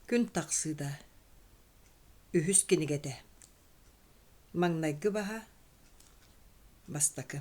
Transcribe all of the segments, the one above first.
Күн тахсыыта. Үһүс кинигэтэ. Маңнайгы баха. Бастакы.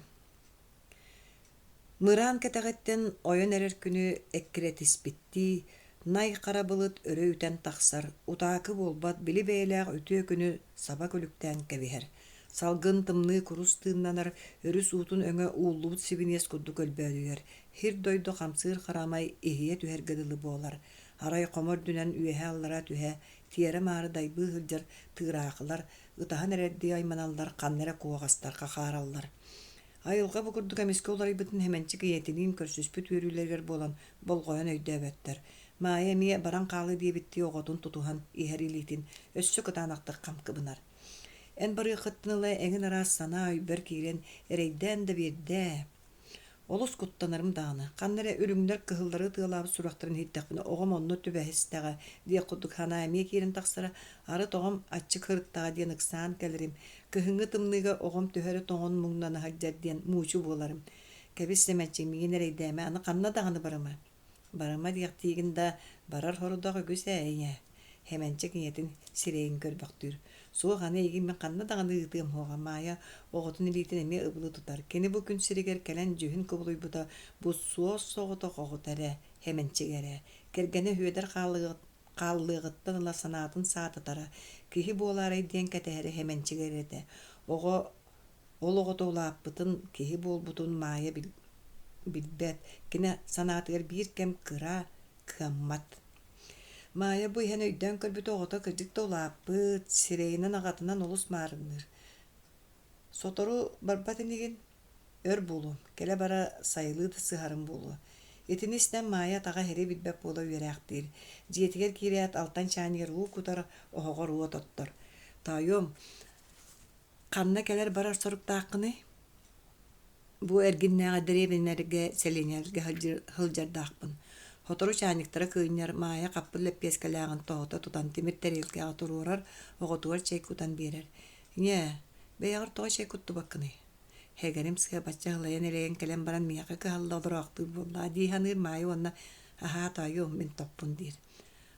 Мыран кэтэгеттен ойон эрер күнү эккиретиспитти, най карабылыт өрөүтен тахсар, утаакы болбат били бээлээх өтүө күнү саба көлүктään кэбиһэр. Салгын тымны курус тыыннанар өрүс уутун өҥө ууллубут сибинес курдук өлбөөлүгер. Хир дойдо хамсыыр харамай ихие түһэр гыдылы буолар. Арай комор дүнэн үөһээ аллара түһэ, тиэрэ маары дайбыы хылдьар тыыраахылар, ытаһан эрэрдии айманаллар, ханнэра куоҕастарга хаараллар. Айылга бугурдук эмиске уларыйбытын хэмэнчик ийэтинин көрсүспүт үөрүүлэргэр буолан болгойон өйдөөбөттөр. Маая мие баран хаалы диэбитти оҕотун тутуһан иһэрилиитин өссө кытаанахтык хамкыбынар. Эн барыаххыттыныла эҥин араас санаа өйбөр киирен эрэйдээн да биэрдээ. Олус куттанарым дааны. Ханнэра үрүҥнэр кыһыллары тыалаабыт сурахтарын хиттахпына оҕом онно түбэһистэҕэ диэк курдук ханаа эмиэ киирен тахсара ары тоҕом аччык хырыттаҕа диэн ыксаан кэлэрим. Кыһыҥҥы тымныыга оҕом төһөрө тоҥон муҥнаны хаджар диэн муучу буоларым. Кэбис сэмэччиҥ миигин эрэйдээмэ аны ханна даҕаны барыма. Барыма диэхтиигин да барар хорудог үгүс эйиҥэ. Хэмэнчик ийэтин сирэйин көрбөхтүр. Суох аны ийгин мен ханна даҕаны ыытыам хуоҕа маая оҕотун илиитин эмиэ ыбылы тутар. Кини бу күн сиригэр кэлэн дьүһүн кубулуйбута бу суос соҕото хоҕутэрэ хэмэнчигэрэ. Кэргэне үөдэр хааллыаҕыттан ыла санаатын саатытара. Киһи буолаарай диэн кэтэһэри хэмэнчигэрэтэ. Ол оҕото улааппытын киһи буолбутун маая билбэт. Кини санаатыгар биир кэм кыра кыаммат. Маая бу иһэн өйдөөн көрбүт оҕото кырдьык улааппыт, сирэйинэн аҕатынан олус маарынныр. Сотору барбатынигин өр булу, келе бара сайылыыта сыһарым булу. Итинистэн маая таға хери билбэп буола үөрээхтиир. Дьиэтигэр киирэät алтан чаанигэр уу кутар оһоҕор уот оттор. Таайом, ханна келер барар соруктааххыны? Бу эргиннээҕэ дэриэбиннэргэ селиэнэлгэ хылдьардаахпын. Хотору чааниктара кыынньар маая каппыл лэппиэскэлээҕин тоһото тутан тимир тарелкаҕа туруорар оҕотугар чайкутан биэрэр. Ине, бэйэҕэр тоҕо чайкуттубаккыны. Хэгэрим сыа бачча хылайан эрэйэн кэлэн баран миэхэ кыһалла олороохтыыр буоллаа дииһаныыр маайы уонна аһаа таайуом мин топпун диир.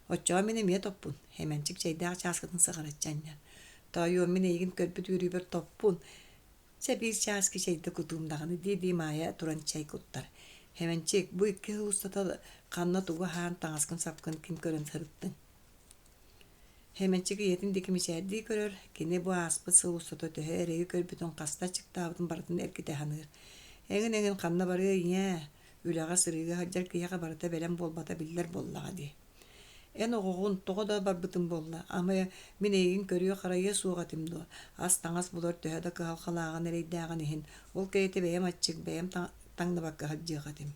Оччоҕо мин эмиэ топпун, хэмэнчик чайдаах чааскытын саҕараччаанньар. Таайуом мин эйигин көрбүт үөрүүбэр топпун. Сэбиир чааски чайда кутуумдаҕаны дии маая туран чайкуттар. Хэмэнчик бу икки хылустата ханна тугу хаан таҥаскын сапкын ким көрөн сырыттың. Хэмэнчик ийэтин дикимичээрдии көрөр, кини бу ааспыт сылустата төһө эрэйи көрбүтүн хаста чыктаабытын барытын эркитэһаныыр. Эҥин ханна барыа иñээ, үлэҕэ сырыыга хаджар кыйаҕа барыта бэлэн буолбата биллэр буоллаҕа дии. Эн оҕоҕун тоҕо да барбытым буолла, ама мин эйигин көрүө харайа суоҕатым дуо. Ас таҥас булар төһө да кыһалхалааҕын эрэйдээҕин иһин, ол кэйэти бэйэм аччык, бэйэм таҥнабакка хаджыахатым.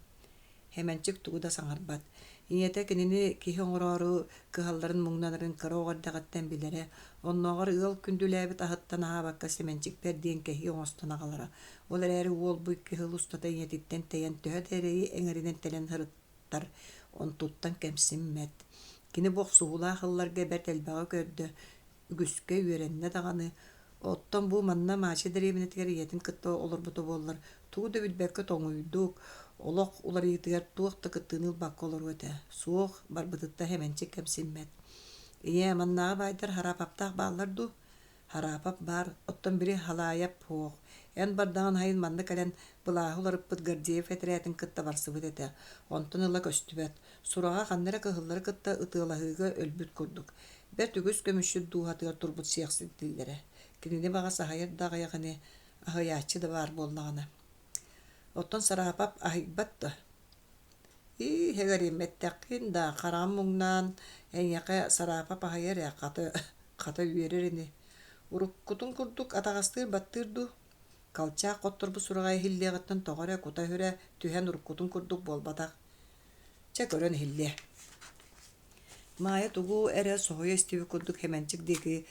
Хэмэнчик тугу да саҥарбат. Иñете кинини киһи оҥороору кыһалларын муҥнанарын кыроҕордаҕаттан билэрэ, оннооҕор ыал күндүлээбит аһыттан аһаабакка сэмэнчикпэр диэн кэһии оҥостунаҕалара. Ол эрээри уол бу икки хыл устата иñетиттэн тэйэн төһө тэрэйи эҥэринэн тэлэн хырыттар, онтуттан кэмсиммэт. Кини бох суһулаа хылларга бэрт элбэҕэ көрдө, үгүскэ үөрэннэ даҕаны. Оттон бу манна маачы дэриэбинэтигэр ийэтин кытта олорбута буоллар. Тугу да билбэккэ тоҥуйдук, олох уларыйытыгар туохта кыттыыныл бакка олоруөтэ. Суох барбытытта хэмэнчик кэмсиммэт. Ийэ маннааҕа баайдар хараапаптаах бааллар ду. Хараапап бар, оттон бири халааяп хуох. Эн бардаҕын хайын манна кэлэн былааһы уларыппыт Гордеев этэрээттин кытта барсыбыт этэ. Онтон ыла көстүбэт. Сураҕа ханнара кыһыллары кытта ытыалаһыыга өлбүт курдук. Бэрт үгүс көмүсчүт дууһатыгар турбут сиэхситтииллэрэ. Кинини баҕа саһайар даҕайаҕыны аһыйааччы да баар буоллаҕына. Оттон сараапап аһыйбат да. Хэгэриммэттээххин да хараам муҥнаан эñиэхэ сараапап аһайар хата үөрэрини. Уруккутун курдук атаҕастыыр баттыыр ду. Калчаах хотторбу сураҕай хиллиэҕиттэн тоҕорэ кута хүрэ түһэн уруккутун курдук буолбатах. Чэ көрөн хиллиэ. Маая тугу эрэ соһуйа истиби курдук хэмэнчик диэки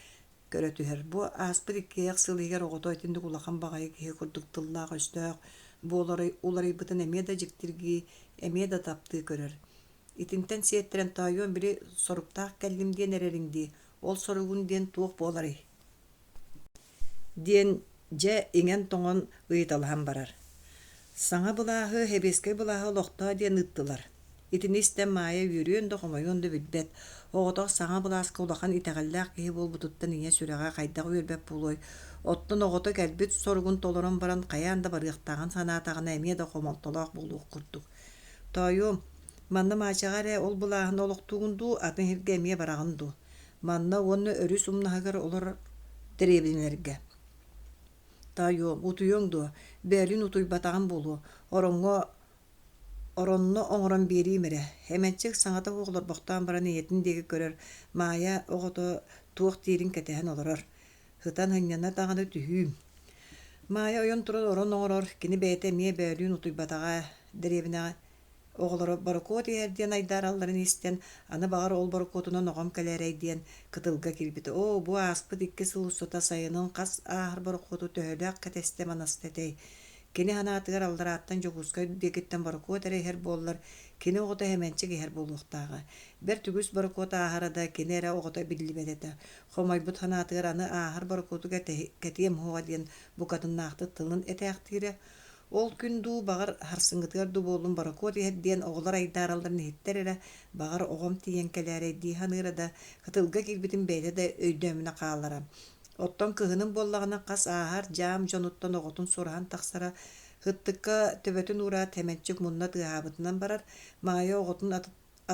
көрөтүһэр. Бу ааспыт иккиээх сылыыгар оҕотойтиндик улахан баҕайы киһи курдук тыллаах өстөөх. Бу уларыйбытын эмиэ да дьиктирги, эмиэ да таптыы көрөр. Итинтэн сиэттерэн таайуон били соруктаах кэллим диэн эрериҥдии, ол соругун диэн туох буоларый. Диэн дьэ иҥэн тоҥон ыйыталаһан барар. Саҥа былааһы, хэбиэскэй былааһы олохтоҕо диэн ыттылар. Итинистен мая үйрүөн да хомойон да билбет. Оғотоқ саңа буласка улахан итәгәлләк киһи болбутуттан иңе сүрэҕэ хайдах үөрбэп булой. Оттон оҕото кэлбит соргун толорон баран каяан да барыахтаган санаатагына эмиэ да хомолтолоох булуох курдук. Тойом, манна маачагаре ол булааһын олохтугунду атын хиргэ эмиэ барагынду. Манна уонна өрүс умнаһыгар олор деребинерге. Тойом, утуйоңду, бээлин утуйбатаган болу. Оронно оҥорон биэриимэрэ. Хэмэнчик саҥата хуоҕулар бохтаан баран ийэтин диэки көрөр. Маая оҕото туох тиирин кэтэһэн олорор. Хытан хынньана таҕаны түһүүм. Маая ойон туран орон оҥорор кини бэйэтэ эмиэ бээлүүн утуйбатаҕа деребинэҕэ оҕолоро барыкуот иһэрдиэн айдааралларын истэн аны баҕар ол барыкуотунан оҕом кэлээрэй диэн кытылга кирбите. О, бу ааспыт икки сылуссута сайынын хас аахар барыкуоту төһөлөөх кэтэстэ манастэтэй. Кини ханаатыгар алларааттан Якутскай диэкиттэн барыкуот эрэйэр буоллар, кини оҕото хэмэнчик иһэр буолуохтааҕа. Бэр түгүс барыкуот аахарада кини эрэ оҕото биллибэтэtä. Хомойбут ханаатыгар аны аахар барыкуоту кэтиэм хуоҕа диэн букатыннаахты тылын этээхтиирэ. Ол күн дуу баҕар харсыҥҥытыгар дуу буоллун барыкуот иһэр диэн оҕолор айдааралларын иһиттэр эрэ баҕар оҕом тиийэн кэлээрэй дииһаныыра да кытылга киирбитин бэйэтэ да өйдөмүнэ хааллара. Оттон кыһынын буоллаҕына хас аахар дьаам дьонуттан оҕотун сураһан тахсара хыттыкка төбөтүн ураат хэмэнчик мунна тыаһаабытынан барар, маайа оҕотун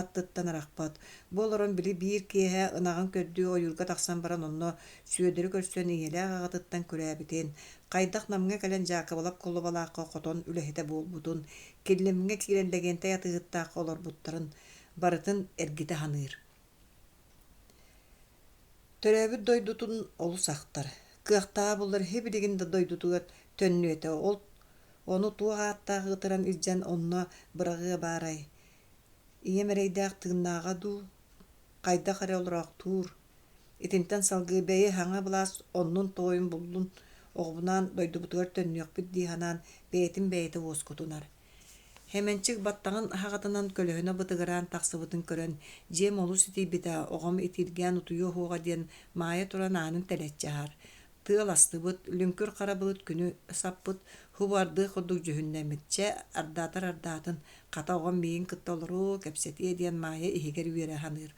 аттыттан арахпат. Бу олорон били биир киэһэ ынагын көрдүү ойуурга тахсан баран онно сүөдөрү көрсүөн ийэлээх аҕатыттан көрөөбүтэн. Хайдах намга кэлэн жаакабалап коллубалаакка хотон үлэһитэ буолбутун, киллимиҥҥэ киирэллэгэнтэй атыыттаакка олорбуттарын барытын эргите ханыыр. Төрөөбүт дойдутун олусахтар. Кыахтаа буллар хибилигин да дойдутугат төннүөтэ. Ону туагааттаагы ытыран илдьэн онно бырагыа баарай. Иемэрэйдээх тыыннааҕа дуу, хайдах эрэ олороох туur. Итинтэн салгыы бэйи хаҥа былаас оннун тоойун буллун оҕубунаан дойдубутугар төннүөхпүт дииһанаан бэйэтин бэйэтэ уоскутунар. Хэмэнчик баттаҕын хаҕатынан көлөһүнэ бытыгыраан тахсыбытын көрөн, дьиэм олус итийбитэ оҕом итиргээн утуйуоһуоҕа диэн маайа туран аанын тэлэччэһаар. Тыал астыбыт, үлүҥкүр харабылыт күнү саппыт, хубардыы хордук дьүһүннэммитчэ ардаатын хата оҕом миигин кытта олоруу кэпсэтиэ диэн маайа иһигэр үөрэ ханыыр.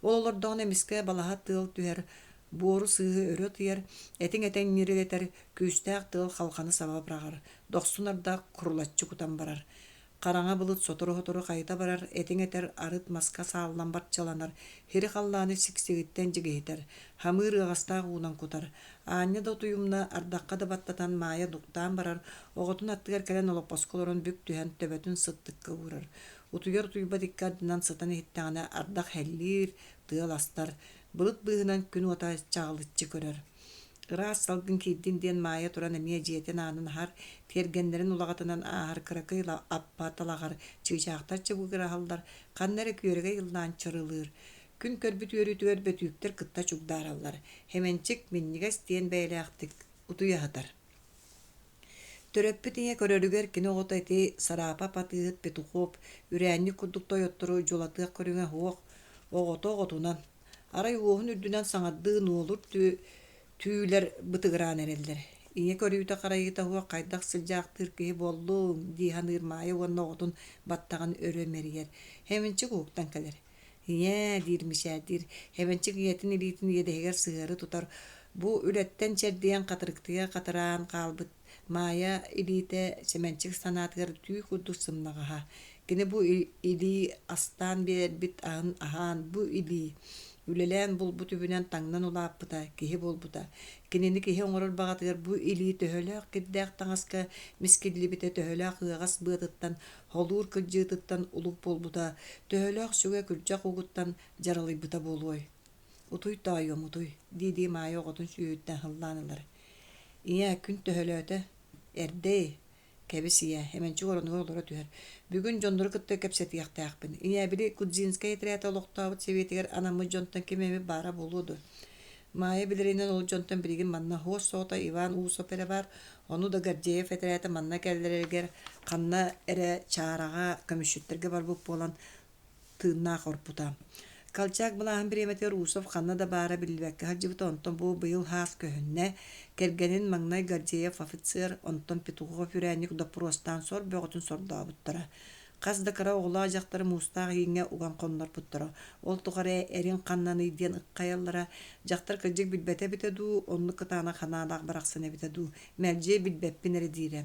Ол олордоҕун эмискэ балаһа тыал түһэр, буору сыыһы өрө тыйар, этиң этең нирилэтэр, күүстээх тыал халханы саба бырагар, дохсун ардаа курулаччы кутан барар. Караҥа былыт сотору-сотору хайыта барар, этиң этер арыт маска сааллан барчаланар, хири халлааны сиксигиттен жигиһитэр, хамыыр ыҕастаах уунан кутар. Аанньа да утуйумна ардакка да баттатан маайа дуктаан барар, оҕотун аттыгар кэлэн олоппосколорун бүк түһэн төбөтүн сыттыкка уурар. Утуйар утуйбат икки ардынан сытан иһиttäҕинэ ардак хэллиир, тыал астар, былыт быыһынан күн уота чаҕылыччы көрөр. Ыраас салгын киирдин диэн маайа туран эмиэ дьиэтин аанын хар, тиэргэннэрин улагатынан аахар кыракый аппааталагар чыычаахтар чыбыгыраһаллар, ханнары күөрэгэй ыллаан чорылыыр. Күн көрбүт үөрүтүгөр бөтүүктэр кытта чугдаараллар. Хэмэнчик миннигас диэн бэйэлээхтик утуйаһытар. Төрөппүт иҥэ көрөрүгэр кини оҕото эти сараапа патыыт петухоп, үрээнник курдук тойоттору дьулатыах көрүҥэ хуох, оҕото оҕотунан. Арай уоһун үрдүнэн саҥардыы нуолур түүлэр бытыгыраан эрэллэр. Иҥэ көрүүтэ харайыыта хуох хайдах сылдьаахтыыр киһи буоллуҥ дииһаныыр маайа уонна оҕотун баттаҕын өрөмэриэр. Хэмэнчик ууктан кэлэр. Иҥэ диирмичээдир, хэмэнчик ийэтин илиитин иэдэһигэр сыһары тутар. Бу үлэттэн чэрдиэн хатырыктыга хатыраан хаалбыт маайа илиитэ сэмэнчик санаатыгар түү курдук сымнаҕаһа. Кини бу илии астаан биэрбит аһын аһаан бу илии. Үлэлээн булбут үбүнэн таҥнан улааппыта, киһи булбута. Кинини киһи оҥорор баҕатыгар бу илии төһөлөөх кирдээх таҥаска мискиллибитэ төһөлөөх ыаҕас быатыттан, холуур кылдьыытыттан улук булбута, төһөлөөх сүгэ күлдьэх угуттан жаралыйбыта буолуой. Утуй таайом утуй, дии маайа оҕотун сүүттэн хыллаанылар. Ийэ күн төһөлөөтэ, эрдэй, кэбис ийэ, хэмэнчик оронугар олоро түһэр. Бүгүн дьондору кытта кэпсэтиэхтээхпин. Ийэ били Кудзинская этерээте олохтообут себиэтигэр анаммы дьонтон кимэми баара болууду. Маайа билэринэн ол дьонтон билигин манна хоос соото Иван Уусоп эрэ бар, ону да Гордеев этерээте манна кэллэрэгэр ханна эрэ чаарага көмүшүттэргэ барбыт буолан тыыннаах орпута. Калчаак былааһын бириэмэтигэр Уусоп ханна да баара билбэккэ хаджыбыта онтон бу быйыл хаас көһүннэ кэргэнин маңнай Гордеев офицер онтон Петухов үрээнник допростаан сор бөҕөтүн сордообуттара. Казда кара оғла жақтары мустағы еңе уған қонлар бұттыра. Ол тұғары әрін қаннаны иден ұққаяллара жақтар кіржек білбәте бітеду, онны кытана қаналақ барақсыны бітеду. Мәлже білбәппін әрі дейрі.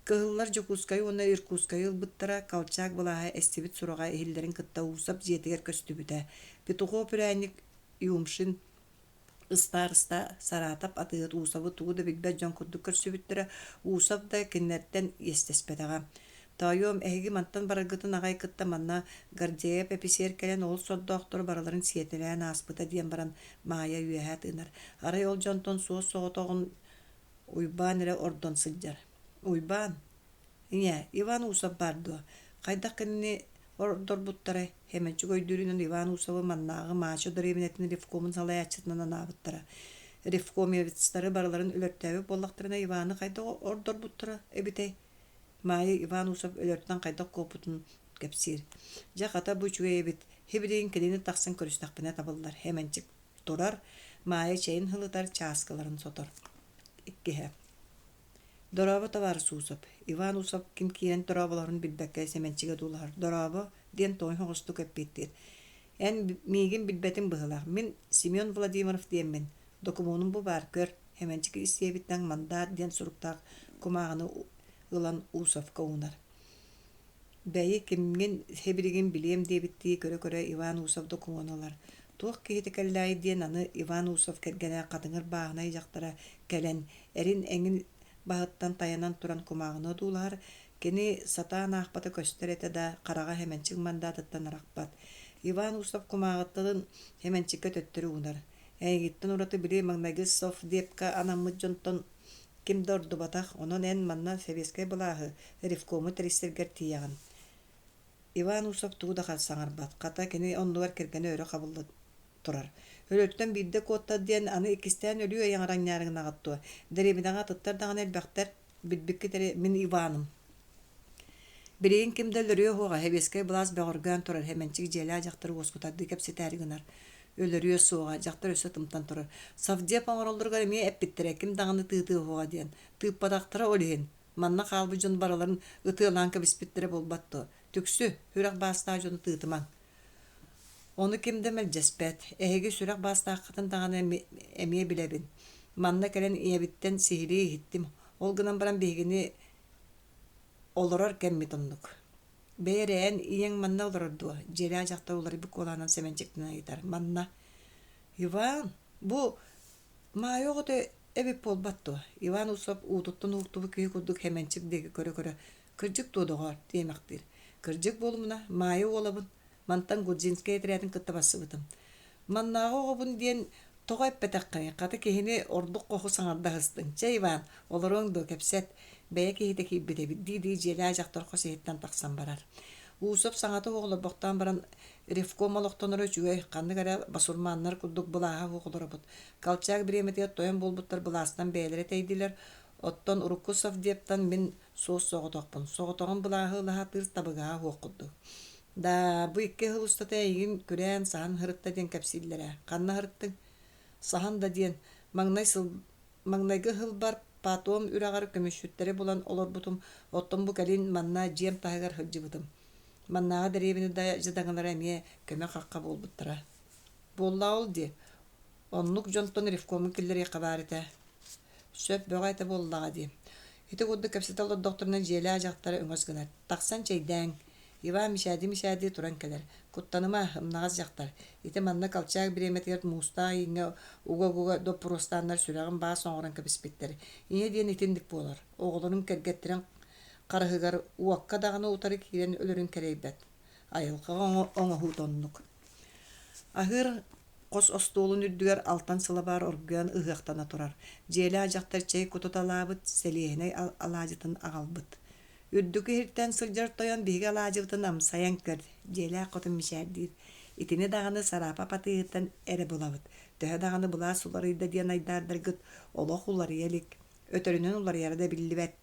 Кығыллар Якутскай, оны Иркутскай ұлбыттыра, калчак бұлаға әстебіт сұраға әйілдерін кытта ұсап жетігер көсті біті. Бітуғо пүрәнік үйумшын ыстар-ыста саратап атыгыт уусабы тууда билбэт жон курдук көрсүбүттөрө уусап да киннерттен естеспетага. Тайом эһиги мантан барагытын агай кытта манна гардия пеписер келен ол соддоохтор бараларын сиетелен аспыта диен баран маая үөһээ тыынар. Арай ол жонтон суос соҕотоҕун уйбаан эре ордон сылдьар. Уйбаан? Иван уусап бардуа. Хайдах кэнни ордор буттара хеменчи көйдүрүнөн Иван уусабы маннаагы маачы дөребинетин ревкомун салаяччытынан анаабыттара. Ревкомевицтары бараларын өлөртөбү боллактарына Иваны хайда ордор буттара эбитей. Майы Иван уусап өлөртөн хайда копутун кепсир. Жаката бучуга эбит хебидейин келини таксын көрүстакпына табылдар. Хеменчик турар майы чейин хылытар чааскаларын сотор. Иккеhe. Дорабы табары суусап. Иван уусап ким киен дорабыларын билбекке семенчиге дулар. Дорабы ден той хоғысту көппеттер. Эн мигин билбетин быһылар. Мен Семен Владимиров диеммен. Документум бу бар көр. Хеменчиге истебиттен мандат ден суруктак кумагыны ылан уусапка унар. Бәйе кимген хебиригин билем дебитти көрө-көрө Иван уусап документалар. Туох кихитекеллай диен аны Иван уусап кергене катыңыр баагына жактара келен эрин эңин бағыттан таянан туран кумағыны дулар, кені сатаан ақпаты көстереті да қараға хеменчик мандатыттан арақпат. Иван уусап кумағыттылын хеменчикке төттірі унар. Әйгіттін ураты біле Магнагисов депка анаммыт жонтон кимді орду батақ, онын ән манна Советскай бұлағы ревкомы тәрістергер тияғын. Иван уусап тууда қалсаңар бат, қата кені онлуар кергені өрі қабылды турар. Өлөттөн бидде котта диен аны икистен өлүү яңараннярыгын агатту. Деребинага тыттардаган элбактар бидбикке мен Иваным. Бирейин кимдел өрөөгө хебескай булас бөгөргөн турар хеменчик жела жактыр оскутарды кепсетәригинар. Өлөрүө суга жактыр өсө тымтан турар. Савдеп оңоролдурга эме эппиттере ким даганы тыытыыга диен. Тыыппадактыра олиһин. Манна калбы жон бараларын ытыылан кебиспиттере болбатту. Түксү хүрак баста жону тыытымаң. Оны кимде мелжеспет, эһиги сүрак бастааккытын таганы эмие билебин. Манна келен иебиттен сихири хиттим. Ол гынан баран бегини олорор кеммитоннук. Бейрен иең манна олорорду. Жера жакта олар бик оланан семенчектен айтар. Манна. Иван, бу маайоготе эбип болбатту. Иван усап уутуттун уктубу күй курдук хеменчик деги көрө-көрө. Кыржык туудугар демактыр. Кыржык болумуна маайы олабын. Мантан Гудзинская трядын кытта басыбытым. Маннағы оғыбын ден тоғайп бәтәққаны, қаты кехіне ордық қоқы саңарда ғыстың. Ча Иван, оларыңды кәпсет, бәйе кехеті кейбіде бидді желі жақтар қосеттен тақсан барар. Уусып саңаты оғылы боқтан баран ревком алықтаныры жүгей, қанды кәрі басурманнар күрдік бұлаға оғылыры бұд. Калчақ біремете тойын болбыттар бұластан бәйлері тәйділер. Оттан Урукусов дептан мен соғыз соғытоқпын. Соғытоғын бұлағы ұлаға тыр табыға оқыдды. Да, бу икке хылыстата егин күрән сахан хырытта ден кәпсилләре. Қанна хырыттың? Сахан да ден маңнайгы хыл бар патуым үрағар көмішүттері болан олар бұтым. Оттым бу кәлін манна жем тағығар хылжы бұтым. Маннаға дәребіні да жадағынлар әме көмі қаққа бол бұттыра. Болла ол де. Онлық жонтон ревкомын келдері қабарыта. Сөп бөғайта боллаға де. Еті құдды кәпсеталы докторынан желі ажақтары өңізгінар. Тақсан чайдаң. Иван мишади туран келер. Куттаныма хымнагаз жактар. Ите манна калчак биреметер муста инге уга допурустандар сүрагын баа соңоран кебиспеттер. Ине диен итиндик болар. Оголунун кергеттерен карыгар уакка даганы утары кирен өлөрүн керейбет. Айылга оңохутоннук. Ахыр кос остолун үрдүгөр алтан сыла бар орган ыгактана турар. Жела жактар чей кутуталабыт селиене алажытын агалбыт. Үрдүкü hirten сылжар тоян биге алажыбытын амсаян көр. Жела котун мишардир. Итини даганы сарапа патыйыттан эре булабыт. Төһө даганы була суларыйда диен айдардыргыт. Олох улар елик. Өтөрүнөн улар ярада биллибет.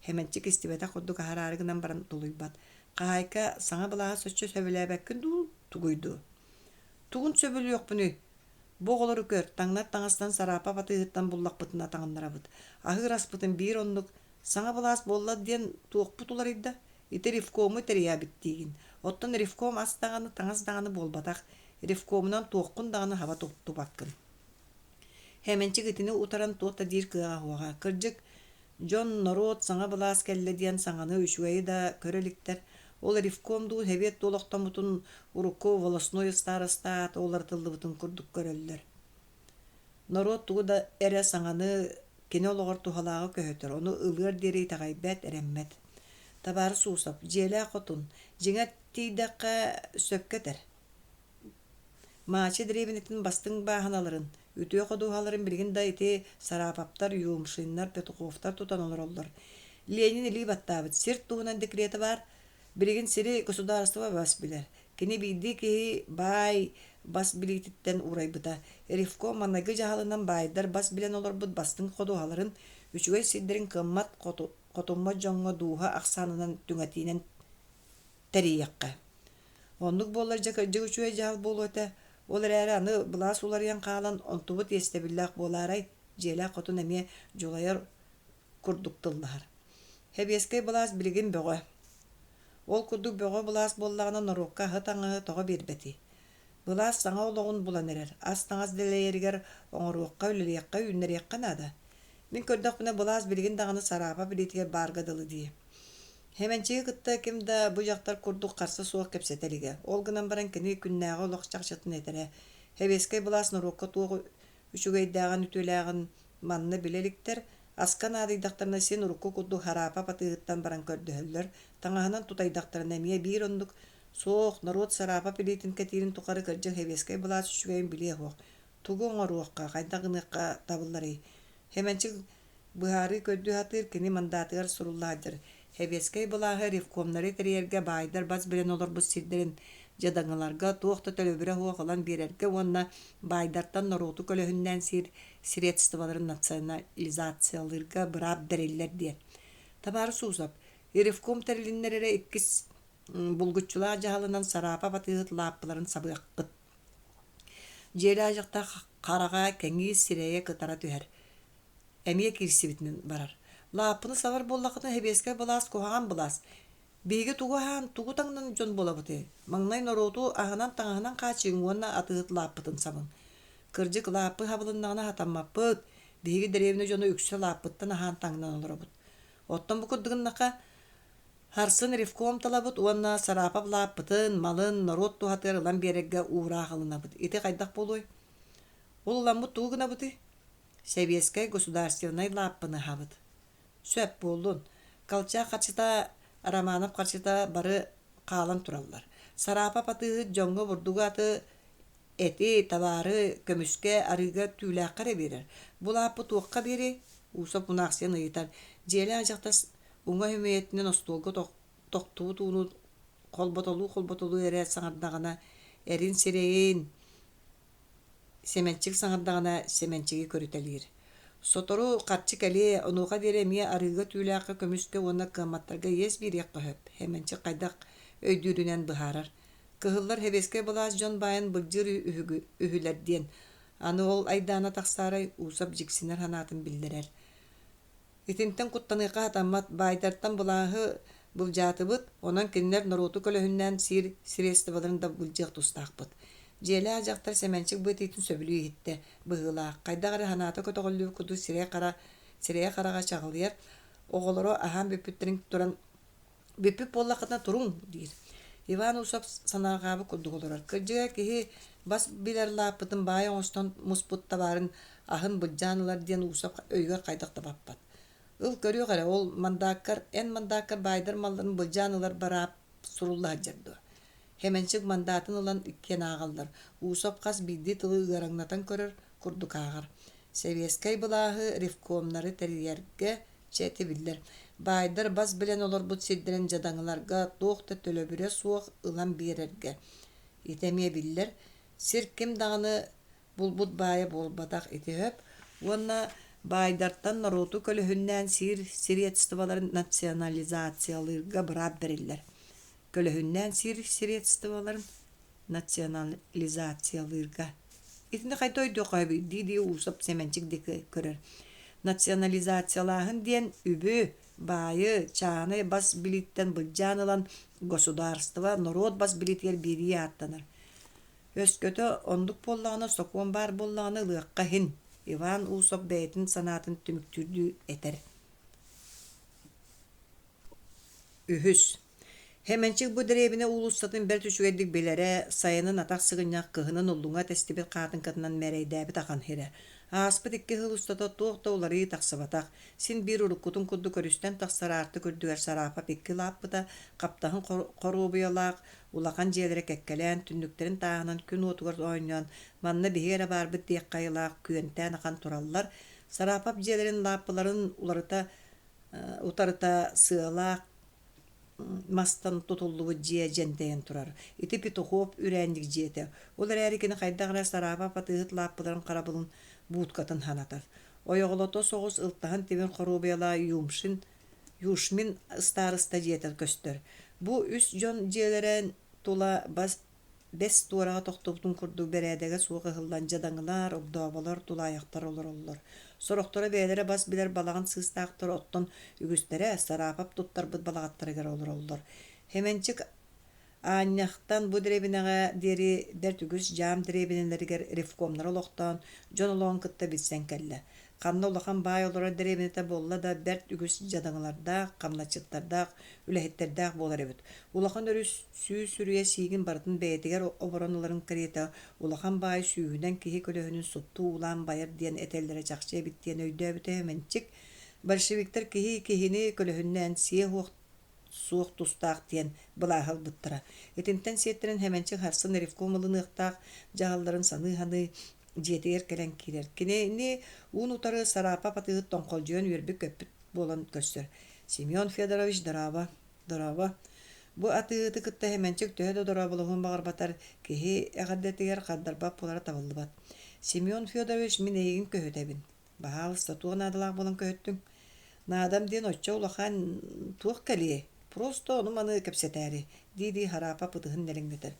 Хеменчик истибета курдук харарыгынан баран тулуйбат. Кайка саңа булага сөччө сөбүлөбеккин тугуйду. Тугун сөбүлү жок буну. Боголору көр. Таңнар таңастан сарапа патыйыттан буллакпытын атаңандарабыт. Ахыр аспытын бир онлук саңа булас болла диен туокпут уларыйда. Ити рифкому териябиттигин. Оттон рифком астаганы таңаздаганы болбатак. Рифкомунан тоққун даганы хава тубаккын. Хеменчик итини утаран туота дир кыага хуага. Кыржык Жон народ саңа былаас келле диэн саңаны үшүгэй да көрөликтер. Ол рифкомду хебет толоқтамутун урукко волосной старостаат олар тылдыбытын курдук көрөллөр. Народ тугу да эре саңаны кине ологор тухалаагы көһөтөр. Ону ылыар дери тагайбет эреммет. Табары суусап, желе хотун, жиңет тийдакка сөпкетер. Маачы дребинетин бастың бааханаларын, үтүө кодуухаларын билгин да ити сарапаптар, юумшиннар, петуховтар тутан олороллор. Ленин или баттабыт, сирт тугунан декрети бар, билгин сири государство бас билер. Кини биди ки бай бас билититтен урайбыта. Рифко маннагы жахалынан байдар бас билен олорбут бастың кодуухаларын, үчүгөй сиддерин кыммат котумма жоңго дууха аксанынан түңатинен терияққа. Оннук болар жыгычуэ жал болуэте, олар әрі аны бұлас уларыян қалан онтубут естебіллақ боларай, желі қотун әме жолайыр күрдіктылдар. Хебескай бұлас білген бөғі. Ол күрдік бөғі бұлас боллағына нұрукка хытаңы тоғы бербеті. Бұлас саңа олығын бұлан әрер, астаңаз ділейергер оңыруққа өлілеққа үннерекқа нада. Мен көрдік бұна бұлас білген дағаны сарапа білетігер барғадылы дей. Хеменчеги кытта кимда бу жактар курдук карсы суак кепсетелиге. Ол гынан баран кини күннәгы олокчакчатын этере. Хебескай булас нурукка тугу үчүгөйдаган үтүләгын манны билеликтер. Аскан адыйдактарына сен урукку курду харапа патыгыттан баран көрдөһөллөр. Таңаһынан тутайдактарына мие бир ондук соох народ сарапа билетин кетирин тукары кыржы хебескай булас үчүгөйн биле хок. Тугу оңоруакка кайдагыныкка табыллары. Хеменчеги быхары көддү хатыр кини мандатыгар сурулладыр. Хебескай бұлағы рифкомнары терерге байдар бас білен олар бұс сирдерін жадаңыларға туақта төлөбірі хуақылан берерге онна байдартан нароту көлөһүннән средстваларын национализациялырға бұрап дәрелер де. Табары суусап, рифком тәріліннерері иккіс бұлгүтчула жағалынан сарапа батығыт лаппыларын сабыққыт. Жері ажықта қараға кәңі сирeye кытара түхер. Әмие кирсибітінен барар. Лапыны савар боллақыны хебескай бұлас кухаған бұлас. Бейге туғахан туғутаңнан жон болабыты. Маңнай нороту ағынан таңағынан қачың онна атығыт лапытын самын. Кыржык лапы хабылыннағына хатаммаппыт. Бейге деревіне жоны үксі лапыттан ахан таңынан олырабыт. Оттан бұ күрдігіннақа харсын рифком талабыт онна сарапап лапытын, малын, норот туғатыр ұлан берегге уыра қалынабыт. Ити қайдақ болуй. Ол ұламбыт туғына бұты. Себескай государственный лапыны хабыт. Сөп болдун. Калча хаччыта романов хаччыта бары қалан тураллар. Сарапа паты жоңго бурдуга аты эти табары көмүскө арыга түләккәре берер. Булапы туакка бери усап унаксен ыйтар. Желе ажакта уңга хөмөйетинен остолго токтуу тууну колботолуу эре саңардагана эрин сирейин семенчик саңардагана семенчиги көрүтелир. Сотору қатчы кәле онуға бере мие арыға түләқы көмүскө оны кыматтарға ес бір еққа хөп. Хеменчі қайдақ өйдүрінен бұхарар. Кығылар хебеске бұлас жон байын бұлжыр үхілерден. Аны ол айдана тақсарай усап жіксінер ханатын білдерер. Итинтен құттаныға атамат байдартан бұлағы бұлжатыбыт, онан кенлер нұроту көліхіннен сирестіваларында бұлжық тұстақпыт. Желе ажақтар семенчик бұйт етін сөбілі етті бұғыла. Қайдағыры ханаты көтіғылы күді сирeye қараға чағылыер. Оғылыры ахан бүппіттерін тұран бүппіп боллақытына тұрың дейір. Иван усап санағабы күрдіғылырар. Кіржіға кейі бас білер лапытын байын остан мұспытта барын ахын бұджанылар ден усап өйге қайдақта баппат. Ыл көрі ғара ол мандакар байдар малдарын бұджанылар барап сұрулла жырды. Хеменчик мандатын olan иккен ағалдар. Усап қас бидді тылы ғараңнатан көрір күрдік ағар. Севескай бұлағы рифкомнары тәрiyerге чәті білдер. Байдар бас білен олар бұд сиддерен жадаңыларға тоқты төлөбіре суық ұлан берерге. Итеме білдер. Сир кем дағыны бұлбұд байы болбадақ ити höp. Онна байдартан нароту көліхіннен сиретстываларын национализациялырға бұрап берілдер. Көлөһүннән сиретстваларын национализациялырга. Итинде кайта өйдө кайбы диди усап семенчик деке көрөр. Национализациялаһын диен үбү байы чаны бас билиттен былжанылан государство народ бас билитер бири аттанар. Өскөтө ондук боллагына сокон бар боллагына лыакка хин Иван Усов бәйтін санатын түміктүрді этер. Үһүс. Хеменчик бу деребине улустатын бер түшүгедик белере сайынын атак сыгыньяк кыһынын уллуңа тестибет катын кытынан мәрейдәбит ахан хире. Аспыт икки хылустата туохта улары таксыбатак. Син бир уруккутун курду көрүстен таксарарты көрдүгер сарапа пикки лаппыта каптахын коруубуялаак улахан жээлере кеккелен түндүктерин таагынан күн отугар ойнон манна бихере барбыт диек кайылаак күөнтен ахан тураллар сарапап жээлерин лаппыларын утарыта сыалаак мастан тутуллуу жие жендейен турар. Ити петухоп үрәндик жиете. Олар әрекені қайдағыра сарапа патыгыт лаппыларын қарабылын буткатын ханатар. Ойоғылото соғыс ылттағын тебен қорубияла юшмин старыста жиетер көстер. Бу үс жон жиелерен тула бес туараға тоқтуптун курду берәдеге суғы хылдан жадаңылар, обдуабалар, тула аяқтар олар. Сороқтора бәлері бас білер балағын сыстақтыр оттон үгістері сарапап туттар бұд балағаттарыгар олар. Хеменчик аньяқтан бұ деребінеға дері бәрт үгіс жам деребінелерігер ревкомнар олықтан жон олуын кытта бітсен кәлі. Қанна олақан бай олара деребінеті болла да бәрт үгіс жадаңылардақ, қамначыттардақ, үләхеттердақ болар ебіт. Улақан өрі сүйе сүйгін бартын бәйтігер обораныларын кіреті, улақан бай сүйгінен кихи көлөһінің сұтту улан байыр ден әтелдері жақшы біттен өйді өбіті өменчік. Большевиктер кихини көлөһінен сие суық тұстақ ден бұлағыл бұттыра. Етінтен сеттерін әменчік харсын ревкомылын ұқтақ, жағаларын саны жетер келен кирер. Кенени ун утары сарапа патыгыт тоңколжон үрбүк көпүт болан көстөр. Семен Федорович дараба. Бу атыгыты кытта хеменчик төһө дарабылыгын багарбатар кихи эгаддетигер каддарба полара табылдыбат. Семен Федорович мен эгин көһөтөбүн. Баал статуа надалак болан көһөттүң. Надам ден оччо улахан туак кали. Просто ону маны кепсетери. Диди харапа пытыгын нелеңдетер.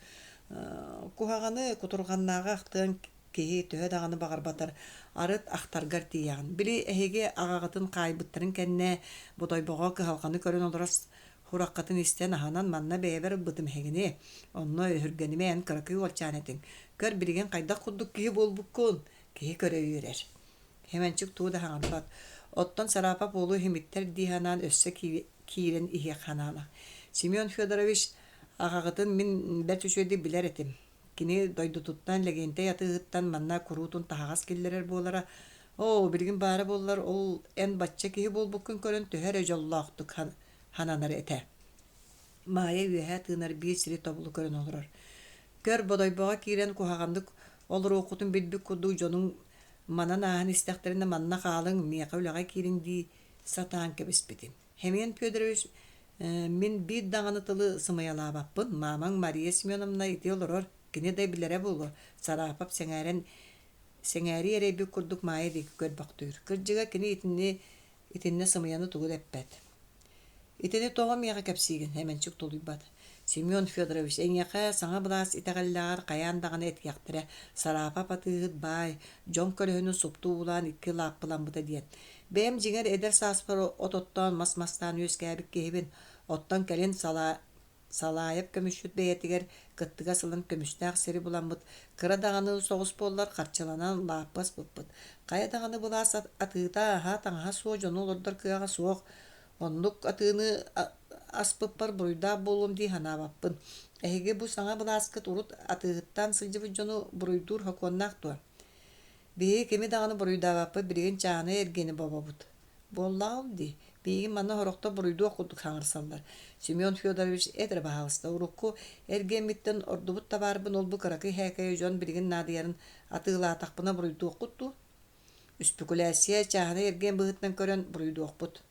Кухаганы кутурганнага актын кеһи төһө даганы багарбатар арыт ахтаргар тиягын. Били эһиге агагытын кыайбыттарын кенне бодойбого кыһалганы көрөн олорас хураккатын истен аханан манна бэбер бытым хегини. Онно өһүргенимен кыракы олчанетин. Көр билген кайда кудук киһи болбуккун. Киһи көрөйүрер. Хеменчик тууда хаңарбат. Оттон сарапа болу химиттер диханан өссө киирен ихе ханана. Семен Федорович агагытын мен бәтүшөйди билер этим. Кини дойдутуттан легенте ятыгыттан манна курутун тахагас киллерер болара. Билгин бары боллар ол эн бачча киһи болбуккун көрөн төһөр жоллоохтук хананар эте. Мая үөһээ тыынар бир сири тобулу көрөн олорор. Көр бодойбога киирен кухагандык олор окутун билбик куду жонун манан ахан истектеринде манна хаалың мияка үлага киирин ди сатаан кебиспитин. Хемен Федорович мен бир даганы тылы сымыялаабаппын. Мамаң Мария Семеновна ити олорор. Кини да билере болу. Сарапап сеңәри эребик курдук майы дик көрбактыр. Кыржыга кини итинне сымыяны тугу деппет. Итини тоға мияға кәпсиген, hemenчик толуйбат. Семен Федорович, эңяқа саңа бұлас итағаллағар қаяндағаны әткияқтыры, сарапа патығыт бай, жон көліхіні сұпту улан икки лаппылан бұта дейін. Бәм жеңер эдер саспыры ототтан мас-мастан өскәбік кейбін, оттан кәлін салайып көмішшіт бәйетігер кыттыға сылын көміштәқ сері бұлан бұд, қырадағаны соғыс боллар қарчаланан лаппас бұд. Қаядағаны бұлас атыыта аға таңға суы жону олырдар кыяға суық, онлук атыыны аспыппар буруйда болум ди ханабаппын. Эһиге бу саңа быласкыт урут атыыттан сылжыбы жону буруйдур хоконнак туа. Бии кеми даганы буруйдабаппы бириген чааны эргени бабабут. Боллаал ди. Бии манна хорокто буруйду окудук хаңырсалдар. Семен Федорович эдер баалыста урукку эргемиттен ордубут табарбын олбу каракы хэкайы жон бириген надыярын атыылаатакпына буруйду окутту. Спекуляция чааны эрген быһыттан көрөн буруйду окпут.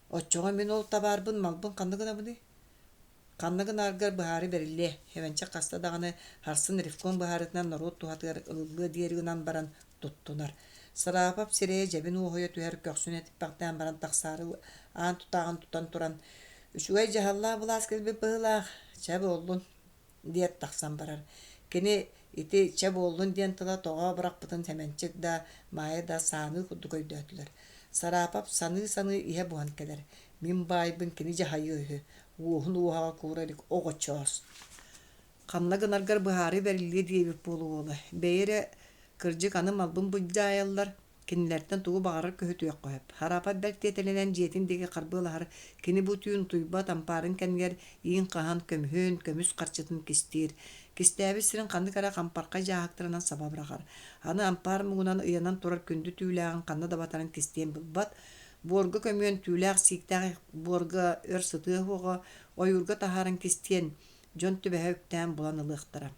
Оччоға мен ол табарбын малбын қандығына бұды? Қандығын арғар бұхары берілі. Хевенче қаста дағаны харсын ревкон бұхарытынан народ туғатығар ылғы диерігінан баран тұттунар. Сарапап сирее жабин уғойы түйер көксін етіп бақтан баран тақсары аң тұтағын тұтан тұран. Үшуғай жағалла бұлас келбі бұғылақ. Чабы олын диет тақсан барар. Кені ити чабы олын ден тұла тоға бұрақ бұтын хеменчек да майы да саны құдды көйді өтілер. Сарапап саны ihe буhan келер. Min baybın kini jahayı улууһугар куралык огочоос. Канна гынаргар быһары берилие диебит болуола. Бейре кыржык аным албын буйдаяллар кинилерден тугу багарыр көһүтүөк коеп. Харапат бертетеленен жетин деге карбылар кини бутуун туйба тампарын кенгер иин кахан көмһөн көмүс карчытын кистир. Кистәби сирин канды кара кампарка жаактырынан сабабрагар. Аны ампар мугунан ыянан турар күндү түүләгән канна да батарын кистен булбат. Борга көмөн түүләк сиктәг борга өрсөтө хога ойуургэ тахарын кистен жон түбәһөктән булан ылыктыра.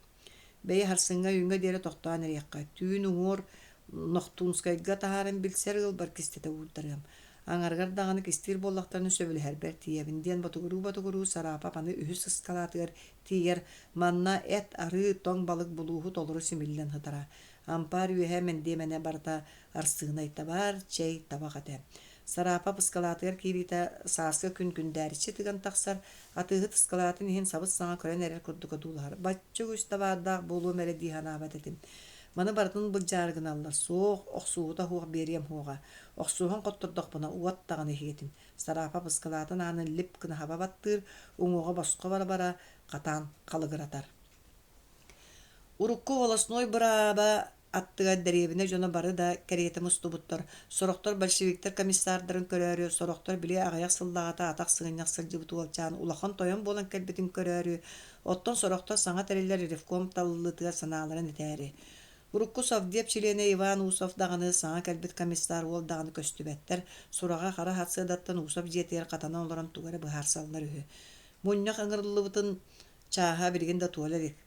Бәй харсынга үңгө дере токтоан эрекка түүн уңор Ноқтунскайга тахарын билсер ыл бар кистете ултырам. Аңаргар даганы кистир боллактарын сөбүлһәр бер тиебинден батугуру сарапа паны Үһүс ыскалатыр тиер манна эт ары тоң балык булуһу толуру симиллен хытара. Ампар үһә менде мене барта арсыгынай табар чей табагате. Сарапа ыскалатыр кирита саасы күн-күндәрче тыган таксар атыгыт ыскалатын хин сабыс саңа көрен эрер курдука дулар. Батчы үстабарда болу мере дихана батетим. Маны бартын бұджаргын аллар. Соқ оқсуғыда хуға берем хуға. Оқсуғын қоттырдық бұна уаттағын ехетін. Сарапа бұскалатын аны лип кіні хаба баттыр, оңуға басқа бара-бара қатан қалығыратар. Урукку волосной бұраба аттыға дәребіне жоны бары да кәреті мұсты бұттыр. Сороқтар большевиктер комиссардарын көрәрі, сороқтар біле ағаяқ сылдағата атақ сығынақ сылжы бұты олчан, улақан тойын болан кәлбетін көрәрі, оттон сороқтар саңа тәрелер ревком талылытыға саналарын етәрі. Урукку совдеп чилене Иван Усов дағаны саңа кәлбет комиссар ол дағаны көстүбәттер, сураға қара хатсыдаттан Усов жетер қатана оларын туғары бұхар салынар үхі. Мұннақ аңырлы бұтын чаға бірген да туаларик.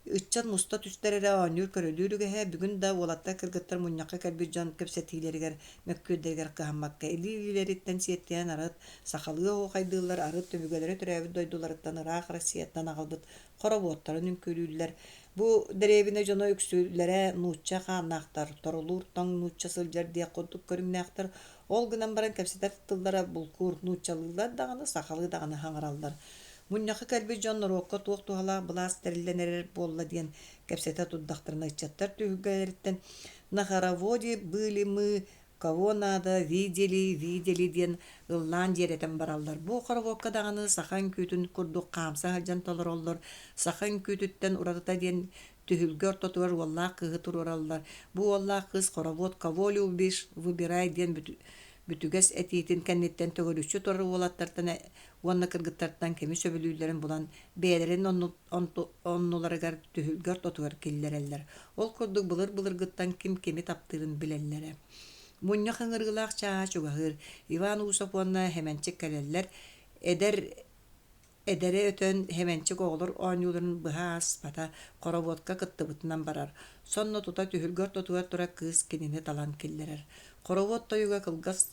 Үтчат мұста түстәрері анюр көрілүрігі бүгін да олатта кіргіттар мұннаққа кәлбет жан көпсетилерігер, мәккөддергер қағаммаққа елі-елеріттен сиеттен арыт, сақалығы оғайдылар арыт төмігелері түрәві дойдуларыттан ырақ Россияттан ағалбыт, қорабуаттарын үнкөлілер. Бу деревине жона үксүлләре нучча ханнактар, торулур таң нучча сылжар дия кодук көрүмнәктар, ол гынан баран кәпсетер тылдара булкур нуччалылар даганы сахалы даганы хаңаралдар. Муннакы кәлби жон рокко тук тугала блас терленер болла диен кәпсетер туддактырына ичаттар түгәләртен нахараводи были мы кого надо видели диен ыллан жеретен баралдар. Бу каргокка даганы сахан күтүн курдук камса хаҗан толороллар. Сахан күтүттен урата диен түһүлгөр тотуар валла кыгы тураллар. Бу валла кыз коровод кого любишь выбирай диен бүтүгәс этитин кеннеттен төгөлүчү тору болаттартан уанна кыргыттартан кеми сөбүлүлөрүн булан бээлерин оннуларыгар түһүлгөр тотуар киллереллер. Ол курдук былыр гыттан ким кеми таптырын билеллере. Мунья хыңыргылақ чаа чугахыр. Иван Усов онна хеменчик кәлеллер. Эдере өтөн хеменчик оғылыр оңюларын бұхас бата короботка кыттыбытынан барар. Сонно тута түхілгөр тотуар тура кыз кеніне талан келлерер. Коробот тойуға кылгас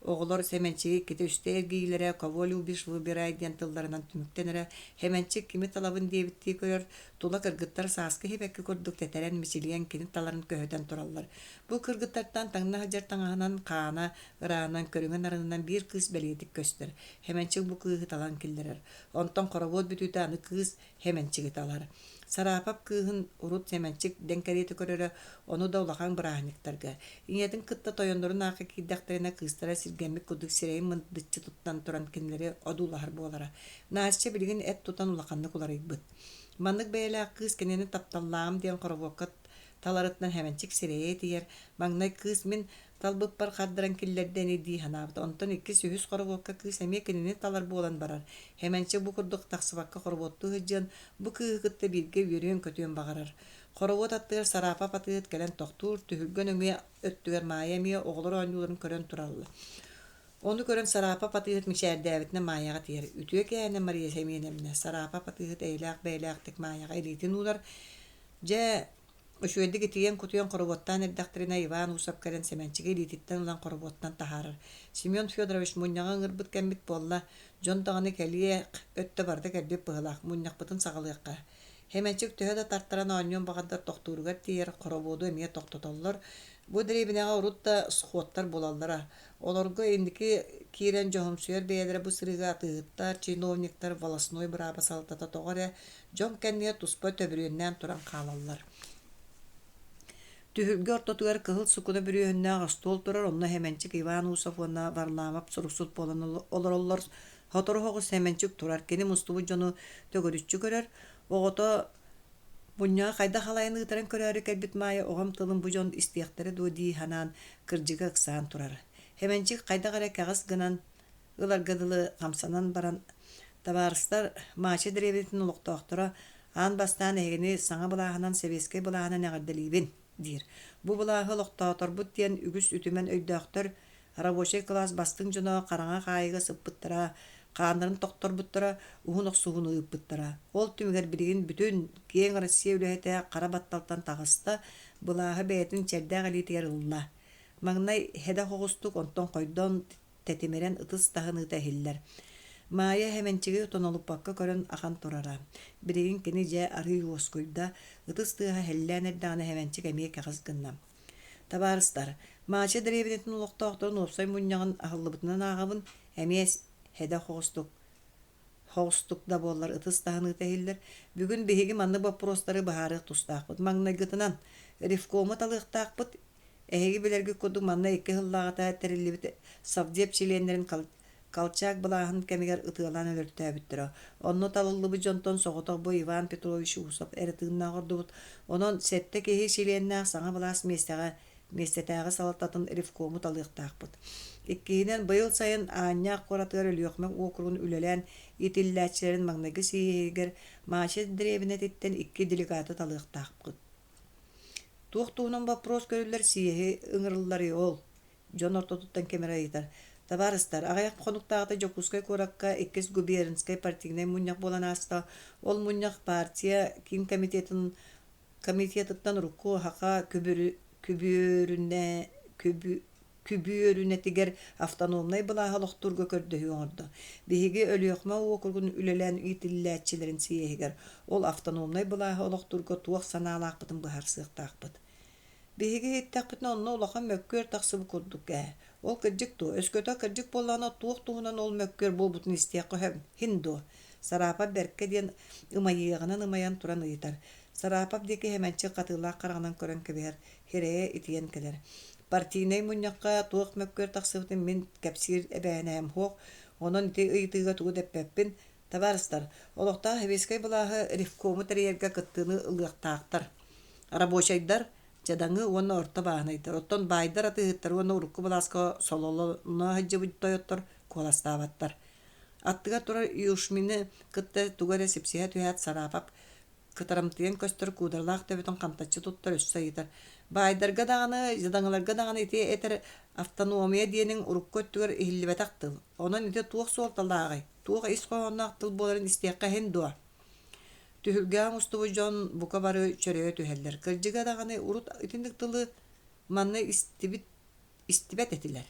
оғылыр хеменчиги кете үсте эргейлері кого любишь выбирай ден тылдарынан түміктенері хеменчик кими талабын дебітті көрер. Тула кыргыттар сааскы хебекки көрдік тетерен мисилиен кені таларын көһөтен тураллар. Бу кыргыттардан таңна хаджар таңаһынан каана ыраанан көрүңөн арынынан бир кыз белетик көстөр. Хеменчик бу кыыһы талан киллерер. Онтон коробот бүтүтө аны кыз хеменчиги талар. Сарапап кыыһын урут хеменчик денкерети көрөрө ону да улахан бырааниктарга. Иңетин кытта тойондорун акы кийдактерине кыстара сиргемик кудук сирейин мындыччы туттан туран кинилери одуулахар болара. Наасча билигин эт тутан улаханны куларыйбыт. Маннык бәйлә кыз кенени тапталлаам диен коробокка таларытнан хеменчик сирее тиер. Маңнай кыз мен талбык бар каддран киллерден иди ханабыт. Онтон икки сүйүс коробокка кыз эме кенени талар болан барар. Хеменчик бу курдук таксыбакка короботту хыджан бу кыыгытты бирге үйрөн көтөн багарар. Коробот аттыр сарапа патыт келен токтур түһүлгөн өме өттүгөр майами оглор оңуларын көрөн тураллы. Onu көрөн сарапа патыт мишәрдәбитне маяга тиер. Үтүк яны Мария Семеновна сарапа патыт эйлак бәйлактык маяга илитин улар. Же ошөйдүк тиен кутуян короботтан эрдактерине Иван Усов керен семенчиге илититтен улан короботтан тахарыр. Семен Федорович муньяга ырбыт кембит болла. Жон даганы келие өттө барды келбеп быгылак муньяк бытын сагалыкка. Хеменчик төһөдө тарттаран оньон багандар токтууругар тиер корободу эмие токтотоллор. Бу деребинега урутта схоттар болаллара. Олорго индики кирен жохумсуер бейлери бу сырыга тыыттар, чиновниктар волосной браба салтата тоғаре жон кенне туспа төбүрүннен туран калаллар. Түһүлгө ортотугар кыһыл сукуна бүрүһүннээх остуол турар, онно Хеменчик Иван Усов уонна барламап суруксут болон олороллор хотороһоҕус Хеменчик турар. Кини мустубу дьону төгөрүччү көрөр. Оҕото Буñña хайда халайын ытарын көрөрү кэлбит маайа оҕом тылын бу дьон истиэхтери дуо дии ханаан кырдьыга ыксаан турар. Хеменчик хайдагара кэҕис гынан ыларгадылы хамсанан баран табаарыстар маача дэриэбитин улуохтоохтора аан бастаан эһигини саҥа былааһынан себиэскэй былааһынан эҕэрдэлиибин диир. Бу былааһы олохтооторбут диэн үгүс үтүмэн өйдөөхтөр рабочий класс бастың дьоно хараҥа хаайыга сыппыттара, хаандарын тохторбуттара, уһунох суһуну ыыппыттара. Ол түмүгэр билигин бүтүн киэҥ Россия үлэһэтэ кара батталтан таҕыста былааһы бэйэтин чердээх элиитигэр ылла. Маҥнай хэдэ хоҕустук онтон хойдон тэтимэрэн ытыс таһыныыта иһиллэр. Маайа Хеменчиги тонолуппакка көрөн ахан турара. Билигин кини дьэ арыы уоскуйда ытыс тыаһа хеллээн эрдэҕинэ Хеменчик эмиэ кэҕис гынна. Табаарыстар, маача дэриэбинэтин улуохтоохторун уопсай мунньаҕын аһыллыбытынан ааҕабын эмиэ хэдэ хоҕустук да буоллар ытыс таһыныыта иһиллэр. Бүгүн биһиги манны вопростары баһаарыах тустаахпыт. Маҥнайгытынан ревкома талыахтаахпыт. Эһиги билэрги курдук манна икки хыллааҕата тэриллибит совдеп чилиэннэрин Колчак былааһын кэмигэр ытыалаан өлөртөөбүттөрө. Онно талыллыбы дьонтон соҕотохбу Иван Петрович Усов эрытыыннаах ордубут. Онон сэтте киһи силиэннаах саҥа былаас местетээҕи салаттатын ревкому талыахтаахпыт. Иккиһинэн быйыл сайын аанньаах куоратыгар Өлүүөхмэк округун үлэлээн итиллээччилэрин маҥнайгы сииһигэр маача дэриэбинэтиттэн икки делегаты талыахтаахпыт. Туох туунан вопрос көрүллэр сииһи ыҥырыллары ол. Дьон ортотуттан кемер айытар. Табаарыстар, аҕайах хонуктааҕата Якутскай куоракка иккис губернскай партийнай мунньах боланааста, ол мунньах партия ким комитетыттан рукку хака күбүөрүнэтигэр автономнай былааһа олохтурга көрдөһү оҥордо. Биһиги Өлүүөхмэ округун үлэлээн итиллээччилэрин сииһигэр ол автономнай былааһа олохтурга туох санаалаахпытын быһарсыахтаахпыт. Биһиги иттээхпитин онно улахан мөккүөр тахсыбы курдук ээ. Ол кырдьык туу, өскөтө кырдьык боллаана туох туһунан ол мөккүөр буолбутун истиэххэ хиндо. Сараапап берке диэн ымайыаҕынан ымайан туран ыйытар. Сараапап диэки Хеменчик катыылаах караҕынан көрөн кэбиһэр хирэйэ итийэн келэр. Партийнай мунньахха туох мөккүөр тахсыбытын мин кэпсиир эбээнэм хуох, онон ити ыйытыыга тугу деппеппин. Табаарыстар, олохтаа хэбиэскэй былааһы ревкому тэриэргэ кыттыыны ылыахтаахтар. Рабочайдар чадаңы уонна орто бааһынайдар. Оттон байдар атыыһыттар уонна урукку былааска сололоно хаджыбыт тойоттор куоластаабаттар. Аттыга турар юшмини кытта тугара сипсиһэ түһэät сараапап кытарамтыйан көстөр куударлаах төбөтөн хамтаччы туттар өссөйитар. Байдарга даганы, жадаңыларга даганы ити этер автономия диэнин урукку өттүгөр иһиллибэтактыл. Онон ити туох суолталаагай. Туох ис кооннаактыл боларын истиэкка хендуа. Түһүлгээн устубу дьон бука бары чөрөö түһэллэр. Кырдьыга даганы урут итиндик тылы манны истибет этилэр.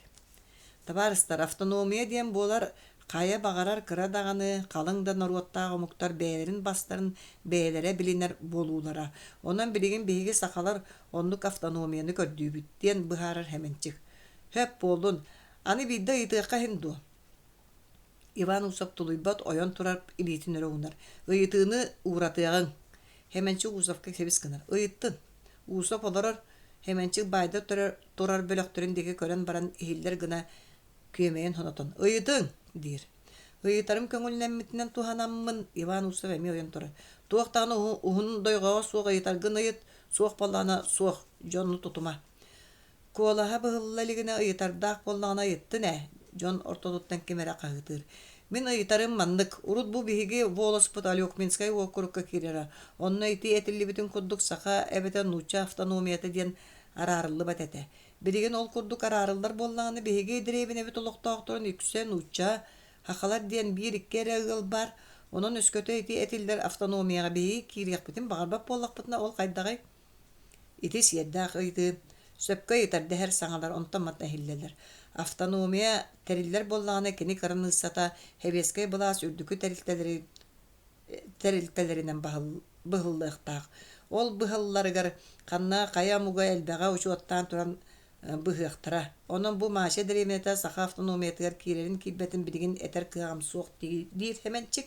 Табаарыстар, автономия диэн буолар кая багарар кыра даганы калың да норуоттаах омуктар бээлерин бастарын бээлере билинер болуулара. Онон билигин биһиги сахалар оннук автономияны көрдүүбүт диэн быһаарар Хеменчик. Хөп болдун, аны бидde ыйтыакка хинду. Иван Усов тулуйбат ойон турар илиитин өрөүнар. Ыйытыыны ууратыагың. Хеменчик Усовка себис кынар. Ыйыттын. Усов олорор Хеменчик байда турар бөлөктөрүн деги көрөн баран иһиллер гына күйемейин хонотон. Ыйытың диир. Ыйытарым көңүлнэммитинен туханаммын. Иван Усов эми ойон турар. Туохтааны уһун дойгоҕо суох ыйытаргын ыйыт, суох боллаана суох дьонну тутума. Куолаһа быһыллалигина ыйытардаах боллаана ыйыттын Дьон ортодуттан кемере кагытыр. Мен ыйытарым маннык. Урут бу биһиги волоспут Алёкминскай округка кирера. Онно ити этиллибитин курдук саха эбетен нуча автономията диэн араарыллы батете. Билигин ол курдук араарыллар боллааны биһиги дэриэбин эбит олохтоохторун үксэ нуча хахалар диэн биир иккере ыгыл бар. Онон өскөтө ити этиллер автономияга биһиги кириэхпитин багарбап боллахпытына ол кайдагай. Ити сиэрдээх ыйты. Сөпкө ыйтарды хэр саҥалар онтоммат эхиллелер. Автономия териллер боллааны кини карыныссата хэбиэскэй былаас үрдүкү терилтелеринен быһыллыахтаах. Ол быһылларыгар ханна кая муга элбэҕэ учуоттаан туран быһыахтара. Онон бу маача дэриэминэтэ саха автономиятыгар киирэрин киирбэтин билигин этер кыагам суох диир Хеменчик.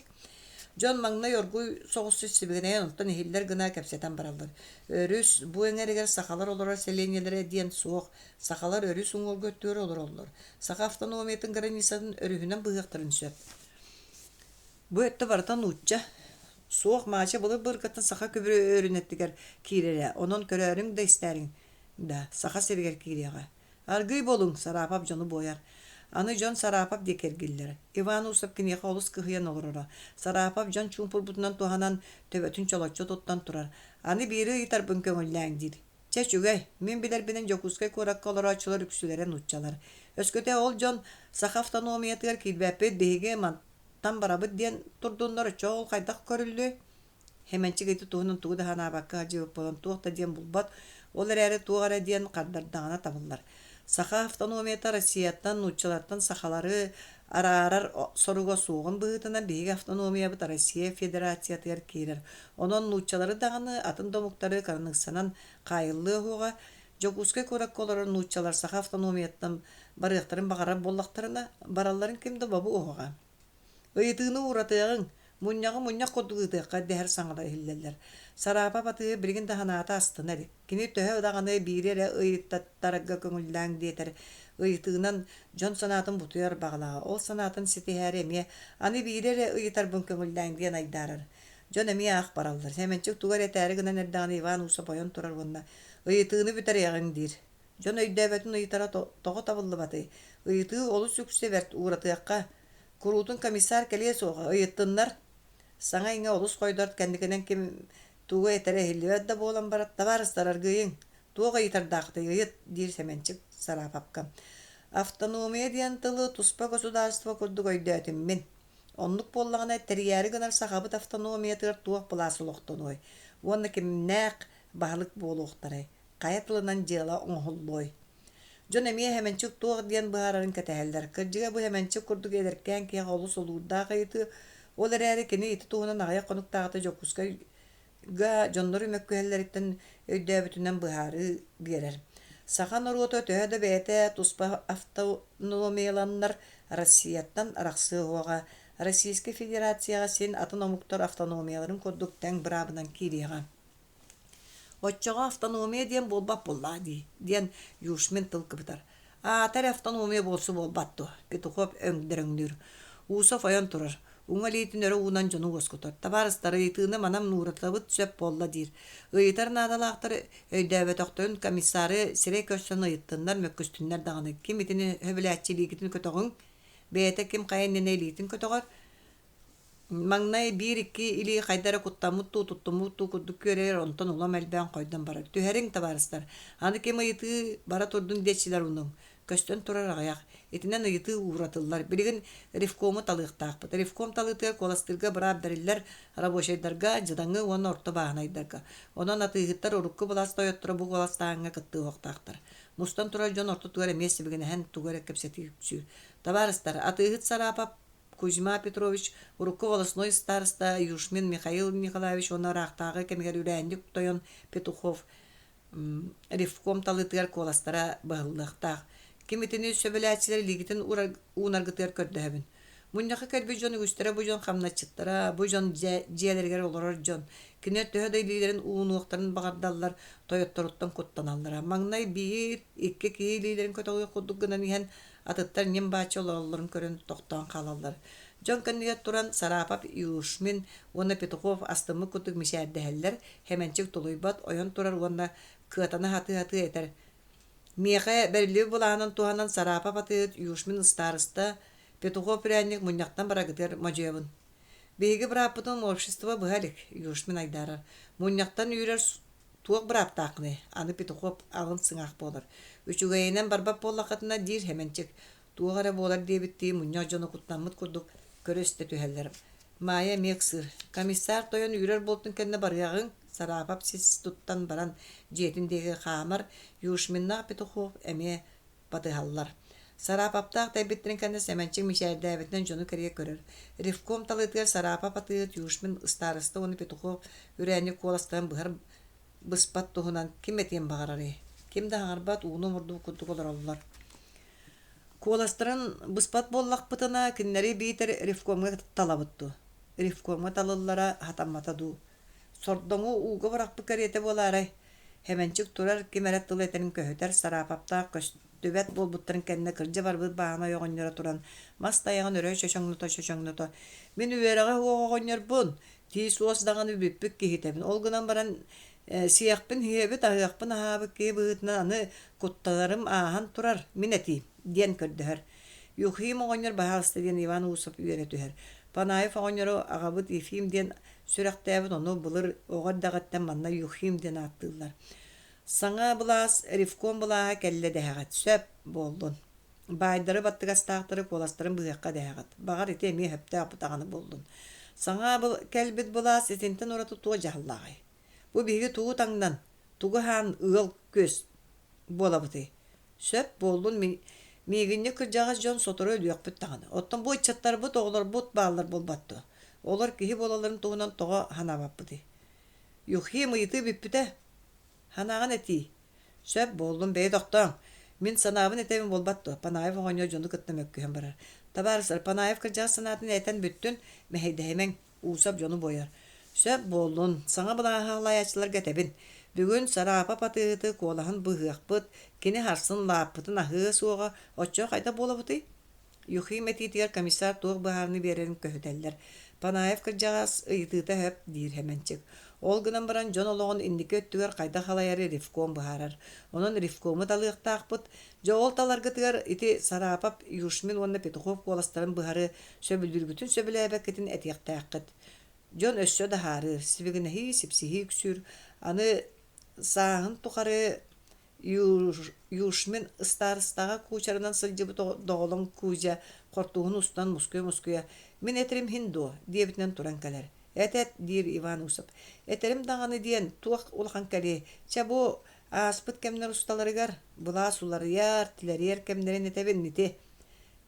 Жон маңна yorguy соғыс сибигенен онтон хиллер гына кепсетен баралар. Өрүс бу эңерегер сахалар олар селениялары диен суох, сахалар өрүс уңол көттөр олар. Саха автономиятын границасын өрүһүнөн быгыктырын сөп. Бу этте бартан учча суох мача булып быргатын саха көбүрө өрүнеттигер кирере. Онон көрөрүң да истерин. Да, саха сергер кирега. Аргый болуң сарапап жону бояр. Аны жон сарапап декергиллер. Иван усап кинигэ олус кыһыян олорора. Сарапап жон чумпур бутунан туһанан төбөтүн чолоччо тоттан турар. Аны бири итар бөнкөңөлләң дир. Чечүгэй, мен билер бинен Якутскай коракка олорачылар үксүлерен уччалар. Өскөтө ол жон саха автономиятыгар килбәппет беге мантан барабыт диен турдуннар чоол кайдак көрүлдү. Hemençik eti tuğunun tuğu da hana bakka cevap olan tuğda diyen bulbat, olar eri tuğara diyen kardardağına tabıllar. Saha автономията Россиятан, Нучалаттан сахалары арарар соруга суğun быһытынан биһиги автономия быт Россия Федерациятыгар киирер. Онон нучалары даганы атын домуктары караныгсанан кайыллыы хуга Якутскай коракколорор нучалар саха автономияттан барыктарын багарар боллактарына баралларын кимде бабу охога. Ыйытыны уратыгын Муньяк кодугытыкка дәһәр саңгыда хиллеллер. Сарапа баты бирген даханата астына ди. Кини төһө даганы бирере ыйыттарга көңүлләң диетер. Ыйытыгынан жон санатын бутуяр баглага. Ол санатын ситеһәре ме аны бирере ыйытар бун көңүлләң диен айдарыр. Жон эми ах бараллар. Хеменчик тугар этәре гына нерданы Иван уса боян турар гына. Ыйытыгыны битер ягын дир. Жон өйдөбөтүн ыйытара того табылды баты. Ыйыты олу сүксе берт уратыкка. Курутун комиссар келе сога ыйыттыннар. Саңа иңе олус койдорт кендикенен ким туга этере хиллебет да болан барат табарыстарар гыйын. Туга итардакты ыйыт дир Семенчик сарапапка. Автономия диен тылы туспа государство курдук өйдөтүм мен. Онлук боллагана терияри гынар сахабыт автономия тыр туак буласылыктын ой. Уонна ким нак баалык болуктары. Каятылынан жыла оңхоллой. Жон эми Семенчик туак диен баарарын кетелдер. Кыржыга бу Семенчик курдук эдеркен ки олус олурда кайты. Олар әрі кені еті туғынан ағая қонуқтағыты Якутскайга жонлары мөккөһеллеріттен өйдөбүтүнен быһары берер. Сахан оруото төһөдө бәйте туспа автономияланнар Россияттан арақсы оға Российской Федерацияға сен атын омуктар автономияларын коддук тәң бірабынан кириға. Отчоға автономия диен болбап болла диен юшмен тылқы бітар. Атар автономия болсы болбатту. Кетухоп өңдіріңдір. Уусов ойон турар. Уңалитин өрө уунан жону госкутар. Табарыстары ыйтыны манам нуратабыт сөп болла дир. Ыйтар надалақтар өйдөбөтөктөн комиссары сире көссөн ыйыттындар мөккүстүннер даганы. Ким итини хөбүләчилигитин көтөгүн, бейте ким кайынненелитин көтөгөр. Маңнай 1-2 или кайдара куттамутту туттумутту кудук көрөр онтон улам элбен койдон барар. Төһөрүң табарыстар. Аны ким ыйты бара турдун дечилер унун. Көстөн турар аяк. Этинен ыйты уратылар. Билген ревкому талыктакпыт. Ревком талыктар коластырга барап берилер рабочайдарга жадаңы оны орто баанайдарга. Онон атыгыттар урукку булас тоyottора бу коластааңга кытты октактар. Мустан турар жон орто тугара месси билген хэн тугара кепсети күчү. Табарыстар атыгыт сарапап Кузьма Петрович урукку волосной староста Юшмин Михаил Николаевич оны рактагы кемгер үрәндик тойон Петухов ревком талыктар коластара багылдыктак. Кимитини сөбеләчилер лигитин уунаргытыр көрдөһөбүн. Муньяка кәрби жон үстәрә бу жон хамначыттара, бу жон җәләргә олорор жон. Кине төһәдәй лидерин уунуктарын багардаллар, тоyottoруттан коттаналлар. Маңнай бии 2 ки лидерин көтөгө кудук гынан иһен атыттар нем бачы олорларын көрөн токтан калаллар. Жон кенне туран сарапап юшмин, оны Петухов астымы кутук мишәрдәһәлләр, Хеменчик тулуйбат ойон турар онда кытаны хаты этер. Меха берлі буланын туһанан сарапа батыт юшмин староста Петухов пряник муньяктан барагытыр мажебын. Беги брапытын общество быгалик юшмин айдарар. Муньяктан үйрер туок браптакны. Аны Петухов алын сыңак болар. Үчүгайынан барбап боллакатына дир Хеменчик. Тугара болар дебитти муньяк жону куттамыт курдук көрөстө түһәлләр. Мая мексыр. Комиссар тойон үйрер болтун кенне барягын сарапап сис туттан баран жетиндеги хамар юшминна Петухов эме батыгаллар. Сарапаптак тайбиттирин кенне Семенчик мишәрдәбитен жону кере көрөр. Ревком талыттар сарапап атыт юшмин староста оны Петухов үрәне коластан быһар быспат туһунан киметен багарары. Кимде харбат уну мурду кутук олар. Коластырын быспат боллак бытына киннери битер ревкомга талабытту. рифкома талыллара хатаммата ду. Сордоңу уга баракпы карете боларай. Hemençik turar kimeret tıl etenin köhöter sarapapta köstübet bolbuttарын kenne kırca barbıt bağına yoğunlara turan. Mas dayağın öröy şoşoңnuta. Min üverege hoğoğonyor bun. Tis oğuzdağını büppük kihitebin. Olgunan baran siyakpın hiyebit ahıyakpın ahabık ki bıhıtına anı kuttalarım ahan turar. Min eti diyen kördüher. Yuhim oğonyor bahalstı diyen Ivan Usop üveretüher. Panayif oğonyoru ağabıt ifim diyen sürekdäbit onu bulur oğar dağıttan manna yuhim diyen attıllar. Sana bulas rifkon bulaha kelle dehagat söp boldun. Baydarı battıgastağıtırı kolastırın bıhakka dehagat. Bağır ite mi hepte apıtağını boldun. Sana kelbit bulas etinten oratı tuğa jahıllağay. Bu bigi tuğu tangdan, tuğu han ığıl göz bolabıtı. Söp boldun miginni kırcağız jon sotoru ölüyok büttağını. Ottan bu içatlar but oğlar but bağlar bolbattı. Olar kihi bolaların tuğunan tuğa hanabapıtı. Yuhi mıyıtı büppüte. Hanağın eti. Söp boldun bey doktan. Min sanabın etevin bolbattı. Panayif oğonyo jonu kıttım ökkühen barar. Tabarısar panayif kırcağız sanatını eten büttün. Meheyde hemen uusap jonu boyar. Söp boldun. Sana bula halayatçılar getebin. Bugün sarapa patığıtı kolahın bıhıqpıt. Kini harsın lapıtın ahı soğa. Otço kayda bolabıtı. Yuhi metitiyer komisar tuğ baharını vererin köhüteller. Panayif kırcağız ıyıtıta höp dir hemençik. Olgunan baran jon oloğun indiki öttüger kayda halayarı rifkom baharar. Onun rifkomu dalıyıqtağpıt. Joğol talargıtıgar iti sarapap yuşmin onna petukhov kolastarın baharı söbüldürgütün söbülebeketin etiyaktağıqıt. Jon össö da harır. Siviginahi sipsihi küsür. Anı sağın tukarı yuşmin ıstar-ıstağa kuçarından sılcıbı doğulun kuca kortuğun ustan muskuya. Min eterim hindu diyebitinden turan kalar. Et dir Ivan Usop. Eterim dağını diyen tuğak ulhan kali. Çabu aspıt kemler ustalarıgar. Bula suları yar, tileri yer kemlerin etebin niti.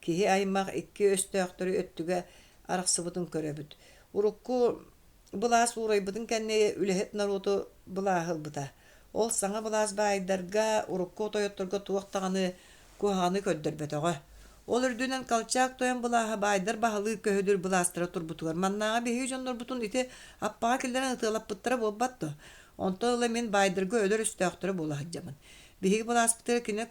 Kihi aymaq iki östüğaktörü öttüge araqsıbıtın köröbüt. Urukku bula suraybıtın kenne ülehet narutu bula hılbıta. Ol sana bulas baydarga urukku otoyotturga tuğak dağını kuhanı köddürbötöğü. Ol ürdünen kalçak toyan bulaha baydar bahalı köhüdür bulastıra turbutugar. Mannağa behi jondur butun iti appağa kilderen ıtığalap bıttıra bolbattı. Onta ıla min baydarga ölür üstüğaktırı bulahacamın. Behi bulaspıtırı kine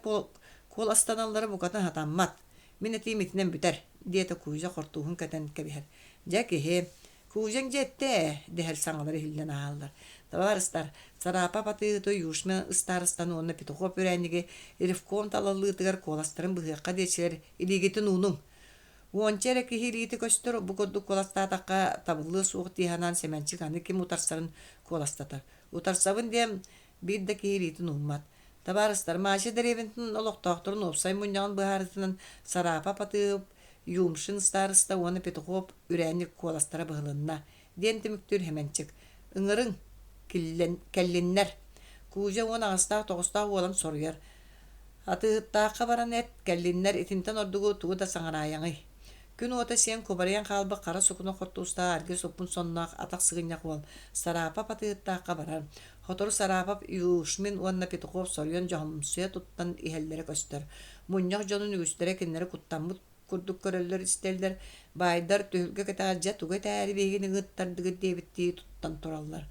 kol astanalları bukatan hatammat. Min eti mitinen büter. Diyete kuyuca kortuğun keten kebiher. Jaki kujan jette deher sağaları hilden ağallar. Tavarıstar, sarapa patığıtı yuşma ıstarıstan onunla pitukhop öğrenlige erifkom talallıtıgar kolastarın bıhıqqa deçiler iligitin unum. Uonçereki hiliti köstür bu kodduk kolastataqqa tabıllı soğuk dihanan semençik anı kim utarsarın kolastatar. Utarsabın diyem bir deki hilitin ummat. Tavarıstar, maaşı derevintin oloqtağıtırın opsay munyağın bıharıtının sarapa patığıp yumşın ıstarısta onu pitukhop öğrenlik kolastara bıhılınna. Dentimüktür hemençik. Ingırın kellinler. Kuja on ağıztağ toğustağ olan soruyar. Atıhıttağ baran et kellinler etinten ordugu tuğu da sağanayağı. Gün ota sen kubarayan kalbı kara sokuna kortuğustağ argı sopun sonuna atak sığınyak ol. Sarapap atıhıttağ baran. Hotor sarapap yuşmin onna petukhov soruyan jahımsuya tuttan ihellere göster. Munyak jonun ügüstere kinleri kuttanmut kurduk köröller isterler. Baydar tühülge ketarca tuğu tari begini gıttardıgı devittiği tuttan torallar.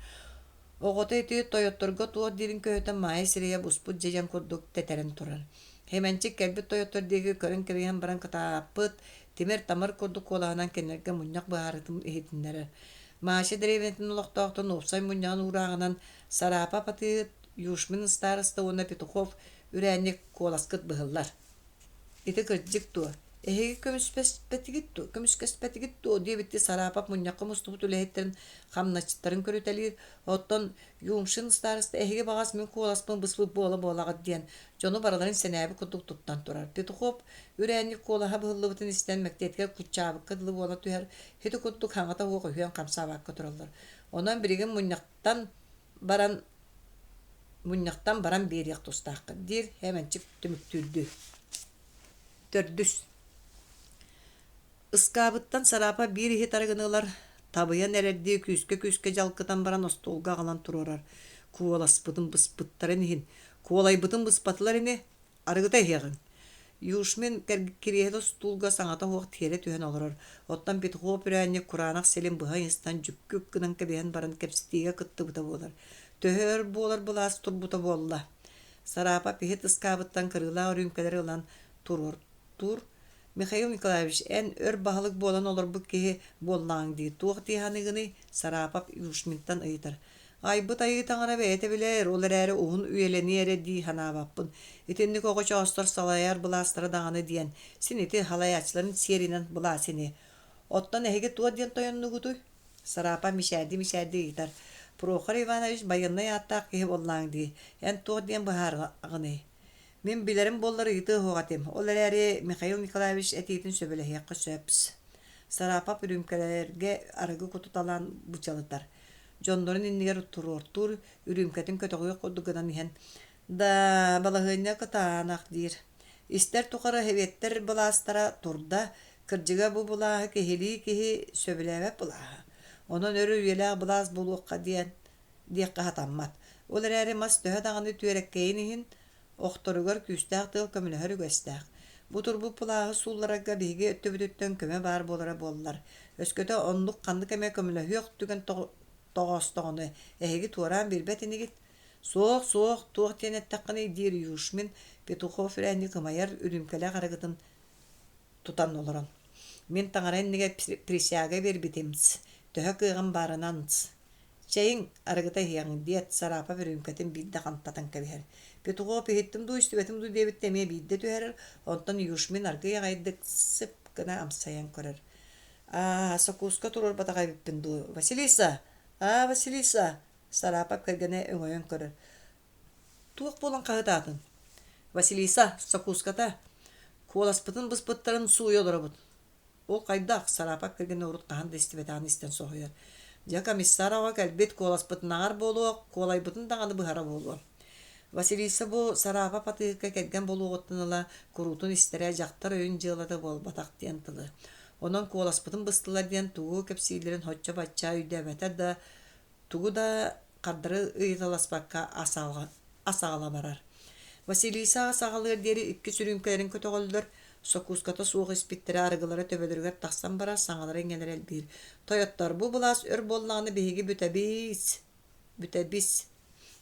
Oğota eti toyottorga tuğa dirin köhöten maya sireye busput jejan kurduk teteren turar. Hemençik kelbit toyottor degi körün kiriyan baran katapıt timir tamar kurduk kolağınan kenlerge munyak baharatım ehitinlere. Maaşı dereventin uloqtağıtın opsay munyağın uğrağınan sarapa patı yuşmin ıstarısta ona petukhov ürenlik kolaskıt bıhıllar. Iti kırcık tuğa. Kömüskespeti gittu diye bitti sarapap munyakka mustuğutu lehetlerin xamnaçıtların körütelir. Ottan yumşın starısta ehege bağız min kolaspın bısbı bola diyen. Jonu baraların senäbi kuduk tuttan turar. Petukhop ürenlik kolaha bıhıllı bıtın istenmekte etker kutçabık kıdlı bola tüher. Heti kuduk hangata hoğu hüyen kamsabakka turallar. Ondan birigin munyaktan baran bir yak tustaqı. Dir hemencik tümüktürdü. Tördüs. Iskabıttan sarapa bir ihi targınılar tabıya nererdi küske jalkıtan baran ostolga alan turorar. Kuolaspıtın bıspıtların ihin. Kuolay bıtın bıspatlar ini argıta ihiyagın. Юшмен кирехе стулга саңата хуак тире түһен олорор. Оттан бит хоо пүрәнне Куранак селим быһайыстан жүккүк кынан кебен барын кепстиге кытты бута болар. Төһөр болар булас турбута болла. Сарапа пихет ыскабыттан кырыла үрүмкелер ылан тур. Михаил Николаевич эн өр баһалык болан олор бу кеһи боллаң ди. Туох тиһаныгыны Сарапа Юшминтан ыйтар. Айбыт айытаңара бәйте билер, олар әрі уғын үйелені әрі ди ханабаппын. Итенник оғыча остар салаяр бұластыры дағаны диен. Сен ити халаячларын серинен бұла сені. Оттан әйге туа диен тойынны күтуй. Сарапа мишәді итар. Прохор Иванович байыннай аттақ кеһі боллаң ди. Ән туа диен бұхар ағыны. Мен білерім боллары иты хоғатым. Олар әрі Михаил Николаевич әтейтін сөбелі сөпс. Сарапа үрүмкелерге арығы кутуталан бұчалытар. Жондорын иннигер тур, үрүмкетін көтөғүй қоддығынан иен. Да балағыня кытаанақ дир. Истер тұқары хеветтер бұластара турда, кіржіға бұл бұлағы кехи сөбіләвәп бұлағы. Онын өрі үйеләғ бұлаз бұлуққа дейққа хатаммат. Олар әрі мас төхі дағаны түйереккейін иен, оқтырығыр күстәқ тыл көміліғыр үгәстәқ. Бұ тұр бұл бұлағы сулларага бейге өтті-бүдіттен көме бар болара боллар. Өскөті онлық қанды көме көміліғі өқтүген тоғыстығыны әйгі туаран бербәтінігіт. Соқ, туақ тенеттаққыны дир Юшмин Петухов рәні кымайар үрімкелі қарағытын тұтан олырын. Мен таңарайын неге присяға бербетеміз. Төхі қиған барынаныз. Чайын арығыта хияғын дет Сарапа үрімкетін бидді қантатан кәбігер. Петухов пехеттім ду, үстібетім ду дебіттеме бидді түйерір. Онтан Юшмин арғы яғайдық сып кына амсаян көрір. Сокуска тұрыр батағай біппін ду. Василиса, Сарапа кәргене өңөйін көрір. Туық болан қағытатын. Василиса, сокуската, коласпытын бұспыттарын суы олары бұд. Ол қайдақ Сарапа кәргене ұрыт қаған дестібетағын істен соғыйыр. Жа комиссарава кәлбет коласпытын ағар болуы, колайбытын дағаны бұхара болуы. Василиса бұл Сарапа патыққа кәрген болуы оттыныла құрутын істері жақтар өйін жылады бол батақ ден тылы. Онан коласпытын быстылар ден туғы көпсейлерін хотча батча үйдәбәтер да туғы да қардыры ұйыталаспаққа асағала барар. Василиса асағалыр дері үкі сүрүмкелерін көтіғылдыр, сокуската суғы іспеттері арығылары төбелергер тақсан барар саңалары еңелер әлбір. Тойоттар бұл бұлас өр боллағыны бейгі бүтәбіс,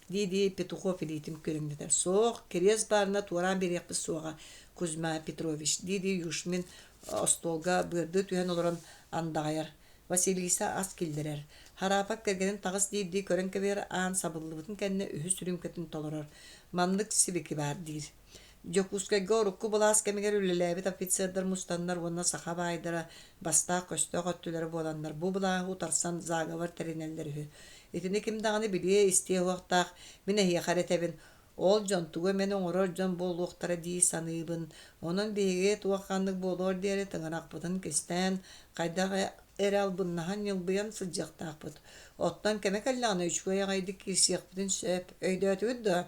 дейді Петухов елейтім көріңдетер. Соқ, керез барына туаран берекпіз соға Кузьма Петрович, дейді Юшмин остолга бырды түйен олырын андағайар. Василиса ас келдірер. Харапак кергенін тағыс дейді көрін кебер аан сабылыбытын кәнне Үһүс үрүмкетін толырыр. Мандық сибеки бар дейір. Якутскайга орукку бұлас кәмегер үліләбет офицердар мұстандар онна Саха байдыра Бастакы көстөк өттілері боландар. Бұ бұлағы ұтарсан зағавар тәринелдері. Етіне кімдағаны біле істе уақтақ мен әйе қаретебін. Ол жон туғы мен оңырор жон бол уақтары дей саныбын. Оның бейге туаққандық болор дері тыңырақ бұтын кестен қайдағы әрал бұннаған елбыян сылжақтақ бұд. Оттан кәмек әллағаны үшкөй ағайды кесек бұтын сөп. Өйді өті өтті.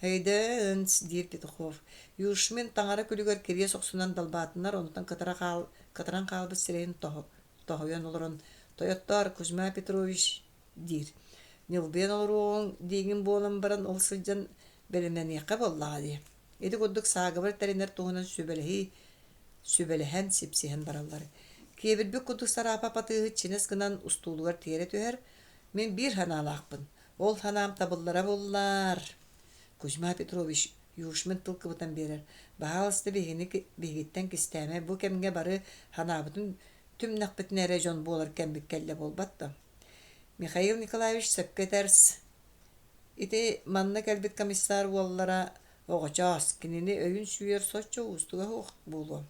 Өйді үнс дейір Петухов. Юшмен таңары күлігер кере соқсынан далбатынар, онытан кытыран қалбы сірейін тоғыян олырын. Тойоттар Кузьма Петрович дейір. Нилбен олуруң дейгін болын баран ол сылжан бәлімнен еқі боллаға дей. Еді көддік сағыбыр тәрінер туғынан сөбеліхен сепсеген баралары. Кебірбік көддік Сарапа патығы ченес гынан ұстулығар тері төхер. Мен бір ханалақпын. Ол ханам табыллара боллар. Кузьма Петрович Юшмин тылқы бұтан берер. Бағалысты бейгеттен кістәме бұл кәмге бары ханабытын түмнақ бітін әрі жон болар кәмбік кәлі болбатты. Михаил Николаевич сөпкетерс. Ити манна кәлбет комиссар оллара оғачас, кенені өйін сүйер сочу ұстыға оқ болу.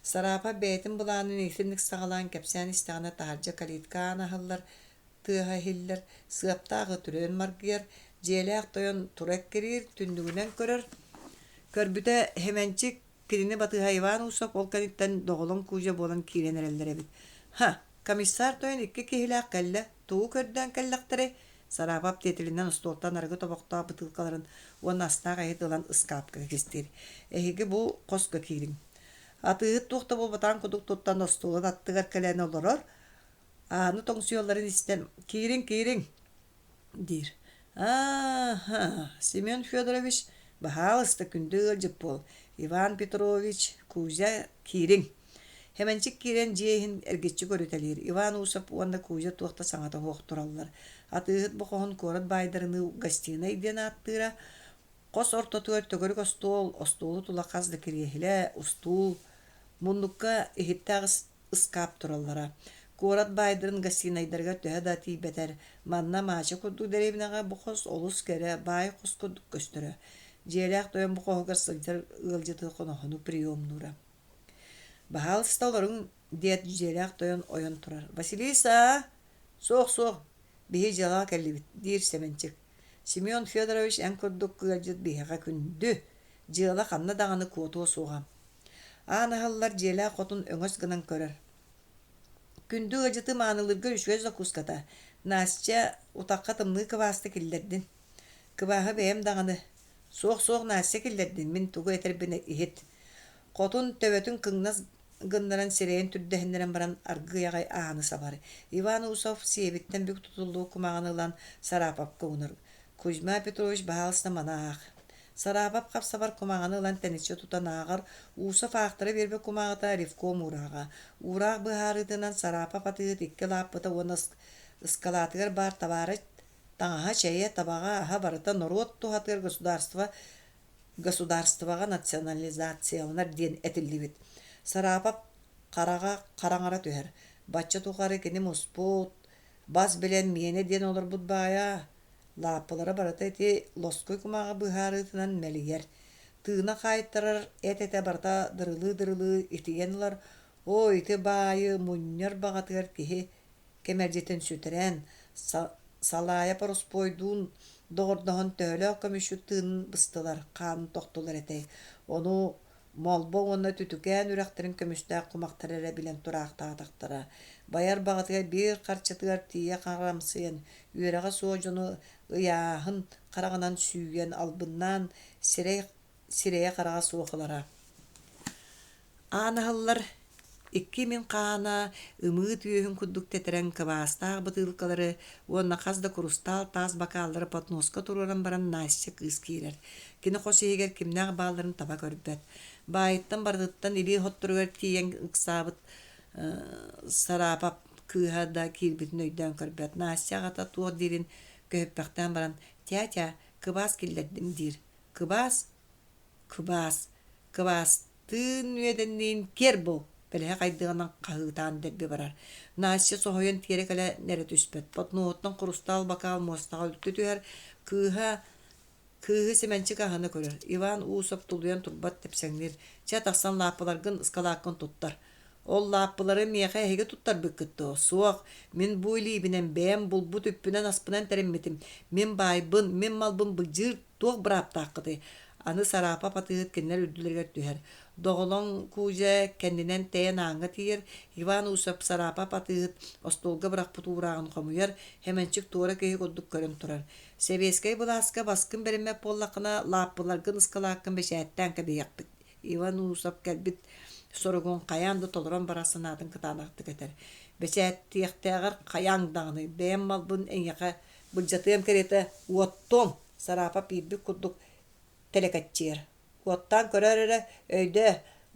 Сарапа бәйтін бұланын ехлінік сағалан кәпсән істіғана тағаржа калитка анағылар, тыға хиллер, сығаптағы түрен маргер, желәқ тойын турек керер, түндігінен көрір. Көрбіті хеменчик кенені баты хайван ұсап, ол кәниттен доғылын күжі болан кейленер әлдер әбіт. Комиссар тойын икки кехиләк кәлі, туғы көрден кәлләқтірі, Сарапап тетілінен ұстолтан арғы тобақта бұтылқаларын он астаға етілан ұскапқа кестер. Әйгі бұл қосқа кейлің. Атығыт тоқта бұл батан құдық тоттан ұстолын аттығар кәләні олырыр. Аны тоңсүйоларын істен кейлің, дейір. Семен Федорович Бахалыста күндө ылжып бол. Иван Петрович Кузя кирин. Hemencik kiren jehin ergetçi görütelir. Иван Усап уанда Кузя туақта саңата хоқтураллар. Атыгыт бұқоғын көріт байдарыны гостиной иден аттыра. Қос ортотуар төгөрік остолу тула қазды кірехілі, устул, мұндыққа ихиттағыз ысқап тураллара. Көріт байдарын гостинойдарға төһә да тейбетер. Манна мачы күрдік дәребінаға бұқос олыс кәрі, бай қос күрдік көстірі. Желяқ тойын бұқоғығар сылтар ылжыты қонохыну приемнура. Бахал столорун дед желяқ тойын ойын турар. Василиса, соқ, бихи жала кәлібіт, дир семенчик. Семен Федорович ән күрдік күгәлжет бихиға күнді, жала қанна дағаны көтуы соға. Анағалар желяқ отын өңөс гынан көрір. Күнді ғажыты маңылырға үшөз окуската. Насча утаққа тымны кывасты келдердін. Кываға бәйім дағаны. Соқ Насча келдердін. Мен туғы етербіне ихет. Қотын төбөтін кыңнас гыннаран сирейін түрдәхіндерін баран аргыяғай ағаны сабары. Иван Усов себеттен бүк тұтылуы күмағанылан Сарапап көңір. Кузьма Петрович бағалысына манақ. Сарапап қапсабар күмағанылан тәнетші тұтан ағыр. Усов ақтыры бербе күмағыта Ревком ұраға. Урақ бұхарытынан Сарапап атығыт екке лаппыта оны ысқалатығыр бар табары таңаға чәйе табаға аға барыта народ тұхатығыр государствоға национализацияланар ден әтілдебет. Сарапап қараңара төхер. Батча тұқары кені мұспот, бас білен мені ден олар бұд бая. Лапылары барыта әте лоской күмаға бұхарытынан мәлігер. Тыына қайттырыр әт-әті барта дырылы итігенлар. О, иті байы мұннер бағатығар кеге кемәрдетен сүтірен. Салая паруспойдуын доғырдығын төлі көміші тыынын бұстылар, қанын тоқтылар әтей. Оны молбо онына түтікән үрәқтерін көмішті құмақтарары білен тұрақтағатақтара. Баяр бағатыға бір қарчатығар тие қарамсыен, үйераға соғыны ұяғын қарағынан сүйген албыннан сирeye қараға соғылара. Анығылар 2000 қана ымыт үйін күддік тетірен кыбастағы бұтылқалары, онына қазда күрустал таз бакалары патноска тұрыран баран Насча кыз кейлер. Кені қосы егер кімнағы баларын таба көрбет. Байыттан бардыттан или хоттырығар тиен ұқсабыт Сарапап кыйхада кирбитин өйден көрбет. Насча ғата туғы дерін көйіппәқтен баран тя кыбас келдердім дир. Кыбас тын өйденнен кер бұл. Бәліғі қайдығынан қағытан дәрбе барар. Насча соғойын терек әлі нәрі түспет. Потнуоттан құрустал бакал мостаға үлікті түйер күйі семенчі қағаны көрер. Иван Усап тұлуян тұрбат тепсәңдер. Ча тақсан лапыларғын ысқалақын тұттар. Ол лапылары меға әйге тұттар бүккітті. Суақ, мен бұйлы ибінен бәйім бұл бұт үппінен аспынан тәрімметім. Мен байбын, мен малбын бұджыр тоқ бірап таққыды. Аны Сарапап атығыт кеннер үрділерге түйер. Доғылың Кузя кәндінен тәйін аңға тейір. Иван Усап Сарапап атығыт остолға бірақ бұты ұрағын қомуер. Хеменчік туара кейі көддік көрін тұрар. Себескай бұласқа басқын беріме поллақына лаппыларғын ысқалақын бәшәттен кәбейяқтық. Иван Усап кәлбіт сорығын қаянды толыран барасын адын қытанақтық етер. Бәшәттіяқтағыр қаяңдағыны бәйім малбын әңеға бұлжатығым кәреті уоттон Сарапап ирбік күддік телекатчер. Уоттан көрәрірі өйді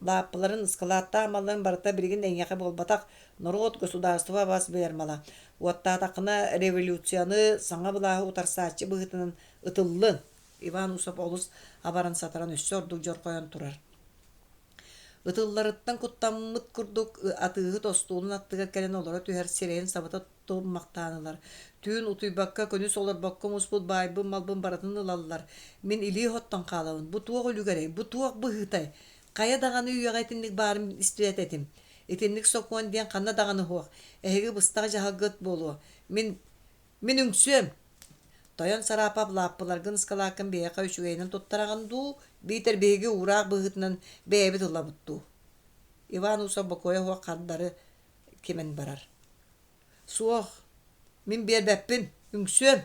лаппыларын ысқалатта амаларын барыта білген әңеға болбатақ народ государства бас бермала. Уоттатақына революцияны саңа бұлағы ұтарсачы бұғытының ұтылын. Иван Усап олыс абарын сатаран өссі ордық жор қойан тұрар. Ұтылларыттан құттаммыт күрдік атығы тостуылын аттыға кәлен олары түйер сирейін сабыта тұғым мақтанылар. Түйін ұтуйбаққа көніс олар баққа мұспұт байбын малбын баратын ұлалылар. Мен илі хоттан қалауын. Бұ туақ өлігәрей, бұ туақ бұғытай. Қая дағаны үйеға етінлік барым істует етім. Етінлік соқуан дейін қанна дағаны хоқ. Әйгі бұстағы жағығыт болу. Мен үңсөм. Тойон Сарапап лаппыларғын ысқалақын бейеқа үшігейнен тоттарағанду, бейтер бейге ұрақ бұғытынан бейбі тұла бұтту. Иван Усап бақоя хоқ қандары кемен барар. Суық, мен бербәппін, үңсөм.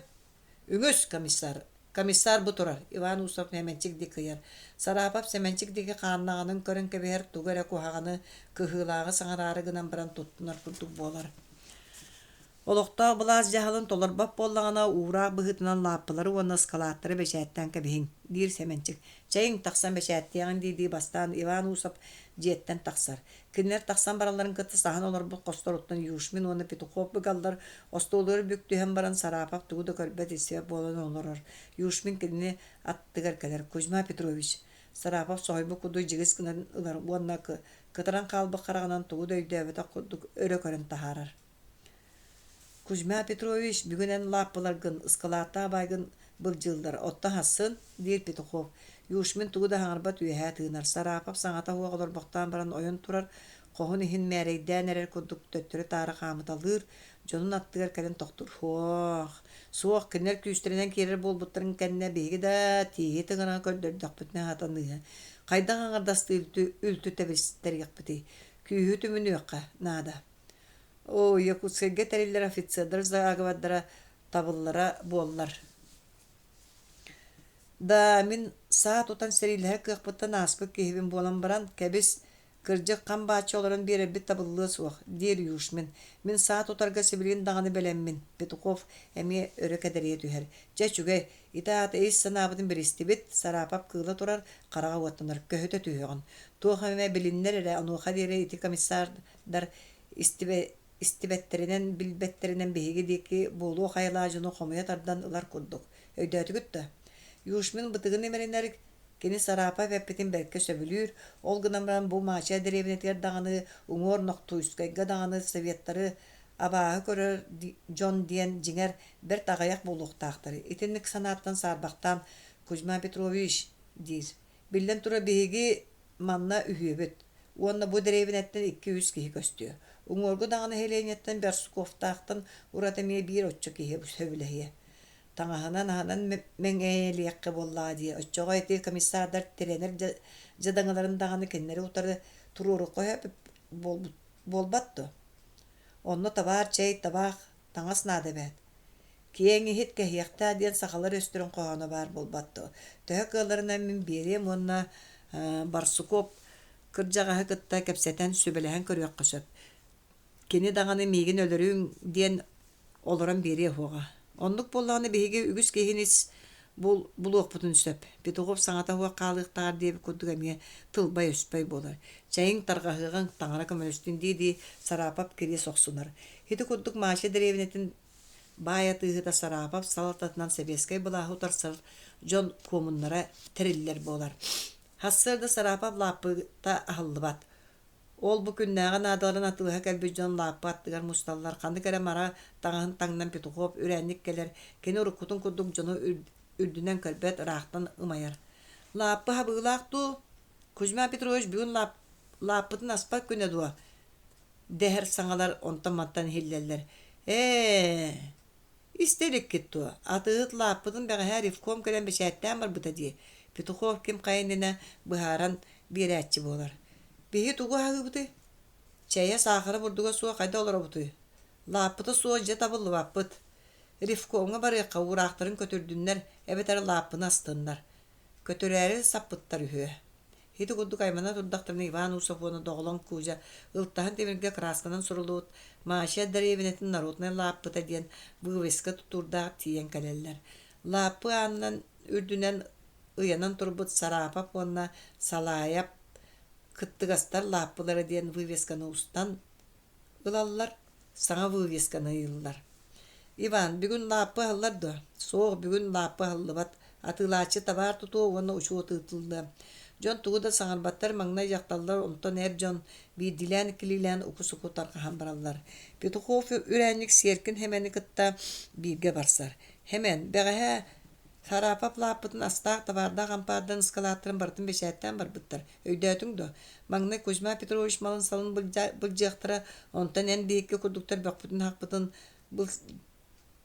Үңіс комиссар. Комиссар бұ тұрар. Иван Усап неменчік де кыяр. Сарапап семенчік деге қаннағының көрін кәбер тұғыр әку хағаны көхілағы саңарары гынан біран тұттынар күрдік болар. Олоқта бұлаз жағылын толырбап боллағана уğraaq бұғытынан лаппылары оны скалаттары бәшәттен кәбіхін. Дир сәменчік. Чайын тақсан бәшәттеғін дейді бастан Иван Усап жеттен тақсар. Кінлер тақсан бараларын кытты сахан олар бұл қостар оттан юшмин оны петухоп бұғалдар. Остолары бүктүйен баран сарапап тұғыды көлбәт есеп болын оларар. Юшмин кініне аттығар кәлер. Кузьма Петрович. Сарапап соғайбы құды жігіз кінен ұлар. Онна кытыран қалбы қарағынан тұғыды өйдәбіта құдық өрі көрін тахарар. Кузьма Петрович бүгінен лаппыларгын, ыскалата байгын бұл жылдар. Отта хасын, дейір Петухов. Юшмин туғыда хаңарбат үйәе тыынар. Сарапап саңата хуа қолар бақтан баран ойын тұрар. Қоғын ихин мәрейден әрер күрдік төттірі тары қамыталыр. Жонын аттығар кәлін тоқтыр. Суақ кінер күйістерінен керер бол бұттырын кәніне бейгі да тейе тыңына көрдірді ақпытына хатанығы. Қайдан хаңардасты үлті тәбістер яқпыты. Күйі түмін өққа, нада. Якутскайга тәрелер офицердар заагаваддара табыллара боллар. Да, мен саат отан сәрелер кықпыттан аспы кейбін болан баран кәбіс кіржік қан бачы оларын беребіт табыллы суақ. Дер юшмен. Мен саат отарға сібілген дағаны бәлеммен. Петухов әме өрі кәдәрие түйер. Жәчугай, итаат әйс санабыдың бір істебет, сарапап кылы тұрар, қараға оттанар көхіті түйеғын. Туық әме біліннер әрі ануға дере ити комиссардар истибеттеринен билбеттеринен беги деки болу хайлажыны хомуятардан ылар курдук. Өйдөтү күттө. Юшмин бытыгын эмеринер кени сарапа веппетин берке сөбүлүр. Ол гынамран бу мача деревинетер даганы уңор ноктуйскайга даганы советтары абаы көрөр Джон диен жиңер бер тагаяк болуктактары. Итинник санаттан сарбактан Кузьма Петрович дир. Билден тура беги манна Үһүбөт. Уонна бу деревинеттен 200 кихи көстү. Уңоргу дағаны хеленеттен Берсуковтақтан уратамия бир отчо кихе сөбіліхе. Таңаханан мен әйеліяққы болла дие. Отчоға еті комиссардар теренер жадаңыларын дағаны кеннері ұтарды тұруры қоя болбатты. Онны табар чай табақ таңас нады бәд. Кейеңі хет кәхияқта ден сақалар өстірін қоғаны бар болбатты. Төһі қыларынан мен берем онна Барсуков кыржағағы кытта кәпсәтен сөбіліхен көріяқ қысып. Кені дағаны мейгін өлірің ден олыран бере хоға. Онлық болағаны бейге үгіс кейінес бұл оқпытын сөп. Петухов саңата хуа қалықтағар деп күрдігі әме тылбай өспай болар. Чайың тарғағыған таңара көмөлістін дейді сарапап кере соқсынар. Хеті күрдік машы деревінетін баятыға сарапап салататынан себескай бұлағы тарсар жон комынлара тірілілер болар. Хассырды сарапап лапыта ағылы бат. Ол bu күннәгән адаларын атыга кәлбүҗан лапы аттыгар мусталлар канды кәре мара таңын таңнан Петухов үрәнник келер. Кене уркутун курдук жоны үрдүнән кәлбәт рахтан ымаяр. Лапы хабылакту Кузьма Петрович бүгүн лапытын аспа күнә дуа. Дәһәр саңалар онтаматтан хилләлләр. Истелек кетту. Атыгыт лапытын бәгә һәрифком кәлән бешәттән бар бута ди. Петухов ким кайынына быһаран бирәтчи болар. Беги тугу хагы буты. Чая сахара бурдуга суа кайда олар буты. Лапыты суа же табылы баппыт. Рифкомга бары кавурактарын көтөрдүннер, эбетер лапыны астыннар. Көтөрәри саппыттар үһө. Хити кудду каймана турдактарны Иван Усофону доголон кужа, ылтахан темирге красканан сурулут, маша деревинетин народнай лапыта диен вывеска тутурда тиен калеллер. Лапы аннан үрдүнен ыянан турбут сарапап онна салаяп кыттыгастар лаппылары диен вывесканы устан ылаллар, саңа вывесканы ыйллар. Иван, бүгүн лаппы аллар да, соғ бүгүн лаппы аллыбат, атылачы табар туту оны учу отытылды. Жон тугуда саңарбаттар маңнай жақталлар, онтон әр жон бейдилән килилән укусуку тарқахан бараллар. Петухов үрәнник серкін хемені кытта бирге барсар. Хемен, бәғәһә сарапап лаппытын астақ табарда қампардан ысқалаттырын бартын бешәттен бар бұттар. Өйдәтің до. Маңнай Кузьма Петрович малын салын бұл жақтыра, онтан ән бейікке күрдіктер бақпытын хақпытын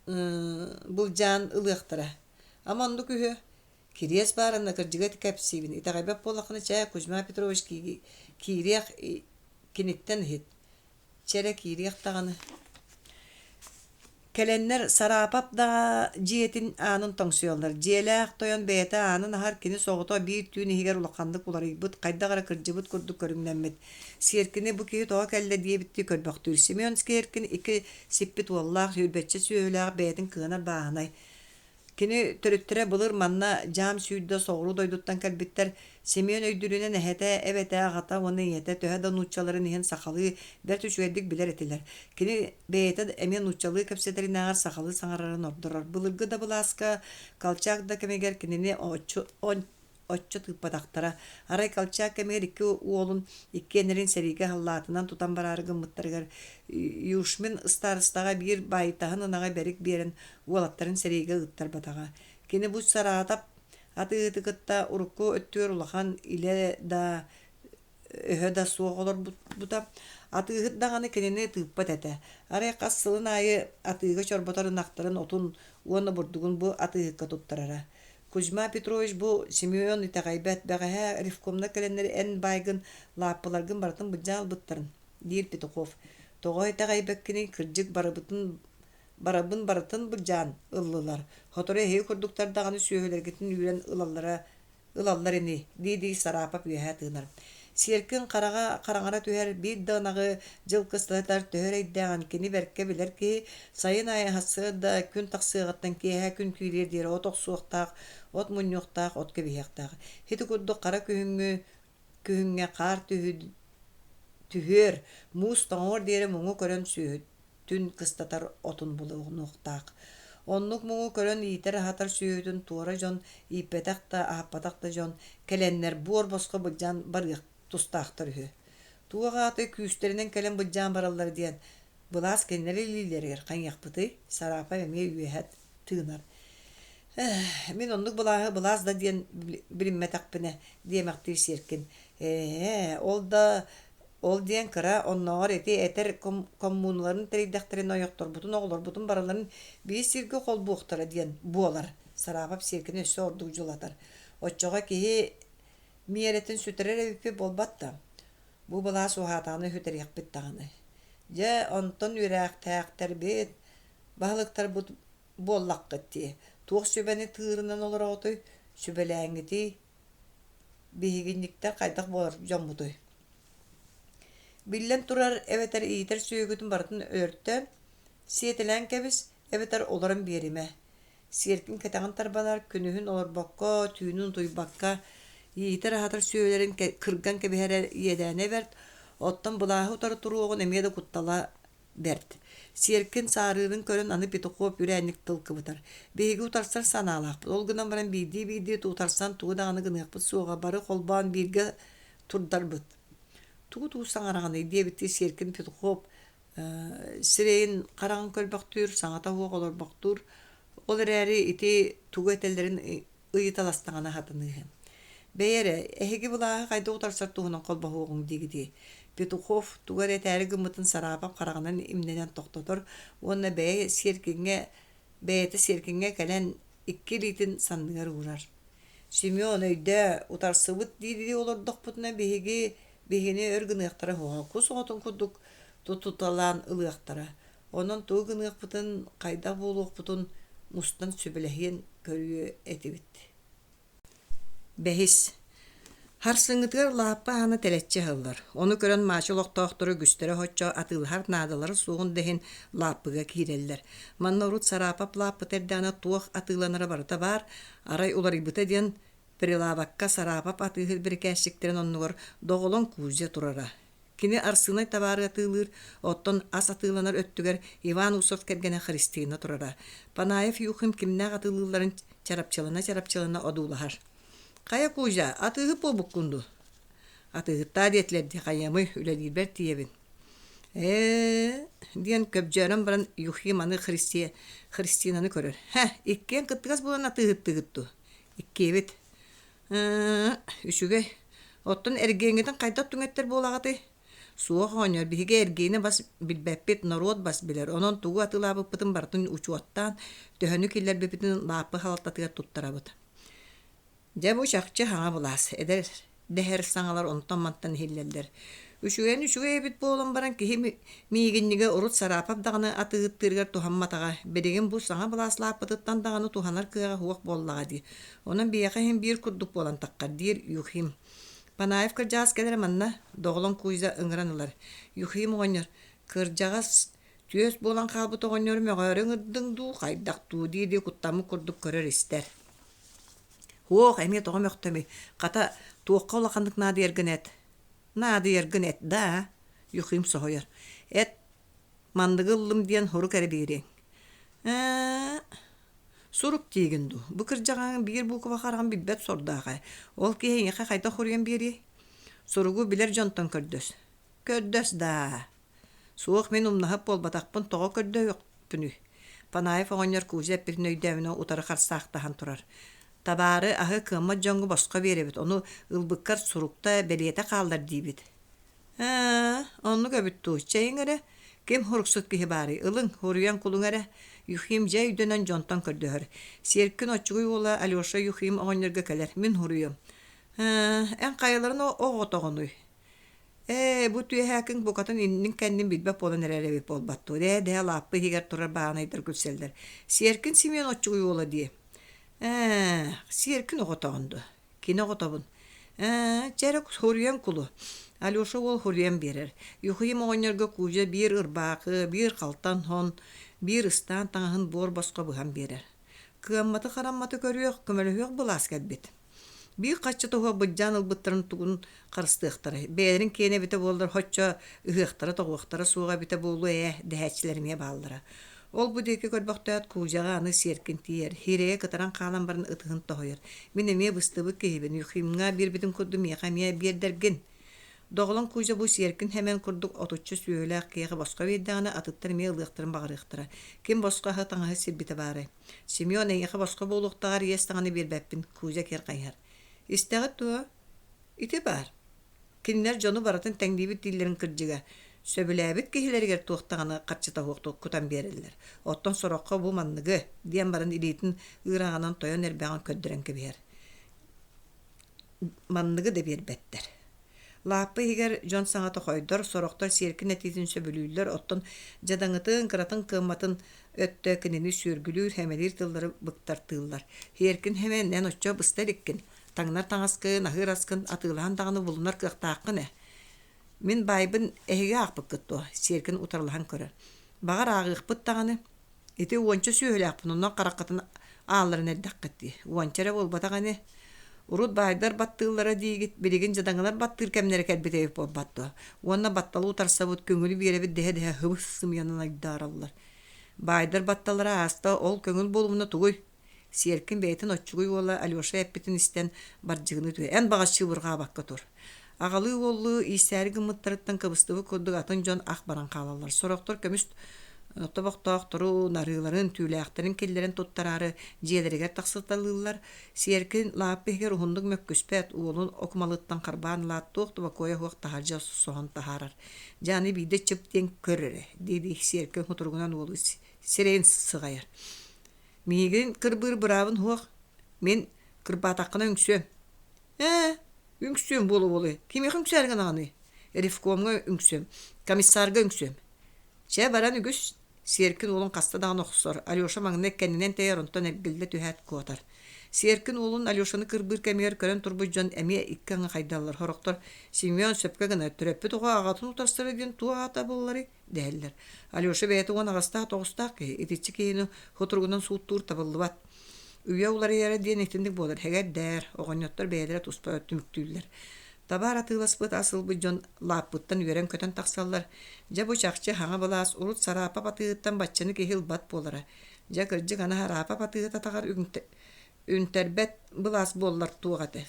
бұл жан ылықтыра. Аманды күхі. Кириес барына кыржыгат кәпсибин. Итағайбап болақыны чая Кузьма Петрович кириях киниттен хет. Чәрі кириях тағаны. Kelenler sarapap da jiyetin anın tongsuyollar. Jiyelek toyon beyete anın ahar kini soğuto bir tüyün higer ulakandık ularıybıt. Kayda gara kırcıbıt kurduk körünlenmet. Siyerkini bu kiyi toğa kelle diye bitti körbaktır. Simeonski erkin iki sippit vallах hürbetçe süyölak beyetin kığına bağınay. Kini törüttüre bulur manna cam süydü soğru doyduttan kalbitler Simeon öydürüne nehete evet ağata onu yete töhe da nutçaları nihen sakalı bir tüşverdik biler etiler. Kini beyete emen nutçalığı kapseteri nağar sakalı sanararın ordurar. Bulurgu da bulaska kalçak da kemeger kinini Otçu tıpadaktara. Aray kalçak kemer iki oğlun iki enerin serige hallatından tutan barargın mıttargar. Yuşmin ıstar bir baytahın ınağa berik birin uğalatların serige ıttar batağa. Kini bu saratap atıgıtıgıtta urukku öttüyor ulakan ile da öhö da soğuk olur bu da atıgıt dağını kinini tıppat ete. Aray kassılın ayı atıgı çorbatarın aktarın otun uğanı burdugun bu atıgıtka tuttarara. Kuzma Petrovich bu Simeon ite kıайбыт bäğe rifkomna kelenleri en baygın lappalargın baratın bıcal bıttırın. Dir Petukov. Toğa ite kıайбыт kini kırcık barabın baratın bıcan ıllılar. Hotore hey kurduklar dağını süyölergetin üren ılallar eni. Didi sarapap üyehe tığınar. Sierkin karangara tüher bir dağınağı jıl kıslatar tüher eydağın kini berke biler ki sayın ayı hası da kün taksııgattan ki kün küyler diri otok suuqtaq, ot munyoqtaq, ot kebihaqtaq. Heti kudduk kara kühünge kar tühür mus tağır diri mungu körön süyü tün kıstatar otun buluğunuqtaq. Onluk mungu körön iter hatar süyüdün tuğra jon ipetak da ahpatak da jon kelenler buor boska bıcan barıq tustaqtır hü. Tuğağa atı küyüsterinden kelen bıcan baralları diyen bulas kendileri liler kanyaqpıtı sarapa ve üyehet tığınar. Min onluk bulas da diyen bilinme takpine diyemektir sirkin. Ol diyen kıra onlar eti eter kommunların teridakterin oyoktor. Butun oğulur, butun baraların bir sirki kol buğtara diyen buolar. Sarapap sirkini ösü orduculatar. Oçoğa ki miyeretin sütürer evippi bolbatta. Bu bulas o hatanı hüteriyek bittağını. Ja onton yürek tağıqtar bit. Balıqtar bollaq gitti. Tuğ sübeni tığırından olur otu. Sübeleğingiti bihiginlikler kaydak bolar jommudu. Billen turar eveter iyiter süyügütün baratın örtte. Siyetilen kebiz eveter olarım birime. Siyerkin ketağın tarbalar künühün olur bakka, tüyünün tuybakka. Iyiter hatar süyülerin kırgan kebihere yedene vert. Ottan bulahı utarı turuğun emiyede kuttala vert. Siyerkin sarığın körün anı pitukop ürenlik tılkı butar. Beygi utarsar sanalaq. Olgınan baran bidi tutarsan tuğu dağını gınıqpıt soğuğa barı kolbağın birge turdar bıt. Tuğu sanarağını diye bitti siyerkin pitukop sireyin qarağın köl baktır, sanata huğuk olur baktır. Olur eri iti tuğu etellerin ıyıtalastağına hatını. Beyere, ehegi bulağı kayda utarsar tuğunun kolba huğun digidi. Petukov tuğar eteri gımıtın sarapap qarağının imneden toqtotor. Onna beyete sirkinge kelen 2 litin sandıgar uğrar. Simeon öyde utarsıbıt didi olurduk butuna behini örgünüqtara huğa. Kus otun kudduk tututalan ılığtara. Onun tuğu gınıq butun kayda buluq butun mustan sübelehin körüyü eti bitti. Behis. Harsıngıtgar lahappa hana teletçe hıllar. Onu körön maşılıq toqturu güstere hoçça atılhar nadaları soğun dehin lahappıga kireller. Manna urut sarapap lahappa terdana tuğ atılanara barıta var. Aray ularıbıta diyen prilavakka sarapap atıhır bir kəşiklerin onnuğur doğulun kuzya turara. Kini arsınay tabarı atılır, otton as atılanar öttüger Ivan Usov kergene Hristina turara. Panayev yuhim kimnaq atılırların çarapçalına odulahar. Kaya kuja atıhı pobukkundu. Atıhı tadiyetlerdi kayamı ülelilber tiyevin. Diyen köpcörün baran yuhimanı Hristinanı körür. İkken kıttıgaz bulan atıhı tıgıttı. İkki evet. Üçüge. Otton ergeğingiden kayda tüngetler bolağatı. Suoq oynyor bihige ergeğine bas bilbepet narod bas biler. Onun tuğu atılabı pıtın baratın uçuattan töhönü killer bepitin lapı halattatıga tuttarabıt. Ja bu şaqçı hana bulas eder. Deher sanalar ontan mantan hilleller. Үшүгэн бит болон баран кихи миигинниге урут сарапап даганы атыыттыргар тухамматага береген бу саңа былааслааппытыттан даганы туханар кыага хуак боллага ди. Онан бияка хем бир курдук болан таккар дир Юхим. Панаев кыржаас келер манна доголон куйза ыңыранылар. Юхим оңнор кыржагас түөс болан калбыт оңнор мөгөрөң ырдың ду кайдактуу диди куттамы курдук көрөр истер. Хуок эме тогом өктөмү ката туокка улакандык наады ергенет. Наады ергенет да Юхим сохойор. Эт мандыгыллым диен хору кәре берең. Сурук тигинду. Бу кыржаган бир буку бакарган биббет сордага. Ол кийинге кайта хорген бери. Суругу билер жонтон көрдөс. Көрдөс да. Суок мен умнахап болбатакпын того көрдө yok пүнү. Панаев оңнор кузеп бир нөйдөмүнө утары карсаактахан турар. Табары ахы кымма жоңгу боско беребит. Ону ылбыккар сурукта белиете калдар дийбит. Онну көбүттү. Чейиңере кем хоруксут кихи бары. Илың хоруян кулуңере Юхим жай үдөнөн жонтон көрдөөр. Серкин очугуй ола Алёша Юхим оңнорго келер. Мен хоруям. Эн кайыларын оготогонуй. Бу түйәкин букатын иннин кәндин билбеп болан эреребип болбатту. Де лаппы хигер турар баанайдар күтселдер. Серкин Семен очугуй ола дие. Серкин оготогонду. Кини оготобун. Жарак хоруян кулу. Алёша ол хоруян берер. Юхим оңнорго кужа бир ырбакы, бир калтан хон, бир ыстан таңын бор боско быхан берер. Кыамматы карамматы көрүөк, көмөлөһөк булас кәдбит. Бир каччытыга быджан ылбыттарын тугун карыстыктары. Бээрин кене бите болдор хоччо ыхтара тогуктара сууга бите болу дэчилерме балдыра. Ол бу деке көрбөктөт кужага аны серкин тиер. Хирее кытаран калан барын ытыгын тохойор. Мен эме быстыбы кебин Юхимга бир битин курду мияка мия бердерген. Доголон кужа бу серкин hemen курдук отуччу сүйөлөк кеге боско бердиганы атыттар ме ылыктырын багырыктыра. Ким боско хатаңа сирбите бары. Семен эге боско болуктагар естаганы бербеппин кужа кер кайар. Истәгәт ту ите бар. Киннәр жону баратын тәңдибит дилләрен кырҗыга. Сөбеләбит кихиләргә туктаганы катчыта хукту кутан берелләр. Оттан соракка бу манныгы диен барын илитин ыраганан тоян эрбәгән көддерен кебер. Манныгы да бербәттер. Лапы егер жон саңаты койдор сороктор серкин этитин сөбөлүлөр оттон жадаңытын кыратын кымматын өттө кинини сүргүлүр хемелир тылдары быктартылар. Херкин хеменнен оччо быстариккин. Таңнар таңаскын, ахыраскын, атылаан дағыны болунар кықтаққын. Мен байбын әйге ақпық күтту, серкін утарлыған көрір. Бағар ағықпыт дағыны, еті уанчы сүйелі ақпын, оннан қараққатын алырын әлдақ күтті. Уанчары бол батағаны, урут байдар баттылары дейгіт, береген жадаңылар баттыр кәмнері кәлбет әйіп бол батту. Уанна батталы утарса бұд көңілі беребет дәе хыбысым янын айдаралылар. Байдар батталары аста ол көңіл болуына туғой. Серкин бейтин очугуй ола Алёша эппитин истен баржыгыны түй. Эн багачы бурга бакка тур. Агалы олу исәрги мыттырыттан кыбыстыбы кодук атын жон ак баран калалар. Сороктор көмүс тобоктоок туру нарыларын түүлэхтерин келлерин туттарары жиелерге таксыталылар. Серкин лаппегер ухундук мөккүспет уолун окумалыттан карбан латтук тобокоя хуак тахаржа сохон тахарар. Жаны биде чыптен көрөрө. Деди серкин хутургунан уолу сирен сыгайар. Мигин кырбыр бравын хуак. Мен кырбатакына үңсөм. Үңсөм болу. Киме үңсәрген аны? Ревкомга үңсөм. Комиссарга үңсөм. Че баран үгүс серкин олун кастадаган оксор. Алёша маңына кеннен тейронтон эбилде түһәт котар. Серкин олун Алёшаны кырбыр кемер көрөн турбуй жон эме иккән кайдалар. Хороктор Семен сөпкә генә төрөппе туга агатын утарсыры ден туата буллары дәлләр. Алёша бәйте гына агаста тогыста ки итичи кейни хотургунан суuттур табылдыбат. Үе улары яра ден этиндик болар. Хәгәр дәр огоньоттар бәйләре туспа өттүмүктүлләр. Табара тыласпыт асыл бу жон лаппыттан үрен көтөн таксаллар. Жабу чакчы хаңа балас урут сарапа патыттан баччаны кехил бат болара. Жакыржы гана харапа патыта тагар үнтербет булас боллар тугаты.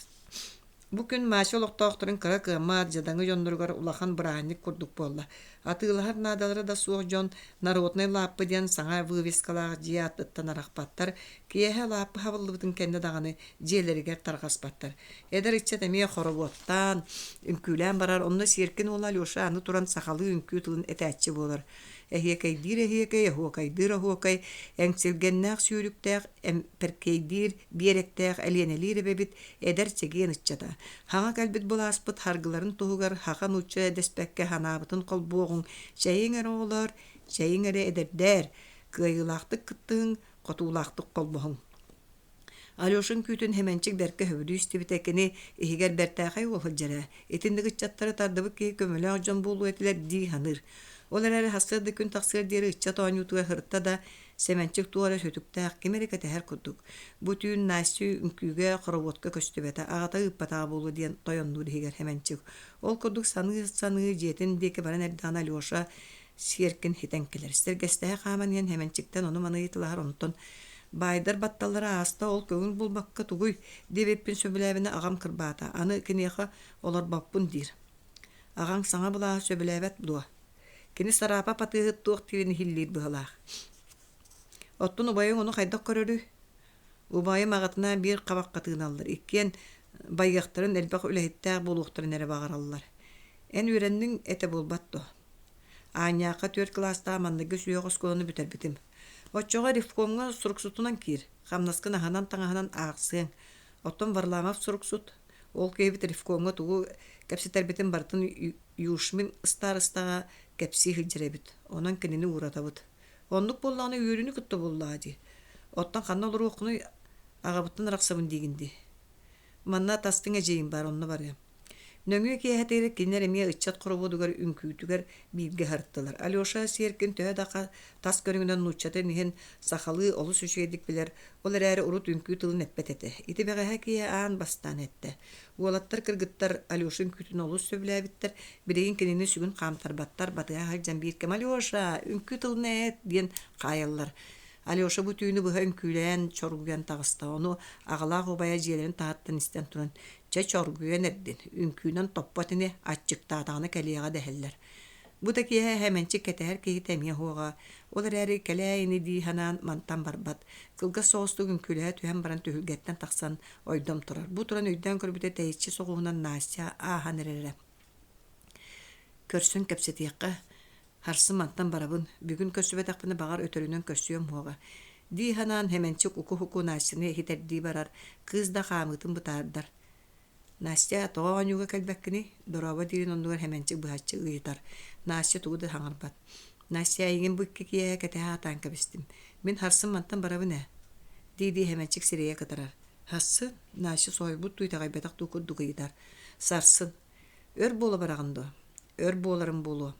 Бу күн машолоктоокторун кыра кыма жадаңы жондургар улахан браанник курдук болла. Атылахар надалары да суох жон народнай лаппы ден саңа вывескалаах жиаттыттан аракпаттар, киэхэ лаппы хабыллыбытын кенде даганы жиэлеригер таргаспаттар. Эдер иччет эмие хоробуоттан, үңкүүлэн барар, онна серкин ол Алёша аны туран сахалы үңкүү тылын этәччи болар. ehiyekay huokay eňsilgennaaq süülüktäq perkeydir bierektäq alieneliire bebit eder çegien ıççata. Haňa kalbit bulaspıt hargıların tuhugar hakan uçça despekke hanabıtın kolboğun çeyinger oğlar çeyingere ederder kıyılaqtık kıttığın qotulaqtık kolboğun. Alyoşun kütün hemençik berke hövdü üstübitekini ihiger bertaaqay olhıjara. Etindigi çattara tardıbık ki kömölü jon bolu etiler di hanır. Olar hasırdı gün taksir deri ıçça toğanyutuga hırtta da semençik tuğara sötüktaq kemerikete her kudduk. Bu tüyün nasi ünküge qorobotka köstübete ağata ıppatağı bolu diyen toyondur ihiger hemençik. Ol kudduk sanığı jetin deki baran erdana Alyoşa sierkin hitenkeler. Sergesteğe qaman yen hemençikten onu manı yıtılahar onutun. Baydar battallara asta ol kögün bulmakka tuguy debeppin söbüläbine agam kırbata. Anı kineha olar bappun dir. Agan sana bula söbüläbet bula. Kini sarapa patığıt tuğ tivini hillir bıhılaq. Ottun ubayın onu qaydak körörü. Ubayım ağatına bir qabaq qatığın alır. İkken bayyaqtırın elbaq ülehittaq buluqtırın ere bağırallar. En ürennin ete bulbattu. Anyaqa 4 klasta amandagi suyoq skolunu büter bitim. Oçoğa rifkonga suruksutunan kir. Xamnaskın ahanan tağahanan ağsın. Otton varlamaf suruksut. Ol keybit rifkonga tuğu kapsiter bitin bartın yuşmin ıstar kapsi hicrebit. Onan kinini uğratabıt. Onluk bollağını yürünü kuttu bollağı. Ottan kanna olur oqunu ağabıttın raqsabın digindi. Manna tastın eceğim bar onunla var ya. Nöngü kiyeheteri kinler emiye ıççat qorobodugar ünküytügar bilgi harıttılar. Alyoşa sierkin töhe daqa tas görüngünden nuççatı nihin saxalı olu süşeydik biler. Olar äri urut ünkü tılın etpet ete. İti beğehe kiye ağın bastan ette. Uolattar kırgıttar Alyoşa'nın kütün olu söbüläbittar. Bireyin kinini sügün qamtar battar batıya harcan bir kem Alyoşa ünkü tılın et diyen qayallar. Alyoşa bu tüyünü bıha ünküleyen çorguyan tağısta onu ağalaq obaya jelerin tahattan isten turan. Çorguyan erdin. Ünkünen toppatini açıktağını keliyağa deheller. Bu da kiye hemençik keteher kehi temiye hoğa. Olar eri keleyini di hanan mantan barbat. Kılga soğustu ünkülehe tühen baran tühülgetten taqsan oydum turar. Bu turan öйдөн körbüte teyitçi soğuğundan nasya ahan erere. Körsün kepsetiyakka. Harsı mantan barabın. Bugün körsübe taqpını bağar ötörünün körsüyom hoğa. Di hanan hemençik uku nasyını hiterdi barar. Kız da qamıtın butardar. Nasya toğanyuga kalbakkini doraba dirin ondugar hemençik bıhaççı ıyıtar. Nasya tuğu da hangarbat. Nasya egin bu kikiye keteha tanka bistim. Min harsın mantan barabı ne? Di hemençik sireye katarar. Hassın Nasya soybut duyta kaybetak tuğu ıyıtar. Sarsın. Ör bolu barağındı. Ör bolarım bolu.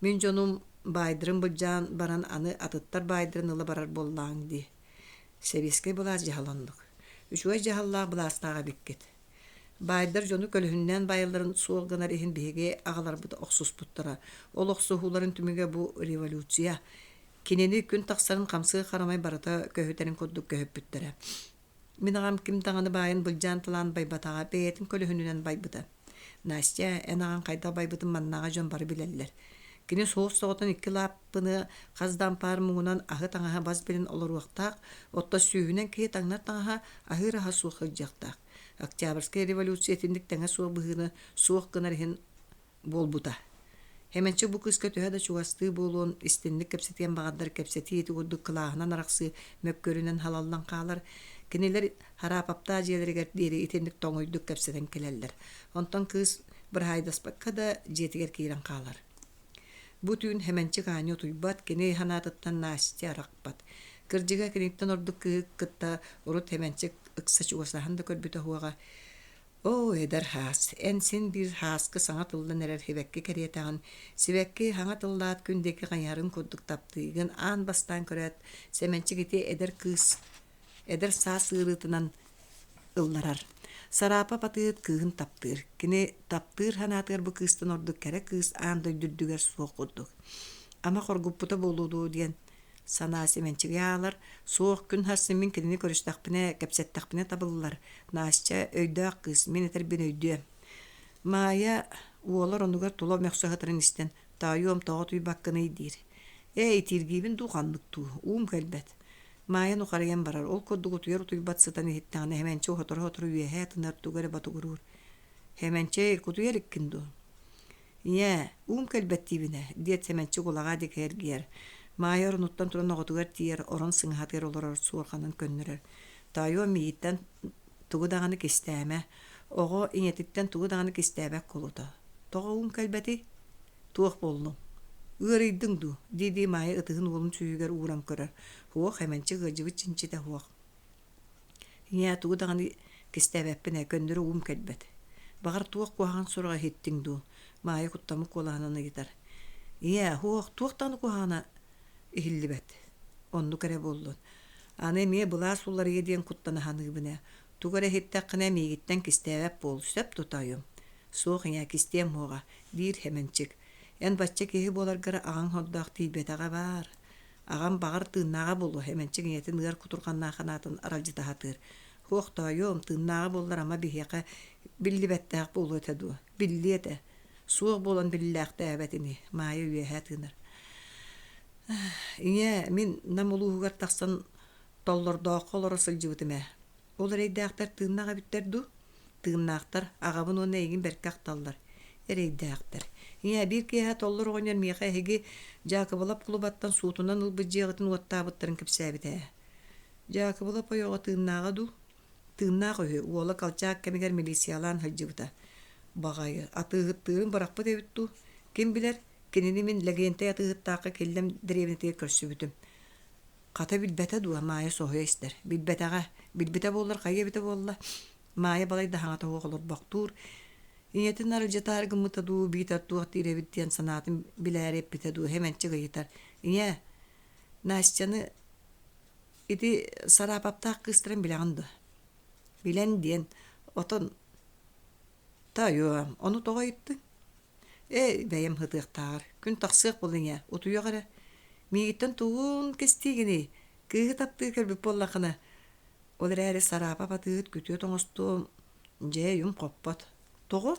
Min jonum baydırın bulcan baran anı atıttar baydırın ılı barar bollağın di. Seviske bulaz jahalandık. Üçüge jahallağ bulastağa bikkit. Baydar jonu kölühünden bayılların soğulganar ehin bege ağalar bu da oxsus buttara. Ol oxsuhuların tümüge bu revolüsiya. Kineni gün taqsarın qamsı qaramay barata köhüterin kodduk köhüp büttere. Min ağam kim tağını bayın bulcan tılan baybatağa beyetin kölühünden baybıta. Nasya en ağan qayda baybıtın mannağa jon barı bileller. Kini soğuk soğutan iki lapını qazdan parmuğunan ahı tağaha baz bilin olur vaqtaq, otta süyünen kehi tağnar tağaha ahı raha soğuk hıcaqtaq. Октябрьская революция тиндик таңа суох быһыны суох гынарыһын болбута. Hemençe bu kızka töhe da çugastığı bolun istinlik kepsetiyen bağadlar kepseti yeti urdu kılağından araqsı möpkörünen halallan qalar. Kiniler harapapta jeleri gerdiri itindik toңuyduk kepseten keleller. Ondan kız bir haydasbakka da jetiger kiran qalar. Bu tüyün hemençe ganyo tuybat kini hanatattan nasitya araqbat. Kırcıga kinikten orduk kıtta urut hemençe ıksa çugasahan da körbüte huaga. O eder has. Ensin bir haskı sana tılda neler hevekki keriyetağın. Sivekki hana tıldaat gündeki ganyarın kodduk taptığın an bastan köret. Semençi giti eder kız. Eder sağ sığırıtınan ıllarar. Sarapa patığıt kığın taptır. Kine taptır hanatır bu kızdan orduk kere kız an döydürdüger soğuk kodduk. Ama korguputa boludu diyen. Sana semençik yağlar, soğuk gün harsın kinini körüstaqpine, kapsettaqpine tabıllar. Nasça öydağ kız, men eter ben öydüğüm. Maya, uolar onugar tulav meksuhatırın isten, tayom tağı tuy bakkını idir. İtirgibin duğanlık tuğ, kelbet. Maya nuqarayan barar, ol koddugu tuyar tuy batsıtan ehittağını hemençe hotor üyehe tınar tuğare batugurur. Hemençe kutuyar ikkindu. Я, кэлбэттибине, диет семенчи кулага дикергер. Майор нуттан туран оготугар тиер, орон сыңхатыр олорор суорханын көннөрөр. Тайо мииттен тугудаганы кистээме, ого иңетиттен тугудаганы кистээбек колута. Того кэлбэти туох болну. Үрейдың ду, диди майы ытыгын олун сүйүгер уран көрөр. Хуох хеменчи гыжыбы чинчите хуох. Я тугудаганы кистээбеппине көннөрө кэлбэт. Багар туох куахан сурга хиттиң ду. Майы куттамы колаананы гитар. Я хуох туохтаны куахана ихиллибет. Онну кере болдун. Аны мие була суллар еден куттаны ханыгыбыне. Тугара хиттаккына мегиттен кистээбеп бол сөп тутайым. Суох я кистем хуога дир хеменчик. Эн бачча кеһи боларгара ағаң ходдаах тийбетаға бар. Ағам бағар тыыннаға болу хеменчик ниетин ыар кутурганнаа ханатын аралжытаһатыр. Хуох тайым тыыннаға боллар ама бихеқа биллибеттаах болу этеду. Биллиете. Суох болан биллиахта әбетини. Майы үөһээ тыынар. Ине мин нам улууһугар тахсан толлордоох олоро сылжыбытыме. Олар эйдээхтар тыыннаға bitтерду. Тыыннаахтар ағабын оны эгин беркакталлар. Эрейдээхтар. Ине бир кеһэ толлор оҕоньор миэхэ эһиги Жакыбылап кулубаттан суутунан ылбыдьыагытын уоттаабыттарын кипсээбитэ. Жакыбылап ойоҕо тыыннаага ду. Тыыннаах өһү уола калчаак кемигер милициялаан хылжыбыта. Багайы атыыгыттыырын баракпыт эбитту. Ким билер, кинини мин легентэй атыыгыттаакка келлем древнетиге көрсүбүтүм. Ката билбете дуа маая соһуя истер. Билбете боллар, кайа бите болла. Маая балай дахаңата хуоголор бактуур. Иñetin arıcıtar gımıta du bitar tuğat direvittiyen sanatın bilerep bite du hemen çıgıyıtar. İñe Naşcanı iti sarapapta kıstıran bilandı. Bilen diyen oton tayuam onu toğa itti. Beyem hıdıqtar. Gün taksıq bolun ya. Otuya gara. Miyitten tuğun kestigini. Kığı taptığı körbüp bollakına. Olar eri sarapapatığıt kütüyor toğustum. Yum koppat. Toğu.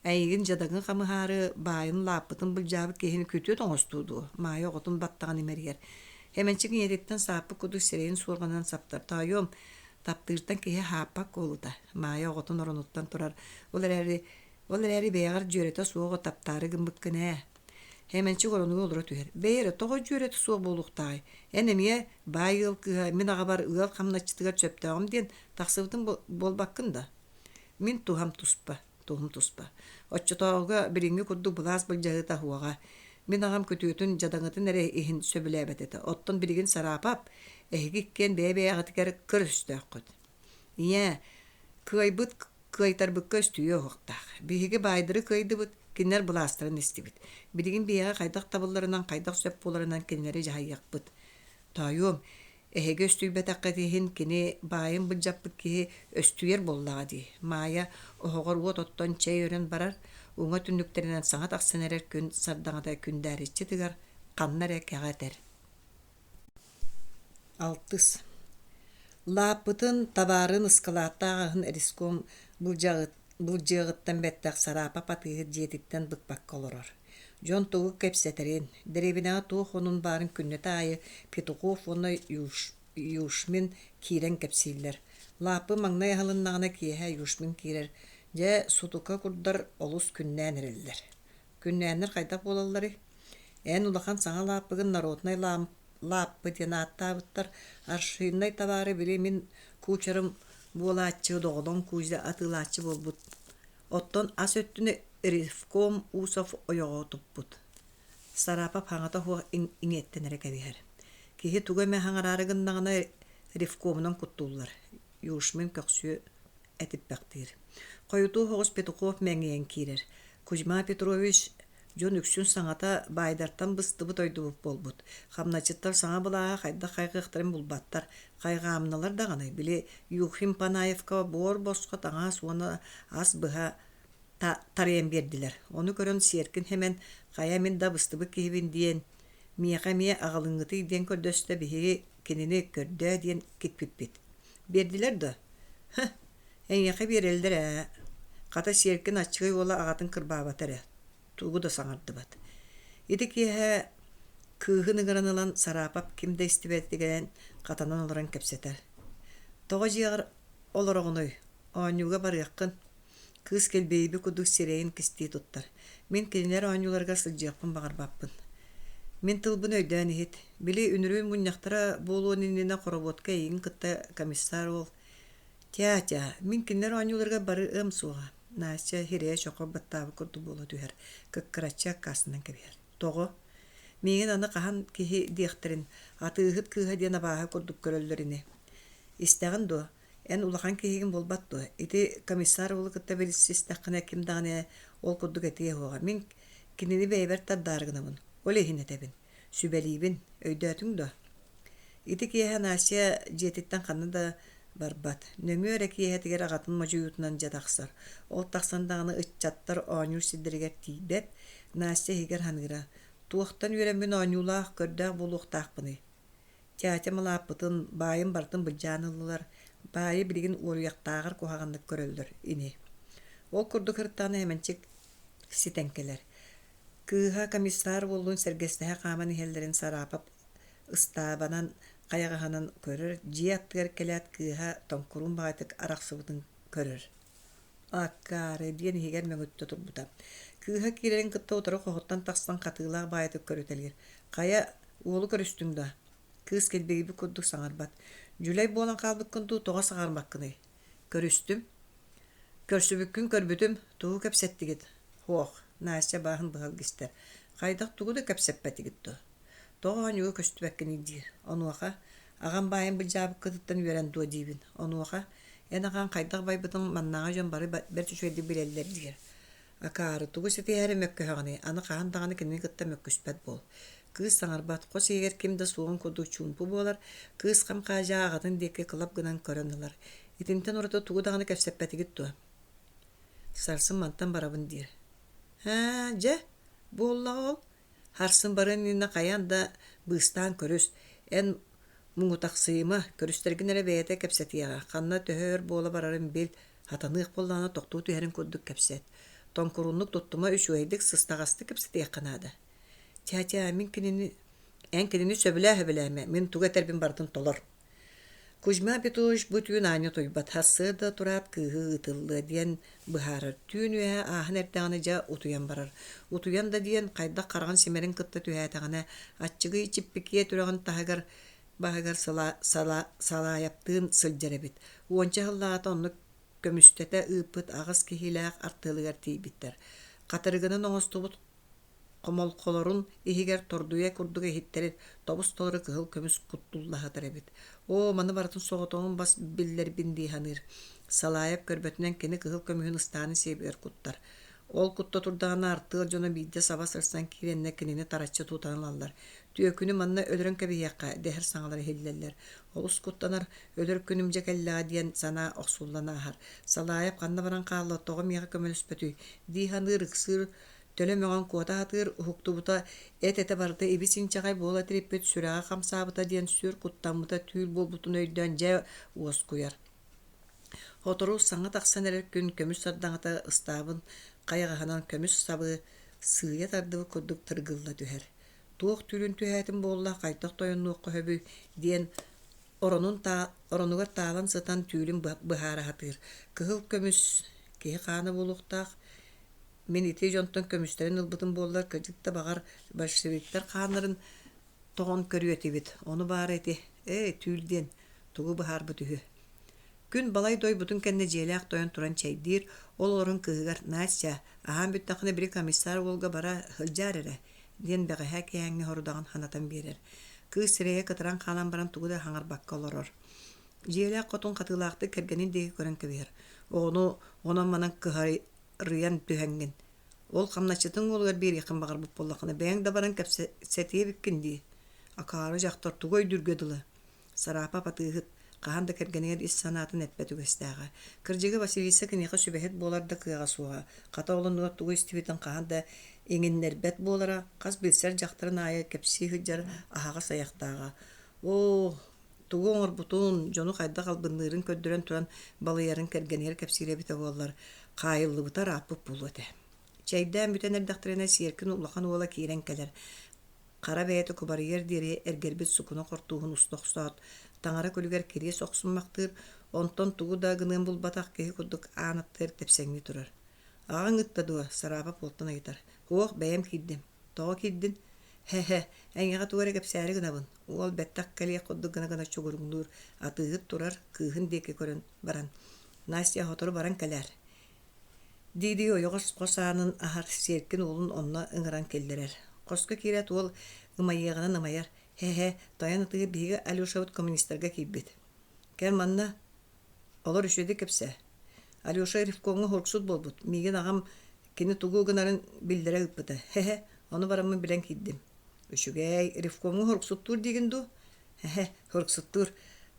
Әйгін жадағын қамығары байын лаппытын бұл жабыт кейіні көтіе тоңыстуду. Майы оғытын баттаған емергер. Хеменчігін едеттен сапы күді серейін суырғанан саптар. Тайом таптыртан кейі хаппак олыда. Майы оғытын орануттан тұрар. Олар әрі бейғар жөреті суығы таптары гымбықкіне. Хеменчиг орануы олыра түйер. Бейірі тоғы жөреті суғы болуқтағай. Әнемие байыл кыға мен аға бар ұғал қамнатчытығар чөптағым ден тақсыбытын болбаққында. Мен тухам туспа. Отчотоога биринги курду булаас былжагыта хуага. Мен агам көтүөтүн жадаңытын эре ихин сөбүлэбетети. Оттон биригин сарапап, эхигиккен бэбэягытыкер көрөстөөхкөт. Ие, кыайбыт кыайтарбыкка өстүйө хоқтақ. Биһиги байдыры кыайдыбыт, киннер булаастарын истибит. Биригин бияга кайдак табылларынан, кайдак сөп боларынан киннери жаһайякпыт. Тайом, эхеге өстүйбетаккатихин кини байын былжаппыт киһи өстүйер боллаға ди. Майя оһоҕор уот оттон чэй өрөн барар, уҥа түннүктеринен саҥа тахсынерер күн сардаҥата күндээриччи тыгар, ханнар экэҕэтэр. 6. Лааппытын табаарын ыскалааттааҕаһын эриском былдьыагыттан бэттэх сараапа патыыһы диэтиттен быкпакка олорор. Жон тугу кепсетерин, деребинаа туох онун барын күннөтө айы Петухов оны юшмин кирен кепсииллер. Лапы маңнай халыннағына киэһэ юшмин кирер, же сутука курдар олус күннään эреллер. Күннäänнер кайдак болаллары. Эн улахан саҥа лаппыгын народнай лаппы диэн ааттаабыттар аршыйнай табаары били мин куучарым буолааччы доҕолоҥ куужда атыылааччы болбут. Оттон ас өттүнө Рифком Усов ойоҕо туппут. Сарапап хаҥата хуа иҥиэттэнэрэ кэбиһэр. Киһи тугаме хаҥараарыгыннаҕына Рифкомунан куттууллар. Юшмин көксүө этиппэхтиир. Койутуу хоҕус Петухов мэҥиэн киирэр. Кузьма Петрович жон үксүн саҥата байдартан быстыбыт ойдубуп болбут. Хамначыттар саҥа былааһа хайдах хайгыахтарын булбаттар. Хайгаамналар даҕаны били Юхим Панаевка боор боско таҥаа суона ас быһа тарыйан бердилер. Onu көрөн сиэркин хемен хая мен да быстыбы киһибин диэн миэхэ мие аҕалыҥҥыты диэн көрдөстө биһиги кинини көрдөө диэн китпиппит. Бердилер да. Эҥиэхэ биэрэлдэр Ката сиэркин аччыгай уола аҕатын кырбаабатара. Тугу да саҥардыбат. Ити киэһэ кыыһын ыгыранылан сараапап кимде истибэтигэн катанан олоран кэпсэтэр. Тоҕо дьиэҕэр олороҕуной оонньууга барыаххын Кыз келбейби кудук сирейин кисти туттар. Мен кинилер оонюларга сылжыакпын багарбаппын. Мен тылбын өйдөөн ихит. Били үнүрүүн муньяхтара болуун иннина хороботка ийин кытта комиссар ол. Тя, мен кинилер оонюларга бары ым суга. Настя хирее шоко баттабы курду болу түһэр. Кыккырача касынан кебер. Того. Меген аны кахан кихи диэхтерин. Атыыхыт кыыха диэн абааха курдук көрөллөрүни. Истэгин до. Эн улахан кихигин болбат до. Ити комиссар болу кытта белиссис тахкына ким даганы ол курдук этие хуга. Мен кинини бейбер таддаргынамын. Ол эхин этебин. Сүбелибин. Өйдөтүң до. Ити киэха Настя жетиттен ханны да барбат. Нөңөр экиэхетигер агатын мажуютунан жадақсар. Ол тахсандағаны ытчаттар оонюр сиддиригер тийбет. Настя хигер ханыра. Туохтан үйренбін оонюлаах көрдөг болуқтақпыны. Тяатя малаппытын, байын бартын бұлжанылылар. Байы білігін уруяқтағыр кухағандық көрөлдір. Ини. Ол күрді кырттаны hemenчик ситенкелер. Кыыха комиссар болуын сәргестіға қаман ихелдерін сарапап ыстабанан қаяғанан көрір. Жияттығар келет кыыха тонкурун бағайтық арақсыбытын көрір. Аккары диен хигер мөңітті тұрбыта. Кыыха кирерин кытта отыры қоғыттан тақсан қатығылақ бағайтық көрітелгер. Қая уолу көрістіңді. Кыз келбейбі күрдік саңарбат. Жүлей болан қалбық күнді тоға сағармаққыны. Көрістім. Көрсібіккін көрбітім туғы кәпсеттігіт. Хоқ, Настя бағын бұғал кестер. Қайдақ туғы да кәпсеппәтігітті. Тоға ануғы көстібәккін идір. Онуаға, аған байын бұл жабық кытыттан верен дуа дейбін. Онуаға, ән аған қайдақ байбытын маннаға жон бары бәр түшөйді білелер дегер. Акары туғы сеті әрі мөккі хағаны, аны қаған дағаны кенен кытта мөккіспәт бол. Кыз саңарбат қос егер кемді суғын көдік чуынпы болар, кыз қам қажа ағатын деке қылап гынан көрінілар. Итінтен ората туғы дағаны кәпсеппәтігіт туа. Сарсын мантан барабын дир. Жа, болла ол. Харсын барын нина қаян да бұстан көріс. Ән мұңытақсыйма көрістергін әрі бәйеті кәпсетияға. Қанна төхөр бола барарын бел, хатанық болланы тоқту түйерін көдік кәпсет. Тонкурунлук туттума үш өйдік сыстағасты кәпсетияқ қанады. Тя, мен кинини сөбілі-хөбіләме, мен туға тәрбін бардын толар. Кузьма битуш бұтүйін аны тойбат, хасыда турат кыығы ұтылы ден бұхарыр. Түйін өйе ахын әрдіғаны жа ұтуян барар. Ұтуян да ден қайда қарған семерін кытта түйәтіғаны, атчығы чиппекие түріған тағығар бағығар салаяптығын сылджарабит. Уонча ғыллағата онны көмістеті ұпыт ағыз кехиләқ артылығар тейбіттер. Қатырығының оңыстыбыт Комол колорун ихигер тордуя курдуга хиттерит тобус толору кыгыл көмүс куттуллаха тарабит. О, маны бартын соғотоңун бас биллер бинди ханыр. Салайып көрбөтүнен кени кыгыл көмүхүн ыстааны себер куттар. Ол кутта турдағына артыл жона бидде саба сырсан киренне кенини тарачы тутанылалар. Түйөкүнү манна өлөрөн кебияққа дехер саңалар хеллелер. Олус куттанар өлөр күнүмже келлаа диен сана оксулланахар. Салайып канна баран каалла тоғы мияға көмөлүспөтүй. Диханыр ыксыр Төлөмөгөн куота хатыр ухуктубута эт-эте барды ибисинчагай бола триппет сүрага камсабыта диен сүр куттамыта түйүл болбутун өйдөн жа уос куяр. Хотору саңа таксан эрер күн көмүс сардаңата ыстабын кайагаханан көмүс сабы сыя тардыбы курдук тыргылла түһэр. Туох түлүн түһэтин болла кайтак тойоннуокко хөбү диен оронугар таалан сытан түүлүн быхара хатыр. Кыгыл көмүс кеhe кааны болуктаах Мен ите жонтон көмүстерин ылбытын боллар кыжыкта багар большевиктер каанырын тоғын көрүетибит. Оны бар эти, түүлден, тугу бахар бүтүхү. Күн балай дой бутун кенне желяк тойон туран чайдир, ол орын кыгар Настя, ахан бүттақыны бiri комиссар болга бара хылжар ден бәғі хәк яңны хорудағын ханатан берер. Кыз сирeye кытыран калан баран тугу да хаңар бакка олорор. Желяк котун катылақты кергенин деги көрен кебер. Оны манан кыгары рыян түһәңген. Ол камначытын олгар бир якын багар буп боллакына бәң да баран кәпсәтие биккенди. Акары жактар тугой дүргөдылы. Сарапа патыгыт каханда кергенер ис санатын этпетү гестага. Кыржыгы Васильева кинигэ сүбәһет боларда кыга суга. Ката олонуга тугой стибитен каханда эңеннер бет болара, каз билсер жактарын ая кепси хыжар ахага саяктага. О, тугоңор бутун жону кайда калбындырын көддөрөн туран балыярын кергенер кепсире бите боллар. Кайылы бутар апып булуэте. Чайдан бүтенер дактрена сиеркин улахан ола киирен келер. Кара бәйеті күбарыер дере әргербет сукуна қортуғын ұстық ұстат. Таңара көлігер кере соқсынмақтыр. Онтон тугу да гынын булбатак кеһи курдук аанаттыр тепсеңни турар. Ағаң ытта дуа сарапа полтан айтар. Хуох бәйем киддим. Тоға киддин. Хе-хе, әңеға тугары кепсәрі гынабын. Ол бәттак кәлия курдук гына чугуруңдур. Атыгыт турар кыыхын деке көрін баран. Настя хотору баран кәләр. Диди ойоғыс қосаанын ахар серкин олын онна ыңыран келдерер. Қосқа керет ол ымайығынан ымайар. Хе-хе, таян ытыгы бигі Алюшавыт коммунистерға кейбет. Кәр манна олар үшеді кепсә. Алюша рифкоңы хорксут болбут. Миген ағам кені тугу гынарын билдере ыппыта. Хе-хе, оны барамын билен киддим. Үшігәй рифкоңы хорксуттур дегенду. Хе-хе, хорксуттур.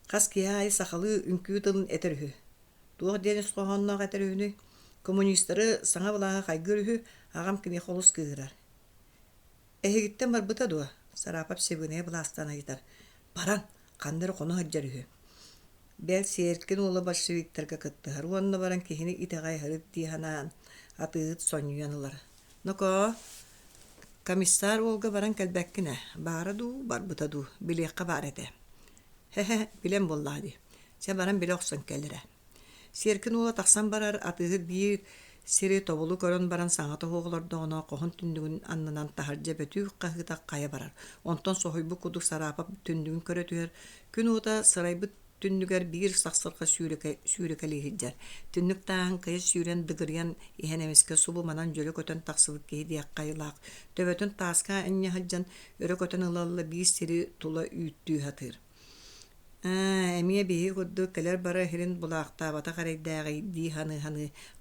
Қас кияй сақалы үнкүү тылын әтерүхі. Туғы денес қоғаннақ әтерүхіні. Коммунистері саңа бұлаға қайгырүхі ағам кені қолыс кыгырар. Эхегіттен бар бұта дуа. Сарапап себіне бұластан айтар. Баран, қандыр қоны хаджарүхі. Бәл серкін олы большевиктерге кыттығар. Онны баран кехіне итағай хырып дейханан атыгыт сонюянылар. Нұко, комиссар олға баран кәлбәккіне. Бары ду, бар бұта ду. Білеққа бар әді. Хе-хе, білем боллады. Се баран біле оқсын кәлірі. Серкін олы тақсан барар атыгыт бейір сері тобулу көрін баран саңаты оғыларды оңа қоғын түндігін аннынан тахарджа бөтүк қағыта қая барар. Онтон соғойбы кудық сарапап түндігін көрі түйер. Күн ота сарайбыт түндігер бейір сақсырға сүйрекәлі хиджар. Түндік тағын қайыз сүйрен дығыриян ихенемеске субу манан жөлі көтін тақсыбык кейді яққайылақ. Төбөтін тасқа әнне хаджан өрі көтін ылалы бейір сері тула үйттүй хатыр. Әмие бейі құдды кәлер бары херін бұлақта бата қарайдағы ди ханы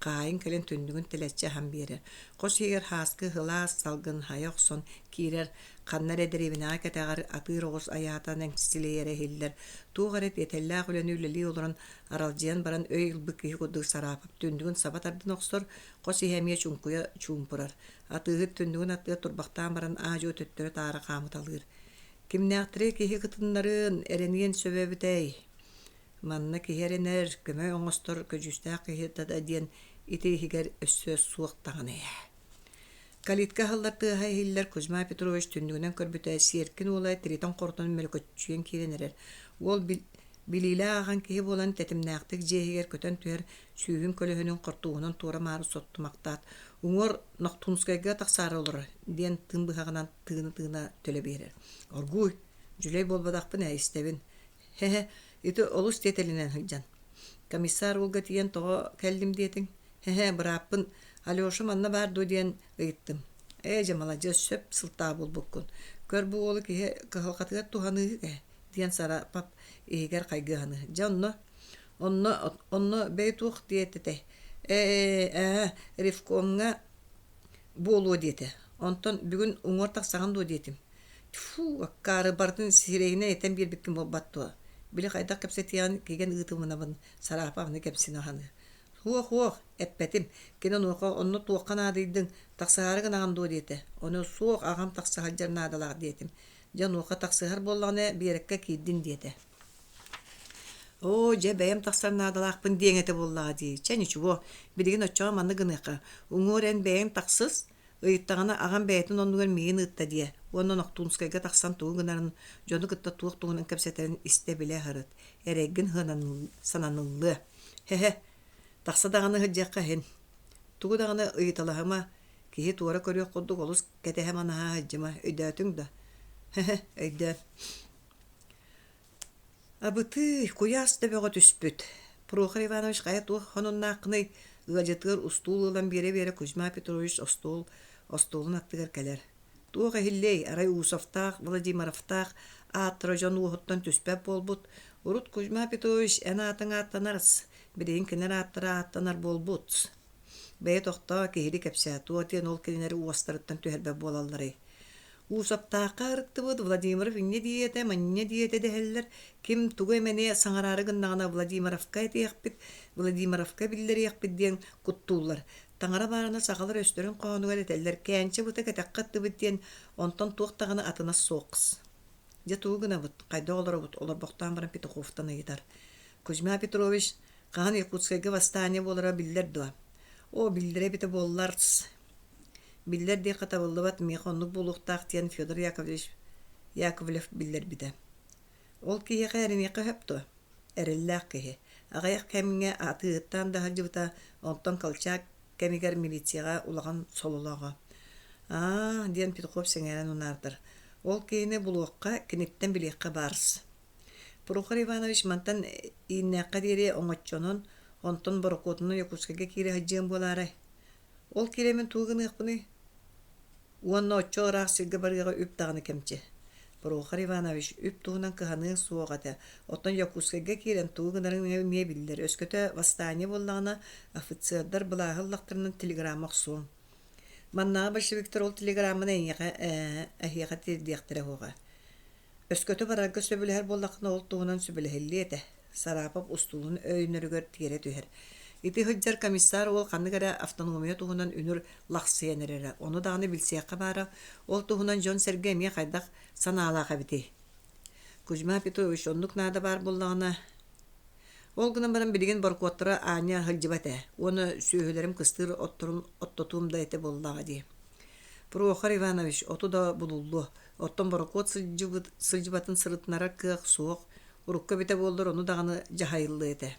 қайын кәлен түндігін тіләтчі хам бері. Қос егер хаскы ғылас салғын хайық сон кейрер қаннар әдіребіна кәтәғар атыр оғыз аятан әңкістілейері хелдер. Туғарет етелләқ өлен үлілі олырын аралжиян баран өй бұқы құдды сарапып түндігін сабат ардын оқсыр қос егемие чүнкуя чүнпырар. Атығыт түндігін атығы тұрбақтан баран ажу төттірі тары қамыт алыр. Кимнәқтірі кехи қытынларын әренген сөбөбүтәй. Манна кехеренер көмөй оңыстыр көжүстәк кехи тада ден итейхигер өссөз суықтағын әйә. Калитка халларты хайхиллер Кузьма Петрович түндігінен көрбүтәй серкін олай тритон қортын мөлкөтчүйен керенерер. Ол билиле аған кехи болан тәтімнәқтік жейхигер көтен түйер сүйін көліхінің қортуғынан тура мары соттымақтат. Уңор Н.Якутскайга тақсары олыр, ден тымбығағынан тыны төлі берер. Оргуй, жүлей болбадақпын әйістебін. Хе-хе, еті олыс детелінен хыджан. Комиссар олға тиен тоға кәлдім детің. Хе-хе, біраппын, Алеша манна барду ден ұйттым. Жамалажы сөп сылта бол бұққын. Көр бұл олы кеге қағылқатыға туғаны ден сара пап егер қайғығаны. Жанны, онны бейтуқ диетті. Рифкоңа болу деті. Онтон бүгін ұңыр тақсаған до детім. Фу, аққары бардың сирейіне етен бір біккім бол баттуа. Білі қайдақ кәпсетиян кеген ұйтымынабын сарапағыны кәпсін ағаны. Хуақ, әппәтім. Кенен оқа онны туаққан адыйдың тақсағарығын аған до деті. Оны суық ағам тақсағар жарна адалақ детім. Жан оқа тақсығар болғаны берекке кейдін деті. О, же бәйім тақсарына адалақпын деңеті боллаға дей. Чән үшіво, білген өтчаға манны гынықа. Уңорен бәйім тақсыз, ұйттағана аған бәйтін онығын мейін ұйтта дие. Оны Н.Якутскайга тақсан туғы гынарын, жоны күтті туық туғының кәпсетерін істе біле ғырыт. Әрегін сананылы. Хе-хе, тақсадағаны ғыджаққа хен. Туғы дағаны ұйтталағыма, кейі туара көрек құддық олыс кәтәхем анаға ғыджыма. Өйдәтің да. Хе-хе, өйдәт. Абыты куяс дебеға түспіт. Прохор Иванович қайат оқ хонунна ақыны ғажытығыр ұстуылылан бере Кузьма Петрович остуылын аттығыр кәлер. Туға хиллей арай Усовтақ, Владимировтақ аттыра жон уғыттан түспәп болбут. Урут Кузьма Петрович әна атын аттанарыз. Бірейін кенер аттыра аттанар болбут. Бәйет оқтаға кехері кәпсә. Туға тен ол кенері уастырыттан түхербәп болалары. Усаптаққа арықты бұд, Владимиров не диеті, манне диеті дәхеллер. Кем туғай мәне саңарары гындағына Владимировка еті яқпет, Владимировка білдері яқпет ден құттулар. Таңара барына сақалар өстерін қоғануға дәтеллер. Кәнчі бұты кәтәққатты бұд ден, онтан туқтағына атына соқыз. Же туғына бұд, қайда олары бұд, олар боқтан барын Петуховтан айдар. Кузьма Петрович, қаған Якутскайға вастане болара білдер дуа. О, білдері біті болларыз. Биллер де қатабылдыбат мехонлық болуқтақ тен Федор Яковлев биллер биде. Ол кие қайрын еқі хөпті. Әрілләқ кие. Агаяк кемиңе атыыттан да хажыбыта онтон калчак кемигер милицияга улаган солулага. Диен Петров сеңерен унардыр. Ол кейіне булуаққа кенеттен билеққа барыс. Прохор Иванович мантан иннаққа дере оңатчонын, онтон борокотының Якутскайга кире хаджиын болары. Ол киремен туғын иқпыны. Уанна отчо ырақ сирге барыға үп тағыны кемче. Прохор Иванович үп туғынан кыханын суағаты. Оттон Якутскайга кирен туғынарын ме білдер. Өскөті вастане боллағына офицердар бұлағыллақтарының телеграммақ суын. Маннаға большевиктер ол телеграмманы әйеға тердияқтыры хоға. Өскөті барарға сөбілер боллақына ол туғынан сөбілі еті. Сарапап ұстуылын өйінірігер тиері түйер. Ити хүджар комиссар ол қанығыра автономия туғынан үнір лақсыянырыры. Оны дағыны білсеяққа бары, ол туғынан Жон Сергейме қайдақ саналаға біті. Кузьма Петрович ондық нада бар боллағына. Ол гынан баран билеген баркуаттыра Аня хылжыбаты. Оны сүйелерім кыстыр оттотуымда еті боллаға дей. Прохор Иванович оту да бұлулу. Оттон баркуат сылжыбатын сырытынара кық суық. Урукка бете болдыр, оны дағаны жахайылы еті.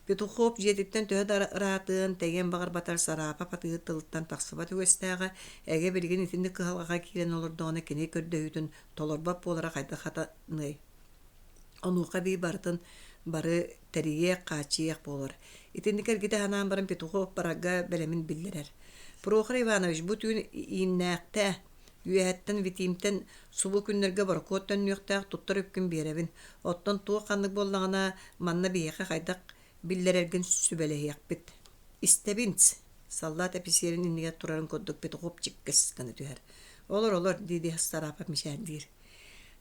Петухоп жетіттен төхі ратын, тәген бағар батар сарапа патығы тылыттан тақсыбат өстәға, әге білген итінді кығалға келен олырдығыны кене көрді үйтін толорбап болара қайда қатаны. Онуға бей бартын бары тәрие қачияқ болыр. Итінді кәргеті ханан барын Петухоп бараға бәлемін білдірер. Прохор Иванович бұ түйін иіннәқті Үөһәттен витимтен субу күннерге баркоттан нүйіқтәқ тұттар өпкін беребін. Оттан туы қанық боллағына манна бейеқі қайдақ биллерерген сүбелеяк бит. Истебинц. Саллат эписерин инниге турарын коддук бит гопчиккес каны түһәр. Олор диди хастарапа мишәндир.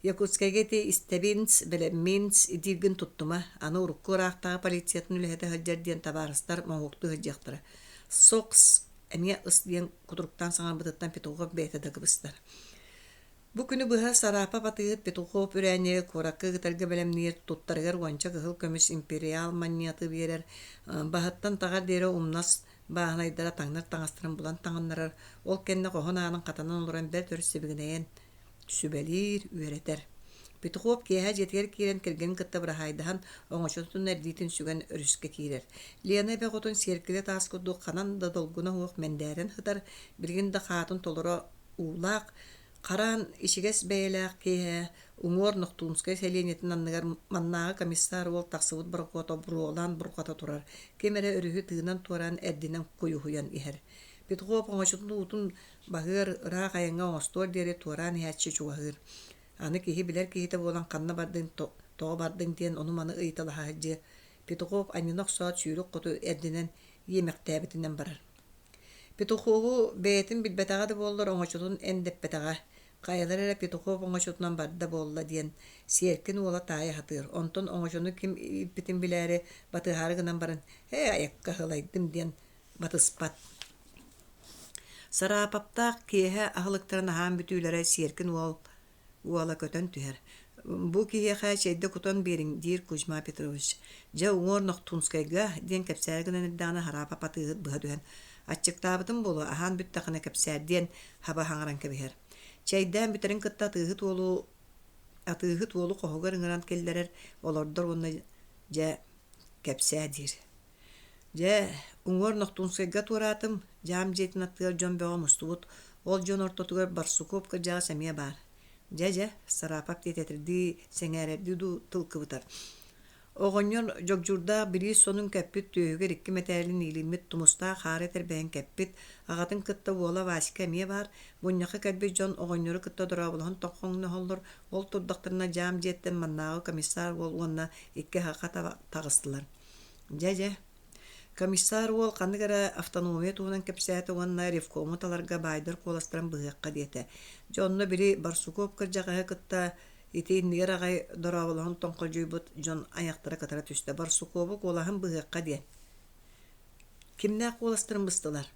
Якутскайга те истебинц белеминц идирген туттума. Аны уруккурактагы полициятын үлеһете хаҗар диен табарыстар маңокту хаҗактыра. Сокс эмия ыс диен кутуруктан саңар бытыттан петугов бейте дагыбыстар. Бу күнү быһа сарапа батыгыт Петухов үрәне коракы гытарга белемнер туттаргар гонча гыл көмүс империал маньяты берер. Бахаттан тагар дере умнас баанайдара таңнар таңастырын булан таңаннарар. Ол кенне кохонаанын катанан олоран бер төрүс себигинен сүбелир үеретер. Петухов кеһә жетер кирен кирген кытта брахайдахан оңошотун эрдитин сүгөн өрүскө кирер. Лена беготун серкиле таскуду канан да долгуна хук мендерен хытар билген да хатын толоро улак Қаран ишигес бәйләк кеһә уңор нохтунскай селенетин анныгар маннага комиссар ол тахсыыт баркото буролан бурката турар. Кемере өрүһү тыынан туран эрдинен куюхуян ихер. Петухов оңошотун утун багыр ра кайынга оңостор дере туран хәччи чугыр. Аны кеһи билер кеһите болан канна бардын тоо бардын тен ону маны ыйтала хаҗы. Петухов аннок саат сүйрүк коту эрдинен емектәбитинен барар. Петухову бәйтин билбетага да боллар оңошотун эндеппетага. Кайалара Петухов оңошотунан барда болла диен серкин ола тайы хатыр. Онтон оңошону ким иппитин биләре батыһары гынан барын. Аякка хылайдым диен батыспат. Сарапаптак кеһә ахлыктарына һәм бүтүләре серкин ола көтөн түһәр. Бу кеһә хәчәйдә кутан берин дир Кузьма Петрович. Жа уңор Нохтунскайга диен кәпсәр гынан даны харапа патыгыт быһадыһан. Ачыктабытын болу ахан бүттәхне кәпсәр диен хаба хаңаран кебер. Чайдан битерин кытта атыгыт олу кохогар ыңыран келдерер олордор онна жа кәпсәдир. Жа уңор Нохтунскайга туратым жам жетин аттыгар жон беға мустубут ол жон ортотугар барсукопка жа сәмия бар. Жа сарапап тететирди сеңәрерди ду тылкы бытар. Оғоньор жокжурда бири сонун кәппит түйөгер 2 метрлин илимит тумуста хары тербен кәппит агатын кытта вола Васька мие бар буньяка кәлбе жон оғоньору кытта дорабылын тоқоңны холлор ол турдактарына жам жеттен маннагы комиссар ол онна 2 хака тагыстылар. Жа комиссар ол кандыгара автономия туунан кепсәте онна ревкомуталарга байдар коластыран быгыкка диете. Жонно бири барсукопка жагы кытта Итин нерагай дорабылын тоңқол жүйбут жон аяқтара катара түсті. Бар сукобу колаһын быгыққа ден. Кимнә коластырын быстылар?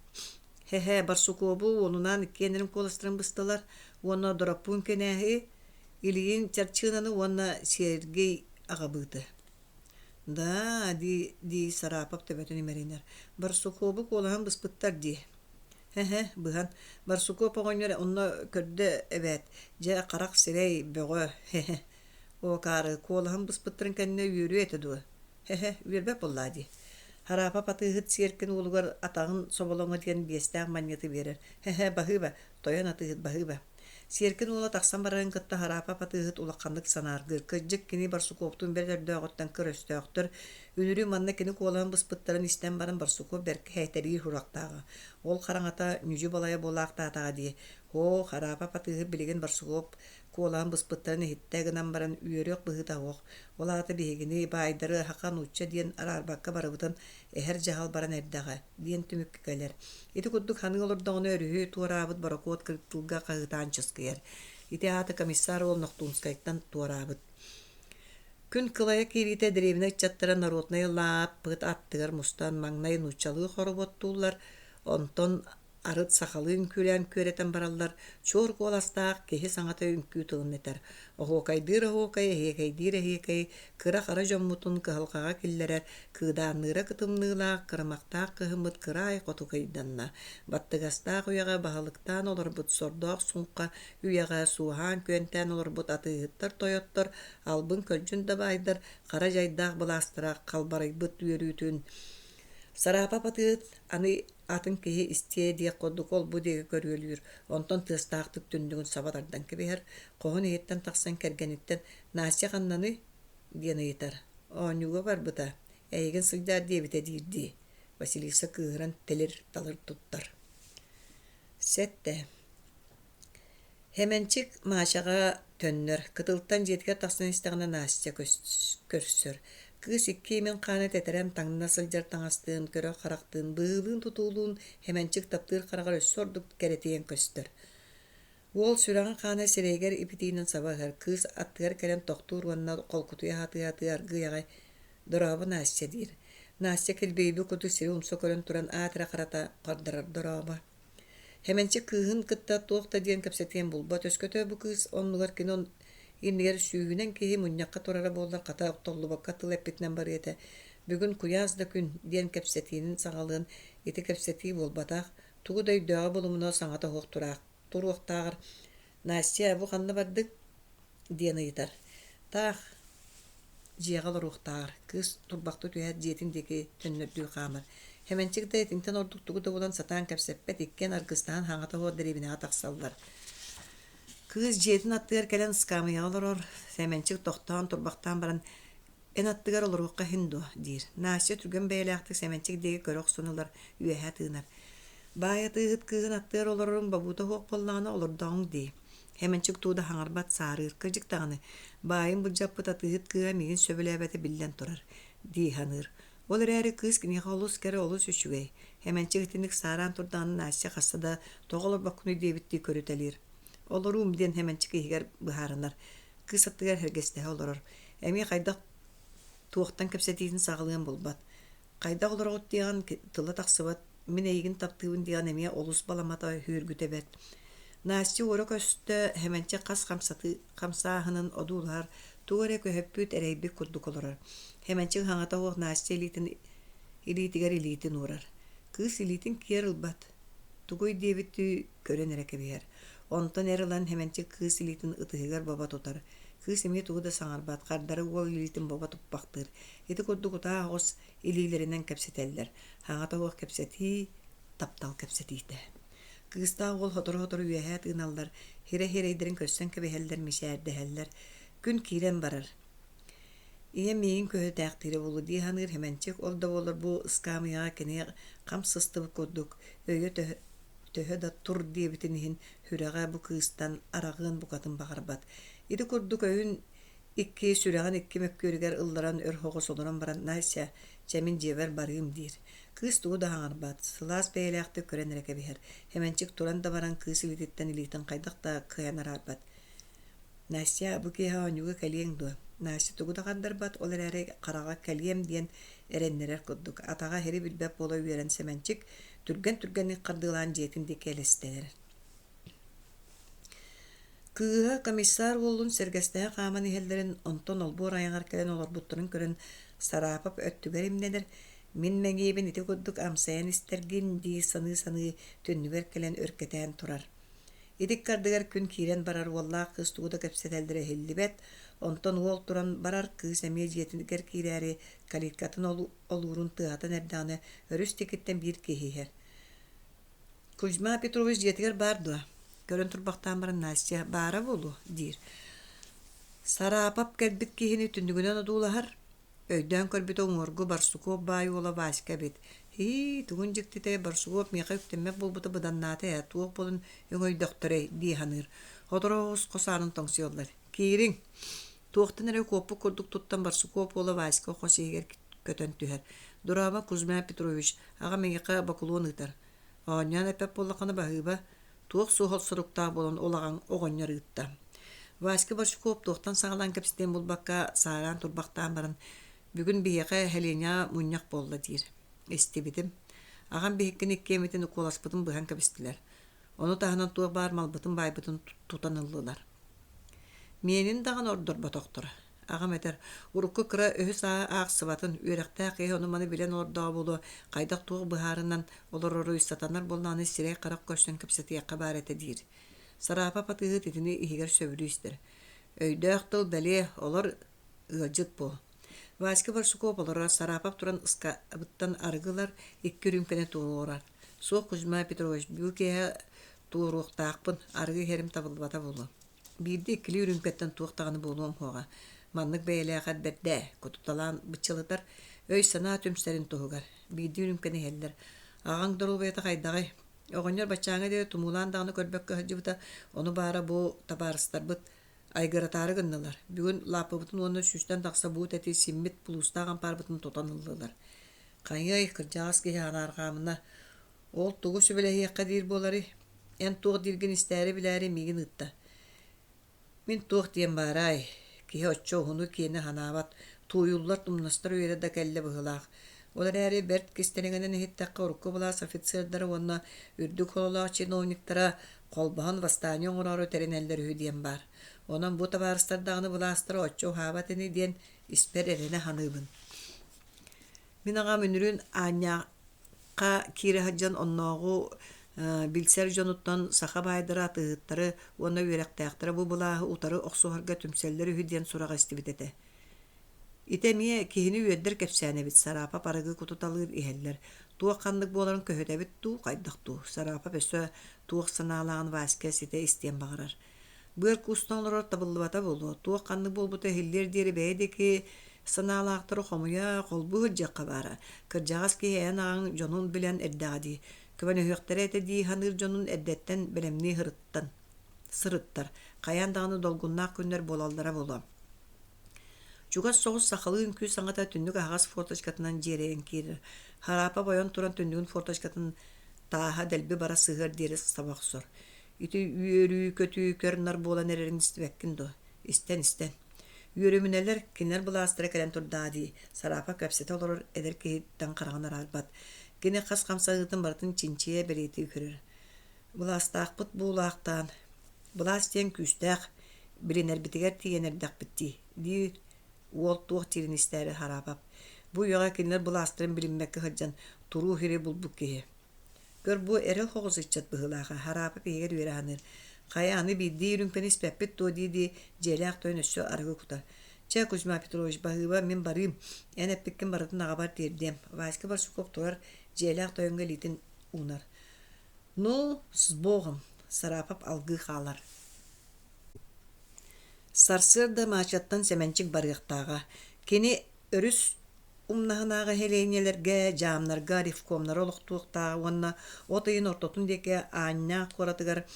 Бар сукобу онунан кенерим коластырын быстылар. Оны дорапун кенәһи илиин чарчынаны оны Сергей агабыты. Да, ди сарапап төбөтүн имеринер. Бар сукобу колаһын быспыттар ди. Быхан барсукоп оңнөр онно көрдө эбет жа карак сирей бөгө о кары колам быспыттырын кенне үйрү этеду Хе, үрбе буллади. Харапа патыгыт сиеркен улугар атагын соболоңа диен биестәг маньяты берер. Хе, бахыба, тоян атыгыт бахыба. Сиеркен ула таксан баран кытта харапа патыгыт улаккандык санаргыр. Кыжык кини барсукоптун бердер дөгөттөн көрөстөктөр. Үнүрү манна кини колан быспыттарын истен барын барсуко берке хәйтери хурактагы. Ол караңата нүжү балая болактаатага ди. О, харапа патыгыт билеген барсукоп колан быспыттарын хиттегинан баран үйөрөк быгытагок. Олаты бегини байдыры хақан учча диен арарбакка барыбытын эхер жахал баран эрдага диен түмүккелер. Ити куддук ханы олордоғын өрүхү туарабыт баракот кыртылга кагытан чыскыер. Ити аты комиссар ол Н.Якутскайдан туарабыт. Күн кылая кирите древне чаттара народнай лаап пыт аттыгар мустан маңнай нучалыы хороботтуулар, онтон арыт сахалын күлән көретен бараллар, чор коластаак кеһи саңата үнкүү тылыннетер. Охокайдыр охокай, хекайдыр хекай, кыра хара жоммутун кыһалкага киллерер, кыдаанныра кытымныылаак, кырамактаак кыһымыт кырай котукайданна. Баттыгастаак уяга баһалыктан олорбут сордоох сунка, уяга суахан көнтен олорбут атыыттар тойоттор, албын көлжүн да байдар, кара жайдаак быластыраак калбарайбыт үйөрүүтүн. Сарапа патыыт аны атын кеһи истие дие кодукол бу деге көрүөлүр. Онтон тыстаактык түндүгүн сабатардан кебер, коһун ийеттен таксан кергениттен Настя ханнаны диен ыйтар. Онюга барбыта. Эйген сыйдар диебите дирди. Василиса кыыран телер талыр туттар. Сетте. Hemençik maşağa tönner. Kıtıltan jetke taksan istagana Настя көрсөр. Кыз 2000 қаны тетерем таңна сылжар таңастыын көрө қарақтыын быылын тутуулуун hemençik таптыр қарағар өссордук керетейен көстөр. Ол сүраған қаны серейгер ипитинен сабағар кыз аттыгар келен тоқтур уанна қолкутуя хаты гыягай дорабы Настя дир. Настя келбейбі куту сири умсо көрөн туран атыра қарата қардарар дорабы. Hemençik kıhın kıtta тоқта диен кепсеткен булба төскөтө бу кыз оннугар кинон иннигер сүүгүнен кеһи муньякка турара боллар ката октоллубакка тыл эппитнен бар ете. Бүгүн куяз да күн диен кепсетинин сагалыын ити кепсети болбатах тугудай дөга болумуна саңата хоктураак туруактагар Настя бу ханна бардык диен ыйтар. Тах жиягал руктагар кыз турбакты түһәт жетиндеки төннөрдүү камыр. Hemençik de etinten orduqtugu da olan satan kepseppet ikken argıstan hangata ho deribine ataqsallar. Kız jetin attıgar kelen skamıyalar or. Hemençik toqtan turbaqtan baran en attıgar olurukka hindu dir. Nasya türgen beylaqtık hemençik degi körök sunular üehe tığınar. Baya tığıt kızın attıgar olurun babuta hoq bollağına olurdan di. Hemençik tuğda hangarbat sarır kırcık dağını. Bayın bu japıta tığıt kığa migin söbülebete billen turar. Di hanır. Ол әрі кыз кіне қолыс кәрі олыс үшігей. Hemençik itinik саран турданын Настя қасада тоғылыр бақуны дебітті көрітелер. Олар умден hemençik егер бұхарынар. Кыз аттығар хергесті оларыр. Әме қайдақ туақтан кепсетейін сағылығын болбат. Қайдақ олар ғыт дейған тылы тақсыбат. Мен егін таптығын дейған әме олыс баламата хүргіте бәт. Настя орық өсті hemençik қас қамсағының одулар туғыры көһөппүт әрейбік күрдік оларар. Hemençik hangata hoq Настя илитигер илитин урар. Kız ilitin kiyer ılbat. Tuguy debitty kören erekebiyar. Onton erilan hemençik kız ilitin ıtıhıgar baba tutar. Kız emi tugu da sanarbat. Kardары ol ilitin baba tuppaktır. Eti kurdu kuta ağız ililerinden kepseteller. Hangata hoq kepseti, taptal kepsetiyte. Kız ta ol hotor üyehe tığınallar. Hire-hireydirin kössen kebeheller mişerdeheller. Gün kiren barar. İye meyin köhü təqdiri bolu dihanır hemençik olda olur bu ıskamıya kene qamsıstıbı koduk. Öye töhö da tur diyebitinihin hürağa bu kızdan arağın bu katın bağırbat. İdi kurduk öyün iki sürağın iki mökkörüger ıldıran örhoğus oluran baran Настя çemin jeber barıyım dir. Kız tuğu da hangarbat. Sılas beyleğte kören rekebiher. Hemençik turan da baran kız ilititten ilitin qaydak da kıyanar arbat. Настя bu keha onюга kaliyen du. Настя тугуда кандарбат олар әрі қараға кәлием диен әреннерер күддік. Атаға хері білбәп бола үйерен семенчик түрген қардылан жетінде кәлестелер. Кыға комиссар болуын сергестәе қаман ихелдерін онтон олбур аяңар кәлен олар бұттырын көрін сарапап өттігер имнедер. Мен мәңейбін ити күддік амсаян істерген дей саны төннігер кәлен өркетән тұрар. Идик кардыгар күн кирен барар уоллаах кыз тууда кэпсэтэлдэрэ хиллибэт, онтон уол туран барар кыз эмиэ дьиэтинигэр киирээри калиткатын олуурун тыатын эрдэҕинэ өрүс тикиттэн биир киһиһэр. Кузьма Петрович дьиэтигэр баар дуа. Көрөн турбахтаан баран Настя баара болу диир. Сараапап кэлбит киһини түндүгүнэн одуулаһар. Өйдөөн көрбүт оҥоргу Барсуков баайуола Васька бит. Тугун дьиктите Барсуков миэха үктэммэк болбута быданнаата туох болун өҥөйдөхтөрэй дииханыр. Ходороос косаарын тоҥсуоллар. Киириң. Туохтан эрэ куоппу курдук туттан Барсуков ола Васька хосиигер көтөн түһэр. Дурааба Кузьма Петрович ага миэха бакулуон ытар. Ооньян эпеп боллаканы баһыыба туох суохол суруктаах болон олагаң оҕонньор ыытта. Васька Барсуков туохтан саҕалаан кэпситэн булбакка саараан турбахтаан баран бүгүн биэхэ Хеленя мунньах болла диир. Истибитим. Агам биһиккин иккиэмитин укуоласпытын быһан кэбистилэр. Ону таһынан туох баар малбытын байбытын тутаныллылар. Менин даган ордорботохтор. Агам этер урукку кыра Үһүс ааксыбатын үөрэхтээх киһи ону маны билэн ордоо болу кайдах туох быһаарынан олороруй сатанар болнааны сирэй карак көстөн кэпсэтиэкка баар эте диир. Сараапа патыыһы титини иһигэр сөбүлүүстэр. Өйдөөх тыл бэлие олор ыалдьыт бу. Васька Барсуков олора сараапап туран ыскабыттан арыгылар икки үрүмпэне туурар. Суох Кузьма Петрович бүү киһэ тууруохтаахпын арыгы херим табылбата болу. Биирди иккили үрүмпэттен туохтаҕаны болуом хуоҕа. Маннык бэйэлээхат бэрдээ кутуталаан бычылытар өй санаа түмстерин туһугар. Биирди үрүмпэни хеллер. Агаң дорулбайта хайдагай. Оҕонньор бачааҥа дээ тумуулаан даҕаны көрбөккө хаджыбыта ону баара бу табаарыстарбыт айгыратаары гыннылар. Бүгүн лаапыбытын уонна сүстэн тахса буут эти симмит пулустааган парбытын тотаныллылар. Кайай кырдьаҕас киһи анааргаамына ол тугу сүбэлэһиэкка диир буолари. Эн туох диргин истээри билээри мигин ытта. Мин туох диэн баарай. Киһи оччо уһуну киэни ханаабат туйуллар тумнастар үөрэ да кэллэ быһылаах. Олар эри берт кистенигэнэн иһиттакка урукку булаас офицердары уонна үрдүк хололоох чиновниктара холбаһан восстание оҥороору теринэллэр үһү диэн баар. Онон бу табаарыстардаганы булаастара оччо хаабатыны диэн испер эрене ханыыбын. Мин ага мүнүрүн ааньяакка киире хаджан онноогу билсер дьонуттан саха байдыра атыыттары уонна үөрэхтээхтара бу булааһы утары охсуһарга түмсэллэр үһү диэн сурага истибитете. Итемие киһини үөддэр кэпсээнэбит сараапа парыгы кутуталыыр иһэллэр. Туох ханнык буоларын көһөтэбит туу хайдах туу. Сараапа бөссө туох санаалаан Васька сите истиэн багарар. Быар куустанлорор табыллыбата болу. Туох ханнык болбута хиллер диэри бэйдики санаалаактары хомуя холбу хыджакка бара. Кырдьаҕас киһи эн агаң дьонун билэн эрдээди. Көбөн үһүөхтэрэ эте дии ханыр дьонун эрдэттэн белемни сырыттар. Каян даҕаны долгуннаах күннэр болаллара болу. Чугас соҕус сахалыын күү саҥата түннүк аҕас форточкатынан дьиэрэйэн киирэр. Хараапа бойон туран түннүгүн форточкатын тааһа дэлби бара сыыгар диэри сабахсор. Ити үөрүү көтүү көрнар буолан эрерин истибэккин до. Истен. Үөрүмүнэлэр кинер булаастара кэлэн турдаади. Сараапа кэпсэте олорор эдер киһиттэн хараҕанар арбат. Кини хас хамсагытын бартын чинчие берети көрөр. Булаастаахпыт буулаахтаан. Булаастен күстээх билинербитигер тиенердэхпитти. Дии уол туох тиринистээри хараапап. Бу йоға кинер булаастарын билинмэкке хаджан туруу хири булбук киһи. Көр бу эрел хоҕусыччат быһылааха хараапап иһигэр үөрэханыр. Каяаны бидди үрүмпэн испэппит туодиди дьиэлээх тойон өссө арыгы кутар. Чэ Кузьма Петрович баһыыба мен барыым. Эн эппиккин барытын аҕабар тиэрдиэм. Васька Барсуков турар дьиэлээх тойонга литин уунар. Ну, с Богом, сараапап алгыы хаалар. Сарсыарда маачаттан сэмэнчик барыахтаага. Кини өрүс умнаһынаага хелейнелерге, жаамнарга, рифкомнар олохтуохтаа уонна отыйын ортотун деке ааньяах коратыгар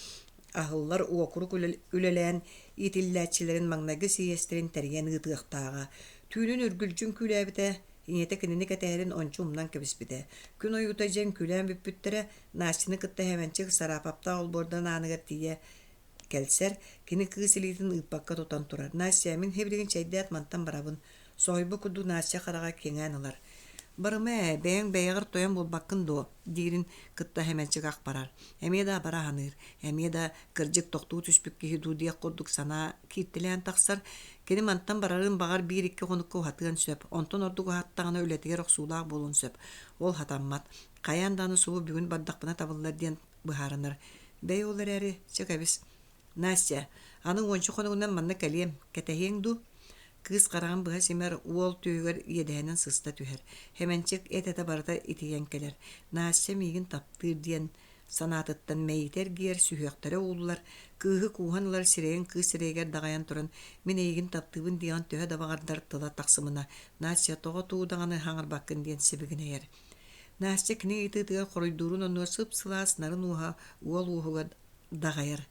ахыллар уокурук үлэлээн итиллээчилэрин маҥнайгы сиэстерин тэрийэн ыытыахтаага. Түүнүн үргүлжүн күлээбитэ иñете кинигэтээrin ончу умнан кэбиспитэ. Күн ойута дьэн күлээн бүппүттэрэ нааччыны кытта хэмэнчик сараапапта олбордан ааныгар тиийэ келсер кини кыысилиитин ыыппакка тутан турар. Наачча мин хэбилигин чэйдэät мантан барабын. Соойбу курду наачча харага кеңээн ылар. Барыма бэйэҥ бэйэҕэр тойон булбаккын дуо диирин кытта хэмэнчик ах барар. Эмиэ да бара ханыр. Эмиэ да кырдьык тохтуу түспүк киһи дуудиэх курдук санаа кииттилээн тахсар кини мантан барарын багар биир-икки хонукку хатыан сөп. Онтон ордугу хаттаҕына үлэтигэр охсуулаах болун сөп. Ол хатаммат. Каяан дааны суу бүгүн бардахпына табыллар диэн быһаарынар. бей олар әрі чекабис. Настя, аның ончы қонуынан манна кәлем, кәтәхең ду? Кыз қараған бұға семер уол түйгер едәнен сыста түхер. Хеменчек әтәті барда итеген келер. Настя мигін таптыр диен санатыттан мәйтер гер сүйектері олылар. Кыхы куғанылар сиреген кыз сирегер дағаян тұрын. Мен егін таптыбын диyan төһе дабағардар тыла тақсымына. Настя тоға туудағаны хаңыр баққын диен себігіне ер. Настя кинигэтэ қоройдурун онуа сып-сылас нарын уға улууһугар дағайыр.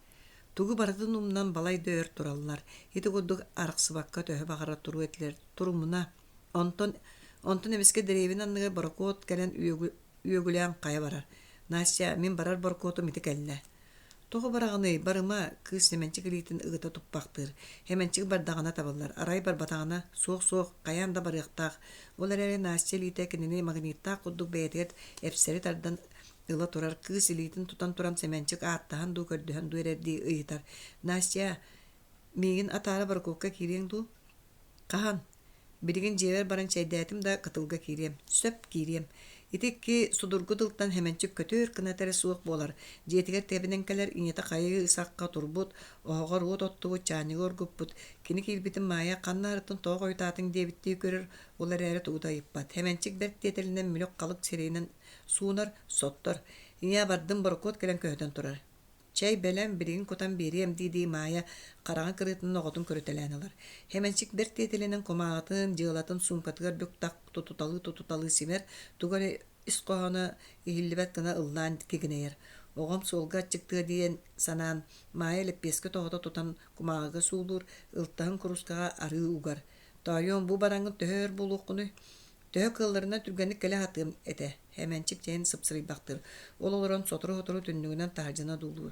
Тугу бардын умнан балай дөөр тураллар. Ити курдук араксыбакка төһө багара туру этлер. Турумуна. Онтон эмеске деревин анныгы баркот келен үйөгүлән кая барар. Настя, мен барар баркотум ити келле. Тоғы барағаны барыма кыз семенчик илитин ыгыта туппактыр. Хеменчик бардагана табаллар. Арай бар батагана соқ каян да барыктак. Олар эре Настя илите кинини магнитта курдук бейтет эпсери тардан ыла турар. Кыз илитин тутан туран семенчик аттахан ду көрдөһөн ду эрерди ыйтар. Настя, мигин атары баркокка кирең ду? Кахан? Биригин жевер баран чайдатым да кытылга кирем. Сөп кирем. Итикки судургудылтан хеменчик көтөр кынатары суық болар. Жетигер тебинен келер инете кайы ысакка турбут, оғыр от оттугу чанигор гуппут. Кини килбитин мая каннарытын тоғы ойтатын дебитти көрөр, олар әрі тууда иппат. Хеменчик берт детелинен мүлік қалык серейнен суунар, соттор. Ине бардын боркот келен көһөтөн турар. Чай белем биригин котан берем диди мая караңа кырытын оготун көрөтеләнелер. Хеменчик берт детелинен комагатын, жыылатын сумкатыгар бүктак тутуталы симер, тугары искоһана ихиллибет гына ыллаан кигинеер. Огом солга чыкты диен санаан мая леппеске тоғыта тутан кумагага суулур, ылтаһын курускага ары угар. Тайон бу бараңын төһөр булуқуны. Төһө кылларына түргәнник келе хатым эте. Хеменчик жайын сыпсырый бактыр. Ол олорон сотору түннүгүнөн тажына дулур.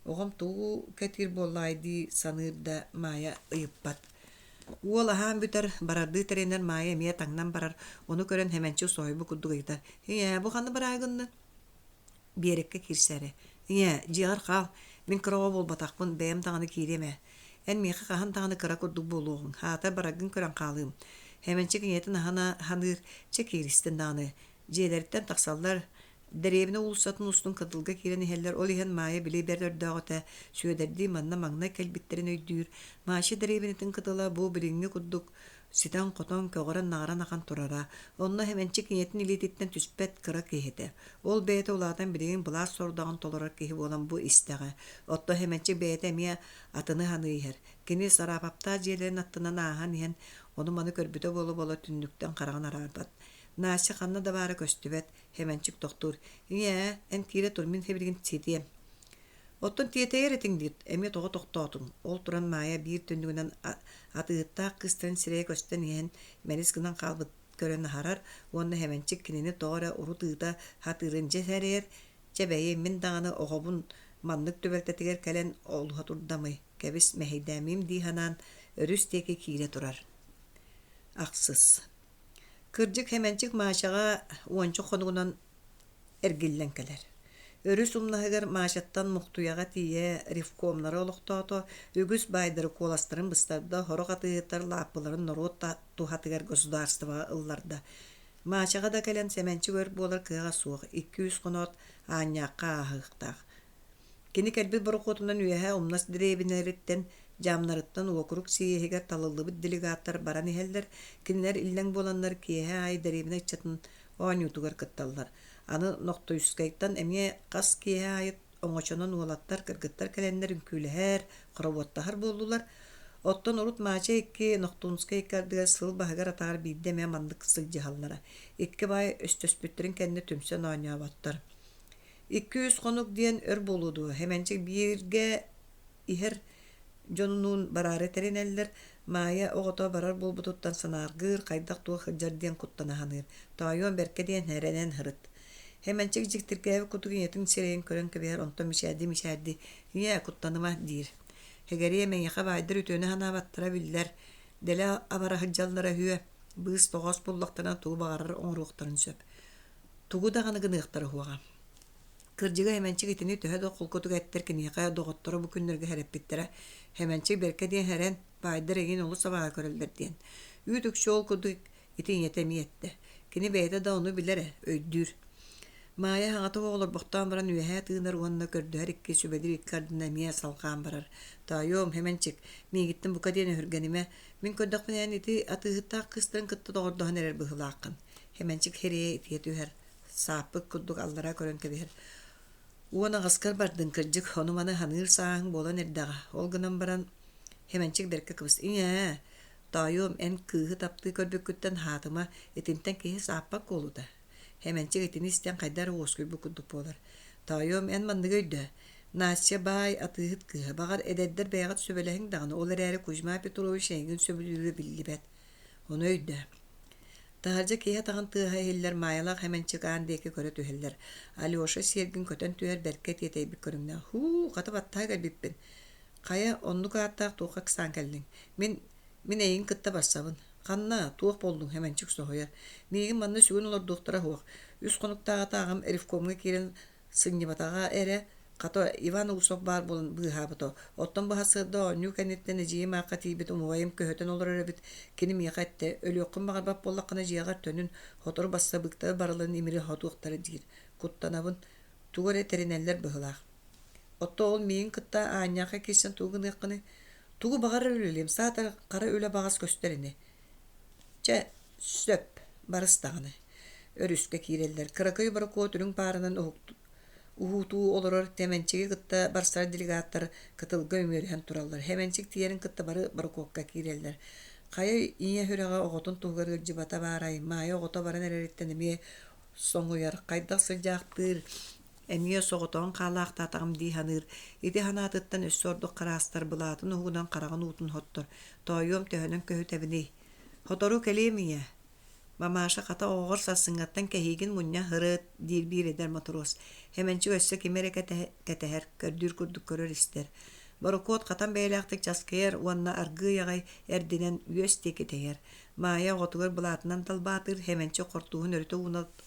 Огом туу кетир боллайды санырда мая ыйыппат. Уол ахан бүтер барарды теренер мая эмие таңнан барар. Оны көрөн хеменчик сойбу куддугайта. Бу ханы барагынны. Берекке кирсәре. Жиар кал. Мен кырова болбатакмын, бәйем таңаны киреме. Эн меха кахан таңаны кыра курдук болуғын. Хата барагын көрөн калым. Хеменчик ниетин ахана ханыр чекиристен даны. Жедерттен таксаллар деревине улусатын устун кыдылга кирен хеллер ол иһен мая били бердөрдөгөтө сүөдерди манна маңна келбиттерин өйдүүр. Машы деревинетин кытыла бу билиңни курдук ситан котон көгөрөн нагаран ахан турара. Онно хеменчик ниетин илититтен түспет кыра кехете. Ол бейте улаатан билигин булас сордаган толорар кехи болан бу истеге. Отто хеменчик бейте мия атыны ханыйхер. Кини сарапапта жерлерин аттынан ахан иһен onu manı körbüte bolu tündükten karağın ararbat. Nasi kanna da bari köstübet, hemençik doktor. En tire turmin hebirgin titiyem. Ottun tiyeteye retin dit, emi toğu toqtotun. Ol turan maya bir tündüğünden atıgıtta kıstırın sireye kösten yen, meniskinden kalbıt gören harar, onu hemençik kinini doğru urutığıda hatırınca serer, cebeye min dağını oğubun manlık tübeltetiger kelen oluğa turdamı, kebis meheydemim dihanan, örüsteki kire turar. Aksız. Kırcık hemencik maaşağa onçu konuğundan ergillen keler. Örüs umnahıgar maaşattan muhtuyağa tiye rifkomları oluqtağıto, ügüs baydırı kolastırın bıstarda horok atıgıtar lapıların norot tuhatıgar gosdarstava ıllarda. Maaşağa da kelen semençik ör bolar kığa soğuk, 200 konot anyaqqa ahıqtağ. Kini kelbi borukotundan üyehe umnas direbineritten Jamnaryttan okuruk siyehiger talıllıbı delegatlar baran eheller, kinler illen bolanlar kiyehe ay derebine çatın oanyutugar kıttallar. Anı Н.Якутскайдан emye qas kiyehe ayet oňoçonan olatlar kırgıttar kelenlerin küleher, qırobottahar boldular. Ottan urut maça ekki Н.Якутскай kardıgar sıl bahagar atar biddeme mandık sılcı hallara. Ekki bay östöspütlerin kendine tümsen oanyabattar. 200 konuk diyen ör boludu. Hemencik birge iher Jonunun barare tereneller maya oğota barar bulbututtan sanargır kaydak tuğ hıjar diyen kuttana hanır. Tayon berke diyen herenen hırıt. Hemen çekcik tirkevi kutuğun yetin sireyin körön kebeher onto mişerdi. Niye kuttanıma dir. Hegeriye men yaka baydır ütüne hana battıra biller. Dele abara hıjallara hüye. Bığız toğaz bullaktaran tuğu bağırır onruqtarın söp. Tuğu da gını gınıqtarı huağa. Kırcıga hemençik itini töhe de kulkutuk ettir ki niye doğuttura bu günlerge herep bittere. Hemençik berke diyen heren baydır egin olu sabaha körülder diyen. Üydük şol kuduk itin yetemi etti. Kini beyde de onu bilere öydür. Maya hangata olur boktan baran üyehe tığınar uanna kördüher ikki sübedir ikkardına miye salqan barar. Tayom hemençik. Mi gittim bu kadiyene hürgenime. Min kördük menen iti atıhıtta kıstırın kıttı doğurduhan erer bıhılaqın. Hemençik hereye itiye tüher. Sapık kudduk allara körön kebiher. Uana gaskar bardın kırcık onu mana hanır sağın bolan erdağa. Olgınan baran hemençik berke kıbıs. İnya. Tayom en kıhı taptı kördük kütten hatıma etinten kihi sapık olu da. Hemençik etini isten kaydar oğuzkuy bu kudduk bolar. Tayom en mandı göydü. Nasya bay atıhıt kıha. Bağar ededder beyagat söbelehin dağını. Olar eri Kuzma Petrovic şengin söbülüğü billibet. Onu öydü. Taharca kiha tağın tıha hiller mayalaq hemençik ağındaki köre tüheller. Alyoşa sergin köten tüher berket yetey bir körümden. Huu katı battay galbippin. Kaya onluk ağattaq tuğqa kısan kellin. Min eyin kıtta bassabın. Kanna tuğuk boldun hemençik soğuyar. Migin manna sügün olur doktora huaq. Üst konuktağa tağım erif komuna kirin sınnyibatağa ere Kato Ivan Usok bar bolun bıhabato. Otton bahasıda nükenetten jiye maqati bit umuayım köhöten olur erebit. Kini miqatte ölüqüm bağarbap bollaqına jiyagar tönün hotor bassa bıkta baralın imiri hotuqtары dir. Kuttanabın tuğur eterineller bıhılaq. Otto ol miyin kıtta aanyaqa kesin tuğun eqini. Tuğu bağar ölüleyim. Saata qara öle bağas gösterini. Söp barыстağını. Örüske kireller. Kırakayı barakot ürün parının oğuktu. Uhutu olurur temençigi kıtta barsar delegatlar kıtılgı ömürhen turallar. Hemençik tiyerin kıtta barakokka kireller. Kaya iye hüraga oğutun tuğgar gırcibata baray. Maya oğuta baran ereretten emiye son uyar. Kaydak sıcaktır. Emiye soğutuğun qalaqta atağım dihanır. İdi hanatıttan üst sorduk qarastar bulatın uğudan qarağın uğutun hottur. Toyum töhünün köhü tebini. Hotoru kelemiye. Mamaşa kata oğur sasıngattan kehigin munya hırıt dir bir eder matros. Hemençi össe kimere keteher kördür kurduk körür ister. Barokot katan beylaktık çaskayar uanna argı yagay erdinen üyöste keteher. Maya otugur bulatından talbatır hemençi kortuğun örütü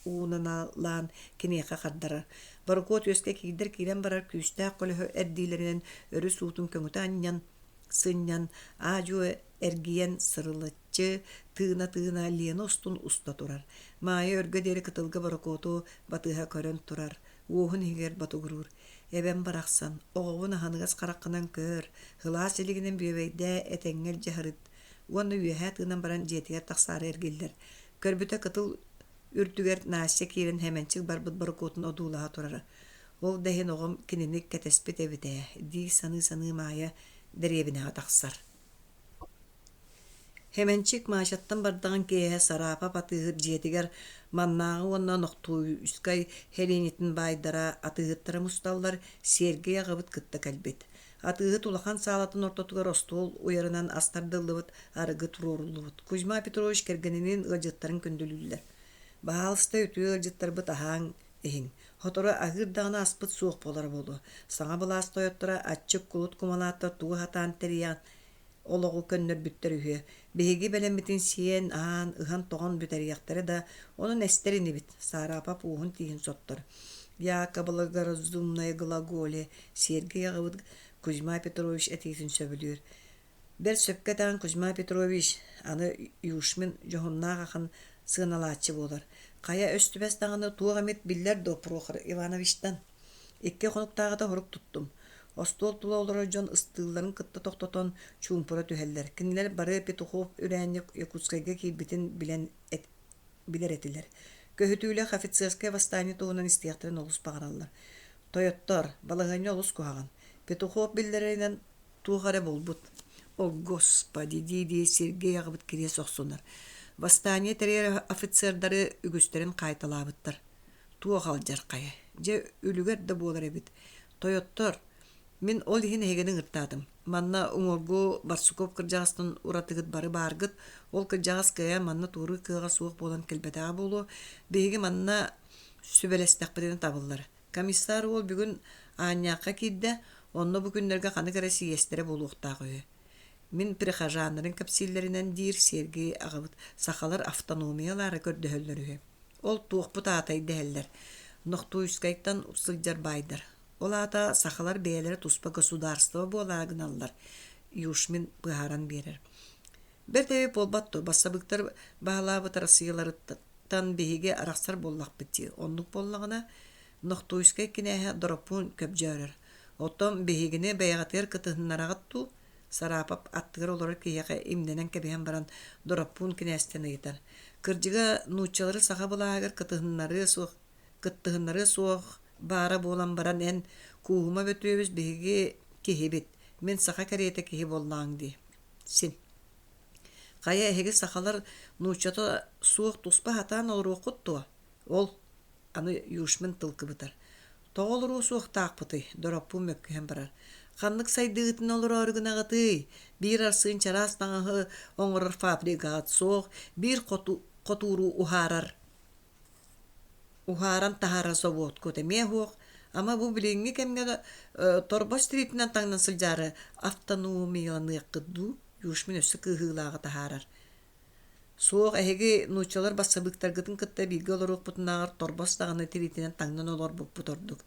uğunalan kiniyaka kaddarar. Barokot öske kider kiren barar küstağ kolü erdilerinin örü suutun köngüte anyan sınyan aju ergiyen sırılıççı tığına lienostun usta turar. Maya örgü deri kıtılgı barakotu batıha körön turar. Uğun higer batı gurur. Eben baraksan, oğun ahanıgaz karakkanan kör. Hılas iliginin büyüveyde etengel ceharit. Uanı üyehe tığınan baran jetiger taksarı ergiller. Körbüte kıtıl ürtüger nasya kirin hemençik barbıt barakotun oduğulaha turar. Ol dehin oğum kininik ketespit evite. Di sanı maya derebine taksar. Hemençik maşattan bardağın kehe sarapa patığır jetiger mannağı onna Üskay helenitin baydara atıgıttara mustallar sergeye gıbıt kıtta kalbet. Atıgıt ulakan salatın ortatugar ostol uyarınan astardıllıbıt arıgı turorullubıt. Kuzma Petrovic kergeninin ılcıttарын köndülüller. Bahalsta ütüğü ılcıttar bıt ahang ehin. Hotora ahır dağına aspıt soğuk bolar bolu. Sana bılasta yottura açık kulut kumalatta tuğu hatan teriyan Oloğu könnör bütter ühü. Behigi belembitin siyen ağan ıhan toğun büter yaktары da onun esterini bit. Sarapa puğun tihin sottor. Ya kabalıgar zumnay glagole Sergey ağıbıd Kuzma Petrovic etisin söbülüyor. Ber söpketen Kuzma Petrovic anı yuşmin johunnağa akın sığınalatçı bolar. Kaya östübes dağını tuğamet biller do Prokhor Ivanovich'tan. İkke konuktağıda horuk tuttum. Ostol tula olara jon ыстыыларын kıtta toktoton çumpura tüheller. Kinler barı Petukhov Üöһээ Якутскайга kiybitin biler etiler. Köhütüyle Hafitserskaya vastani tuğunan istiyakların olus bağırallar. Toyottor, balığanya olus kuhağın. Petukhov billerinden tuğare bolbut. O Господи, didi Sergey ağabıt kiriye soqsunlar. Vastani teriyer ofitserleri ügüsterin kaytalabıttır. Tuğ halcar kaya. Je ölüger de bolar ebit. Toyottor, Min ol hin hegenin ırtadım. Manna uŋorgu Barsukov kırjağısının uratıgıt barı bargıt, ol kırjağıs kaya manna tuğru kığa soğuk bolan kelbetağı bolu, behigi manna sübelestekbedeni tabıllar. Komissar ol bugün aanyaqa kidde, onna bu günlerge kanı karesi yestere boluqtağı öy. Min prixajanların kapsillerinden dir Sergey ağabıt, sakalar avtonomiyaları gördühöllörü. Ol tuğput atay deheller. Üskay'tan usılcar baydar. Olata sahalar beyeleri tuspa gasudarstva bolagınallar. Yuşmin bıharan berer. Bir tevi polbatto, basabıktar bağlabı tarasıyaları тахсыыттан биһиге арахсар боллак бити. Оннук боллагына Нохтуйскай кинеһе доропун көпжөрөр. Отом биһигине бәягатыр кытыһыннарагытту сарапап аттыгар олар кияка имненен кебиһен баран доропун кинестен ыйтар. Кырдыга нучалары саха булагыр кыттыһыннары суох бара болан баран эн куума бөтөбүз биһиги кихибит. Мен саха карете кихи боллаң ди. Син Кая эһиги сахалар нучата суох туспа хатан олруокутту. Ол аны юшмын тылкыбытар. Тоголру суох таакпыты дороппу мөккөһөн барар. Ханнык сайдыытын олор оргунагыты. Бир арсын чарас таңы оңорор фабрикат суох, бир котуру ухаран тахара завод көтеме хуох. Ама бу билинги кемге торба стритинен таңнан сылжары автономияны кыдду юшмын өссө кыһыылаага тахарар. Суох эһиги нучалар бассабыктаргытын кытта биге олорук бутунаагар торбос даганы тиритинен таңнан олор буппутордук.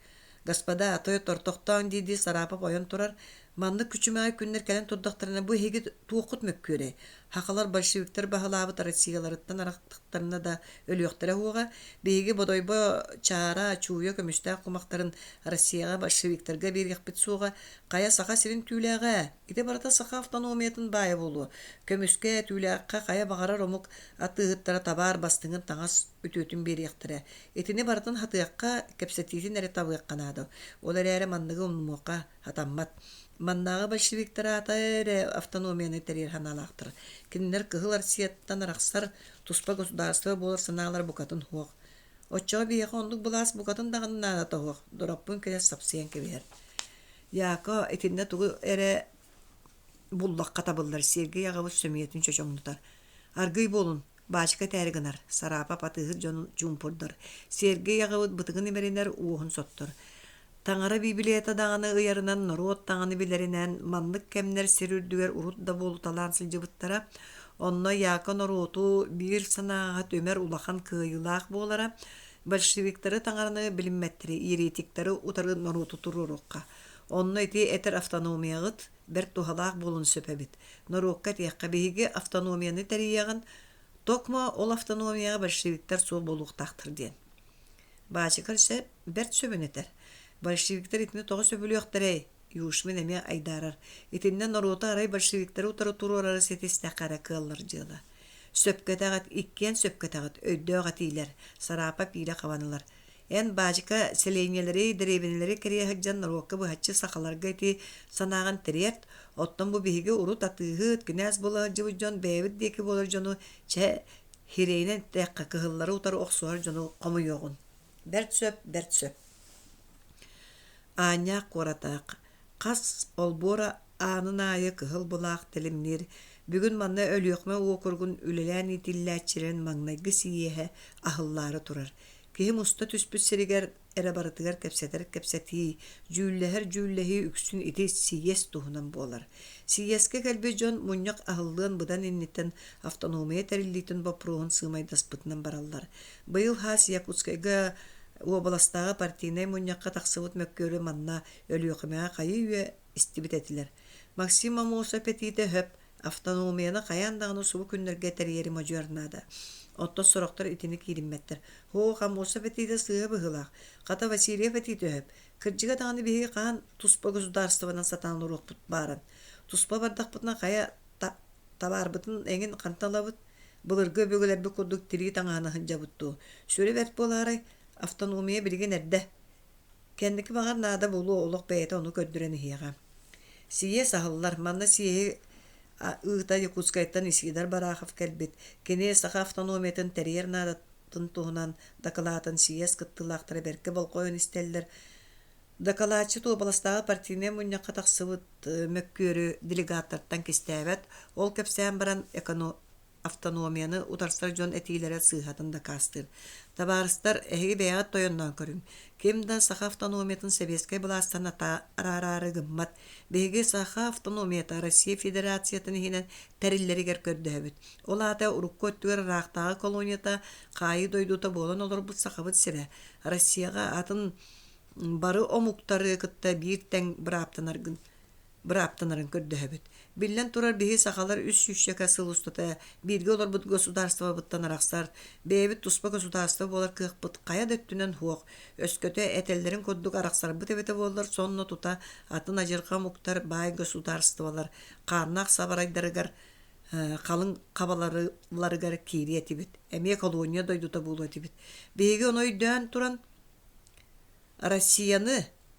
Господа, атой тортохтаан диди сарапап ойон турар. Манны күчүмәгә күннер кәлен турдактарына бу эһиги туукут мөккөре. Хакалар большевиктер баһалаабыт Россияларыттан арактыктарына да өлүөктөрө хуга биһиги бодойбо чаара чууя көмүстә кумактарын Россияга большевиктерге бергекпит суга кая саха сирин түләгә. Ите барата саха автономиятын бая болу. Көмүскә түләгә кая багарар омук атыыттара табар бастыңын таңас үтөтүн бергектере. Этине баратын хатыякка кепсетитин эре табыякканады. Олар эре манныгы умнумука хатаммат. Маннага большевиктер атайре автономияны терер ханалактыр. Киннер кыгылар сиеттан рахсар туспа государство болар саналар букатын хуак. Оччо бия хондук булас букатын дагынна да хуак. Дороппун келе сапсыян кебер. Яко этинде тугу эре буллак катабылдар серге ягабы сөмиетин чочоңдутар. Аргый болун бачка тәргинар сарапа патыгы жумпурдар. Серге ягабы бытыгын эмеринер уухун соттор. Таңара библията дағаны ыярынан народ таңаны билеринен маннык кемнер серүрдүгер урут да болу талан сылжыбыттара. Онно яка народу бир санаға төмер улахан кыйылақ болара. Большевиктары таңараны билимметтери, еретиктары утары народу турурукка. Онно эти этер автономиягыт бер тухалақ болун сөпебит. Народка тияққа биһиги автономияны тәрияғын, токма ол автономияға большевиктар сол болуқтақтыр ден. Бачыкар се бер сөбөнетер. Большевиктер итini тоғы сөбіліөқтірей, юшмен әме айдарар. Итиннен народа арай большевиктер утары турорары сетестәқара кыллар жылы. Сөпкетағат, иккен сөпкетағат, өйдөғат ейлер, сарапа пиле қаванылар. Ән бажыка селенелері, деребенелері кере хыджан народка бұхатчы сақаларға еті санаған тірет, оттан бұ бейге урут атығыт, күнәз болар жывы жон, бәйбіт декі болар жону, чә хирейнен тәққа кығыллары утары оқсуар жону қомы yoğun. Бәрт сөп. Аня коратақ. Қас олбора анын айы кығыл бұлақ тілімнер. Бүгін манна өліөкме оқырғын үлелән итилләтчірен маңнайғы сиеhe ахыллары тұрар. Кехім ұста түспіт сірігер әрі барытығар кәпсәті, жүлләхі үксін ити сиес тұхынан болар. Сиеске кәлбе жон мұньяқ ахыллығын бұдан иннеттен автономия тәрілдейтін бапруғын сымайдас бұтынан баралар. Бұйыл хас Якутскайға областағы партийнай мұньяққа тақсывыт мөккөрі манна өліөкімеға қайы үйе істібіт әтілер. Максима Моса петиті хөп автономияны қаяндағыны сұбы күннерге тәрері мажуарнады. Отто сұрақтар итini киримметтер. Хоға Моса петиті сыға бұғылақ. Қата Васильева петиті хөп. Кірджіға дағаны бейге қаған туспа государстводан сатанлы руқ бұт барын. Туспа бардақ бұтына қая табар бұтын әңін қанталабыт. Бұлырғы бөгілербі көрдік тірі таңағаны хынжа бұтту. Сөре бәт боларай автономия билген әрді. Кәндікі бағар нада болу олық бәйеті оны көрдірені хияға. Сие сағылылар, манна сие Үөһээ Якутскайдан исидар барахов кәлбет. Кене саха автономиятын тәрер надатын туғынан дакалатын сиес кыттылақтары бәркі болқойын істелдер. Дакалатчы областағы партийне мұньяққа тақсывыт мөккөрі делегаттарттан кестәбәт, ол кәпсән баран автономияны утарсар жон әтейлері сыйхатында кастыр. Табарыстар әйгі бәйғат тойоннан көрін. Кемді саха автономиятын Советскай бұластан арары гыммат. Бәйгі саха автономията Россия Федерациятын хинен тәріллерігер көрді әбіт. Ол ата ұрыққа өттігер рақтағы колонията қайы дойдута болын олар бұт сақабыт сірі. Россияға атын бары омуқтары кытта бір тәң бір аптан аргын. быраптанарын көрдөһөбүт. Биллен турар биһи сахалар үс сүшчека сылустата, бирге олорбут государство быттанараксар, бэбит туспа государство болар кыхпыт, кая дөттүнен хуок, өскөтө этеллерин kodдук араксарбыт эбете болар, сонно тута атын ажырка муктар бай государстволар, карнак сабарайдарыгар, қалың қабаларыгар кири этибит, эмие колония дойдута булу этибит. Биһиги оной дөөн туран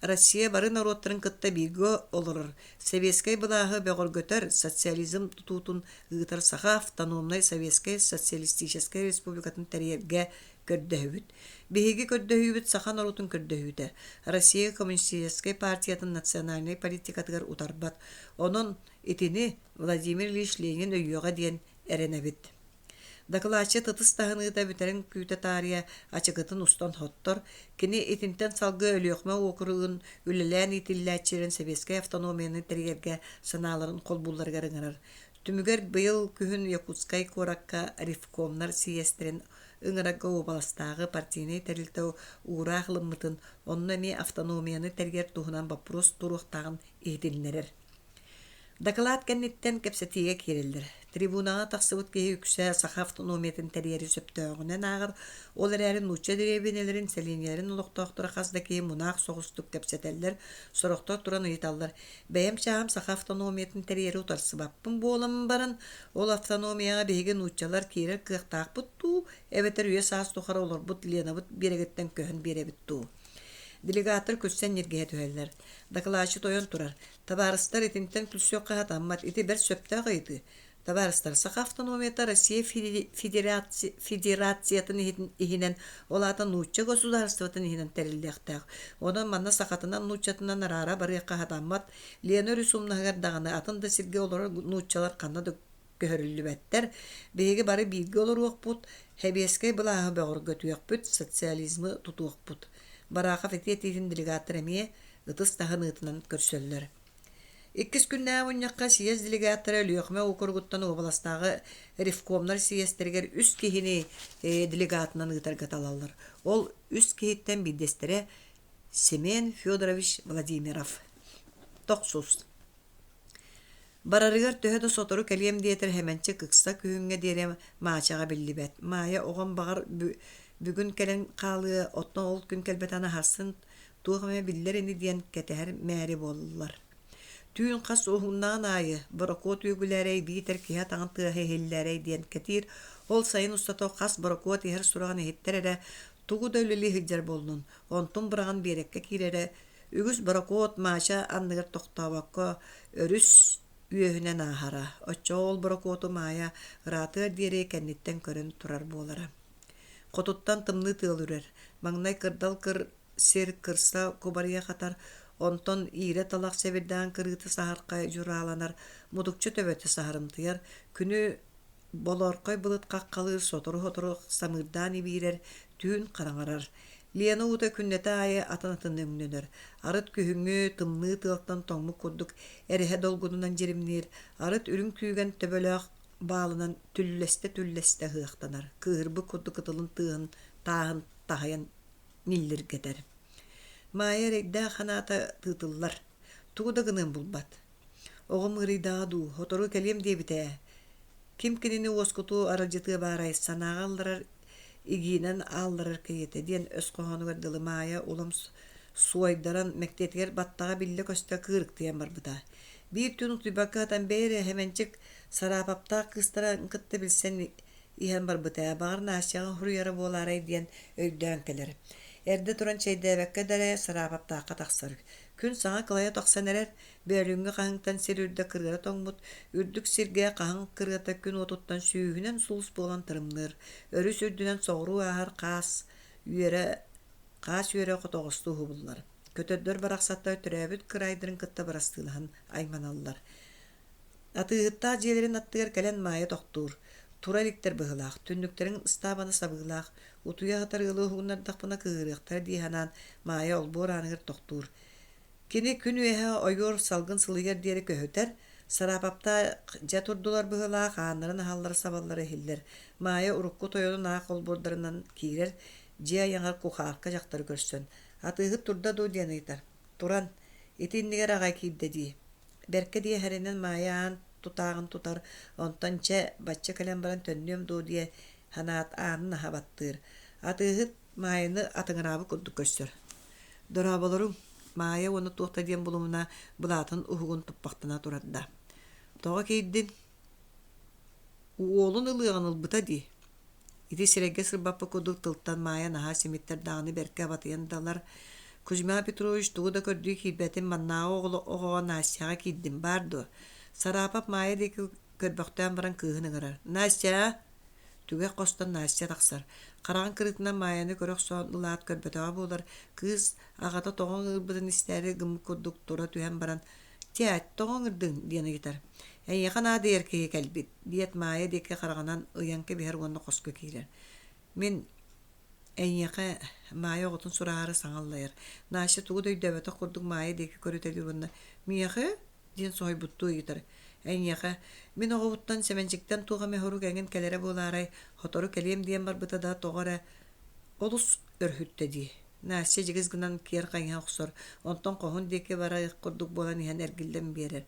Россия бары народтарын кытта бирге олорор. Советскай былаһы бөгөргөтөр социализм тутутун ыытар саха автономной Советской социалистической республикатын тәрьерге көрдөһүбүт. Биһиги көрдөһүбүт саха народун көрдөһүтэ. Россия коммунистической партиятын национальный политикатыгар утарбат. Онон итини Владимир Ильич Ленин өйөҕө диэн эренебит. Докладчы тытыс тахыныыта бүтерин күйті тария ачыгытын устан хоттор, кини итинтен салгы өлөөхмө окуруын үлелән итилләчерин Советская автономияны тәрьерге саналарын колбулларга ыңарар. Түмүгер быйыл күһүн Якутскай коракка рифкомнар сиестерин ыңарага областагы партийный тәрилтеу уурааһылыммытын онна ми автономияны тәрьер туһунан вопрос туруктагын иһитиннерер. Доклад кенниттен кепсетиге кирилдер. Трибунага тахсыыт кеһи үксә саха автономиятын тәрьери сөптөөгүнен агыр, ол эрәрин нучча деребинелерин, селениялерин улуктоохтора хасдаки мунаах соҕустук кепсетеллер, сорохтор туран ыйталлар. Бэйэм чаам саха автономиятын тәрьери утарсыбаппын буоламын барын, ол автономияга биһиги нуччалар киирер кыахтаахпыт туу, эбетер үе саас тухара олорбут ленабыт берегеттен көһөн беребит туу. Делегатор көссен нергеһе төһөлләр. Докладчы тойон турар. Табарыстар итинтен күлсөк кахатаммат ити бер сөптө гыйды. Табарыстар саха автономията Россия Федерациятын ихинен олатын нучча государствотын ихинен терилдехтәк. Онан манна сахатынан нуччатынан арара бары кахатаммат Ленөр Усумнагар даганы атын да сирге олор нуччалар канна да көһөрүлүбәттер. Беге бары билге олор окпут, хебескей былаһы бөгөргөтүөкпүт, социализмы тутуокпут. Бараха фетиетин делегатор эмие ытыс тахыныытынан көрсөллөр. 2 күннәә уññакка съезд делегаторы Өлүүнү округуттан областагы рифкомнар съездтергер үс кихини делегатынан ытарга талалар. Ол үс кихиттен бидестере Семен Федорович Владимиров. Токсус. Барарыгар төһөдө сотору келем диетер хеменче кыкса күнгө дере маачага биллибет. Мая огон багар бүгүн келен калы отно ол күн келбетана хасын тугаме биллерини диен кетер мэри боллар. Түйін қас оғыннан айы, бұракот өгілерей бейтер кея таңын тыға хеллерей диен кетир, ол сайын ұстатау қас бұракот ехер сұраған ехеттер әрі туғы дөйлілі хиджар болдың, онтын бұраған берекке керері, үгіз бұракот маша анныгар тоқтауаққа өріс үйөһүнен ахара. Отча ол бұракоту мая ратыр дере кәннеттен көрін тұрар болара. Қотуттан тымны тылырыр, маңнай кырдал кыр сер кырса кобария қатар, онтон ире талақ сәбірден кырыты сахарқай жураланар, мудукчы төбөті сахарымтыяр, күні болорқай бұлыт қаққалыр, сотору-хотору самырдан ибирер, түйін қараңарар. Лена ута күннеті айы атын-атын өңнөнөр. Арыт күхіңі тымны тылықтан тоңмы көрдік, әріхе долгунынан жерімнер, арыт үрін күйген төбөлөк балынан түллесте ғықтанар. Кығырбы көрдік ұтылын тығын, тағын, тағайын ниллер кетер. Майя рейдә ханата тытыллар. Тугуда гынын булбат. Оғым ырыйдаға ду, хотору кәлем дебите. Ким кинини оскуту аралжыты барай санағалдырар, игинен алдырар кейеті. Ден өс қоғаны көрділі майя олым суайдаран мектетгер баттаға билле көсті кырықтыян бар бұта. Bir tün tübakatan beri hemencik sarapapta kыстара ыңкытты білсен иһен бар бұта. Бағырна асяға хұрuyara боларай ден өйден келер. Эрде туран чейдебекке дәре сарапаптааққа тақсыр. Күн саңа кылая тоқсан әрер, бәріңгі қаңықтан сер үрді кыргара тоңмут, үрдік серге қаң кыргата күн отуттан сүйінен сұлыс болан тырымныр. Өріс үрдінен соғыру ағар қас үйері қотоғысты хубылар. Көтөддөр барақсатта түрәбіт кырайдырын кытта барастылығын айманалылар. Атыгытта желерін аттығар кәлен майы тоқтур. Тураликтер быһылаах, түннүктерин ыстабаны сабыылаах, утуя хатар ылыһуунар дахпына кыырыахтар диһанан маая олбуор аныгыр тохтуур. Кини күн үөһэ ойуор салгын сылыйар диэри көһөтер, сарапапта жа турдулар быһылаах, ааннарын аһаллары сабаллары хиллер. Маая урукку тойонун аах олбуордарынан киирер, жия яңар кухаарка жактары көрсөн. Атыгыт турда дуу диэн ыйтар. Туран, итиннигер агай киирде дии. берке дие херенен маяан тутаагын тутар онтонча бачча кален баран төннөм дуу дие ханаат аанна хабаттыр. Атыгыт майыны атыңырабы курдук көстөр. Дораболору майы оны туохта диен булумуна булатын уһугун туппактана турадда. Тога кейдин уолун ылыган өлбөт ди. Ити сиреге сырбаппы кудук тылттан майя наха симиттер дагыны берке батыян далар. Кузьма Петрович тугуда көрдүү кийбетин маннаа оголо ого Настяга кийдин барду. Сарапап майя деки көрбөктөн баран кыыhını кырар. Настя түге костон Настя таксар. Караган кырытынан майяны көрөк соон ылаат көрбөтөга болар. Кыз агата тогон ылбытын истери гым курдук тура түһен баран. Тиат тогон ырдың диэни гитар. Яхана дээрке келбит. Диет майя деки караганан ыянке бер гонно коско кийер. Мен Эйяка майя отун сурары саңаллайыр. Наша тугу дөйдөбөтө курдук майя деки көрөтөлүр онна. Мияхы ден сойбуттуу гитар. Эйяка мен огуттан семенчиктен туга мехору кенген келере боларай. Хотору келем диен бар бытада тогора олус өрхүттө ди. Наша жигиз гынан кер кайга оксор. Онтон кохун деки бара курдук болан иһен эргилден берер.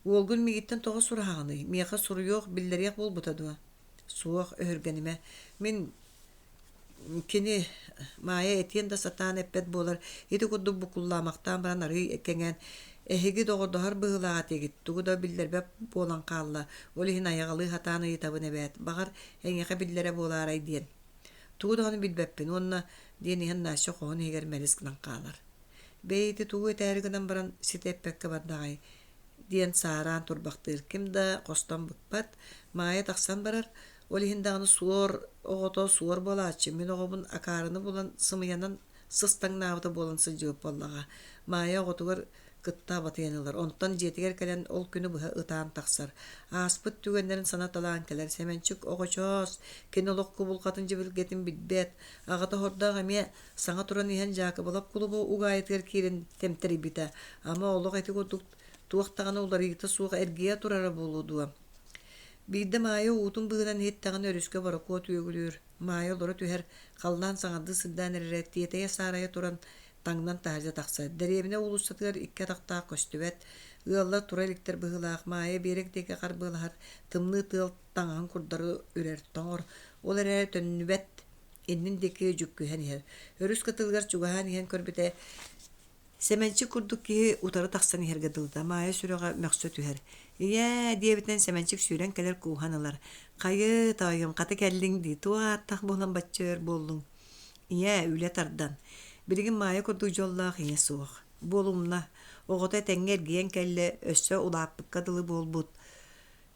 Олгун мигиттен тога сураганы. Мияха суру жок биллерек болбутадуу. Суох өргениме. Мен кини майя этиен да сатан эппет болар. Ити курдук букулламактан баран ары экенген эхиги догордохар быылаа тегит. Тугу да биллербеп болан калла. Ол ихин аягалы хатаны итабын эбет. Багар эңеке биллере боларай диен. Тугу даганы билбеппин. Онна диен ихин наша коон егер мелис гынан калар. Бейти тугу этәригинен баран ситеппекке бардагай. Диен сааран турбактыр. Кимда костон быкпат. Майя таксан барар. Ол ихин даганы суор огото суор болаачы. Мен огобун акарыны болан сымыянан сыстан навыта болан сыжып боллага. Майя оготугар кытта батыянылар. Онтан жетигер келен ол күнү быха ытаан таксар. Аспыт түгендерин санаталаан келер. Семенчик огочоос. Кинолог кубулкатын жибилгетин битбет. Агата хордага ме саңа туран ихен жакы болап кулубу угайытыр кирин темтери бите. Ама олог эти курдук туактаганы улар ийгита суга эргия турара болудуа. Бийде майя уутун быгынан хеттаган өрүскө баракуа түйөгүлүр. Майя олору түһер калдан саңады сыддан эререт тиетеге сарая туран таңнан тааржа такса. Деребине улустатыгар икке тактаа көстүбет. Ыалла тура эликтер быгылаак майя берек деке кар быгылахар тымны тыл таңан курдары үрер тоңор. Ол эрер төннүбет иннин деке жүккүһен ихер. Өрүскө тылгар чугахан ихен көрбүтэ. Семенчи курдук ки утары таксан ихерге дылда. Майя сүрөга мөксө түһер. Ия диебитен семенчик сүйрен келер кууханалар. Кайы тайым каты келлиң ди. Туа тах болан баччыр болдуң. Ия үле тардан. Биригин майя курдук жоллаах ие суох. Болумна огота теңгер гиен келле өссө улааппыкка дылы болбут.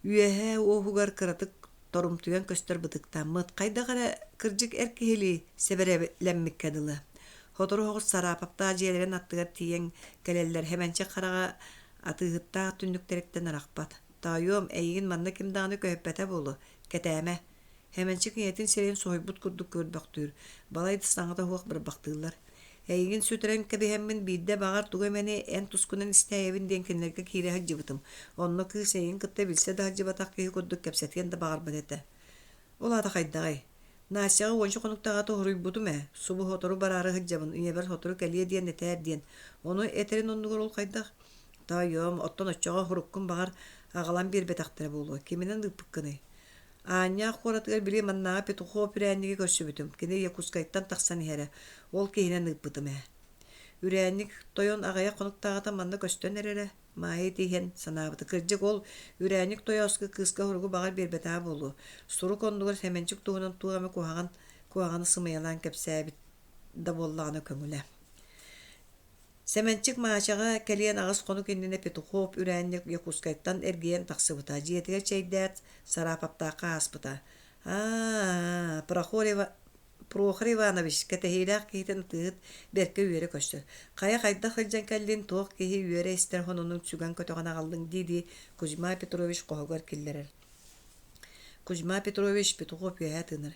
Үөһээ улууһугар кыратык торумтуян көстөр бытыктан мыт кайдагара кыржык эркихили себерелеммикке дылы. Хотору хоғыз сарапапта жиелерен аттыгар тиен келелер хеменче қараға атыгытта түннүктеректен арақпат. Тайом әйгін манна кимдағаны көйіппәті болу. Кәтәмә. Хеменче киетин серен сойбут күрдік көрбақтыр. Балайды саңыда хуақ бір бақтылар. Әйгін сөтірен кәбіхеммін бейді бағар туға мәне ән тұскунан істәйебін денкенлерге кейре хаджыбытым. Онны кыз әйгін кытта білсе да хаджыбатақ кейі көрдік кәпсәткен да бағар бәдеті. Ол ада қайдағай. Насяга ончу конуктага торуй бутуме. Субу хотору барары хыджабын. Иебер хотору келие диен этер диен. Оны этерин ондугор ол кайдах. Тайом оттон оччога хуруккун багар агалан бир бетактыра болу. Киминен дыппыккыны. Аня хоратыгар били маннага петухо пирәнниге көссүбүтүм. Кини Якутскайттан таксан иһере. Ол кейинен дыппытыме. Үрәнник тойон агая конуктагата манна көстөн эрере. Майя тиһен санабыты. Кырдьык ол үрәнник тояскы кыска хуругу багар бербетаа болу. Суру кондугар семенчик тугунан тугаме куаганы сымыялан кепсәбит да боллаганы көңүле. Семенчик маачага келиен агыс кону киндине петухоп үрәнник Якутскайттан эргиен тахсыыта. Жиетигер чейдәт сарапапта кааспыта. Прохор Иванович кәтәһиләк китен тыгыт берке үере көстө. Кая кайда хылжан кәллин тоқ кеһи үере истер хонунун сүгән көтөгән агалдың диди Кузьма Петрович когор киллерер. Кузьма Петрович петухоп яатыныр.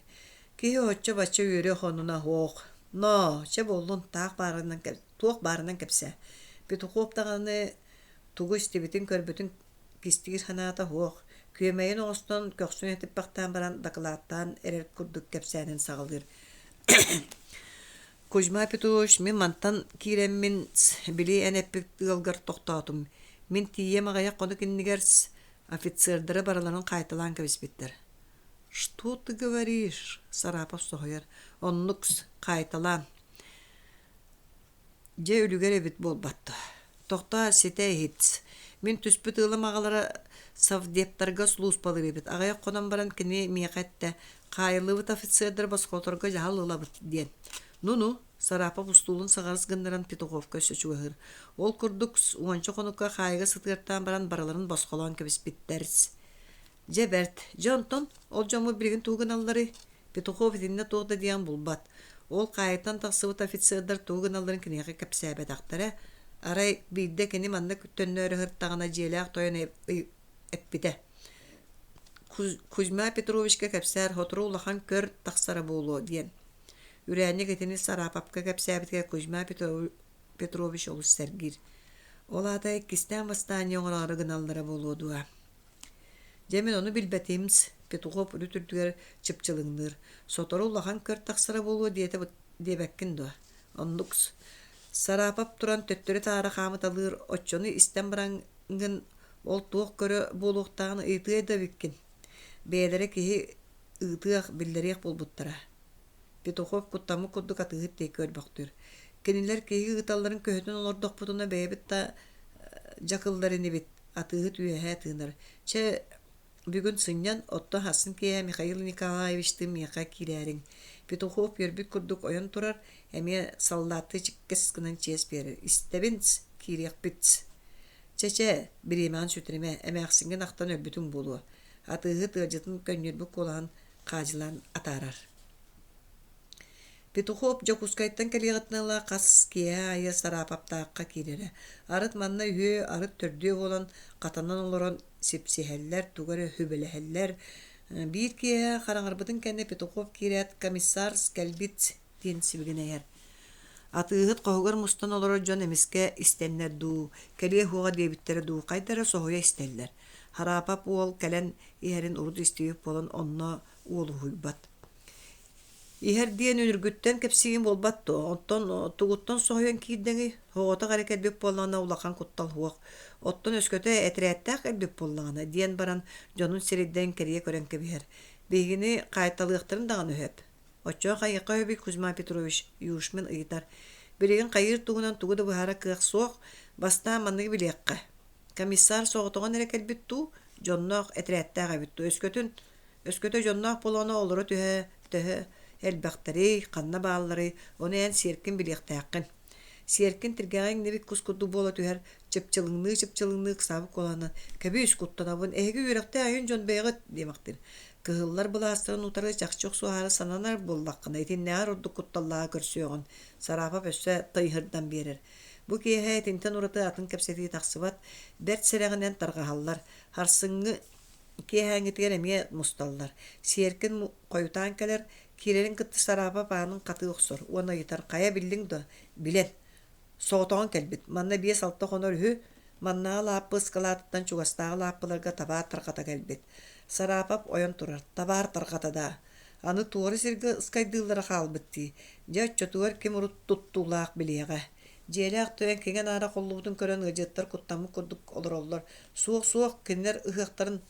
Кеһи оччо бачча үере хонуна хоқ. Но, че болдун тоқ барынан кепсә. Петухоп таганы тугу истебитин көрбөтүн кистигир ханата хоқ. Көмейін оғыстан көксін етіп бақтан баран дақылаттан әрер күрдік кәпсәнін сағылдыр. Кузьма Петрович, мен мантан киреммин били әнеппік ғылғар тоқтатым. Мен тием агая кону кинигэрс офицердары бараларын кайталан кебиспиттер. Что ты говоришь? Сарапов сохояр. Оннукс кайталан. Же үлүгер эбит болбатты. Тохта сете хитс. Мен түспүт ылым агалара совдептарга слуус балыр эбит. Агая конан баран кини миякатта кайылыбыт офицердар баскоторга жахал ылабыт диен. Ну, Сарапов устулун сагарыс гындаран Петуховка сөчүгөр. Ол курдук уанча конукка хайга сытыртан баран бараларын басколон кебиспиттерс. Жеберт, Жонтон, ол жому билген тугун аллары Петухов динне тоғда диyan булбат. Ол кайыттан тахсыыта офицердар тугун алларын кинеге кепсәбе тактара. Арай бидде кини манна күттөннөрө хырттагына желак тойон эппите. Кузьма Петровичке кепсәр хотру улахан көр тахсара болу диен. Үөһээ кетини Сарапапка кепсәбитке Кузьма Петрович олус сәргир. Ол атай кистен бастан yoңалары гыналлары болуудуа. Жемен onu билбетимс Петухов үрүтүрдүгөр чыпчылыңдыр. Сотору улахан көр тахсара болуу диете дебеккин до. Оннукс Сарапап туран төттөрү таара хамыталыр оччону истен барангын ол туох көрө болуктагын ыйтыа да биккин. Бейлери кихи ыйтыах биллерих болбуттара. Петухов куттамы куддук атыгыт тек көрбөктүр. Кенилер кихи ыйталларын көһөтүн олордох бутуна бэйбит та жакылларын эбит атыгыт үөһээ тыынар. Че бүгүн сыньян отто хасын кие Михаил Николаевичтин мияка кирерин. Петухов бербит курдук ойон турар, эме саллаты чиккес кынан чес берер. Истебинс кирек битс. Чече биреман сүтреме эмексинген актан өлбүтүн болуу. Атыгыт ыжытын көннөрбүк колан кажылан атарар. Петухов Якутскайттан келегетнала кас кие айы Сарапаптаакка кирере. Арыт манна үө арыт төрдүө болан катанан олорон сепсихеллер, тугары хүбелехеллер. Бир кие хараңарбытын кенне Петухов кирет комиссар скелбит ден сибигенеер. Атыгыт когор мустан олоро жон эмиске истеннер ду, келе хуга дебиттери ду, кайдары сохуя истеллер. Харапап уол келен иерин уруд истиюп болан онно улууһугар. Ихер диен үнүргүттен кепсигин болбатты. Оттон тугуттан сохуян кийдеңи хоғота гарекетбек боллағына улақан куттал хуақ. Оттон өскөтө этрияттақ элбек боллағына диен баран жонун серидден керие көрен кебихер. Бегини кайталыктарын даган өһөп. Оччо кайыкка өбү Кузьма Петрович юушмен ыйтар. Береген кайыр тугунан тугуда бухара кыак соқ баста манныгы билиякка. Комиссар соғотоған эрекелбит ту жонноқ этрияттақ эбитту. Өскөтө жонноқ болону олору төһө элбактары, канна бааллары, оны эн серкин билиектааккын. Серкин тиргәгәң небик кускудду бола түһәр, чыпчылыңны сабык коланы, кәбе үс куттанабын, эһиге үрәкте айын жон бәйгыт демактыр. Кыһыллар буластырын утары жакчык суары сананар боллаккына, итиннәр урду кутталлага көрсөөгөн, Сарапап өссө тыйһырдан берер. Бу киһә тинтен ураты атын кепсети таксыбат, берт серегенен таргаһаллар, харсыңгы киһәңитгәр эме мусталлар. Серкин коютан келер, кирерин кытты Сарапап анын каты оксор. Уона итар кая билдиң да билен. Соотоон келбит. Манна бие салта конор хü, манна лаппы скалаттан чугастагы лаппыларга табар тарката келбит. Сарапап ойон турар. Табар таркатада. Аны туары сирге скайдыллары халбытти. Жаччотуар ким урут туттулаак билеге. Желак төен кеген ара коллубутун көрөн ыжыттар куттамы курдук олороллор. Суок кинер ыхыктарын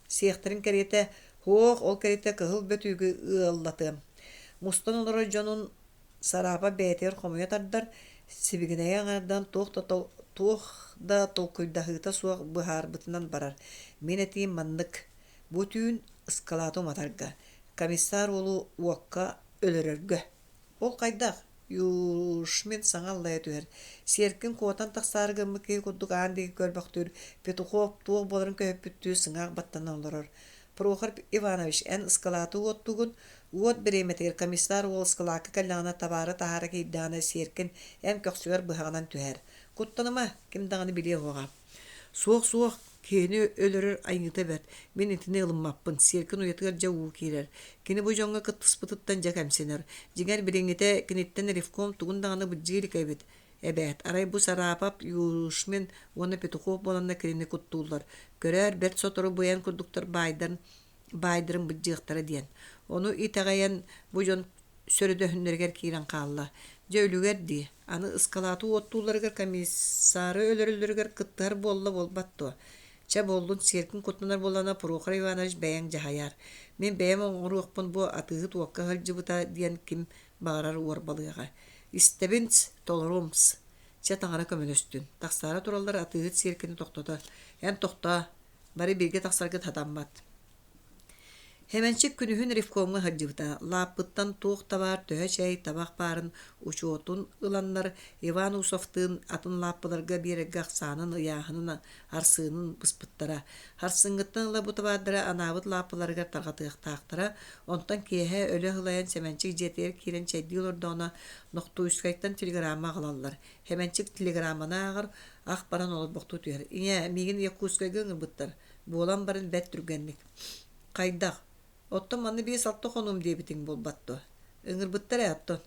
сехтерин керете хоох ол керете кыһыл бөтүүгү ыаллатым. Мустан олоро жонун Сарапа бетер хомуя тардар сибигинея аңардан туохда толкуйдахыта суак быхар бытынан барар. Мен этиим маннык. Бу түүн ыскалату матарга. Комиссар олу уакка өлөрөргө. Ол кайдах юшмен саңаллай түер. Серкин куотан тахсарыгы мыки куддук аандеги көрбөктүр. Петухов туох боларын көпүттүү сыңаак баттанан олорор. Прохор Иванович эн ыскалату оттугун уот береметер комиссар ол ыскалакы каллана табары тахара кейдана серкин эн көксүгөр быхагынан түер. Куттаныма ким даганы биле хога. Суок кени өлөрөр айныта бер. Мен итине ылыммаппын. Серкин уятыгар жау кирер. Кини бу жоңга кыттыспытыттан жакамсенер. Жигер бириңите киниттен ревком тугун даганы буджили кайбит. Эбет, арай бу Сарапап юшмен оны Петухов боланна кирини куттуулар. Көрөр берт сотору буян курдуктар байдырын буджыктары диен. Onu itagayan bu jon sörüdö hünnerger kiren kalla. Өлүүгэр аны ыскалатуу оттууларыгар комиссары өлөрүлөрүгөр кыттар болла болбатто. Ча болдун серкин кутнанар болана Прохор Иванович бәяң жахаяр. Мен бәйәм оңоруақпын бу атыгы туакка хылжыбыта диен ким бағарар уорбалыга. Истебинс толорумс. Ча таңара көмөлөстүн. Тахсара тураллар атыгы серкини тоқтота. Ян тохта бары бирге тахсаргы татамбат. Hemençik күнүһүн ревкомга хаджыбыта. Лаппыттан туох табар төһө чәй табак барын учуотун ыланнар Иван Усовтын атын лаппыларга береге аксанын ыяһынын арсыынын быспыттара. Харсынгыттан ла бутабадыра анабыт лаппыларга таргатыктактара. Онтан кеһе өлө хылайан Семенчик жетер кирен чәйди олордона Н.Якутскайдан телеграмма алалар. Hemençik телеграммана агыр ах баран олор бокту түйер. Ине мигин Якутскайга ыңырбыттар. Буолан барын бәт түргенник. Кайдах Оттон манны бие салты хонум дебитин болбатты. Ыҥырбыттар аттон.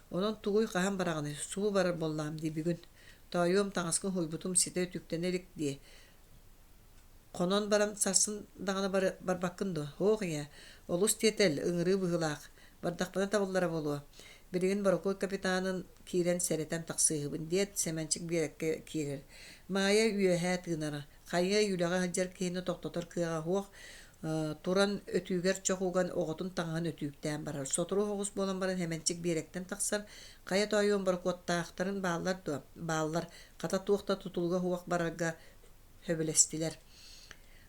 Онон тугуй хаһан бараганы суу барар боллам ди бүгүн. Тайом таңаскын хойбутум сите түктенелик ди. Конон барам сарсын дагана барбаккынды. Хоох ия. Олус тетел ыҥыры быһылаах. Бардахпана табыллара болуа. Биригин барокой капитанын кирен серетен таксыыбын диет Семенчик берекке кирер. Мая үөһээ тыынара. Хайга юлага хаджар кийини токтотор кыага хоох туран өтүүгер чохуган оҕотун таҥаһын өтүүктään барар. Сотору хоҕус болан баран Hemençik биэректен тахсар кая тойуон баркуоттаахтарын бааллар дуа. Бааллар ката туохта тутулга хуак барарга höbülestилер.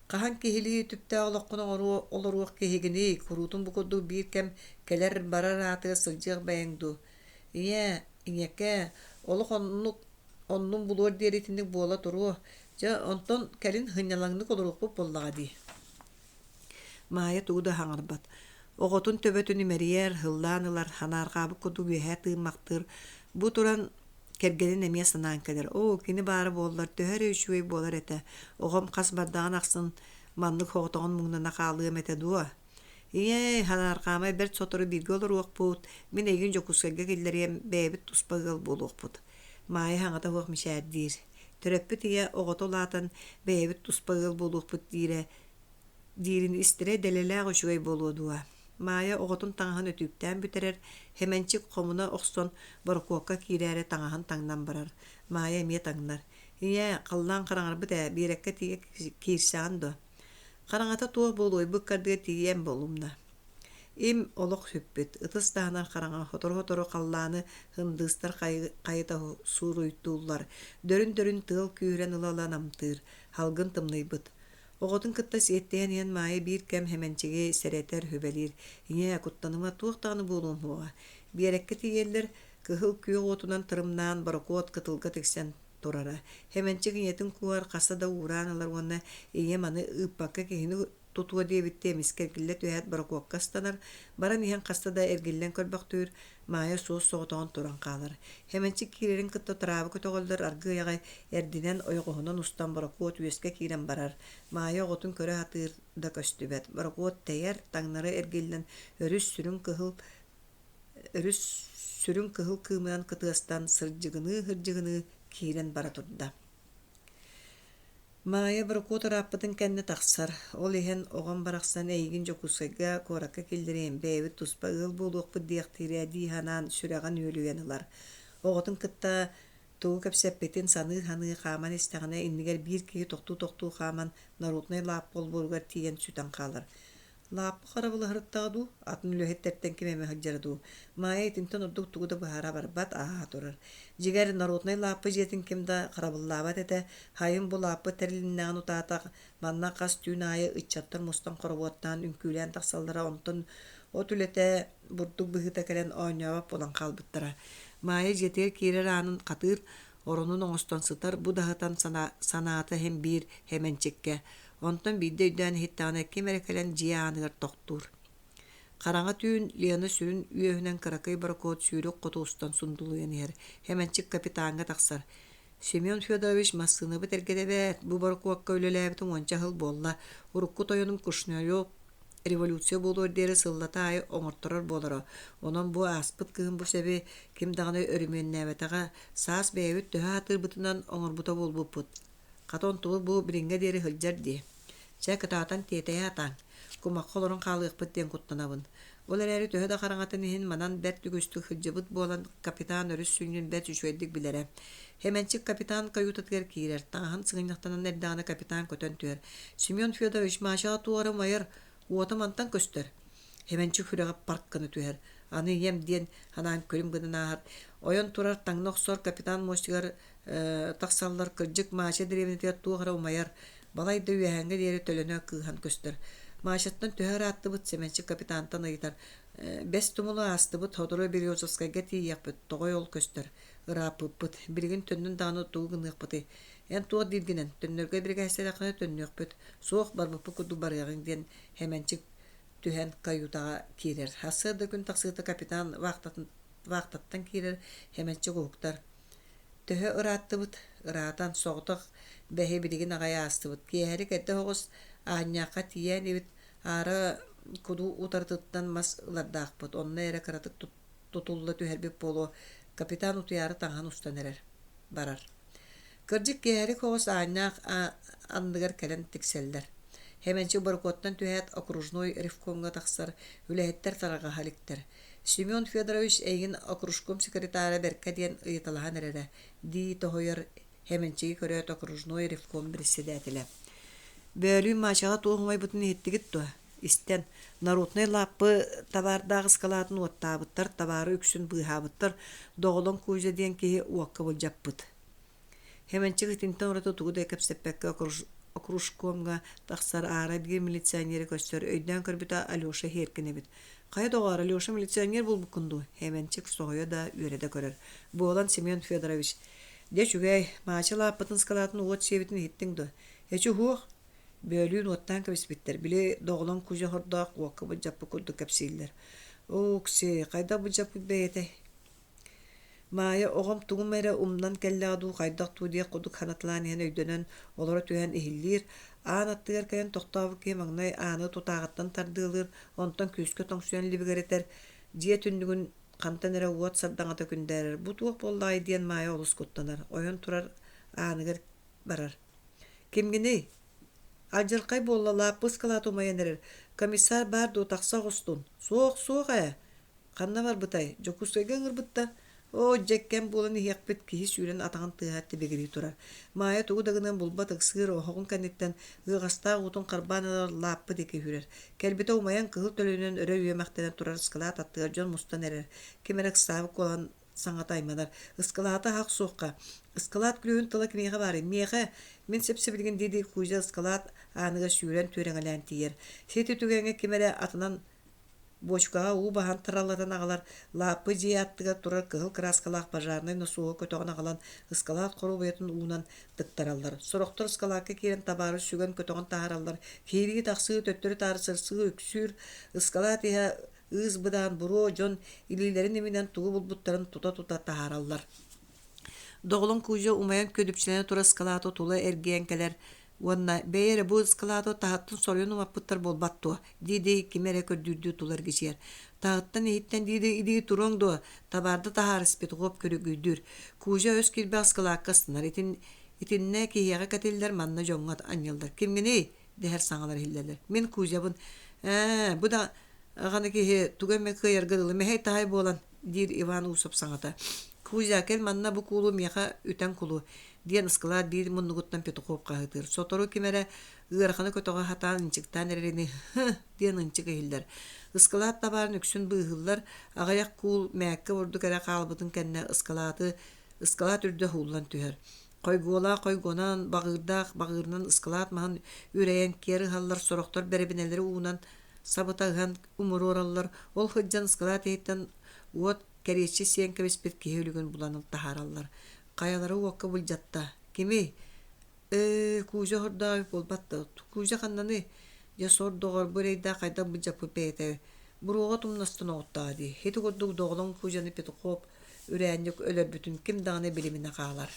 Каһан киһилии түптää олоққуна олоруох киһигини курутун букурду биир кем келер барар аатыга сылдьыах бэйэҥду. Ие, иñекэ, олох оннун булуор диэритинник буола туруу. Дьа онтон кэлин хыннялаҥнык олоруохпут боллаҕа дии. Мая тууда хаңарбат. Оҕотун төбөтүн имерiyер, хыллаанылар, ханааргаабы курду үөһээ тыыммактыр. Бу туран кергенин эмиэ санаан келер. О, кини баары буоллар, төһөрө үчүөй буолар эте. Оҕом хас бардаан аксын маннык хоҕотоҕун муҥнана хаалыам эте дуа. Ие, ханааргаамай берт сотору бирге олоруохпут. Мин эйигин Якутскайга киллериэм бэйэбит туспагыл буолуохпут. Мая хаҥата хуох мишээддиир. Төрөппүт ие оҕото лаатан бэйэбит туспагыл буолуохпут диире. Диирин истире делелээх үчүгэй болуодуа. Мая оҕотун таҥаһын өтүүктään бүтерер, Hemençik хомуна охсон боркуокка киирээре таҥаһын таҥнан барар. Мая эмиэ таҥнар. Ие, халлаан хараҥарбыт биирекке тиге киирсэҕин дуо. Хараҥата туох болуойбук кардыга тиийэн болумна. Им олох сүппүт, ытыс даанар хараҥа хотору халлааны хындыыстар хайыта суруйттууллар. Дөрүн тыал күүрэн ылалан амтыыр, халгын тымнайбыт. Оҕотун кытта сиэттэйэн иэн Мая биир кэм Hemençik'i серетер хүбэлиир. Иñэ куттаныма туохтааны буолуум хуоҕа. Биэрекке тиийэллэр кыһыл күйө оҕотунан тырымнаан барокуот кытылга тиксен турара. Hemençik иñэтин куар хаса да уураанылар уонна иñэ маны ыыппакка киһини тутуа диэбиттэ эмискэргиллэ түһэät барокуокка станар. Баран иһэн хаста да эргиллэн көлбөхтүүр Мая суос соҕотоҕун туран хаалар. Hemençik киирэрин кытта тараабы көтөҕөллөр аргыйаҕай эрдинэн ойоҕоһунан устан барокуот үөскэ киирэн барар. Мая оҕотун көрө атыыр да көстүбэт. Барокуот тэйэр таҥнары эргиллэн өрүс сүрүн кыһыл кыымынан кытыастан сырдьыгыны киирэн бара турда. Мая барокуот арааппытын кэнни тахсар. Ол иһэн оҕон барахсан эйигин Якутскайга куоракка киллериэн бэйэбит туспа ыал буолуохпут диэхтиирэ дииһанаан сүрэҕэн үөлүгэн ылар. Оҕотун кытта тугу кэпсэппитин саныы хааман истэҕинэ иннигэр биир киһи тохтуу хааман народнай лаап болборугар тиийэн сүтэн хаалар. Лааппы харабылы хырыттаҕадуу, атын үлөһүттэртэн кимэме хаджарадуу. Мая итинтэн ордук тугуда быһара барбат турар. Дьигэр народнай лааппы дьиэтин кимда харабыллаабат эте, хайын бу лааппы тэрилиннэҕин утаатах манна хас түүн аайы ыччаттар мустан хоробуоттаан үҥкүүлээн тахсаллара онтон от үлэтэ бурдук быһыта кэлэн оонньообап болан хаалбыттара. Мая дьиэтигэр киирэр аанын хатыыр оронун оҥостон сытар бу таһытан санаата hem биир Hemençikке. Онтон бидde үдään hittaana kimere-kэлэн дьиааныгар тохтуур. Хараҥа түүн Лена сүрүн үөһүнэн кыракай барокуот сүүрүк хотуустан сундулуйан иһэр. Hemençik капитаанга тахсар. Семен Федорович массыыныбыт эргэдэбэт, бу барокуокка үлэлээбитин уонча хыл буолла. Урукку тойонум кушньойу революция болуор диэри сыллата аайы оҥорторор болоро. Онон бу ааспыт кыһын бу сэби ким даҕаны өрүмүөннээбэтэҕэ саас бэйэбит төһө атырбытынан оҥорбута болбуппут. Катон туу бу бириҥҥэ диэри хылдьар дии. Чэ кытаатан тиэтэйэ атаан. Кумакка олорун хаалыахпыт диэн куттанабын. Олар әрі төһө да қараңатын иһин манан бәт түгөстү хылжыбыт болан капитан өрүс сүйнүн бәт үчүэддик билере. Хеменчик капитан каютатыгар киирер. Таһан сыгыньяктанан эрдәганы капитан көтөн түер. Семен Федорович машаға туары майыр уота мантан көстөр. Хеменчик хүрәгә паркканы түер. Аны ем диен ханан көрүм гынан ахар. Ойон турар таңноксор капитан мостигар таксаллар кыржык маша деревнете тугара майыр. Балайды үәһәңгә дире төлөнө кыхан көстөр. Машаттан төһөр аттыбыт Семенчик капитантан ыйтар. Бес тумулу астыбыт Ходорой Березовскайга тиякпыт, тогой ол көстөр. Ырапыппыт, биргин төннүн даны тугыныппыты. Эн туа дилгинен төннөргө бирге хәсәрәкне төннөкпүт. Соох барбыппы куду барыгын ден Хеменчик түһән каютага кирер. Хасыды күн тахсыыта капитан вактаттан кирер Хеменчик уктар. Төһө ыраттыбыт, ыратан соғтык бәһе биргин агая астыбыт. Киһәри кәдде хогус аняка тиян ибит ары куду утартыттан мас ладдакпыт. Онна эре каратык тутулла түһәрбеп болу капитан утуяры таңан устанерер барар. Кыржык киһәри хогус аняк андыгар кэлен тикселлер. Хеменчик баркоттан түһәт окружной ревкомга тахсар үләһеттер тарага халиктер. Семен Федорович эйгин окружком секретары берке диен ыйталахан эрере. Ди тохойер Хеменчиги көрөт окружной ревком председателе. Бөлүү машаға туғымай бұтын еттігіт туа. Истен народнай лаппы табардагы скалатын оттабыттар, табары үксүн быхабыттар, доголон күйзе ден кеге уаққа бұл жаппыт. Хеменчиги тинтен ораты туғыда екепсеппекке окружкомга тақсар ара бігер милиционері көстер. Өйден көрбіта Алеша херкенебіт. Қай доғар Алеша милиционер бұл бұкынду. Хеменчик соғыя да өреде көрер. Болан Семен Федорович. Де чүгей, мачы лаппытын скалатын уот себетін еттіңді. Ечі хуқ? Бөлүүнү оттан кэбиспиттер. Биле доголон кужа хордоак уакка быджаппы курду кэпсииллер. Окси, кайда быджаппы бейте? Мая оғам тугум эре умдан келладу кайдак туу дие кудук ханатлаан ен өйдөнөн олора түһэн ихиллир. Аан аттыгар кайын тоқтабы ке маңнай ааны тутаагаттан тардыылыр, онтан күскө тоңсуян либигеретер. Дие түндүгүн кантан эре уот сардаңата күндерер. Бу туок боллай диен мая олус куттанар. Ойон турар aanыгар барар. Кимгини? Ажыркай болла лаппыс калату майенерер. Комиссар бар ду такса гостун. Соқ Канна бар бытай. Жокускайга ырбытта. О, жеккен болын иякпет кихи сүйрен атаган тыгатты бегери турар. Мая тугу дагынан булба тыксыр охогун канеттен ыгаста утун карбаналар лаппы деке хүрер. Келбете умаян кыгыл төлөнөн өрө үйемактенен турар скалат аттыгар жон мустан эрер. Кемерек сабык olan саңат аймадар. Ыскалата хак соққа. Ыскалат күлөөн тыла кимеге бары. Меге мен сепсе билген диди куйжа ыскалат аныга сүйрен төреңелен тиер. Сети түгенге кемере атынан бочкага у бахан тараллардан агалар лапы жияттыга турар кыгыл краскалак пожарный носуга көтөгөн агалан ыскалат кору бетін уунан тыктараллар. Сороктор ыскалакка кирен табары сүгөн көтөгөн таараллар. Кейриги таксы төттөрү тарысырсы өксүр ыскалат иһа ыз быдан буро жон илилерин эминен тугу булбуттарын тута таараллар. Доголон кужа умаян көдөпчүлене тура ыскалату тула эргиенкелер. Уанна бейере бу ыскалату тахаттын сорюну маппыттар болбатту. Диди кимере көрдүрдү тулар гижер. Тахаттан эйттен диди иди туроңду табарды тахарыспет гоп көрүгүдүр. Кужа өз килбе ыскалакка сынар. Итинне кияга кателлер манна жоңгат аньылдар. Кимгени дехер саңалар хиллерлер. Мен кужабын бу да аганы ки тугеме кыяргыдылы мехей тахай болан дир Иван Усоп саңата. Кужа кел манна бу кулу меха үтен кулу. Диен ыскала дир муннугуттан петухоп кагытыр. Сотору кимере ыарханы көтөгө хатан инчиктан эрени диен инчиге хиллер. Ыскалат табарын үксүн быгыллар агаяк кул мәкке урду кере калбытын кенне ыскалат үрдө хуллан түһөр. Койгонан багырнан ыскалат махан үрәйен кери халлар сороктор беребинелери уунан сабытаган умурораллар ол хыджан ыскалат эйттен уот керечи сиенке беспет кеөлүгөн буланыл тахараллар. Каялары уакка булжатта. Кими? Кужа хорда болбатта. Кужа каннаны я сордогор бурейда кайда булжапы пете. Буруга тумнастын оттади. Хети годук доголон кужаны петухоп үрәнник өлөрбүтүн ким даганы билимине калар.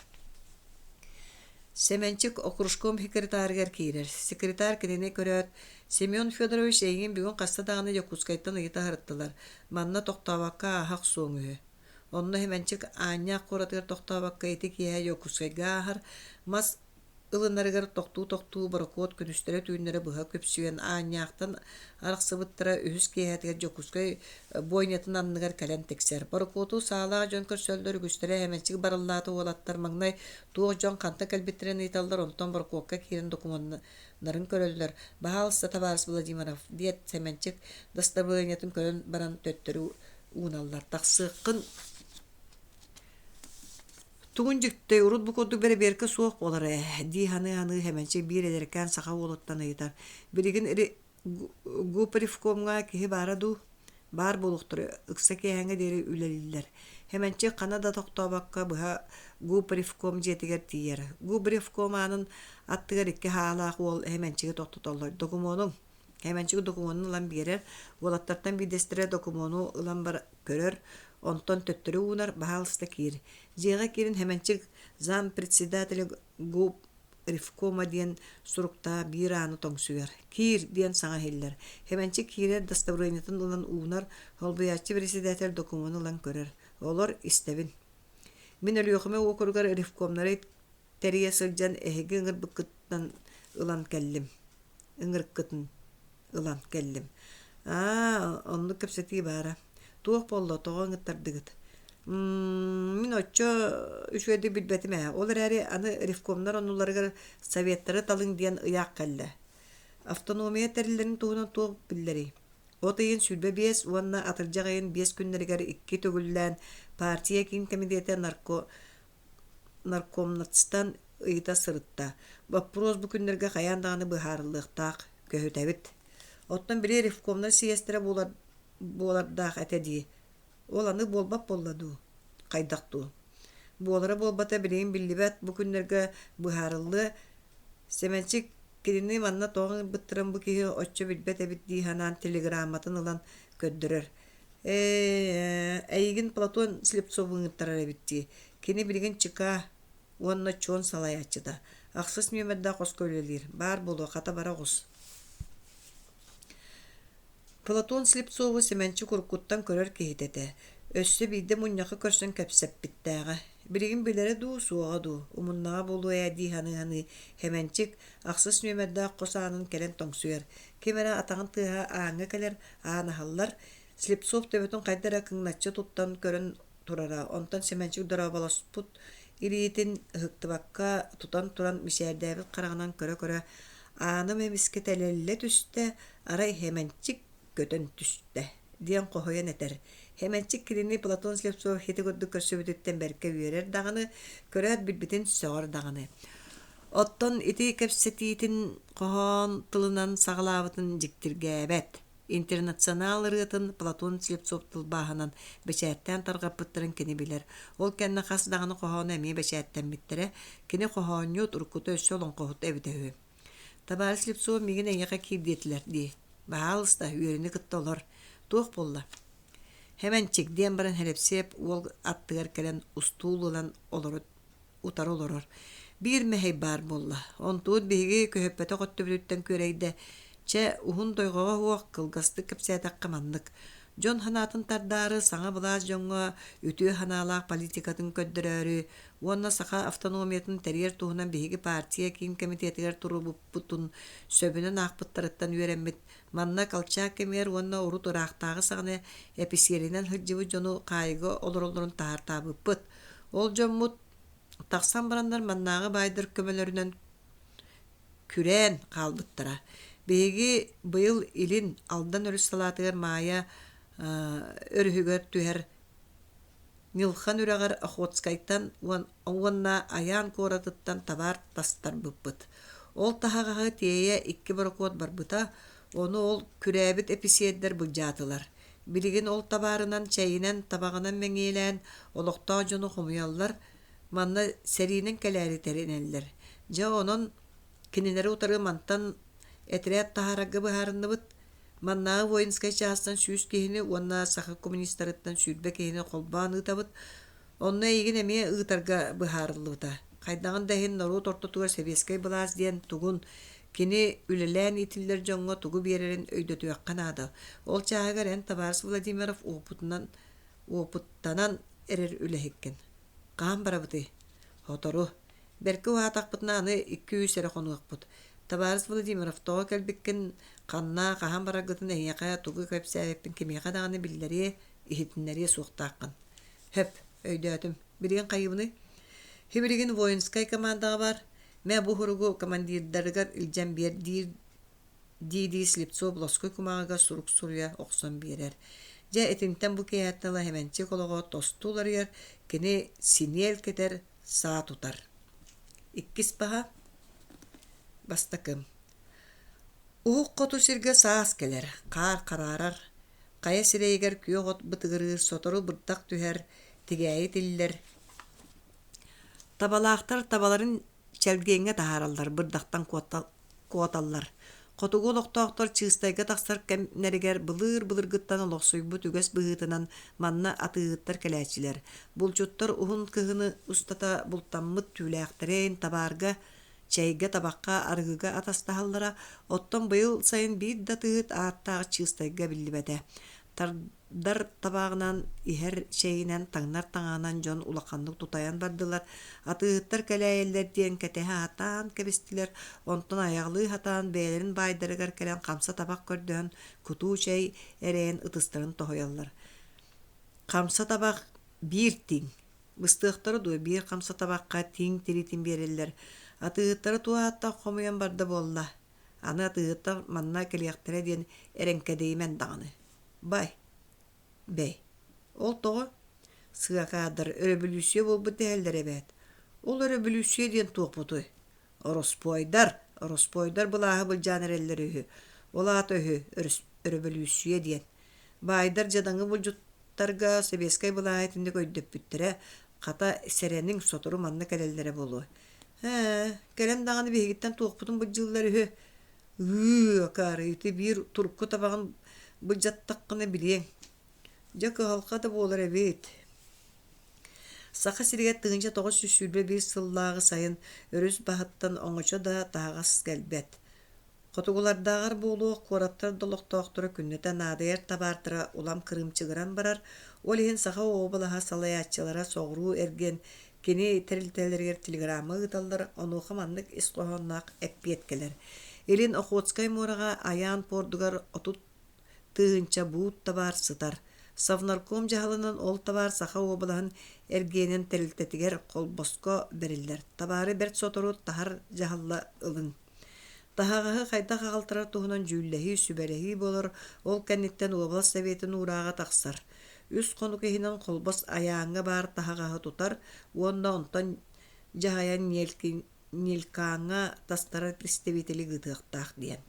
Семенчик окружком секретаргар кирер. Секретар кенене көрөт. Семен Федорович эйген бүгүн каста даганы Якутскайдан ыйта харыттылар. Манна токтабакка хак соңу. Онно Хеменчик аня коратыр токтабакка эти кие Якутскайга хар мас ылынарыгар тоқтуу баракот күнүстөрө түйүннөрө быха көпсүген ааньяактан араксыбыттара Үһүс киэхэтигер Жокускай бойнетін анныгар кэлэн тексер. Баракоту саалаа жон көрсөлдөр үгүстөрө хэмэнчиг барыллааты уолаттар маңнай туох жон канта кэлбиттерен ыйталлар онтон баракотка киирен документнарын көрөллөр. Баалыста Табарыс Владимиров диет хэмэнчиг доставлениятын көрөн баран төттөрү uuналлар. Тахсыыкын тугун жиктэй урут бу коду берке суох болар. Ди ханы хэмэнчиг бир эдеркан саха болоттан ыйтар. Биригин гуприфкомга киһи бараду бар болуктур ыкса кеһәңе дери үлелиллер. Хэмэнчиг Канада токтобакка быха гуприфком жетигер тиер. Гуприфком анын аттыгар икки хаалаак ол хэмэнчиге токтотоллор. Документун хэмэнчиг документун лан берер. Олаттартан бидестире документу ылан бар көрөр. Онтон төттөрү уунар баалыста киир. Жега кирин хэмэнчиг зам председателя гуп рифкома диен сурукта бир аны тоңсуяр. Кир диен саңа хеллер. Хэмэнчиг кирер доставлениятын ылан уунар Суруйааччы председатель документу лан көрөр. Олор истебин. Мен өлүүхүмө окургар рифкомнары терие сылжан эһиги ыңырбыккыттан ылан келлим. Ыңыркытын ылан келлим. Онну кепсети бара. Туох болло тоҕо ыңыттардыгыт. Мен оччо үшөйдү билбетиме. Олар әри аны рифкомнар онуларыгар советтары талың диен ыяк келле. Автономия терилерин туһунан туох биллери. Отайын сүлбе бес, уанна атыржагайын 5 күннеригер 2 төгүллән партия кин комитеті наркомнатстан ыйта сырытта. Вопрос бу күннерге каяндаганы быхарылыктак көһүтәбит. Оттан бири рифкомнар сиестре болардак әтеди. Ол аны болбап болладу. Кайдакту. Болары болбата билейин биллибет бу күннерге быхарылы семенчик кирини манна тоғын бұттырын бұ кейі отчы білбет әбіт дейханан телеграмматын ұлан көддірір. Әйгін Платон Слепцовың ұттарар әбітті. Кені білген чыка онна чон суруйааччыта. Ақсыз мемедда қос көлелер. Бар болу, қата бара қос. Платон Слепцовы семенчі күркуттан көрер кейтеті. Өссі бейді мұняқы көрсін көпсеп біттәға. Бірігін білері ду суаға ду. Умуннаға болу әді ханы хеменчик ақсыз нөмерді қосағының кәлен тоңсуер. Кемері атағын тыға аңы кәлер ағанахаллар. Слепцов төбетін қайдара кыңнатчы тұттан көрін тұрара. Онтан семенчик дұра баласпут ириетін ұқтыбаққа тұтан тұран мишәрдәбіт қарағынан көрі аны меміске тәлелі түсті арай хеменчик көтін түсті. Диен қоғойан әтер. Хеменчик кирини Платон Слепцов хети көрді көрсөбүтүттен бәрке үйерер дағаны, көрәт билбитин соғыр дағаны. Оттон ити кәпсетийтин қоған тылынан сағалабытын жіктірге әбәт. Интернационал ырытын Платон Слепцов тылбағынан бәшәттен тарғапыттырын кені білер. Ол кәнна қас дағаны қоған әме бәшәттен біттірі, кені қоған ют ұркуты өссөлін қоғыт әбітәуі. Табары Слепцов меген әйеға кейбдетілер дей. Бағалыста үйеріні күтті олар. Туық болла. Хеменчик диен баран хелепсеп ол аттыгар келен устуулулан утар олорор. Бир мехей бар болла. Онтуут биги көһөппөтө коттөбүттен көрейде. Че ухун тойгого хуак кылгасты кепсетак каманнык. Жон ханатын тардары саңа булаас жоңго үтүү ханалаак политикатын көддөрөрү. Уонна саха автономиятын терьер туһунан биги партия кийин комитетигер турубуттун сөбүнөн акпыттарыттан үйренмит. Манна калчаак кемер уонна урут ырактагы сагына эписеринен хыджыбы жону кайгы олоролорун таартабыппыт. Ол жоммут таксан барандар маннагы байдыр көмөлөрүнөн күрен калбыттара. Биги быйыл илин алдан өрүс салатыгар мая өрүгөр түһер Нилхан үрәгәр Якутскайдан уонна аян коратыттан табар тастар быппыт. Ол тахагага тие 2 баракот барбыта, оны ол күрәбит эписиеддер бұлжатылар. Билигин ол табарынан чайынан табағынан мәңейлән, олықта жону хумуяллар, манна сәринен кәләри тәренеллер. Жа онын кинилері утары мантан әтірәт тахарагы бұхарынны бұт, маннағы воинскай чағыстан сүйіс кейіні, онна сақы коммунистарыттан сүйілбе кейіні қолбан ұтабыт, онна егін әме ұтарға бұхарылы ұта. Қайдағын дәхін нору тортотуғар сәбескай бұлаз дейін тұғын, кені үлелән итілдер жоңға тұғы берерін өйдөту аққан ады. Ол чағығар ән Табарыс Владимиров опыттанан әрер үлі хеккен. Қаған бара бұты? Хотору, Берки уатакпытына аны 200 эре конуакпыт. Табарыс Владимиров тоға кәлбеккен қанна қахан барагытын әйеқа туғы көпсәйіппін кемеға дағаны білдері ихетінлері суқтаққын. Хөп, өйдәтім. Бірген қайыбыны? Хебірген воинскай командаға бар. Мә бұ хұрығы командирдарығар үлжен бер диди слепцо блоской кумағыға сурук суруя оқсон берер. Жа этинтен бұ кейаттала хеменче колығы тостулар ер, кені синел кетер саа тутар. Иккис баха Бастакы. Уһук коту сирге саас келер, қар қарарар. Қая сирейгер күйоғот бұтығырыр, сотору бұрттақ түхер, тегәйі тиллер. Табалақтар табаларын чәлгенге тахаралдар, бұрдақтан куаталлар. Котугу лоқтоқтор чыыстайга тақсар кәмнәрігер бұлыр гыттан лоқсуйбу түгәс бұғытынан манна атығыттар кәләчілер. Бұлчуттар ұхын кығыны ұстата бұлтаммыт түләқтірейін табарға, чәйге табаққа арғыға атастағаллара, оттон бұйыл сайын бір датығыт аттағы чыыстайга білібәді. Тардар табағынан ихер чәйінен таңнар таңанан жон улақанлық тұтаян бардылар. Атығыттар кәләйелер дейін кәтәхі хатан кәбістілер, онтын аяғлы хатан бәйлерін байдырығар кәлән қамса табақ көрдіғін күту чәй әрейін ұтыстарын тоғыялар. Қамса табақ бір тиң. Бұстықтары дуы бір қамса табаққа тиң тиритин берелер. Атығыттары туа атта қомыян барды болла. Аны атығыттар манна кәлияқтары дейін әренкәдеймен дағаны. Бай, бәй, ол тоғы сыға қадыр өрөбілүсие бол бұты әлдер әбәт. Ол өрөбілүсие ден туық бұты. Ороспойдар бұлағы бұл жаныр әлдер өйі. Ол ат өйі өрөбілүсие ден. Байдар жадаңы бұл жұттарға себескай бұлағы әтінде көйдөп бүттірі қата сәренің сотыру манны кәлелдері болу. Кәлем дағаны бейгіттен туық бұтын бұл жылдар өйі. Қарыйты бір тұрыққы табағын бұл жаттаққыны білең. Жакы халқа да болар әбет. Саха сиргет тығынша тоғыз сүсүлбе бір сыллағы сайын өріс бағыттан оңыча да тағас кәлбет. Қотығылардағар болу қораптар долықтақтыры күннетен адайар табартыра улам кырымчығыран барар. Ол ең саха обылаға салаячылара соғыру әрген кені тәрілтәлергер телеграммы ұталдар онуға мандық исқоғаннақ әппет келер. Элин Охотскай мораға аян пордугар отут тыгынча буут табар сытар. Savnarkom jahalынан ол табар саха обылаһын эргенен терилтетигер колбоско бериллер. Табары берт сотору тахар жахалла ылын. Тахагаһы хайда хагалтара туһунан жүлләһи сүбәрәһи болор. Ол кәнниттен область советын урага тахсар. Үс конукеһинен колбос аяңга бар тахагаһы тутар. Онда онтан жахаян нелкаңа тастара представители гытыктак диен.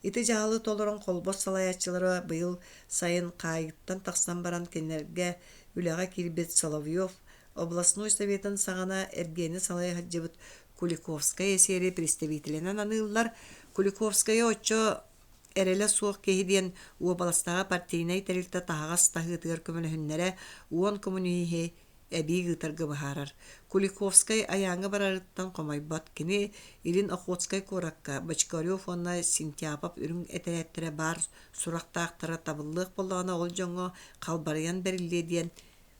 Ити жалы толорон колбос салаячылары быйыл сайын кайыттан тақсан баран кенерге үләға кирбет Соловьев областной советын сағана эргені салай хаджыбыт Куликовская сери представителенен аныллар. Куликовская очо эреле суық кейден уобаластаға партийнай тәрілті тағас тағытығыр көміліхіннері уон коммунихе әбей ғытырғы бұхарар. Куликовскай аяңы барарыттан қомайбат кені Илин Охотскай коракка Бачкарев онна синтяпап үрін әтәрәттірі бар сұрақтақтары табыллық болағына ол жоңы қалбарыян бәрілі дейін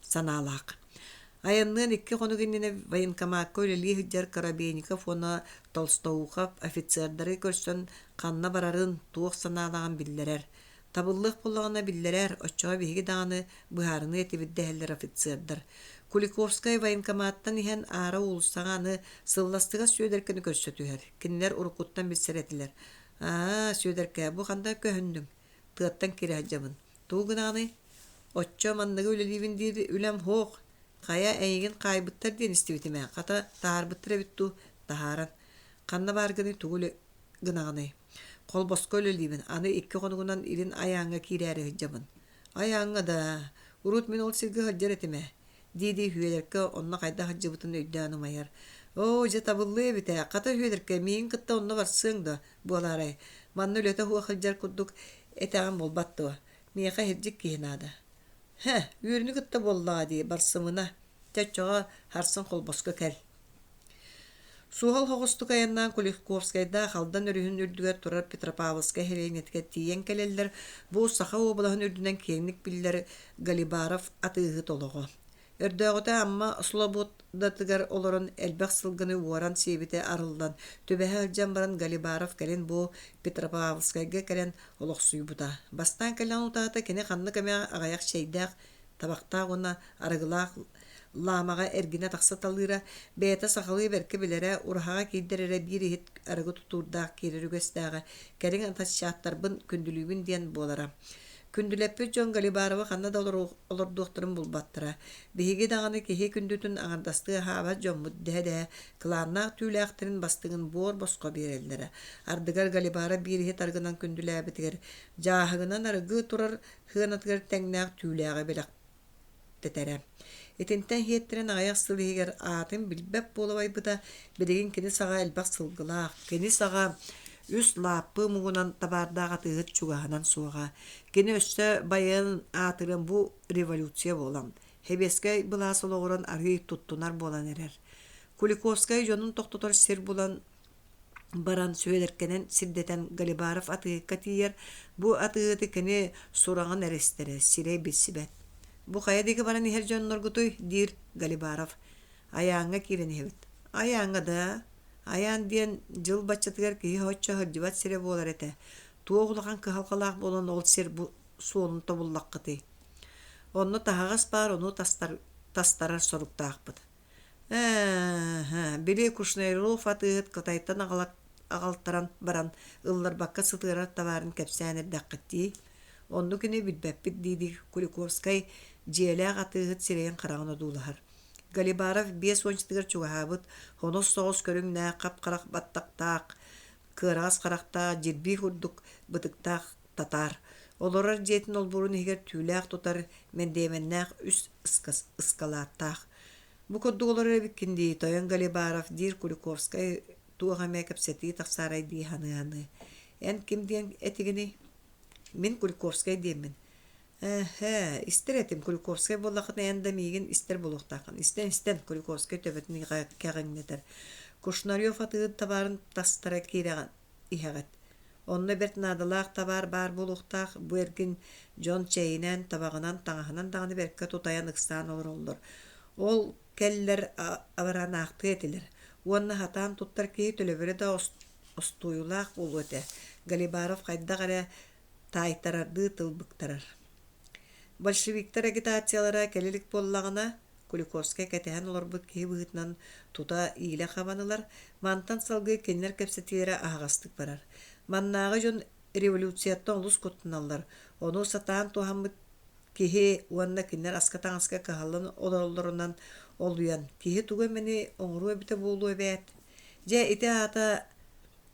саналақ. Аяннын ikki қонугеніне военкомакка өлелі хүджер Карабейников оны Толстоухов офицердары көрсін қанна барарын туық саналаған білдерер. Табыллық болағына білдерер, очуға бейгі дағаны бұхарыны етебідді әлдер офицердар. Куликовскай военкоматтан ихен ара улустағаны сылластыға сөйдеркені көрсөтүхер. Кинилер урукуттан білсеретілер. Сөйдерке, бұ қанда көхіндің. Тыаттан кері хаджабын. Туғынағаны, оччо мандығы өлелейбін дейді үлем хоқ. Қая әйген кыайбыттар дейін істебетіме. Қата тахарбыттыр әбітту тахаран. Қанна барғыны туғылы гынағаны. Қолбосқа өлелейбін. Аны ikki қонығынан ирин аяңға кирәрі хаджабын. Аяңға да. Урут мен ол сиргі хаджар етіме. Диди хүйелерке онна қайда хаджыбытын өйдәні майар. Же табылы бите. Қата хүйелерке мейін қытта онна барсың да боларай. Манны өлөті хуа хаджар күрдік әтәғын болбатты. Мейқа херджік кейінады. Үйіріні қытта болла ди барсымына. Тәтчоға харсын қолбосқа кәл. Суғал хоғыстық аяннан Куликовскайда қалдан өрігін үрдігер тұрар Петропавловска херейнетке тиен кәлелер. Бұл сақа обылағын үрдінен кеңік білдер Галибаров атығы толығы. Өрдөөгөтө амма Слободатыгар олорон элбэх сылгыны уоран сиэбите арылдан төбэһэ алдьан баран Галибаров кэлен бу Петропавловскайга кэлен олохсуйбута. Бастан кэлен утаата кини ханны кэмэ агаяк чейдээх табактаах уна арыгылаах ламага эргине тахсыталыра бэйэта сахалыы берке билэрэ урахага кийдэрэрэ биир ихит арыгы тутуурдаах киирэрүгэстээҕэ кэлин атаччааттарбын күндүлүүбүн диэн буолара. Күндүлэппүт дьон Галибарова ханна да олордуохтарын булбаттара. Биһиги даганы киһи күндүтүн аҥардастыы хаабат дьоммут дэһэ кылааннаах түүлээхтэрин бастыгын буор боско биэрэллэрэ. Ардыгар Галибаров биир аргынан күндүлээбитигэр жааһыгынан арыгыы турар хыанатыгар тэҥнээх түүлээҕэ билэхтэтэрэ. Итинтэн хиэттерин аҕаяк сылыһигэр аатын билбэп буолабайбыта билигин кини саҕа элбэх сылгылаах, кини саҕа үс лааппы мугунан табаардаах атыыһыт чугаһынан суоҕа. Кини өссө байыын аатырын бу революция буолан. Хебескай былаас олоҕуран арыый туттунар буолан эрэр. Куликовскай дьонун тохтотор сир булан баран сүөлэркэнэн сирдэтэн Галибаров атыыкка тиийэр бу атыыты кини сураҕын эрэстерэ сирэй билсибэт. Бу хайадыгы баран иһэр дьонноргутуй диир Галибаров. Аяаңҥа киирэнэһэбит. Аяаңҥа да. Аяан диэн жыл баччатыгар киһи хоччо хырдьыбат сире буолар этэ. Туоҕулахан кыһалхалаах болон ол сир бу суолун тобуллаххытый. Онно таһаҕас баар ону тастарар соруктаахпыт. Били Кушнайров атыыт кытайттан аҕалтаран баран ылларбакка сытыарар табаарын кэпсээнэрдэххиттии. Онну кини билбэппит дииди Куликовскай дьиэлээх атыыһыт сирэйин хараҕын одуулаһар. Галибаров биэс уончтыгар чугаһаабыт, хонос соҕус көрүҥнээх хап-харах баттактаах, кыараҕас харахтаах, дьирбии курдук бытыктаах татаар. Олорор диэтин олбурун иһигэр түүлээх тутар мэндиэмэннээх үс ыскалааттаах. Бу курдук олор эбиккинди тойон Галибаров диир Куликовскай туоҕамэ кэпсэтии тахсаарай дии ханы. Эн ким диэн этигини? Мин Куликовскай диэммин. Истер этим Куликовскай боллахын энда миигин истер болуктаакын. Истен Куликовскай төбөтүн кэҕиҥнэтэр. Кушнарёв атыыт табаарын тастара киирэгэн иһэҕэт. Онно берт наадалаах табаар баар болуктаах бу эргин Дьон чэйинэн табаҕынан таҥаһынан даҕаны беркэ тутайан ыксаан олороллор. Ол келлер абаранаахтыы этилэр. Уонна хатаан туттар киһи төлөбүрэ да остуйулаах улуэтэ. Галибаров хайдах эрэ таайтарарды тылбыктарар. Большевиктар агитациялара келелик боллагына Куликовскай кэтэһэн олорбут киһи быһытынан тута иилэ хабанылар, мантан салгыы кеннер кэпсэтиэрэ аһаҕастык барар. Маннааҕы дьон революцияттан олус куттуналлар. Ону сатаан туһаммыт киһи уонна киннер аска каһаллан олороллорунан олуян. Киһи тугу мени оҥуруу эбитэ буолуу эбээт. Дьэ ити аата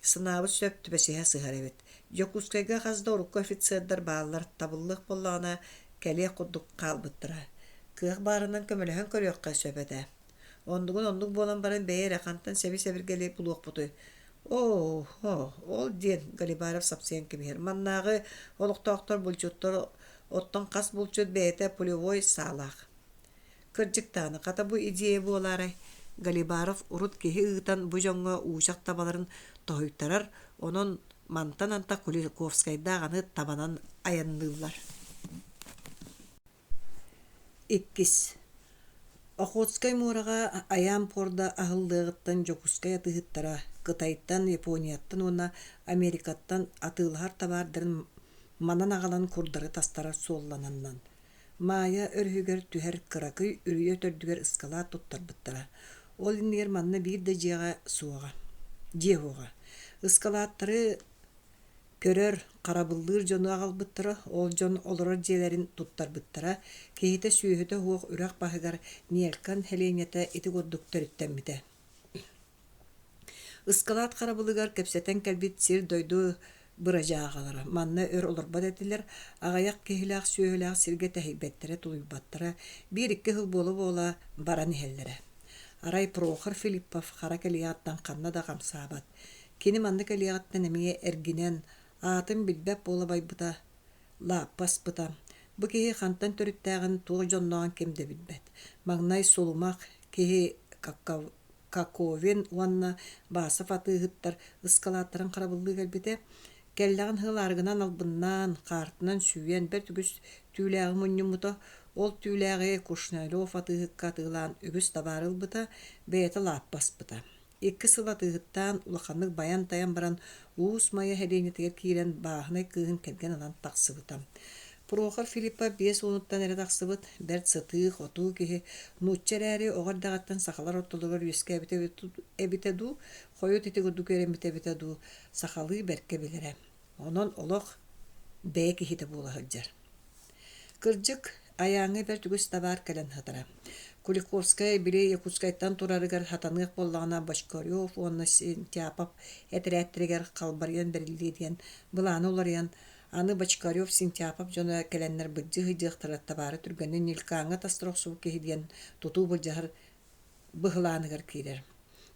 сынаабыт сөп түбэсиһэ сыһар эбит. Якутскайга хазда урукка офицердар бааллар табыллык боллагына кэлиэх курдук хаалбыттара. Кыах баарынан көмөлөһөн көрүөххэ сөбэтэ. Ондугун буолан баран бэйэр ахантан себиргели булуохпутуй. Ол диэн Галибаров сапсыйан кибиһэр. Маннааҕы олохтоохтор булчуттор оттон хас булчут бэйэтэ полевой саалаах. Кырдьыктааны хата бу идея буолаарай. Галибаров урут киһи ыытан бу дьоҥҥо уучах табаларын тоһуйтарар, онон мантан анта Куликовскайдааганы табанан аянныыллар. Иккис. Охотскай муораға аян порда ахыллыгыттан Якутскай атыһыттара, Кытайттан, Японияттан, уна Америкаттан атыылар табардарын манан агалан курдары тастарар суоллананнан. Маая өрһүгер түһэр кыракый үрүйө төрдүгер ыскалаа туттарбыттара. Ол иннигер манна биир да жиэҕэ суоҕа. Ыскалааттары көрөр карабыллыыр дьону аҕалбыттара, ол дьон олорор дьиэлэрин туттарбыттара, киһитэ сүүһүтэ хуох үрэх баһыгар ниэлкан хэлиэҥэтэ ити курдук төрүттэммитэ. Ыскалаат карабылыгар кэпсэтэн кэлбит сир дойду быражааҕалара. Манна өр олорбат этилэр, аҕаяк киһилээх сүүһүлээх сиргэ тэһибэттерэ тулуйбаттара, биир икки хыл буола баран иһэллэрэ. Арай Прохор Филиппов хара кэлияаттан ханна да хамсаабат. Кини манна кэлияаттан эмиэ эргинэн аатын билбэп буолабайбыта, лааппаспыта. Бу киһи хантан төрүттээҕин туох дьонноҕун кемдэ билбэт. Маҥнай сулумах киһи каковин уанна баасыф атыыһыттар ыскалааттарын харабыллыы кэлбитэ, келлэҕин хыл аргынан албыннаан, хаартынан сүүен бэр түгүс түүлээҕи мунньуммута, Ол түүләге Кушнайлов атыгыкка тыылан үгүс табарылбыта, бэйэти лааппаспыта. Икки сыла тыгыттан улаханнык баян таян баран уус майы хедейнетигер киирен баахнай кыыһын келген алан тахсыыта. Прохор Филиппа 5 онуттан эре тахсыбыт, бэрт сытыых, отуу киһи, нууччарээри оҕордағаттан сахалар оттолугар үөскэ эбите ду, хойу титигурду көрэмбите эбите ду, сахалыы бэрке билере. Онон олох бээ киһите буолаһылдьар. Кырдьык аяаңы бэр түгүс табаар кэлэн хатара. Куликовскай били Якутскайттан турарыгар хатанык боллагана Башкорьев, онна Сентяпов, этерээттиригер халбарыян берилдии диэн, былааны оларыян, аны Башкорьев, Сентяпов жона келеннер быджы-хыджык тараттабары түргөнүн нилкааҥа тастырохсуу киһи диэн тутуу былдьаһар быһылааныгар киирер.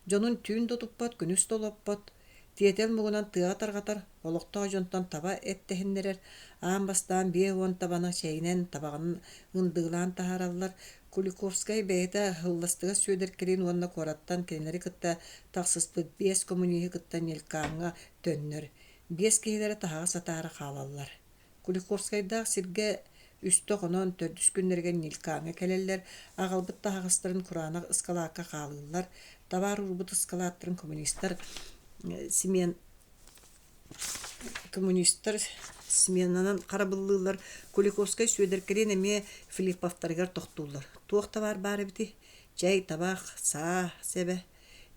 Жонун түүн тутуппат, күнүс толоппот, тиэтел мугунан тыа таргатар, олохтоо жонтон таба эттэһиннерер, аан бастаан бие уон табана чэйинен табаҕын ындыылаан таһаараллар. Куликовскай бэйэtä хылластыга сүөдэркэрин уонна куораттан кинилэри кытта тахсыспыт 5 коммуниһи кытта нилкааҥҥа төннөр. 5 киһилэри таһаҕа сатаара хаалаллар. Куликовскайдаах сиргэ үстө онон төрдүс күннэригэн нилкааҥҥа келеллер, аҕалбыт таһаҕастарын кураанах ыскалаакка хаалыыллар, табаар урбут ыскалааттарын коммунисттар сменанан карабыллыылар. Куликовскай сүөдэркэрин эмиэ Филипповтарыгар тохтууллар. Туохтабаар баары бити, чай табаах, саа, себе.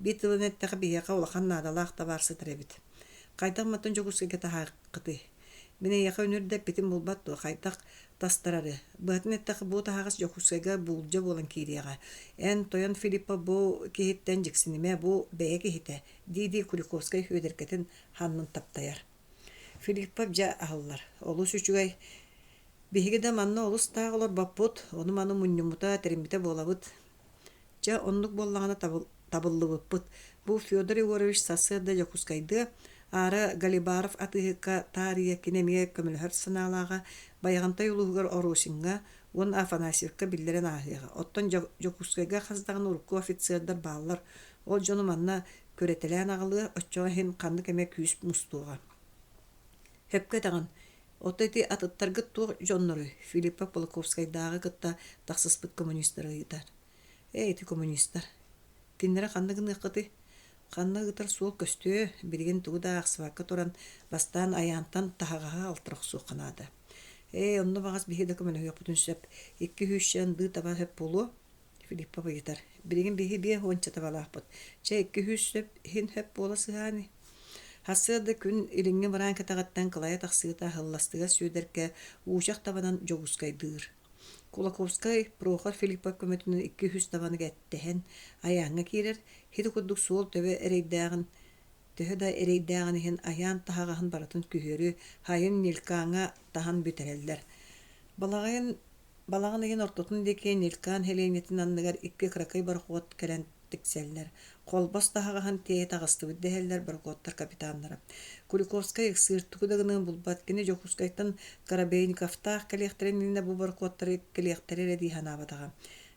Бит ылынэттэхэ биһиэхэ улахан наадалаах табаар сытар эбит. Кайдах матын Якутскайга таһааккыты. Мине яха үнүрдэ битим булбат туа кайдах тастарары. Быһатынэттэхэ бу таһаагас Якутскайга булдьа буолан киириэҕэ. Эн тойон Филиппа бу киһиттэн дьиксиниме бу бэйэ киһитэ. Диди Куликовскай хүөдэркэтин ханнын таптаяр. Филиппа дьа аһыллар. Олус үчүгэй биһиги манна олус тааҕылар баппут, ону маны мунньумута теримбите буолабыт. Дьа оннук боллаҕына табыллыбыппыт. Бу Федор Егорович сасыада Якутскайды Ара Галибаров атыһыкка таария кинемие көмөлһөр санаалаага баягынтай улууһугар орусинга уон Афанасьевка биллерен аахыга. Оттон Якутскайга хаздагын урукку офицердар бааллар. Ол жону манна көрөтелээн аҕылыа оччоҕа хин ханны кеме күүс мустууга. Хөпкө тагын отойти атыттаргыт туох жоннору Филиппа Полковскайдаагы кытта тахсыспыт коммунисттар ыйытар. Эйти коммунисттар. Киннере ханныгын ыкыты. Ханна ыгытар суол көстөө билген тугуда аксыбакка туран бастаан аянтан таһагаһа алтырахсуу канаада. Онно багас биһиде көмөлөһө бүтүн сөп 200 ды таба хөп болу Филиппа ыйытар. Билген биһи бие хонча табалааппыт. 200 сөп хин хөп бола сыгааны. Хасыда күн илиңге баран катагаттан кылая тахсыыта хылластыга сүөдэргэ уучах табанан Якутскайдыыр. Кулаковскай Прохор Филиппа көмөтүнүн 200 табаны гэттэһэн аяаңа киирер, хити курдук суол төбө эрейдаагын төһөда эрейдаагын хин аяан таһагаһын баратын күһөрү хайын нилкааҥа таһан бүтэрэллэр. Балагын еген ортотун деке нилкаан хелейнетин анныгар 2 кракай бархуот кэлэн тикселлэр. Колбас таһагаһын тээ тагыстыбыт дэһэллэр бархуоттар капитаннара. Куликовскай сыыртыгыдагынан булбат кини Якутскайттан Карабейниковтаах кэлиэхтерининэ бу бархуоттары кэлиэхтерере диһанаабатаға.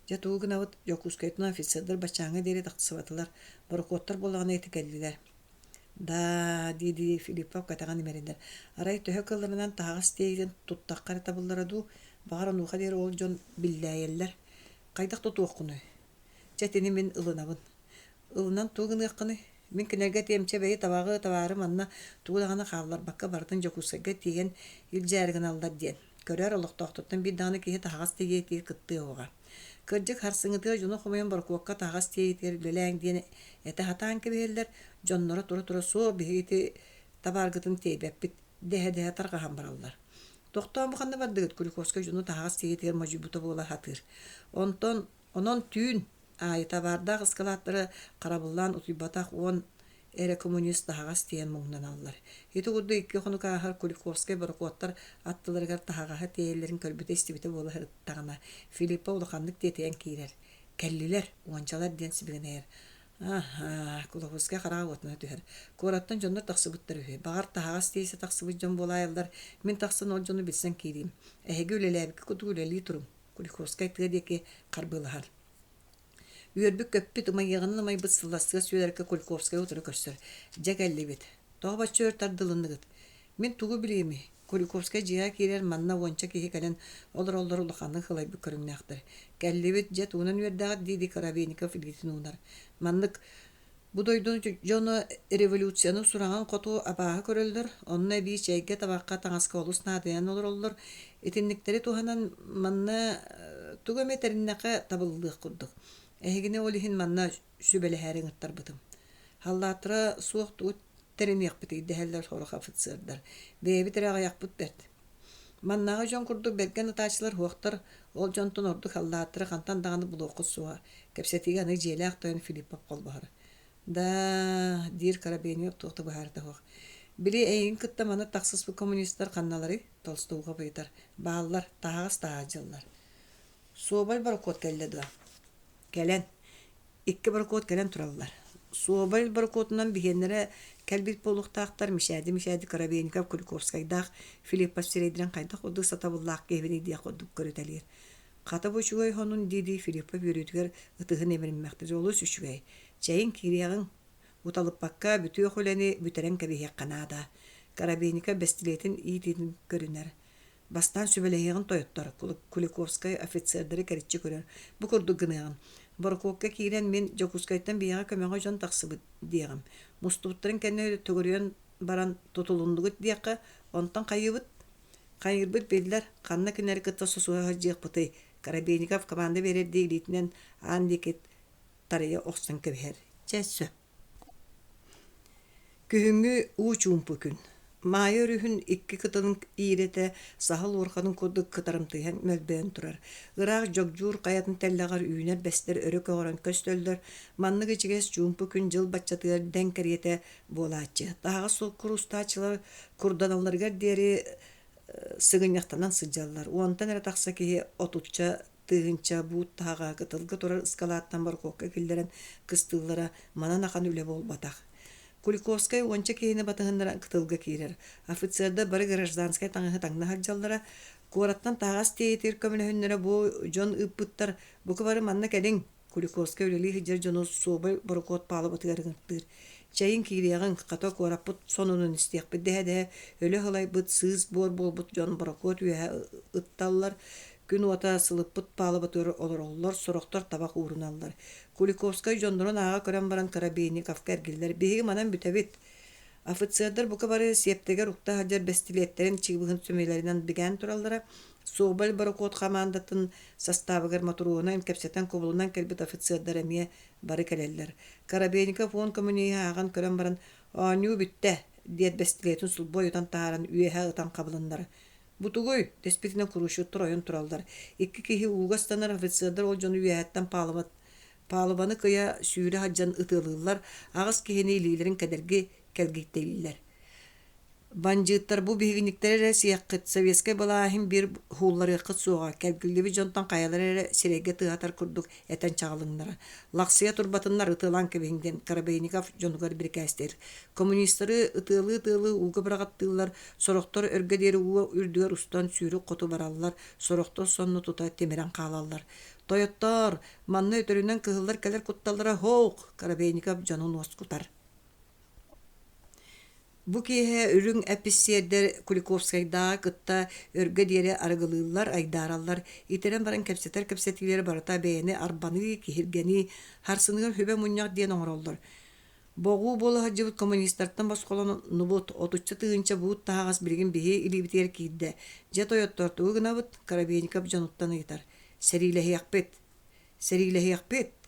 Жатуугынабыт Якутскайттан офицердар бачааҥа диэри тахсыбатылар, бархуоттар боллагына этикэллилэр. Да, диди Филиппов катаган имерендер. Арай төһө кылларынан таһагас тейден туттаккар табыллара ду, багара нуха диэри ол жон биллээйэллэр. Кайдах тутуоккуну. Жатини мен ылынабын. Ылынан тугын ыккыны. Мен кинерге темче бэйи табары манна тугудагана хааллар бакка бартын Якутскайга тиген илжээригин аллар диэн. Көрөр олохтоохтуттан биддааны киһи таһагас тиги кытты ога. Кырдьык харсыҥытыа жону хомойон баркуокка таһагас тиитер лөлээҥ диэн эте хатаан кебиэллэр дьонноро тура соо биһиити табааргытын тиэбэппит дэһэ таргаһан бараллар. Тохтоон буханна бардыгыт Куликовскай жону таһагас тиитер мажибута буола хатыр. Онон түүн табардаах ыскалааттары карабыллаан утуйбатаах уон эре коммунист таһагас тиэн муңнан аллар. Хити гурду 2 хонукаахар Куликовскай баркуоттар аттыларыгар таһагаһа тиэллерин көрбүтэ истибите буола хырыттагана. Филиппа улаханнык тиэтиэн киирер. Келлилер, уончалар диэн сибигинээр. Куликовскай хараа отна түһэр. Кораттан жоннор тахсыбыттар үһү. Багар таһагас тиэсе тахсыбыт жон болаайлар. Мен тахсын ол жону билсен киирим. Эһеги үлелээбикки кутугулели турум. Куликовскай тыадеки карбылахар. Үөрбүк көппүт умайыгынын умайбыт сылластыга сүөлерке Куликовскай утуру көрсөр. Жагалли бит. Тоға баччы өр тардылынныгыт. Мен тугу билейми. Куликовскай жига кирер манна вонча киһи кэлэн олор улаханы хылай бу көрүннәхтер. Кэллибит жет унан вердагат диди Карабейников илгитин унар. Маннык бу дойдун жоно революцияны сураган коту абаһы көрөлдөр. Онна би чайга табакка таңаска олус надыян олор. Этинниктери туханан манна тугаметериннәкә табылдык курдук. Эхигине олихин манна сүбелеһәрин ыттарбытым. Халлатра суох тут теренек бити дәһәлләр хорох офицердар. Бәби терәгә якпыт бет. Маннага жон курдук берген атачлар хуактар ол жонтон ордук халлатра хантан даганы булоқы суа. Кепсетиге аны желәк тойын Филиппов колбахар. Да дир Карабейников тохты бахарда хуак. Били эйин кытта мана таксыз коммунисттар канналары Толстойга быйтар. Бааллар тагыс таажыллар. Собал бар код келледи. Келен. Икки бар код келен тураллар. Собал бар кодунан бигеннере кэлбит болуктактар мишәди Карабейников Куликовскайдах Филиппов середирен кайдак оды сатабыллак кебини дия кодук көрөтелер. Ката бочугай хонун диди Филиппов үрүтгөр ытыгын эмирмәктер олу сүчүгай. Чайын кириягын уталып бакка бүтү хөлени бүтерен кебиһек канада. Карабейников бестилетин иитин көрүнөр. Бастан сүбелейгин тоyottор Куликовскай офицердери керичи көрөр. Бу курдук гыныгын. Баркокка кирен мен Якутскайдан бияга көмөгө жон таксыбыт диягам. Муступтарын кенне төгөрөн баран тутулундугут диякка онтан кайырбыт беллер канна кинер кытта сосуга жекпыты. Карабейников команда берер дейлитинен андикет тарыя оксан кебер. Чәссө. Күһүнгү уучумпу күн. Майор үһүн икки кытының иирете сахал урханын кодук кытарымтыйан мөлбөөн турар. Ыраак жогжуур каятын теллагар үйнер бестер өрө көөрөн көстөлдөр. Манныгы чигес жумпу күн жыл баччатыгар ден кериете болаачы. Тагы сол курустаачылар курданаларга дери сыгыньяктанан сыджаллар. Уонтан эре такса киһи отучча тыгынча буут тага кытылгы турар ыскалааттан баркокка киллерен кыстыыллара манан ахан үле болбатак. Куликовскай онча кейіне батығындыра кытылға кейрер. Офицерда бары гражданскай таңығы таңна хаджалдара. Кораттан тағас тейтер көмілі бұ жон үппіттар. Бұқы бары манна кәдің. Куликовскай өлелі хиджар жону собай бұрықот палы батығарығынтыр. Чайын кейрияғын қато кораппыт сонунun істеқ бідді өлі ғылай бұт сыз бор бол бұт жон бұрықот үйе ытталылар. Күн ота сылыппыт палы батыр олар сұрықтар табақ уырыналар. Куликовскай жондырын аға көрен баран Карабейников кәргелдер. Беги манан бүтәбет. Офицердар бұқа бары септегер ұқта хаджар бестилеттерін чигбығын сөмейлерінен биген туралдара. Соғбал бары код командатын составыгар моторуынан кәпсетен кобылынан кәлбет офицердар әмие бары кәлелдер. Карабейников он коммуния аған көрен баран «Аню бүтті» дед бестилетін сұлбой ұтан тааран үйеға ұтан қабылындар. Бутугой деспетинен курушуттар ойын туралдар. Икки кихи угастанар офицердар ол жону үйәттен палыбаны кыя сүйрі хаджан ытылылар, ағыз кихини илилерин кәдерге кәлгейттейлілер. Банжыттар бу бігініктері сияққыт советскай балаахин бір хуллары қыт суға, кәлгілдеби жонтан қаялары сиреге тыатар күрдік әтен чағылыңдары. Лақсия турбатынлар ытылан кебеңден Карабейников жонугар бір кәстер. Коммунистары ытылы уғы бірағаттылар, сорықтар өргедері уға үрдігер ұстан сүйрі қоту баралылар, сорықтар сонны тута темерен қалалар. Тояттар, манны өтөрүнен кыһыллар кэлер кутталлара хоук, Карабейников жонун оскутар. Бу киһэ үрүң эписсиердер Куликовскайда кытта өргө диэре арыгылыылар, айдараллар, итерен баран кэпсетилер барата бэйэни арбаны, киһиргени, харсыныгар хүбэ муньяк диэн оҥороллар. Богу болу хаджыбыт коммунисттартан басқолон нубут, отучча тыгынча буут тағас билген биһи илибитер киидде. Же тойоттортугу гынабыт Карабейников жонуттан ыйтар. Серилэхиякпет,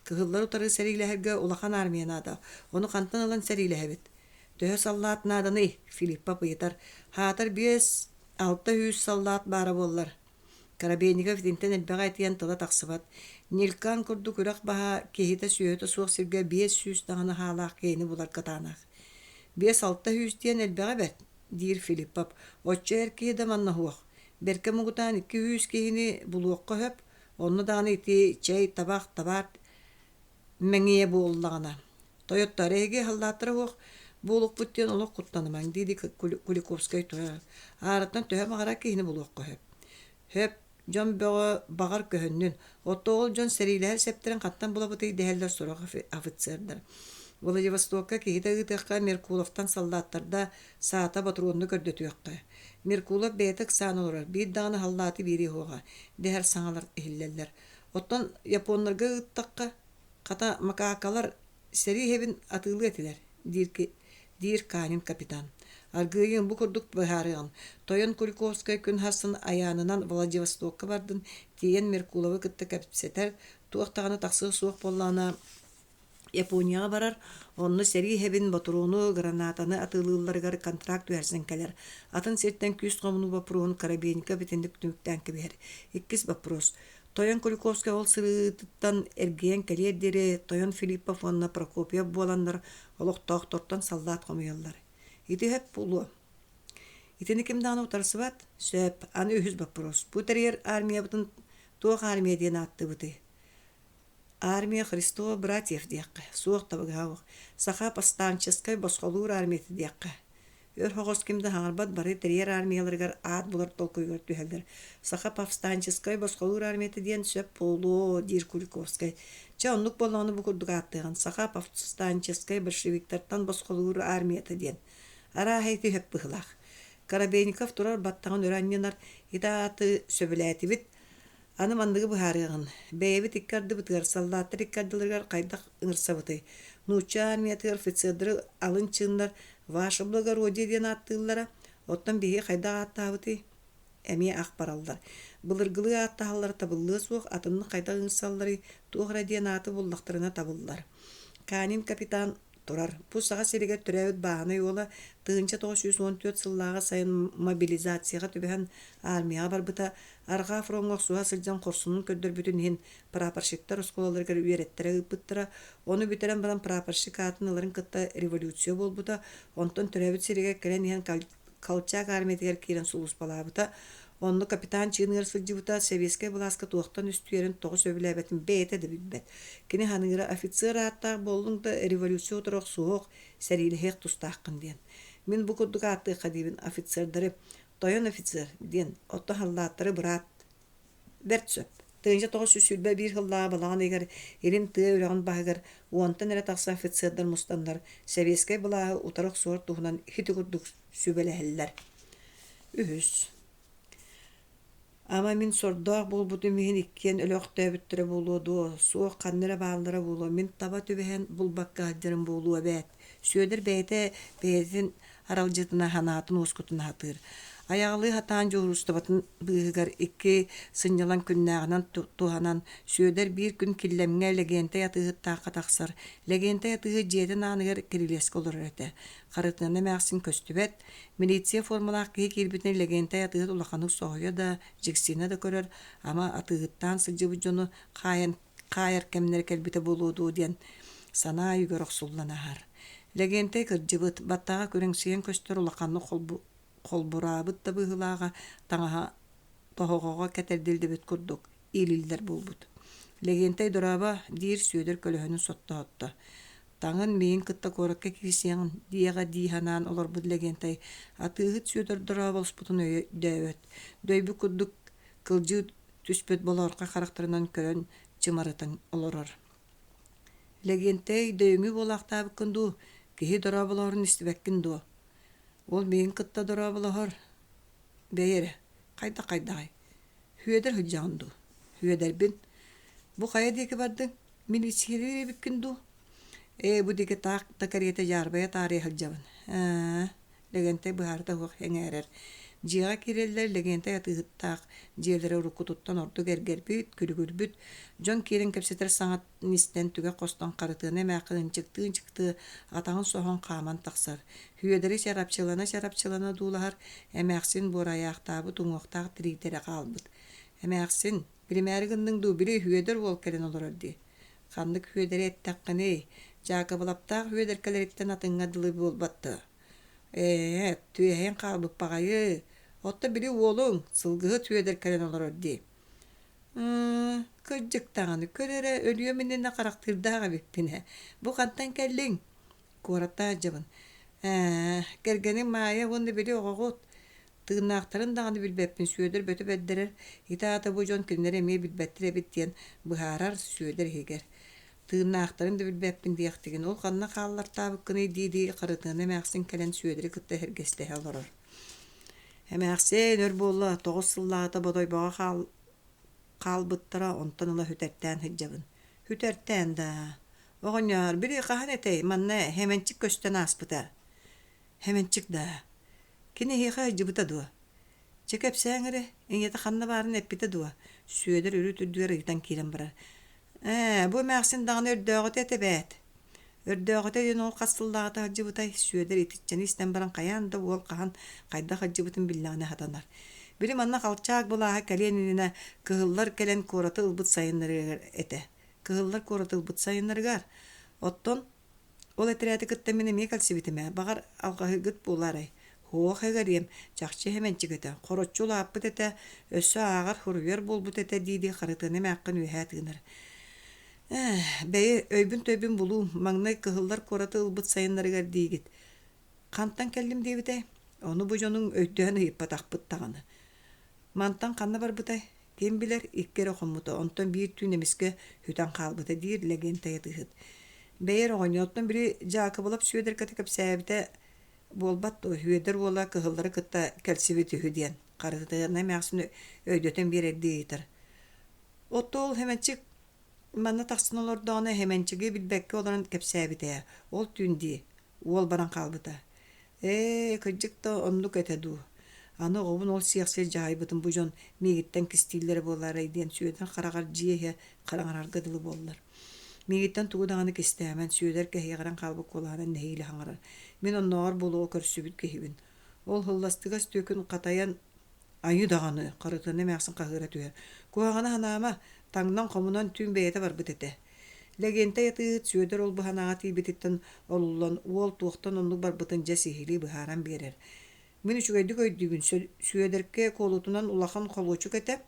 кыһыллар утары серилэхерге улахан армиянада. Оны кантан алан серилэхебет. Төһө саллаат наданы Филиппа быйтар. Хаатар 5-600 саллаат бары боллар. Карабейников динтен элбэҕэ этиэн тыла тахсыбат. Нилкан курду күрэх баһа киһитэ сүйөтө суох сиргэ 500 таганы хаалаах киһини булар катаанах. 5-600 диэн элбэҕэ бэт, диир Филиппов. Оччо эркиһи манна хуох. Берке мугутаан 200 киһини булуокко höp. Онну даганы ити чай табар меңие боллагана. Тойоттареге халлааттара хуох болук буттен олок куттанымаң диди Куликовскай туя. Араттан төһө магара киһини булуокко höp жон бөгө багар көһөннүн. Оттоол жон серилер септерен каттан булабыты дehellер сорог офицердер. Владивостокка киһитэ Меркуловтан солдаттарда саата батруонну көрдөтүөккэ. Меркулов бетек сан олорар. Бир даганы халлааты бири хуга. Дехер саңалар ихиллеллер. Оттон японнарга ыттакка ката макаакалар сери хебин атылы этилер. Дир канин капитан. Аргыйын бу курдук быһарыгын. Тойон Куликовскай күн хасын аянынан Владивостокка бардын. Тиен Меркуловы кытты капсетер. Туактаганы таксы суох боллана Японияга барар. Онны сери хебин батуруну гранатаны атылыларыгар контракт версен келер. Атын сеттен күс комуну бапруун карабинка битендик түмүктен кебер. Иккис вопрос. Тойон Куликовскай ол сырыттан эрген келер дере Тойон Филиппов онна Прокопьев боландар олоктоохтортон солдат комуяллар. Ити хеп пулу. Итини кимданы утарсыбат? Сөп, аны Үһүс вопрос. Бу терьер армия бутун туох армия ден атты буты. Армия Христова братьев диякка. Суох табыгаух. Саха Республикатын босхолуур армияты диякка. Өр хогос кимді хаңарбат бары терьер армияларыгар ат булар толкуйгар түйәлдер. Саха Республикатын босхолуур армияты диен сөп полу дир Куликовскай. Ча оннук боланы бу курдук аттыган. Саха Республикатын большевиктартан босхолуур армияты диен. Ара хайты хөп быхлах. Карабейников турар баттаган өранненар итааты сөбіләті бит. Аны мандыгы быһарыгын. Бәйбит иккарды бытыгар солдаттар иккардыларгар кайдак ыңырсабыты. Нуча армиятыгар офицердары алын чындар ваше благородие ден аттылара. Оттан бейі кайдак аттабыты. Әме ақпаралдар. Былыргылы аттағалар табылы суық атынны кайдак ыңырсаллары туғра ден аты буллақтарына табылдар. Канин капитан турар. Бу саға сереге түрәуіт бағаны yola тыгынча 914 сыллаға сайын мобилизацияға түбәһен армияға барбыта арға фронғақ суға сылжан қорсунун көддөр бүтін прапорщиктар осколаларга үйереттері ыппыттыра. Оны бүтерен баран прапорщик атын ыларын кытта революция болбыта. Онтон түрәуіт сереге келен ен колчак армиятыгар кирен сулус балабыта. Онны капитан чыгыныр сылжыбыта советская властка туақтан үстүерін тоғыз өбіләбетін бейті де бітбәт. Кені ханығыра офицер аттақ болдың да революция отырық суық сәрилі хек тұстаққын ден. Мен бұ күрдік атты қадибін офицердары тойон офицер ден отты халлаттары бұрат бәрт сөп. Тыынша тоғыз сүсүлбә бір хыллаға балаған егер елін тыы өрағын бағығыр уантан әрі тақсы офицердар мұстандар советская бұлағы ұтарық суыр тұғынан хиті күрдік сөбелі әлілер. Үһүс. Ама мин сордоқ болбуду миһин иккен өлөктөбүттөрө болуду, суох каннара баалдара болу, мин таба түбэһэн булбакка хаджырын болуа бэт. Сүйөдер бэйтин аралжытына ханаатын оскутуна хатыр. Аяғылы хатаан жоғырустабатын быһыгар икки сыннялан күннәғынан туһанан сүйөдер бир күн киллемге легенте ятыһыт тааққа тақсар. Легенте ятыһы жеден аныгар кирилеске олар өте. Қарытына мәқсин көстүбет, милиция формалақ киһи кирбитин легенте ятыһыт улақаны соғыя да, жексина да көрөр, ама атыһыттан сылжыбы жону қайыр кемнер келбите болуду ден сана үйгөр оксулланахар. Легенте кыржыбыт баттаға көреңсиен көстөр улақаны қолбұрабыт да бұғылаға таңаға тоғоғоға кәтерділді бет күрдік, илілдер болбыт. Легентай дұраба дир сүйдер көліхінің сотта отты. Таңын мейін кытта коракка кирисиян дияға дийханан олар бұд легентай. Атығыт сүйдер дұрабы олспутын дөйбет. Дөйбі күрдік кылжы түспет боларқа қарақтарынан көрін чымарытын оларар. Легентай дөймі болақтабы күнду, кихи дұрабыларын істібәккінду. Ол мейін кытта дұрабылығыр. Бәйері, қайда-қайдағай. Хүйедер хүджағынду. Хүйедер бін. Бұ қая декі бардың? Милициялері біккінду. Бұ декі тақареті жарбая тарихы жабын. Легентай бұхарда хуқ хәңәрер. Жиға керелер легентай атығыттақ. Жерлері ұрықы тұттан орды гәргәрбіт, күлігүлбіт. Жон керін кәпсетер саңат нистен түге қостан қарытығына мәқылын чықты, атағын соғын қаман тақсар. Хүйедері шарапчылана дулағар, әмәқсін бұр аяқтабы тұңуқтағы тірейдері қалбыт. Әмәқсін, білімәрігінің ду білі хүйедер ол кәрін олар өрді. Қандық хүйедері әттәққіне, жақы бұлаптақ хүйедер кәлеріктен атыңға дылы болбатты. Түйәйін қалбып бағайы, отта білі олың, сылғығы түйедер кәрін олар өрді. Көджіктағаны көрері өліе менен қарақтырдағы бекпіне. Бұ қанттан кәлің? Қоратта жабын. Кәргенің мая онды білі оғағыт. Тығынақтарын дағаны білбәппін сүйедер бөтіп әддерер. Итааты бұ жон күнлер әме білбәттірі біттен бұхарар сүйедер хегер. тыыннаахтарын да билбэппин диэхтигин ол ханна хааллар таабыккыны диди карытыны мээхсин келен сүөдүрү кытта хергестеhe олорор. Эмээхсен өр буолла 9 сыллаата бодойбоҕа хаалбыттара онтон ыла хүтэртээн хыджабын. Хүтэртээн да. Оҕонньоор бiri хаһан этей манна хеменчик көстөн ааспыта. Хеменчик да. Кинигэхэ хыджыбыта дуа. Чекепсээҥэри иҥете ханна баарын эппите дуа. Сүөдөр үрү түрдүгэр ыйтан киирен барар. Бу мээхсин даҕаны өрдөөҕөтө этебэät. Өрдөөҕөтө диэн ол хастыллаата хыджыбытай сүөдөр итиччэни истэн баран хайаан да уол хаһан хайда хыджыбытын биллэҕинэ хатанар. Бiri манна халчаак булааһа кэлиэнинэ кыһыллар келен куораты ылбыт сайыннарыгар эте. Кыһыллар куораты ылбыт сайыннарыгар. Оттон ол этирээти кыттамина мие калсибитимэ багар алгаһыгыт булаарай. Хуох эгарiem чахчы хеменчигете короччул аппыт эте өссө аагар хуруйар болбут эте диди харытыны мэккын үөһээ тыгынар. Бэйи өйбүн булуу маңнай кыһыллар куораты ылбыт сайыннарыгар диигит. Кантан келдим диибите? Ону бу жонун өйдөөн ыйыппатахпыт таганы. Мантан канна барбытай, кем билер иккер охоммута, онтон биир түйн эмиске хүтан хаалбыта диирлеген таятыгыт. Бэйер оҕоньоттон бири жаакы булап сүөдэр катыкап сээбите болбат хүөдөр буола кыһыллары кытта кэлсибит үһү диэн. Карытыгына мээхсин өйдөтөн биэрэр диитер. Оттол хеменчик манна тахсын олордоона хеменчиги билбекке олорон кэпсээбите. Ол түүнди, уол баран хаалбыта. Кыджыкта оннук эте дуу. Аны оғын ол сияқсел жайбытын бұжон мегиттен кістейлері болар айден сүйеден қарағар жиеге қараңараргадылы болар. Мегиттен туғудағаны кістемен сүйедер кәхеғаран қалбы қолағынан нәйілі хаңарар. Мен оннағар болуға көрсібіт кәхебін. Ол хылластығас төкін қатаян айы дағаны қарытыны мәқсын қағыра түйер. Көғағаны ханама таңдан қомынан түн бәйеті бар бұтеті. Легенте ятыт сүйедер ол бұханаға тейбететтен олулан уол туқтан онлық бар бұтын жәсихили бұхаран берер. Мен үчүгайдык өйдүгүн сүөдерке колутунан улахан колучук эте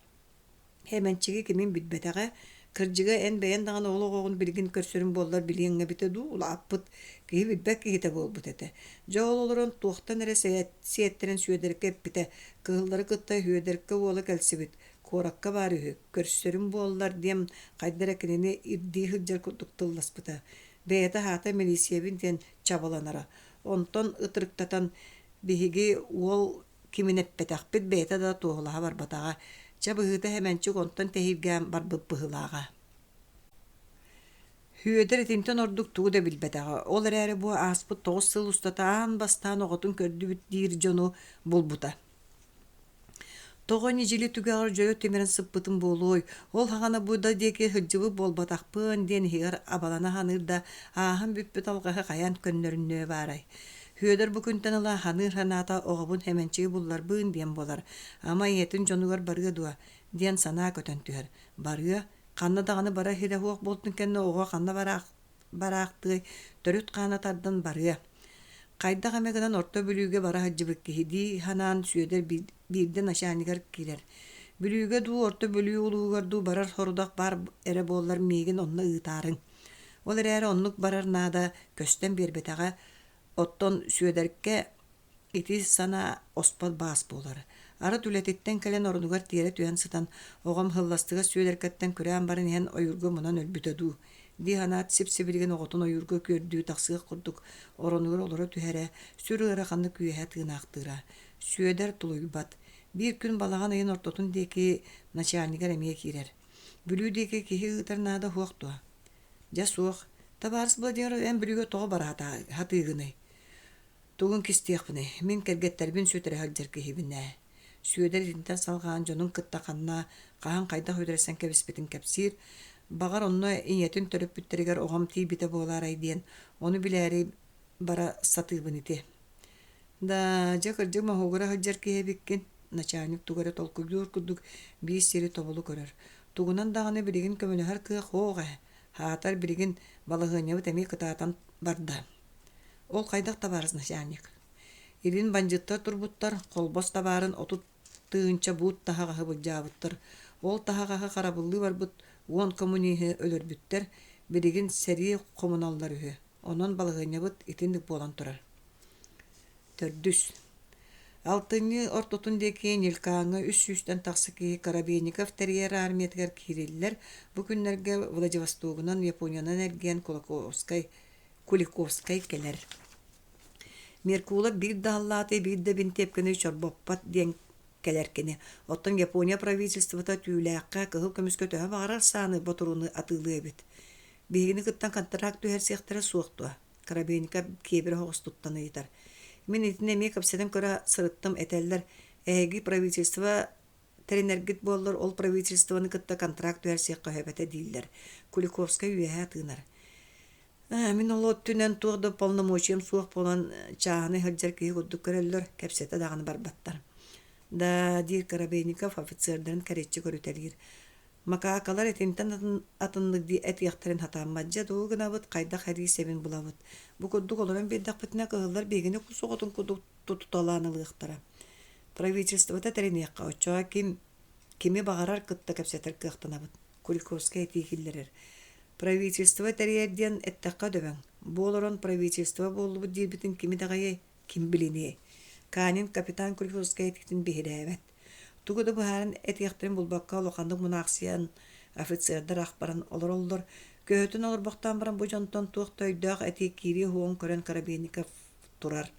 хеменчиги кимин битбетеге кыржыга Н.Б даган ологогун билгин көрсөрүн боллар билгенге бите ду улаппыт ки битбек ките болбут эте. Жололорун туохтан эре сиеттерин сүөдерке бите кыылдары кытта хүөдерке ола келсибит коракка бары көрсөрүн боллар дем кайдара кинени ирди хыджар куттуктулласпыта. Бейта хата милисиябин тен чабаланара. Онтон ытырыктатан биһиги уол киминеппетахпит бейта да туолаha барбатаға. Чабыһыта хеменчик онтон тэһибгээн барбыт быһылааға. Хүөдер этимтен ордук тугу да билбетаға. Ол эрээри бу ааспыт 9 сыл устатаан бастаан оҕотун көрдүбүт диир жону булбута. Тоҕони жили түгәгәр жойо темерен сыппытын болой. Ол хагана буйда деки хыджыбы болбатахпын ден хигар абалана ханырда аахан бүппүт алгаһы каян көннөрүннөө барай. Хүөдөр бу күнтен ыла ханыр ханата оҕобун хеменчиги буллар быын диэн болар. Ама иэтин жонугар барыа дуа диэн санаа көтөн түһэр. Барыа канна даганы бара хире хуак болтун кенне оҕо канна бараахтыгы төрүт канатардан барыа. Кайда хамегынан орто бүлүүгө бара хаджыбык киһиди ханаан сүөдер бирден ашаанигар килер. Бүлүүгө дуу орто бүлүү улууһугар дуу барар хорудак бар эре боллар миигин онна ыытаарын. Ол эрээри оннук барар наада көстен бербетага оттон сүөдерке ити сана оспат баас болар. Ара түлетиттен келен орунугар тиере түйен сытан оғам хылластыга сүөдеркеттен күрән барын ен ойуургэ мунан өлбөтө дуу. Диханаат сип-сибирген оғотун ойуургэ көрдүү тахсыык курдук оронугар олора түһәрэ сүрүгара ханны күйэһэ тыынаактыра. Сүөдер тулуйбат. Бир күн балаган айын ортотун деки начальнигар эмие кирер. Бүлүү деки киһи ыытар наада хуактуа. Жасуох табаарыс бладер эн бүлүүгө тоҕо бара хатыыгыны. Тугун кистиэхпыны, мен кэргеттербин сүтэрэ халдер киһибинэ. Сүөдер итинтен салгаан жонун кытта канна, кахан кайда хөйдөрөсөн кэбиспитин кэпсир, багар онно иñетин төрөппүттеригер оҕом тиибите буолаарай диэн, ону билээри бара сатыыбын ити. Да, жакыржы маһугара халдер киһибиккин, начальник тугары толкуйдуур курдук биис сири тобулу көрөр. Тугунан даганы билигин көмөлөһөр кыах оҕа, хаатар билигин балыгыыньабыт эми кытаатан барда. Ол кайдак табарыз начальник. Ирин банжыттар турбуттар, колбос табарын отут тыынча буут тахагаһы былжаабыттар. Ол тахагаһы карабыллы барбыт, уон коммуниһы өлөрбүттер, билигин сери коммуналлар үһү. Онон балыгыыньабыт итиндик буолан турар. Төрдүс. Алтыны ортотундеки Нилкаңы 300-тен тахсыки Карабейников терьер армиятыгар кириллер бу күннерге Владивостогунан Япониянан эрген Куликовскай келер. Меркула бир даллаты бир да бин тепкени чорбоппат ден келеркени. Оттон Япония правительството түүлэкка кыгыл көмүскө төһө багарар саны ботуруны атылыы бит. Бигини кыттан контракт түһәрсехтері суоқтуа. Карабейников кебір хоғыс туттаны етар. Мен етіне ме капседен көра сырыттым этеллер. Әйги правительство теренергит боллар, ол правительствоны кытта контракт түһәрсеққа хөбәті дейілдер. Куликовскай үйәһә тыынар. Мен ол түнен туғды полномочием суоқ болан чағаны хылжар күйі құдды көрелер, кәпсеті дағаны барбаттар. Да дир Карабейников офицердерін кәретчі көрітелгір. Макаакалар этинтен атынлык ди эт яхтарын хатаммаджа доогынабыт кайда хари себин булабыт. Бу коддук олоран беддак битне кыгылар бегине кусуготун кодук тутуталаанылыктара. Правительството теренекка очоа кими багарар кытта кепсетер кыктанабыт. Куликовскай тихиллерер. Правительство терьерден эттакка дөбөң. Болорон правительство болубут дирбитин кими дагай ким билине. Канин капитан Куликовскай тиктин бихидебет. Тугуду бухарын этияқтырын булбакка олоқандық мұнақсиян офицердар ақпаран олар. Көһөтін оларбақтан баран бұ жонтон туақтойдақ әтек кири хуон көрен Карабейников турар.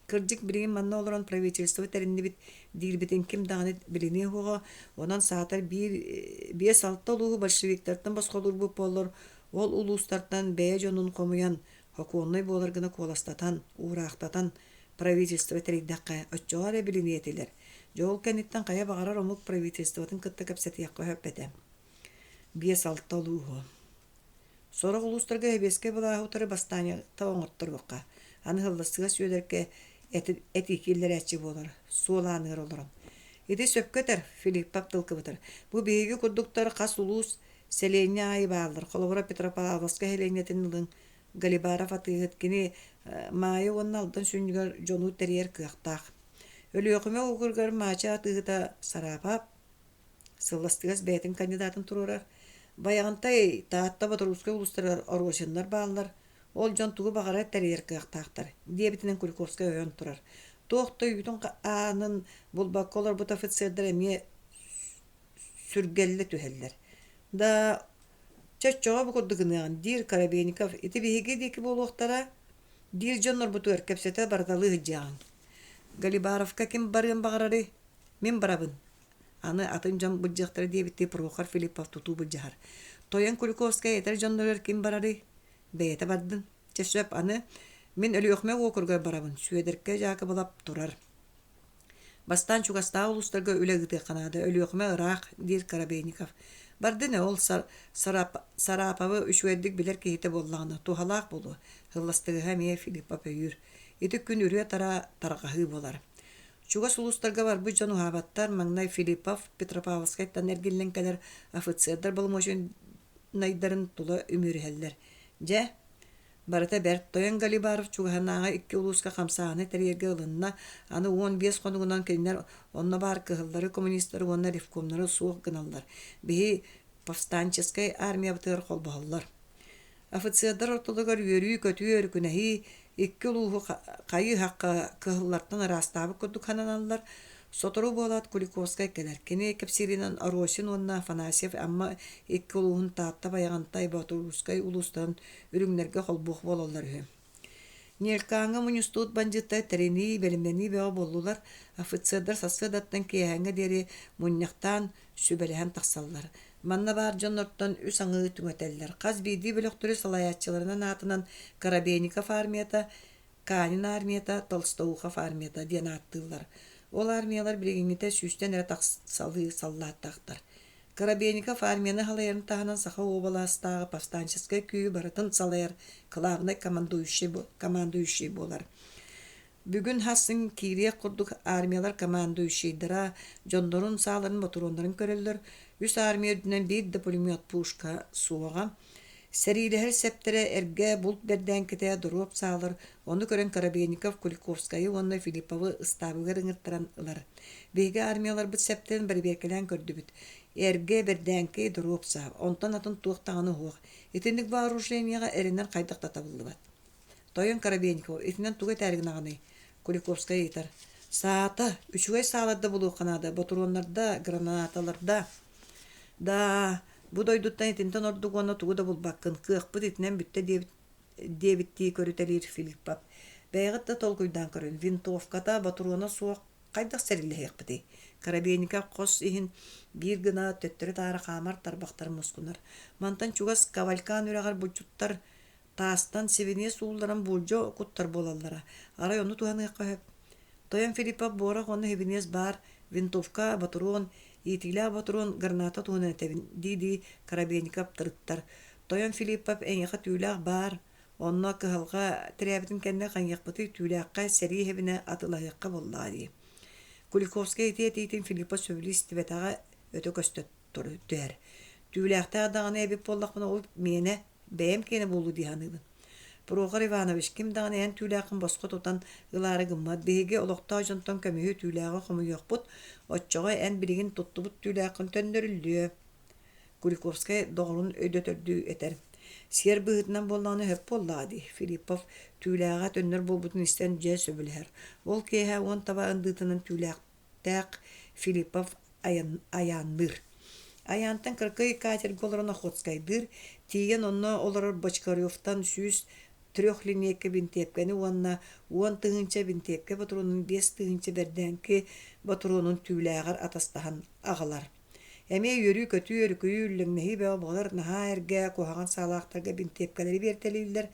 Кырдик бірген манна оларан правительство тәрінді бит дирбитин ким дағаны біліне хуға, онан саатар 5-6 олуғы большевиктартан басқолур бұп болыр, ол улустартан бәе жонын қомуян, хокуонной боларғыны коластатан, урақтатан правительство тәрейдаққа отчоғар біліне етелер. Жол кәниттен қая бағарар омук правительствотын кытта кәпсеті яққа хөппеті. 5-6 олуғы. Сорық улустарға әбеске бұла аутары бастания тауыңыттыр бұққа. Аны ғылдастыға сөйлерке әтекелер әтші болар. Суоланығыр олырын. Еде сөпкетер Филиппап тылқы бұтыр. Бұ бейгі күрдіктары қас улус селейне айы бағылыр. Қолыбыра Петропавловска хеленетін ұлың Галибаров атығыткені майы оның алдын сүйінігер жону тәрер күйақтақ. Өлүүнү угургар мача тыыта сарапап сылластыгас бәтин кандидатын турурар. Баягынтай таатта батырускай улустарар орошыннар баалар. Ол жон тугу багара тәрер кыактактар. Дебитинен Куликовскай өйөн турар. Тоқтой бүтін анын булбакколар бут офицердер эме сүргелле түһеллер. Да чаччоға букурдыгынаган дир Карабейников ити биһиги дики болуктара дир жоннор буту эркепсете бардалы хыджаган. Галибаровка ким барым багарары? Мен барабын. Аны атын жон буджактар дебитти Прохор Филиппов туту буджахар. Тоян Куликовскай этер жоннор ким барары? Бейте бардын. Чешеп аны мен Өлүүнү окурга барабын. Сүйедерке жакы булап турар. Бастан чугаста улустарга үлегите канада Өлүүнү ырак дир Карабейников. Бардыны ол сарапавы үшүеддик билер кейте боллагына тухалак болу. Хылластыгы хаме Филиппов өйүр. Ити күн үрүе тарақахы болар. Чугас улустарга бар бұ жону хабаттар маңнай Филиппов Петропавловскайттан эргиллен кәлер офицердар болмошын найдарын тула үмүрхеллер. Же, барыта бәрт тоян Галибаров чугаханааға 2 улуска қамсағаны тәрерге ылынна, аны 15 қонуғынан келінер, онна бар кығыллары коммунистары, онна ревкомнары суық гыналлар. Бейі повстанческай армия бұтығыр қол бағылар. Офицердар ортылығар үйерүй көтүй өркінәхи 2 улууһу қайы хаққа кығыллартан арастабы күрді кананалар, сотору болат Куликовскай келер. Кені кепсиринан Аросин онна Афанасьев, амма 2 улууһун таатта баяғантай Батурускай улустан үрүңнерге холбух болалар. Нелкаңа мунистут бандиттай терени белемени бео болулар, офицердар сасыдаттан кейәңі дери мунняқтан сүбелеген тақсаллар. Манна бар жоннорттан үс аңы түңетеллер. Қаз бейді бөліқтүрі салаятчыларынан атынан Карабейников армията, Канин армията, Толстоухов армията ден аттылар. Ол армиялар білегіңгіте сүйістен әрі тақсалы саллаттақтар. Карабейников армияны халайарын тағынан Саха обаластағы повстанческай күйі барытын салайыр қылағынай командующий болар. Бүгін хасын кирия құрдық армиялар командующийдара жондорун сағларын моторонларын көрелер. Үс армия дүнен бейді пулемет пушка суаға. Сәрилер сәптері әрге бұлт берден кете дұрып сағылыр. Оны көрен Карабейников, Куликовскайы, оны Филипповы ұстабыға рыңырттаран ұлар. Бейге армиялар бұт сәптен бір беркелен көрді бүт. Әрге берден кей дұрып сағып. Онтан атын туықтағаны хуақ. Етіндік вооруженияға әрінен қайдақта табылды бат. Тойын Карабейников, етінен туға тәрігін ағаны. Куликовскай етар. Саата, үчүгай сааларда булуу канада, ботуроннарда, гранаталарда. Да, бу дойдуттан этинтен ордугуона тугу да булбаккын, кыахпыт итинен бүтте дебитти көрүтелир Филиппап. Бәйгыт да толкуйдан көрүн, винтовката ботуруона суок кайдак серилэхиэхпыти. Карабейника кос иһин биир гына төттөрү таара хаамар тарбактар мускунар. Мантан чугас кавалькан үрагар бучуттар таастан севине суулдаран булжо куттар болаллара. Арай ону туһаныакка хөп. Тоян Филиппа борах оны хебинес бар, винтовка батурон, итиля батурон гарната туһуна тебин диди карабейникап тырыттар. Тоян Филиппа эңеха түүлээх бар, онно кыһалга тирәбитин кэннэ ханьяхпыты түүлээхка сери хебине атылаһыакка боллаади. Куликовскай итин Филиппа сөбүлис тибетага өтө көстөт түһэр. Түүлээхтää даганы эбип боллахмына ол мене бэйэм кені болу диһаныгын. Прохор Иванович ким даганы эн түүлээгин боско тутан ылаары гыммат биһиги олохтоо жонтон көмүһү түүлээгин хомуйуохпут, отчого эн билигин туттубут түүлээгин төндөрүлдүö. Куликовскай доҕорун өйдөтөрдүү этер. Сер быһытынан боллааны хөп боллаади. Филиппов түүлээга төннөр болбутун истен дьэ сөбүлэхэр. Ол кеһэ уон таба ындыытынан түүлээгтээк Филиппов аянныр. Аянтан кыркый катер голорон Охотскайдыр, тиген онно олорор Бочкаревтан сүүс 3 линейка бинтепкени уанна уон тыгынча бинтепке батуронун 5 тыгынча берденки батуронун түүлээгар атастахан агалар. Эме йөрү көтү үркүйүллүңнеһи бэ болар наха эргэ кухаган салаактарга бинтепкелери бертелилер,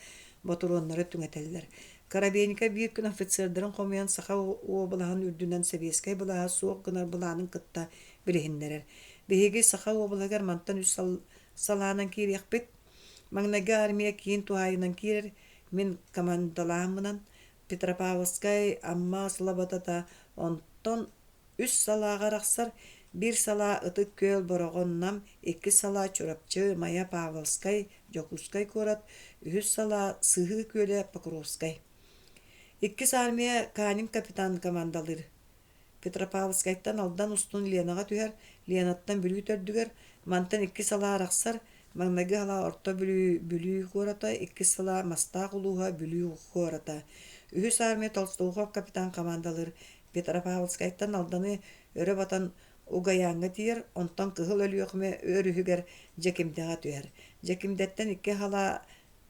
батуроннары түңетеллер. Карабейника бир күн офицердарын комуян Саха облаһын үрдүнөн Себескай булаһа суок гынар булаанын кытта билиһиннерер. Биһиги Саха облаһыгар мантан үс салаанан кириэхпит, маңнага армия киин туһайынан кирер, мен командалаамынан Петропавловскай амма слабатата онтон үс салааға рахсар, бир салаа ытык көөл борогоннам, 2 салаа чурапчы Мая Павловскай, Якутскай корат, Үһүс салаа сыһы көөле Покровскай. 2 армия Канин капитан командалыр. Петропавловскайттан алдан устун Ленага түһэр, Ленаттан Бүлүү төрдүгөр, мантан 2 салаа рахсар, маңнага ала орто Бүлүү кората, 2 салаа Мастак улууһа Бүлүү кората. Үһүс армия Толстогов капитан командалыр. Петропавловскайттан алданы өрө батан угаяңга тиер, онтан кыһыл өлүөхме өрүһүгер жекимдега түһэр. Жекимдеттен 2 хала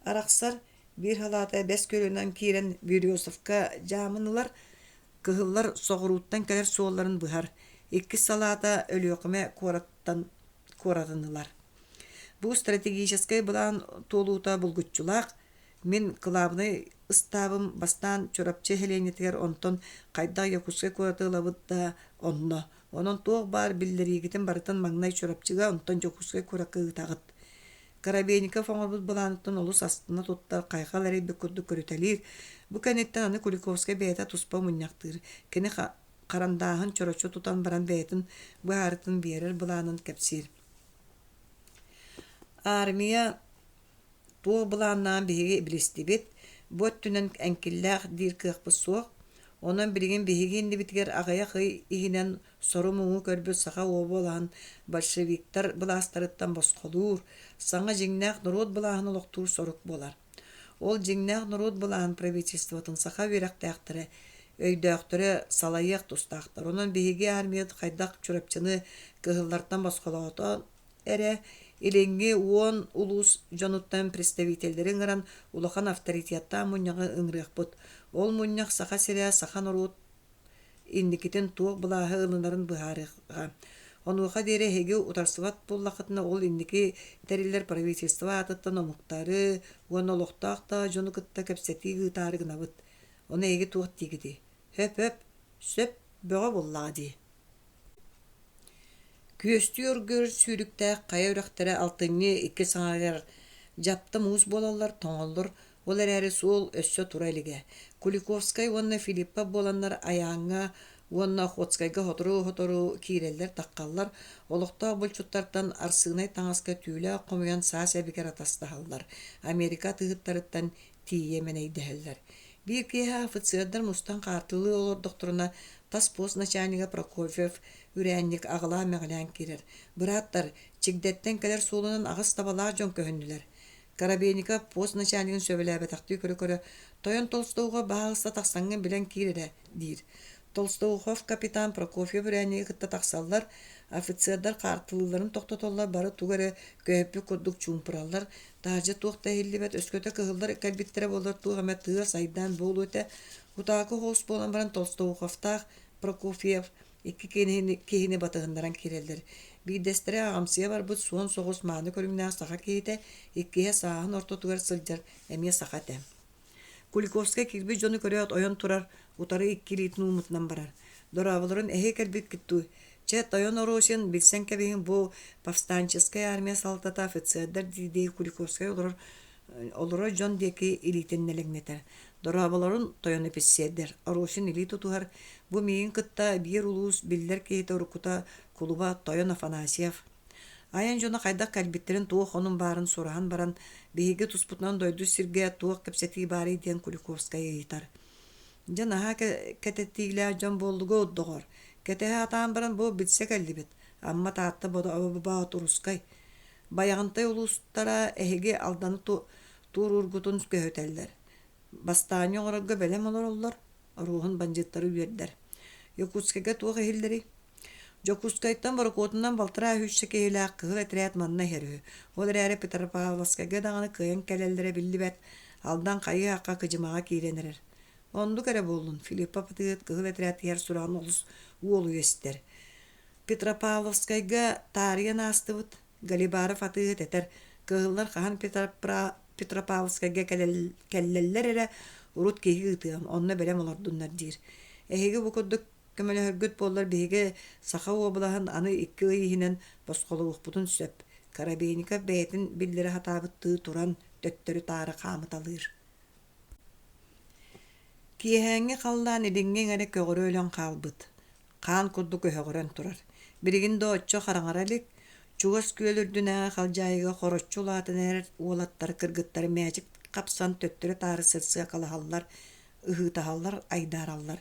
арахсар, бир халата 5 көлөнөн кирен Бирюсовка жамынылар, кыһыллар соғыруттан келер суолларын быһар. 2 салата өлүөхме коратынылар. Бу стратегической булан толуута булгуччулаак, мен кылабыны ыстабым бастан чорапчы хеленетигер онтон кайда Якутскай коратылабыт да онно. Онон тоқ бар биллеригитин барытын маңнай чорапчыга онтон Якутскай коракыытагыт. Карабейников оңорбут буланыттан олус астына туттар кайхал эрейбек курду көрүтелир. Бу кенеттен аны Куликовскай бэйэта туспа муньяктыр. Кени карандаахын чорочу тутан баран бэйэтин бу арытын биэрер буланын кепсир. Армия туох булааннаан биһиги билистибит, бот түнен әнкиллээх диир кыахпыс суох, онон билигин биһиги иннибитигер агая хый иһинен сору муңу көрбөт Саха оболаан большевиктар булаастарыттан босхолуур, саңа жиңнээх народ булааһын олохтуур сорук болар. Ол жиңнээх народ булааһын правительствотын Саха үрэхтээхтэрэ, өйдөөхтөрө салайыах тустаахтар. Онон биһиги армият хайдах чурапчыны кыһыллартан босхолоото эре, Иленги уон улус жонуттан представительдерин гыран улахан авторитетта муньяга ыңрыахпыт. Ол муньяг Саха сиря Саха народ инникитин туох булааһы ылынарын быһаарыга. Онуха дере хеге утарсыбат буллахытына ол инники териллер правительство атыттан омуктары, уон олохтаахта жонукытта кепсети гытары гынабыт. Оны эге туох тигиди. Хөп, сөп, бөҕө буллаади. Көстүөргөр сүүрүктää кая үрәхтәре алтынны 2 саңагар жапты муус болалар тоңоллор, ол әрәре суол өссө турайлыга. Куликовскай уонна Филиппа боланнар аяңга, уонна Охотскайга хотору киреллер таққаллар, олықтаа болчуттартан арсыгнай таңаска түүлі қомуян саас әбікер атастахаллар. Америка тыгыттарыттан тие менейдәһелләр. Бир кеһә офицердар мустан картылы олор докторуна тас пост начальника Прокофьев үрәнник агыла мәгълән кирер. Бираттар чигдәттән келер солунан агыс табалар жон көһүннүләр. Карабейника пост начальнигин сөбеләбе такты көрө-көрө Тоян Толстогга багыста таксаңган белән кирере дир. Толстоухов капитан Прокофьев үрәне кытта тахсаллар, офицердар картылыларын токтотоллар бары тугары көйпү курдук чумпураллар, тажы туакта хиллибет өскөтө кыгылдар калбиттере болар тугаме тыа сайдан болуэте, утаакы хос болан баран Толстоуховтах Прокофьев икки кихини батыгындаран кирелдер. Бидестере агамсыя барбыт суон соғыс мааны көрүңнаа саха кейте, иккиhe сааһын ортотугар сылдьар эмиэ саха тем. Куликовскай кирби жону көрөт ойон турар, утары иккилитин уумутунан барар. Доравыларын эхе кэлбит китту. Чет ойон оросин билсен кебиһин бу повстанческая армия салтата офицердар дидей Куликовскай олоро жон деки илитин нелеңнетер. Доравыларын тойон эписсердер. Оросин илит тутугар бу миин кытта бир улуус биллер кейте урукута кулуба Тойон Афанасьев. Аян жона кайдак калбиттерин туох онун барын сурахан баран биһиги туспутунан дойду сирге туох кепсети бары диен Куликовскай ыйтар. Жана кететтигле жон болдуго оддогор. Кетеһе атаан баран бу битсе каллибит. Амма таатта бода абаба турускай. Баягынтай улустара эхиге алданы турургутун көһөтеллер. Бастааны оңорга белем олор руһун банжыттары үйердер. Якутскайга туох эхилдери. Жокускайттан баракотунан балтыра хүчсе кейләк кыгыл этрәт манна херү. Ол рәре Петропавловскайга даганы кыйын кәлелдере биллибет. Алдан кайы акка кыжымага киленерер. Онду кәре болдун. Филиппа патыгыт кыгыл этрәт ер суран олус уолу естер. Петропавловскайга тария настыбыт. Галибаров атыгыт этер. Кыгыллар хахан Петропавловскайга кәллеллер эре урут кейги ытыам. Онна белем олордуннар дир. Эхиги букуддук көмөлө хөргөт боллар биһиге Саха облаһын аны икки ыйыһынан босқолуухпутун сөп. Карабейника бээтин биллери хатаабытты туран төттөрү таары хаамыталыыр. Киэһээҥҥи халлаан идиҥҥи эҥэри көгөрөөлөн хаалбыт. Хаан курду көһөгөрөн турар. Биригин дооччо хараҥаралик, чугас күөлүрдүнээҥэ халдьаайыга хороччу улаатын эрэр уолаттар кыргыттар мэячик капсан төттөрү таары сырсыа калаһаллар, ыһыытаһаллар, айдаараллар.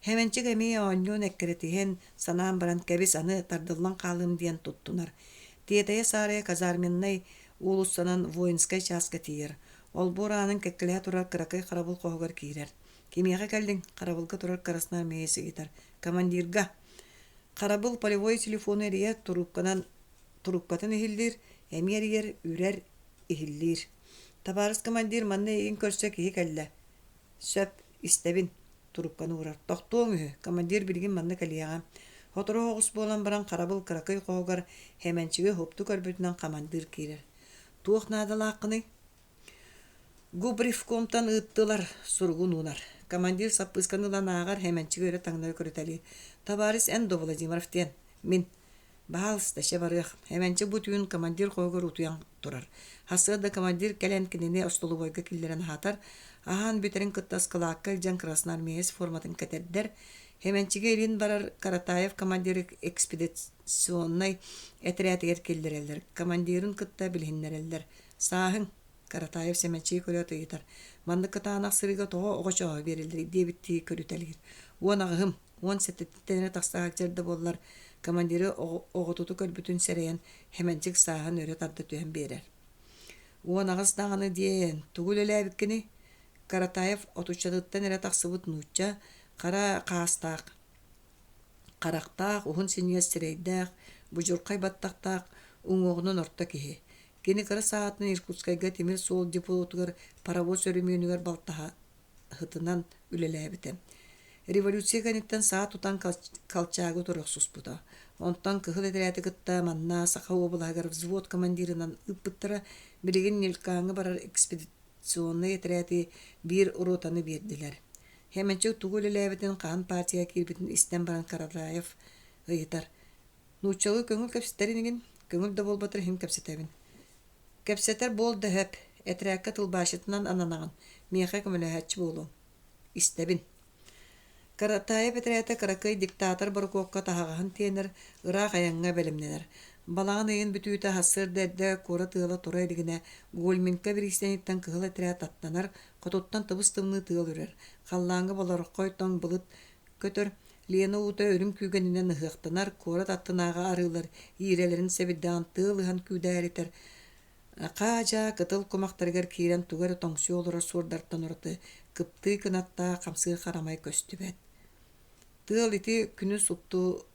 Хеменчик эми ооннуун эккеретиһен санаан баран кэбис аны тардыллан хаалым диэн туттунар. Тиэтэйэ саарыя казарменнай уулуссанан воинскай чааска тиер. Ол бураанын кеккелэһэ турар кыракай харабыл коһугар киирэр. Кимиэхэ кэллиң харабылга турар караснаар мэйэси гитар. Командирга. Харабыл полевой телефону эрийэ турупкатын ихиллир, эми эрийэр үрэр ихиллир. Табарыс командир манна эгин көрсө киһи кэллэ. Сөп истебин. Турупканы урар. Тохтуоң үһү. Командир билигин манна калияга. Хоторо хоғус болан баран карабыл кыракай коһугар хеменчиге хопту көрбүтүнөн командир киирер. Туох наадалааккыны. Губрифкомтан ыттылар сургун унар. Командир саппысканылан аагар хеменчиге өрө таңнары көрөтәли. Табарис Н. Владимиров тен. Мин. Баалыс тәшә барыах. Хеменчи бутуын командир коһугар утуян турар. Хасыда командир кэлэн кинине остолубойга киллерен хатар. Ахан битерин кыттас кылааккал жан красноармеец форматын кэтердер. Хеменчиге ирин барар Каратаев командир экспедиционной этрятыгер келдерелдер. Командирин кытта билхиннерелдер. Сааһын Каратаев семенчиге көрөт ыйтар. Манды кытаанак сырыга тоҕо оҕочоҕо берилдер. Дебитти көрүтэлгир. Уонагыһым, уон сеттеттенере тахсаачерде боллар. Командири оҕотуту көрбүтүн серейен хеменчик сааһын өрө тарда түһэн берер. Уонагыс даганы диэн тугул элээбиккини Каратаев отуччатыттан эре тахсыбыт нуучча, кара каастаак, карактаак, ухун синьяс сирейдээх, бужуркай баттактаак, уҥуоҕунун орто киһи. Кини кыра саатын Иркутскайга темир суол депотугар паровоз өрүмүүнүгэр балтаһытынан үлэлээбитэ. Революция каниттен саат тутан калчаагы турохсуспута. Онтан кыһыл этерээти кытта манна Саха облаһыгар взвод командирынан ыппыттара билигин нилкааҥы барар экспедиционный этерээти бир уротаны бердилер. Хеменчик тугул элээбитин хаан партия кирбитин истен баран Каратаев ыйытар. Нууччалыы көҥүл кэпситеринигин көҥүл да болбатыр хим кэпситебин. Кэпсетер болду хэп этерээкке тылбаашытынан ананаган миэхэ көмөлөһөччү болуң. Истебин. Каратаев этерээте каракай диктатор баркуокка таһагаһын тиэнер ыраах аяҥҥа белемненер. Балаан ыйын бүтүүтэ хассыр дэрдэ куора тыала тура элигине гуольминка биристениттен кыһыл этерэät аттанар, хотуттан тыбыс тымны тыал үрэр. Халлааҥҥа болороххой тоҥ былыт көтөр Лена ута өрүм күүгэнинэн ыһыахтанар, куора таттынаага арыылар, иирэлэрин сэбиддэҕин тыал-ыһан күүдээритэр. Каажа кытыл кумактарыгар киирэн тугар тоҥсуолора суордартан ораты, кыптыы кынаттаа хамсыы харамай көстүбэт. Тыл ити күнү сутту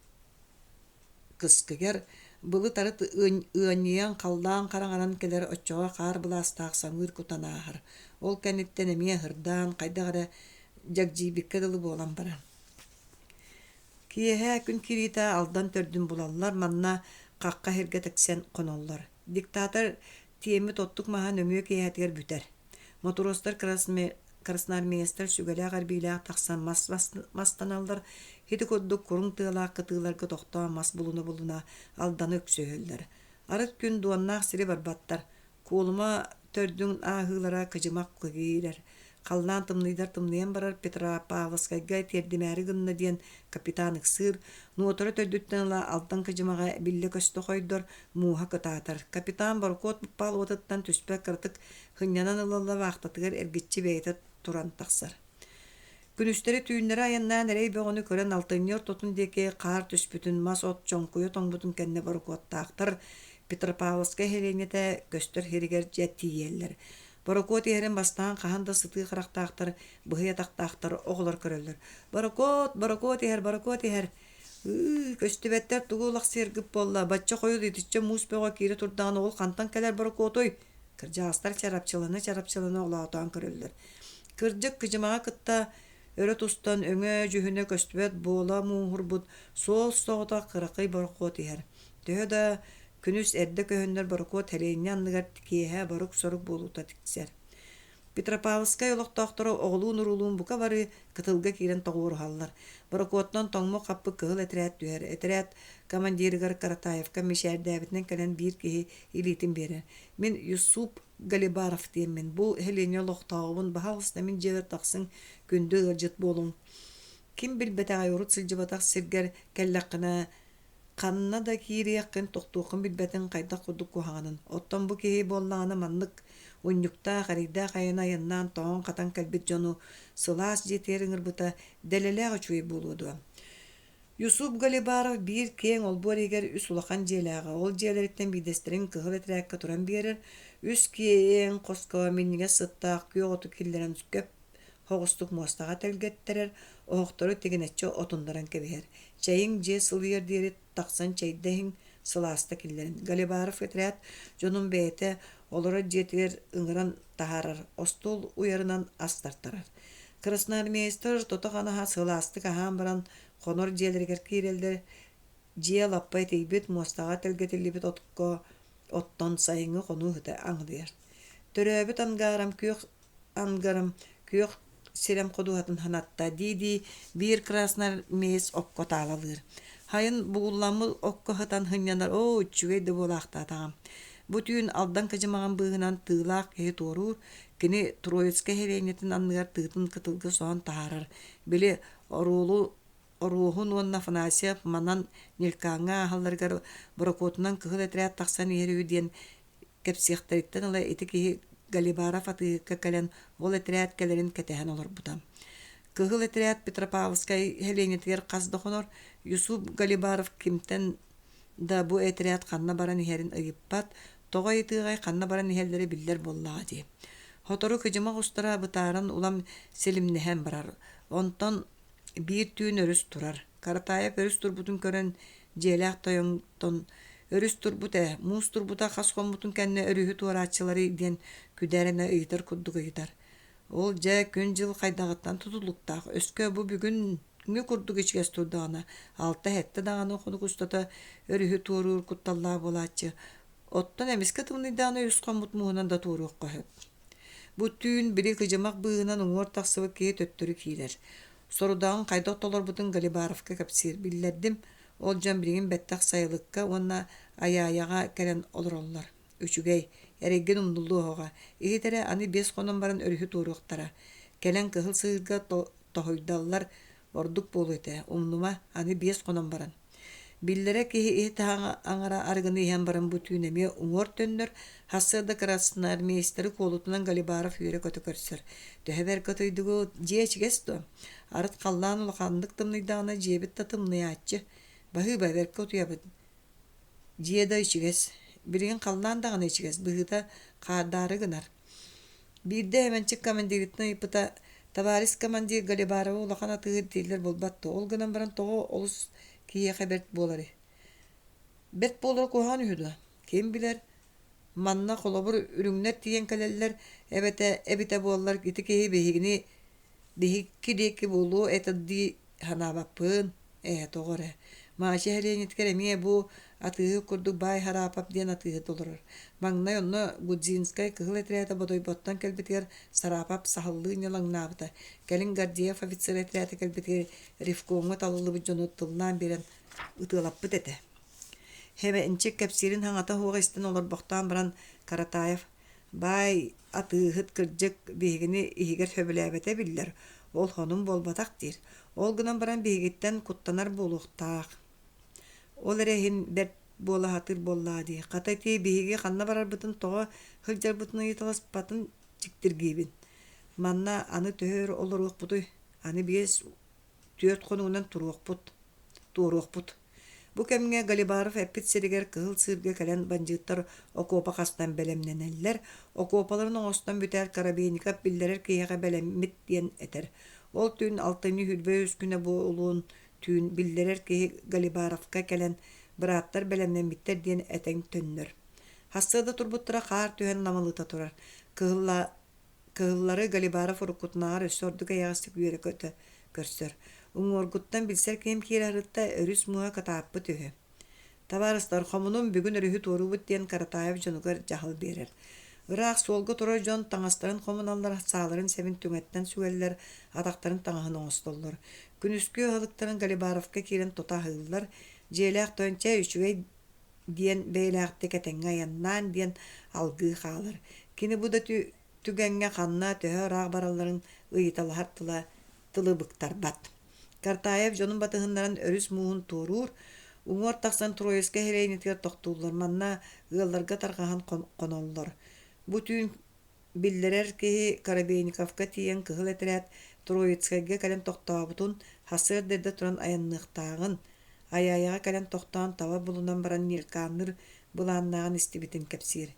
кыскыгер былы тарыт ыаньян қалдан қараңанан келер оччоға қар быластаақ саңыр кутанаахар. Ол кәниттен эмие хырдан қайдағара жагжибикке дылы болан бара. Киэһэ күн кирита алдан төрдүн булаллар манна қаққа херге тексен коноллар. Диктатор тиеми тоттук махан өңүө киэһэтигер бүтер. Моторостар красноармеецтер сүгелээх арбиилээх тахсан мастаналлар хити коддук куруң тыалаах кытыыларга тохтоон мас булуна алданы өксөһөллөр. Арыт күн дуаннаах сири барбаттар. Куулума төрдүн аахыылара кыжымак кыгиирер. Қаллаан тымныйдар барар Петропавловскайга тердимээри гынна диэн капитан ыксыыр нуотору төрдүттен ыла алдан кыжымага билле көстө хойдор мууха кытаатар. Капитан Баркот пал отыттан түспэ кыртык хыннянан ылалла ваахтатыгар эргитчи бэйте туран тахсар. Күнүстери түйүннери аяннаан эрей бөҕөнү көрөн алтынньор тотун диэки каар түспүтүн мас от чоңкуйу тоҥбутун кэнне Баркоттаахтар Петропавловскай хеленете көстөр хиригер жеттииэллер. Баркот иһэрин бастаан хаһан сытыы харахтаахтар, быһыя тахтаахтар оҕолор көрөллөр. Баркот иһэр. Көстүбэттер тугуулах сергип болла. Бачча хойу дитичче муус бөҕө киири турдаан ол хантан келер Баркотой. Кырдьаастар чарапчыланы олаатаан көрөллөр. Кырдьык кыжымаға кытта өрө тустан өңө жүһүнө көстүбэт буола муухурбут суол соҕота кыракый Баркот иһэр. Төһө да күнүс эрдэ көһөннөр Баркот хэлээнни анныгар киэһэ барук сорук буолуута тиксэр. Петропавловскай олохтоохтору Өлүүнү бука бары кытылга киирен тоҕуурухаллар. Баркоттон тоҥмо каппы кыһыл этерээт түһэр. Этерээт командирыгар Каратаевка мишээрдээбитинен кэлэн биир киһи илиитин берер. Мен Юсуп Галибаров диэммин. Бу хэлээнни олохтообун баһалыста мин дьиэбэр тахсыҥ күндү ылжыт буолуҥ. Ким билбэтэҕэй урут сылдьыбатах сиргэр кэллэххина ханна да киириэххин тохтуухун билбэтин хайдах курдук куһаҕанын. Оттон бу киһи буоллаҕына маннык унньуктаа харыйдаах айына яннаан тоҕон хатан кэлбит дьону сылаас дьиэтигэр ыҥырбыта дэлэлээх үчүгэй буолуоду. Юсуп Галибаров биир кең олбуоригер үс улахан дьиэлээҕэ. Ол дьиэлэриттэн бидэстерин кыһыл этирээккэ туран биэрэр үс киээн хоско миннигэ сыттаах күөҕоту киллэрэн көп хоҕустук муостаҕа тэлгэттерэр оһохтору тигинэччи отундаран кэбиһэр. Чайың дьиэ сылыйар диэри тахсан чайдаһиң сылааста киллэрин. Галибаров этирээт дьонун бэйэтэ олора дьиэтигэр ыҥыран таһаарар, остуол уйарынан астартарар. Красноармеецтер тотоҕанаһа сылаастык аһаан баран хонор дьиэлэригэр киирэллэр дьиэ лаппай тейбит муостаҕа тэлгэтиллибит отко оттон сайыҥҥы хонууһута аҥылыар. Төрөөбүт ангарам күөх сирем кодуһатын ханатта диди биир красноармеец окко таалалыыр. Хайын бугулламыл окко хытан хыннянар үчүгэй да буолаахтаатаҕам. Бу түүн алдан кыжымаҕан быыһынан тыылаах киһи туоруur кини Троицкай хэлээннитин анныгар тыытын кытылгы соон таһаарар. Били оруухун уонна Афанасьев манан нилкааҥҥа аһалларыгар Баркотунан кыһыл этирээт тахсан иһэрүү диэн кэпсиэхтэриттэн ыла ити киһи Галибаров атыыкка кэлэн ол этирээт кэлэрин кэтэһэн олорбута. Кыһыл этирээт Петропавловскай хэлээннитигэр хас дохонор Юсуп Галибаров кимтен да бу этирээт ханна баран иһэрин ыйыппат тоҕо итыыгай ханна баран иһэллэри биллэр боллаҕа дии. Хотору кыжымак устара бытааран улам селимнэһэн барар. Онтон биир түүн өрүс турар. Каратаев өрүс турбутун көрөн дьиэлээх тойоңтон өрүс турбута, муус турбута хас хоммутун кэнне өрүһү туорааччылары диэн күдээрэне ыйытар курдук ыйытар. Ол жа күн жыл хайдағыттан тутулуктаах. Өскө бу бүгүнгү курдук ичигес турдаана. Алта хетте даганы хонук устата өрүһү туоруур кутталлаа болааччы. Оттон эмиске тымныйдааны үс хоммут муунан да туоруок көһөп. Бу түүн бiri кыжымак быыынан уҥуор тахсыбы кии төттөрү киилер. Сорудаан хайдах толорбутун Галибаровка кэпсиир биллэрдим. Ол дьон бириҥин бэттэх сайылыкка уонна аяаяҕа кэлэн олороллор. Үчүгэй, эрэгген умдуллуоһоҕа. Иһитерэ аны бес хонон баран өрүһү туоруохтара. Кэлэн кыһыл сыырга тоһойдаллар ордук буолуйта. Умнума аны бес хонон баран. Биллэре киһи иһитэ аҥара аргыны иһэн баран бу түүн эмиэ уҥуор төннөр хассыада красноармеецтери куолутунан Галибаров үөрэ көтө көрсөр. Төһөбэр көтөйдүгү дьиэ чигес дуо. Арыт халлаан улаханнык тымныйдаана дьиэбит да тымныяаччы. Баһыы бэбэргэ утуйабыт. Дьиэ да ичигес. Бириин халлаан даҕаны ичигес. Быһыта хааддаары гынар. Биирдэ эмэнчик командиритин ыйыппыта Табарис командир Галибарова улахан атыгы дилер болбатты. Ол гынан баран тоғы олус кие хаберт болары. Бет болар кохан үһүдө. Кем билер манна холобур үрүңнәт тиен калеллер эбите боллар гити кеһи бехигини бехикки деки болу этадди ханабаппын тогоре. Маачы хәренеткер эмие бу атыгы курдук бай харапап диен атыгы толорор. Маңнай онно Гудзинскай кыгыл этрәтә бодой боттан келбетер сарапап сахаллы нялаңнабыта. Келин Гардиев офицер этрәтә келбетер рифкомга талылы жонот тылнан берен ытылаппыт эте. Хебе инчек кепсирин хаңата хугыстан олар боқтан баран Каратаев бай атыгыт кыржык бегини игер хөбөләбете биллер. Ол хонум болбатак дир. Ол гынан баран бегиттен куттанар болуктак. Ол эрехин бер бола хатыр боллады. Катайти беги ханна барар бутун тоо хылжар бутун италас патын чиктиргибин. Манна аны төр олорук буту. Аны биес төт конунан турук бут. Бу кемге Галибаров эппит серигер кыл сырга калан банжыттар окопа кастан белемненеллер, окопаларын оңостан бүтер карабейникап биллерер кияга белеммит диен этер. Ол түн алтыны хүлбө үскүнө бу улуун түн биллерер кии Галибаровка калан быраттар белемненмиттер диен этең төннөр. Хастыда турбуттара каар түһен намылыта турар. Кыһыллары Галибаров урукутнаар өссөрдүгө ягастык үйөрө көтө көрсөр. Уңоргуттан билсер кем киерарытта өрүс муа катааппы түһө. Табарыстар хомунун бүгүн өрүһү туурубут диен Каратаев жонугар жахыл берер. Ыраак солго тура жон таңастарын хомуналлар сааларын себин түңеттен сүгеллер атактарын таңаһын оңостоллор. Күнүскү халыктарын Галибаровка кирен тота хыллар, желек төнче үчүгей диен бейлакты кетеңге яннан диен алгы хаалар. Кини буда түгенге ханна төһө раак баралларын ыйталахартыла тылыбыктар бат. Картаев жонун батыгыннарын өрүс муун турур, уңор таксан Троицке херейнетер токтуулар манна ыалларга таргахан коноллор. Бу түн биллерер кеһи Карабейниковка тиен кыгыл этерет Троицкеге кален токтообутун хасыр дерде туран аянныктаагын, аяяга кален токтоон таба булунан баран нилкаанныр булааннаагын истибитин кепсир.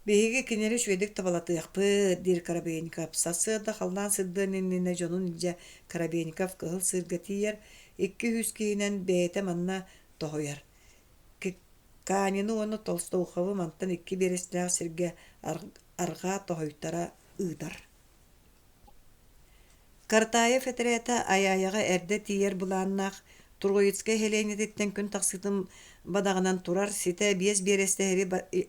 Беһиге кинери шүедик табалатыакпы дир Карабейников. Сасыда халдан сырдынынна жонун ije Карабейников кыгыл сырга тиер, 200 кийинен бээте манна тохояр. Канину оны Толстоуховы мантан 2 берестляг сирге арга тохойтара ыдар. Картаев этерета аяяга эрде тиер булааннак Троицке хеленететтен күн таксытым бадагынан турар сите биес берестери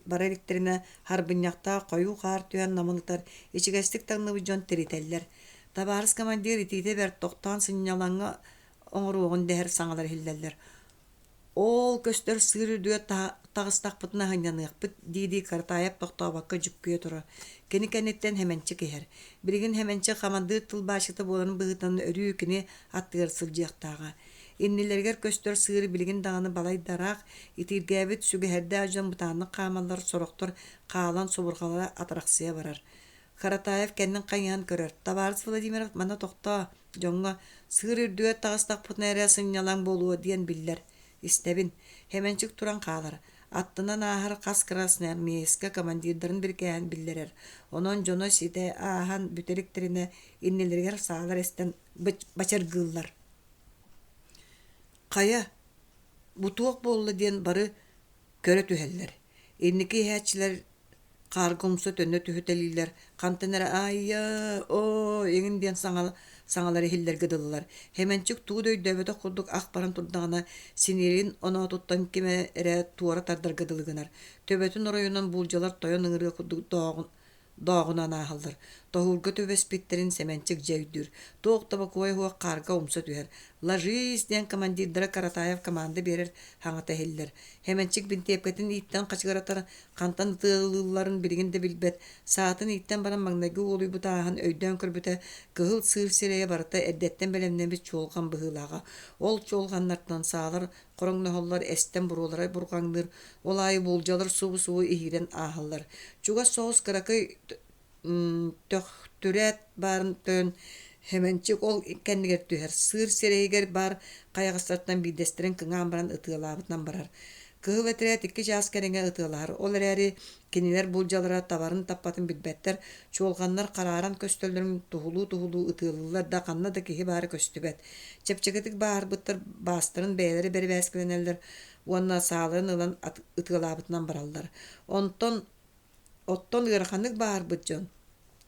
бараликтерине харбыньякта кою каар түен намылтар ичигестик таңныбы жон терителлер. Табарыс командир итите бер токтан сыньялаңга оңоругун дехер саңалар хиллеллер. Ол көстөр сыры дүө тагыстакпытына ханьяныакпыт диди Картаев токтобакка жүккүе тура. Кеникенеттен хеменчи кехер. Биригин хеменчи командир тылбашыты боларын быгытан өрүү кини аттыгар сылжыактаага. Иннилергер көстөр сыыры билигин дағаны балайдарақ, итиргәбіт сүгі әрді ажан бұтаны қамалар сороқтор қағалан собырғалара атырақсыя барар. Каратаев кәннің қайян көрір. Табарыс Владимир мана тоқта жоңға сыыр үрдіге тағыстақ бұтын әрі сынялан болуы диен биллер. Истебин, хеменчік туран қалар. Аттынан ахар қас красны армейска командирдарын бір кәйін биллерер. Онон жоно сите ахан бүтеріктеріне иннилергер сағалар estен бачаргыллар. Кая бутуок болла диен бары көрө түһеллер. Инники хәчилер каргымсы төнө түһөтелилер. Кантенер айя о эгин диен саңалары хиллерге дыллар. Хеменчик туудөй дөбөтө курдук ак баран турдагына синерин оны туттан кеме эре туара тардарга дылыгынар. Төбөтүн районунан булжалар тойон ыңырга курдук дагынан ахалдар. Тоһурга төбөспиттерин семенчик жейдүр. Токтаба кой хуа карга умса түһер. Ложись ден командирдара Каратаев команда берер хаңата хеллер. Хеменчик бинтепкетин иттен качыгаратар кантан тылыларын билигинде билбет. Саатын иттен баран маңнайгы олуй бутаахан өйдөн көрбүтэ кыгыл сыр сирeye барыта эддеттен белемнен бит чолган быһылага. Ол чолганнартан саалар короңнохоллар эстен бурулары бургаңдыр. Олай булжалар суу ихирен ахаллар. Чуга соус каракай төхтүрәт барын төн Хеменчик ол кәннигер түһәр сыр серейгер бар кайгыстардан бидестерен кыңан баран ытылабытнан барар. Кыһыл этерет икки жаас кереңе ытылар. Ол эрәри кинилер булжалара табарын таппатын билбеттер. Чуолганнар карааран көстөллөрүн тухулуу ытылылар да канна да киһи баары көстүбет. Чепчегетик баарбыттар бастырын бээлери берибээскеленелер. Уонна сааларын ылан ытылаабытынан бараллар. Оттон ыраханык баарбыт жон.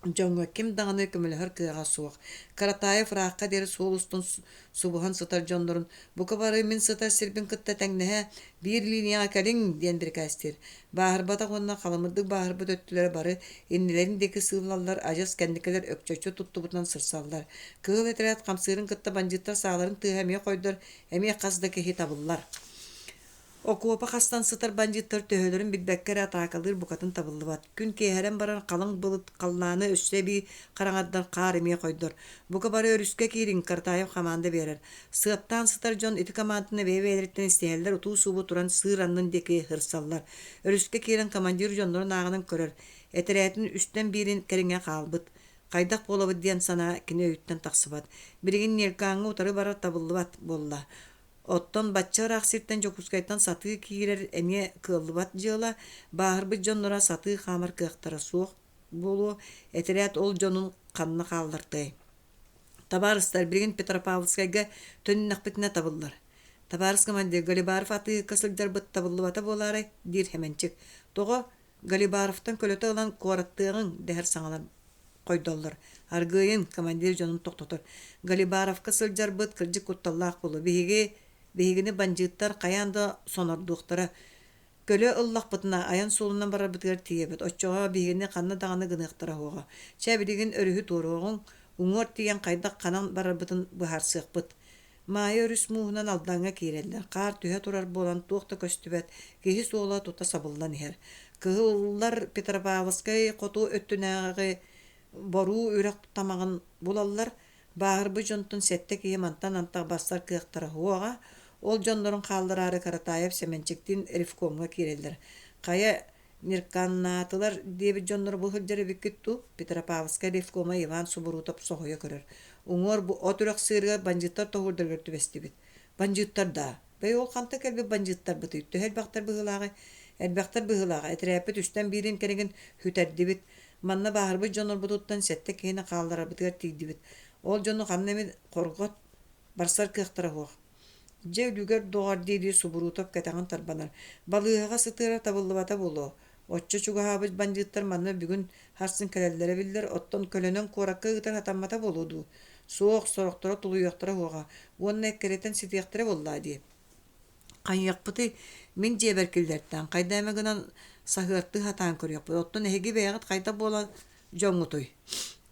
Жоңга ким даганы көмөлөр кыга суак. Каратаев раакка дери соолустун субухан сытар жондорун. Бука бары мин сытар сирбин кытта тәңнеһе бир линияга келиң диен бир кастер. Баарбата гонна каламырдык баарбыт өттүлөр бары иннилерин деки сыылаллар ажас кендикелер өкчөчө туттубутан сырсаллар. Кыыл этерет камсырын кытта банжыттар сааларын тыһамия койдор, эмие касда кехи табыллар. Окуопа хастан сытар банжыттар төһөлөрүн билбеккер атаакалыр букатын табыллыбат. Күн кеһерен баран калың былыт каллааны өссеби караңаддан каар эмие койдор. Бука бары өрүскө кирин Картаев команда берер. Сыаттан сытар жон ити команданы бебелерттен истеһеллер утуу субу туран сыыраннын деки хырсаллар. Өрүскө кирин командир жондорун агынын көрөр. Этеретин үстен бирин кериңе калбыт. Кайдак болобут диен сана кине өйттен таксыбат. Биригин нелкаңы утары бара табыллыбат болла. Оттон баччар аксиртен Якутскайдан саты кирер эме кыллыбат жыла баарбы жоннора саты хамар кыктара суок болу этерет ол жонун канны калдырды. Табарыстар бирин Петропавловскайга төннак битне табыллар. Табарыс команде Галибаров аты кысылдар быт табыллыбата болары дир хеменчик. Того Галибаровтан көлөтө алан кораттыгын дәһәр саңалар койдоллар. Аргыйын командир жонун токтотор. Галибаров кысылдар быт кыржык кутталлак болу бейгини банжыттар каянда сонордуктара көлө ыллак бытына аян сулунан барар бытыгар тиебет. Оччоға бейгини канна даганы гыныктара хога. Чабидигин өрүхү торугун уңор тиен кайдак канан барар бытын быхарсык быт. Майы өрүс муһунан алдаңга киреллер. Кар түһө турар болан туокта көстүбет. Кихи суола тута сабылдан ихер. Кыһыллар Петропавловскай коту өттүнәгы боруу үрәк тамагын булаллар. Баарбы жонтун сетте кие мантан антак бастар кыктара хуага. Ол жондорун калдырары Каратаев Семенчиктин рифкомга кирелдер. Кая нирканнатылар деби жондор бу хылжары бикитту Петропавловскай рифкома Иван Субурутов сохоя көрөр. Уңор бу отурак сырга банжыттар тогурдар көртүбестибит. Банжыттар да. Бей ол канта келби банжыттар бытыйтту. Элбактар быгылага. Этрепет үстен бирин кереген хүтәрдибит. Манна баарбы жонор бутуттан сетте кийне калдырар бытыгар тигдибит. Ол жону каннеми коргот барсар кыктара хуак. Жевлүгер доғар дейді Субурутов кәтәғын тарбанар. Балыға сытыра табылыбата болу. Отчы чуғабыз банжыттар манны бүгін харсын кәлелері білдер. Оттон көлөнен коракка ғытар атаммата болуду. Соқ сорақтыра тулуяқтыра хоға. Онна әккеретін сетияқтыра болла де. Қаньяқпыты мен жеберкілдерттен. Қайда әмегінен сағыртты хатан көріяқпы. Оттон әгі бәғыт қайда бола жоңғытой.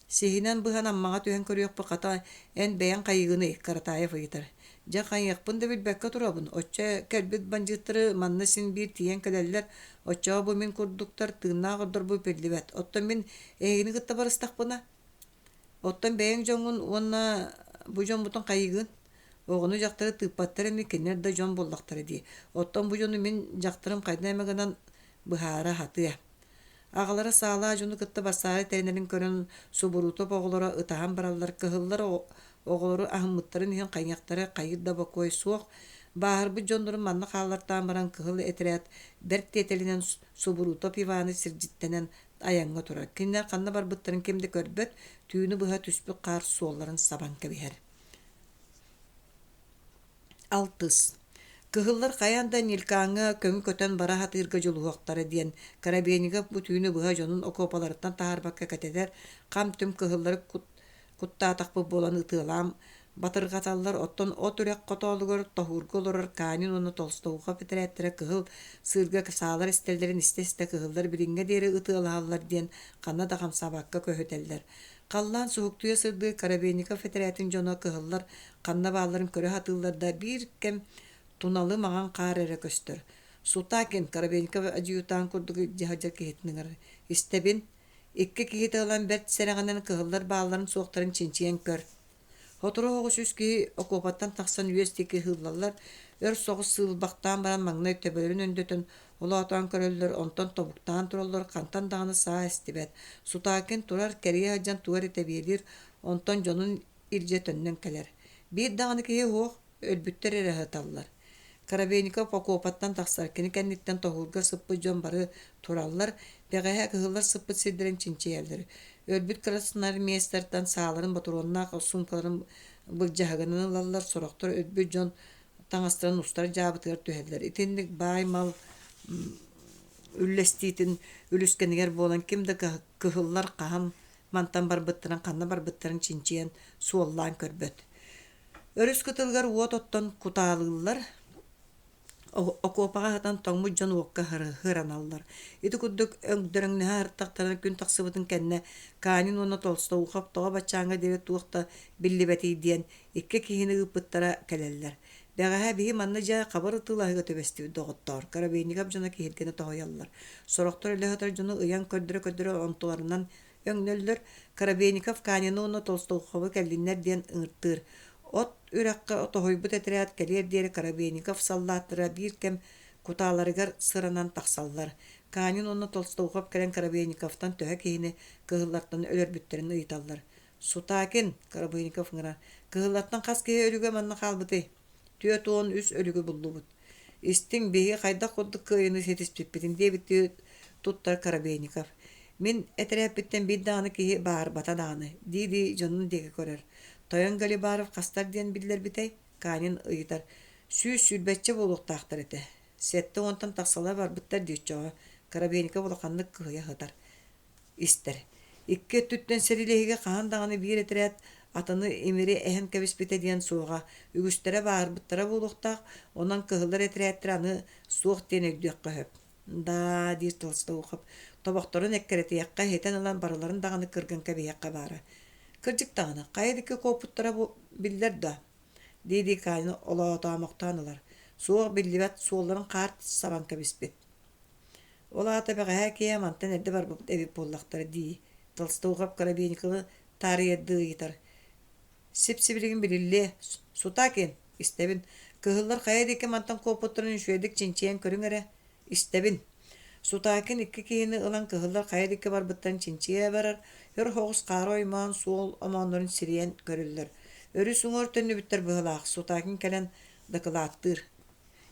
Сехинен бұхан аммаға түйен көріяқпы қата ән бәян қайығыны Каратаев ұйытар. Жақан яқпын да білбәкке тұрабын. Отча кәлбет банжыттыры манны син бир тиен кәлелер. Отча бұ мен көрдіктар тыгна ғырдар бұ перлебет. Оттан мен әйгіні ғытта барыстақ бұна. Оттан бәйін жоңын онна бұ жон бұтын қайығын. Оғыны жақтары тыппаттары мен кенер да жон боллақтары дей. Оттан бұ жоны мен жақтырым қайдына әмегінен бұхара хатыя. Ағалары сағала жоны қытта басары тәйнерін көрін Субурутов оғылары ұтахан баралар кығылар оғылары ахымыттарын ең қайнақтары қайырда бақой суық. Бағырбы жондырын манны қаларлартан баран кығылы әтірет бәрт тетелінен Субурутов Иваны сіржіттенен аяңға тұрар. Кеннер қанна бар бұттарын кемді көрбет түйіні бұға түспі қар суоларын сабан кәбігер. Алтыс. Кыһыллар каянда нилкаңы көңү көтөн бара хатырга жолуактары диен карабиенига бу түйүнү буга жонун окопаларыттан таарбакка катедер кам түм кыһыллар куттаатакпы болан ытылам батыргаталлар оттон отурак котоолугор тохурголорор канин уну толстууга петереттер кыһыл сырга саалар истелдерин истесте кыһыллар биринге дери ытылааллар диен канна да камсабакка көһөтеллер. Қаллан суһуктуя сырды карабиеника фетеретин жоно кыһыллар канна бааларын көрө хатылларда бир кем туналы маған қар әрі көстір. Сутакен Карабенков адъютан күрдігі жахаджа кейтінігір. Истебін, икки кейті алан бәрт сәріғанын кығылар бағаларын соқтарын чинчиен көр. Хотыры оғыз үскі окопаттан тақсан үйестекі хыллалар, өр соғыз сылбақтан баран маңнай төбелерін өндөтін, олатуан көрелер, онтан тобуқтан тұралар, қантан дағаны саа істебет. Сутакен тұрар кәрия хаджан туар етебелер, онтан жонын ирже төннен кәлер. Bir dağını keye hoğ, өлбөттер әрі хаталлар. Карабейников окопаттан тахсар кини кенниттен тоһулга сыппы жон бары тураллар, бэгэһэ кыһыллар сыппыт сиддерен чинчиэллер. Өлбүт красnar местертан сааларын батуроннак сумкаларын былжаһаганын лаллар сорохтор өдбүт жон таңастыран устар жаабытыгар түһэллер. Итинник бай мал үллеститин үлүскенигер болан кимде кыһыллар каһан мантан барбыттыран канна барбыттыран чинчиен суоллаан көрбөт. Өрүс кытылгар уот оттон кутаалылар окопага хатан тоңмут жон уокка хыраналлар. Ити курдук өңдөрөңнөһө артактарына күн таксыбытын кэнне каанин уонна толсто ухап тоҕо бачааңа диэбэ туохта биллибэтий диэн икке киһини ыппыттара келеллер. Бэгэһэ биһи манна дьаа хабар ытылааһыга төбестибит доҕоттоор. Карабейников дьоно киһиргэни тоһуйаллар. Сорохтор элэһэтэр дьоно ыйан көрдөрө онтуарынан өҥнөллөр. Карабейников каанины уонна толсто ухабы кэллиннер диэн ыҥыртыыр. От үрәккә отоһойбут этирәт кэлиэр диэри Карабейников саллааттыра биир кэм кутааларыгар сыранан тахсаллар. Каанин уонна толсто ухап кэлэн Карабейниковтан төһө киһини кыһыллартан өлөрбүттерин ыйыталлар. Сутаакин, Карабейников ыңырар, кыһыллаттан хас киһи өлүгө манна хаалбыты. Түө туон үс өлүгө буллубут. Истиң биһи хайдах курдук кыйыны сетиспиппитин диэбитти туттар Карабейников. Мин этирээппиттен биир дааны киһи баар бата дааны. Диди дьонун диэки көрөр. Тойон Галибаров кастар диэн биллер битей, каанин ыйытар. Сүүс сүрбәтче болуктаахтар эте. Сетте онтан тахсала барбыттар диүччөҕө. Карабейников улаханнык кыһыйа хытар. Истер. Икке түттен серилеһиге хаан даҕаны биир этирээт атыны эмири эһэн кэбиспите диэн суоҕа үгүстэрэ баарбыттара болуктаах, онан кыһыллар этирээттэр аны суох диэн өйдүөккө хөп. Да диир тылста ухап. Тобохторун эккеретиэкка хетен ылан барыларын даҕаны кырган кэбиэкка баара. Кырдьыктааны, кайдыкка копуттара биллер да. Диди кааны олоотаамоктаанылар. Суох биллибет суолларын каарт сабан кэбиспит. Олаата бэгэһэ киэ мантан эрдэ барбыт эбип боллахтара дии. Толстоухап Карабейниковы таарыйарды ыйытар. Сип-сибилигин билиллээ. Сутаакин, истебин. Кыһыллар кайдыкка мантан копуттарын үчүэдик чинчиэн көрүҥэрэ. Истебин. Сутаакин икки киһини ылан кыһыллар кайдыкка барбыттан чинчиэ барар. Өр хоғыс қары ойман суол омонларын сириен көрүллөр. Өрү суңор төннүбүттер быһылаах. Сутаакин кэлэн дакылааттыр.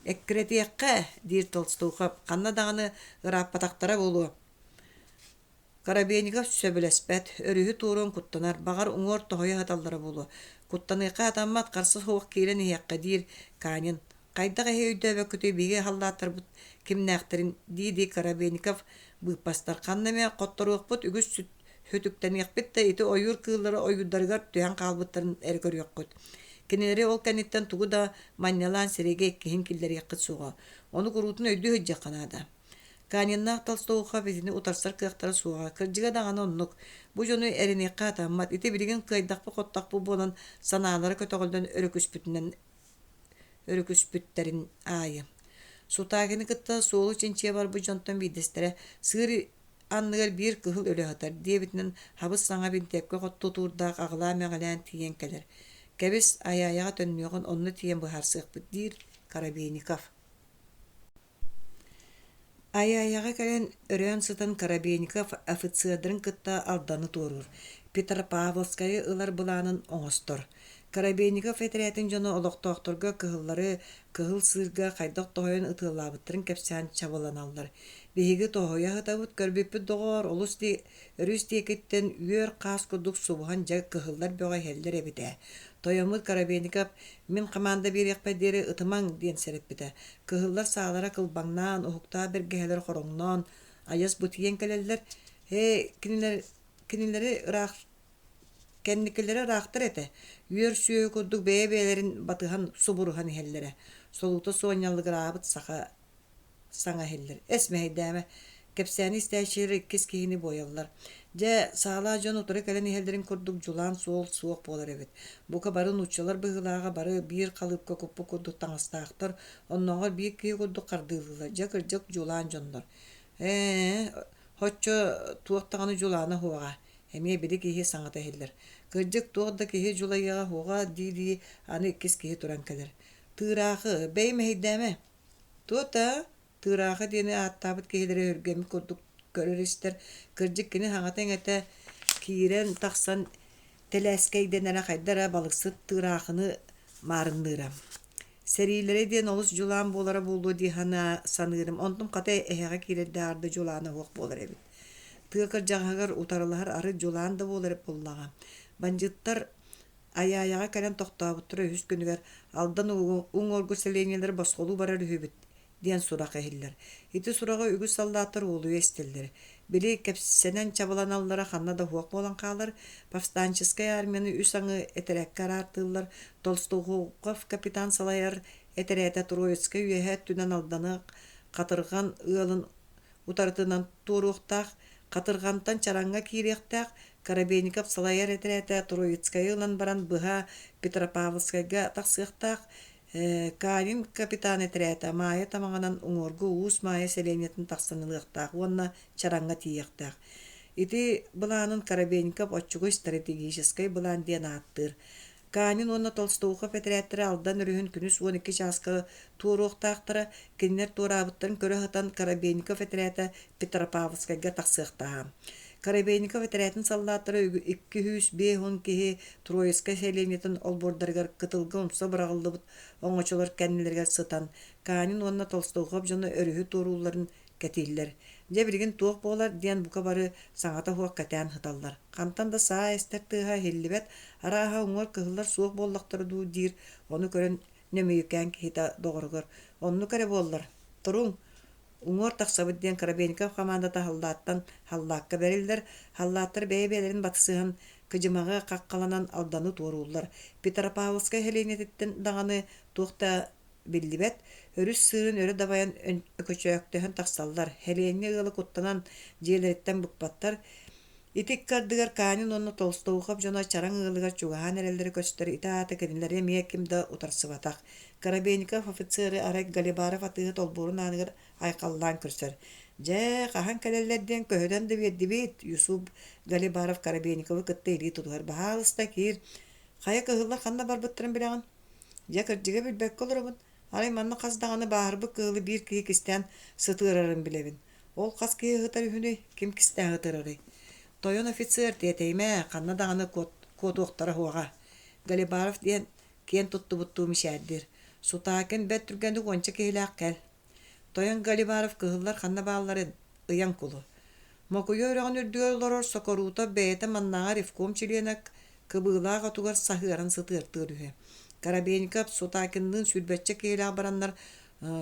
Эккиретиэкка диир толстуухап, канна даҕаны ырааппатахтара болуо. Карабейников сөбүлэспэт, өрүһү туурун куттанар, бағар уҥор тоһойа хаталлара болуо. Куттаныйка атаммат карсыс хоох киирен иһиэкка диир каанин. Кайдах эһэ үйдөөбө күтүй биге халлааттарбыт кимнээхтерин диди Карабейников быыппастар. Каннаме котторуохпут үгүс хөтүктениэхпит да ити ойуур кыыллары ойударыгар түһэн хаалбыттарын эр көрүөхпүт. Кинилери ол кэнниттен тугу да маннялаан сереге иккиһин киллериэххит суға. Ону куруутун өйдү хөдьякканаада. Кааниннаах талстоуха битини утарсар кыахтара суға. Кырдьыга дагана оннук. Бу жону эриниэкка атаммат. Ити билигин кыайдахпы хоттахпы болан санаалары көтөҕөлдөн өрөкүспүттерин аайы. Сутаагини кытта суолу чинчие бар бу жонтон бидестере сыыр анныгар биир кыһыл өлөһөтөр диэбитинен хабыс саҥа бинтиэпке хотту туурдаах аҕылаа мэҕэлээн тиийэн келер. Кэбис аяаяҕа төннүөҕүн онну тиийэн быһаарсыахпыт диир Карабейников. Аяаяҕа кэлэн өрөөн сытан Карабейников офицердарын кытта алданы туоруур. Петропавловскайы ылар былаанын оҥостор. Карабейников этирээттин дьоно олохтоохторго кыһыллары кыһыл сыырга хайдах тоһойон ытыылаабыттарын кэпсээн чабыланаллар. Биһиги тоһойа хытабыт көрбүппүт доҕоор өрүс диэкиттен үөр хаас курдук субуһан дьэ кыһыллар бөҕө иһэллэр эбитэ. Тойомут Карабейников мин хамаанда биэриэхпэ диэри ытымаҥ диэн сэрэппитэ. Кыһыллар саалара кылбаҥнаан, уһуктаа бэргэһэлэр хороҥноон, айас бутиен келеллер. Кэнникеллери ыраахтар эте. Үөр сүйө курдук бэйэ-бэйэлэрин батыһан субуруһан иһэллэрэ. Солута суонньаллыгыраабыт саҥа иһэллэр. Эсмэһийдээмэ. Кэпсээни истээчиир иккис киһини буойаллар. Дьэ саалаа дьон утары кэлэн иһэллэрин курдук дьулаан суол суох буолар эбит. Бука бары нуччалар быһылааҕа бары биир халыыпка куппу курдук таҥастаахтар, онноҕор биир киһи курдук хардыылылар. Дьэ кырдьык дьулаан дьоннор. Хоччо туохтаҕаны дьулаана хуаҕа. Эмиэ били киһи саҥата иһиллэр. Кырдьык туох да киһи дьулайыаҕа хуаҕа дии аны иккис киһи туран кэлэр. Тыыраахы бэйэmäһийдээмэ. Туота тыыраахы диэни ааттаабыт киһилэри өргөмү курдук көрөристэр. Кырдьык кини хаҥата эҥэтэ киирэн тахсан телээскэйдэнэрэ хайдара балыксыт тыыраахыны маарынныыра. Serilere diyen olus julan bolara buldu dihana sanırım. Ontum kata eheğe kirede ardı julana hoq bolar ebit. Tıqır jağıgar utarılahar arı julan da bolar ep bollağa. Banjıttar ayağa kalen toqtabıttıra üst günüger aldan uң orgu selenyeleri basqolu barar ühübit diyen surak ehiller. Iti surağa ügü sallatır oluyor estilleri. Bili kepsenen çabalanallara xanna da huaq bolan qalar. Повстанческая армияны үс аңы этерәккә артылар. Толстогов капитан Салаяр этерәтә Троицкая үөһээ түнән алданык қатырған ыалын утартынан туруқтақ қатырғантан чараңга кириектақ Карабейников Салаяр этерәтә Троицкая ылан баран быха Петропавловскайга тахсыыктақ Калин капитан этерәтә мая тамаңанан уңоргу уус мая селениятын тахсынылыктақ онна чараңга тиектақ. Ити быланын Карабейников отчугой стратегической былан диен аттыр. Канин онна Толстогов этерәттері алдан үрүһүн күнүс 12 часка туруқтақтыры киннер турабыттарын көрөһытан Карабейников этерәтә Петропавловскайга тахсыыктаһа. Карабейников этерәтин саллаттыры 205 киһи Троицкая селениятын олбордаргар кытылгы умса бырагылдыбыт оңочолор кәннилерге сытан. Канин онна Толстогов жана өрүһү туруларын кәтиллер. Жебирген туох болар диэн бука бары саңата хуак кәтән хыталлар. Кантан да саа эстер тыха хеллибет, араха уңор кыһыллар суох боллактары дуу дир, оны көрөн нөмүйкән киһита доғыргыр. Онну көрө боллар. Туруң, уңор тахсабыт диэн Карабейников командата халлааттан халлаакка берилдер, халлааттар бәйбелерин батысыһын кыжымага каккаланан алданы туоруллар. Петропавловская хеленетиттен даганы туохта биллибет, өрүс сыырын өрө дабайан өкөчөктөһөн тахсаллар. Хеленне ылы куттанан жээлериттен букпаттар. Итик кардыгар Канин онны Толстогов жона чараң ылыгар чугахан эрелдери көстөр итаата кенилери миякимда утарсыбатак. Карабейников офицеры Арек Галибаров атыгы толбурун аныгар айкаллан көрсөр. Же кахан келелерден көһөдөн да беддибит Юсуп Галибаров Карабейникову кытты или тутугар баалыста кир. Кая кыһыллар ханна барбыттырын билеген. Я кырдыга билбек колорбун. Арай манна каздаганы баарбы кыылы бир кии кистен сытырарын билебин. Ол кас кии хытар үһүнү ким кистен хытырары. Тойон офицер тетейме канна даганы код оқтара хуага. Галибаров диен кен туттубуттуу мишәддир. Сутакен бет түргенди гонча киилак кел. Тойон Галибаров кыһыллар ханна баалларын ыян кулу. Мокуйо өрөгөн үрдүгөр лорор сокорута бейте маннага рифком чиленек кыбыылаага тугар сахырын сытыртырыһы. Карабейников Сутакиннын сүрбетче киилак бараннар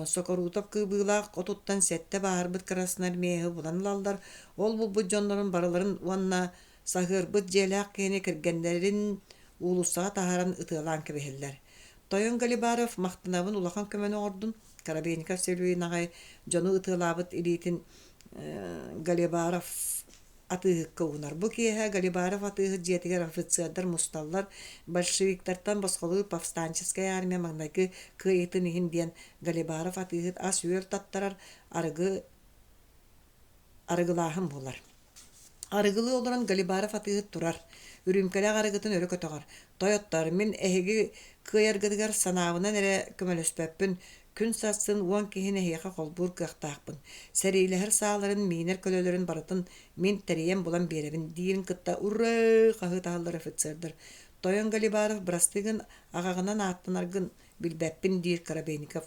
Сокорутов кыбыылаак отуттан сетте баарбыт краснар меһи буланлалдар. Ол булбут жоннорун бараларын уанна сахырбыт желаак кени киргендерин улуссага тахаран ытыалаан кебехиллер. Тойон Галибаров мактанабын улахан көмөнү ордун. Карабейников Селюинагай жону ытыалаабыт илитин Галибаров атыһыкка уунар. Бу киэһэ Галибаров атыһы дьиэтигэр офицердар мусталлар большевиктартан босхолуу повстанческая армия маңнайкы кыайытын иһин диэн Галибаров атыһыт ас үөл таттарар арыгылааһын булар. Арыгылы олорон Галибаров атыһыт турар. Үрүмкэлээх арыгытын өрө көтөҕөр. Тойоттар мин эһиги кыайаргытыгар санаабынан эре көмөлөспөппүн. Күн сатсын уан киһине хиэхэ холбуур кыахтаахпын. Сэрилэһэр сааларын минер көлөлөрүн барытын мин тэриэм булан биэребин диирин кытта урраа хаһытааллар офицердер. Тойон Галибаров брастыгын аҕаҕынан ааттанаргын билбэппин диир Карабейников.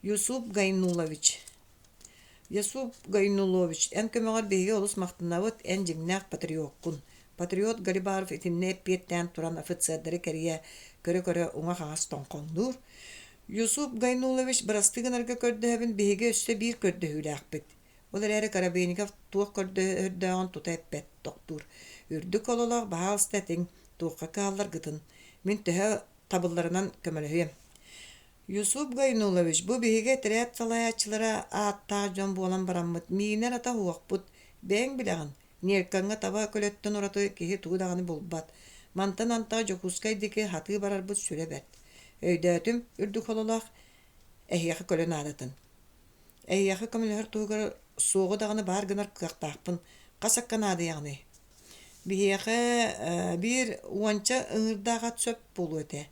Юсуп Гайнулович эн көмөҕөр биһиги олус мактанабыт эн жимнээх патриоткун. Патриот Галибаров итинне пиэттэн туран офицердери кэрийэ көрө уҥа хаҕас тоҥхондуур. Юсуп Гайнулович брастыгынарга көрдөһөбүн биһиге өссө биир көрдөһүүлээхпит. Олар эре Карабейников туох көрдөһөрдөөн тутайппет доктур. Үрдүк ололоох баалста тең туохка кааллар гытын. Мин төһө табылларынан көмөлөһүем. Юсуп Гайнулович бу биһиге тирәт салаяччылара ааттаа жон буолан бараммыт. Минер ата хуохпут. Бэң билэгин. Нерканга таба көлөттөн ураты киһи тугудаганы булбат. Мантан антаа Якутскай дике хаты барарбыт сүребет. Өйдәтүм үрдүк ололоох эһиэхэ көлөн аадатын. Эһиэхэ көмөлөһөр тугар суогу даганы баар гынар кыахтаахпын. Касаккан аады яғны. Биһиэхэ бир уанча ыҥырдаага сөп болу эте.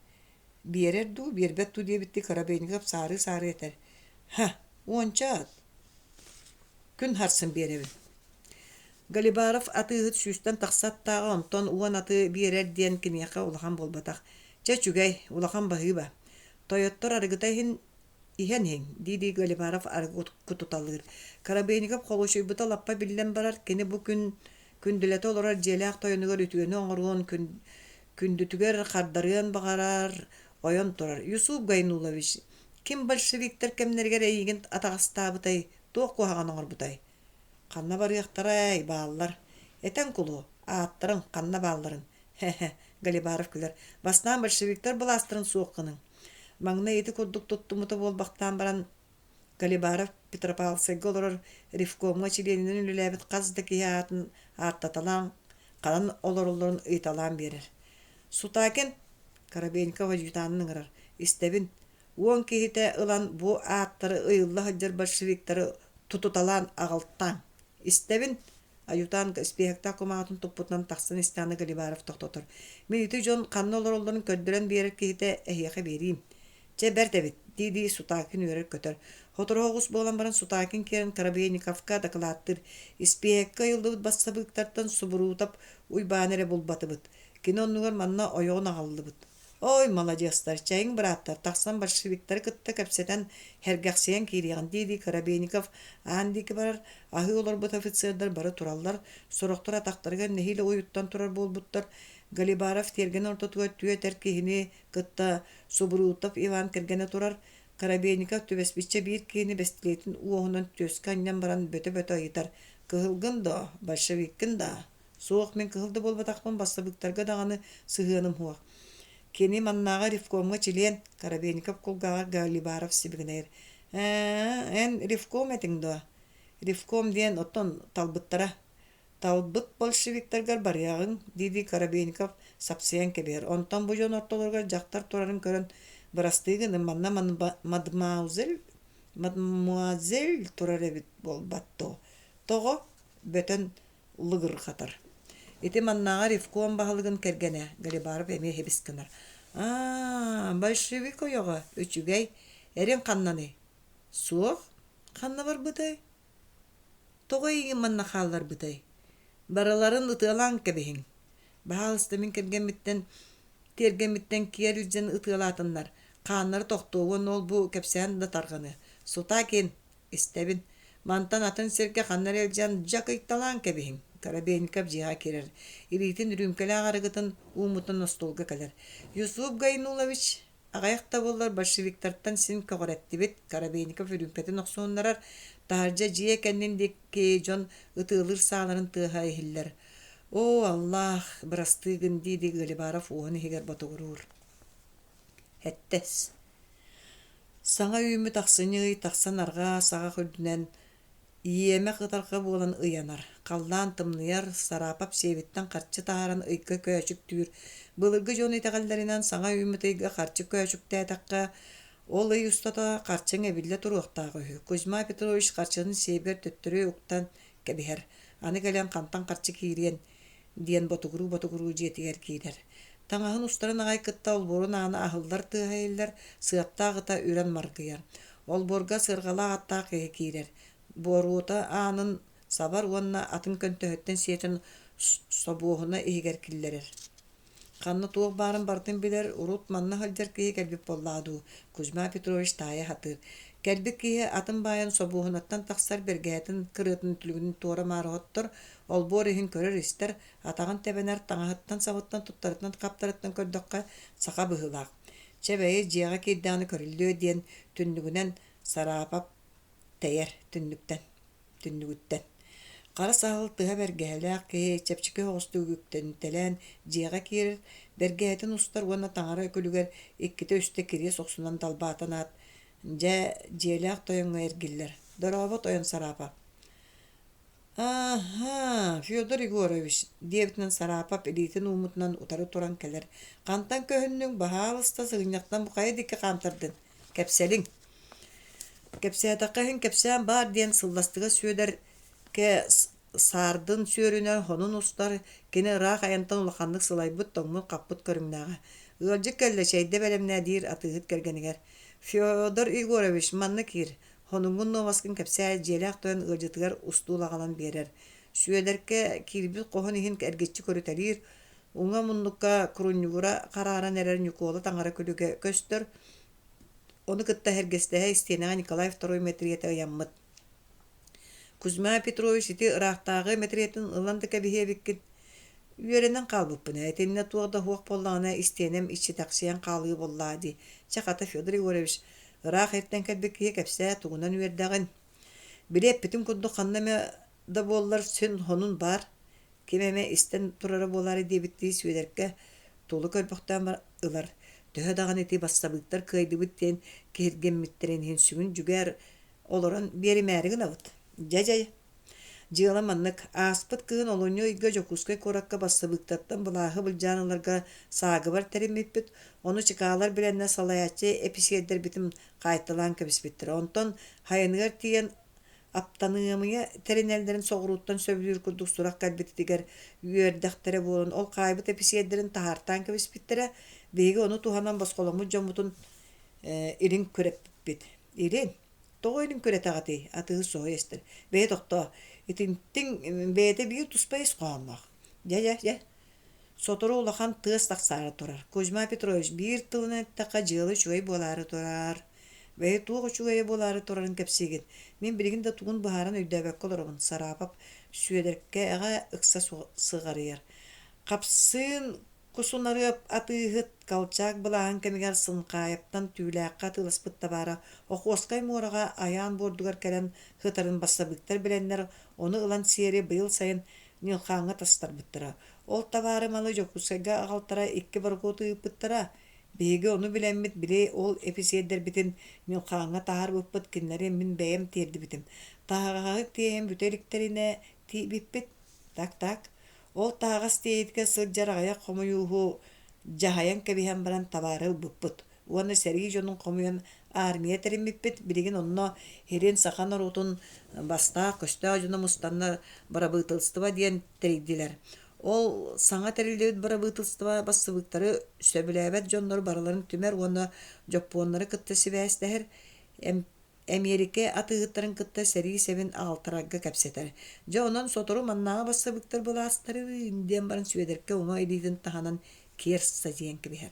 Биэрер дуу, биэрбет туу диэбитти Карабейников сары этер. Уанча күн харсын биэребин. Галибаров атыыһыт сүүстэн тахсаттааҕа онтон уан аты биэрер диэн киниэхэ улахан болбатах. Чачугай улахан баһыыба. Toyottор арыгытайын ихен диди Галибаров аргы кутуталыр. Карабейников холошуйбута лаппа биллен барар, кені бу күнділеті оларар желяқ тойынығыр үтігені оңыруын күндүтүгер қардарыан бағарар ойон турар. Юсуп Гайнулович, ким большевиктер кемнергер эйген атағыстабытай, тоқ қуаған оңыр Қанна бар яқтарай, бағалар. Этен кулу, аттырын, қанна бағаларын. Галибаров күлер. Бастан большевиктер бұл астырын суыққының. Маңна еті күрдік тұттымыты бол бақтан баран Галибаров Петропавловсайга олар рифкомға чиленінің үліләбіт қазды кие атын аттаталан, қалан олар-оларын ыйталан берер. Сутакен Карабейников ажутанының ырар. Истебін, оң кейіте ылан бұ аттары ыйылла хаджар большевиктары тұтуталан ағылттан. Истебін, аютан спехекта комағатын тұппытынан тақсын истаны Галибаров тоқтотыр. Мен үті жон қанны олар-оларын көддірен берер кейіте әйеқе берейім. Че бәрдебет, диди Сутакин өрер көтөр. Хотороғыс болан баран Сутакин керін Карабейниковка дақылаттыр. Испехекка йылдыбыт бассабыктартан субурутап уйбанере болбатыбыт. Киноннугар манна ойоғын ағалдыбыт. Ой, молодецтар, чайың браттар, тақсан большевиктар кытты кәпсетен хергақсиян кейрияған диди Карабейников андекі барар, ағы олар бұт офицердар бары тураллар, сұрықтар атақтарға нехилі ойыттан турар болбуттар. Галибаров терген ортотуға түйе тәркейіне кытта субурутап Иван кергені турар. Карабейников төбеспиче бир кейіні бестілейтін уоғынан төсканнан баран бөті-бөті айытар. Кығылғын да, большевиккін да. Соғық мен кығылды болбатақпын бастабықтарға дағаны сығыным хуақ. Кені маннаға рифкомға чилен Карабейников қолғаға Галибаров сибігінер. Ән рифком әтің да. Рифком ден оттон талбыттара. Талбыт большевиктаргар баряғын, диди Карабейников сапсиян кебер. Онтан бұ жон ортоларға жақтар турарын көрін бірастығын манна мадмуазель турар әбіт болбатты. Тоғы бөтін лығыр қатар. Ити маннаға рифкуан бағылығын кергене, Галибаров әме хебіскінар. Большевик ойоға, өчігей, әрен қаннаны. Суық, қанна бар бұтай? Тоғы егін манна қалар бұтай. Бараларын ытылан кебехин. Бағалыстымын тергемиттен киер үзен ытылатынlar. Қаннары тоқтуғын ол бұ кепсен да тарғаны. Сутакен, істебін. Мантан атын серге қаннар елжан жақ ытталан кебехин. Карабейников жиға керер. Иритин рүмкелі ағарығытын умутын остолға кәлер. Юсуп Гайнулович, ағаяқта болар большевиктарттан син көғіретті бет. Карабейников рүмкетін оқсуынларар. Тахаржа жие кәннен деке жон ытылыр сағаларын тыға ехіллер. О, Аллах, бірастығын дейді Галибаров оғын егер батығырыр. Әттес. Саңа үйімі тақсыны тақсан арға саға күлдінен иеме қытарға болан ұянар. Қалдан тымныяр сарапап севеттен қарчы тағаран ұйқы көйәшік түйір. Бұлырғы жон етағалдарынан саңа үйімі тайға қарчы көйәшік тәтаққа ол үй ұстата қарчың әбілі тұруқтағы. Кузьма Петрович қарчының себер төттірі ұқтан кәбігер. Аны кәлен қантан қарчы кейрен ден ботығыру жетігер кейдер. Таңағын ұстарын ағай кытта ол борын аны ағылдар тығайлар сыяптағыта үрен марғияр. Ол борға сырғала аттақ кейдер. Боруыта анын сабар онына атын көнтөһөттен сиетін собуғына егер киллерер. Қанны туық барын бартын білер, урут манна халджар кейі кәлбіп болладу. Кузьма Петрович тайы хатыр. Кәлбік кейі атын байын собуғынаттан тақсар бергәйтін кырытын түлігінің туора марығыттыр. Ол бор ехін көрер істер, атағын тәбенер таңағыттан сабыттан тұттарытынан қаптарыттан көрдіққа сақа бұғылақ. Чәбәйі жияға кейдіғаны көрілді ден түндігінен сарапап тәйер түндігіттен. Қара сағыл тұға бәргәләқ кей чәпчікі оғысты үгіктен тәлән жияға керір, бәргәйтін ұстар оны таңары көлігер еккеті өсті кере соқсынан талбатын ат, жиеләқ тойыңға әргілер. Дұрабы тойын сарапап. Федор Егорович, дебітінен сарапап элитін умытынан утары туран кәлер. Қантан көхіннің бағалыста сығыняқтан бұқайы декі қантырдың. Кәпселің. Кәпсәтаққахын кәпсән бар ден сылластыға сөйдер ке сардын сөрінен хонын ұстар кені рақ аянтан ұлақандық сылайбыт тоңмын қаппыт көріңнәға. Үлжік кәлі шәйді бәлемнә дейір атығыт кәргенігер. Федор Егорович, манны кир. Хонуңгун новаскын кәпсә желәк тойын ылжытыгар устуулағалан берер. Сүйедерке кирбіл қоғын ихин әргетчі көрітәлер. Уңа мұндыққа күрінюгура қараран әрер нүколы таңара күліге көстір. Onu кытта хергестеһе истенега Николай II метриете яммыт. Кузьма Петрович ити ырахтагы метриетін ыланды кәбихебиккит. Үйеренен қалбыппын. Әтенне туғда хуақ боллағына истенем ичи тақсиян қалығы боллады. Чақата Федор Егорович ырах эрттен кәлбекке кәпсә туғынан үйердағын. Білеп бітін күнді қаннаме да боллар сөн хонун бар. Кемеме истен турары болары дебитті сөйдерке толы көлбіқтан бар ылар. Төһө дағын еті бастабыктар кыайбыттен кергенмиттерен хен сүгін жүгер олорын беримәрігін авыт. Жа-жа. Жыала маннык аспыт кыын олоньо үйгө Якутскай коракка бастабыктаттан бұлағы бұлжаныларға сағы бар тәріммеппіт. Оны чыкаалар біленне салаячы эписиеддер бітім қайтылан кәбіспеттір. Онтон хайыныгар тиен аптаныңымыя тәринелдерін соғыруттан сөбілір күрдік сұрақ кәлбеттігер үйердіқтері болын. Ол қайбыт эписиеддерін тахартан кәбіспеттірі бейгі оны туханан басқоламы жомутун ирин көреппет. Ирин, тоғы ирин көрет ағаты, атығы соғы естір. Бей тоқта, итинтин бейді бейі тұспайыз қоғанмақ. Я. Сотору улахан тығыз тақсары тұрар. Кузьма Петрович бір тылын әттіқа жылы шуай болары тұрар. Бей туғы шуай болары тұрарын кәпсеген. Мен білігінде туғын бұхарын өйдәбәк қолырығын сарапап сүйедерке әға ұқса сығарыяр. Қапсын кусунары атыгыт калчак былаан кемигер сынкайыптан түүләкка тылыспыт табара. Окуоскай муорага аян бордугар келен хытарын бассабыктар биленнер оны ылан сиери быйыл сайын нилхаңа тастарбыттыра. Ол табары малы Якутскайга агалтара икки барготы ыппыттара. Беги оны биленмит биле ол эпизеддер битин нилхаңа тахар быппыт кинлери мин бәйем терди битим. Тахагы тием бүтеликтерине ти биппит. Так. Ол тағас тейітке сылжарағая қомыюху жағаян кәбіхен баран табары бұппыт. Оны сәргі жонын қомыйын армия тәріміппет, білеген онына херен сақан орутын баста, көшті ажына мұстанна бара бұйтылстыва дейін тәрейділер. Ол саңа тәрелеуіт бара бұйтылстыва басыбықтары сөбіләбәт жонлары бараларын түмер, оны жопуонлары кытты сібәстәхір Америка атыгыттарын кытта сәрі сәбін алтырагга кәпсетер. Жа онан сотору маннаға басыбықтар бұла астары инден барын сүйедерке оңа илейтін таханан керсса дейін кібігер.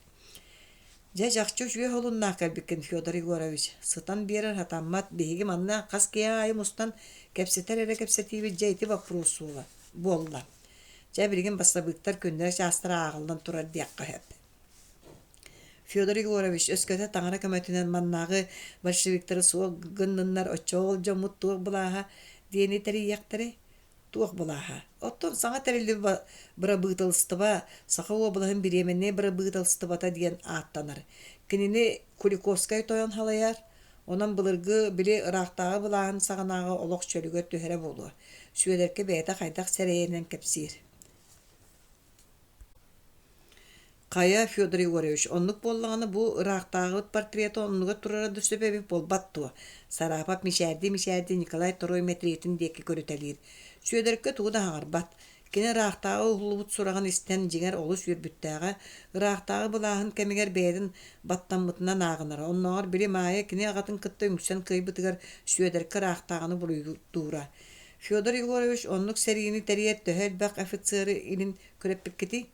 Жа жақчу жүйе олынна кәлбіккен Федор Егорович. Сытан берер хатаммат бейгі манна қас кея айым ұстан кәпсетер әрі кәпсетейбі жайты вопросу болла. Жа білген басыбықтар көндер жастыра ағылдан тұрар дейаққа хәп. Федор Егорович өскөтө таңара көмөтүнөн маннагы большевиктер суог гынныннар очол жомут туог булаха дени терияктары туог булаха. Оттон саңа терилди бара бытылстыба саха облахын биременне бара бытылстыбата деген аттанар. Кинини Куликовскай тоyon халаяр, онан былыргы били ырактагы булаһын саганагы олок чөлүгө төһөрө болду. Сүйелерке бейта кайдак серейенен кепсир. Кая Федор Егорович, онлук боллағаны бұл ырақтағы портреті онлуға тұрарады сөбебі болбатту. Сарапап мишәрді Николай II метриетін декі көрітелер. Сүйедерке туғыда ағарбат. Кені ырақтағы ұлыбыт сұраған істен жеңер олы сүйербіттәға, ырақтағы бұлағын кәмегер бәйдің баттанмытынан ағыныр. Оннағар білі мая кені ағатын кытты үңсен кыайбытыгар сүйедерке ырақтағаны бұлығы туғыра. Федор Егорович, онлук сәргені тәриет төхел бақ офицері илін көреппеккеті.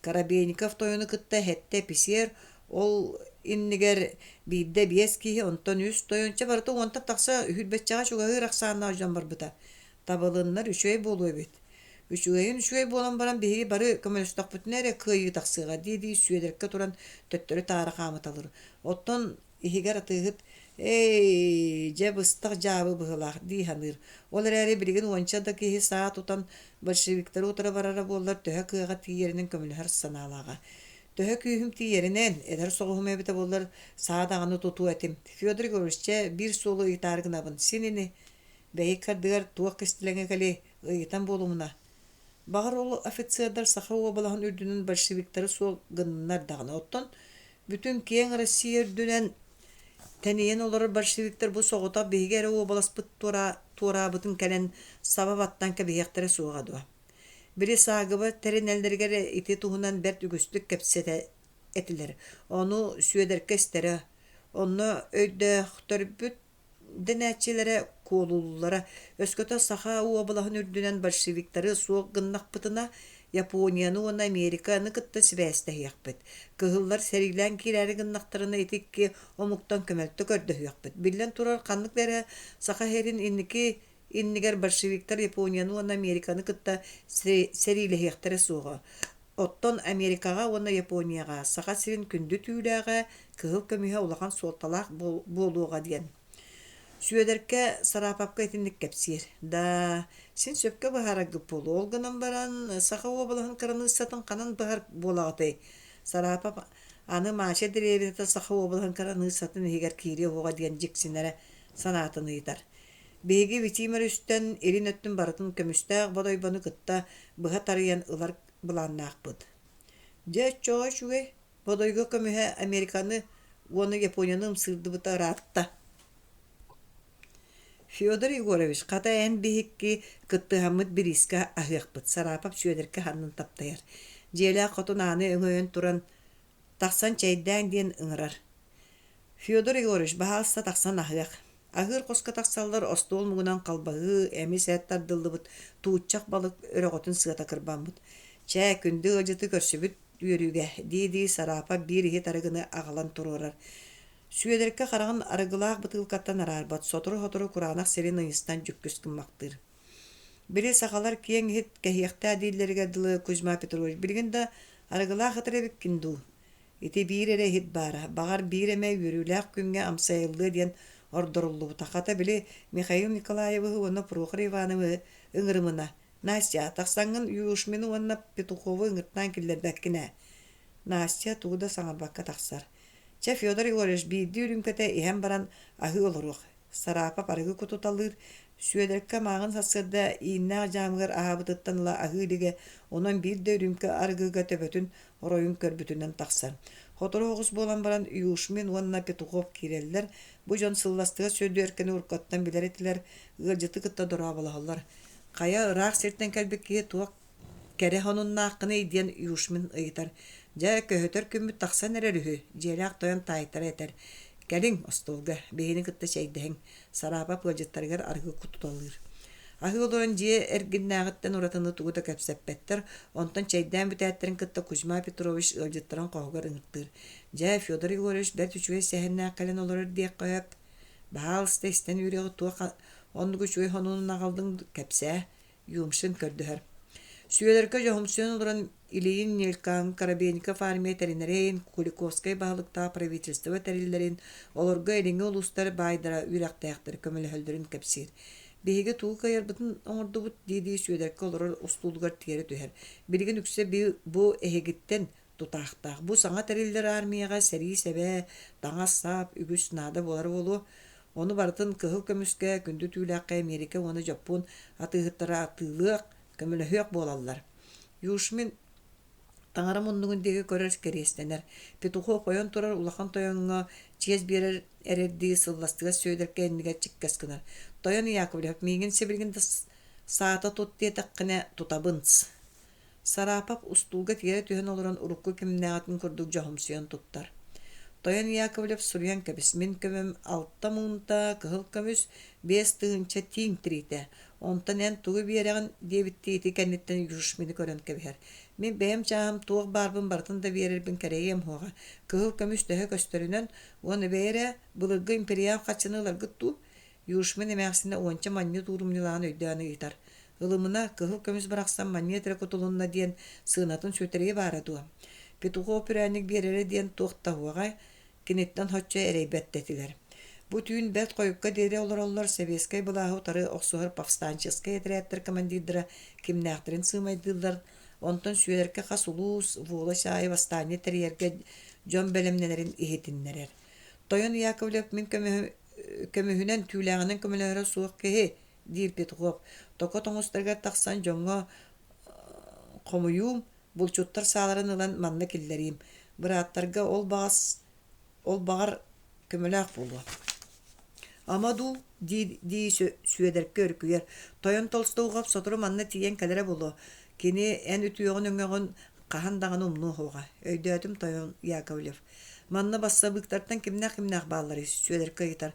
Карабейников тойону кытта хетте писер, ол иннигер бидде биески, онтон үс тойонча барыты онта тақса үхілбетчаға шуғағы рақсағына ажан барбыта. Табылыннар үшөй болуы бет. Үшөй болан баран бейгі бары көмелістақ бүтінәрі кыайы тақсыға дейді сүйедерке туран төттөрі тары қамыт алыр. Оттон ихигер атығыт, жабыстық жабы бұғылақ дейханыр. Олар әрі білген ончада кейі саат ұтан большевиктер утара барара болар төһө кыага тиеринен көмүлөр санаалага. Төһө күйүм тиеринен эдер соғуым эбите болар саадаганы туту этим. Федор Егорович бир солу итаргынабын. Синини бейкардыгар туак кистилеңе кали ыйтан болумуна. Багар ол офицердар Саха облахын үрдүнүн большевиктери сол гыннар дагына. Оттон бүтүн кең Россия үрдүнен тәнейен олар большевиктер бұл соғыта бейгері обаласпыт тура бұтын кәлен сабабаттан кәбейектері соғадуа. Бірі сағыбы тәрін әлдергері ити туғынан бәрт үгістік кәпсеті әтілер. Оны сүйедерке істері, оны өйді құтырбүт дінәтчелері қолулылары өскөті Саха обалағын үрдінен большевиктері соғ гыннақ бұтына Японияны уонна Американы кытта сибэстэ-хиэхпит. Кыһыллар сэрилэн киирээри гыннахтарына итикки омуктан көмөлтө көрдө-хиэхпит. Биллен турар ханнык дэрэ Саха Херин иннигер большевиктар Японияны уонна Американы кытта сэрилэхиэхтерэ суоҕа. Оттон Америкаға уонна Японияға Саха сирин күндү түүлээҕэ кыһыл көмүһэ улахан суолталаах буолуоҕа диэн. Сүөдерке сарапапка этинник кепсир. Да, син сөпкө бахарагы болу. Олгынан баран Саха обалаһын караныссатын канан бахар болагытай. Сарапап аны маача деревета Саха обалаһын караныссатын егер кири оға диэн жиксинере санатын ыйтар. Беги витимер үстен эрин өттүн баратын көмүстәг бодойбаны кытта быха тарыян ылар буланнаакпыт. Же чоо шуе бодойго көмүһэ Американы уону Японияны ымсырдыбыта ратта. Федор Егорович ката эн бихикки кыттыһаммыт бириска ахыахпыт. Сарапап сүөдерке ханнын таптайар. Желя котун аны өңөйөн туран тахсан чайдаң диэн ыңырар. Федор Егорович баалса тахсан ахыах. Агыр коска таксаллар остол мугунан калбагы эми сәттар дылдыбыт тууччак балык өрөгөтүн сыата кырбамбыт. Чэ күндү ыжыты көрсүбүт үйөрүүгэ диди Сарапа бир ихи тарыгыны агалан турурар. Сүөдерке караган арыгылаах бытылкаттан арарбат, сотору-хотору кураанах серин ыйыстан жүккүскүн мактыр. Бири сахалар киен хит кэхиэхтэ адииллерге дылы Кузьма Петрович билген да арыгылаах ытыребик кинду. Ити бир эре хит бара, багар бир эме үрүүлээх күнгө амсайыллы диэн ордоруллу тахата били Михаил Николаевы уонна Прохор Ивановы ыңырымына. Настя, тахсаңын юушмени уонна Петуховы ыңыртан киллербэккине. Настя тууда саңарбакка тахсар. Че Федор Егорович биирди үрүмкөтө иһэн баран аһыы олоруох. Сарапа парыгы кутуталыр, сүөдерке маагын сасырда ииннээх жаамыгар аһаабытыттан ыла аһыылиге онон биирде үрүмкө арыгыга төбөтүн ороюн көрбүтүнэн тахсар. Хотору оҕус буолан баран Юшмин уонна Петухов кииреллер, бу дьон сылластыга сөйдүөркени уркаттан билер этилер, ыалдьыты кытта дороо балаһаллар. Кая ыраах сиртен кэлбиккиһи туох кэре хонуннааххыны диэн Юшмин ыйытар. Жа көһөтөр күммүт тахсан эрэрүһү, дьиэлээх тойон таайтар этер. Кэлиң остолга, бэһини кытта чэйдэһиң, Сарапа пылдьыттарыгар аргы кутуталыр. Аһы олорон дьиэ эргиннээҕиттэн уратыны тугута кэпсэппэттэр, онтон чэйдээн бүтээттэрин кытта Кузьма Петрович ыалдьыттаран коһугар ыҥыттыр. Жа Федор Егорович бэрт үчүгэй сэһэннээх кэлэн олорор диэк көһөп, баалыста истэн үрээҕи туох оннугу үчүгэй хонуунун аҕалдың кэпсээ, юумшын көрдөһөр. Сүөдерке жоһумсуон олорон Ильин Нелькан, Коробейников армия теринерейн, Куликовскай баалыкта правительство териллерин, олорго элиңе улустар байдара үрәктээхтер көмөлөһөлдөрүн кэпсир. Биһиге туу кайарбытын оҥордубут диди сүөдерке олорор устуулугар тиэри түһэр. Билигин үксе бу эһигиттен тутаахтаах. Бу саҥа териллер армияга сэрии сэбэ, таҥас саап, үгүс наада болар болу. Ону бартын кыһыл көмүскэ күндү түүлэккэ Америка оны Жапон атыыһыттара атыылыак көмөлөһүөк буолаллар. Юшмин таңара муннугундеги көрөр керестенер. Петухов койон турар улахан тойонга чиэс берер эрерди сылластыга сөйдерке энниге чиккескынар. Тойон Яковлев миигин себилгин саата туттиэтаккыне тутабынс. Сарапап устулга тиэре түһэн олорон урукку кимнээатын курдук жоһумсуйан туттар. Тойон Яковлев сурьян кэбис мин көмөм алта муунта кыһыл көмүс 5 тыгынча тиң трите. Онтан эн тугу биэрэгин дебиттиити кэнниттен Юшмини көрөн кэбиһэр. Мен бэйэм чаам туох барбын бартын да биэрэрбин кэрэйэм хуаҕа. Кыһыл көмүс төһө көстөрүнөн уону бэйэрэ былыргы империал хаччыныыларгытту Юшмин эмээхсине уонча манньы туурумнилаан өйдөөнү ыйтар. Ылымына кыһыл көмүс барахсан манньы этэрэ кутулунна диэн сыынатын сөтөрии баара дуа. Петухов пүрээник биэрэрэ диэн туохтаһуаҕа киниттен хоччо эрейбэттэтилэр. Бу түүн бэт койукка дере олороллор Советскай былааһы утары охсуһар повстанческая этерээттэр командирдыра кимнээхтерин сыымайдыыллар. Онтон сүөдерке хас улуус Вола Шаай восстание терьерге дьон бэлэмнэнэрин иһитиннэрэр. Тойон Яковлев мин көмөһүнэн түүлээҕинэн көмөлөһөрө суох киһи диир Петухов. Токо тоҥустарга тахсан дьоҥҥо хомуюум булчуттар сааларын ылан манна киллерим. Бырааттарга ол багар көмөлөөх болуа. Амаду ди сүөдерке өркүер. Тойон Толстойгоп сотору манна тиен кэлэре болу. Кини эн үтүөҕүн өҥөҕүн хаһан даҕаны умнуу хоҕа. Өйдөөтүм Тойон Яковлев. Манна бассабыктартан кимнээх бааллары сүөдерке ыйтар.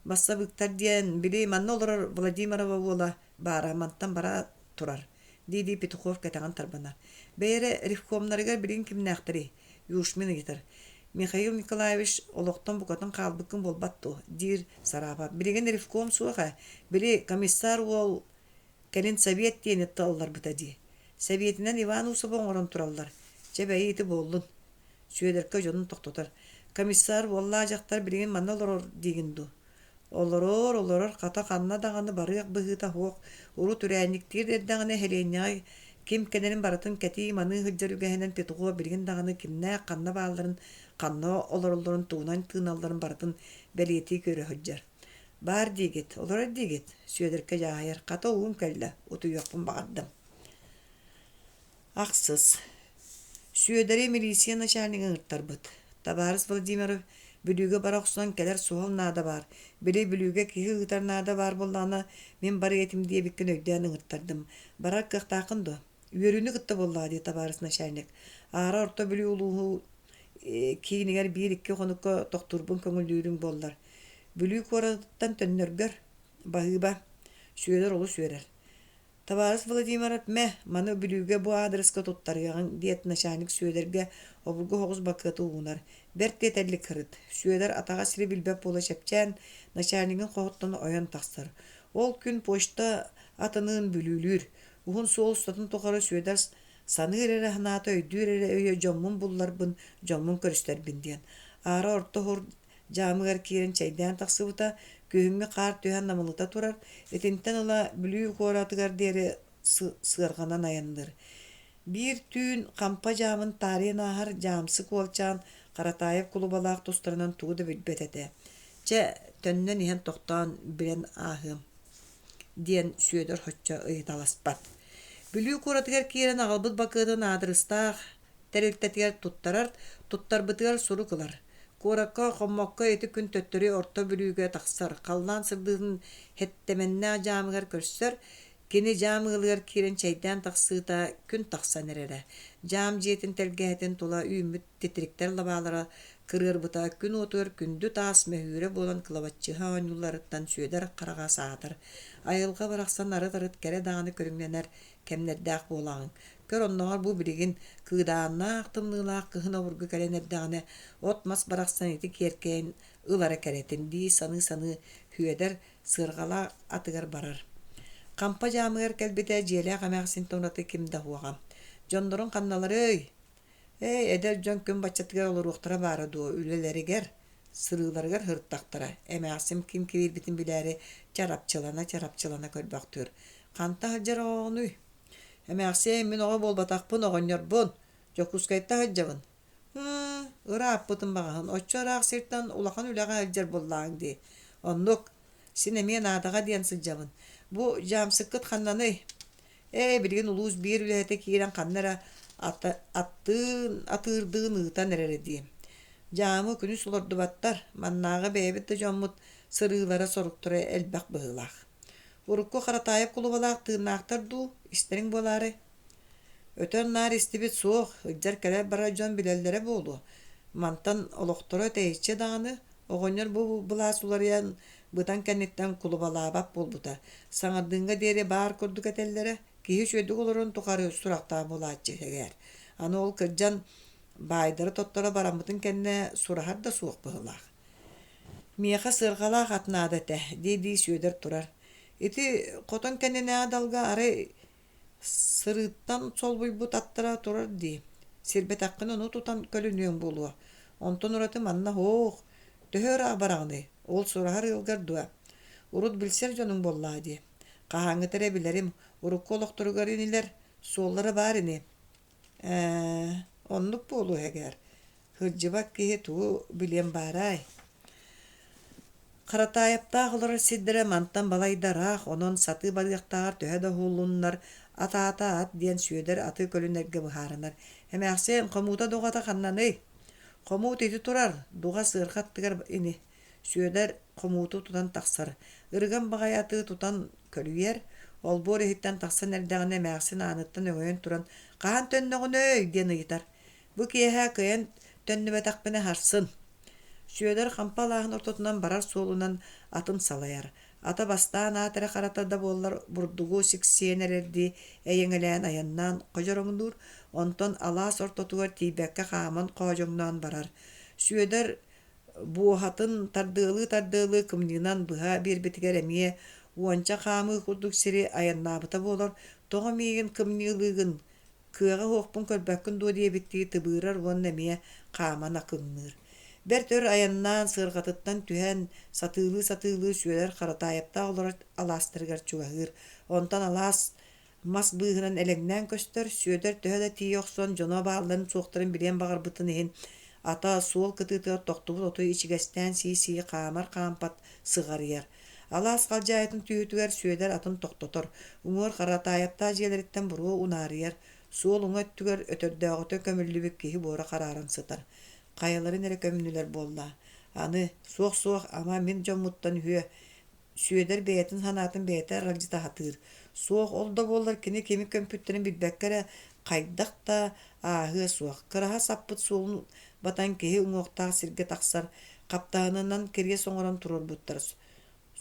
Бассабыктар диэн били манна олорор Владимирова буола баара мантан бара турар. Диди Петухов катаган тарбанар. Бәйре рифкомнарыгар билин кимнәхтери. Юшмин гитер. Михаил Николаевич олоқтан букатын қалбыкын болбатту. Дир сараба. Билеген рифком суаха. Били комиссар ол кәлін совет дейін таллар бітади. Советінен Иван Усабон орын тураллар. Чебәйі еті болдun. Сүйедерке жонын тоқтотар. Комиссар олла жақтар билеген манна олорор дегінду. Олорор қата қанна дағаны барыяқ бұғыта хоқ. Уру түрәніктер дәддағаны хеленяй. Ким кенерин баратын кәти маны хыджар үгәһенен Петухова билген дағаны кимнә қанна бағаларын, қанна олоролларын туынан тыналарын баратын бәлети көрі хыджар. Бар дегет, олар дегет. Сүйедерке жағайыр. Қата уым кәлді. Оту яқпын бағаддым. Ақсыз. Сүйедері милисия начальнигін ұрттар бұд. Табарыс Владимиров бүлігі бар оқсынан кәлер суғыл нада бар. Бүлігі кихі ұтар нада бар болдағына мен бар етім дие біккен өйдәнің ұрттардым. Барар қықтақынды. Үөрүнү кытта боллады табарыс начальник. Ара орта бүлі улууһу кейінігер бір-2 қоныққа тоқтурбын көңілдерін болдар. Бүлі қораттан төннөргөр бағыба сүйелер олы сүйерер. Табарыс Владимиров мә маны бүліге бұ адреска тоттарыяғын диет начальник сүйелерге обылғы хоғыз бақыты уғынар. Бәрт детәлік кіріт. Сүйелер атаға сірі білбәп болы шәпчән начальнигін қоғыттаны ойан тақсар. Ол күн почта атынын бүлілер. Уғын сол ұстатын тоқары сүйедер саны әрі ханаты өйдір әрі өйе жоммын бұллар бұн жоммын көрістер бінден. Ара орта хор жамығар керін чайдан тахсыыта көңі қар түйен намылыта тұрар. Этентен ола бүлүү қоратығар дері сығырғанан аяндыр. Bir tün kampa jamın tarihin ahar jamsı kolçan Qaratayep kulubalaaq tostlarынан tuğdu bilbetete. Çe tönnen ihan toqtan bilen ahım diyen süödör hoçça ıytalaspat. Bülü koratıgar kiren ağılbıt bakıdın adrıstaq tereltetigar tuttar bıtıgar suru kılar. Korakka qommokka eti gün töttürü orta bülüge taqsar. Qallan sırdığın hettemenne jamıgar körsör. Kini jamıgılgar kiren çaydan taqsııta gün taqsan erere. Jam jetin telgehetin tola ümmüt titrikter labalara kırır bıta gün otur gündü tas mehüre bolan kılavatçı hanyullarıttan süöder qarağa sağdır. Ayılga baraqsan arıt kere dağını körümlener kemnerdaq bolağın. Kör onlar bu biligin kıdağına aqtımlığılaq kıhına vurgu kalenerdağını otmas baraqsan eti kerkeyin ılara keretin di sanı hüeder sırgala atıgar barar. Kampa jamıgar kelbete jele qamaqsin tonatı kimde huağam. Jondorun qannalary eder jon gün baçatıgar olur uqtara baradu üleleriger sırılargar hırttaqtara. Emaqsim kim kibir bitin bileri çarapçılana kölbaqtır. Qanta hajar onu. Emaqsim min oğa bolbataqpın oğonyorbun. Yakutskayta hajabın. Ira appıtın bağın. Oçaraq sirtan ulaqan ülağa hajar bollağın di. Onluk sinemen adağa diyen sıjabın. Bu jamsıkkıt qannanı. Bilgin uluz bir ülete kiren qannara atırdığın ıtan erere diyem. Jamı günü sulardı battar. Mannağı beybitte jommut sırılara soruktura elbaq bığılaq. Urukku Qaratayep kulubalaq tığınaqtar du isterin bolari. Ötön nar istibit soğuk. Hıccar kere bara jon bilellere bolu. Mantan oloqtura teyitçe dağını. Oğonyor bu bulasulayan bıtan kennetten kulubalağa bap bolbuta. Saŋardığınga deri bar kurduk etellere. Kihi şöydük olurun tukarı suraqta bulaçı heger. Anı ol kırcan baydırı tottara baramıtın kenne surahar da soğuk bığılaq. Miyaqa sırgalaq atna adete, dedi şöyder turar. Eti qoton kennene adalga arı sırıttan sol buybut attıra turar di. Sirbet haqqını onu tutan kölünüyen buluğa. Onton uratı manna hoğ. Töhör ağbarağını. Ol surahar yılgar dua. Urut bilser jonun bolla di. Qahaŋı tere bilerim. Urukku oloqturugar iniler. Solları var ini. Onluk bolu heger. Hırcıbak kihi tuğu bilem baray. Qaratayepta ağıları siddire mantan balaydaraq. Onun satı balıqtağır töhe da hullunlar. Ata at diyen süöder atı kölünerge bıharınar. Hem axsem qomuta doğata qannanı. Qomut eti turar. Doğa sığırqattıgar ini. Süöder qomutu tutan taqsar. Irgan bağayatı tutan kölüyer. Ol bor ehitten taqsan erdağına mağsin anıttan öğen turan. Qahan tönnöğün öy diyen ıyıtar. Bu kiyeha kıyan tönnübe taqbine harsın. Süöder qampalağın ortotundan barar solunan atım salayar. Ата бастаан атыра каратада боллар бурдугу сиксиенерерди эйеңелен аяннан кожороңдур, онтон алаас ортотугар тийбекке хааман кожоңнан барар. Сүйөдер буохатын тардыылы кымнынан быха бирбитигер эмие уонча хаамы курдук сири аяннаабыта болор, тоҕо миигин кымнылыгын кыага хуоппун көрбөккүн дуо диэбиттии тыбыырар уон эмие хааман акыңныр. Бертөр аяннаан сыргатыттан түһэн сатыылы сүйөлөр харатаайапта олор алаастыргар чугаһыыр. Онтон алаас мас быыһынан элеңнään көстөр сүйөдөр төһө тии охсон дьоно баалларын суохтарын билиэн багарбытын иһин ата суол кытыытыгар тохтубут отуй ичигэстään сии хаамар хаампат сыгарыйар. Алаас халдьаайтын түйүтүгэр сүйөдөр атын тохтотор. Уҥуор харатаайапта дьиэлэриттэн буруу унаарыйар. Суол уҥаттүгэр өтөрдөөҕөтө көмүллүбүк киһи буора харааран сытар. Кайаларын эре көмүнүлэр буолла. Аны суох ама мин дьоммуттан үһүө сүйөдөр бэйэтин санаатын бэйэтэ ралдьытаһатыыр. Суох олдо буоллар кини кими көмпүттерин билбэккэрэ хайдах да ааһыа суох. Кыраһа саппыт суолун батан киһи уҥуохтаах сиргэ тахсар каптаанынан кирге соҥорон турурбуттар.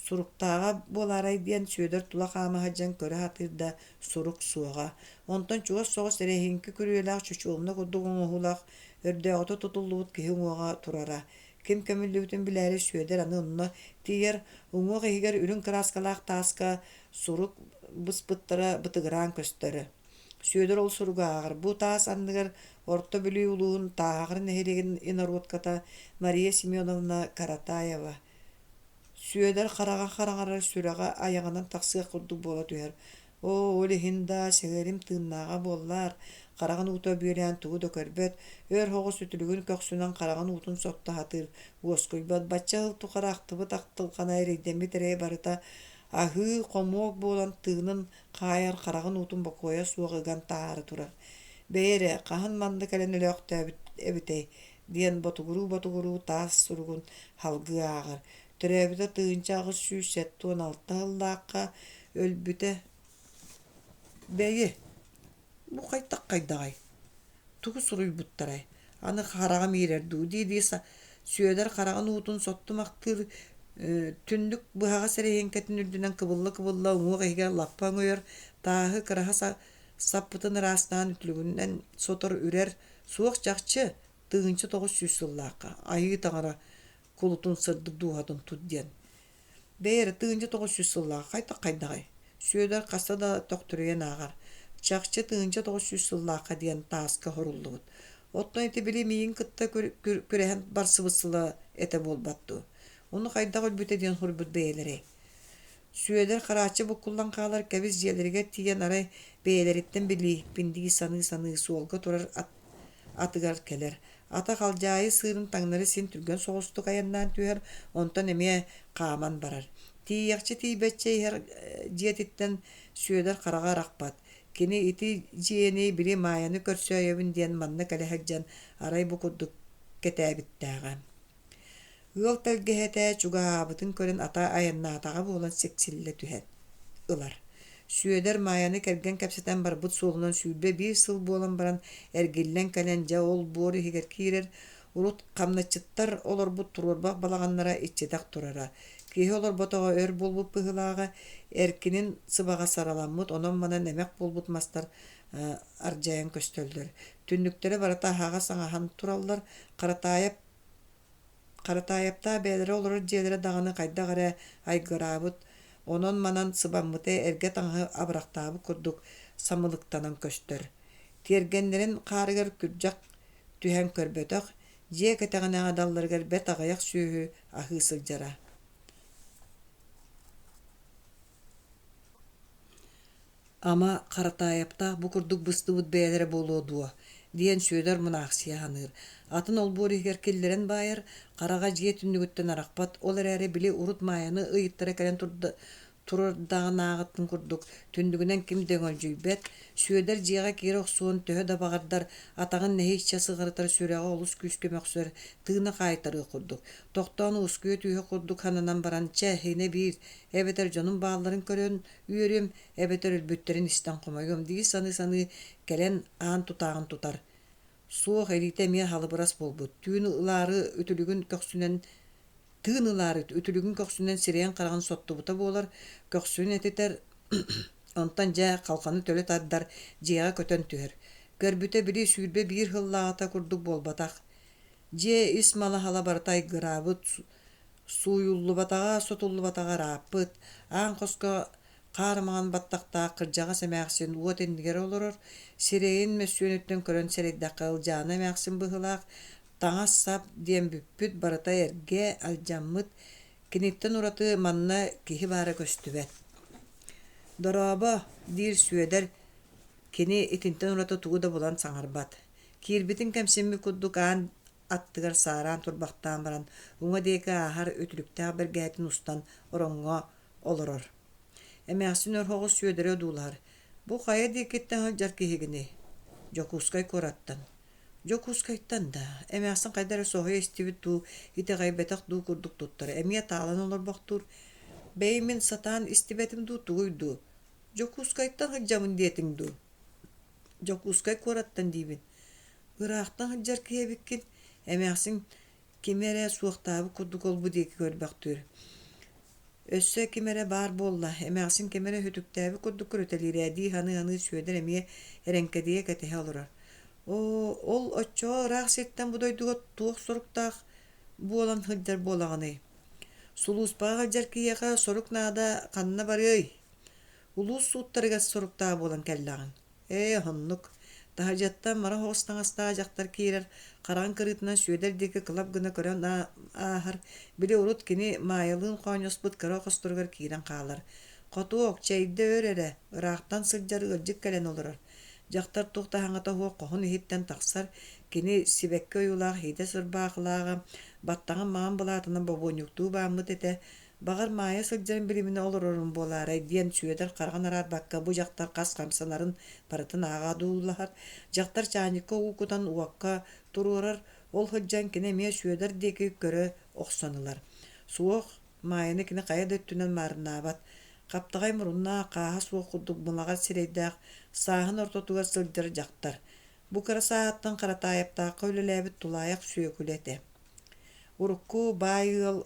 Суруктаага буолаарай диэн сүйөдөр тула хаама хаджан көрө хатыырда сурук суоҕа. Онтон чугас соҕус эрэһинки күрүөлээх чучуумна курдук уҥуһулаах өрдөөгөтө тутуллубут киһи уҥуоҕа турара. Ким көмүллүбүтүн билээри сүйөдөр аны онно тиийэр уҥуох иһигэр үрүн кыраскалаах тааска сурук быспыттара бытыгыраан көстөрө. Сүйөдөр ол суругаагар бу таас анныгар Орто Бүлүү улуун таагарын эһилигин иноруутката Мария Семеновна Каратаева. Сүйөдөр хараҕарар сүрэҕэ аяҕынан тахсыа курдук буола түһэр. Ол иһинда сэгэрим тыыннааҕа буоллар. Хараҕын уута бүөлээн тугу да көрбөт. Өр хоҕус үтүлүгүн көксүнэн хараҕын уутун соттаһатыыр. Уоскуйбат бачча ылтухараахтыбыт актылхана эрейдэммит эрэ барыта аһыы хомуок буолан тыынын хаайар хараҕын уутун бокуоя суоҕыган таары турар. Бэйэре хаһын манны кэлэн өлөөхтөөбүт эбитэй диэн ботугуруу таас суругун халгыаагар. Төрөөбүтэ тыынча агыс сүүсэт туон алта ыллаакка өлбөтэ бэйи бу хайдах хайдагай тугу суруйбуттарай аны хараҕа миирэр дии сүйөдөр хараҕын уутун соттумактыр түндүк быһаҕа сэрэйиңкэтин үрдүнэн кыбылла уҥуох иһигэр лаппа оҥойор тааһы кыраһа саппытын ыраастаан үтлүгүнэн сотор үрэр суох чахчы тыынчы 900 сыллаакка айыы таҥара кулутун сырдык дуухатын тут диэн. Бэйэр тыынчы 900 сыллаакка хайдах хайдагай сүйөдөр хаста да тохтуруйан аагар. Чахчы тыынча 900 сыллаакка диэн тааска хоруллубут. Оттон ити били миин кытта күрэһэн барсыбысыла эте болбатту. Уну хайдах өлбөтэ диэн хурбут бэйэлэрэй. Сүйөдөр хараачы буккуллан хаалар кэбис дьиэлэригэ тиийэн арай бэйэлэриттэн били пиндии саны суолга турар атыгар келер. Ата халдьаайы сыырын таңнары син түргөн соҕустук аяннаан түһэр онтон эмиэ хааман барар. Тиийэхчи тиийбэччэ иһэр дьиэтиттэн сүйөдөр хараҕа арахпат. Кини ити дьиэни били маайаны көрсөөйөбүн диэн манна кэлэһэджэн арай бу курдук кетээбиттээҕэ. Ыал тэлгэһэтэ чугаабытын көрөн ата аяннаатаҕа буолан сексиллэ түһэн ылар. Сүйөдөр маайаны кэрген кэпсэтэн барбыт суолунан сүүрбэ 1 сыл буолан баран эргиллэн кэлэн дьэ ол буор иһигэр киирэр урут хамначыттар олорбут туруорбах балаҕаннара иччитэх турара. Киһи олорботоҕо өр булбут быһылааҕа эркинин сыбаҕа саҕаламмыт онон манан эмэх булбут мастар ардьайан көстөллөр. Түннүктэрэ барата аһаҕа саҥаһан тураллар. Харатаайапта бээлэри олорор дьиэлэрэ даҕаны хайдах эрэ айгыраабыт. Онон манан сыбаммыта эргэ таҥаһы абырахтаабы курдук самылыктанан көстөр. Тиэргэннэрин хаарыгар күрдьах түһэн көрбөтөх дьиэ кэтэҕинээҕэ далларыгар бэт аҕайах сүүһү аһыы сылдьара. Ама харатаайапта бу курдук быстыбыт бээлэри болуо дуо диэн сүйөдөр мунаахсия ханыыр. Атын ол буор иһигэр киллэрэн баайар хараҕа дьиэ түннүгүттэн арахпат ол эрээри били урут маайаны ыйыттара кэлэн турардааҕынааҕыттын курдук түндүгүнэн ким дөҥөлдьүйбэт сүйөдөр дьиэҕэ киирэ охсуон төһө да баҕардар атаҕын нэһииччэ сыҕарытар сүрэҕэ олус күүскөмөхсөр тыына хаайтарыы курдук. Тохтоон уускуйа түүһэ курдук хананан баранча эһине биир эбэтэр дьонун баалларын көрөн үөрүм эбэтэр өлбөттөрүн истэн хомойуом дии саны кэлэн аан тутааҕын тутар. Суох элиитэ миэ халыбырас болбут. Түүнү ылаары үтүлүгүн көксүнэн тыынылары үтүлүгүн көксүнен сирээн караган соттубута буолар көксүн этитер онтан жа калканы төлө тардар жыяга көтөн түһөр көрбүтэ били сүүрбе биир хыллаата курдук болбатах же ис мала хала бартай гырабыт суйуллубатага сотуллубатага рааппыт аан коско каармаган баттактаа кырдьаҕа сэмээхсин уот иннигэр олорор сирэйин мэссүөнүттэн көрөн серейдакка ылдьаана эмээхсин быһылаах таҥас сап диэн бүппүт барыта эргэ алдьаммыт киниттэн ураты манна киһи баара көстүбэт дорообо диир сүөдэр кини итинтэн ураты тугу да булан саҥарбат киирбитин кэмсимми курдук аан аттыгар саараан турбахтаан баран уҥа диэки аахар өтүлүктээх бэргээтин устан ороҥҥо олорор эмээхсин өрһоҕус сүөдөрө дуулаһар бу хайа диэкиттэн сылдьар киһигини Якутскай кураттан Якутскайттан да эмээхсин хайдара соһуйа истибит дуу ите кыайбытах дуу курдук туттара эмиэ таалан олорбохтур бэймин сатаан истибэтим дуу тугуйдуу Якутскайттан сылдьамын диэтиң дуу Якутскай кураттан диибин ыраахтан сылдьар киһэбиккин эмээхсин кимэрэ суохтаабы курдук олбу диэки көрбөхтүр өссө кимэрэ баар буолла эмээхсин кимэрэ хүтүктээби курдук көрөтэлиирээдии ханы сүөдэр эмиэ эрэнкэдие кэтэһэ олорор ол оччоо ыраах ситтэн будойдуга туох соруктаах буолан сылдьар буолаганы сулууспаага сылдьар киһиэхэ сорук наада ханна барыай улуус сууттарыгас соруктаа буолан кэллэҕин хоннук таһадьаттан мара хоҕустаҥастаа дьахтар киирэр хараҕын кырыытынан сүөдэр диэки кылап гына көрөн аахар били урут кини маайалыын хооньоспут кыра хостуругар киирэн хаалар хотуок чэйдэ өрэрэ ыраахтан сылдьар ылдьык кэлэн олорор дьахтар туохта хаҥата хуох коһун иһиттэн тахсар кини сибэкки ойуулаах иитэ сырбаахылааҕа баттаҕын маҕан былаатынан бобуонньуктуу бааммыт этэ багар маайа сылдьарын билимине олорорун буолаарай диэн сүөдэр хараҕын араарбакка бу дьахтар хас хамсанарын барытын ааҕаадууллаһар дьахтар чаанньыкка уукутан уакка туруорар ол сылдьан кини эмиэ сүөдэр диэки көрө охсонылар суох маайаны кини хайа дөттүнэн маарынаабат каптаҕай муруннаа кааһа суох курдук мулаҕа сирэйдээх сааһын ортотугар сылдьар дьахтар бу кыра сааттан харатаайаптаакка үлэлээбит тулааyak сүөкүлэтэ урукку баай ыал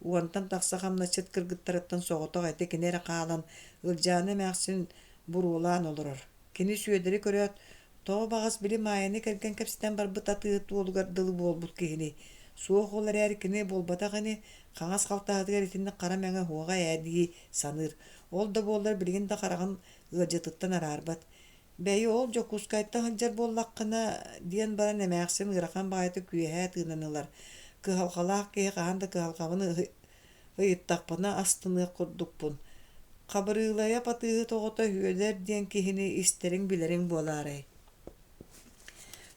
уонтан тахса хамначыт кыргыттарыттан соҕотох эти кинэрэ хаалан ылдьааны эмээхсин буруулаан олорор кини сүөдэри көрөөт тоо баҕас били маайаны кэргэн кэпситэн барбыт атыыт туолугар дылы буолбут киһини суох ол эрээри кини буолбатаҕыни хаҥас халтаатыгар итинник хара мэҥэ хуоҕа эдии саныыр ол да буоллар билигин да хараҕын ыадьытыттан араарбат бэйи ол Якутскайттан сылдьар буоллаххына диэн баран эмээхсин ырахан баайаты күөһээ тыынанылар кыһалхалаах киһи хаан да кыһалхабын ыйыттахпына астыныах курдукпун хабырыылайа патыыһы тоҕото хүөдэр диэн киһини истериң билэриң буолаарай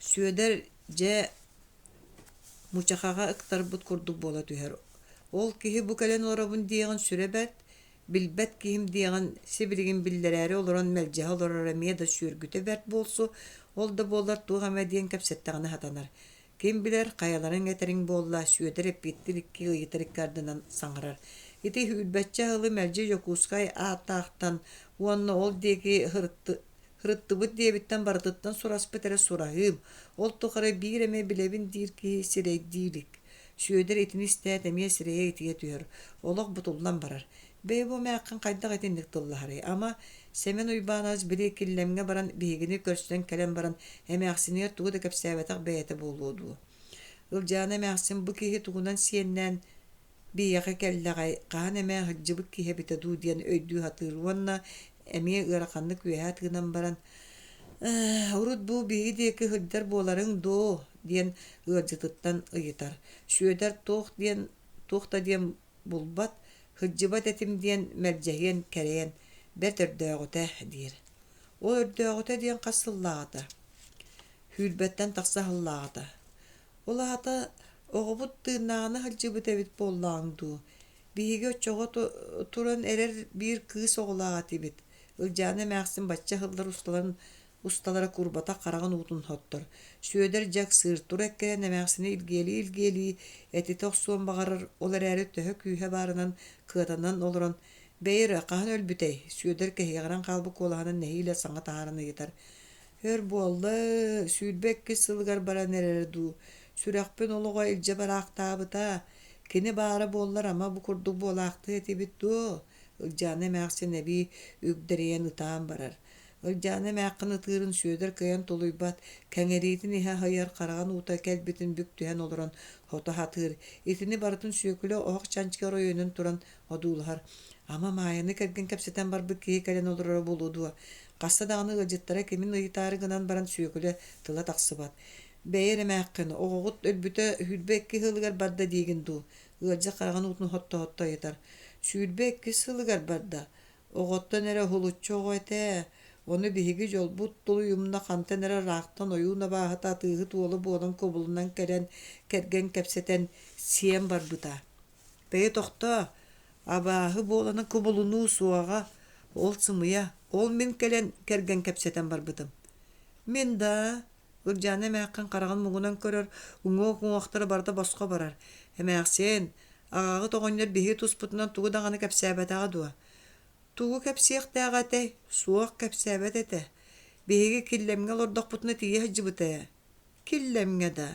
сүөдэр дьэ мучахаҕа ыктарбыт курдук буола түһэр ол киһи бу кэлэн олоробун диэҕин сүрэбэт билбэт киһим диэҕин сибиригин биллэрээри олорон мэлдьэһэ олорор эмиэ да сүөргүтэ бэрт буолсу ол да буоллар туох-эмэ диэн кэпсэttäҕинэ хатанар ким билэр хайаларың этериң буолла сүөдэр эппиттир икки ыйытырыккардынан саҥарар ити хүлбэччэ ылы мэлдьи Якутскай ааттаахтан уонна ол диэки хырыттыбыт диэбиттэн барытыттан сураспыт эрэ сураһыым ол тухары биир эмэ билэбин диир киһи сирэйдиилик сүөдэр итини истээт эмиэ сирэйэ итигэ түһөр олох бутуллан барар бэй бу мээххин хайдах итинник тыллаһарый ама Семен уйбаанаас били киллэмҥэ баран биһигини көрсүтэн кэлэн баран эмээхсинигэр тугу да кэпсээбэтэх бэйэтэ буолуодуу ылдьаана эмээхсин бу киһи тугунан сиэннээн биэхэ кэллэҕэй хаан эмээ сылдьыбыт киһи эбитэ дуу диэн өйдүү хатыыр уонна эмиэ ыараханнык үөһээ тыынан баран урут бу биһиги диэки сылдьар буоларыҥ доо диэн ыадьытыттан ыйытар сүөдэр туохта диэн булбат сылдьыбат этим диэн мэлдьэһиэн кэрэйэн бэрт өрдөөҕүтэ диир ол өрдөөҕүтэ диэн хассыллааҕата хүлбэттэн тахса хыллааҕата улаата оҕобут тыыннаҕына сылдьыбыт эбит буоллааҥ дуу биһиги оччоҕо туран эрэр биир кыыс оҕулааҕа тибит ылдьаана эмээхсин бачча хыллар усталара курбата хараҕын уутун хоттор сүөдэр дьак сыыртур эккэрэн эмээхсини илгиэли этите охсуон баҕарар ол эрээри төһө күүһэ баарынан кыатанан олорон бэйэр хаһан өлбүтэй сүөдэр кэһиэҕэрэн хаалбык куолаһынан нэһиилэ саҥа таһааран ыйытар өр буолла сүүрбэкки сылыгар баран эрэр дуу сүрэхпин олоҕо илдьэ бараахтаабыта Kini bara bollar ama bu kurduk bolaktı etibit do. Iljane mäksin ebi ügdereyen ıtağın barar. Iljane mäkkin ıtığırın süöder kıyan toluybat. Kängeritin ihe hayar karagan uta kelbitin büktühen oluran hota hatır. İtini baratın süökülü oğuk çançkar oyunun turan odulhar. Ama mayanı kergen kapseten bar bir kihi kalen olurara boludu. Kasta dağını ılcıttara kimin ıyıtarı gınan baran süökülü tıla taksıbat. Beyere mäkkin oğut өлбөтө hüdbekki hılgar barda diegin du. Ilca karagan utun hotta yetar. Sülbekki sılgar barda. Oğotta nere hulutçu oğoyte. Onu bihigi jol but dolu yumna kanta nere raqtan oyuna bahata tığıt tuolu boğdan kobulundan kergen kepseten siyen barbuta. Beye toqta. Abahı boğlanın kobulunu suaga. Ol sımıya. Ol min kelen kergen kepseten barbutum. Min da... Ылжаны мәккін қараған мұғынан көрір, ұңоқ-ұңоқтары барда босқа барар. Әмәқсен, ағағы тоғынлар бейі тұспытынан туғы дағаны кәпсәбәт дуа. Туғы кәпсеқ дәғатай, суақ кәпсәбәт әті. Бейігі киллемге лордақ бұтыны тие хыджы бұты. Киллемге да.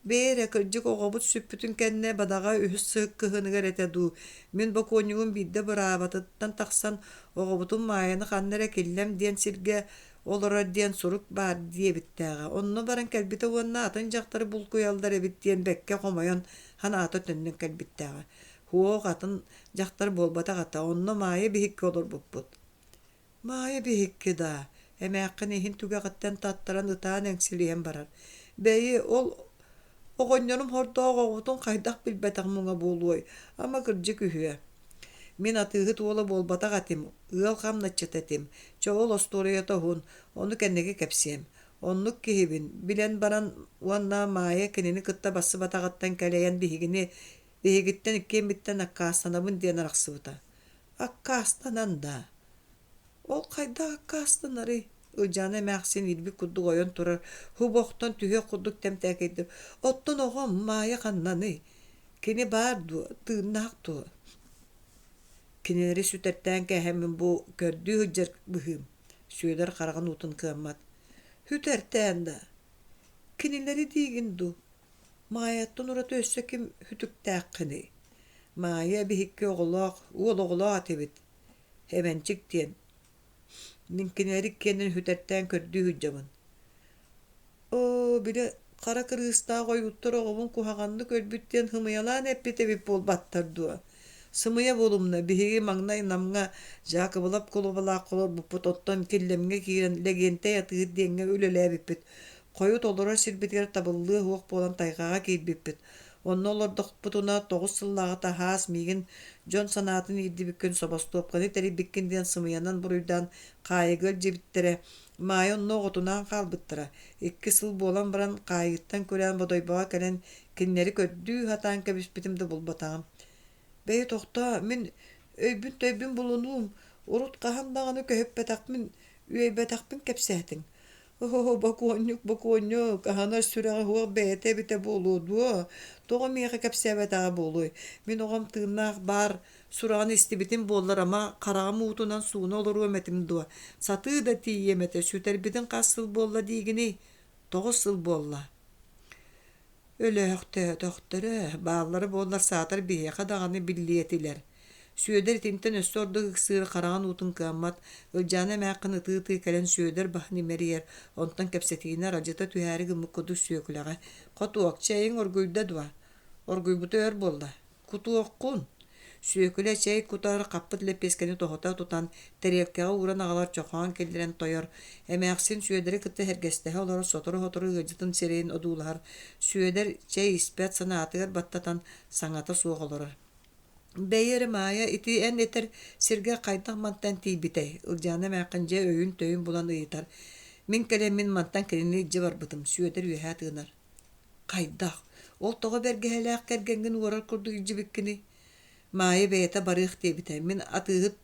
Бейірі кірджік оғабыт сүппүтін кәнне бадаға үһүс сығық кығынығар әті ду. Мен бақонюғын бейді бұрабатыттан тақсан оғабытын майаны қаннара киллем ден сілге олар диен сурук бар дие биттәгә. Онны баран кәлбите уанна атын жактары бул куялдар биттен бекке комойон хана аты төннен кәлбиттәгә. Хуок атын жактар болбата гата. Онны майы бихикке олар буппут. Майы бихикке да. Әмәккән ихин түгә гаттан таттаран ытаан әңсилиен барар. Бәйе ол огоннорым хордоога утун кайдак билбәтәг муңа болуй. Ама кырҗы күһүә. Мен атыгы туола болбата гатым. Ыал камначыт этим. Чоол осторията хун. Onu кеннеге кепсем. Оннук кихибин. Билен баран уанна майя кенени кытта басы батагаттан кәләйән бихигиттен иккен биттен аккаастанабын диен араксыбыта. Аккаастанан да. Ол кайда аккаастанары? Ылжаны мәксин илби кудду ойон турар. Хубоқтан түһе куддук темтәкейдир. Оттон оғам майя каннаны. Кени барду, тыыннақту. Кинилери сүтәртән кәһәмин бу көрдү хыджар быһым. Сүөдер караган утун кыаммат. Хүтәртән да. Кинилери дигин ду. Майяттан урат өссө ким хүтүктәккини. Майя бихикке оголоқ атебит. Хәбәнчик тиен. Мин кинилери кенен хүтәртән көрдү хыджабын. О, биле кара кыргызта койуттар оғобун кухаганды көрбүттен хымыялан эппетебип болбаттарду. Сымыя болумна биһиги маңнай намга жакыбылап колубала колор буппут оттон киллемге киирен легенте ятыгы деңге өлөлөбиппит. Койут олора сирбитер табыллыы хуак болан тайгага кийбиппит. Онно олордокпутуна 9 сыллагата хаас мигин жон санаатын иддибиккен собостуопканы тери биккинден сымыянан буруйдан кайыгыл жибиттере майон ноготунан калбыттыра. 2 сыл болан баран кайыттан көрән бодойбага келен киннери көддүү хатаан кебиспитимде болбатагам. Бәйе тоқта, мен өйбін болуынуым, урут қахандағаны көйіппәтақпін, өйбәтақпін кәпсәтің. О, бакуоннюк, қаханар сүрәға хуақ бәйеті біте болуыду, тоға меға кәпсәбәтаға болуй. Мен оғам тыынақ бар, сұрағын істебетін болар, ама қарағым ұтынан суына олар өметім дуа. Саты да тиеметі, сүтер бітін қас сыл болла дейгіне, 9 сыл болла. Өлөөхтө тоқтыры, бағалары болар саатар бейеқа дағаны биллиетилер. Сүйөдер тинтен өссорды ғықсыр қараған утын кыаммат, ылжаны мәққын ытыты кәлен сүйөдер бахны мериер, онтан кәпсетейінер ажыта түйәрі гымы құды сүйөкіліға. Қоту оқчайын оргүйді дуа. Оргүйбіті өр болда. Куту оққун. Сүйөкілі чай кутары қаппыт лепескені тоғыта тұтан, тәрелкеға уран ағалар чоқуан келдерен тойыр. Әмәқсен сүйөдері кітті хәргестәхі олары сотыры-хотыры ғыжытын серейін одулар. Сүйөдер чай испәт санаатығыр баттатан саңата суғылырыр. Бәйері мая ити ән етер серге қайдақ мантан тейбітей. Үлжаны мәқін жа өйін тойын болан ұйытар. Мен кәлем мен мантан кәлені жы бар бұтым. Сүйөдер үйәе тығынар. Қайдақ. Ол тоғы бәргәләқ кәргенген уарар күрді үжібіккіні. Майы бәйеті барық дейбіті. Мен атығыт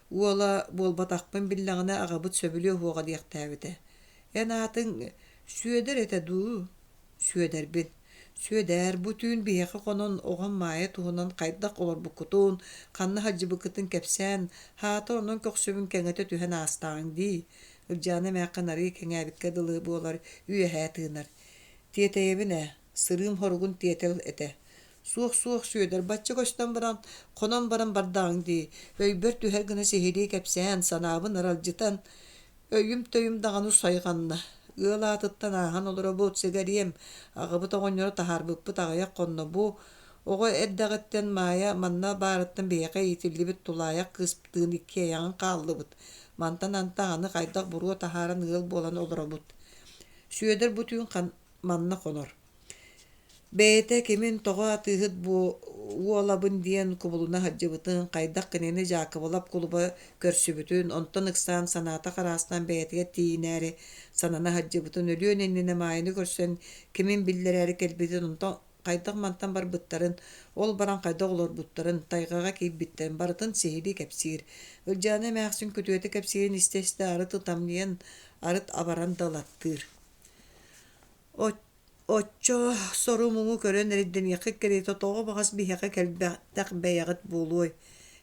уола болбатақпын биллағына ағабыт сөбілі оға дейқтәбіті. Ән атын сүйедер әті ду. Сүйедер бін. Сүйедер бүтін бейеқі қонын оған майы туғынан қайдақ олар бұқытуын, қанны хаджы бұқытын кәпсән, хаты оның көксөбін кәңеті түхен астағын дей. Үлжаны мәқінары кәңәбітке дылы болар үйе әтігінар. Тетейбіне сырым хорғын тетел әті. Суох сүйөдөр баччы көстөн баран конон баран бардагың ди. Өйбөр түһэр гына сехири кепсән санабын аралжытан өйүм төйүм даганы сайганна. Ыалаатыттан ахан олоробут сигарием агыбыт оҕонньоро тахарбыппыт агаяк конно бу ого эддагыттен мая манна баарыттан бияка итиллибит тулаяк кыспытыын икки аяңын кааллыбыт. Мантан антааны кайдак буруа тахаран ыал болан олоробут. Сүйөдөр бу түйүн манна конор. Бэйэтэ кемин тоҕо атыыһыт бу уолабын диэн кубулуна хаджыбытын кайдак кынени жаакыбылап кулуба көрсүбүтүн онтон ыксаан санаата караастан бэйэтиге тиинээри санана хаджыбытын өлүүнү эннине маайыны көрсөн кимин биллерээри келбитин онтон кайдак мантан барбыттарын ол баран кайдак олорбуттарын тайгага кийбиттерин барытын сихири кепсиир ылдьаана эмээхсин күтүөтэ кепсиирин истесте арыт ытамнийан арыт абаран далаттыыр. Оччо сору муңу көрөн эридден яқы керейто тоғы бағас бияқа кәлбәтәк бәяғыт болуой.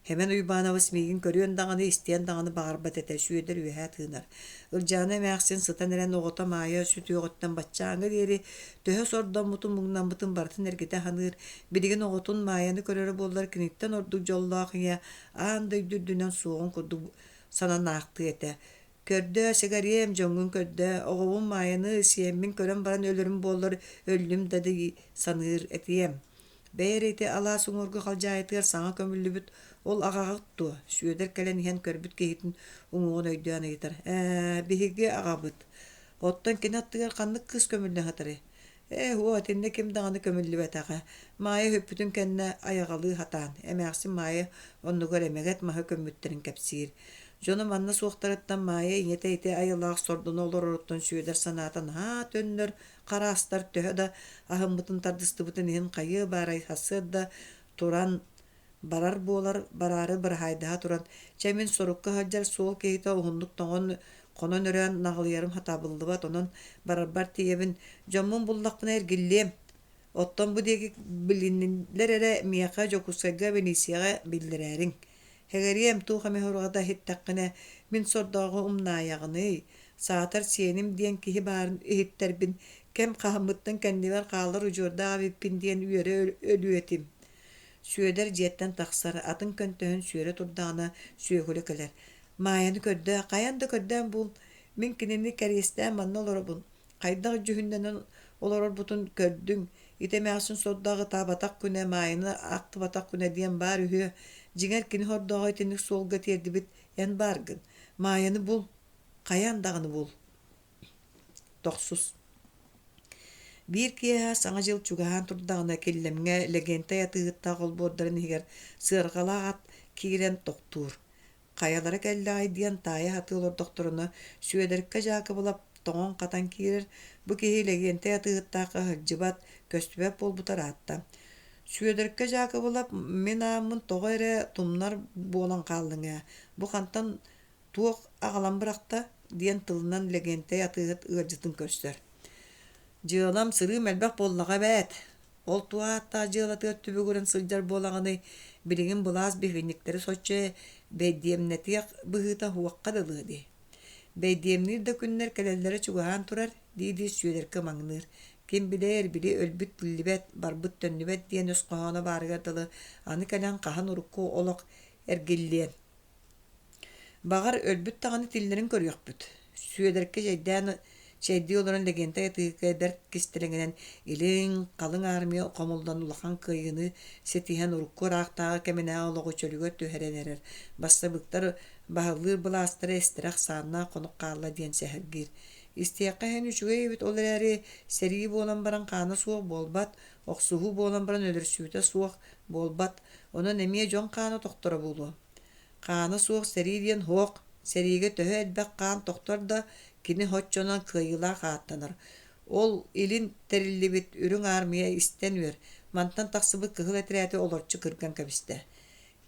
Hemen uybağınavız meygin körüyon dağını isteyen dağını bağırbat ete süyeder ühə tığınar. Ilcanı məxsin sıtan eren oğota maya sütü oğottan batçağını deri töhə sordan mutun muğnan butun bartın ergete hanır. Birigin oğotun mayanı körörü bollar kinitten orduk jollağın ya ağınday dürdünen soğun kurdu sana nağıktı ete. Kördü sigariyem jongun kördü oğovun mayanı siyemmin kören baran ölürüm bollar öldüm dadı sanır etiyem. Бәйреті ала суңорғы қалжайытығар саңа көмілі ол ағағытту. Сүйедер кәлен иен көрбіт кейтін ұңуғын өйдуан айтар. Бігіге ағабыт. Оттан кен аттығар қанлық қыз көмілі хатары. Тенне кем дағаны көмілі бәтаға. Майы хөппүтін кәнне аяғалы хатан. Әмәқсі майы оннығар әмәгәт маға көміттерін кәпсиір. Жоны манна суықтарыттан майы иңете ете айылақ сордun олар ороттан сүйедер санатын төннөр қарастар төһөда ахымбытын тардыстыбытын иһин қайы барай хасыда туран барар болар барары бір хайдаha туран чәмен сорукка хаджар сол кейта уһуннук тоңон конон өрән нағылыярым хатабыллыбат онон барарбар тиебин жоммун буллақпын эргиллем оттон бу деги билиннилер эре мияка жокускайга бенисияга билдирәрин хегерием туха мехоргада хиттаккына мин сордогу умнаягыны саатар сеним диен кихи барын ихиттербин кем кахмыттан кендибер калыр ужурда абиппин диен үйөрө өлүүетим. Сүйөдер жеттен тахсар атын көнтөһөн сүйөрө турдаана сүйөгүлө келер. Майаны көрдө, каянды көрдөн бул мин кинини кәрестен манна олоробун. Кайдагы жүһүндөн олорбутун көрдүң. Итемәсин соддагы табатак күнө майаны актыбатак күнө диен бар үһү. Жигер кини хордогой тенник солга тердибит ен баргын. Майаны бул каяндагыны бул. Тохсус. Bir kiye sana jıl çugahan turdağına kellemge legentaya tığıtta golbordarın higer sığırgalagat kiren doktor. Kayalara kelle aydiyan taya hatılır doktorunu süederikka jakı bulap toğun katan kirer bu kihi legentaya tığıttaqı hıcıbat köstübep bol butar hatta. Süederikka jakı bulap menamın toğayre tumnar bolan kaldın. Bu kantan tuğuk ağalan bırakta diyen tılından legentaya tığıt ığırcıtın köster. Жыалам сыры мэлбэх боллаға бәт. Ол туаатта жыала төттүбі көрін сылжар болағаны білігін бұлаз бігініктері сочы бәйдемнетіяқ бұғыта хуаққа дылыды. Бәйдемнер да күннер кәлелері чуғаан тұрар, дейді сүйелеркі маңныр. Кем білер білі өлбіт бүлібет, барбыт төннібет дейін өз қоғаны барығардылы, аны кәлен қахан ұрыққу олық әргеллен. Бағар өлбіт тағаны тиллерін көріяқ бүт. Сүйелеркі жайдан Çeydi olan legenda tıkı dert kistirilen ilin kalın armiya komuldan ulakan kıyını setihen urukku raqtağı kemine ağlığı çölüge tüherenerer. Bastabıktar bağılır bulastırı estirak sağına konuk qağla diyen sehergir. İstiyakka hen üçüge evit olarari seri bolan baran qanı soğuk bolbat, oqsuhu bolan baran ölür süyüte soğuk bolbat, ona nemiye jon qanı doktora bulu. Qanı soğuk seri diyen hoq, serige töhü elbek qan doktor da kini hoççonan kıyıla qattanır. Ol ilin terillibit ürün armiya istenver. Mantan taqsıbı kıhıl etirati olorçu kırgan kabiste.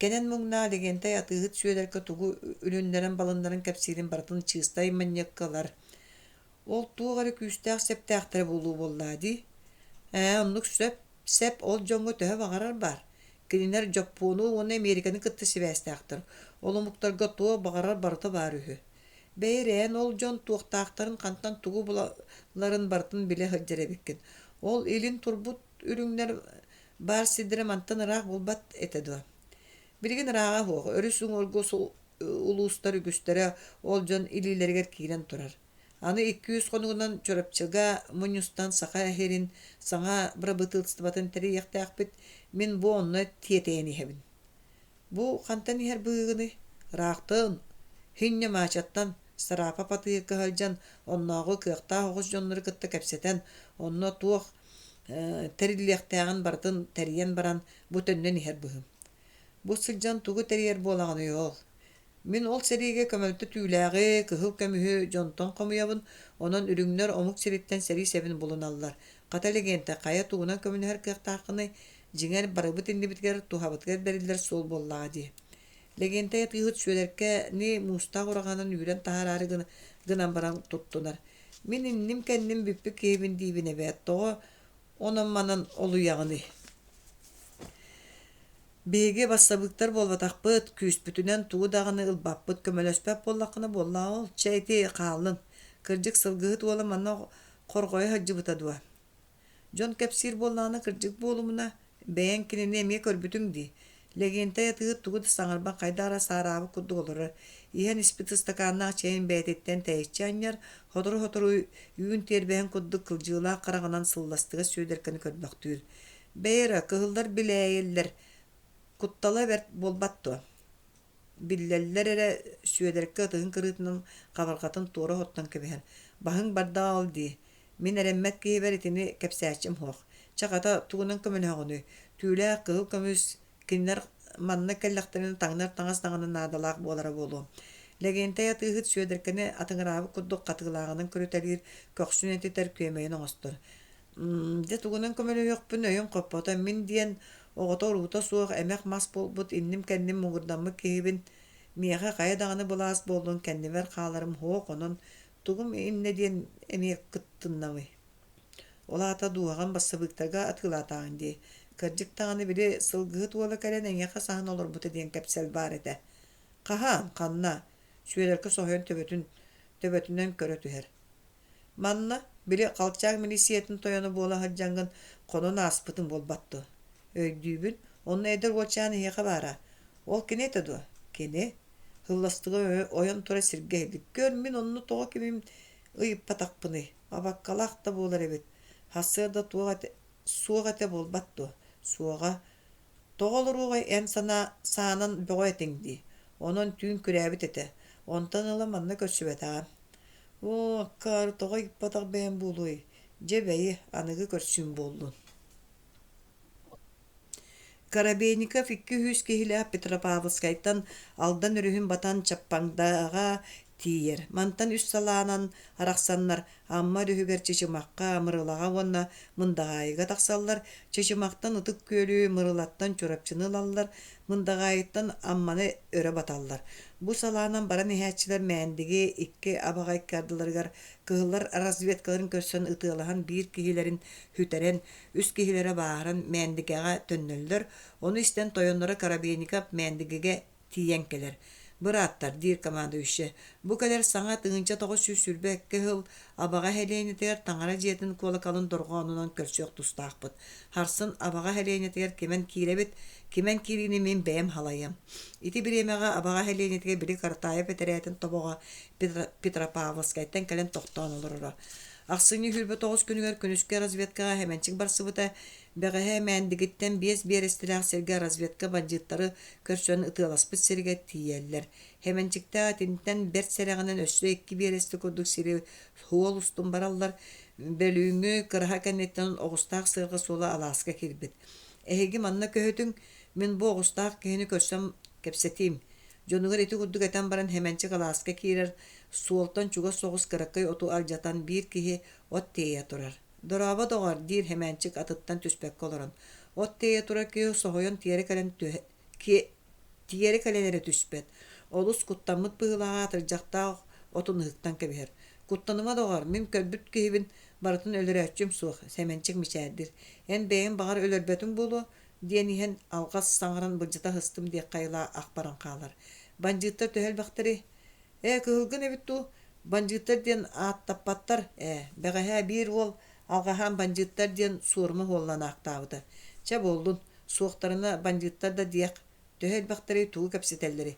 Kenen muğna legenta yatığıt süyelerke tuğu ürünlerin balınların kapsirin baratın çığыстay manyakkalar. Ol tuğarı küstaq septaqtara bulu bolladı. Onluk sep ol jongo töhü bağarar bar. Kininer Japonu onu Amerikanın kıttı sivestaqtır. Olumuktarga tuğu bağarar barıta barıhı. Beyren ol jon tuğtaqtарын kantan tuğu buların bartın bile hıccar ebekkin. Ol ilin turbut ürünler бар сидире мантан ырах булбат этедуа. Билген ырага хуох, өрүсүң олгос улуустар үгүстөрө ол жон илилергер киирен турар. Аны 200 конугунан чорапчыга мунюстан саха эхерин саңа бра бытылстыбатын тери яктаакпыт мен бу онно тиетейни хебин. Бу хантан ихер быгыны раактын хинне мачаттан сарапа патыйы кыһалжан онногу кыакта огус жоннору кытта кепсетен онно туох терилиэхтээҕин бартын териен баран бу төннөн ихер быһым. Бу сылжан тугу терьер буолаганы йол. Мин ол сериге көмөлтө түүлээги кыһыл көмүһү жонтон комуябын, онон үрүңнөр омук сириттен сери себин булуналлар. Каталегенте кая тугунан көмүнөр кыактаакыны жиңер барыбыт индибитгер тухабытгер берилер сол боллаа ди. Легенте тыгыт сүөлерке ни муста ураганын үрен тахарары гынан баран туттунар. Мин инним кенним бүппү кебин дибине бет тоо онон манан олуягыны. Беге бассабыктар болбатакпыт, күспүтүнен туу даганы ылбаппыт көмөлөспөп боллакыны болла ол чайти каалын. Кырдык сылгыт ола манна коргой хаджыбыта дуа. Жон кепсир болланы кырдык болумуна бэйен кинине эме көрбүтүң ди. Легенте тыгыт тугут саңарбан кайдара сарабы кудду олоры. Иһен испиты стаканна чейин бээтиттен тэйчаньяр, хотору үйүн тербээн кудду кылжыылаа караганан сылластыга сүйдеркени көрбөктүүр. Бэйра кыһылдар билээйеллер куттала берт болбатту. Биллеллер эре сүйдерке тыгын кырытынан кабаргатын туора хоттан кебеһен. Баһың барда алди. Мин эреммет киһиберитини кепсээчим хуох. Чагата тугунан көмөнөҕүнү. Түүлээ кыһыл көмүс киннер манна келлахтарын таңнар таңас таңанын наадалаак буолара болу. Легенте тыгыт сүйдеркени атыңыраабы куддук катыгылааганын көрүтэлир көксүнетитер күйемейин оңостор. Де тугунан көмөлөйөкпүн өйөн коппота мин диен оҕотор ута суох эмек мас болбут инним кенним мугурдаммы киһибин миэхэ кайа даганы булаас болдун кеннибер хааларым хуок онон тугум инне диен эмиэк кыттыннамы. Олаата дуаган бассабыктарга атылаатаан ди. Кырдык таганы бири сылгыт уола кэлэн эҥэхэ сахан олорбута диэн кепсел бар эте. Каһаан канна сүөлерке соһуйан төбөтүнөн көрө түһэр. Манна бири калчаак милисиэтин тойону буола хаджангын конун ааспытын болбатту. Өйдүүбүн онно эдер уочааны хиэхэ баара. Ол кини этедуа? Кини хылластыгы ойон тура сиргэйдик. Көр мин онну тоҕо кимим ыйыппатакпыны. Абаккалаах да буолар эбит. Хассыарда суоҕате болбатту. Суоға тоҕолоругай эн саанан бөҕө этиңди. Онон түүн күрээбит эте. Онтан ыла манна көрсүбэтаан. Кар тоҕо иппатак бэйэн буолуй. Жебэйи аныгы көрсүн болдун. Карабейников 200 киһилээх Петропавлскайттан алдан өрүһүн батан чаппаңдаага тиер. Мантан үс салаанан арахсаннар амма рүһүгэр чычымакка мырылага уонна мындагайыга тахсаллар. Чычымактан ытык күөлүү мырылаттан чурапчыны лаллар. Мындагайыттан амманы өрө баталлар. Бу салаанан баран иһээчилер мээндиги икки абагай кардыларыгар кыһыллар разведкаларын көрсөн ытыалахан биир киһилерин хүтэрен үс киһилере бааран мээндигега төннөллөр. Ону истен тойоннора Карабейников мээндигеге тиен келер. Бырааттар дир командующий. Бу келер саңа тыгынча тоҕус сүрбек кыһыл абага хелейнетер таңара жиэтин колокалын доргоонунан көрсөк тустаакпыт. Харсын абага хелейнетер кемен кииребит, кемен киирини мен бэм халайым. Ити биремега абага хелейнетер бири картайып этеретин тобога Петропавлскайттан келен тохтоон олорора. Аксыны хүрбө 9 күнүгөр күнүскө разведкага хеменчик барсыбыта бэгэһэ мээндигиттен 5 берестилээх серге разведка бандиттары көрсөн ытыаласпыт серге тиеллер. Хеменчикта тинтен берт серегинен өссө 2 берести курдук сири хуол устун бараллар. Өлүүнү кыраха кеннеттен огустаак сыргы сула алааска кирбит. Эһиги манна көһөтүң мен бу огустаак кини көрсөм кепсетим. Жонугар эти курдук этен баран хеменчик алааска кирер. Суолтан чуга соғыс кыраккай оту алжатан бир киһи от тейе турар. Дораба доғар дир хеменчик атыттан түспек колорон. От тейе турар киһи соһойон тиери каленере түспет. Олус куттаммыт быһылаға атыржақтаа отун ыһыктан кебиһэр. Куттаныма доғар мин көрбүт киһибин барытын өлөрөөчүм суох хеменчик мичээрдир. Эн бэйин бағар өлөрбөтүң болу диэн иһэн алгас саңаран былжыта хыстым диэк кайла акбаран каалар. Бандиттар төһөл бактары кыһылгын эбитту бандиттар диэн ааттаппаттар бэгэһэ биир уол алгаһаан бандиттар диэн суурма уолланаактаабыта. Ча болдун суоктарына бандиттар да диyak төһөл бактары туу капсителleri.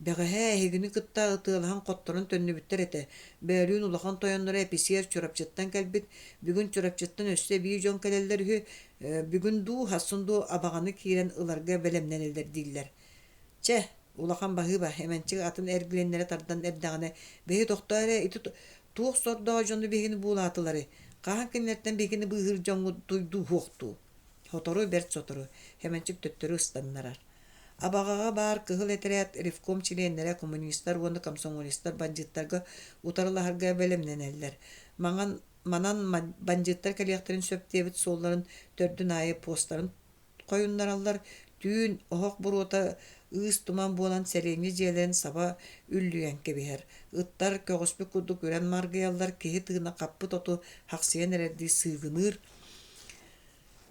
Бәгәһә һегүне кытта ытылхан котторун төннүбүттер эте. Бәлүн улахан тояннары эписер чурапчыттан калбит. Бүгүн чурапчыттан өссө бии жон калеллер хü бүгүн ду хасунду абаганы кирен ыларга белемненелдер диллер. Че улахан баһыба hemenчик атын эргиленнере тардан эрдәгәне беһи токтары итү туох сордоо жонду бегини булатылары. Кахан киннерден бегини быгыр жоңу туйду хукту. Хотору берт сотору hemenчик төттөрү станнарар. Абагаға бар кыһыл этерет ревком членнере коммунисттар, уонда комсомолисттар бандиттарга утарылаһарга белемненеллер. Манан бандиттар калияктерин сөптебит солларын төрдүн айы посттарын коюннараллар. Түүн охок буруота ыс туман буолан сәреңи жиэлен саба үллүен кебиһэр. Ыттар көгөспүк курдук үрен маргыяллар киһи тыына каппы тоту хаксыйан эрерди сыыгыныр.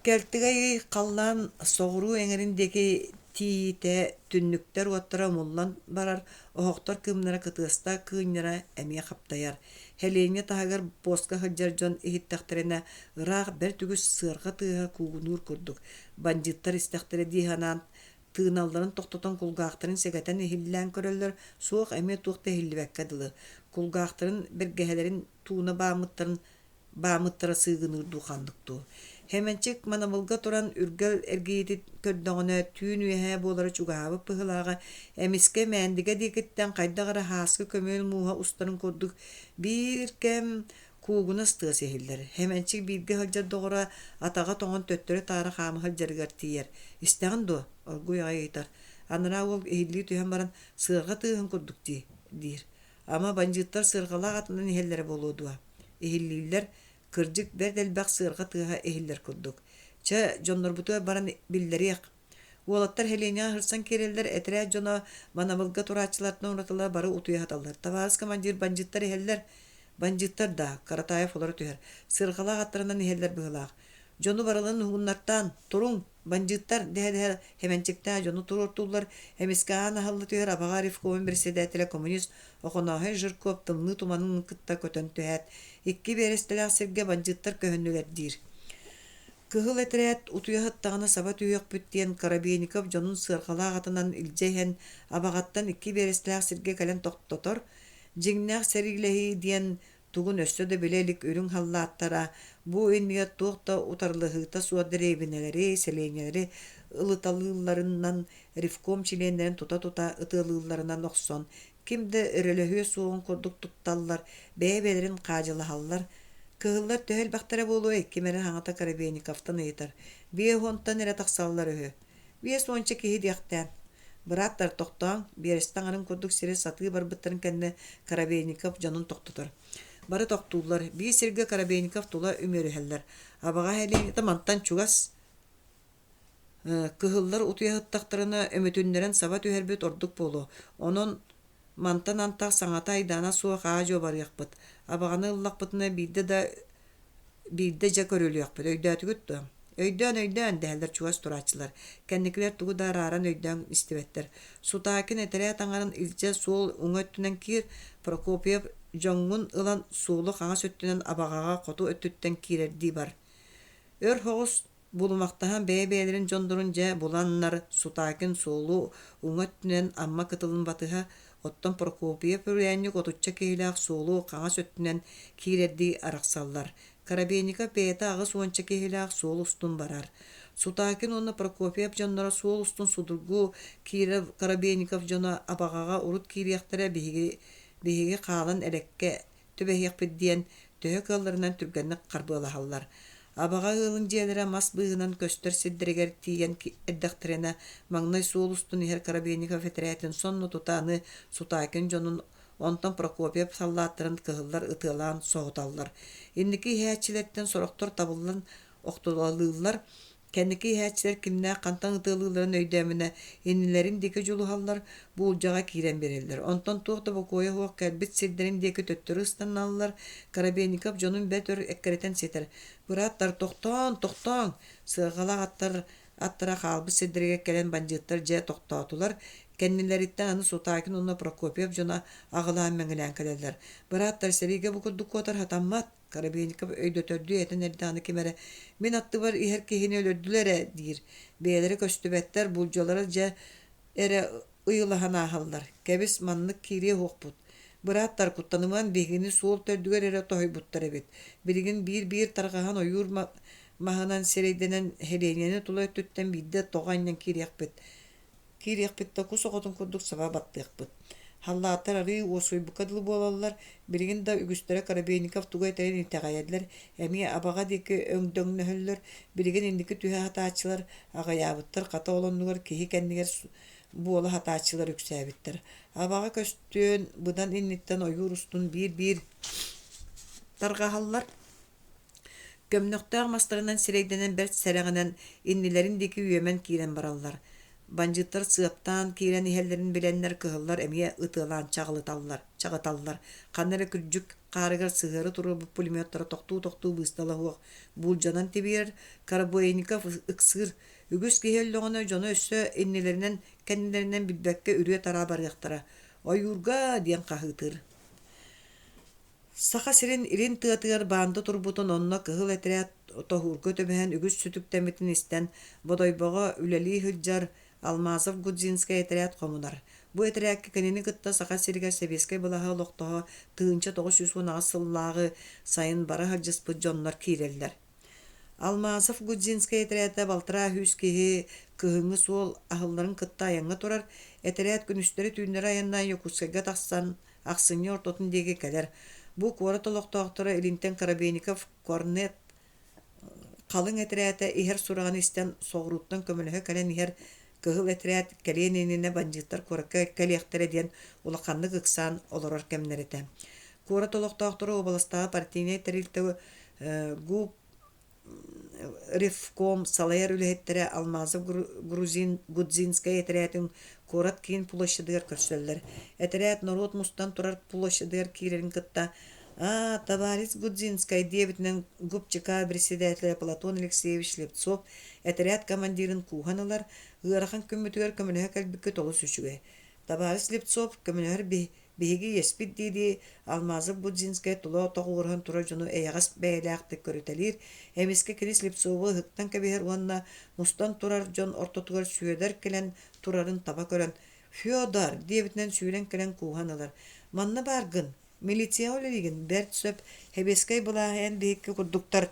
Кэлтигэй қаллан соғыру эңериндеги тиите түннүктер уаттара муллан барар, охоктор кымнара кытыста кыыннара эмие каптаяр. Хелеңе тагар поска хыджар жон ихиттахтерена ырах бер түгүс сырга тыга куугунур курдук. Бандиттар истахтере диханан тыыналларын токтотон кулгаактарын сегетен ихиллен көрөллөр, суох эмие туохта ихилливекке дылы. Кулгаактарын бергехелерин тууна баамыттара сыыгыныр духандыкту. Hemençik manamılga turan ürgel ergiyeti kördöğüne tüün üehe boları çugahabı pıhılağa emiske mendige dikitten kaydağara haskı kömöl muha ustarın kurduk bir kem kuğuna stığı sehiller. Hemençik birge hılcar doğura atağa toğun töttörü tarı hamı hılcarıgar tiyer. İsteğin do, orguya yeter. Anıra ol ehilliği tühen baran sığırga tığın kurduk dir. Ama bancıtlar sığırgalar atından ehillere boluğduwa. Ehilliler kırcık berdelbaq sığırga tığha ehiller kurduk.Ça jonnorbutu baran billeriyak. Uolattar helenya hırsan kereller etere jona manamılga turaçılardan uğratıla barı utuya hatallar. Tavaz kamanjir bancıttar eheller. Bancıttar da karataya foları tüher. Sığırgala atlarından eheller bığılaq. Jonu baralın huğunlardan turun bancıttar dehe hemencikta jonu tururtullar. Hemiskaan ahallı tüher abağa rifkovun bir sedetile komünist okonağı jırkop tımlı tumanın kıtta kötön tühet. İkki beresteler sirge bancıttar köhünnüler dir. Kıhıl eteret utuya hıttağına saba tüyök büttiyen Karabeynikov jonun sığırgala atından ilceyhen abağattan ikki beresteler sirge kalen totor. Jingnak serilehi diyen tugun össö de bilelik ürün hallattara bu enniyat tuğda utarlıhıta suadır evineleri, seleğneleri ılıtalıllarından rifkom çilenlerin tuta ıtılıllarından okson. Kimde örelöhüye soğun kurduk tuttallar, beyebelerin kacılı hallar. Kıhıllar töhel baktara bolu ekkimerin hangata Karabeynikov'tan eyitar. Biye hontan ere taksallar öhü. Biye sonça kehi diyaktan. Bıratlar toqtan, berestan arın kurduk sire satı barbıtların kendine Karabeynikov canın toqtutur. Barı toqtullar, bir sirge Karabeynikov tula ümeri heller. Abağa helini tamantan çugas. Kıhıllar utuya hıttaqtarına ömütünlerin sabat üherbet orduk bolu. Onun mantan antaq saňata aydana suwa haajo bar ýakbyt. Abagany ıllakbytyna birde ja körülýärpit. Öýdätügüt. Öýdän däller çuwas turaçylar. Kennikler tugu da raran öýdän istibetler. Sutakin etere taňaryn ilje sol uňöttünen kir Prokopiev joňgun ılan suwlu haňa söttünen abagaga gotu öttütten kirerdi bar. Ör hogus bulmaktahan beyebelerin jondurunja bulanlar sutakin solu uňöttünen amma kytylyn batyha Ottan Prokopiev öýänlik otutça keýlek solu kaňa söttünen kirerdi araksallar. Karabeynikov peyta agy sonça keýlek sol ustun barar. Sutakin onu Prokopiev jonnara sol ustun sudurgu kirev Karabeynikov jona abagaga urut kirýektere bihigi qalan elekke töbeýek diýen töhö kıllarından türgenlik garbılahallar. Abaga ılın jelere mas bığınan köstör siddireger tiyen eddakterene magnay solustun her Karabeynikov etretin sonnu tutanı Sutakin jonun ondan Prokopiev sallattırın kıhıllar ıtılan soğutallar. Indiki hääçiletten soroktor tabıllan oktulalılar. Kendiki hääçiler kimne kantan ıtılıların öydemine inilerin deki joluhallar bulcağa kiren beriller. Ondan tuğda bu koya hoq kelbit sidderin deki töttürü ıstanallar. Karabeynikov jonun betör ekkereten seter. Bıratlar toqtan sığğala attıra qalbı siddirege kelen bancıtlar je toqtatular. Кеннилерitten аны Сутакин онна Прокопьев жона агылаан меңелен келелер. Бираттар сериге бу курдук котар хатаммат Карабейников өйдөтөрдү этен эрданы кемере. Мен атты бар ихер кехини өлөрдүлөр дир. Бейлери көстүбеттер булжолары же эре ыйлахана халлар. Кебис маннык кире хокпут. Бираттар куттаныман бегини сол төрдүгөр эре тойбуттар эбит. Биригин бир таргахан ойур маханан серейденен хеленени тулай түттен бидде тоганнан кириякпет. Кириякпетте кусоготун курдук саба баттыякпыт. Халлаатар ары осуйбукадылы болалар. Биригин да үгүстере Карабейников тугай тайын итегаядылар. Эми абага деки өңдөңнөһөллөр. Биригин индики түһэ хатаачылар агаябыттар ката олоннугар кихи кеннигер буола хатаачылар үксәбиттер. Абага көстөн будан инниттен ойур устун бир таргахаллар. Көмнөктөг мастарынан сирейденен берт сәрәгенен иннилериндеки үйөмен кирен бараллар. Банжыттар сыаптан кирен ихеллерин биленнер кыһыллар эмие ытылаан чагыталлар. Каннары күржүк карыгар сыгыры туру пулеметтары токтуу быстала хуак. Булжанан тибир Карабойников ыксыр үгүс киһеллөгөнө жоно өссө иннилеринен кеннилеринен билбекке үрүө тара барыяктара. Ойуургэ диэн кахытыр. Саха сирин ирин тыатыгар баанды турбутун онно кыһыл этерэт тохургө төбөһөн үгүс сүтүктэмитин истен бодойбого үлели хыджар Алмазов Гудзинскай этерэт комунар. Бу этерэкке кенини кытта Саха сиригер себескай былаха олохтоһо тыынча 910 сыллагы сайын бара хаджыспыт жоннор кииреллер. Алмазов Гудзинскай этерэте балтыра хүс киһи кыһыңы суол ахылларын кытта аяңга турар. Этерэт күнүстери түйүннөр аяннан Якутскайга тахсан аксыны ортотун деги келер. Бу кора толоктоохтора илинтен Карабейников корнет калың этерэте ихер сураган истен соғруттан көмөлөһө кэлен ихер кыһыл этерэт кэлиэнинне банжыттар коракка кэлиэхтере диэн улаканнык ыксан олорор кемнерете. Кора толоктоохтора областагы партийный терилтеги гуп Ревком Салайар үлэхеттере Алмазов Гудзинскай этерэтин корат кийин площадыгар көрсөллөр. Этерэт народ мустан турар площадыгар киирерин кытта товарищ Гудзинскай дебитнен губчика председателя Платон Алексеевич Лепцов этерэт командирин куханалар ыарахан көмөтүгөр көмөлөһө кэлбикке толу сүчүгө. Товарищ Лепцов көмөлөһөр биһиги еспит диди Алмазов Гудзинскай туло тогуурхан тура жону эягас бэйлээхти көрүтелир. Эмиске Крис Лепцову хыктан кебиһер уанна мустан турар жон ортотугар сүйөдер келен турарын таба көрөн. Фёдор дебитнен сүйрен келен куханалар. Манна баргын милиция олегин берт сөп хебескай булаһын бейикке курдуктар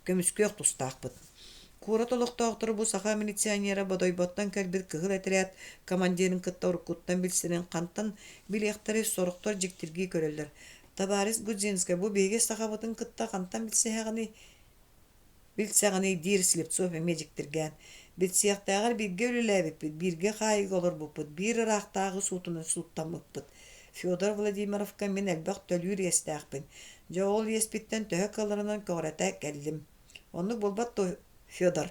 көмүскөк тустаакпыт. Кура толоктоохтор бу Саха милиционера бодойботтан кэлбит кыһыл этерэт командирин кытта уруккуттан билсенен кантан билиэхтери сороктор жиктирги көрөллөр. Товарищ Гудзинскай бу беге Сахабытын кытта кантан билсегани дир Слепцов эме жиктирген. Билсиэхтаагар бирге өлөлөбүппүт, бирге хайыг олор буппут, бир ырахтаагы суутунан суuттаммыппыт. Фёдор Владимировка мен элбак төлүүр естаакпын. Жоол еспиттен төһө кыларынан көрөтө келдим. Онну болбат Фёдор.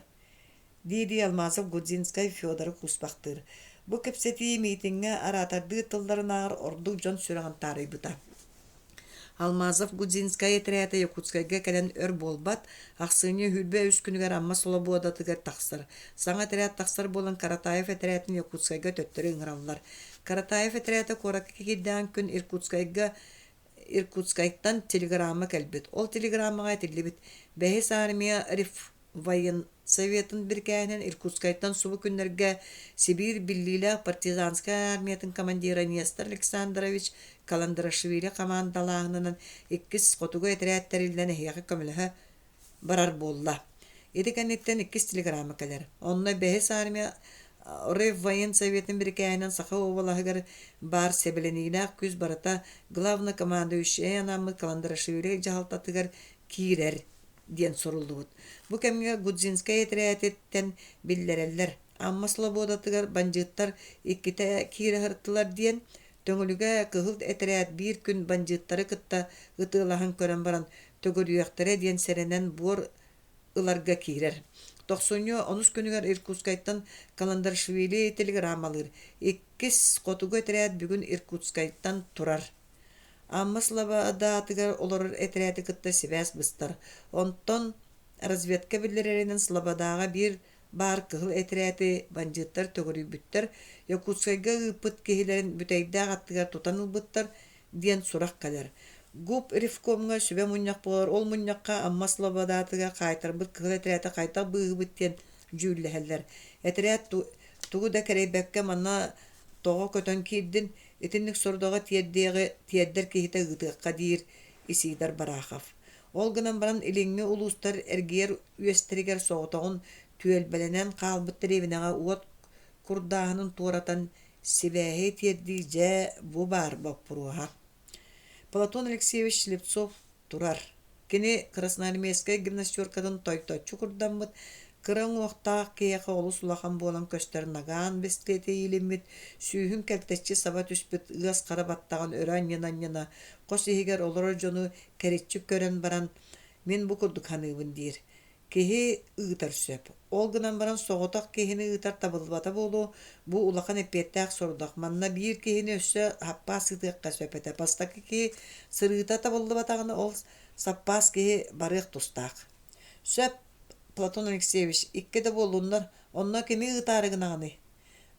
Диди Алмазов Гудзинскай Фёдор куспактыр. Бу кепсети митинге аратарды тылдарынаар орду жон сүрөгөн тарыйбыта. Алмазов Гудзинскай этерэте Якутскайга келен өр болбат, аксыны хүлбө үс күнүгөр амма соло буодатыгар таксыр. Саңа этерэт таксыр болон Каратаев этерэтин Якутскайга төттөрү ыңыраллар. Каратаев этерэте коракка киддан күн Иркутскайттан телеграмма келбит. Ол телеграммага этилибит. Бэхис армия воен советын биркәһенен Иркутскайттан субу күннәргә Сибирь биллилә партизанская армиятын командиры Нестор Александрович Каландрашвили командаларынан 2 котуга этерәттәрилдән яқы көмөлөһө барар болла. Эдекәннәттән 2 телеграмма келер. Онны бәһис армия воен советын биркәһенен Саха областыгар бар себеленилә күз барата главный командующий Н. Каландрашвили жалтатыгар кирер диэн сорулдубут. Бу кемге Гудзинскай этерэттен биллереллер. Амма слободатыгар банжыттар икките кире хырттылар диэн төңөлүгө кыһыл этерэт бир күн банжыттары кытта ытылахан көрөн баран төгөрүяктары диэн серенен буор ыларга кирер. 90 күнүгөр Иркутскайттан Каландаршвили телеграммалыр. 2 котуга этерэт бүгүн Иркутскайттан турар. Аммаслаба датыгар олор этерэти кытта сибэс быстар. Онтон разведка биллереринен слободага бир бар кыһыл этирээти банжыттар төгөрүбүттер Якутскайга ыппыт киһилерин бүтәйдәк аттыгар тутан ылбыттар диэн сурах калар. Гуп рифкомга сүбе муньяк болар, ол муньякка аммас лобадатыга кайтарбыт кыһыл этирээти кайта быыбыт диэн жүүллэһэллэр. Этирэät тугу да кэрейбэкке манна тоҕо көтөн киирдин итинник сордоҕа тиэддэр киһитэ ыытыакка диир Исидар Барахов. Ол гынан баран илиңҥи улуустар эргиэр үөстэригэр соҕотоҕун түөлбэлэнэн хаалбыттар эбинэҕэ уот курдааһынын туоратан сибээһи тиэрдии дьэ бу баар боппуруаha. Платон Алексеевич Слепцов турар. Кини Красноармейская гимнастеркатын той-тойчу курдаммыт, кыран уохтаах киэхэ олус улахан буолан көстөр нагаан бесклети илиммит, сүүһүн кэлтэччи саба түспүт ыас карабаттаган өрөн яна кос иһигэр олорор жону кэриччип көрөн баран мен бу курдук ханыыбын диир. Киһи ыытар сөп. Ол гынан баран соҕотох киһини ыытар табылбата болу, бу улахан эппиэттээх сордох. Манна биир киһини өссө хаппаас ыытыакка сөпэтэ. Бастакы киһи сырыыта табылбатаҕына ол саппаас киһи барыах тустаах. Сөп Платон Алексеевич икки да болуннар, онно кими ыытаарыгынаҕаны.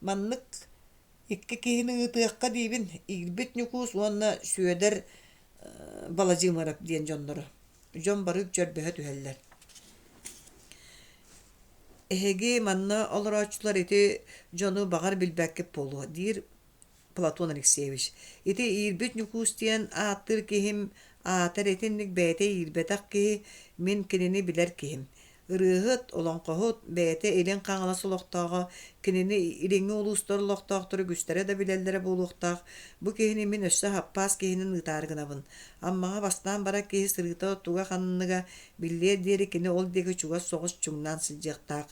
Маннык икки киһини ыытыакка диибин, илбит ньукуус уонна сүөдэр балажыымарап диэн дьонноро. Дьон барык дьөрбөһө түһэллэр. Эһеги манна олороочулар ити дьону багар билбэккип болу, диир Платон Алексеевич. Ити илбит ньукуус диэн ааттыр киһим, аатар этинник бэйэтэ илбэтах киһи мин кинини билэр киһим. Ырыһыт, олонқоһут, бэйэтэ илин хаҥала солохтоҕо, кинини илиҥҥи улуустар олохтоохтору күстэрэ да билэллэрэ буолуохтаах, бу киһини мин өссө хаппаас киһинин ыытаарыгынабын. Аммаҕа бастаан бара киһи сырыыта туга ханныга биллиэ диэри кини ол диэки чугас соҕус чуҥнаан сылдьыахтаах.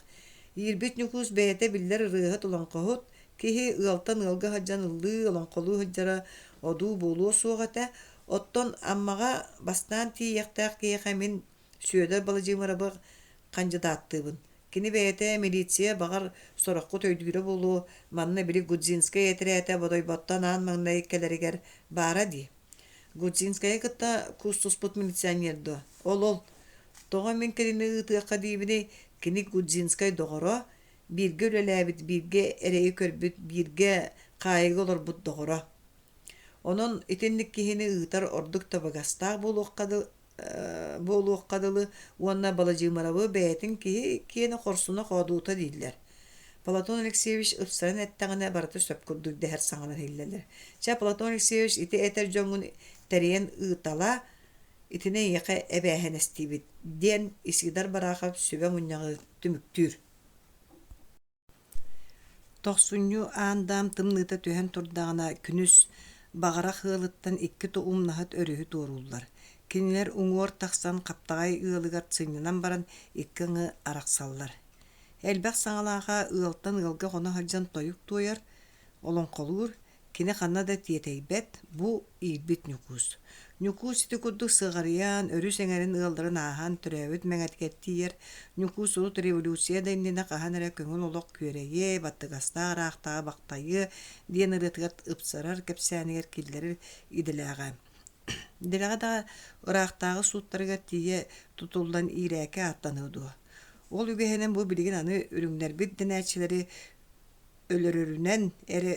Иирбит ньукуус бэйэтэ биллэр ырыһыт, олонқоһут, киһи ыалтан ылга хаджан ыллыы олонқолуу хаджара одуу буолуо суоҕата, оттон аммаҕа бастаан тиийиэхтээх киэхэ мин сүөдэр балажыымарабык кандидаттыбын. Кини бэйэтэ милиция багар сорохку төйдүүрэ болуу, манна били Гудзинская этирээте бодойботтан аан маңнай келеригер баара ди. Гудзинская кытта кустуспут милиционердо. Ол. Тоҕо мен кинини ыытыакка диибини кини Гудзинскай доҕоро, бирге үлэлээбит, бирге эрэйи көрбүт, бирге хаайга олорбут доҕоро. Онон итинник киһини ыытар ордук табагастаах буолуоххадылы уонна балажыымарабы бэйэтин киһи киэни хорсуна хоодуута дииллэр. Платон Алексеевич ыпсарын эttäҕинэ барыта сөп курдук дэһэр саҥалар хиллэлэр. Ча Платон Алексеевич ити этэр дьоҥҥун тэриэн ыытала, итине ийэхэ эбээһэнэстиибит диэн Исидар Барахов сүбэ мунньаҕы түмүктүүр. Тохсунньу аандаам тымныыта түһэн турдаҕына күнүс багара хыалыттан икки туумнаһат өрүһү туоруллар. Кинилер уҥуор тахсан каптаҕай ыалыгар цыыннынан баран икки ыҥы арахсаллар. Элбэх саҥалааха ыалтан ыалга хоно хаджан тойук туойар, олонқолуур, кини ханна да тиэтэйбэт, бу иирбит ньукуус. Ньукуус ити курдук сыҕарыйаан, өрүс эҥэрин ыалдарын ааһан төрөөбүт мэҥэткэттиийэр, ньукуус улут революция дайнына хаһан эрэ көҥүл олох күөрэйэ, баттыгастаа араахтаҕа бактайы диэн ырыатыгар ыпсарар кэпсээнигэр киллэрир иделээҕэ. Делэҕэ да ыраахтааҕы сууттарыгар тиийэ тутулдан иирээкэ аттаныыдуо. Ол үгэһэнэн бу билигин аны үрүҥнэрбит дэнээчилэри өлөрөрүнэн эре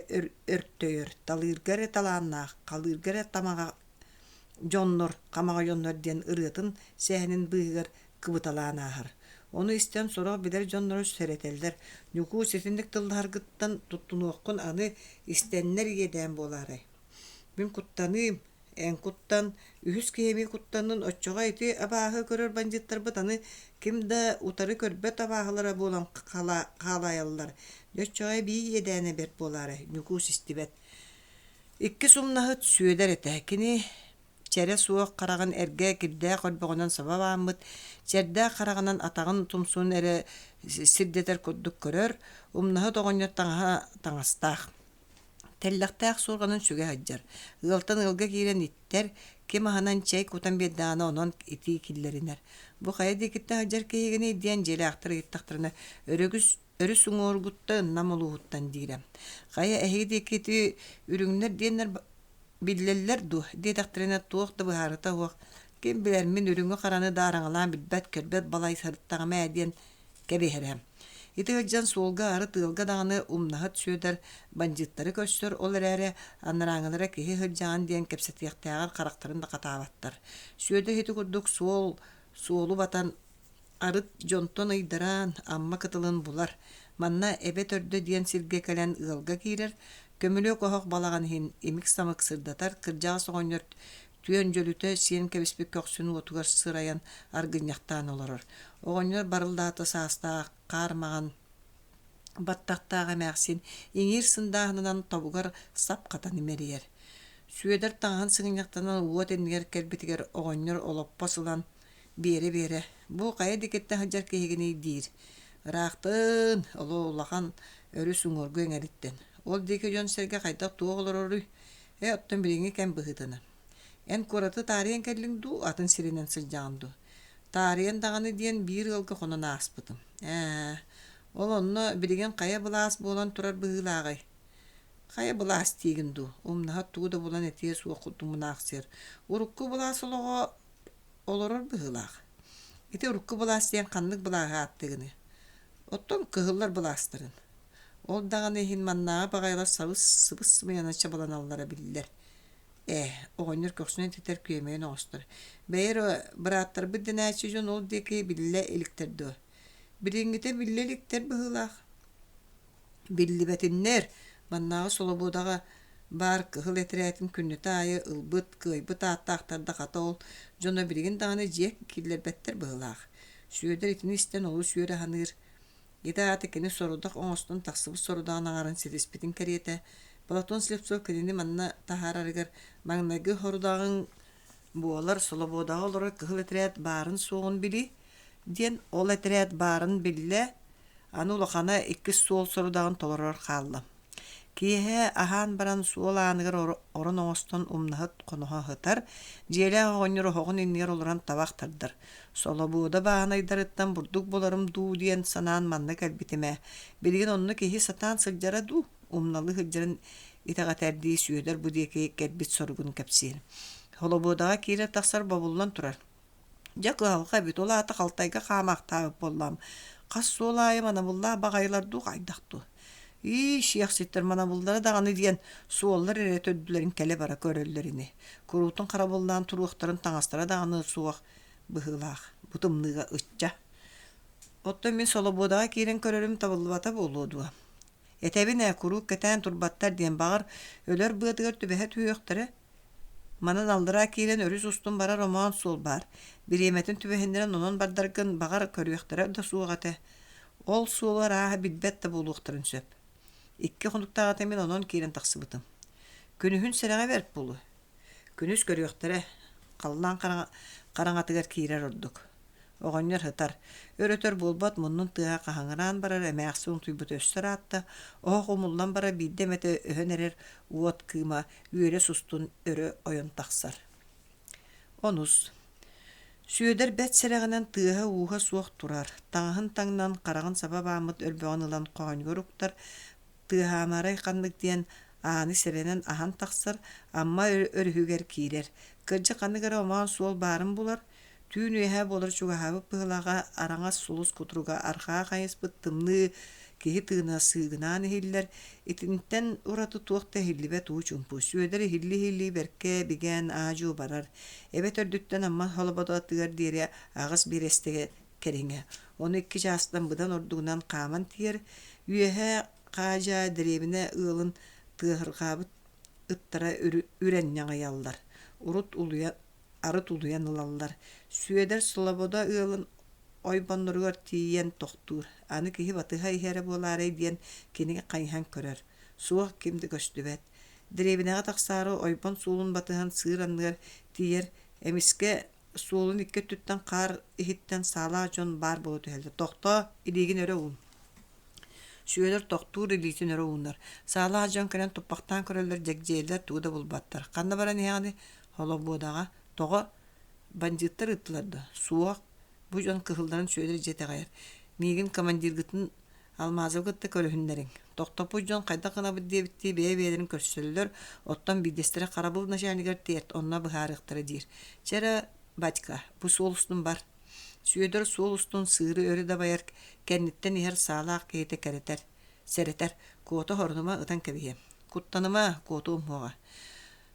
өртөйөр, талыыргары талааннаах, калыыргары тамаға дьоннор, камаға дьоннор диэн ырыатын сэһэнин быыгар кыбыталаанаахар. Ону истэн сороох билэр дьоннору сөрэтэллэр. Ньукуус итинник тыллааргыттан туттунуоххун аны истэннэр иэдээн буолаарай. Мин куттаныым, эн куттан, Үһүс киһими куттанын оччоҕа ити абааһы көрөр банжыттарбыт аны ким да утары көрбөт абааһылара буолан хаалаяллар. Дьоччоҕа бии иэдээне берт буолаарай. Ньукуус истибэт. Икки сумнаһыт сүөдэр этэ. Кини чэрэ суох караган эргэ кирдээ хорбоҕунан сабабааммыт, чэрдээ караганан атагын тумсуун эре сирдетер курдук көрөр, умнаһыт оҕонньор таҥастаах. Теллэхтээх суурганын сүгэ хаджар. Ыалтан ылга киирэн иттер, ким аһанан чэй кутан биэддаана онон итии киллэринэр. Бу хайа дикитте хаджар киһигини диэн желээхтар ыйыттахтарына өрүс уҥуоргутта ыннам улууһуттан диирэ. Хайа эһиги дикити үрүҥнэр диэннэр биллэллэр ду, диэтахтарына туох да быһаарыта уох. Ким билэр мин үрүҥө хараны даараҥалаан билбэт көрбөт балай сарыттаҕама диэн кэбиһэрэм. Ити хыджан суолга ары тыылга даганы умнахат сүйөдөр бандиттары көстөр ол эрэре аннараңылара киһи хыджаан диэн кепсетиэхтээҕэр характарын да катаабаттар. Сүйөдө хити курдук суолу батан арыт дьонтон ыйдаран амма кытылын булар. Манна эбе төрдө диэн сирге кэлэн ыалга киирер, көмүлөө кохох балаган хин имик самык сырдатар кырдьаҕа соҕонньор түйөн жөлүтө сиэн кэбиспик көхсүнү отугар сырайан аргыньяхтаан олорор. Оҕонньор барылдаата саастаа каармаган баттактаага мээхсин иңир сындааһынынан тобугар сап катан имерийер. Сүйөдөр таҥаһын сыҥñахтанан уот эннигэр кэлбитигэр оҕонньор олоппо сылан биэре. Бу кайа дикетте хаджар киһигини диир. Ыраахтын олуулахан өрү суҥургу эҥэриттен. Ол диэки дьон серге хайдах туох олороруй. Оттон бириҥи кэм быһытына. Эн кураты таарыйан кэллиң дуу атын сиринен сылдьаҕан дуу. Таарыйан даҕаны диэн биир ылга хонон ааспытым. Ол онно бириген кайа былаас буолан турар быһыылааҕай. Кайа былаас тиигин дуу. Умнаһат тууда булан этие суох тумунаахсыр. Урукку былаас олоҕо олорор быһыылаах. Ити урукку былаас диэн ханнык былааһа аттыгыны. Оттон кыһыллар былаастарын. Ол даҕаны хин маннааҕа баҕайлар сыбыс мыянача баланаллара биллер. Оҕонньор көксүнэн титер күйемейэн оҕостор. Бэйэр бырааттар быддынаачы дьон ол диэки биллэ иликтердөө. Бириҥҥите биллэ иликтер быһыылаах. Биллибэтиннэр маннааҕа солобуодаҕа бар кыһыл этирээтин күннүтэ айы өлбөт кыайбыт ааттаахтарда хата ол дьоно биригин даҕаны дьиэк киллэрбэттэр быһыылаах. Сүйөдөр итини истэн олу сүйөрэ ханыыр. Ита аты кини сорудах оҥостон тахсыбыс сорудаҕын аҥарын сириспитин кэриэтэ. Балатон Слепцов кэнини манна тахаарарыгар маҥнайгы хорудааҕын буолар солобуодаҕа олорор кыһыл этирээт баарын суоҕун били диэн ол этирээт баарын биллэ аны улахана иккис суол сорудаҕын толорор хаалла. Киэһэ аһаан баран суол ааныгар орон оҥостон умнаһыт хоноһо хытар, дьиэлээх оҕонньор оһоҕун иннигэр олоран табахтардар. Солобуода баанайдарыттан бурдук болорум дуу диэн санаан манна кэлбитимэ. Билигин онно киһи сатаан сылдьара дуу. Умналы хыджарын итаҕатэрдии сүйөдөр бу диэки кэлбит соргун кэпсиир. Холобуодаҕа киирэ тахсар бобуллан турар. Дьа кыһалха бит ол аата халтайга хаамаахтаабыт боллаам. Хас суол аайы манабыллаа баҕайлар дуу хайдахтуу. Шиахситтер манабыллара даҕаны диэн суоллар эрэ төддүлэрин кэлэ бара көрөллөрүни. Куруутун харабыллаан туруухтарын таҥастара даҕаны суох быһыылаах. Бутумныга ытча. Оттон мин солобуодаҕа киирэн көрөрүм табыллыбата буолуодуа. Этэбин куруук кэтээн турбаттар диэн баҕар өлөр быатыгар түбэһэ түйөөхтэрэ. Манан алдыра киирэн өрүс устун бара роман суол бар. Бириэмэтин түбэһиннэрэн онон бардаргын баҕар көрүөхтэрэ да суоҕатэ. Ол суолар ааһа билбэт да буолуохтарын сөп. Икки хонуктаҕата мен онон киирэн тахсыбытым. Күнүһүн сэрэҕэ берт булу. Күнүс көрүөхтэрэ халлаан хараҥатыгар киирэр ордук. Оҕонньор хытар. Өрөтөр буолбат муннун тыаһа хаһаҥараан барар эмээхсиң туйбут өссөр аатта, оһох умуллан бара бииддем эте өһөн эрер уот кыыма үөрэ сустун өрө ойон тахсар. Онус. Сүйөдөр бэт сэрэҕинэн тыаһа ууһа суох турар. Таҥаһын таҥнан хараҕын саба бааммыт өлбөҕөн ылан коҕоньгоруктар тыаһаамарай ханнык диэн ааны сэрэнэн аһан тахсар, амма өрүһүгэр киирэр. Кырдьа ханыгара омаан суол баарын булар. Түүн үөһээ болор чугаһаабыт быһылаҕа араҥас сулус кутуруга архаа хайыспыт тымныы киһи тыына сыыгынаан иһиллэр итинтэн ураты туохта хиллибэ туу чумпу. Сүйөдөр хилли берке бигэн аажуу барар. Эбэ төрдүттэн амма холободоотыгар диэри аҕас бирэстеге кэриҥэ. Ону икки чаастан быдан ордугунан хааман тиэр үөһээ хаажа дэриэбинэ ыалын тыаһыргаабыт ыттара үрэнньаҕайаллар. Арыт улуян ылаллар. Сүйөдөр солободо ыалын ойбонноругар тиийэн тохтуур. Аны киһи батыһа иһэрэ буолаарай диэн кинигэ хайыһан көрөр. Суох кимди көстүбэт. Дэриэбинэҕэ тахсаары ойбон суулун батыһан сыыр анныгар тиийэр эмиске суулун икке түттэн хаар иһиттэн саалаа дьон баар болу түһэллэр. Тохтоо илиигин өрө уун. Сүйөдөр тохтуур илиитин өрө ууннар. Саалаа дьон кэнэн туппахтаан көрөллөр жэгдьиэллэр тууда булбаттар. Ханна баран иһэҕини холобуодаҕа тоҕо бандиттар ыттыларда. Суох бу дьон кыһылларын сүйөдөр жетэҕайар. Миигин командиргытын алмаазыбытты көрүһүннэриң. Тохтопу дьон хайда гынабыт диэбитти бэйэ-бэйэлэрин көрсөллөр, оттон бидестере харабыл начальнигар тиэрт, онна быһаарыахтара диир. Чера батька, бу суолустун бар. Süöдөр суол устун сыыры өрі да байар кәнниттен ихер саалаақ кейте кәретер, сәретер, куота хорнума ытан кәбие. Куттаныма куоту умуға.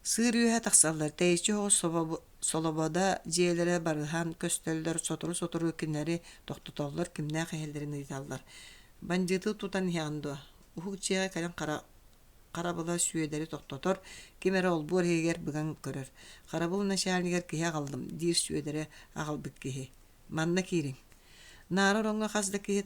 Сыыр үйе тақсаллар, тәйісчі хоғы солобода жиелері барыхан көстөлдер, сотуру киннери тоқтуталлар, кимнә қәйелдерін ыйталлар. Банжыты тутан хианду. Ухук чеға кәлен қарабыла сүйедері тоқтотор, кемері ол бұр егер бұған көрір. Қарабыл нашалнигер кеге қалдым, дир сүйедері ағалбык кеге. Манна кирин. Нары ронга қазда кеге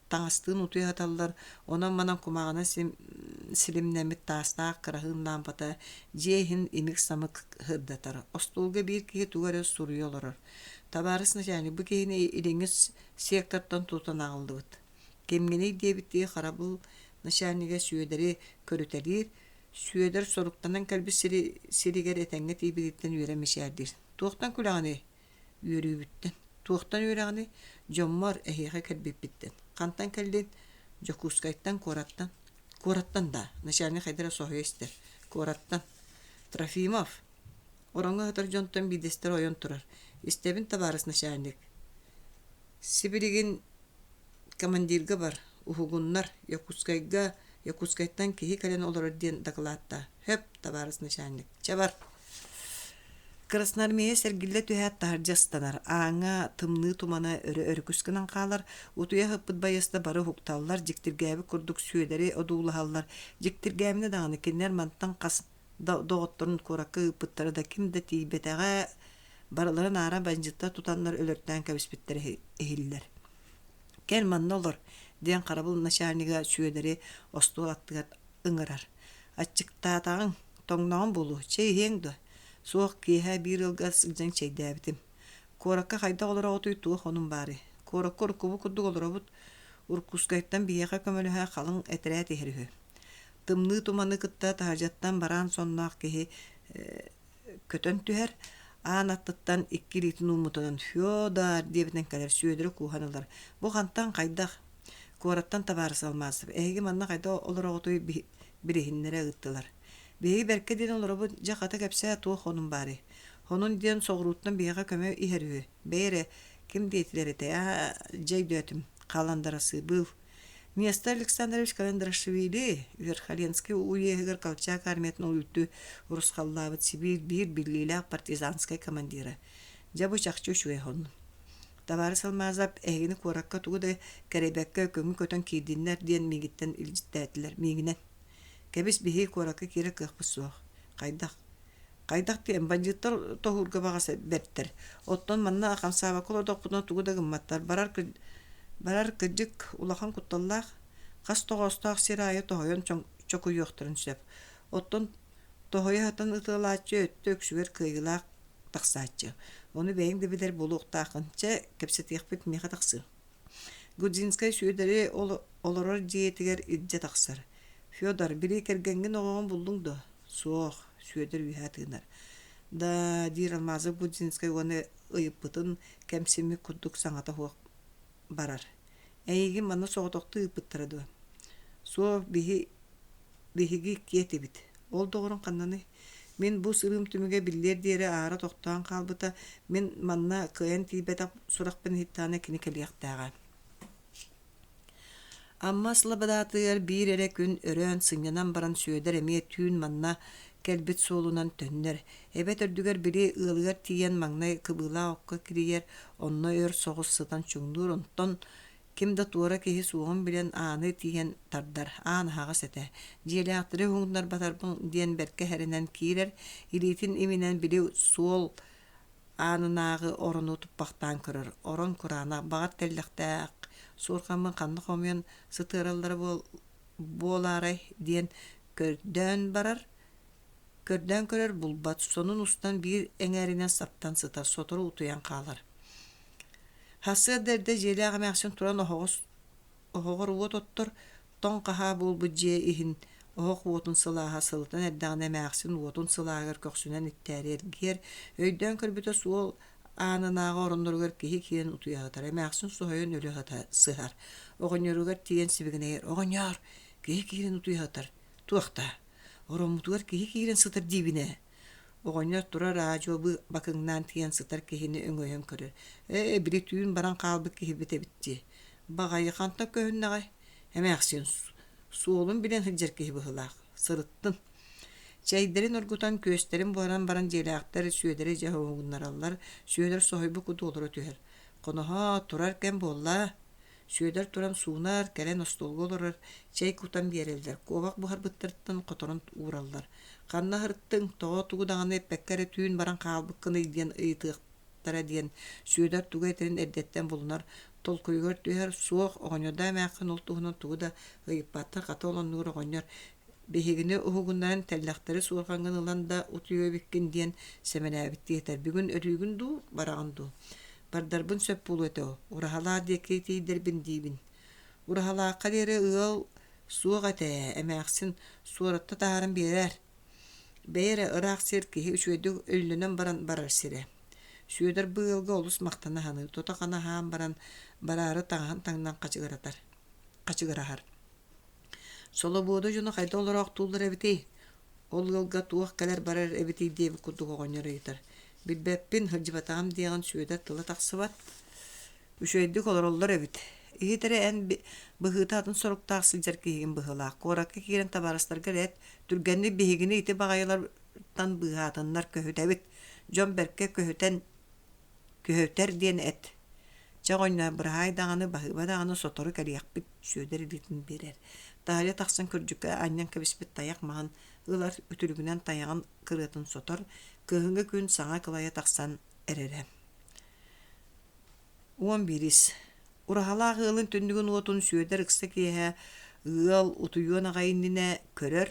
таңастығын ұтуй аталылар, онан манан кумағына сілімнәміт тастақ қырағын лампата, жейхін имик самык хырдатар. Остолға бір кеге туғары сұруй олырыр. Табарысына жәні бұ кегіне иліңіз сектортан тұтан ағылды бұд. Кемгеней дебітті қарабыл нашаниге сүйедері көрітелер, сүйедер соруқтанан кәлбі сиригер етәңге тейбедеттен үйремешердер. Туқтан күлағаны үйребіттен. Туқтан үйрәғаны жоммар әхеға кәлбеп біттен. Қантан кәлден Якутскайттан Кораттан да. Нашаны қайдыра соғы естер. Кораттан. Трофимов. Оранға ғатар жонтан бидестер ойын тұрар. Истебін табарыс нашаник. Сибиреген командирге бар. Ухугуннар Якутскайттан кеhi кәлен олар ден дақылатта. Хөп табарыс нашаник. Чабар. Красноармия сәргілі түйәт тағыр жастанар. Аңа тымны тумана өрі-өркіскінен қалар. Утуя хыппыт байыста бары хуқталар. Жіктіргәбі күрдік сүйедері одулығалар. Жіктіргәбіні дағаны кеннер манттан қас доғыттырын көракы ұппыттары да кімді тейбетаға барыларын ара банжытта тутанлар өлірттен кәбіспеттері әйілілер. Кен манны олар. Ден қарабыл нашаниға сүйедері остуыл аттығат ыңырар. Атчықтатағын тоңнағын болу. Чей хеңді. Соқ кейхә бір ылға сылжан чейді әбітім. Коракка қайда олыра отуй туық оның бары. Коракка ұрқыбы күрдік олыра бұд. Уркускайттан бияға көміліға қалың әтірәт ехірігі. Тымны туманы кытта тағажаттан баран соннақ кейі көтін түхер. Аан аттыттан икки литін умытынан фёдар дебітен кәлер сүйедірі куханылар. Бұ қантан қайдақ кораттан табарыс алмасып. Әйгі манна қайда олыра отуй бірехінлері ұттылар. Беги берке ден олорабы жақата кәпсә туық оның бары. Оның ден соғыруттан беға көмі ихәрі. Бәйірі кім дейтілер еті? Жай дөтім. Қаландарасы бұл. Место Александрович Календрашвили, Верхоленский уехал Колчак армиятын ұлытты Урусқаллабыт Сибир бір бірлейлі партизанскай командиры. Жабы чақчу шуе оның. Табары салмазап әгіні қораққа туғыды кәребәкке көңі көтін кейдінлер ден мегіттен үлжіттәтілер. Мегінен. Кәбіс бейі қорақы кері қықпыз соқ. Қайдақ дейін бандиттар тоғырға бағасы бәрттір. Оттан манна ақам сабақыл одақпына туғыда ғымматтар. Барар кірдік улахан құтталлақ. Қас тоғастақ сирайы тоғайын чоқы йоқтырын сөп. Оттан тоғайы хатын ұтылатчы өтті өкшігер күйгілақ тақсатчы. Оны бәйіңді білер болу ұқтақынча кәпсетек бет меға тақсы. Гудзинскай сүйедері олырар жиетігер идже тақсар. Фёдор, бiri кергенген оғын бұлдың да. Соқ, сүйедер үйәтігінар. Да, дир алмазы Гудзинскай оны ұйып бұтын кәмсемі күрдік саңата хоқ барар. Әйгі мана соғытоқты ұйыптырады. Соқ, бейігі кеті біт. Ол доғырын қаннаны. Мен бұл сырым түміге білдер дері ара тоқтаған қалбыта. Мен манна күйен тейбетап сұрақпен хиттаны киникелияқтаға. Amma sılabadatıgar bir ere gün örön sınyanan baran süöder emeye tüün manna kelbet solunan tönner. Ebet ördüger biri ığılıgar tiyen magnay kıbıla okka kiriyer onna ör soğuz sıtan çungdur onton kimde tuğra kehi suğun bilen anı tiyen tardar anı hağa sete. Jeli aktırı hunlar batarbın diyen berke herinen kirer ilitin iminen biri suol anınağı orunu tupaktan kırır. Oron kurana bağat tellektak Сурқамын қанды қомын сытыралары боларай ден көрден барар. Көрден көрер бұлбат сонын ұстан бір әңәрінен саптан сытар сотыры ұтуян қалар. Хасы дәрді желі ағымақсын тұран оғығыр уот оттыр тон қаға бол бұджия ихін оғық уотын сылаға сылытын әрдіғын әмәқсын уотын сылағыр көксінен иттәрер гер өйден көрбіті суол Анынаға орындырғыр кейі кейін ұтуяғытар. Әмәқсын сұхайын өлі ғата сығар. Оғынерігер тиен сібігін әйер. Оғынер кейі кейін ұтуяғытар. Туақта. Орын мұтығар кейі кейін сытыр дебіне. Оҕонньор тура раажобу бакыңнан тиен сытар киһини өҥөйөн көрөр. Бiri түүн баран хаалбык киһибит эбитти. Багайы ханта көһүннäҕэ. Эмээхсин суолун билен хылдьар киһи быһылаах. Сырыттын. Чәйдерин оргутан көстерин баран желээхтер сүөдери жаһоогуннараллар, сүөдер соһойбу куду олоро түһэр. Коноһо турар кем болла. Сүөдер туран суунар, кэлэн остолго олорор, чәй кутан биэрэлдер. Куобак бухар быттырттан которон уураллар. Ханна хырттың тоҕо тугудағаны эппеккере түүн баран хаалбыккыны диэн ыйтыахтара диэн сүөдер туга этерин эрдеттен булунар. Толкуйгор түһэр суох оҕоньорда эмээххин ол туһунан тугуда ыйыппаттар хата олоннугар оҕоньор. Бехигини уһугуннарын тэллэхтери суорхангын ыланда утуйобиккин диэн сэмэнээбиттиэтэр. Бүгүн өрүүгүн дуу, барагын дуу. Бардарбын сөп булуэтэо. Урахалаа диэккейтиидербин диибин. Урахалаакка диэри ыал суох этэ эмээхсин суоратта тааран биэрэр. Бэйэрэ ыраах сир киһи үчүөдүг өллүнөн барар сире. Сүөдер быылга олус мактана ханы. Тота хана хаан баран барары таңахан таңнан качыгарахар. Солобуоду жуну хайда олороох туулар эбитей. Ол ылга туох кэлэр барар эбитей диэби курдук оҕоньор ыйтар. Билбэппин хылдьыбатаам диэҕин сүөдер тыла тахсыбат. Үчүөйдүк олороллор эбит. Иһитере эн быһыытаатын соруктаах сылдьар киһигин быһылаах. Куоракка киирэн табарастарга эт түргэнни биһигини ити багайылартан быһаатыннар көһүтэбит. Дьон берке көһөтер диэн эт. Чаҕоньна бырахай даҕаны баһыба даҕаны сотору кэлиэхпит сүөдер илитин биэрэр. Таһыря тахсан көрдүккэ аньян кэбиспит таяк маһын ылар үтүлүгүнэн таяҕын кырыатын сотор кыһыҥҥа күн саҥа кылайа тахсан эрере. 11. Урахалаах ылын түннүгүн уотун сүөдер ыкса киэһэ ыал утуйуон аҕайыннина көрөр.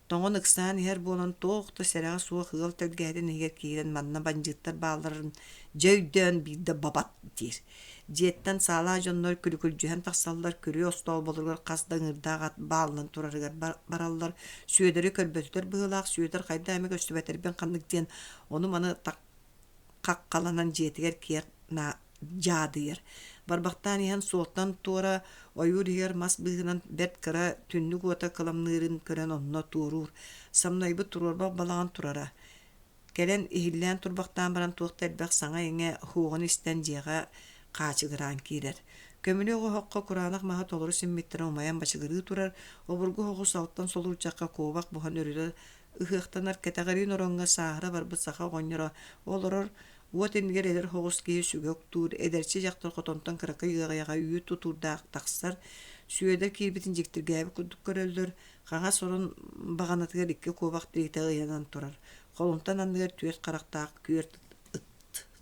Тоҥон ыксаан иһэр буолан тоохто сэрэҕэ суох ыал төлгээдин иһигэр киирэн манна бандьыттар бааларын дьөйдөөн биирдэ бабат диир. Диэттэн саалаа дьоннор күлүкүлдьүһэн тахсаллар күрүө остол болуругар хас даңырдаах баалынан турарыгар бараллар. Сүөдери көлбөтүтер быһылаах сүөдер хайда эмик өстүбэтербин ханнык диэн ону маны каккаланан дьиэтигэр киэр жаадыйар. Барбахтаан иһэн суоттан туора ойуургэр мас быһынан бэрт кыра түннүк уота кыламныырын көрөн онно тууруур. Самнайбыт туруорбах балаҕан турара. Кэлэн иһиллээн турбахтаан баран туохта элбэх саҥа иҥэ хуоҕун истэн дьиэҕэ хаачыгыраан киирэр. Көмүнү оҕоһокко кураанах маһа толору симмиттерэн умайан бачыгырыы турар. Обургу хоҕу салтан солуучакка куобак буһан өрүрэ ыһыахтанар кэтэҕэрүүн ороҥҥа сааһыра барбыт саха оҕонньоро олорор уот ингер эдер хоҕус киһи сүгөк туur эдерчи дьахтар хотонтон кыракка ыаҕайаҕа үйү тутуурдаах тахсар сүөдер киирбитин дьиктиргээби курдук көрөллөр. Хаҥа сорун баганатыгар икки куобак тиите ыйанан турар. Холунтан анныгар түөт карактаах күөр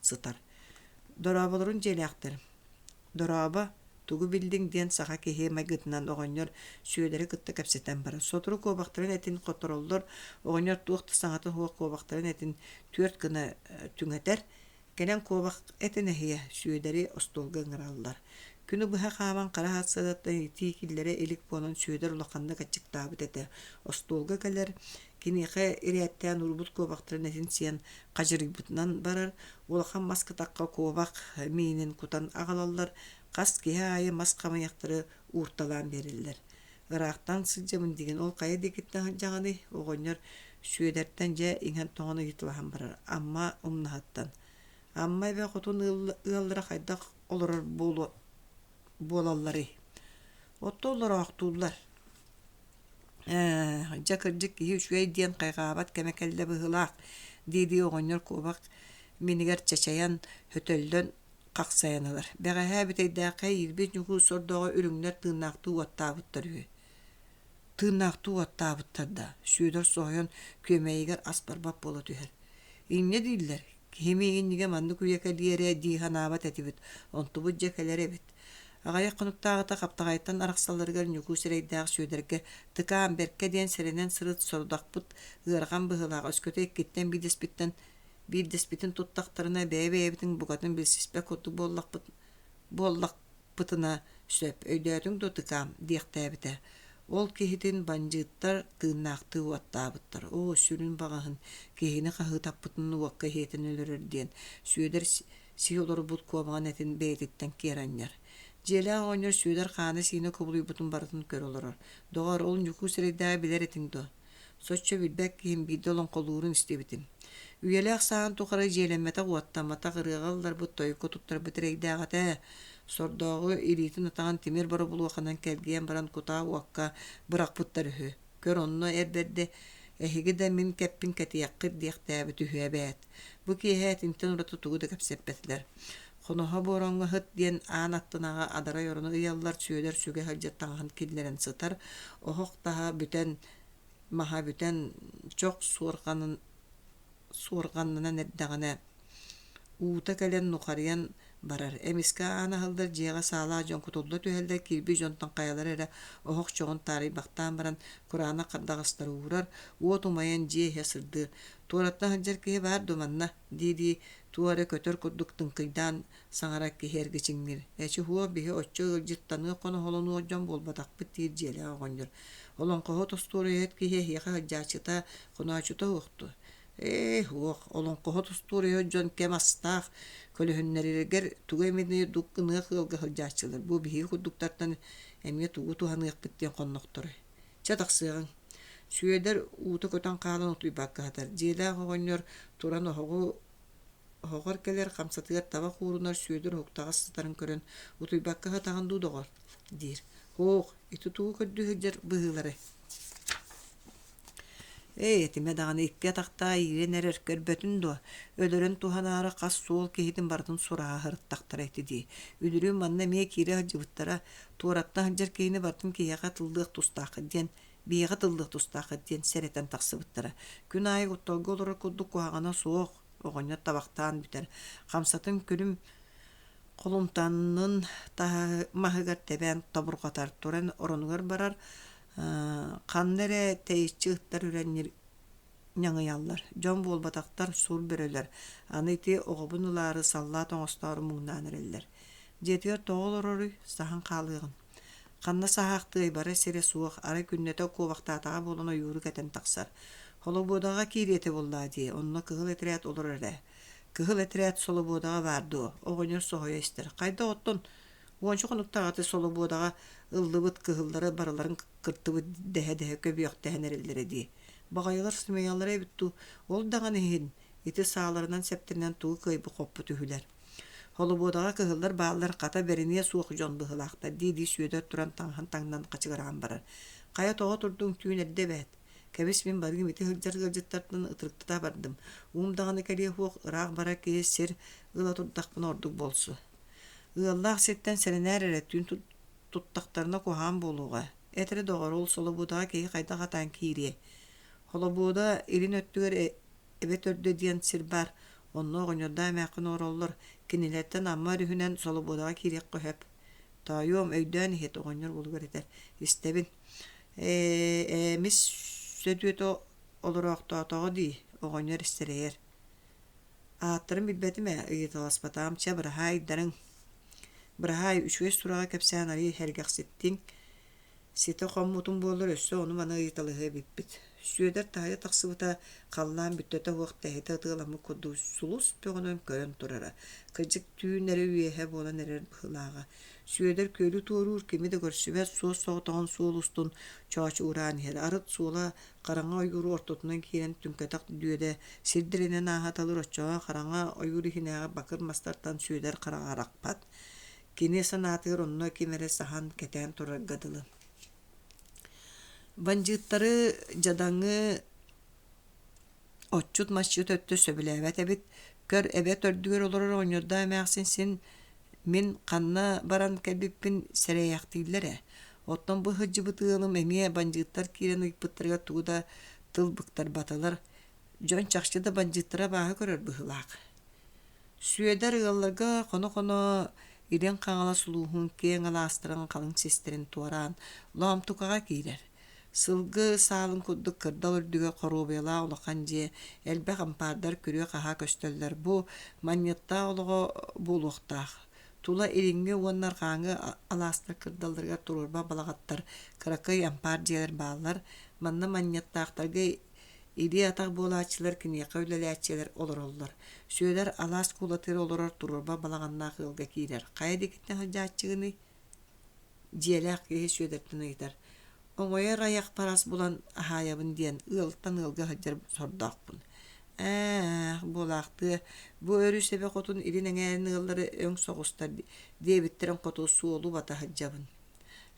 сытар. Дорооболорун желээхтер. Дорооба тугу билдиң диэн саха киһи майгытынан оҕонньор сүөдери кытта кэпсэтэн бара. Сотору куобактарын этин хотороллор оҕонньор туохта саҥатын хуок куобактарын этин түөрт гына түҥэтэр. Кэлэн куобак этин эһиэ сүөдери остолга ыҥыраллар. Күнү быһа хааман кара хаатсадаттан тиикиллере илик буонун сүөдер улаханна каччыктаабыт эте. Остолга кэлэр кинигэ ириэттээн урбут куобактарын этин сиэн кажырыйбытынан барар. Улахан маска такка куобак миинин кутан аҕалаллар. Кас киһи аайы мас хамыяктары уурталаан бериллер. Ыраахтан сылдьамын диген ол кайа дикиттен хаджаҕаны оҕонньор сүөдэртэн дьэ иҥэн тоҕону ыйтылахан барар. Амма умнахаттан. Амма эбэ хотун ыаллара хайдах олорор буолаллары. Отто олороохтууллар. Жакырдьык киһи үчүгэй диэн кайгаабат кэмекэллэ быһылаах дииди оҕонньор куобак минигэр чачаян хөтөллөн каксаянылар. Бэҕэһээ битейдээххэ ирбит ньугу сордоҕо үрүҥнэр тыыннаахтыы уаттаабыттар үһү. Тыыннаахтыы уаттаабыттар да. Сүөдөр соһойон күөмэйигэр ас барбап буола түһэр. Инне дииллэр. Киһимиигиннигэ манны күйэкэ диэрэ дииһанаабат этибит. Онтубут дьэкэлэр эбит. Аҕайах хонуктааҕыта хаптаҕайттан арахсалларыгар ньугу сирэйдээх сүөдэргэ тыкаан берке диэн сэрэнэн сырыт сордахпыт ыарган быһылаах өскөтө иккиттен биирдэспитин туттахтарына бэйэбитин бугатын билсиспек хоту буоллахпытына сөп өйдөөтүң до тыкаам диэхтээбитэ. Ол киһитин бандьыыттар тыыннаахтыы уаттаабыттар. Сүрүн багаһын киһини хаһыытаппытын уакка иһиэтин өлөрөр диэн сүөдэр сиһи олорбут куобаҕан этин бэйэтиттэн киэранньар. Дьиэлээх оҕонньор сүөдэр хааны сиина кубулуйбутун барытын көр олорор. Доҕор ол ньуку сирэйдээҕи билэр этиң до. Соччо билбек ким бидолон колуурун истебитим. Үйелек саан тухары желеммете уаттамата кырыгаллар бу тойко туттар битерейдагата сордогу иритин атаган тимир бары булуаканан келген баран кута уакка бырак буттарыхы. Көр онно эрберде эхиге мин кеппин кетияккыр диэхтээби түһүэбэт. Бу киэхэ тинтен ураты тугу да кепсеппетилер. Хоноха боронга хыт диэн аан аттынага адара йорону ыяллар сүйөлер сүгэ хаджаттаңахан киллерен сытар. Охок таха бүтен маха бүтен чок суорганнынан эрдагана uuta kelen nukaryan barar. Emiska ana haldar jega sala jon kutulda tühelde kirbi jontan kayalar era ohok çoğun tarihi baktan baran Kur'an'a kaddağıstar uğrar. Uotumayan jihe sırdı. Tuğrattan hancar kihe var dumanna. Didi tuğara kötör kudduktan kıydan sangarak ki her geçinir. Eçi huwa bihe oççu cidtanı konu holonu ocan bolbadak bitir jele ağonyor. Olon koho tosturiyet kihe hiyaha haccaçıta kunaçıta uğtu. Олон кохот устурыйо жон кемастаах көлөһүннэригер тугаймыны дуккыны хылга хылжаачылар. Бу биһи худуктартан эмге тугу туһанык биттен конноктор. Чатаксыгын сүйедер ууту көтөн каалан утуй баккатар. Жеда гоннор туран хогор келер камсатыгар таба курунар сүйедер хоктагастарын көрөн утуй баккага таган дудогор дир. Иту тугу көддү хыжар быһылары. Тиме даганы икке тахта ирен эрер көрбөтүн до өлөрөн туханары кас суол кехитин бардын сураа хырттактар этиди. Үдүрү манна ме кире жыбыттара туратта ханжар кейини бардын кияга тылдык тустакы ден бийга тылдык тустакы ден серетен таксыбыттара. Күн айы уттолго олорор куддук куагана суок огоня табактан битер. Камсатын күлүм колумтаннын махыгар тебен табургатар туран оронугар барар. Каннере тейчиттер үреннер ñaŋыяллар. Жон болбатактар сур берелер. Анyti оҕобунулары саллаат оҥостоору муҥнаан эреллер. Жетиер тоҕолорору сахан хаалыгын. Канна саахтыый бары сире суох ара күннете куобактаатаға болон ойуургэ этен таксар. Холобуодага кириэте боллаа дии. Онно кыгыл этерэт олор эре. Кыгыл этерэт солобуодага бардуу. Оҕоньор соһойо истер. Кайда оттон уончу конуктааты солобуодага ыллыбыт кыгыллары бараларын кыртыбыт дäһэ көбүөк тэһэнериллери дии. Багайылар сымыяллары эбитту ол даган эһин ити сааларынан септеринен тугу кыайбы коппу түһүлэр. Холобуодага кыгыллар баалар ката берине суох жон быһылаахта диди сүйөдөр туран таңнан качыгаран барар. Кая тоҕо турдуң түүн эрдебэт. Кэбис мен баргым ити хылжар гылжыттартын ытырыктыта бардым. Даганы кэлие хуох ыраах бара киэс сир ыла турдакпын ордук болсу. Ыаллаах сеттен сэрэнээр эреттүүн туттактарына куһаан болууга. Этери доҕорул солобуодага кии кайда хатаан киирие. Холобуода ирин өттүгөр эбет өрдө диэн сир бар. Онно оҕоньорда эмээккин ороллор кинилэттен амма үрүһүнэн солобуодага киирек көһөп. Таайуом өйдөөн иһет оҕоньор булугар этер. Истебин. Мис сөдүөтө олороохтоотоҕо дии оҕоньор истерээр. Ааттарын билбетиме ыйыталаспатаам ча быраһаай дарың. Быраһаай үчүөс турага кэпсээн ари хергахситтиң. Сите хоммутун буолар өссө ону мана ыйыталыһы биппит. Сүйөдөр таайа тахсыыта халлаан бүттөтө уокта эте тыыламы курду сулус пөгөнөн көрөн турара. Кыжык түүнери үөһэ болан эрер быһылаага. Сүйөдөр көөлү туоруур кими да көрсүбэт суос соҕотоҕун суулустун чоочу ураан иһэр. Арыт суула караҥа ойууру ортотунан киирен түмкэтак дүөдэ сирдиринен аахаталыр оччоҕо караҥа ойууру иһинээҕэ бакыр мастартан сүйөдөр караҕаракпат. Кини санаатыгар онно кимере сахан кетээн тураргадылы. Банжыттары жадаңы отчут масчыт өттө сөбүлээбэт эбит көр эбет өрдүгөр олорор оñорда эмээхсин син мин канна баран кэлбиппин сэрэйяхтыылларе. Оттон бу хыджыбытыылым эмие банжыттар киирен ыйппыттарга тууда тылбыктар баталар. Жон чахчыда банжыттара бааһы көрөр быһылаак. Сүйөдөр ыалларга коно ирен каңала сулуухун кең алаастыран калың сестерин туараан лоомтукага киирер. Сылгы саалын куддук кырдал үрдүгө коруубыйла улахан же элбэ кампаардар күрүө каха көстөллөр. Бу маньятта олого булуктаах. Тула ириңге уоннар каңы алаастыр кырдалдарга турурба балагаттар кыракай ампаар жеер баалар манна маньяттаактарга ири атак буолаачылар кинигэ өлөлээтчилер олороллор. Сүйөлөр алаас кулатыр олорор турурба балаганнаах ылга киирер. Кая дикиттен хыджааччыгыны жиэлээх киһи сүйөдөртүн ыйтар. Оңойар аяқ парас булан ахаябын диен ылтан ылга хаджар сордоқпын. Булақты бу өрү себе котун илин эңээрин ыллары өң соғустар дебиттерен коту суолу бата хаджабын.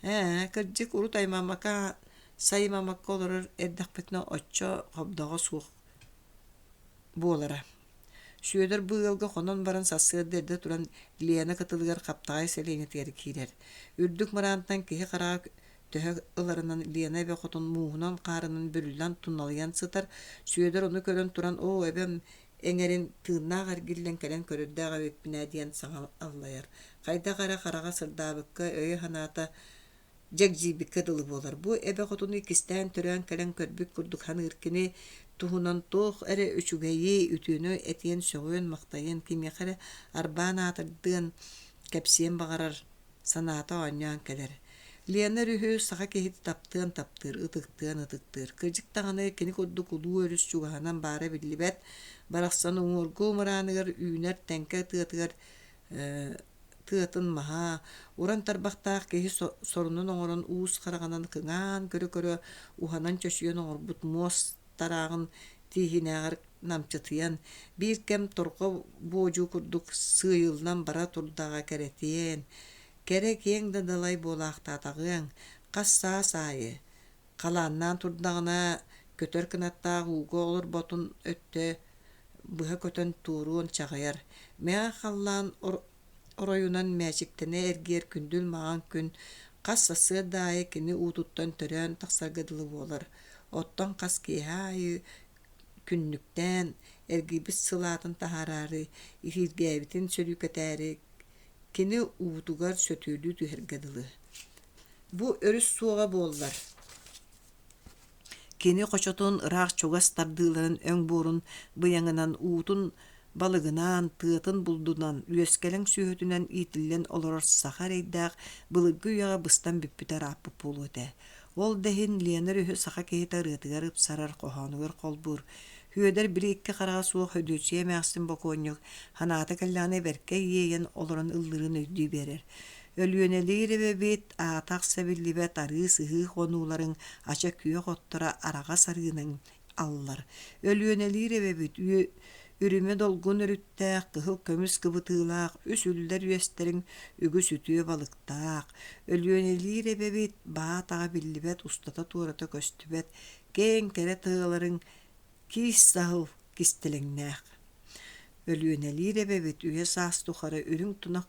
Кырдьык урут аймамака саймамакка олорор эрдақпетно оччо хобдоға суох буолара. Сүйөдөр быылга хонон баран сассыырдерде туран Лена кытылыгар каптагай селенетер кирер. Үрдүк марантан кихи караа төһө ыларынан Лена эбе хотун муунан карынын бүрүллан тунналыян сытар. Сүйөдөр ону көрөн туран о эбем эңерин тыыннаагар гиллен келен көрөрдөга өппүнэ диэн саҥа аллаяр. Кайда кара карага сырдаабыкка өйө ханаата жагжибикке дылы болар. Бу эбе хотуну икистен төрөн келен көрбүк курдук ханыркини тухунан тох эре үчүгэйи үтүнө этиен сөгөн мактайын кимекере арбан атырдын кепсиен багарар санаата оньян келер. Лена Үһүс саха кехит таптыр ытыктыр. Кырдьыктаганы кини курдук улуу өрүс чугаһанан баара биллибет барахсан уңургу мыраныгар үүнер тенке тыатын маха уран тарбактаах кеһи сорунун оҥорон уус хараганан кыҥаан көрө уханан чөсүйөн оҥорбут мос тараагын тиихинээҕэр намчытыян биир кем торго боожуу курдук сыйылынан бара турдаага керетиен кере киэң да далай буолаахтаатагыаң кас саа-саайы калааннаан турдагына көтөр кынаттаах ууго олор ботун өттө быһа көтөн тууруун чаҕайар мега халлаан ороюнан мэчиктене эргиэр күндүл маҕан күн кас сасыадаайы кини уутуттан төрөөн тахсаргадылы буолар. Оттон кас киэһаайы күннүктэн эргибит сылаатын тахарары ихиргээбитин сөлүүкэтээри кини уутугар сөтүүлүү түһэргадылы. Бу өрүс суоҕа буоллар. Кини хочотун ыраах чугас тардыыларын өң буурун быяҥынан уутун балыгынан, тыатын булдунан, үөскелең сүйөтүнен итиллен олорор Саха рейдаах былыггы үйаға быстан бүппүтер аппы пулуэте. Ол дехин Лена Үһүс саха кехите ырыатыгар ыпсарар кохонугар холбур. Хүөдер бiri-икки харага суох хөдүүчүе мэхсин бокуонньук ханаата кэллааны берке иейен олорон ыллырын өйдүү берер. Өлүүнэлииребе бит аатах сабиллибет ары сыһыы хонууларын ача күө хоттора арага сарыынын аллар. Өлүүнэлииребе бит үрүмө долгун өрүttäэх кыһыл көмүс кыбытыылаах үс үллэр үөстериң үгүс үтүө балыктаах. Өлүүнэлииребе бит баатаға биллибет устата туората көстүбет кең кере тыыларын киис сахыл кистелеңнээх. Өлүүнэлииребе бит үө саастухары үрүң тунак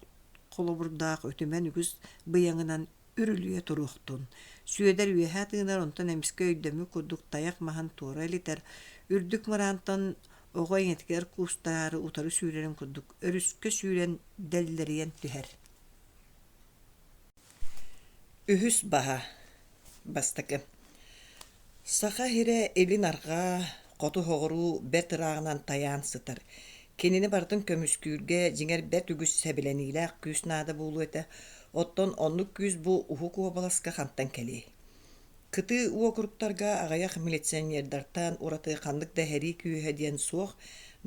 холобурдаах өтүмэн үгүс быяҥынан үрүлүө туруохтун. Сүйөдер үөһэ тыынар онтон эмиске өйдөмү курдук таяк махан туора элитер үрдүк мараантан оҕой этгэр кустаары утары сүүрэрин курдук өрүскө сүүрэн дэллэриэн түһэр. Үһүс баһа Бастакы Саха хире элин арга коту хоғуру бет ыраагынан таяан сытар. Кинини бартын көмүскүүргэ жиңер бет үгүс сэбиленилээх күүс наада буолуэте оттон оннук күүс бу уху куобаласка хантан келии. Кыты уокуруктарга агаях милиционердартан ураты хандык да хэри күүһэ диэн суох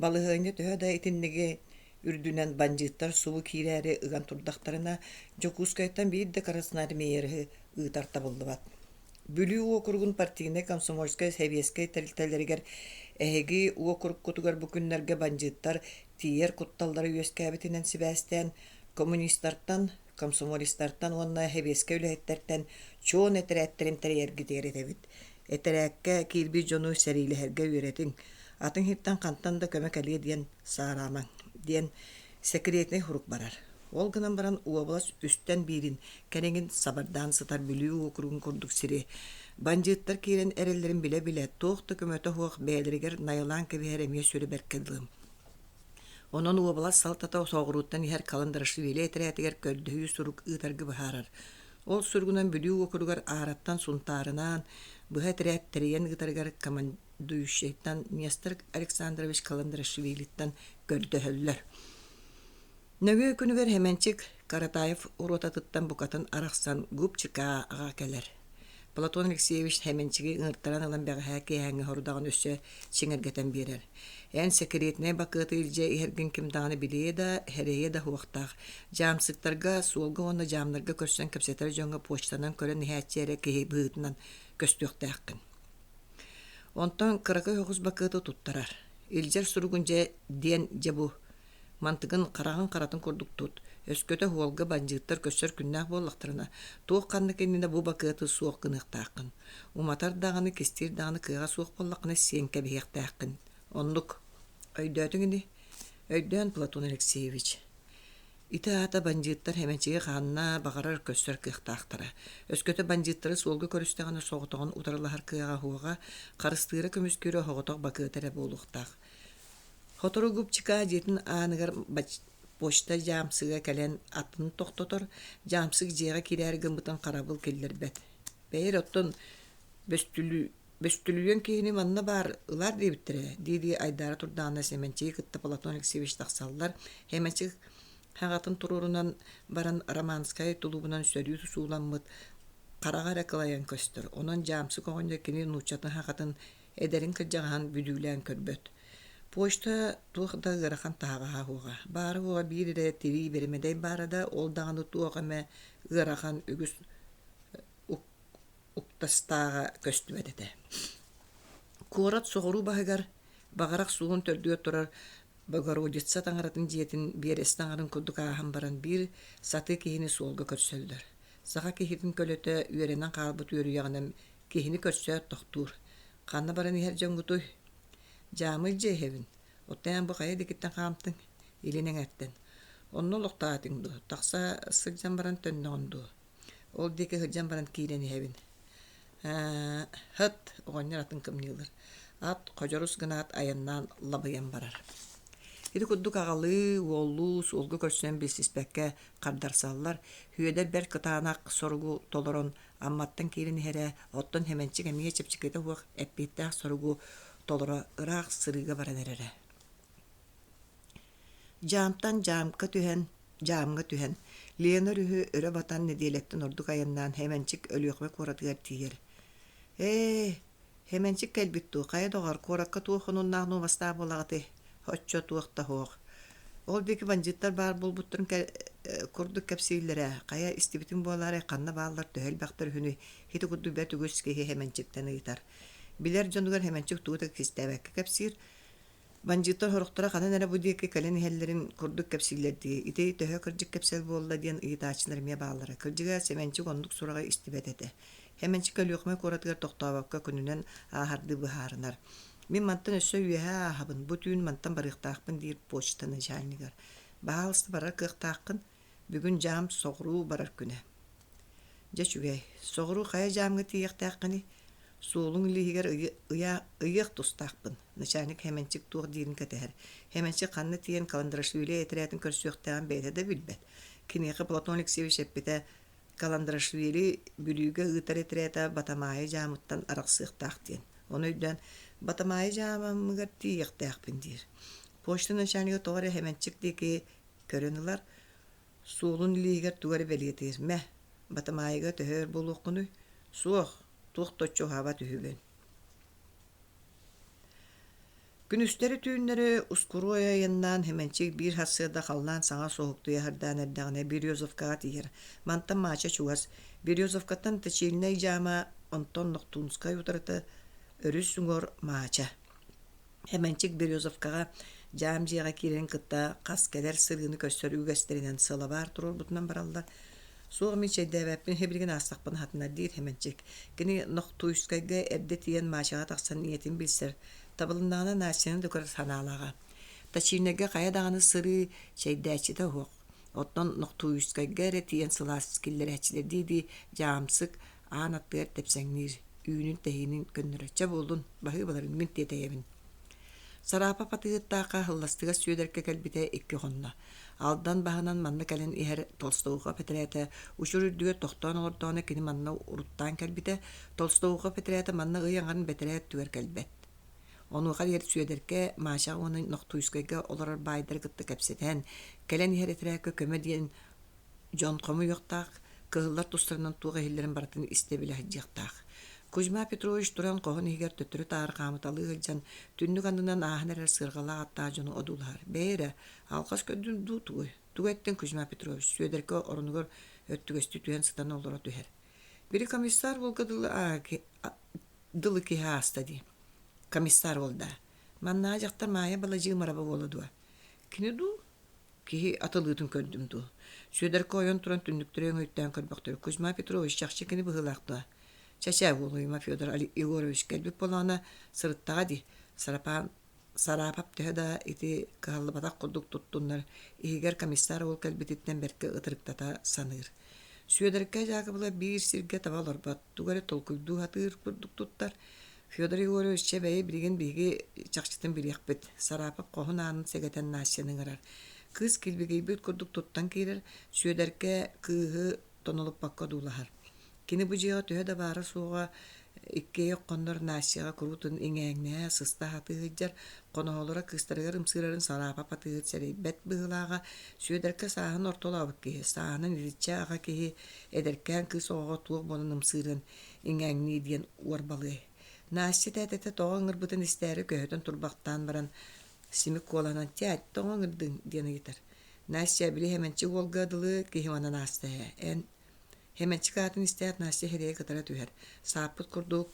балыһыыны төһө да итинниги үрдүнэн банжыттар субу киирээри ыган турдахтарына Якутскайтан биирде карасынары мейерыһы ыытарта буллубат. Бүлүү уокуругун партийне комсомольскай севиескай тэлтэлэригер эһиги уокурук-кутугар бу күннэргэ банжыттар тиер кутталлары үөскээбитинэн сибээстэн коммунисттартан комсомолисттартан уонна хебеске үлэһэттертен чуон этерээттэрин тэрьерги диэретебит. Этерээкке киирби дьону сэрилэһэргэ үөретиң атын хиттан хантан да көмөк алие диэн саарамаң диэн секретный хурук барар. Ол гынан баран уобалас үстен биирин кэнеңин сабардаан сытар бүлүү окуругун курдук сири. Банжыттар киирен эреллерин биле-биле тоохта көмөтө хуох бээлеригер найылаан кебиһэр эмиэ сүрү беркелдым. Онон уобалас салтата соҕуруттан иһэр каландарышы виле этерээтигер көрдөһүү сурук ыытаргы быһаарар. Ол сургунан бүлүү окуругар аараттан сунтаарынан быһа этерээттэрийэн ыытаргар командующийттан Нестор Александрович Каландарашвилиттан көрдөһөллөр. Нөгө күнүгер хеменчик Каратаев уротатыттан букатын арахсан гупчика ага келер. Платон Алексеевич хәменчиги ыңырттаран ылан бәғәһә кеһәңе хорудаган өссө сиңергетен берер. Эн секретне бакыты илже иһерген кимдаганы билие да, херее да хуактах. Жамсыктарга, суолга онна жамнарга көрсөн кепсетер жоңга почтанан көрөн нихәтчере кыайбытынан көстүктәккин. Онтон кыракы хогус бакыты туттарар. Илжер суругунже ден жебу мантыгын карагын каратын курдук тут. Өскөтө хуолга банжыттар көссөр күннәк боллактырына. Туох канны кеннене бу бакыты суох кыныктаккын. Уматар даганы кестир даганы кыга суох боллакны сенке бияктаккын. Онлук өйдөтүңүни өйдөн Платон Алексеевич. Итаата банжыттар хеменчиге ханна багарар көссөр кыктактара. Өскөтө банжыттары суолга көрүстөгөнө соготогон утарылар кыга хуга карыстыра көмүскөрө хоготок бакытары болуктак. Хотору гупчика жетин аныгар почта жамсыга кален атын токтотор, жамсыг жега кирер гымбытын карабыл келлербет. Бейер оттон бөстүлүгөн кийини манна бар ылар дебиттере. Диди айдара турдаана семенчи кытта Платон Алексеевич таксаллар, хеменчи хагатын турурунан баран Романскай тулубунан сөрүү сууланмыт карага рекалаян көстөр. Онон жамсыг огонда кини нучатын хагатын эдерин кыржаган бүдүлән көрбөт. Почта туохда гырахан тааға хуға. Бары хуға бирире тиви беремедей барада ол дағаны туоғаме гырахан үгіс уктастаға көстүбедеді. Куорат соғыру бағығар бағарақ суғын төрдüе тұрар Богородица таңаратын жиетін берес таңарын күрдік ағам баран бір саты кейіні солғы көрсөлдір. Саға кейхетін көлөті үйеренен қалбыт үйері яғынан кейіні көрсөт тоқтур. Қанна баран ихер жоңғытой. Jamı cehevin. Ottayan bu kaya dikitten kamtın. İlinin etten. Onu loktaatın du. Taksa sıkcan baran tönne ondu. Ol dike hıccan baran kireni hevin. Hıt oğanlar atın kımnılır. At kocorus gınat ayından labayan barar. Hidi kudduk ağalı, oğlu, solgu körsün bilsiz bekke kardarsallar. Hüyeder ber kıtağınak sorgu toloron. Ammattın kireni here. Ottan hemençik emiye çepçikete huak. Eppittah sorgu tolara ırak sırıga baranere. Camtan camga tühen. Leonor ühü öre batan nediyeletten orduk ayından hemencik ölüyokme koratıgar tiyer. Hemencik kelbittu. Kaya doğar korakka tuğunun nağnu vasta bolağıtı. Hoçço tuğukta hoğ. Ol beki bancıttar bar bulbutturun kurduk kapsillere. Kaya istibitin boğaları kanna bağlar töhel baktır hünü. Hiti kuddu bertü göçkehi hemencikten ıyıtar. Biler jonugar hemencik tuğutak istebek kapsir. Bancıttar horuktara kanan ara bu diyeki kalen hellerin kurduk kapsiller diye. İteyi töhö kırcık kapsel boğla diyen ıyıt açınlarımya bağlara. Kırcıga semencik onduk surağa istibet ede. Hemencik ölüyokma koratıgar toktavakka gününen ahardı bıharınar. Min mantan össö üyeha ahabın. Bu tüyün mantan barıqtaqpın deyir poçtanı jalnigar. Bağalısты barar kıqtaqın. Bugün jam soğru barar güne. Jaç üyey. Soğru kaya jamgı tiyaqtaqını. Soğulun lihigar ıyıq tustaqpın. Nişanik hemencik tuğ dirin kateher. Hemencik kanını tiyen kalandraşvili etiretin körsüyoqtağın beyte de bilbet. Kinigi Platon Alексеевич epbete kalandraşvili bülüge ıtar etirete batamayı jamıttan araqsıqtaq diyen. Onu ödden batamayı jamamıgar tiyaqtaqpın deyir. Poçtun nişanigi toğarı hemencik deki körünülar soğulun lihigar tuğarı belgetir. Meh batamayıga töhör buluqını soğuk. Tuğtoçu hava tühüben. Günüsteri tüğünleri uskuru ayayından hemencik bir hasırda kalan sana soğuktuya hırdan erdağına bir Yozovkağa tiyir. Mantan maça çuvas. Bir Yozovkatan teçiline icama onton noktunskay utarıtı örüsüngor maça. Hemencik bir Yozovkağa camciyağa kiren kıtta kaskeler sırgını köstörü ügesterinden sıla var turur butunan barallar. Soğuk miçeyde vəppin hebilgin astaqpın hatına deyir hemencik. Gini Н.Якутскайga erdə tiyen maçağa taqsan niyetin bilser. Tabılındağına naçyanı dökür sanalağa. Taçirnege qaya dağını sırı çeydəçi de hoq. Otdan Н.Якутскайga ere tiyen sılasız killeri həçiler deydi. Camsık anatlıqar tepsənir. Üünün tehinin könnürətçə boldun. Bahı baların mint deteyevin. Sarapa patığıttaqa hıllastığa süyederke kelbite ekki xonna. Aldan bahınan manna kalen iher Tolstoy'a petrete, uçurürdüğü tohtan ortağına kini manna uruttan kelbite, Tolstoy'a petrete manna ıyanğarın beteret tüver kelbet. Onu qal yer süyederke maşa onu Н.Якутскайga olarar baydar gıttı kapseten, kalen iher etreke köme diyen John Komu yoqtaq, кыһыллар тустарынан туга хиллерин бартын истебиле хаджыктаах. Кузьма Петрович туран коһон игер төттөрү таар камыталы гылжан түннүк анынан аахнерер сыргала аттаа жону одулар. Бейре алкаш көдүн ду тугеттен Кузьма Петрович сөдерке орунугор өттүгөстү түен сытан олора түһер. Бiri комиссар дылы ки хастади. Комиссар болда. Манна жактар мая балажы мараба болодуа. Кини ду ки атылытын көрдүм ду. Сөдерке ойон туран түннүктөрөң өттөн көрбөктөр. Кузьма Петрович жакшы кини быгылакты. Чача болуйма Федор Егорович келбек болана сырыттага ди. Сарапап төһөда ити каллыбатак курдук туттуннар. Игер комиссар ол келбетиттен берке ытырыктата саныр. Сөдерке жагыбыла бир сирге табалар бат. Тугаре толкуйду хатыр курдук туттар. Федор Егорович чебей билген биги чакчытын билекпет. Сарапап кохун анын сегетен насянын арар. Кыз келбегей бит курдук туттан кирер. Сөдерке кыһы тонолуп бакка дулахар. Кини бу жыга төһөда бары суга икке кондор насяга крутун иңеңне сыста хатыжар коноолора кыстарыгар ымсырарын сарапа патыгыт серебет быылага сөдерке саахын ортолабык ки саанын ирича ага ки эдеркен кыз ого туг бонун ымсырын иңеңни диен уарбалы насчы тәтәтә тоңыр бутын истәре көһөтөн турбактан баран симик коланан тәт тоңырдың диен итер насчы биле hemençi волгадылы ки химанан асты hemençi kатын истәт насчы херее кытара түһәр сапыт курдук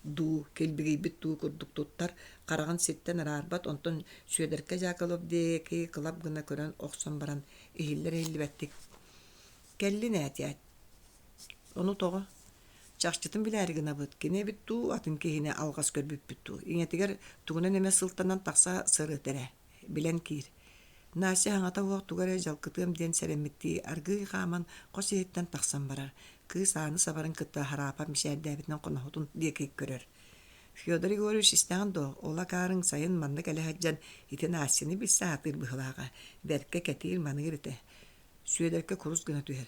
ду келбигей бит ду курдук туттар караган сеттен арарбат онтон сөдерке жакалып де ки кылап гына көрөн оксон баран ихиллер элбеттик келли нәтият ону тога чакчытын биләри гына бит кине бит ду атын киһине алгас көрбүп бит ду иңетигер тугунан эме сылтанан такса сырытере билен кир Нася хаңата уақтугаре жалкытым ден серемитти аргы хаман қосиеттен тақсан барар. Кыз аны сабарын кытта харапа мишәрдәбитнен қонахутун декек көрер. Федор Егорович истәгән до, ола карың сайын манны кәле хаджан итен асыны билсә хатыр быһлага. Берке кәтир маны ирте. Сөдерке курус гына түһәр.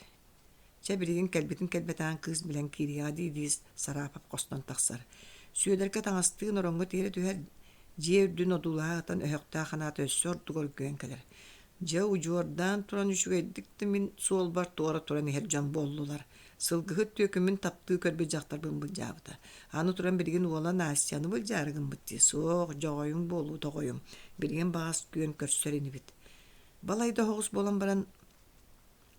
Чәбиреген кәлбетән кыз белән кирига дидис сарапап костан тақсар. Сөдерке таңасты норонго тире түһәр. Жердүн одулаатан өһөктаа ханат өссөр тугор көн келер. Жау жордан туран үшүгедикти мин суол бар туара туран хержан боллулар. Сылгыхыт төкүмүн тапты көрбө жактар бын жабыта. Аны туран билген уола насяны бул жарыгын битти. Соох жогоюң болу тогоюм. Билген багас көн көрсөрүнү бит. Балайда хогус болан баран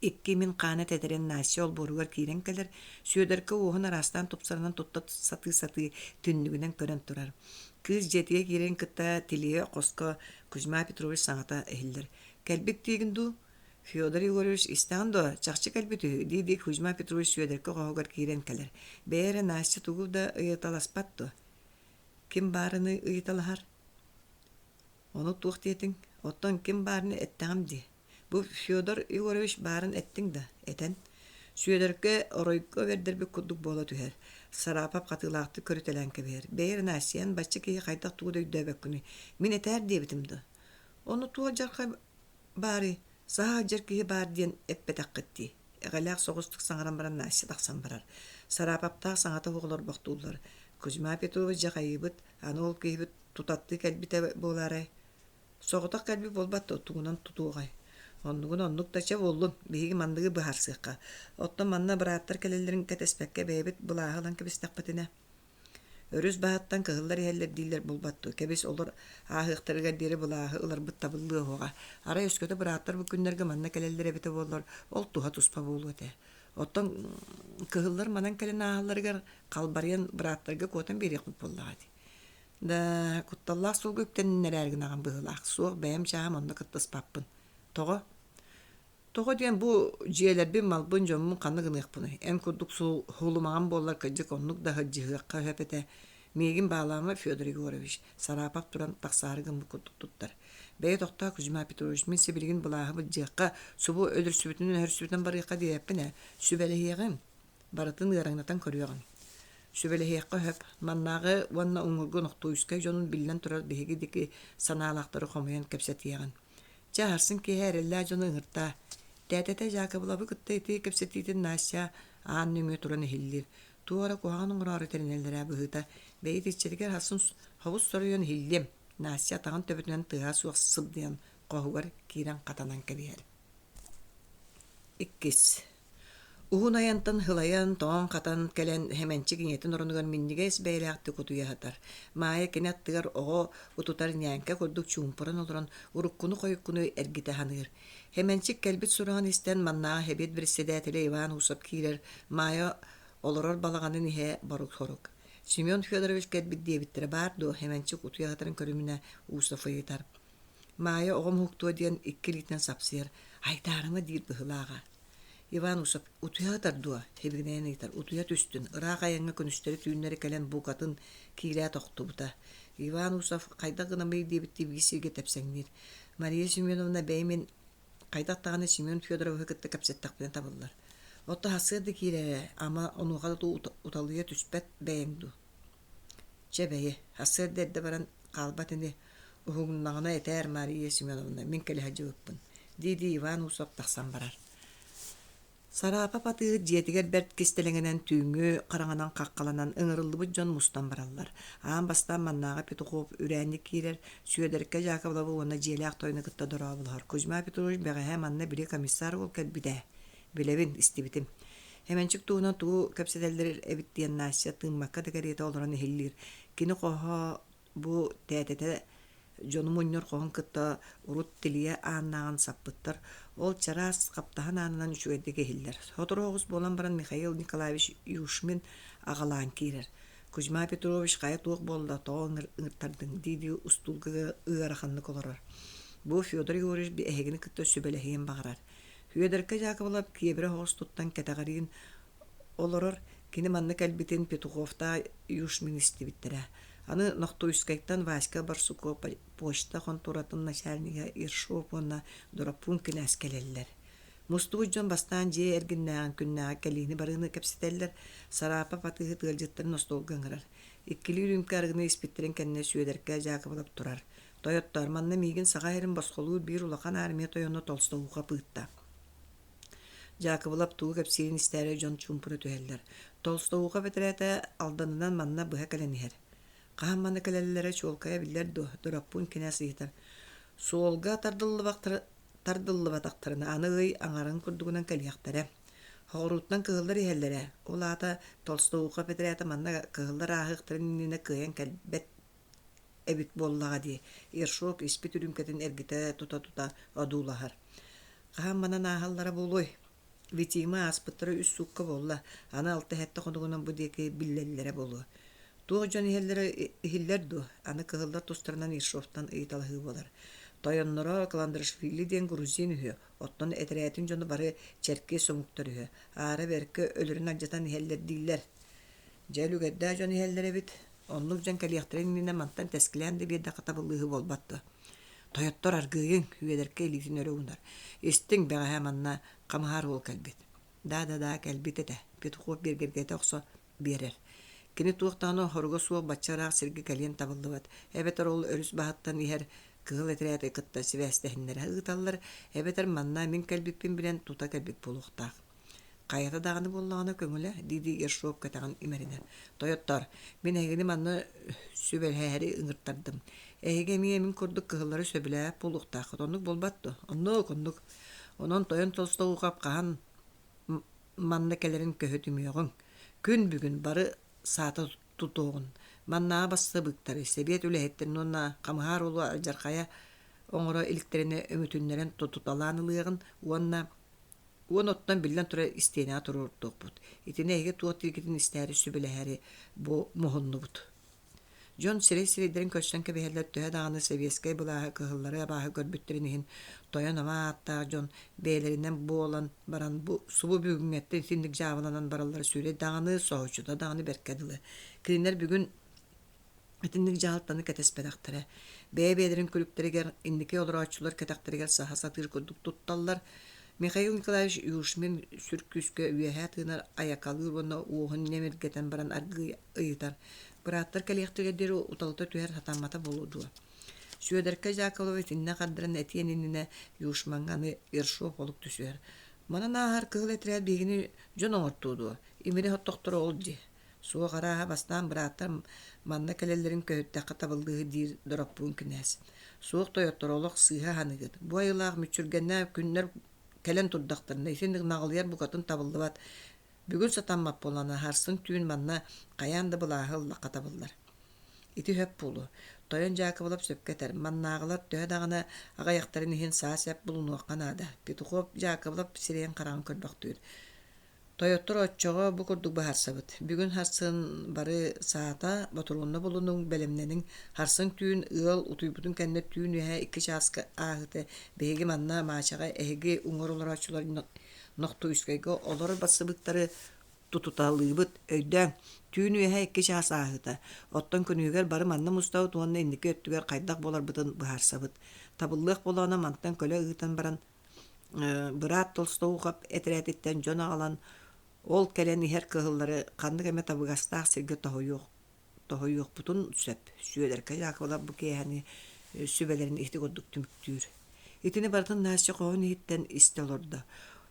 2000 канат эдерен нася ол боругар кирен келер. Сөдерке оғын арастан тупсарынан тутта саты түннүгүнен көрөн турар. Кыз жетиге кирен кытта тилие қосқа Кузьма Петрович саңата эхиллер. Кәлбек тегінду Федор Егорович истәңдо чакчы кәлбетү диди Кузьма Петрович сөдерке қоғығар кирен келер. Бәйрі насчы тугуда ыйыталаспатты. Ким барыны ыйыталахар? Оны туқ тетің. Оттан ким барыны әттәңімді. Бу Федор Егорович барын әттің да, әтен. Сөдерке оройко вердербек куддук бола түхер. Сарапап қатылақты көрітелен кебер. Бәйір насиян бачы кейі қайтақ туғыда үддәбек күні. Мен әтәр дебітімді. Оны туға жарқа бары, саға жар кейі бар ден әппетақ қытти. Әғалақ соғыстық саңаран баран насия тақсан барар. Сарапаптақ саңата оғылар бақтулар. Кузьма Петрович кыайбыт, аны ол кейбіт тутатты кәлбіте болары. Соғытақ кәлбі болбатты тұғынан тұтуғай. Оннугун тача боллун, биги мандыгы бахарсыqqa. Оттон манна быраттар келелерин кәтеспәккә бәйбит булаһылан кебистәкпетине. Өрүс бааттан кыгыллар хәлләр дилер булбатты. Кебис олар аһыктырга дире булаһы улар бит табыллы хога. Ара өскөтө быраттар бу күннәргә манна келелер бите боллар. Ол туга туспа булуты. Оттон кыгыллар манан келен аһларга калбарыян быраттарга котан берек буллагы. Да кутталлар сул көктен нәрәргә наган быгылак. Суык бәем чаһам онда кыттыс паппын. Тоғы ден бұл жиелербен малбын жомын қаны ғынық бұны. Ән күрдік сол хулымаған болар кәжік онлық дағы жығыққа хөпеті. Мегін бағалама Федор Егорович. Сарапап тұран тақсарығын бұл күрдік тұттар. Бәйі тоқта Кузьма Петрович мен себілген бұлағы бұл жығыққа сұбы өдір сүбітінің әр сүбітін барыққа дейіппіне сүбәліхеғім. Барытын ғараңнатан көріғын. Сүбәліхеққа хөп. Маннағы ванна ұңырғы нұқты үскай жонын білінен тұрар бейгі декі саналақтары қомайын кәпсәтияғын. Чаһарсын кеһәреллә жоны ыңырта. Тәтәтә жакыбылабы кытта ити кепсетитин насya аан нүмө туран хиллир. Туара куһаан уңрары тернелләре быһыта. Бәйт иччергер хасын хавус сорыйын хиллем. Насya тагын төбөтүнән тыга суаксып диен кохугар кирен катанан кебер. Иккис. Уһун аянтан хылаян тоон хатан келен хеменчи кинетин оронугар миннигес бэйлэхти кутуяхатар. Маая кинаттыгар ого утутар нянка курдук чуумпуран олорон уруккуну койуккуну эргите ханыр. Хеменчик келбит сураган истен маннаа хебет бирседәтеле Иван усап килер. Маая олорор балаганын ихе барук хорук. Семен Федорович кэлбит диэбиттер бар до хеменчик утуяхатарын көрүмүнэ уусафыйытар. Маая огом хуктуа диэн иккилитен сапсыер. Айтарыма дир быһылаага. Иван усап утуяатар дуа хебигнен ыйтар утуя түстүн ыраак аянга көнүстери түйүннери келен букатын киилээ тохтубута. Иван усап кайда гына мый дебитти бигисиге тепсеңнир. Мария Семеновна беймен кайдаттаганы Семен Федорович кытты капсеттакпен табыллар. Отто хасыды киилээ ама онуга уталыя түспет бейңду. Чебeye хасырдерде баран калбатыны угуннагына этер Мария Семеновна мен келе хажыппын. Диди Иван усап таксан барар. Сарапа паты диетигер берт кистелеңенен түйүңү караңанан каккаланан ыңырыллыбы жон мустан бараллар. Аан бастан маннага Петухов үрәнник кирер, сүйөдерке Жакоблову оны желяк тойны кытта дорабылар. Кузьма Петрович бәгәһә манна бире комиссар ул кәлбидә. Билебин истибитим. Hemençik tuğuna tuğu köpsedeller evittiyen nasya tığmakka tekeriyete olduran ehillir. Kini koha bu tətete jonumunyor kohun kıtta urut tiliye ağannağın sappıttar. Ol çaras kaptahan ağından üçü eddik ehiller. Sotoru oğuz bolan baran Mikhail Nikolayevich Yuşmin ağalan kirer. Kuzma Petrovich kaya tuğuk bolda toğun ırtardın. Didi ustulgı ığaraxanlık olorar. Bu Fyodor Yuriç bir ehegini kıtta sübeleheyen bağırar. Hüyederke Jakoblov kiyebire hoğuz tuttan ketağarıyın oloror. Kini manna kelbitin Petukov'ta Yuşmin istibittere. Anı Noxtoyskay'tan Vaska Barsuko poçta kontoratın naşalniga irşop ona dorapun kine askeleliler. Mustuvucan bastan je erginnağın künnağın kelini barını kapsiteller. Sarapa patığı tılcıtların nostolgangırar. İkkili ürümkargını ispittirin kendine Hüyederke Jakoblov turar. Toyottar manna migin sağayırın basqoluğu bir ulakan armiya toyonu Tolstoy'u pıhta. Jakoblov tuğu kapsirin isteri John Chumpur'u tüheller. Tolstoy'u veterete aldanınan manna bıha kaleniher. Qahan manna kalelilere çolkaya biller dorapun kine sıyıtar. Soğolga tardıllı bataqtarına anıgıy anarın kurdugunan kaliyaqtara. Hoğruttan kığıllar ihellere. Olata Tolstoy'u veterete manna kığıllar ahıqtırın nine kıyan kalbet ebit bollağa diye. İrşok ispit ürümketin ergite tuta adulahar. Qahan manna nahallara boluy. Vitima aspıtları üst sukka bolla. Ana altı hette konuğundan bu deki billellere bolu. Tuğcan ihiller du. Ana kığıllar tostarından irşoftan ıytalahı bolar. Toyonlara Kalandırışvili den Gruzin ühü. Ottan etereyetin jonu barı çerke somuktar ühü. Ağrı verke ölürün acıtan iheller diller. Celü gedda jon ihellere bit. Onluk jan kaliyaktarın nine mantan teskilendi bir dakika bıllığı bolbattı. Toyottor argıyın hüyederke elitin örüğündar. İstin beğe hemanna kamahar ol kalbit. Da kalbit ete. Petukov bir gergete oksa birer. Kini tuğuqtanı horgo suğa batçarak sirgi kaliyen tabıllıvat. Ebeter ol örüs bahattan iher kığıl etireyat ekıtta sivestehinlere hıgıtallar. Ebeter manna min kalbipin bilen tuta kalbip buluqtaq. Kayata dağını bollağına köngüle didi irşop katağın imeriner. Toyottor, min egini manna sübelheri ıngırtardım. Ehegemiye min kurduk kığılları söbüle buluqtaq. Onluk bolbattı. Onluk. Onun toyon Tolstoy'u kapqahan manna kelerin köhütümüyoğun. Gün bugün barı saata tutuğun. Manna bastı bıktarı. Sebiyet ülehetlerin onna kamahar olu alcarkaya oňora iliklerine ömütünlerin tututalanılığın onottan billen tura isteyene tururduq bud. İtine ege tuğat ilgitin isteri sübüleheri bu muhunlu bud. John siri-sirilerin köçten kebeheller töhe dağını seviyeskay bulağı kıhılları abahı görbütlerinihin toyan ama hatta John beylerinden bu olan baran bu subu bügüngette itindik javalanan baralları süre dağını soğuçuda dağını berkedilı. Kirinler bugün itindik jahalttanı ketespedaktere. Beylerin kulüpleri ger indiki olur açılar ketaktere ger saha satır kurduk tuttallar. Mikhail Nikolayevich Yuşmin sürküske üyehe tığınar ayakalır bana uğun nemirgeten baran argı ıyıtar. Bıratlar kaliyaktıgederi utalıta tüher hatamata boludu. Süöderke Jakolovich inne kadran etiyenine Yuşmanganı irşop olup düşüyor. Mana nahar kığıl etireyat bilgini jon oğurtudu. İmiri hot doktor oldu. Suğa qaraha bastan bıratlar manna kalelerin köhütte katabıldığı dir dorapun kines. Suğuk toyottor oluq sığha hanıgıd. Bu ayılaq müçürgenne günler кэлен турдактарына исендик нагылыяр букатын табылдыбат. Бүгүн сатаммап болана харсын түйүн манна каянды былаахыл лакатабыллар. Ити хөп булу. Тойон жакыбылап сөпкетер. Маннагылар төһө дагана агаяктарын ихин саасяп булунуаккан ада. Петухов жакыбылап сирен караган көрбөктүр. Тойоттор отчого бу курдук бахарсабыт. Бүгүн харсын бары саата батурунна болунун белемненин харсын түйүн ыл утуйбутун кенне түйүн үһэ 2 чааска аахыты беги манна маачага эги уңоролорачулар ноктуйскайга олор басыбыттары тутуталыбыт өйдөн түйүн үһэ 2 чаас аахыта. Оттон кунугэр бары манна мустау туонна иннике өттүгөр кайдак болар бытын бахарсабыт. Табыллык болана мантан көлө ыытан баран бырат толстоугап этеретиттен жон агалан ол келен ихер кыһыллары каннык эме табыгастаах сирге тоһойуох бутун сөп сүйөлерке жакыбылап бу киэһини сүбелерин ихти гордук түмүктүүр. Итини бартын наасчы коон иһиттен истелорда.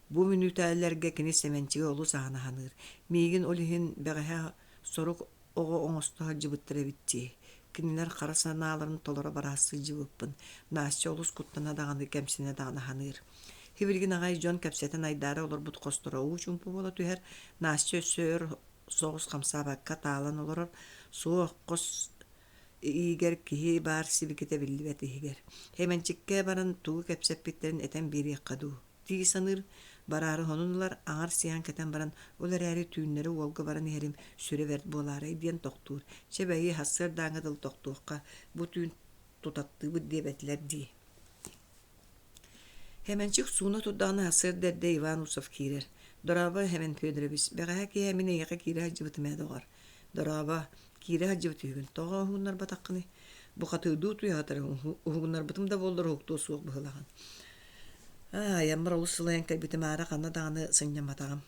Бу мүнүтәләргә кини семенчиге олу саанаханыр. Мигин олиһин бәгәһә сорук ого оңосто жыбыттыра битти. Кинилер карасанааларын толора барасы жыбыппын. Наасчы олус куттана даганы кемсине даганаханыр. Хибиргин агай жон кепсетен айдары олар бут костора учумпу бола түһер. Наасчы сөр соғыс камсабакка таалан олар суох кос игер кихи бар сибикете биллибет игер. Хеменчикке баран туу кепсеппиттерин этен бири каду. Тиги саныр барары хонунлар аңар сиан кетен баран олар әри түйүннери олга баран херим сүре берд болары диен токтур. Чебеи хассыр даңыдыл токтуукка бу түйүн тутаттыбы дебетлер ди. Hemençik suuna tuddağına hasır derde Иван Усов кирер. Дорава hemen Федорович. Бәғәһә ки хәмине яқы кире хаҗыбыты мәдәгар. Дорава кире хаҗыбыты үгін. Тоға хугыннар батаққыны. Бұқаты үдүү туяғатыр. Хугыннар бытым да болдыр хуқты суық бұғылаған. Ямыр олы сылайын кәлбіті мәра қанна дағаны сыңнаматағым.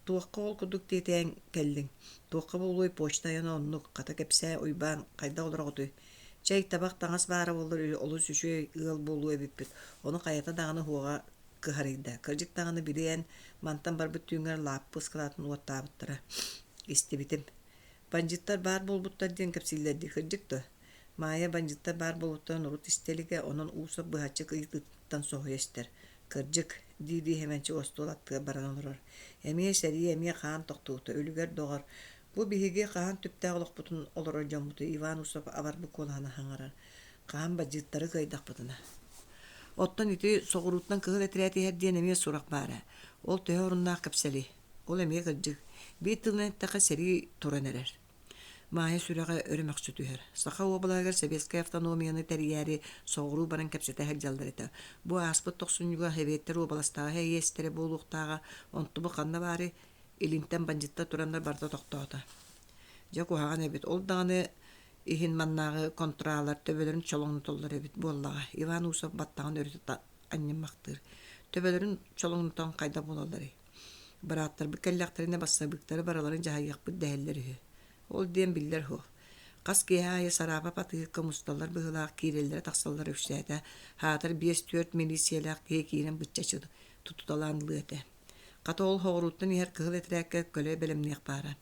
Туаққа ол күдік детейін кәлдің. Туаққа болуй почта яна оннық. Қата кәпсә ойбан қайда олар ғыды. Чай табақ таңас бары болдыр олы сүшөй ыл болу эбиппит. Оны каята даганы хуга кыхарыйда. Кыржык даганы бирен мантан бар бүт түйүңөр лаппыс кылатын уаттабыттыра. Истебитим. Бандиттар бар болбуттар ден кепсиллерди кыржыкты. Мая бандиттар бар болбуттар нурут истелиге онун уусап быхачы кыйтыттан соһуестер. Кыржык диди хеменчи остолатты баран олорор. Эмие сери эмие хаан токтууту өлүгөр догор. Бу биһиге каан түптәг олоқпутун олорор жомбуту Иван Усов аварбы колана хаңарар. Каан баджыттары кайдақпытына. Оттан ити соғуруттан кыгыл этерәти herдиен эме сурак бара. Ол төһө оруннаах кепсели. Ол эме кыржык. Бит тылнеттака сери туран эрер. Мая сүрәгә өрөмөксү түһәр. Саха облагар Советская автономияны тәрияри соғуру баран кепсете хәҗалдар ите. Бу аспыт 90-га хеветтер областагы естере болуктага онтубу канна бары илинтен бандитта турандар барда токтоota. Жаку хаган эбит ол даганы ихин маннагы контралар төбөлөрүн чолоңну толлар эбит боллага. Иван Усов баттаган өрүтө аннемактыр. Төбөлөрүн чолоңнутан кайда болалары. Бараттар бикеллактарына бассабыктары бараларын жаһаяк бу дәһелләре. Ол дем биллер хо. Кас кеһае сарапа паты комусталар быгылак киреллер таксаллар өксәтә. Хатыр 5-4 милициялар кирен битчачыды. Тутуталанлыты. Катол хоруттан ихер кыгыл этрәккә көлө белемнек бара.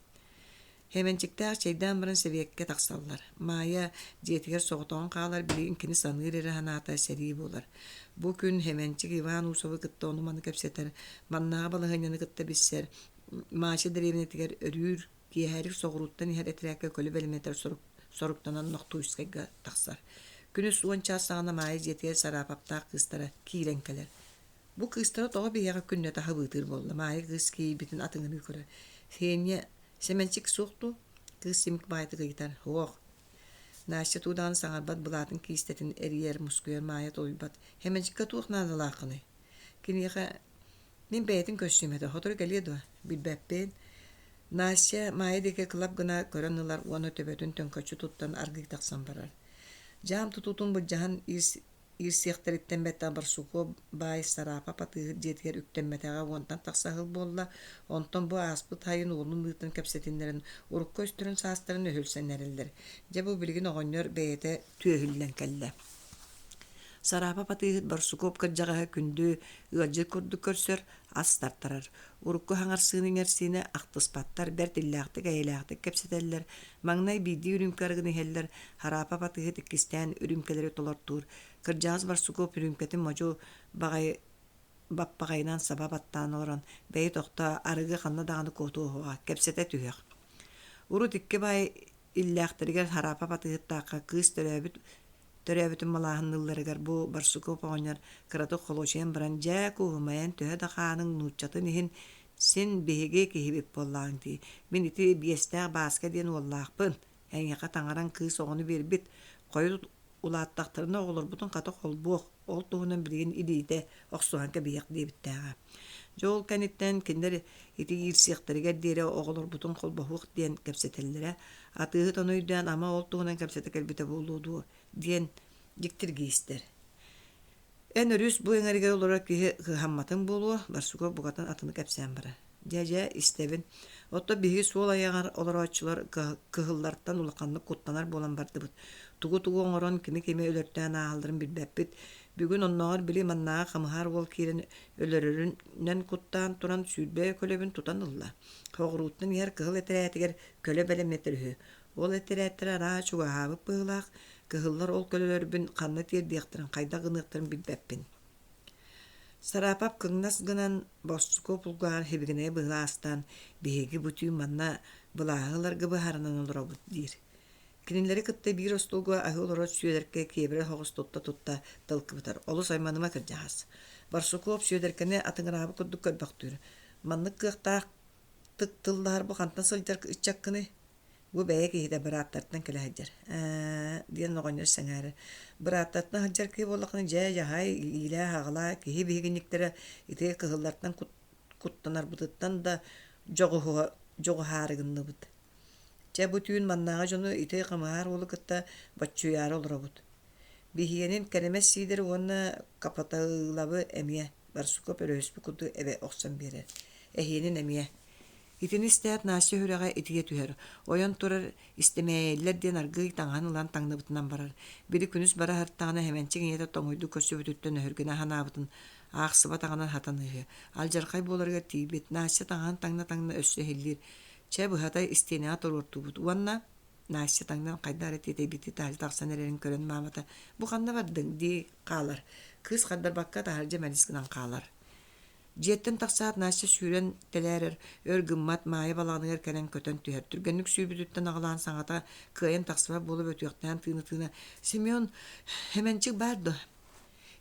Хеменчиктәр чейдән баран севеккә таксаллар. Мая жетигер соготон калар билин кини саныр эре ханата сери булар. Бу күн хеменчик Иван Усовы кытты оны маны кепсетер. Маннага балыгыны кытты биссер. Мачы древнетигер өрүр киһәрик согруттан ихер этрәккә көлө белеметер соруктанан ноктуйскайга таксар. Күнү суан часагына мая жетигер сарапапта кыстара киренкелер. Бу кыстара тога бияга күннәтә хабытыр булды. Мая кыски битен атыңны күрә. Сенья Семенчик суқту, кысимик байты гитар. Хох. Наша тудан саңарбат булатын кистетин эриер мускуер майят ойбат. Хеменчикка туухнады лақыны. Киниға мен бәйтін көшсемеді. Хотыр келеді. Билбәппен. Наша майя деке кылап гына көрінілар оны төбетін төнкөчі туттан аргы тақсан барар. Жам тутутун бұл жахан ирсиқтариттен бәтті бар суко бай сарапа патығыр жетігер үктенметеға онтан тақсағыл болла. Онтан bu аспыт хайын олын ұйтын кәпсетіндерін ұрық көстірін састырын өхілсен әрілдер. Жа бұл білген оғынер бәйеті түйілден кәлді. Сарапа патығыр бар суко кіржағаға күнді ұғалжы көрді көрсер ас тартарар. Ұрыққы хаңарсығының әрсіне ақтыспаттар бәртілләқті гәйеләқті кәпсетелер. Маңнай биді үрімкәргіні хеллер харапа патығы тікістен үрімкелері толар тур. Кыржаз бар суко үрімкетін мажу бағай баппагайнан саба баттаан орон бэй тохта арыгы ханна даганы котуога кепсете түһөк. Уру тикке бай иллэхтэригэр харапа батыыттаакка кыыс төрөөбүтүн малааһыннылларыгар бу барсуко погоньор кыраты холочен баран жаа куумайан төһө дахааның нууччатын иһин син биһиги киһибип боллаан дии. Мин ити биэстээх бааска диэн уоллаахпын. Эҥэҕэ таҥаран кыыс оҕону биэрбит. Хойу улааттахтарына оҕолорбутун хата холбуох. Ол туһунан билигин илиите охсуанка биэк диэбиттээҕэ. Жол кэнниттэн кинилэр ити иирсиэхтэригэр диэри оҕолорбутун холбоһуох диэн кэпсэтэллэрэ. Атыыһыт онуйдаан ама ол туһунан кэпсэтэ кэлбитэ буолуудуу диэн дьиктиргиистэр. Эн өрүс бу эҥэригэр олора киһи хамматын буолуо барсуко бугатын атыны кэпсээн бара. Дьэ истебин. Отто биһиги суол аяҕар олорооччулар кыһылларттан улаканнык куттанар буолан бардыбыт. Тугу оҥорон кими өлөртээн ааһалларын билбэппит. Бүгүн онноҕор били маннааҕа хамыһаар уол киирэн өлөрөрүнэн куттаан туран сүүрбэ көлөбүн тутан ылла. Хоҕурууттан иһэр кыһыл этэрээттигэр көлө бэлэмнэтэр үһү. Ол этэрээттэр араа чугаһаабыт быһылаах, кыһыллар ол көлөлөрбүн ханна тиэрдиэхтэрин хайда гыныахтарын билбэппин. Сарапап кыҥнас гынан Бастакы пулгаар хибигинэ быһылаастан биһиги бүтүү манна былааһыларга быһаарынан олоробут диир. Кинилэри кытта биир остолго аһы олорот сүйөлэргэ киэбэрэ хоҕустутта тутта тылкыбытар. Олус айманыма кырдьаһас. Бастакы сүйөлэркэне атыҥыраабы курдук көрбөхтүр. Маннык кыахтаах тыллаар бу хантан сылдьар ыччаккыны. Бу бэйэ киһитэ бырааттартан кэлэһэдьэр. Диэн оҕонньор сэҥээри. Бырааттартан хаджар киһи буоллаххына дьэ яһай иилээ хаҕалаа киһи биһигинниктэрэ ити кыһыллартан куттанарбытыттан да жоҕуһаарыгынныбыт. Дьэ бүтүүн маннааҕа дьону ити хамыһаар уолу кытта баччуйаары олоробут. Биһиэнин кэнэмэс сиидэр уонна капатаылабы эмиэ барсуко өрөөспү курдук эбэ охсон биэрэр. Эһиэнин эмиэ. Итини стаат наасчы хүрээҕэ итиге түһэр. Ойон турар истемээйэллэр диэн аргый таҥаһын ылан таҥныбытынан барар. Бiri күнүс бара хартаҕына хэмэнчик ийэтэ тоҥойду көссөбүтүттэн өһүргүнэ ханаабытын аахсыба таҕынан хатаныыһы. Алдьархай буоларыгар тиибит. Наасчы таҥаһын таҥна өссө хиллиир. Чэ быһатай истиэнэҕэ торуортуубут. Уанна наасчы таҥнан хайдаар этиэтэйбити таһыл тахсан эрэрин көрөн маамата. Бу ханна бардыҥ дии хаалар. Кыыс хардарбакка таһардьа мэлис гынан хаалар. Дьиэттэн тахсаат наасчы сүүрэн телээрэр өр гыммат маайа балааныгар кэнэн көтөн түһэр. Түргэнник сүүрбүтүттэн аҕалаан саҥата кыайан тахсыба буолуп өтүөхтээн тыына Семен хэмэнчик баардо.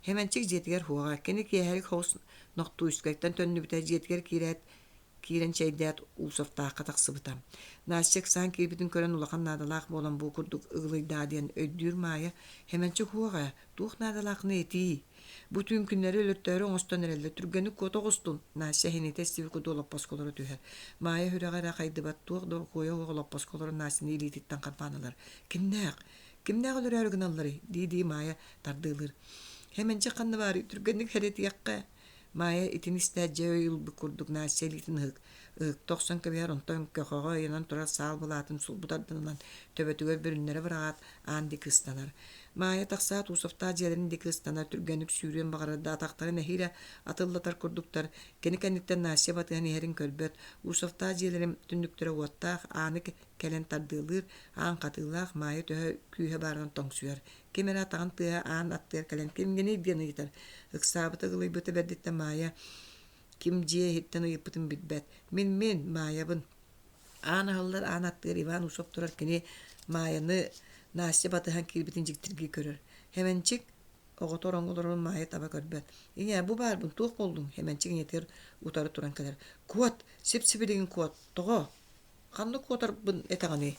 Хэмэнчик дьиэтигэр хуаҕа. Кини киэһэрик хоус ноқтууйскайттан төннүбүтэ дьиэтигэр киирэн чэйдэät уусуфтаахха тахсыбыта. Наасчык саан киирбитин көрөн улахан наадалаах буолан бу курдук ыгылыйдаа диэн өйдүүр маайа хэмэнчик хуаҕа. Туох наадалаахны этии. Бүтүн күннәре өлөртөөрө оңостон эрэлле түргэнник котогустун наасча хините стиви куду олоппосколору түһэр. Маайа хүрэгара хайдыбат туох дор куя олоппосколору наасины илититтен карпаналар. Кимнäq өлөрөрүгүн аллары ди маайа тардыылыр. Хэмэнче канны бары түргэнник хэретиякка. Маайа итинистэ жөйүл бу курдук наасча илитин хык. 90 кабияр онтон көхөгө янан тура саал булатын сулбутардынан төбөтүгөр бөрүннөрө бараат аанди кыстанар. Маайа тахсаат усуфтаа жерин дикыстанар түргэнник сүүрен багарда тактарын эхире атыллатар курдуктар кеникенниттен наасча батыган иһерин көрбөт усуфтаа жерин түндүктөрө уаттаах ааны келен тардыылыр аан катыылаах маайа төһө күүһэ баран тоңсуяр. Кемера таган тыа аан аттыр келен кимгени диэн ыйтар. Ыксаабыты гылыйбыты бердиттен маайа ким жие хиттен ыйыппытын билбэт. Мен маайабын. Аана халлар аан аттыр Иван усуп турар кини мааяны наасча батыхан кирбитин жиктирги көрөр. Хэмэнчик оҕотор оҥолорун маайа таба көрбөт. Ине бу барбын туох болдуң. Хэмэнчик нетер утары туран келер. Куот, сип-сибилигин куот. Того. Ханны куотарбын этаганы.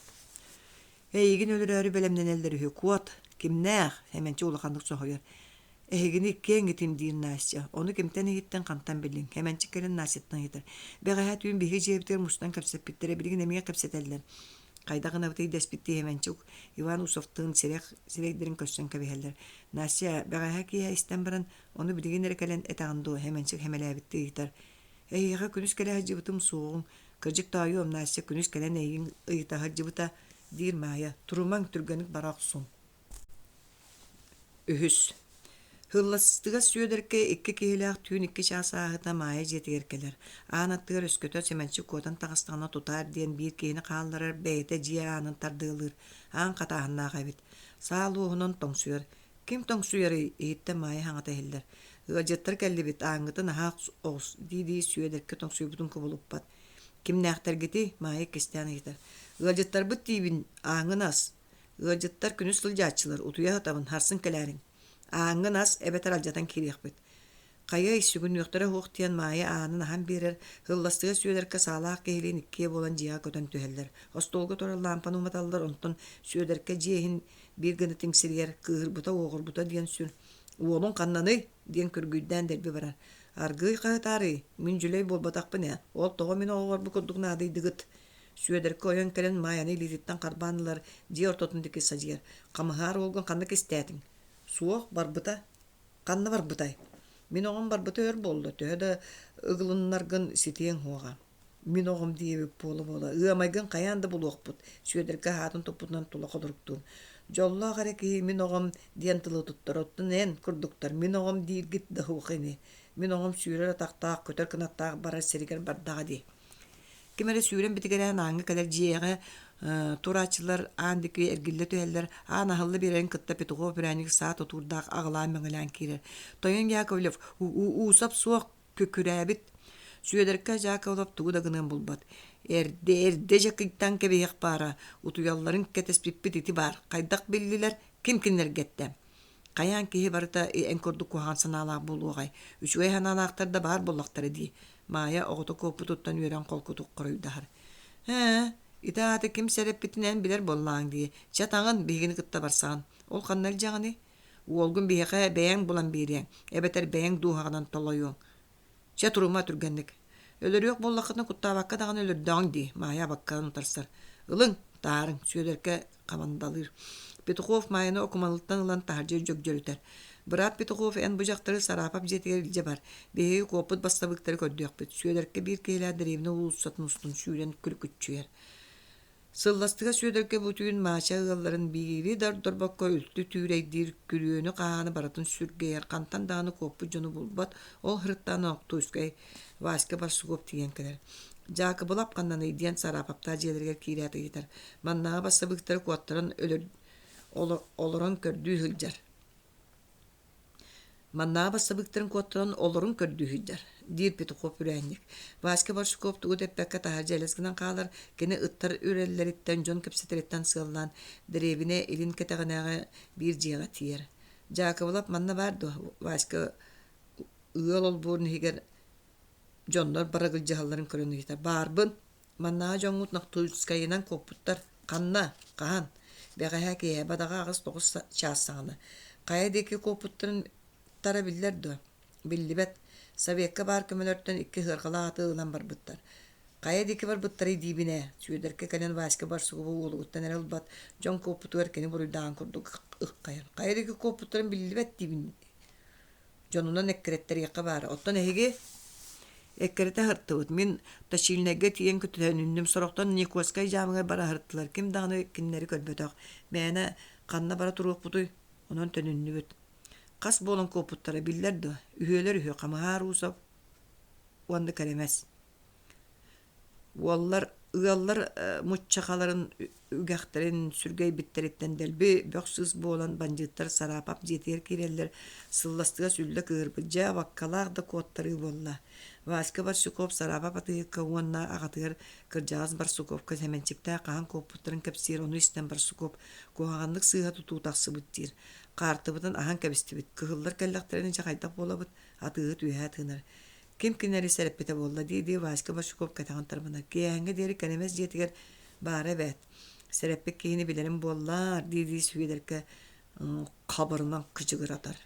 Эйигин өлөрөрү белемнен элдери куот. Кимнäq хэмэнчик улаханнык сохойор. Эһигини кеңитин диин наасча. Ону кимтен иттен кантан билин. Хэмэнчик келен наасеттан итер. Бегаһа түн биһи жебитер мустан кепсеп питтере билигин эмиге кепсетеллер. Кайдагына бытай деспитти хэмэнчик Иван Усовтын сирекдерин көссөн кебиһеллер. Наасча бегаһа кия истен баран ону билигин эркелен этагынду хэмэнчик хэмелээбитти итер. Эйига күнүс келе жибытым суугун. Кыржык таайым наасча күнүс келен эйин ыйта жибыта дир маая. Турумаң түргөнүк бараксун. Үһүс. Хылластыга сүйөдөркө 2 киһилээх түүн 2 чаасааһыта маайа жетигеркелер. Аанаттыгар өскөтө семенчик куотан тагыстагына тутаар диэн биир киһини хаалларар бэйэтэ дьиэ аанын тардыылыр. Аан катааһыннаах эбит. Саалуухунан тоңсуйар. Ким тоңсуйар иитте маайа хаҥата иһиллер. Ыалдьыттар кэллибит аңгытын аһаак оҕус дии сүөдэргэ тоҥсуйбутун кубулуппат. Кимнээхтэргити маайы кистиан ыйтар. Ыалдьыттарбыт диибин ааҥын ас. Ыалдьыттар күнүс сылдьааччылар утуйа ытабын харсын кэлээриҥ. Ааҥын ас эбэтэр алдьатан кириэхпит. Кайа иссүгүннүөхтөрө хуохтиан маайы аанын аһан биэрэр хылластыга сүөдэргэ саалаах киһилиин иккие буолан дьиэҕэ көтөн түһэллэр. Остуолга турар лампаны уматаллар онтон сүөдэргэ дьиэһин биир гыны тиҥсириэр кыыһырбута уоҕурбута диэн сүр. Уолун каннаны диэн көргүйдään дэрби барар. Аргый хаһытаары мин жүлей болбатахпын я. Ол тоҕо мин оҕорбу курдук наадыйдыгыт. Сүөдэргэ ойон кэлэн мааяны илиититтэн харбаанылар дии ортотун дики садьыар. Камыһаар уолгун канна кистээtiň. Суох барбыта, канна барбытай. Мин оҕом барбыта өр болду. Төһө да ыгылыннаргын ситиэн хуоҕа. Мин оҕом диэбип буола. Ыамайгын каяанда булуохпут. Сүөдэргэ хаатын туппутунан тула холоруктуун. Жоллоох эреки мин оҕом диэн тылы туттар. Оттун эн курдуктар. Мин оҕом дииргит да хуохини. Мин оҕом сүүрэр атахтаах, көтөр кынаттаах барар серигер бардага ди. Кимере сүүрэн битигерэн аңы кэлэр жиэҕэ тураачылар аандыки эргилле түһэллэр аанахыллы бирэн кытта петугов бүрэник саат отурдаах аҕалаан мэҥэлээн киирэр. Тойон Яковлев уусап суох көкүрээбит. Сүөдэргэ Яковлев тугу да гынан булбат. Эрде жакыйттан кебиэх бара. Утуялларын кэтеспиппит ити бар. Кайдак биллилер ким киннергетте. Каян киһи барыта эн көрдүк куһаан санаалаах булуогай. Үчүгэй ханаалаахтар да бар боллактары ди. Маая оҕото коппутуттан үөрэн колкутук коройдахар. Итааты ким сереппитинен билер боллаң дии. Чатаңын бигини кытта барсаан. Ол каннал жагыны. Уолгун биһэхэ бэйэң булан биириэң. Эбэтэр бэйэң дуухаганан толойуң. Чатурума түргенник. Өлөрүөк боллакытын куттаабакка даган өлөрдөң дии. Маая баккаан утарсар. Ылың таарың сүөдэргэ камандалыр. Петухов мааяны окумалыттан ылан тахаржы жөгжөрүтер. Бырат Петухов эн бужактары сарапап жетигер илже бар. Бэйи копут бастабыктары көрдөөхпүт. Сүөдэргэ бир кейлää деревне улуссатын устун сүүрен күлкүтчүер. Сылластыга сүөдэргэ бутүүн маача ыалларын биири дорбокко үлтү түүрейдир күрүөнү кааны баратын сүргейер кантан дааны коппу жону булбат. Ол хырыттан Үөһээ Васька барсугоп тиген келер. Жакы булап каннаны идиен сарапапта желерге киирээти гитер. Маннаа бастабыктары куаттарын олорон көрдүү хылжар. Маннаа бастабыктарын куаттарын олорун көрдүү хылжар. Дир Петухов үрәнник. Васька барсугоп тугу деппекке тахар желескинен каалар кені ыттар үреллериттен жон кепсетериттен сыаллан деревине илин кетегенеге бир жиэға тиер. Жакы булап манна барды. Васька ыал олбуурун хигер жоннор барагыл жахалларын көрөнү хитар. Барбын. Маннаа жоңут Н.Якутскайынан коппуттар. Канна, каан. Бэгэхэ кие бадага агыс 9 час саңаны. Кая деки коппуттарын тара биллерді. Биллибет. Советка бар көмөлөртөн 2 хыргылааты ылан барбыттар. Кая деки барбыттары дибине. Сүөдэргэ кэлэн Васька барсугу уолугуттан эрэлбат. Жон коппутугар кени буруйдаан курдук ыккайар. Кая деки коппуттарын биллибет дибин. Жонунан эккереттер яка бар. Оттон эһиги эккерете хыртыбыт. Мин ташилнеге тиен көтөнүннүм сороктон Н.Якутскай жамыга бара хырттылар. Ким даганы киннери көлбөтөк. Мэне канна бара турук бутуй. Онон төнүннүбүт. Кас болон копуттары биллерді. Үһөлөр үһө камыһаар уусап уанды кәремес. Уаллар ыаллар муччакаларын үгэхтерин сүргей биттериттен делби бөксүс болан банжыттар сарапап жетер киреллер сылластыга сүллө кырбыжа ваккалаах да коттары болла. Васька Барсуков сарапап атыйыкка уанна агатыгар кыржаас Барсуковка хеменчикта каан копуттарын кепсир ону истен Барсуков куаганлык сыыга тутуу таксыбыт дир. Картыбытын ахан кәбістібіт. Кығыллар кәлләқтерін жағайдақ болабыт, атыгыт үйә тынар. Кем кенері сәріппеті болла дейді Васька Барсуков кәтіған тарбына. Кейәңгі дері кәнемес жетігер бары бәт. Сәріппек кейіні білерім боллар дейді сүйедеркі қабырынан күчігір атар.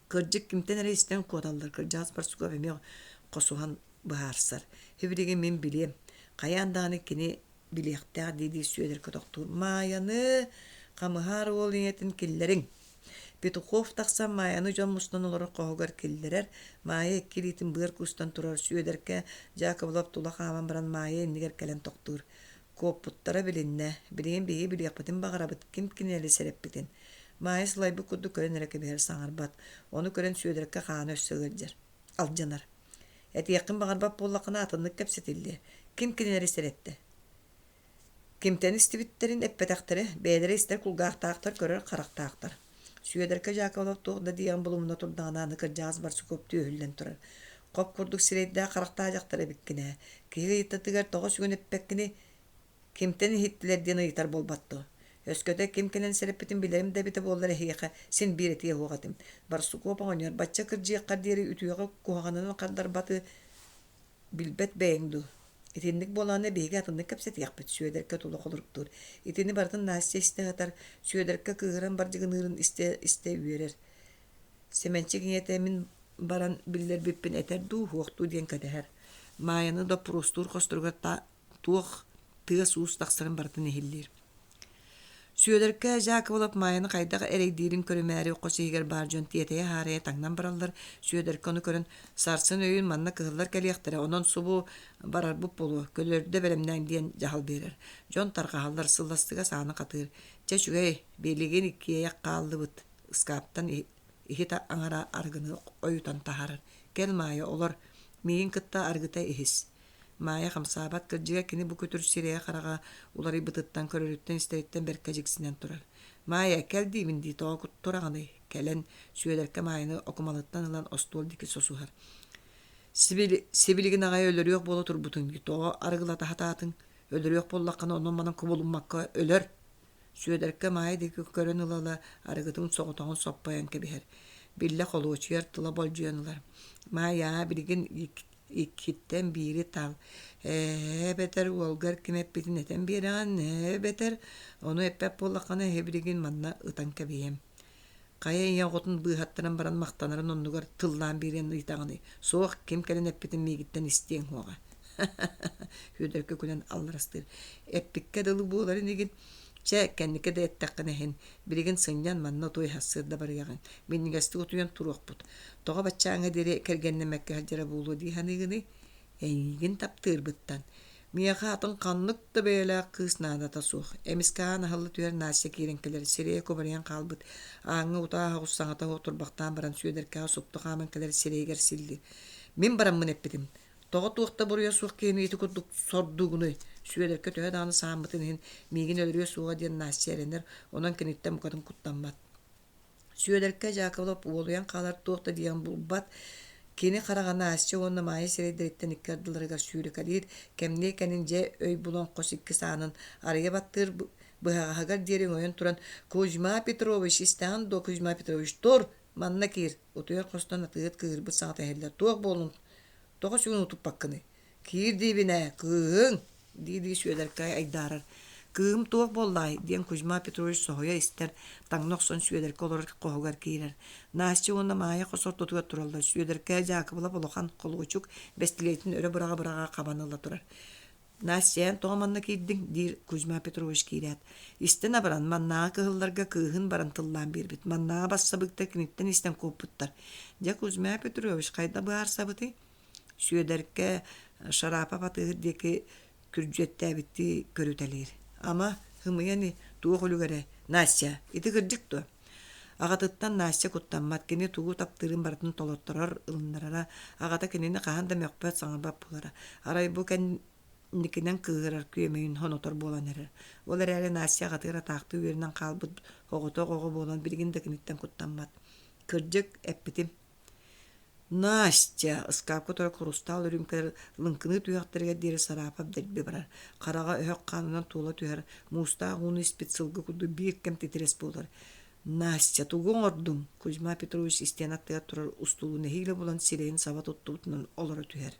Кыржық кімтен әрі істен қодалдар. Кыржағыз Барсуков әме қосуған бұхарсар. Хевіреген мен білем. Қаяндағыны кені білектәғ дейді сүйедеркі доқтур. Майаны камыһаар ол иетин киллерин. Петухов тақса майаны жон мустан олары қоғығар киллерер. Майы килитин бұғыр кустан турар сүйедерке Жакоблап тула қаман баран майы еннігер кәлен тоқтур. Коппуттара білінне. Білген бейі біліяқпытын бағарабыт. Ким кинелі сәреппітін. Майы сылайбы күдді көрен әрәкі бәр саңарбат. Оны көрен сүйедерке қағаны өссігірдер. Алджанар. Әті яқын бағарбап боллақына атынлық кәпсетілді. Ким кинелі сәретті. Кимтен истибиттерин эппетактары, бәдері истер кулгақтақтар көрер қарақтақтар. Süöderke Jakolov toğda diyen bulumuna turdananı kırcağız barsı köptü öhüllen turar. Kop kurduk sireyde karaktağacaktara bikkine. Kihi yıtatıgar toğa sügün eppekkini kimten hittilerden yitar bolbattı. Ösköte kimkenen serepetin bilerim de bite bolları hiyaka sen bir etiye hoğadım. Barsı kopa oynuyor. Batça kırcıya kardiyeri ütüyağı kuhağanının kardar batı bilbet beğendu. İtinlik bolağına beyge atınlık kapset yakbet süöderke tolu oluruktur. İtini barıtın nasya iste atar süöderke kığıran barcıgınırın iste üyerer. Semençik niyetemin baran biller bippin eter du hoğtu diyen kadeher. Mayanı da prostur kosturga ta tuğ tığ suus taksarın barıtın ehillir. Süöderke jak olap mayanı kaydağı ereydirin körümeri oqosiger barjon tiyeteye haraya tangnan barallar. Süöderke onu körün sarsın öyün manna kığıllar keliyaktıra. Onun subu barar bu polu. Kölörde belemden diyen jahal berer. Jon tarqahallar sıllastıga sağını katır. Çeşügey belegen ikiye yaqqallı bıt. Iskaptan ihita angara argını oyutan taharar. Kel maya olar. Miyin kıtta argıta ihis. Maya xamsabat kırcıga kini bu kötür sireye qarağa ulari bıtıttan körörütten isteritten berkajıksinen turar. Maya kel dimindi toğa kutturağını kelen süöderke mayını okumalıttanılan ostol diki sosuhar. Sibiligin ağay ölür yok bolu turbutun. Toğa argılata hatatın. Ölür yok bollaqını onun manan kubulunmakka ölür. Süöderke maya diki körön ılala argıtın soğutağın soppayan kebiher. Bille kolu uçuyar tıla bolcuyanılar. Maya biligin ikitten biri tal. Beter olgar kim hep bitin eten bir an beter. Onu hep bollaqana hebrigin manna ıtan kebiyem. Kaya yağutun bıhattıran baran maqtanarın onlugar tıllan birin ıtağını. Soğuk kim kelen hep bitin migitten isteyen hoğa. Hüderke kulen allarastır. Epikke dalı buğların egin. Kendike de ettakine hen. Birigin sınyan manna toy hassırda bar yağın. Benim gasti otuyan turuq but. Toğa batçağına deri kergenlemekke haccara buğulu dihanigini. Engin taptır bıttan. Miyaqa atın kanlık da böyle kısnada ta soğuk. Emiskaan ahallı tüyer nasya kirenkeler. Sireye kobaryan kalbıt. Ağını utağa haussağıta oturbaqtan baran süöderke soptu qamankeler sireye gersildi. Min baramın eppidim. Toğa tuğda buraya soğuk keni eti kurduk sorduğunu. Süöderke tühe dağını sağımıtın hen. Migin ölürüyor soğuğa diyen nasya erenler. Ondan kenitten bu kadın kutlanmat. Süöderke jakavlap uoluyan qalar tuğda diyen bulbat. Keni qaragana asça onna maya sereydiretten ikkardılarıgar sürü kalir. Kemne kenince öy bulon qosikki sağının araya battır bıhağagar derin oyun turan Kuzma Petrovich istan do Kuzma Petrovich tor manna kir. Otuyor kostan atıgıt kığırbıt sağa teherler. Tuğ bolun. Toğa suyun utup bakkını. Kir dibine kığın. Didi süöderke aydarar. Kığım tuğ bollay diyen Kuzma Petrovich soğuya ister. Tangnoqson süöderke olarak qoğugar kirer. Nasçı onda maya qosor tutuga turallar. Süöderke jakıbıla boloqan qoluğuçuk bestileytin öre bırağa qabanıla turar. Nasçıyan toğa manna kiddin dir Kuzma Petrovich kirat. İsten baran mannağa kığıllarga kığın baran tıllan bir bit. Mannağa bassa bıkta kinitten isten koputtar. Ja Kuzma Petrovich kayda bağır sabıtı. Süöderke şarapa batığır deki kürcette bitti körütelir. Ama hımıyani tuğ ulugare Nasya iti kırcıktı. Ağatıttan Nasya kuttanmat keni tuğu taptırın baratın tolottorar ılınlarara. Ağata kenini qahanda mökbet sanırbap bulara. Aray bu kendikinen kığırar küyemeyin honotor bolan erer. Olar ere Nasya ağatıra tahtı üyerinden kalbıt hoğuta qoğu bolan bilgin de kenitten kuttanmat. Kırcık eppitim. Настя ıskap kotor kurustal ürümkeler lınkını tüyaqtırga deri sarapap delbi barar. Qarağa öhök kanından tuğla tüyer. Musta onu ispit sılgı kudu bir kem titres bolar. Настя tuğun ordum. Kuzma Petrovich isteyen attıya turar ustulu nehiyle bulan sireyin savat ottuğutunun olara tüyer.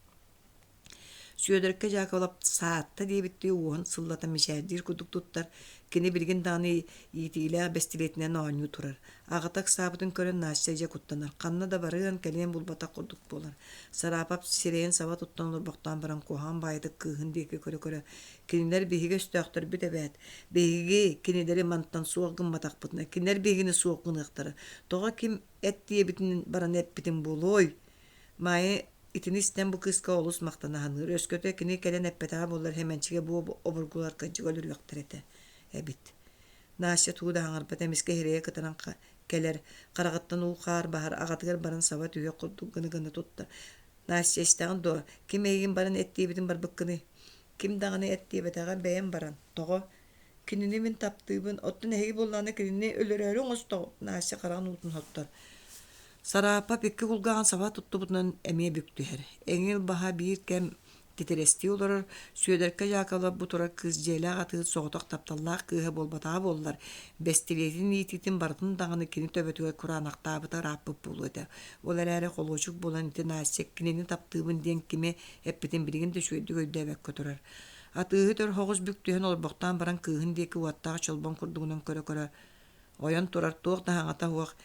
Süöderke jakavlap saatta diye bitti uğun sıllata mişerdir kuduk tuttar. Kini bilgin dağını yitiyle bestiletine naanyu turar. Ağatak sabıtın kören Nasyaca kuttanar. Kanna da barıyan keliyen bulbata kurduk bolar. Sarapap sireyen savat tuttan olur baktan baran kohan baydık kığın deki köre. Kiniler bihige üstüaktır bir de bet. Bihige kinileri manttan soğukun batak bıtına. Kiniler bihigini soğukun ıqtırı. Toğa kim et diye bitin baran et bitin boloy. Maya İtini isten bu kıska olus maqtana hanır. Ösköte kini kelen eppeta bollar hemençige bu oburgular kacık ölür yoktur ete. Ebit. Nasya tuğda hangarpata miske hereye kıtanan keler. Qaraqattan uğar bahar ağatıgar baran sava tüye kudduk gını tuttar. Nasya isteğin do. Kim egin baran ettiği bitin bar bıkkını. Kim dağını ettiği betağa beyen baran. Toğu кинини мен таптыыбын, оттун эһиги болланы кинини өлөрөрүң осто, наассы караган утун хоттор. Сарапа пекке кулгаған саба туттубутунан эмие бүктүһэр. Эңил баха биир кем титерести олорор, сүйөдөркө жакалап бутура кыз жейлак атыыт соғоток тапталлаах кыыһа болбатаа боллар. Бестилетин ититин бартын даганы кини төбөтүгө кураанактаабыта рааппыт булуэте. Ол эрээри холуучук болан ити наассек кинини таптыыбын диэн кими эппитин билигин төшүөдү көйдөбөк көтөрөр. Атыыһы төр хогус бүктүһэн олбоктаан баран кыыһын диэки уаттаага чолбон курдугунан көрө-көрө ойон турар туох таһаҥата хуох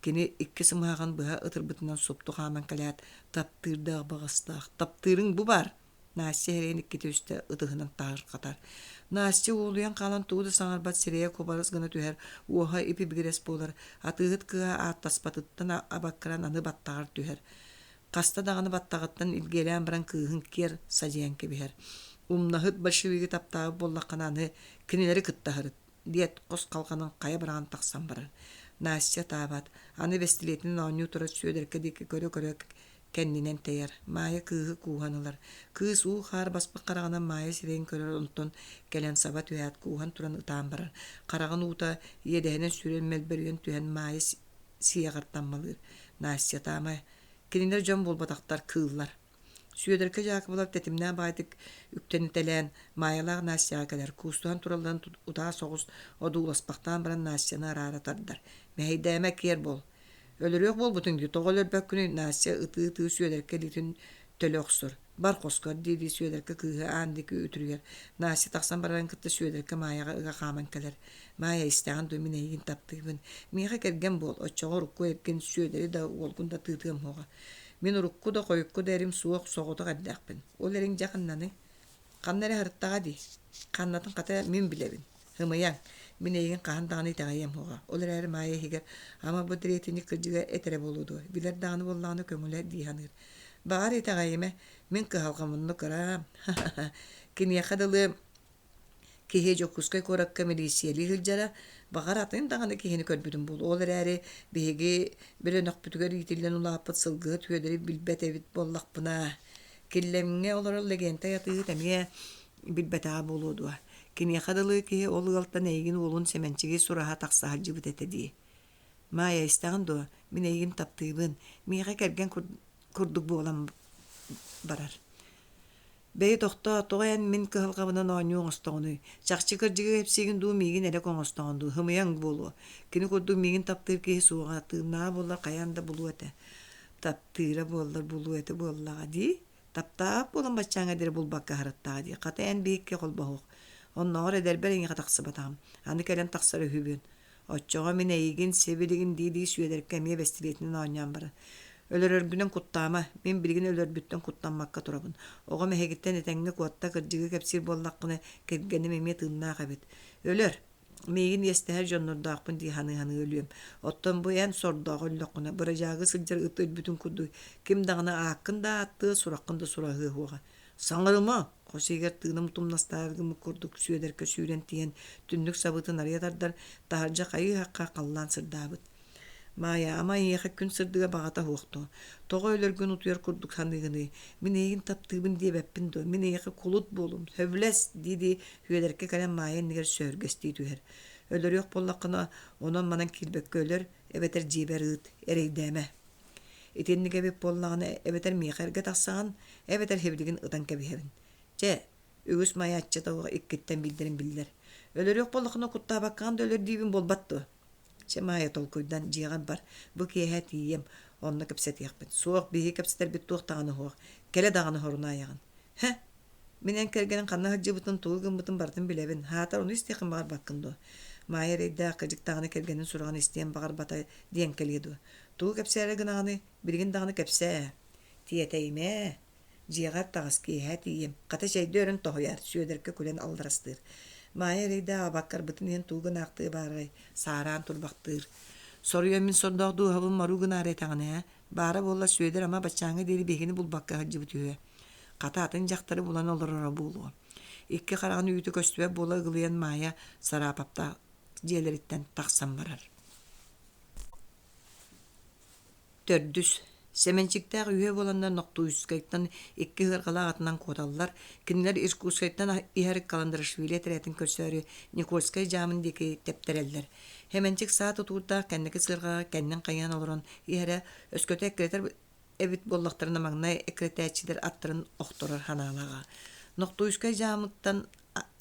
кини икки сымыһаган быһа ытырбытынан супту хааман калаат таптыырдаах багастаах. Таптыырың бу бар. Наасси херен иккити үстө ытыһынан таагыр катар. Наасси уулуян калан тууда саңарбат сирее кубарыс гына түһэр уоха ипи бигерес болар. Атыыһыт кыа ааттаспатыттан абаккаран аны баттагар түһэр. Каста даганы баттагыттан илгелээн баран кыыһын кер сажыян кебиһэр. Умнаһыт большевиги таптаабы боллаккананы кинилери кыттаһырыт. Диет кос калганын кая бараган таксан барар. Наасси таабат. Аны бестилетинин ооннуу турат сүйөдөркө дики көрө-көрө кеннинен тейер. Маая кыыһы кууһанылар. Кыыс уу хаар баспыт караганан маая сирейин көрөр онтон келен саба түһэät кууһан туран ытаан барар. Караган уута иедэһинен сүрен мелберүйен түһэн маая сиягартаммалыыр. Наасси таамай. Кинилер жон болбатактар кыыллар. Сүйөдөркө жаакы булап тетимнээ баайтык үктенителээн маайалаах наассяга келер. Куустуан туралдан утаа соҕус одууласпактаан баран наассяны араара тардар. Мэһейдээме киер бол. Өлөрүөх болбутун ди тоҕол өлбөк күнү наассия ытыы сүйөдөркө литин төлөөхсур. Бар коскор диди сүйөдөркө кыыһы аандыки үтүрүгер. Наасси таксан баран кытта сүйөдөркө мааяга ыга хааман келер. Маая истэҕин дуй мин эйигин таптыыбын. Миэхэ келген бол. Оччоҕо урукку эрген сүйөдөрү да уолгун да тыытыам хуга. Мен урукку да койукку да эрим суох соҕоток аддаахпын. Ол эриң жакыннаны. Каннары харыттаға ди. Каннатын ката мен билебин. Хымыяң. Мен эйигин кахан даганы итагаям хуга. Ол эрээри маая хигер. Ама бу диретини кырдьыга этере болуду. Билер даганы боллааны көмүлэ диhanыр. Багар итагайыме мен кыһалгамынны кыраам. Киниэхадылы киһи Якутскай коракка милисиэли хылдьара багар атын даганы киһини көрбүтүн бул. Ол эрээри биһиги бирөнөк бүтүгөр итиллен улааппыт сылгыһы түөдери билбетебит боллакпына. Киллемге олорол легенте ятыыт эмие билбетаа болуду. Киниэхадылы киһи ол ыалтан эйигин уолун семенчиги сураха таксаһалжыбыт эте дии. Маая истэҕин дуо мен эйигин таптыыбын. Миэхэ келген курдук буолан барар. Бэй тохто тоҕайан мен кыһалгабынан ооннуу оҥостоҕуну. Чахчы кырдьыгы эпсигин дуу миигин элек оҥостоҕунду. Хымыяң буолуо. Кини курдук миигин таптыыр киһи суuга тыыннаа буоллар кайаанда булуу эте. Таптыыра буоллар булуу эте буоллаҕа дии. Таптаап буолан баччааҥа дири булбакка харыттаҕа дии. Катайан биикке холбоһуох. Онноҕор эдербер иҥиҕа тахсыбатаҕым. Аны кэлэн тахсары хүбүн. Оччоҕо мен эйигин себилигин диидии сүйөдөркө эмиэ бестилетинин оонньаан барар. Өлөрөргүнэн куттаама, мен билигин өлөрбүттэн куттаммакка турабын. Оҕо мэһэгиттэн этэҥҥэ куотта кырдьыгы кэпсиир боллаккына кэргэним эмиэ тыыннаах эбит. Өлөр, миигин иэстэһэр дьоннурдаахпын дии ханы өлүөм. Оттон бу эн сордоох өллөккуна. Бырыжаагы сылдьар ыт өлбүтүн курдуй. Ким дагына ааккын да аттыы, сураккын да сураһыы хуга. Саңырыма, хосигер тыыным тумнастааргымы курдук сүйөдөркө сүүрен тиен түннүк сабытын арыятардар таһардьа кайыһакка каллаан сырдаабыт. Маая ама иэхэ күн сырдыга багата хуохту. Тоҕо өлөргүн утуяр курдук ханыгыны. Мен эйигин таптыыбын диэбэппин до. Мен эйэхэ кулут болум. Хөбүлэс диди хүөдэркэ кэлэн маайа нигер сөөргэстии түһэр. Өлөрүөх боллаккына онон манан килбэккө өлөр эбетер жиибэр ыыт эрейдээме. Итинниге беп боллагына эбетер миэхэргэ тахсаан эбетер хебилигин ытан кэбиһэбин. Че, үгүс маяччата иккиттен билдерин биллер. Өлөрүөх боллаккына куттаабаккаан да өлөр диибин болбатту. Че маая толкуйдан жияган бар. Бу киэһэ тиийэм. Онна кэпсэтиэхпин. Суох биһи кэпсэтэр бит туох таганы хуох. Келе даганы хорунааяган. Хэ, минэн кэргэнин ханна хаджыбытын туугымбытын бартын билебин. Хаатар уну истиэхин багар баккынду. Маая рейдэ кыжык таганы кэргэнин сураган истиэн багар бата диэн келиэду. Туу кэпсээрэ гынааны билигин даганы кэпсээ. Тиэтэймэ. Жиягар тагас киэһэ тиийэм. Ката чэйдэ өрүн тоһуяр. Сүйөдөркө күлэн алдарастыр. Маая рейдэ абаккар бытын иэн туугын аактыы баарай. Саараан турбактыр. Соруя мин сордоғду хабын маругын аретағаны. Бара болла сүйедер ама бачаңы дери бегini булбакка хаджыбы түйе. Ката атын жақтары булан олырора болуы. Икки қарағын үйті көстүбе бола ғылыян маая сарапапта желериттен тақсан барар. Төрдүс. Semençiktäq Үөһээ bolandan Үөһүскайттан ikki hırgala atынан kodallar, kinler Иркутскайттан Ihar Kalandarashvili eteretin körsörü Николай jamındaki teptereller. Hemençik saat oturda kenneki sırga kennen kayan oluran Ihara ösköte ekreter evit bollaktarına magnay ekretäçiler attırın oktorar hanalaga. Үөһүскай jamıttan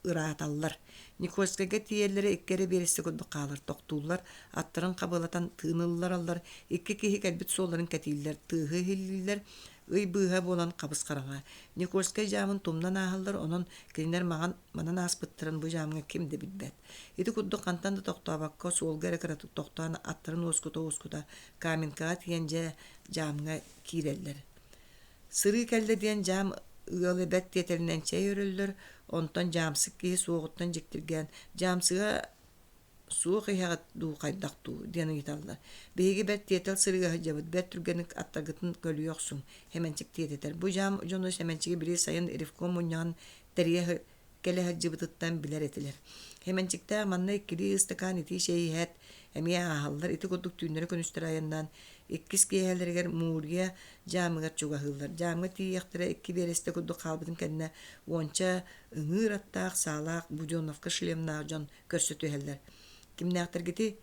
ıratallar. Николайга тиеллери иккери беристи көдбү калыр токтуулар аттырын кабылатан тыыныллар аллар икки кихи кэлбит солларын катииллер тыыһы хиллилер ый быыһа болан кабыс караңа Николайга жамын тумнан ахыллар онон кинер манан аспыттырын бу жамыңа кимде билбет ити кудду кантан да токтообакка суолгара кыратып токтоан аттырын оскута каменкага тиен жамыңа киреллер сыры келде диен жам ылыбет тетеринен чей өрөллөр онтон жамсык кии суогуттан жектирген жамсыга суох иягат дуу кайдактуу дени италлар беги бет тетел сырыга жабыт бет түргеник аттагытын көлүөксүң hemençik тететер бу жам жону hemençigi бiri сайын эрифком муньян терие келе жыбытыттан билер этилер hemençikte манна иккили стакан ити шейхет эмия ахаллар ити кодук түүнөрө көнүстөр айынан иккис киһэлэригэр муургия жаамыгар чугаһыыллар жаамга тиийэхтэрэ икки бересте курдук хаалбытын кэннэ уонча ыҥыыр аттаах саалаах буденовка шлемнаах дьон көрсөтүөһэллэр кимнээхтэргити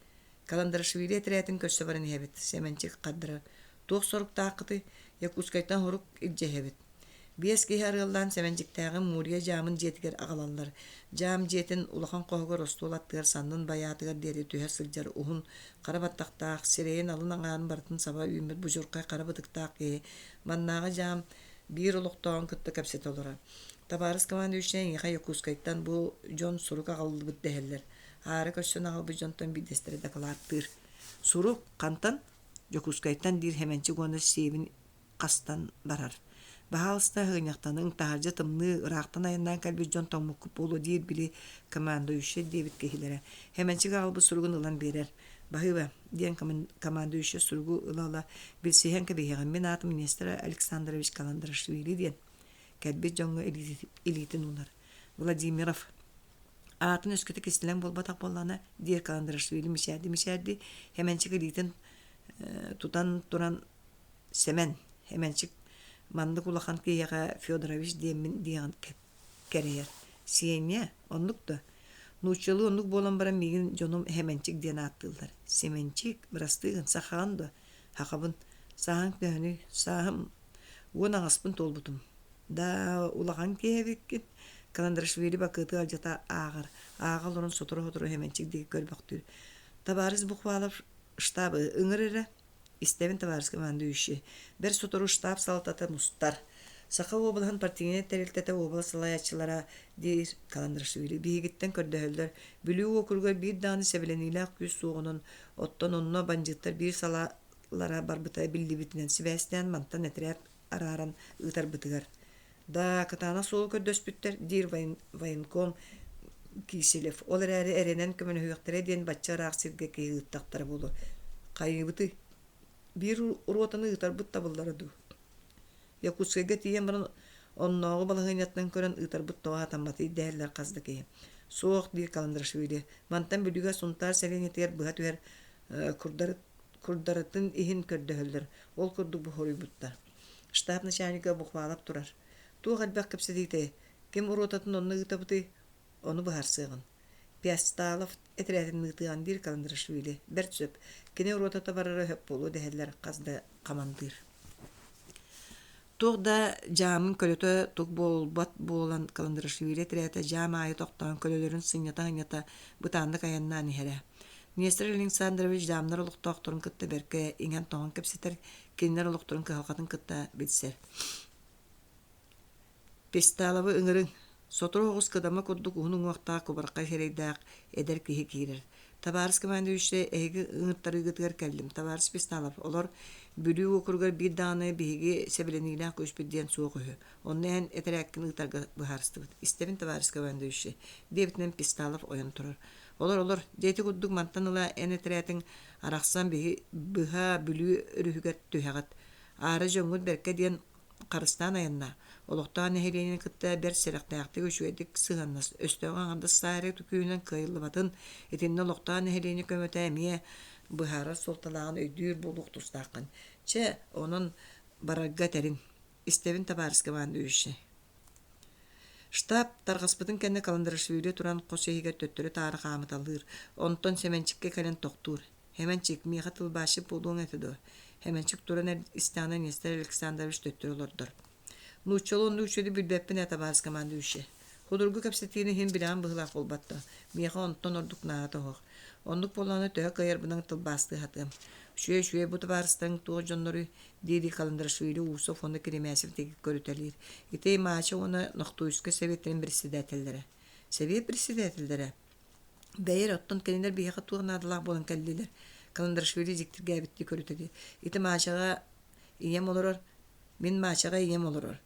Каландарашвили этирээттин көрсө баран иһэбит Семенчик хаддыра туох соруктааххыты Якутскайдан хорук илдьэһэбит биэс киһи арыаллаан Семенчиктээҕи муургия жаамын дьиэтигэр аҕалаллар жаам дьиэтин улахан коһугар остуолаттыгар саннын баяатыгар диэри түһэ сылдьар уһун карабаттахтаах сирэйин алын аҥаан бартын саба үүмүт бужуркай карабытыктаах киһи маннааҕа жаам биир олохтоон кытта кэпсэт олора табаарыс командующий иха Якутскайдан бу дьон сурук аҕаллыбыт дэһэллэр аары көссөн аҕалбы дьонтон бидестере докладтыыр сурук кантан Якутскайдан диир Hemençik уонна сиэбин хастан барар Бахалста хыняқтаның тахаржа тымны ырақтан айынан кәлбі жон тоңмуккуп болу дейір білі командующий дебит кехилері. Hemençik албы сургун ылан берер. Бахыба, ден командующий сургу ылала білсейхен кәбейген мен аты министрі Александрович Каландарашвили ден. Кәлбі жоңғы элитин улар. Владимиров. Атын өскеті кестілен болбатақ боллана дейір Каландарашвили мишәрді. Hemençik элитин тутан туран семен. Hemençik Манды кулахан кияга Федорович демин диyan керейер. Сиенье, онлук да. Нучылы онлук болан баран мигин жоном Hemençik диyan аттылдар. Семенчик, бірастығын сақаған да. Хақабын, сағын көні, сағым, он ағаспын толбутым. Да, улахан киевеккен. Каландарашвили бакыты алжата ағыр. Ағыл орын сотыру Hemençik деги көрбақтыр. Табарыз бұқвалап штабы ыңырыры. İstevin tavarız командующий. Бер сотору штаб салатата мустар. Саха облахан партийне терилтете обла салаячылара дир Каландарашвили бигиттен көрдөһөллөр. Бүлүү окурга бир дааны себеленилак күз сугунун оттон онно банжыттар бир салалара барбыта биллибитинен сибэстен мантан этерер араран ытарбытыгар. Да катана сол көрдөспүттер дир военком Киселев. Олар әрі әренен көмөн хөйөктөрө ден баччараак сирге кыйыттактар болу. Кайбыты bir urotany ıtarbıt tabılları du. Yakutskayga tiyen baran onnoğu balahıynattan kören ıtarbıt toğa tambatı değerler kazdaki. Soğuk diye Kalandarashvili. Mantan bülüge suntar selenyeter bıha tüher kurdaratın ihin kördöhöller. Ol kurdu bu horubutta. Ştab nişaniga buqvalap turar. Tuğ albaq kapsadite. Kim urotatın onu ıtabıtı onu bıhar sığın. Piastalov etretin mıtıgan dir Kalandarashvili. Bertsöp. Kine urotata barara höp bolu deheller qazda qamandır. Tuğda jamın kölötö tuğ bolbat bolan Kalandarashvili etrete jam ayı toqtan kölölörün sınyata bıtandı kayannan ihere. Minister Alexandrovich jamlar oluq toqturun kıtta berke ingen toğan kapsiter kinler oluqturun kıhalqatın kıtta bitser. Pistalovı ıngırın. Sotur hoğuz kıdama kudduk uğunun vaqtağı kubarqa hereydaq eder kihi kirir. Табарыс командующий эги ыңыттары гытыгар келдим. Табарыс Писталов. Олар бүлүү окургар бир дааны биги себеленилак көшпүдден соогу. Оннен этереккин ытарга быхарстыбыт. Истебин табарыс командующий. Дебитнен Писталов оян турар. Олар дети куддук мантаныла эн этеретин араксан биги быха бүлүү өрүгөт түһагат. Ары жоңгут берке ден Карыстан аянна. Олоқтан эхеленин кытта бер серектаакты көшүедик сыганнас. Өстөгөн анда сары түкүүнөн кыйылыбатын этинне олоқтан эхелени көмөтө эмие быхара солталагын өйдүр болук тустакын. Че onun барарга терин истебин табарыс команда үйші. Штаб таргаспытын кенне Каландарашвили туран косеһиге төттөрү тары камыталыр. Онтон семенчикке кален токтур. Хеменчик миха тылбашы болуң этедо. Хеменчик туран истана Нестор Александрович төттөрөлөрдөр. Нучолун нучуди билбеппин табарыс команда үйші. Худургу капсетини хин билан быһылак болбатта. Миха онтон ордук наата хох. Ондук боланы төһө кайыр бының тылбасты хатым. Шуе бу табарыстан туо жоннору диди Каландарашвили уусу фонда киремесив теги көрүтелир. Итей маача оны Ноктуйска советтен председательдері. Совет председательдері. Бәйер оттон кенелер бияқа туғынадылақ болын кәлдилер. Каландарашвили зиктир гәбитті көрүтелир. Ите маачаға ием олорор, мен маачаға ием олорор.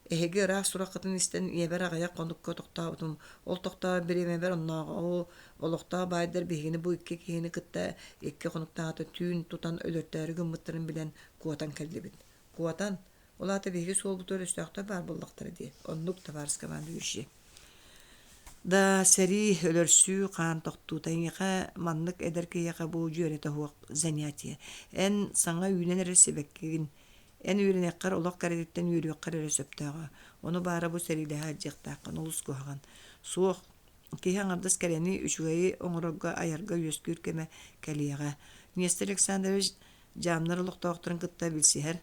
Эһеге ыраах сураққытын истен иебер ағаяқ қондыққа тоқтаабытым. Ол тоқтаабы біремебер оннааға олықтаа байдар бігіні бұ икке кейіні кытта икке қонықтааты түйін тұтан өлөрттәрі гүмміттірін білен куатан кәлдебін. Куатан, ол аты бігі сол бұтыр өстіяқта бар болдақтары де. Онлық табарыс команды үші. Да сәри өлөрсүү қаан тоқтутайыға манлық әдір кейеға бұл жүйереті хуақ занятия. Ән саңа үйнен әрі себеккеген. Эн үйренеккар олақ кәредеттен үйреккар әрі сөптіға. Оны бары бұ сәриліға әджектаққан олыс көғаған. Суық кейхан ардас кәрені үшігайы оңырыға Айарга өскүр кеме кәлияға. Нестор Александрович жамнар олықтауқтырын кытта білсігер.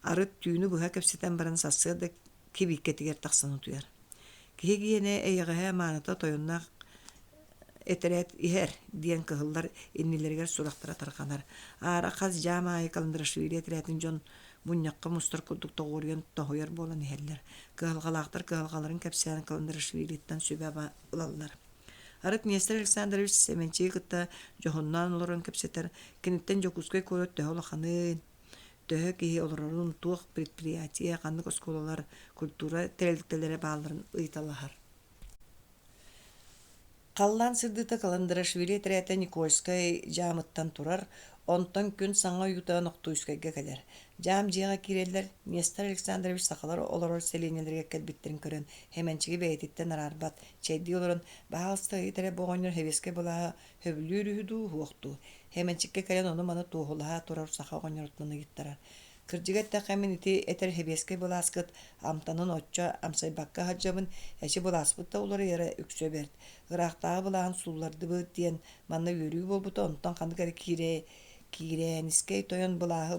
Арыт түйіні бұға көпсетен баран сасыда кебеккетігер тақсаны тұяр. Кейгі ене әйіғіға маната тойыннақ этерет ихер диен кыһыллар иннилергер сурахтара тарханар. Ара хаз жамаай Каландарашвили этеретин жон муньякка мустар курдук тогорген тохойер болан ихерлер. Кыһылгалаактар кыһылгаларын кепсян Каландарашвилиттан сүбәба ылаллар. Арык Нестор Александрович семенчи кытта жохоннан олорон кепсетер кенеттен Якутскай көрөт төхөлаханын. Төһө киһи олорорун туох предприятие каннык осколалар культура терелдиктерлере бааларын ыйталахар. Қаллан сырдыта Каландарашвили тәрәтә Никольскай жамыттан турар, онтан күн саңа юта Ноктуйскайга кәлер. Жам жиға киреллер Нестор Александрович сақалар олорор селенелерге кәлбиттерін көрін, хеменчігі бәйтеттен арарбат, чәйді олорын бағалыстығы тәрә боғаныр хевеске болаға Өлүүнү хуақту. Хеменчікке кәлен оны маны туғылаға турар сақа оғаныр ұтманы гиттарар. Кырдьыгатта қамин ити этер хебеске боласкыт амтанын отча амсайбакка хаджабын эчи боласпытта улары яра үксө берд. Ырақтағы болағын сулларды бұд диен манна өрүү болбута онтан қандығары киренискей тойон болағы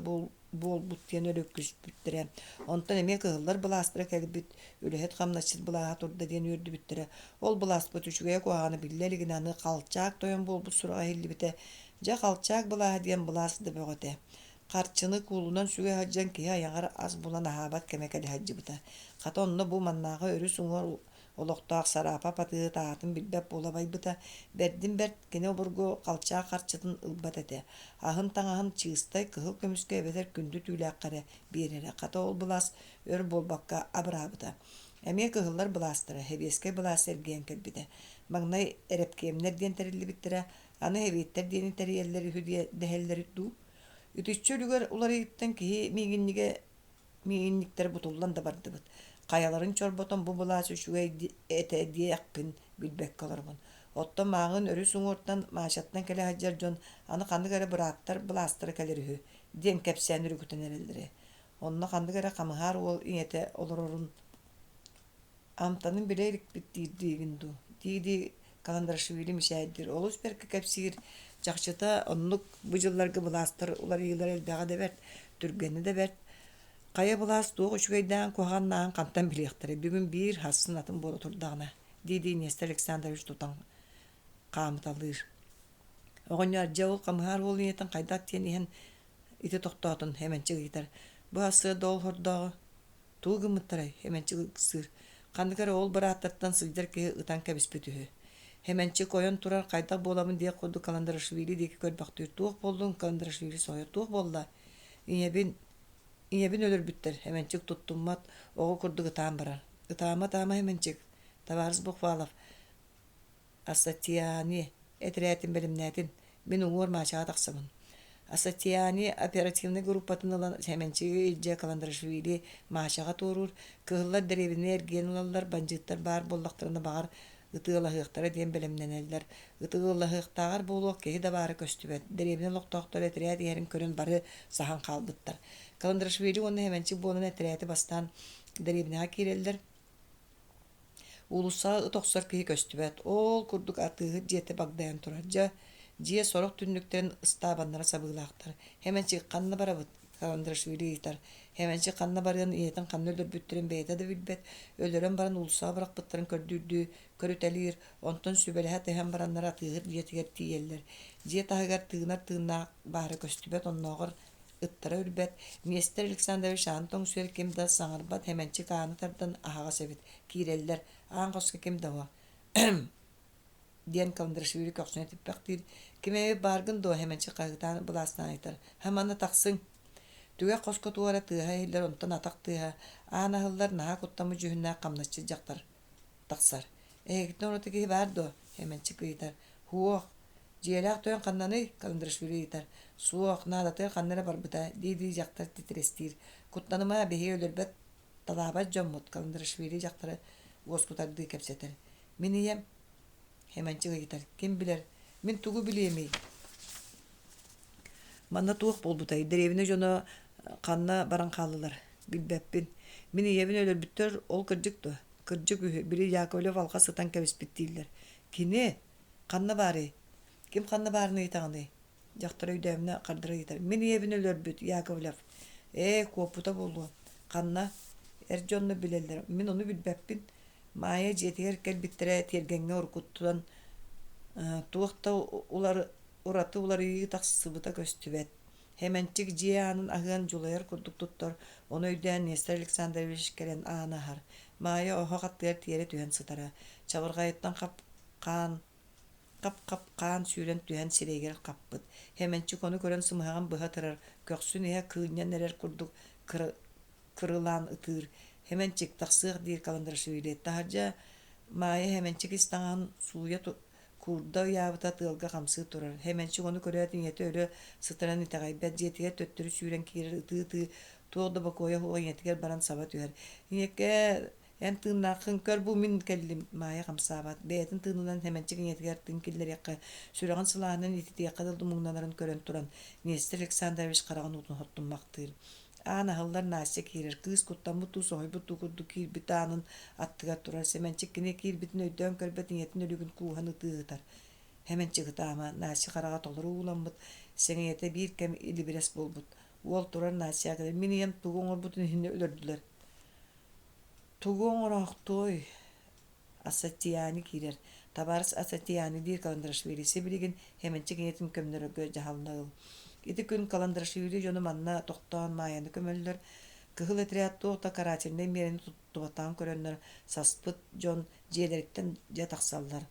болбут диен өрөккүс бүттірі. Онтан эме кығылар боластыра кәлбіт өліхет қамнашсыз болаға турда диен өрді бүттірі. Ол боласпыт үшіге қоғаны биллелігін аны қалчак тойон болбут сұраға хелі біте. Жа қалчак болаға диен боласыды бөғыте. Қарчыны кулунан сүге хаджан кия аяғар аз булан ахабат кемекәлі хаджы бұта. Қата онны бұл маннаға өрі суңар олықтақ сарапа патығы таатын білбәп болабай бұта. Бердін берд кене обырго қалча қарчытын ылбат әте. Ахын таңағын чығыстай кығыл көміске әбетер күнді түйләк қаре берері. Қата ол бұлас өр болбаққа абыра бұта. Әме кығылар бұластыры, хебеске бұлас әрген кәлбіді. Маңнай әрепкемнер ден тәрілі біттірі, аны хебеттер дені тәрелері хүдие дәхелері ду. Үтүччөлүгөр улары иттен кихи мигинниктер бутуллан да барды бут. Каяларын чорботон бу буласы шугай эте диякпин билбек каларбын. Оттон маңын өрү суңортан маашаттан келе хаджар жон аны кандыгары быраттар буластыры келерү. Ден кепсен үрүгүтен эрелдире. Онна кандыгары камыхар ол иете олорорун амтанын билерик биттирдигинду. Диди Каландарашвили мишайдир. Олус берки кепсир Жақшыта онлық бұжылларға бұластыр, олар елдер әлбәға да бәрд, түргені да бәрд. Қая бұлас туғы үшігайдан көғаннағын қантан білектірі, бүгін бір хасын атын болы тұрдағына, дейді Нестор Александрович тұтан қамыталыр. Оған ярджа ол қамығар ол ниетін қайдақ тен ехен ити тоқтатын хеменчі ғитар. Бұл асы дол хордағы туғы мұттарай хеменчі ғысыр. Қандығары ол бір аттаттан сылдар кеге ұтан кәбіс бүтігі. Хеменчи койон турар кайдак боламын дие коду Каландарашвили деки көрбактыр туох болдун Каландарашвили сойо туох болла. Иебин өлөр бүттер. Хеменчик туттуммат ого курдугы таам барар. Ытаама хеменчик. Табарыз Бухвалов. Асатияни этеретин белимнетин мен уңор мачага таксамын. Асатияни оперативный группатын ылан хеменчиги илже Каландарашвили мачага турур. Кыһыллар деревине эрген улаллар банжыттар бар боллактарына багар ытыылахыктара диэн белемненеллер. Ытыылахыктагар болуок кеһи да бары көстүбөт. Деребинен локтоктор этерät иһэрин көрөн бары сахан халбыттар. Каландрашвили уонна хэмэнчик буонун этерäти бастан деребинега кииреллер. Улуса ытоксор киһи көстүбөт. Ол курдук атыыгы диэте багдайан тураржа. Дие сорок түннүктен ыстаабаннара сабыылаактар. Хэмэнчик канна барабыт. Каландрашвили итар. Хэмэнчик канна барыгын иетин канна өлөрбүттөрүн бэйта да билбет. Өлөрөн баран улуса баракпыттарын көрдүрдүү, көрүтэлиир, онтон сүбэлэхэ тэхэн бараннара атыыгыр диэтигер тиеллер. Диет ахыгар тыынар тыыннаак баары көстүбөт, онноогор ыттара үрбет. Министр Александрович Антон сүөл ким да саңарбат хэмэнчик ааны тардан ахага себит. Кииреллер. Аан коска ким да диэн Каландрашвили көксүнэ типпэктир. Кимэби баргын до хэмэнчик кайгытаан былаастан айтар. Хаманы тахсың. Түгэ коско туара тыыха хиллер онтон атак тыыха. Аанахыллар наха куттамы жүһүннää камначчы жактар тахсар. Эгитен оноты киһи бар до хэмэнчик ыйтар. Хуох. Жиэлээх тойон каннаны Каландрашвили ыйтар. Суох наадатыр каннара барбыта диди жактар титрестир. Куттаныма беһи өлөрбөт талаабат жоммут Каландрашвили жактары госкутарды кепсетер. Мен ием хэмэнчик ыйтар. Ким билер? Мен тугу билемей. Манна туох болбутай. Деревине жоно канна баран калылар. Билбеппин. Мен иебин өлөрбүттөр ол кырдыкту. Кырдык бири Яковлев алга сытан кебиспиттилер. Кини канна бары. Ким канна барын ыйтаганы? Жактар өйдөмүнө кардыра ыйтар. Мен иебин өлөрбүт Яковлев. Копута болду. Канна жонну билелер. Мен ону билбеппин. Мая жетер келбиттере тергенге уркуттан туохта улар ураты улары тахсыыта көстүбөт. Хэмэнчик жианын агын жулайар курдуктуттар. Оны өйдөн Министр Александрович келен аанахар. Мая охогаттыр тиере түһэн сытара. Чабыргайыттан кап каан сүүрен түһэн сирегер каппыт. Хэмэнчик оны көрөн сымыган быха тырар. Көксүн иһэ кыыньян эрер курдук кырылаан ытыр. Хэмэнчик тахсыык дир Каландрашвили. Тахаржа Мая хэмэнчик истаңан сууя курда уябыта тылга камсыы турар. Хэмэнчик оны көрөтүн ете өлө сытаран итагайбет жетиге төттөрү сүүрен киирер ытыы туода бакоя хуа етигер баран саба түһэр. Инеке эн тыыннаакын көр бу мин келлим Мая камсаабат. Бээтин тыынынан хэмэнчик етигер тыын киллерекка сүрөгөн сылаанын ититиякка дылдумуңнанарын көрөн туран Министр Александрович караган утун хоттуммактыр. Аанахыллар наасия киирер. Кыыс куттаммы туу соһойбут туу курдук киирбит аанын аттыгар турар. Хэмэнчик кини киирбитин өйдөөн көрбөтүн етін өлүгүн куухан ытыытар. Хэмэнчик ытаама наасия карага толору ууламмыт. Сеңете биир кем илибирес болбут. Уол турар наасия кедер. Мен ием тугу оҥорбутун хинне өлөрдүлөр. Тугу оҥороохтой Асатияны киирер. Табарыс Асатияны дир Каландрашвилиси билигин хэмэнчик етін көмнөрөгө жаһалныыл. Ити күн Каландрашвили жону манна тоқтоон Маяны көмөллөр. Кыһыл этериат туота карательный мерени туттубатаан көрөннөр. Саспыт жон жиэлериктен жатаксаллар.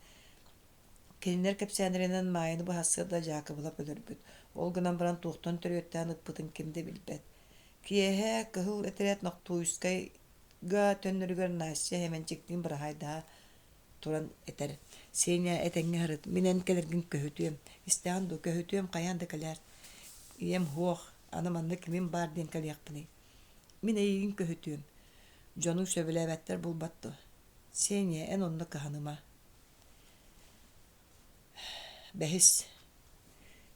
Келинер кепсәнеринен Маяны быһассыда жаакыбылап өлөрбүт. Ол гынан баран туохтон төрүөттән ыппытын кимде билбет. Киэһэ кыһыл этериат Ноктуйскайга төннөрүгөр наасия хэмэнчиктин бырахайда туран этер. Сеня этеңге харыт. Минен келергин көһүтүем. Истеан ду көһүтүем каянда келер. Ием хуох, аны манны кимин бар ден калияқпыны. Мен эйгин көһүтүем. Жону сөбүләбәттер булбатты. Сеня эн онны каһаныма. Бәхис.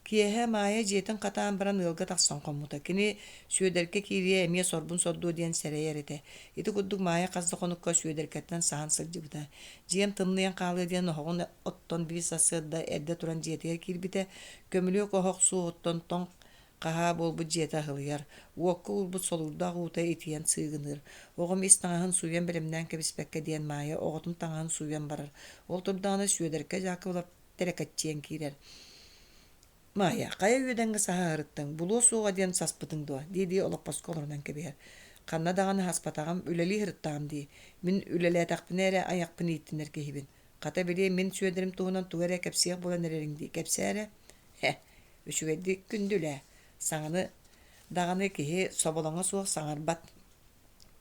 Киэһэ Мая жетин катаан баран ылга тахсан коммута. Кини сүйөдерке кирие эмие сорбун сордуу диэн сэрейер ите. Ити курдук Мая казды конукка сүйөдеркеттен сахан сылжыбыта. Жием тымныян каалы диэн оһоҕун оттон бисасыда эрде туран жетигер кирбите. Көмүлүү кохок суу оттон тон каха болбут жета хылыяр. Уокка урбут солурда гуута итиен сыгыныр. Оҕом истаңаһын сууян белемнен кебиспекке диэн Мая оҕотун таңаһын сууян барар. Ол турдааны сүйөдерке жакыбылап терекатчиен кирер. Мая, кая үйөдәңгә саха ырыттың, булу суға ден саспытың дуа, диди олаппас колорунан кебер. Канна даганы хаспатагам үлели ырыттагам ди. Мин үлеле тақпынере аяқпын иттинер кехибин. Ката биле мин сүйөдерим туһунан тугере кепсиях болан эреринди. Кепсәре? Үчүгәдди күндүлә. Саңаны даганы кехи соболаңа суық саңарбат.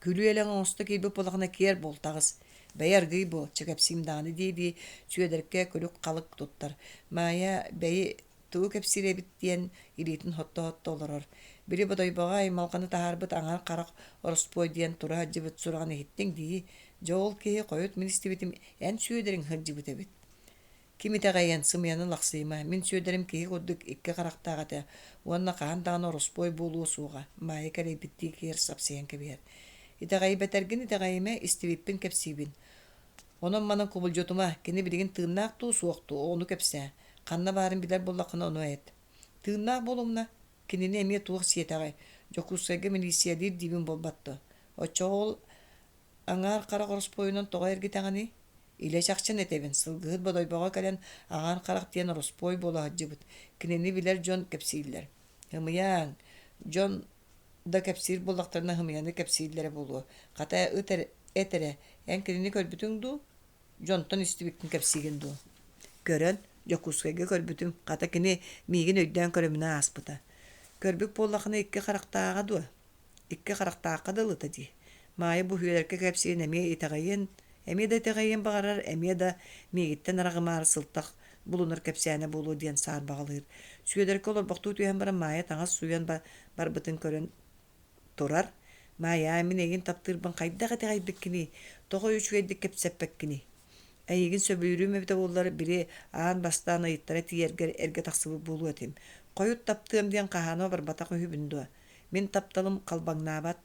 Күлү элең оңсты килбе болагына кер болтагыз. Бәйәр гый бу, чекепсим даганы диди сүйөдерке күлүк калык туттар. Мая бәй туу кепсиребит диэн илитин хотто-хотто олорор. Бири бодойбогай малканы тахарбыт аңар карак ораспой диэн тура хаджыбыт сураган эхиттиң дии Жол кеһи койот мен истибитим эн сүйдерин хыржыбыт эбит. Кимите гайан сымяны лаксыйма, мен сүйдерим кеһи курдук икке карактагата, уонна каан ороспой болуу сууга, май керебитти кер сапсыян кебер. Итагай бетергин итагайме истибиппин кепсибин. Онон мана кубулжотума кини билигин тыыннаактуу суокту, ону кепсе. Канна барын билер боллакына ону эт. Тыыннаак болумна, кинини эме туох сиетагай. Якутскайга милисиядир дибин болбатты. Очол аңар кара ороспойунан тога эргитагани, иле чакчын этебин, сылгыт бодойбога кален аңар карак тиен ороспой болу хаджыбыт. Кинини билер жон кепсииллер. Хымыян, жон да кепсир боллактарына хымыяны кепсииллере болу. Ката этере, эн кинини көрбүтүңду, жонтон истибиктин кепсигинду. Көрөн, Якутскайга көрбүтүм, ката кини мигин өйдөн көрөмүнө аспыта. Көрбүк боллакына икке карактаага дуа. Икке карактаакка да лыта ди. Мая бу хүйерке кепсиин эме итагайын, эме да итагайын багарар, эме да мигиттен арагымаар сылтак булунар кепсиане болу диен саар багалыр. Сүйедерке олор бактуу түйен бара мая таңас суян барбытын көрөн турар. Мая мен эгин таптырбын кайдага тагайбык кини, тога үчүгейдик кепсеппек кини. Эйгин сөбүрүм эбите боллар бири аан бастааны ыйттара тиергер эрге таксыбы болу этим. Койут таптыам диен кахано бар батак үһүбүндү. Мен тапталым калбаңнаабат.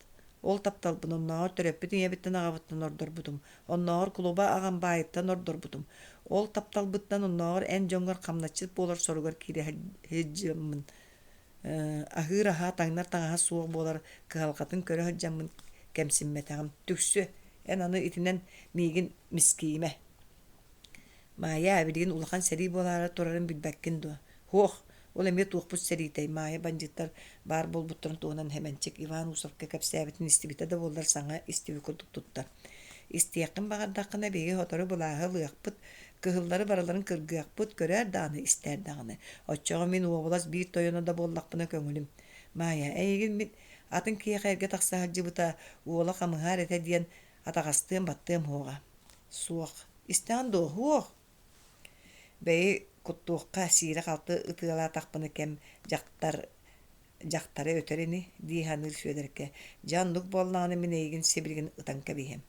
Ол тапталбын онноор төрөппүтүн ебиттен агабыттан ордорбутум. Онноор клуба аган байыттан ордорбутум. Ол тапталбыттан онноор эн жоңгор камначыт болар соругар кире хеджаммын. Ахыр аха таңнар таңаха суог болар кыалкатын көрө хеджаммын кемсимметагым. Түксү эн аны итинен мигин мискииме. Мая абидигин улахан сери болары турарын билбеккин дуа. Хуох, ол эме туохпут серитей мая бандиттар бар болбуттарын туунан хеменчик Иван Усовка кепсәбитин истибите да болдар саңа истиби курдук туттар. Истиякын багардакына беге хотору булаһы лыакпыт, кыһыллары бараларын кыргыакпыт көрөр дааны истер даганы. Оччого мен уобулас бир тойона да боллакпына көңүлүм. Мая эйгин мен атын киехерге таксаһыжыбыта уола камыһар эте диен атагастыым баттыым хуога. Суох. Истан до хуох. Бей куттуукка сире калты ытыала такпыны кем жактары өтөрүни дииханыр сүйедерке. Жанлык боллааны мен эйгин себилген ытанка бейхем.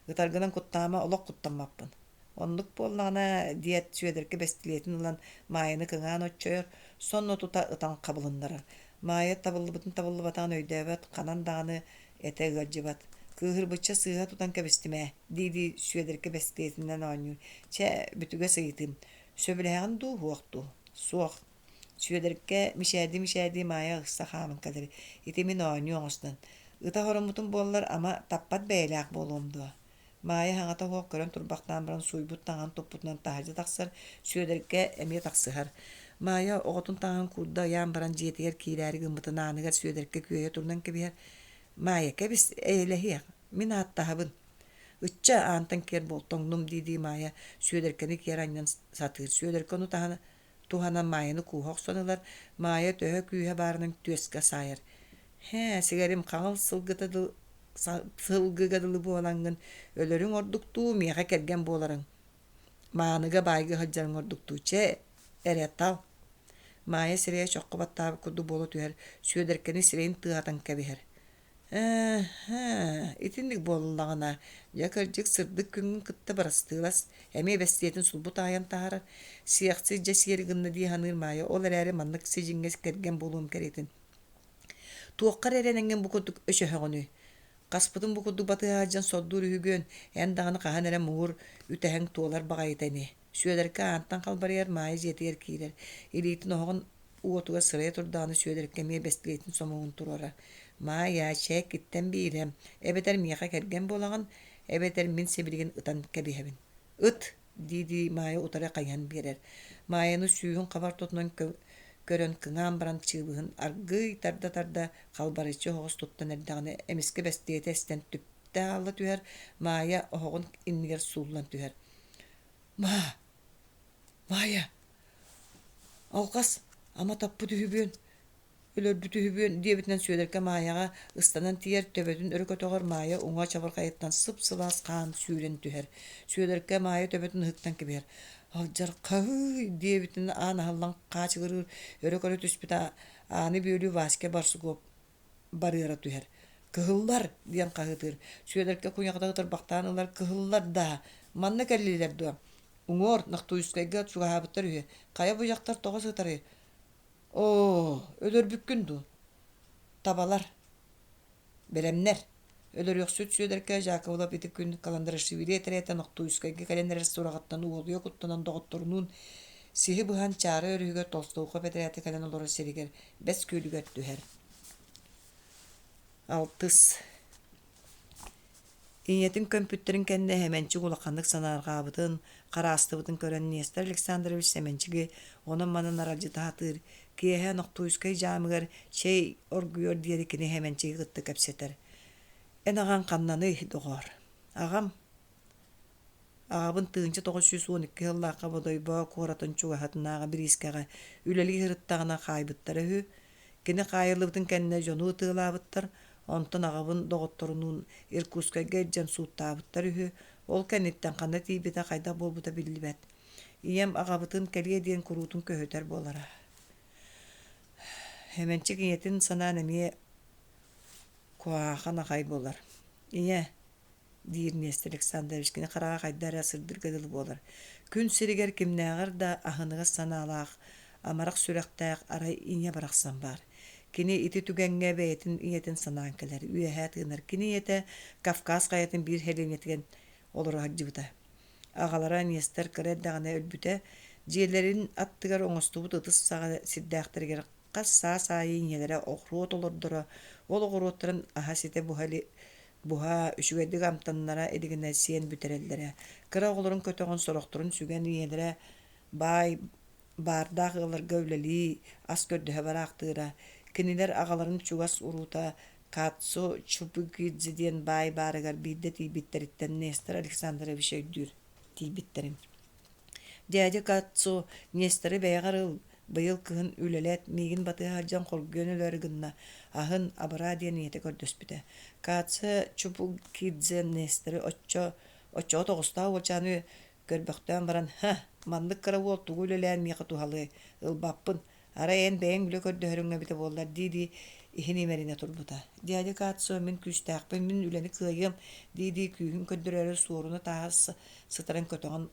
Ытаргынан куттаама олок куттамаппын. Онлук боллаана диет сүйедерке бестилетин улан майыны кыңаан оччойор, сонно тута ытан кабылыннара. Майы табылыбытан өйдөбөт, канан даганы эте гылжыбат. Кыһыр быча сыыга тутан кебестиме, диди сүйедерке бестилетинен ооню. Че бүтүгө сыйытым. Сөбіләғін ду хуақту, суақ. Сүйедерке мишәді мая ұқса қамын кәдір. Итемін ойны оңыстан. Ыта хоромутун боллар, ама таппат бәйләқ болуымду. Мая хаңата хуақ көрін турбақтан бірін суйбут таңан топпутынан тахажы тақсар, сүйедерке әме тақсығар. Мая оғытын таңан курда ян баран жетігер кейләрі гымбытын анығар сүйедерке күйеге турдан кебер. Мая кәбіс әйләхияқ, мен аттағабын. Үтчә антан кер болтоңнум диди мая сүйедеркени кераннан сатыр. Сүйедеркені тухана майыны кухоқ сонылар, мая төхі күйе барының төске сайыр. Сигарим қаңыл сылгыгадылы болаңын, өлөрің ордукту меға керген боларың. Мааныға байгы хаджарың ордукту, че әреттал. Мая сирeye шоққы баттабы күрді болу түйер, сүйедеркени сирейін тығатан кәбігер. Итинник боллағына, якыржик сырдык күнгін кытты барастылас, әме бәстиетін сулбут аян тағарар, сияқсы жәсерігінні дейханыр мая, ол әрі маннық сежіңгес керген болуым керетін. Туаққар әрененген бұқырдық өші хөғыны. Қаспытын бұқырдық баты ажан соддур үйгөн, ән дағаны қаған әрі мұғыр үтәхің туолар бағайтайны. Сүйедерке антан қалбарияр мая жетігер кейлер. Илейтін оғын уотуға сырая тұрдағаны сүйедерке ме бәстілейтін сомуғын тұрора. Мая чек киттен бирем. Эбетер мияка керген болағын, эбетер мен себілген ытан кәбихебін. Ыт, диди мая утара қаян берер. Маяны сүйін қабар тотынан көрін кыңан баран чылығын аргый тарда қалбарычы хоғыз тоттан әрдағыны әмеске бәстейті әстен түпті алды түйер, мая оғын иннігер сулан түйер. Мая, алқас, ама таппы түйбен. Өлбөт үһүбүн диебитнен сүйедерке маяға ыстанан тиер төбөтүн өрөкө тоғыр мая уңа чабыр қайыттан сып-сылас қаан сүйрен түхер. Сүйедерке мая төбөтүн хыттан кебер. Алжар қағый диебитнен аны халлан қачығырыр өрөкөрі түспіта аны бөлі васке барсы көп барыра түхер. Кыһыллар диэн кагытыр. Сүөдерке куняктагытыр бактаанылар кыһыллар да. Манна келлилер дуа. Уңор Нактуйскайга чугаабыттар үе. Кая буяктар тогосытары. Өлөр бүккүнду. Табалар. Беремнер. Өлөр өксүт сүөдерке Жаковлап итик күн календар шивиретерете Нактуйскайга календар сурагаттан уолуя куттанан доготторунун сиһи быһан чары өрүгө толстууга бетерети кален олору серигер бес күлүгөр түһер. Алтыс. Иниетин компьютерин кенне hemenчи улакандык санааргаабытын, караастыбытын көрөн Нестор Александрович Семенчиге онун манын аралжытаатыр, киэһэ Нактуйскай жаамыгар чей оргуйор диэрикини hemenчиги гытты кэпсетер. Энаган каннаны догор. Агабын тыынчы 912 ыллаакка бодойбо куоратын чугахатынаага бирискага үлели хырыттагына кыайбыттары хүү, кини кайырлыбытын кенне жону тыылаабыттар, онтон агабын доготторунун Иркутскайга жан сууттаабыттар хүү, ол кенниттен кана тийбите кайда болбута биллибет. Ием агабытын келие диэн куруутун көһөтөр болара. Hemenчи киниетин санаан эмие куаахан акай болар. Ие диир Нестор Александрович кини карага кайдара сырдыргадыл болар. Күн сиригер кимнаагар да ахыныга санаалаах, амарак сүрөктаак арай ине бараксан бар. Кини ити түгенге бейтин иетин санаан келер. Үөһээ тыынар кини иете Кавказ каятын бир хеленетген олору хаджыбыта. Агалара Нестор кыреддагана өлбөтэ жиелерин аттыгар оңостубут ытыс сага сирдээхтергер касса саайы инелере охруот олордора ол огуруоттарын ахасите буха үшүгедик амтаннара эдигине сиен бүтереллере. Кыра оголорун көтөгөн сорохторун сүген иелере бай бардах ыларга өлели ас көрдөһө бараактыра. Кинилер агаларын чугас урута катсо чупугидзе диэн бай барыгар бидде тийбиттериттен Нестор Александрович өйдүр тийбиттерин. Дядя катсо Несторы бэйгарыл быйыл кыһын үлелет мигин батыһаржан холгөнөлөр гынна ахын абара диэн иете көрдөспүтэ. Катсы чупугидзе Несторы оччо тогуста олчаны көрбөктөн баран мандык кыра тугу үлелен миэка тухалы ылбаппын ара эн бэйэн үлө көрдөһөрүңө бите боллар диди ихини мерине турбута. Дядя катсо мен күстääкпин мен үлени кыайым диди күүһүн көрдөрөрө сууруну таас сытарын көтөгөн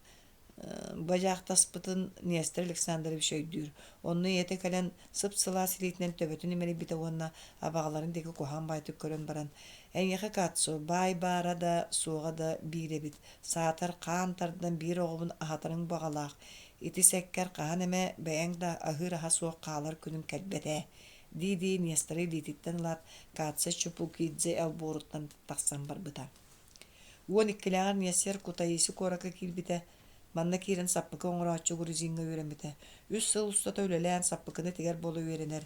бажаактаспытын Нестор Александрович өйдүр. Онну иете кален сып-сыла силитинен төбөтүн имери бите уонна абагаларын деги кухан байтык көрөн баран. Эңеха катсо бай бара да суога да биребит. Саатар каантардан бир оғыбын ахатарын багалаах. Ити секкер каан эме бэйэң да ахыр аха суок каалар күнүн кэлбете. Диди Несторы лититтен лат катсы чупукидзе элборуттан тахсан барбыта. Уон иккилягар Нестор кутайысы корака килбите. Манна кирен саппыкы оңырааччы гурузинга үйренбите. Үс сыл устата үлелән саппыкыны тигер болу үйренер.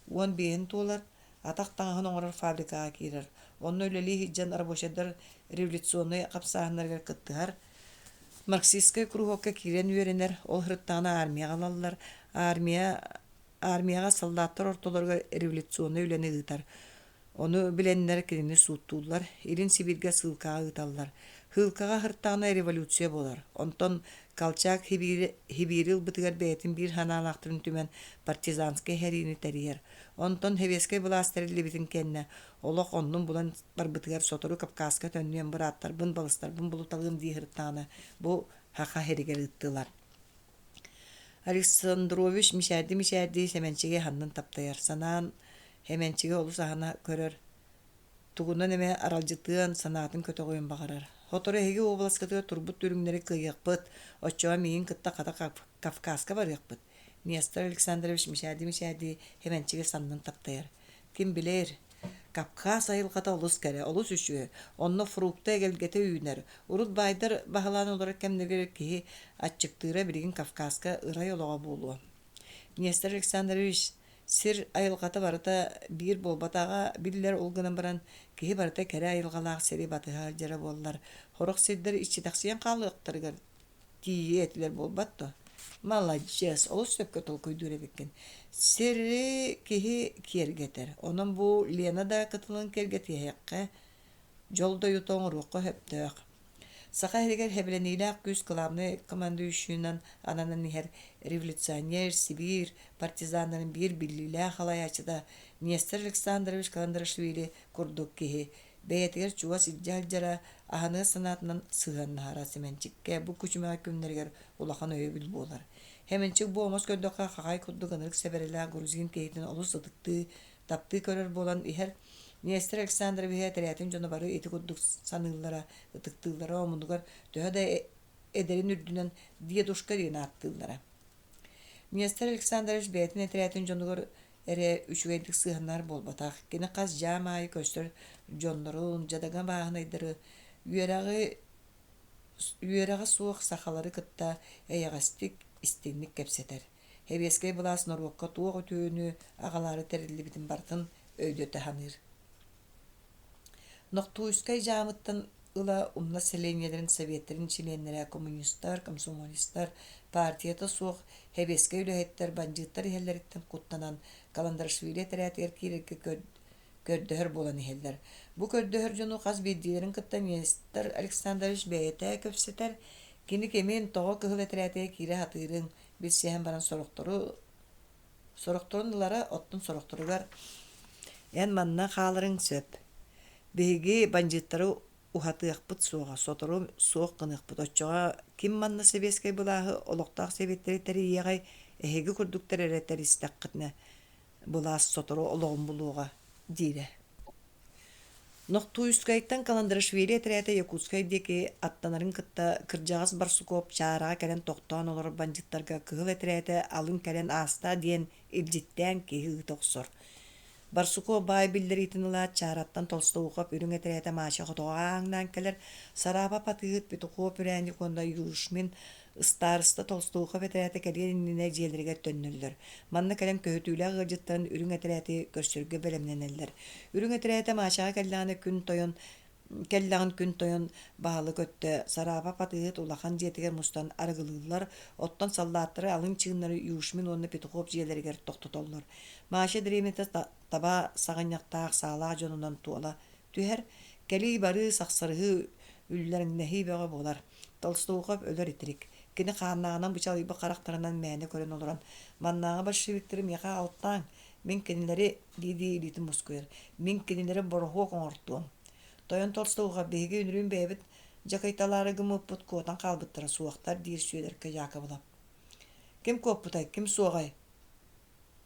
Уон бейін туолар, атақ таңахын оңырар фабрикаға кирер. Онны үлелі хиджан арабошадар революционный қапсағынаргар кыттығар. Марксистскай кружокка кирен үйренер. Ол хырыттағына армияға алалар. Армияға солдаттар ортоларға революционный үлені ғытар. Оны біленнер кирені суыттуулар. Ирин Сибирге сылкаға ғыталар. Хылкаға хырттағына революция болар. Онтон калчак хибирил бытыгар бәйтін бир ханалақтырын түмен партизанскай хәріні тәрiyер. Онтон хевескай бұластарылы бітін кәнне. Олық онның бұлан бар бытыгар сотору Кавказка төннен бір аттар, бұн балыстар, бұн бұлуталығын дей хырттағына. Бұл хақа хәрігер ұттылар. Александрович мишәрді Семенчиге ханнын таптайар. Санаан Семенчиге олу сағына көрір. Тугунан эме аралжытыан санаатын көтөгөйөн багарар. Хотору эги обласкаты турбут түрүңнери кыйыкпыт, оччоа мийин кытта ката Кавказка барыякпыт. Нестор Александрович мишәди Семенчиге саннын таптайар. Ким билер, Кавказ айылгата олус кере, олус үшү, онно фрукта эгелгете үйнер. Урут байдар бахалан олар кемнегер ки аччыктыра билген Кавказка ырай олога болуу. Нестор Александрович сир айылгата барыта бир болбатага биллер олгынан баран кии барыта кере айылгалаак сери батыга жара боллар. Хорок сирдер ичи таксиян калыктыргар тиетилер болбатты. Молодец, олус төпкө толкуй дүребеккен. Сири кии кергетер. Онун бу Лена да кытылын кергетиякка жолдо ютоңурукка хөптөк. Саха Республикатан хебленилак күз главный командующийнан ананан нихер революционер Сибирь партизанların bir биллилä халаячыда Нестор Александрович Каландрашвили курдук киһи бәйтигер чуас илҗәлҗәра аханы санатынан сыганнара семенчикке бу күчмә күннәргә улахан өйбүл булар. Хәменчик бу омос көндәккә хагай курдуганлык сәбәрелә грузин кейтен олус ытыкты тапты көрөр болан ихер Нестор Александрович тәрәтин җанабары эти курдук саныллара ытыктылары омундугар төһәдә эдерин үрдүнән дедушка дигән аттыллара. Нестор Александрович бәйтин тәрәтин җанугар эре үчүгәйлек сыганнар болбатак. Кене каз жамай көстөр жоннорун жадаган баһынайдыры үерәгә суык сахалары кытта әягастик истинник кепсетер. Хебескей булас норвокка тугы төөнү агалары терилли битин бартын өйдөтө ханыр. Ноктуйскай жамыттан ыла населениелерин советтерин членнери коммунисттар, комсомолисттар, партията суох хебескей үлөһеттер банжыттар иһеллериттен куттанан Каландрашвили тәрәтер кирекке көрдөһөр болан иһеллер. Бу көрдөһөр жону каз биддилерин кыттан Нестор Александрович бәйетә көпсетер кини кемен тоо кыһыл тәрәтер кире хатырын билсеһен баран сорокторунлара оттун сорокторугар эн манна халырың сөп. Беги банжыттары ухатыакпыт суога сотору суок кыныакпыт оччога ким манна себескей булаһы олоктаак себеттери терийегай эһиги курдуктар эреттер истаккытна булаас сотору ологун булууга дире. Ноктуйскайттан Каландрашвили тәрәтә Якутскай деки аттанарын кытта кыржагас барсукоп чаарага келен токтоон олор банжыттарга кыһыл тәрәтә алын келен аста диен илжиттен киһи токсор. Барсуко бай биллеритинла чараттан толстуукап үрүңө тәрәтә маача хотоаңнан келер сараба патыгыт битуко пүрәни конда юрушмин старыста толстуукап тәрәтә келеринне желерге төннөллөр. Манна келем көһүтүлә гыжыттан үрүңө тәрәтә көрсөргө белемненеллер. Үрүңө тәрәтә маача келланы күн тойон баалы көттө сараба патыгыт улахан жетигер мустан аргылылар оттан саллааттары алын чыгыннары юрушмин онны битуко желерге токтотоллор. Маача дремете таба саганьяктаак саалаа жонунан туола түһэр кели бары саксарыгы үлләрнәһи бага болар. Толстуукап өлөр итрик. Кини хааннагынан бычалыйбы карактарынан мәне көрөн олоран. Маннага большевиктерим яка алттаң. Мен кинилери диди илитин мускуер. Мен кинилери борхо коңортуом. Тойон толстууга беги үнүрүн бэбит жакайталары гымыппут котан калбыттара суактар дир сүйелерке яка булап. Ким коппутай, ким суогай?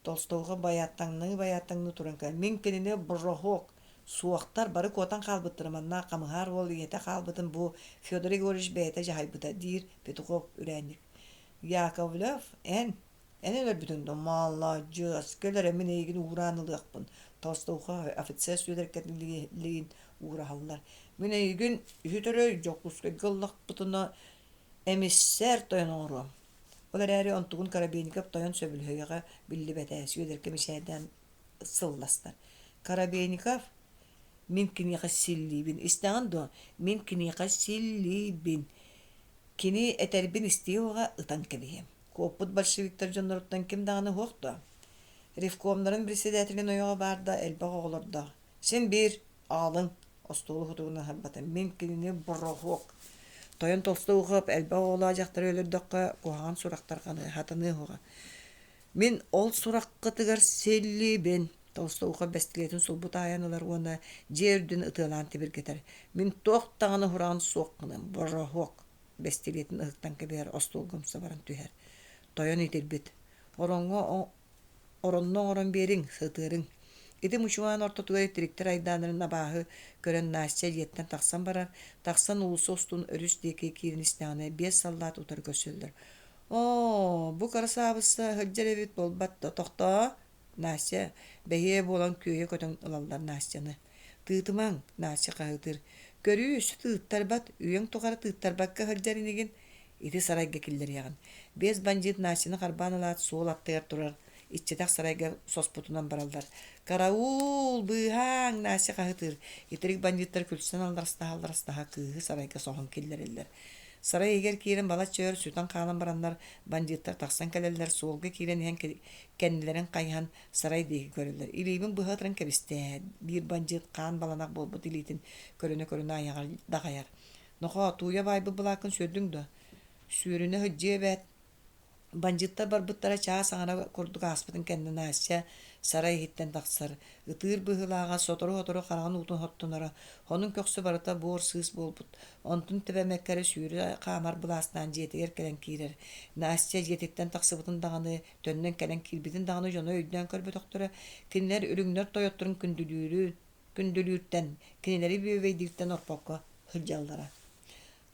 Толстууга баяттаңны туранка. Мен кинине борхок суактар бары котан калбыттара манна камыгар бол ете калбытын бу Федор Егорович бэйте жахайбыта дир Петухов үрәнник. Яковлев өлбөтүн домалла жас келер мен эгин уранылыкпын. Толстууга офицер сүйелеркетилигин урахаллар. Мен эгин үтөрө жокускай гыллакпытына эмиссер тойнору. Олар әри онтугун Карабейников тойон сөбүлһөгө билли бетә сүйелерке мишәдән сылластар. Карабейников min kiniqa sillibin istagando min kiniqa sillibin kini eterbin istiyoga ıtan kebihem koput bolşeviktер jonnoruttan kim dağını hoqta Rifkomların presidentinin oyoga barda elbağa olurda sen bir alın ostolu hutuğuna habbatan min kinini borroq toyon tolstoğup elbağa olacaqtar ölürdaqqa koğan suraqtar qanı hatını hoqa min ol suraqqa tıgar sillibin Толстуға бәстілетін сұлбыт аяналар оны жерден ұтылан тебір кетер. Мен тоқтағаны хұраны соққының, бұры-хоқ бәстілетін ұқтан кәбер остолғымса баран түйер. Тойон етелбет. Оронно орон берің, сытырың. Еті мұшуан ортатуға еттіріктер айданырын абағы көрін Настя еттен тақсан барар. Тақсан ұлысы остун өріс деке керін істеғаны 5 саллат ұтар көсілдір. Бұ қарысы абысы хүлджер әбет болбатты тоқта. Настя бәйе болан күйе көтің ылалдар Настяны. Тыытымаң Настя қағытыр. Көрі үсі тыыттарбат, үйең тұғары тыыттарбакка хылжаринеген ити сарайга келдер яғын. Без бандит Настяны қарбан алат суол аттығар тұрар. Итчетақ сарайга соспутунан баралдар. Караул бұғаң Настя қағытыр. Итерік бандиттар күлсен алдарыстаға күйі сарайга соғын келдер елдер. Сарай егер киерен бала чөр сүтан қалан барандар бандиттар тақсан кәлелер суолга киерен ен кәннелерін қайхан сарай дейгі көрілер. Илейбін бұғатырын кәбісті бір бандит қан баланақ болбыт илейтін көріне аяғар дағаяр. Ноха туя байбы булакын сөйдүң да. Сүйрүнө хыджы бәт. Банжыттар барбыттара чаа саңара курдук аспытын кеннен асча сарай хиттен тахсар. Ытыр быһылаага сотору караган утун хоттонора. Хонун көксө барыта боор сыыс болбут. Онтун тебемеккере сүйрү камар буластан жетигер келен кирер. Насча жетиттен тахсыбытын даганы төннен келен кирбитин даганы жоно өйдөн көрбөтөктөрө. Кинилер үрүңнөр тойотторун күндүлүүттен, кинилери бөбөйдүктен орпокко хылжаллара.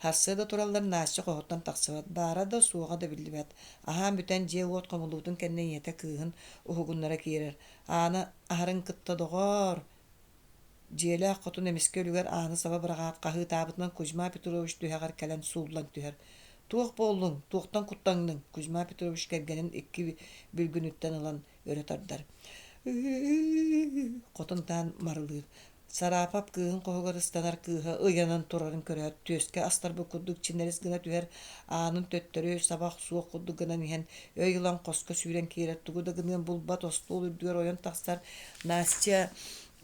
Харсыда тураллар наачы қоғыттан тақсыбат, бара да суға да білдібәт. Ахан бүтән же от қомылуытын кәннен ете кыығын ұхуғынлара кейерер. Аны ахарын кытта доғар. Желі қотын емеске өлігер аны саба бірағат қағы табытынан Кузьма Петрович түйәғар кәлен суылан түйәр. Туық болдың, туықтан құттаңның Кузьма Петрович кәргенін екі бүлгүнүттен алан өрөтардар. Қотынтан марылыр. Сарапап кыһын коһугар ыстанар кыыһа ыйанан турарын көрөт төскө астарбы курдук чинерис гына түһэр аанын төттөрү сабах суох курдук гынан иһэн өй ылан коско сүүрен киирет тугу да гынан булбат остуол үрдүгөр ойон тахсар Настя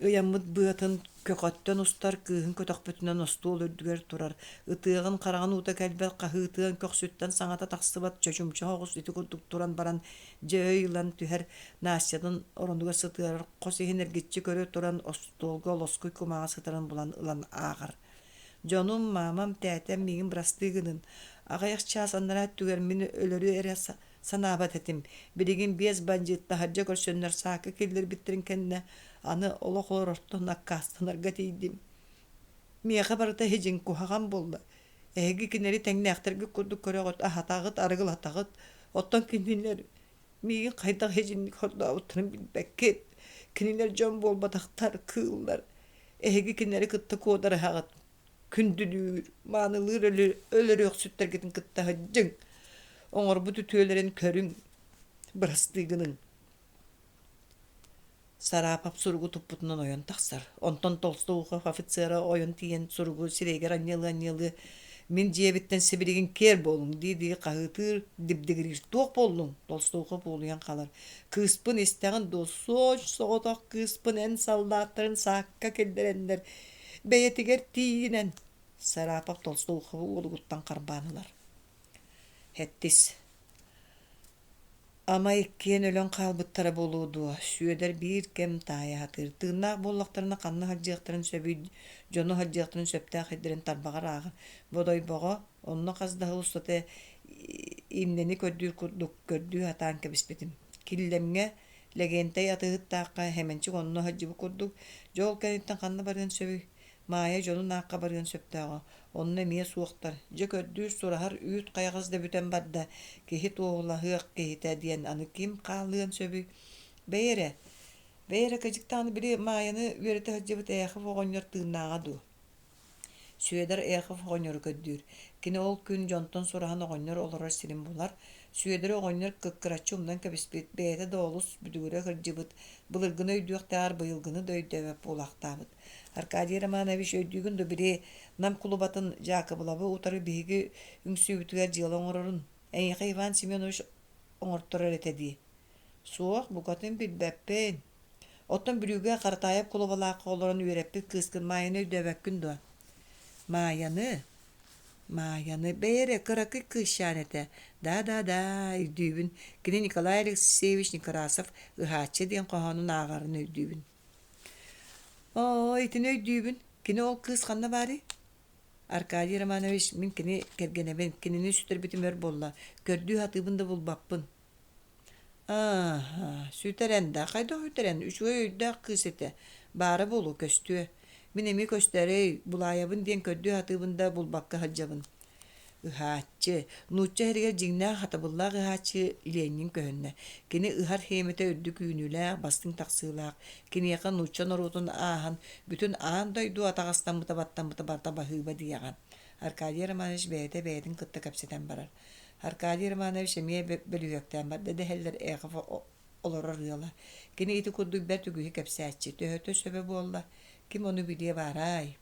ыяммыт быатын көкөттөн устар кыыһын көтөхпүтүнөн остуол үрдүгөр турар ытыагын караган ута кэлбет кахыытыан көксүттен саңата тахсыбат чочумча огус ити курдук туран баран жөй ылан түһэр Настядан орондуга сытыар кос энергетчи көрө туран остуолго лоскуй кумага сытыран булан ылан аагар. Жонум мамам тәтем мигин брастыгынын агаяк чаасаннара түгер мини өлөрү эре санаабат этим биригин без банжытта хаджа көрсөннөр саакы киллер биттерин кенне аны олохолор ортон аккастанарга тийдим. Мияка барыта хежин кухаган болду. Эги кинери теңнэхтерги курдук көрөгөт ахатагыт арыгыл атагыт оттон кинилер мигин кайда хежинник хорда утрын билбеккет. Кинилер жон болбатактар кыылдар. Эги кинери кытта кодар хагат күндүлүр маанылыр өлөрөк сүттергетин кытта хаджың. Оңор буту төөлерин көрүң брастыгынын. Сарапап сургу туппутунан ойон тахсар. Онтон Толстовка офицера ойон тиен сургу сирегер аннелы мен жебиттен сибириген кер болуң диди кагытыр дибдигир тоқ болуң Толстовка болуян калар. Кыспын истеген досоч соготок кыспын эн солдаттарын сакка келдерендер. Бейтигер тиинен Сарапап Толстовка олугуттан карбанылар. Хеттис Ама иккен өлөн калбыттара болууду. Сүйөдер бир кем таятыр. Тыыннаак боллактарына канны хаджыктарын сөбүй, жону хаджыктарын сөптää хедерин тарбагар агы. Бодой бого, онно каздагы устаты имнени көддүр курдук көрдү атаан кебиспетим. Киллемге легентэй атыыттаакка хеменчик онно хаджыбы курдук. Жол кенеттен канны барган сөбүй. Мая жолу наакка барган сөптääгы. Онна мие суоктар. Же көддүр сурахар үйт кайгыз да бүтен бадда. Кехи туола хыак кехите диен аны ким каалыан сөбүй. Бейре кajıktağını biri mayını verete hacıbıt eği foğonyor tığınağa du. Süyeder eği foğonyor köddür. Kine ol gün jonton surahan oğonyor olara silim bular. Süyeder oğonyor kıkkıraçı umdan kebispet. Beyete doğulus büdüğüre hırcıbıt. Bılırgını öydüğük dağar bayılgını da öydevep olaqtabıt. Arkadiy Romanovich öydüğün de biri nam kulubatın Jakoblavı utarı bihigi üngsü bütüger jılan orarın. Eği Ivan Semyonovich oңorttorar etedi. Soğuk bu katın bilbeppen. Ottan bürüge qartayıp kulubalağı oğların üyereppi kıskın mayını ödevekkin de. Mayını beyre kırakı kışanete. Da ödübün. Kine Nikolay Alexeyevich Nekrasov Üöһääччы diyen qoğanın ağarını ödübün. İtin ödübün. Kine ol kıskanna bari? Arkadiy Romanovich min kine kergeneben kinini sütür bitimör bolla. Gördüğü hatıbında bulbappın. Süteren kayda süteren üç öydü kısete. Bara bolu köstü. Minemi kösteri bulayabın diyen kördüğü hatıbında bulbakka hacabın. Üöһääччы nuçça herger jingna hatabulla üöһääччы ilenin köhünne. Kini ühar hemete öddü küynüle bastın taksılaq. Kini yakan nuçça norutun ahan bütün ahan doydu atağastan mıta battan mıta barta bahıba diyagan. Arkadiy Romanovich beytin kıtta kapseten barar. Arkadiy Romanovich emiye bölüyökten bar dede heller eğif olora rıyala. Kini iti kurdu bertügühü kapsatçı. Töhötö söbebi olla. Kim onu biliye baray.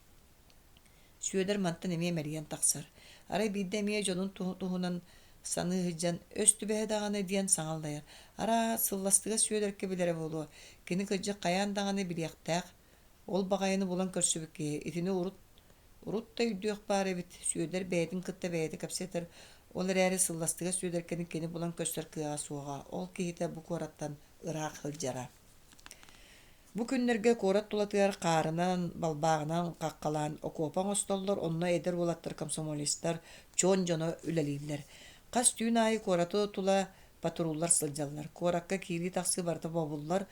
Süöder mantan emiye meriyen taksar. Ara bidde miye jonun tuhunan sanı hıcan östübehe dağını diyen sağaldayar. Ara sıllastıga süöder kebilere bolu. Kini kıcı kayan dağını biliyaqtaq. Ol bağayını bulan körsübükke. İtini urut Урутта үйдүөх бары бит, сүйөдер бәйдин кытта бәйді капсетер, олар әрі сылластыға сүйөдер кені болан көстер кыға суға, ол кейті бұ кораттан ырақ хылжара. Бу күннерге корат тулатыгар қарынан, балбағынан қаққалан, окопан остоллар, онна эдер болаттар комсомолисттар, чон жоно үлелейлер. Қас түйін айы кораты тула патруллар сылжаллар, коракка кири тақсы барда бабуллар,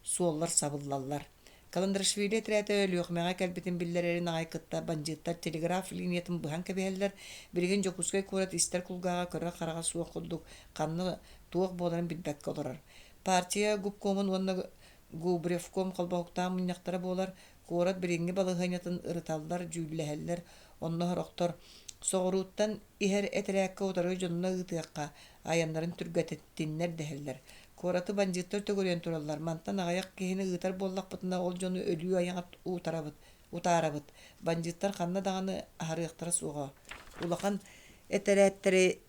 суоллар сабыллаллар. Каландрашвили трәте өлүүһүгар кэлбитин биллерерин айкытта банжыттар телеграф линиятын быхан кебиһэллэр бириген Жокускай курат истер кулгаага көрө карага суох кулдук канны туох боларын билбекке олорор. Партия губкомун онна губревком колбоктаан муньяктара болар курат биринги балыгынятын ырыталлар жүүллэһэллэр онно хороктор соғуруттан ихер этерәккэ утары жонна ытыакка аяннарын түргәтеттиннер дэһэллэр. Кораты банжыттар төгөрен тураллар. Мантан аяк киһини ытар боллакпытына ол жону өлүү аяңат утарабыт. Банжыттар ханна даганы ахарыктара суга. Улахан этерәттери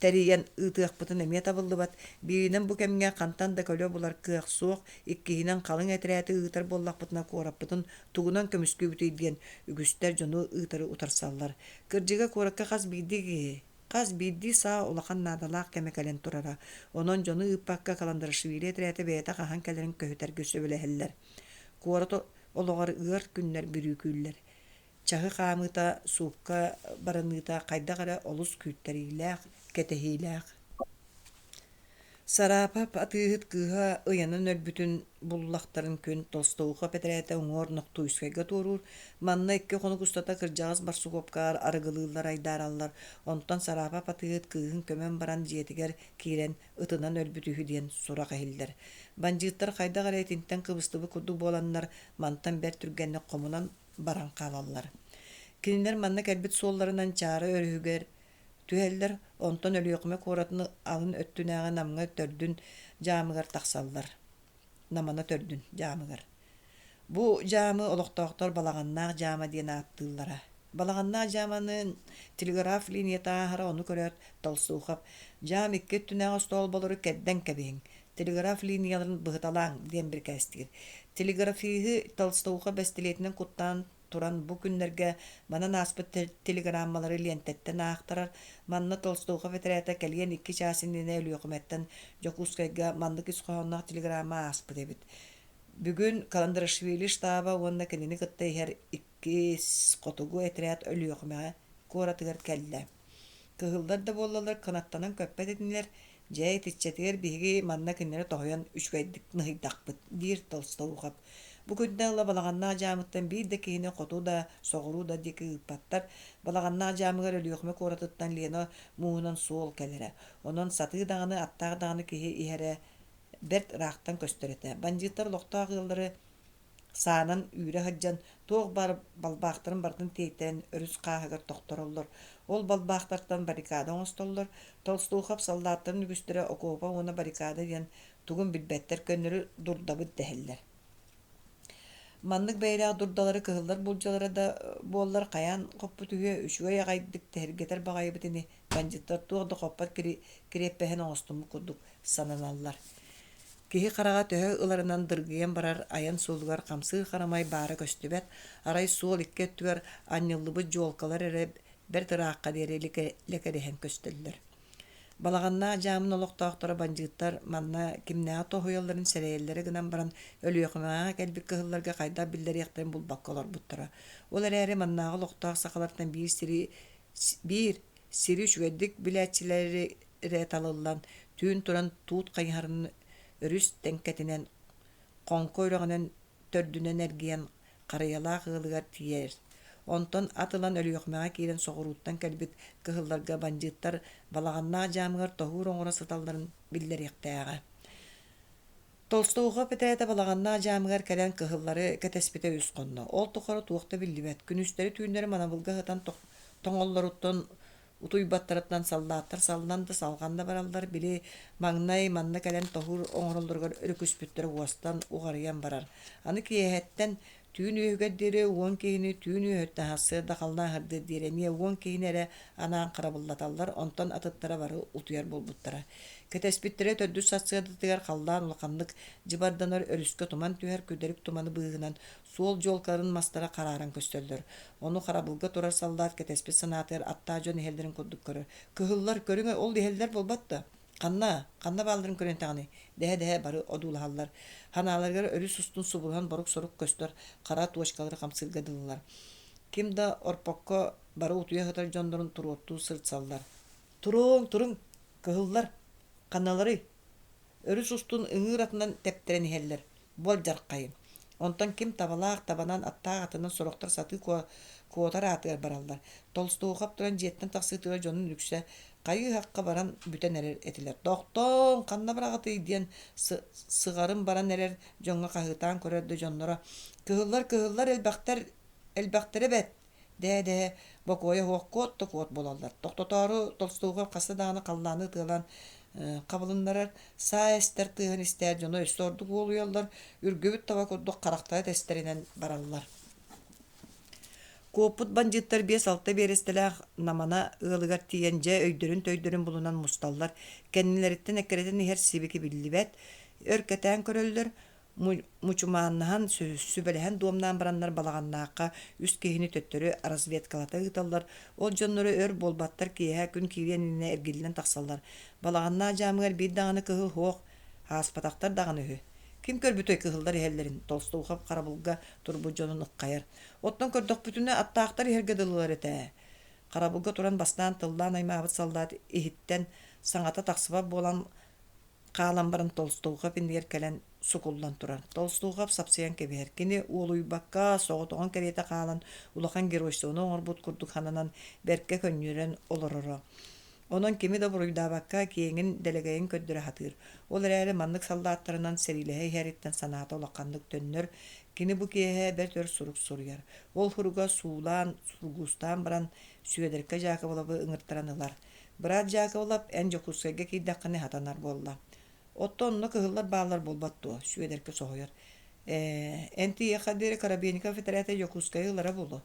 тәрийен ытыакпытын эме табылдыбат. Биринен бу кемге кантан да көлө булар кыак суок, иккиһинен калың этерәти ытар боллакпытына кораппытын тугунан көмүскүбүтүй диен үгүстер жону ытары утарсаллар. Кырдыга коракка Каз бидди са улахан надалаак кемекелен турара. Онон жону ыппакка каландрашвили трәте бәйта кахан кәлерин көһүтер көсөбүлэһэллэр. Куорото ологор ыар күннер бүрүкүллэр. Чахы хаамыта суукка барыныта кайдагара олус күүттерилээх, кетехилээх. Сарапап атыыт кыха ыянын өлбүтүн буллахтарын күн толстouга петрәте оңор ноктуйскайга турур. Манна икке кону кустата кыржагас барсугопкар арыгылыылар айдараллар. Онтан сарапап атыыт кыһын көмөн баран жиетигер кирен ытынан өлбүтүһү диен сура кахиллер. Банжыттар кайдагара этинтен кыбыстыбы курдук боланнар мантан бер түргенне комунан баран калаллар. Кинилер манна кэлбит суолларынан чары өрүгер түһэллэр онтон өлүөкмө коратыны алын өттүнээҕэ намҥа төрдүн жаамыгар тахсаллар. Намана төрдүн жаамыгар. Бу жаамы олохтоохтор балаганнаах жаама диэн ааттыыллара. Балаганнаах жааманын телеграф линиятаахара ону көрөт толстуухап. Жаам икки өттүнээҕэ стол болору кэдден кэбиһиң. Телеграф линияларын быһыталаан диэн бир кэстигир. Телеграфиһы толстууха бестилетинен куттаан туран бу күннерге манан аспыт телеграммалары лентеттен аахтарар манна толстууга ветерата келген 2 часынene өлүөкметтен Якутскайга маннык исхооннак телеграмма аспыт эбит. Бүгүн Каландрашвили штаба онна кенени кыттай хер 2 котугу этерат өлүөкмага коратыгар келле. Кыһылдар да боллалар канаттанан көппет этинилер жай тиччетер биги манна кеннери тохоян 3 гайдык ныйдакпыт дир толстуугап. Бу күндәллә балаганна жамыттан бир дә киһине коту да соғыру да дике ыппаттар балаганна жамыгар өлүөхмө коратыттан лена муунан суол келере. Онон саты даганы аттаг даганы киһи иһере берт рахтан көстөрөтө. Банжыттар лохтаагылары саанан үйрө хаджан тоог бар балбаактарын бардын тейтен өрүс каагар тохтороллор. Ол балбаактардан баррикада оңостоллор. Толстуухап солдаттарын үгүстөрө окопа оны баррикада диен тугун билбеттер көннөрү дурдабыт дехеллер. Маннык бәйрәк дурдалары кыһыллар булжалары да боллар каян коппутуһе үчүгө агайдык тергетер багайбытыны банжыттар туогда коппат киреппехен оңостуму курдук сананаллар. Киһи карага төһө ыларынан дыргыйан барар аян суулугар камсы харамай баары көстүбэт арай суол икке түгөр анньыллыбы жолкалар эре бер тыраакка дээрелике лекерехен көстөллөр. Балаганна жаамын олохтоохтора банжыттар манна кимнаа тохуялларын сэрээллери гынан баран өлүөкмаа келбик кыһылларга кайда биллериэхтен булбаккалар буттара. Олар эри маннаагы олохтоох сакалартан бир сири үчүгэддик билээчилери реталыллан түүн туран туут кайхарын өрүс тенкетинен конко өрөгөнөн төрдүнөн эргиен карыялаа кыылыгар тиер. Онтон атылан өлүөкмаа киирен соғуруттан келбит кыһылларга банжыттар балаганнаа жаамыгар тохуур оҥоро сыталларын биллериэхтээҕэ. Толстууга петерэте балаганнаа жаамыгар кэлэн кыһыллары кэтеспите үс конно. Ол тухары туохта биллибет. Күнүстери түүнleri манабылга хытан тоҥоллоруттан утуйбаттарыттан саллааттар салынан да салганда бараллар били маңнай манна кэлэн тохуур оҥороллоргор өрүкүспүттөр уостан угарыян барар. Аны киэһэттен Түүнүгө дире 10 кийини түүнү тахсыыта хална харды диреме 10 кийинере анаан карабыллаталлар онтон атыттара бары утуяр болбуттара. Кетеспиттере төддүс сассыытыгар халлаан улаканнык жибарданар өрүскө туман түһэр күдерик туманы быыгынан суол жолкарын мастара карааран көстөлдөр. Ону карабылга турар салдаат кетеспит санаатыр аттаа жон эхелдерин курдук көрөр. Кыһыллар көрүңө ол эхелдер болбатта. Канна балдырын көрен тагыны. Дэ бары одуулахаллар. Ханааларгар өрүс устун субулхан борук сорук көстөр кара туочкалары камсылгадыллар. Кимда орпокко бары утуя хытар жондорун туруоттуу сыртсаллар. Туруң, кыһыллар, каналары. Өрүс устун ыңыр атынан тептерен эхеллер. Бол жаркайын. Онтон ким табалаак табанан аттаа атынан сороктор саты куотар атыгар бараллар. Толстуухап туран жеттен тахсыытыгар жонун үксө кайы хакка баран бүтен эрер этилер. Доктон канна барагаты диен сыгарын баран эрер жонга кахытаан көрөрдө жоннора. Кыһыллар элбактер бет. Дэ бокоя хуоккот кот болаллар. Токтотору толстуухап касы даганы калланы тылан кабылыннарар саэстер тыгын истер жоно өстөрдүк болуяллар. Үргөбүт таба көрдүк карактайт эстеринен бараллар. Копут бандиттар 5-6 берестелер намана ылыгар тиенже өйдөрүн булунан мусталлар. Кеннилерitten эккеретен ихер сибики биллибет. Өркетен көрөллөр. Мучумааннахан сүбелеһен дуомнан бараннар балаганнаакка үс кehini төттөрү разведкалата ыйталлар. Ол жоннору өр болбаттар киэһэ күн кириенине эргилинен таксаллар. Балаганнаа жаамыгар бир даганы кыһыл хоох хааспатактар даганы үһү. Ким көрбүтөй кыһылдар эхеллерин толстуухап карабылга турбу жонун ыккайар. Оттон көрдөх бүтүнө аттаактар эхерге дылылар эте. Карабылга туран бастан тыллаан аймаабыт салдаат ихиттен саңата таксыбап болан каалан барын толстуухап индигер келен сукуллан турар. Толстуухап сапсыян кебер. Кини улууйбакка соҕотоҕон керете каалан улахан геройсоону оҥорбут курдук хананан берке көннүрен олороро. Онон кими да буруйдаабакка киэҥин делегейин көддөрө хатыыр. Ол эрээри маннык салдааттарынан серилэһэ иһэриттен санаата улакканнык төннөр. Кини бу киэһэ бер сурук суруяр. Ол хуруга суулаан, сургустаан баран Сүөдерке Жакоболабы ыҥыртаранылар. Бырат Жакоболап Н.Якутскайга кийдакканы хатанар болла. Оттонно кыһыллар баалар болбаттуу Сүөдерке соһуяр. Энти хадери Карабиника Федерация Якутскай ылара болу.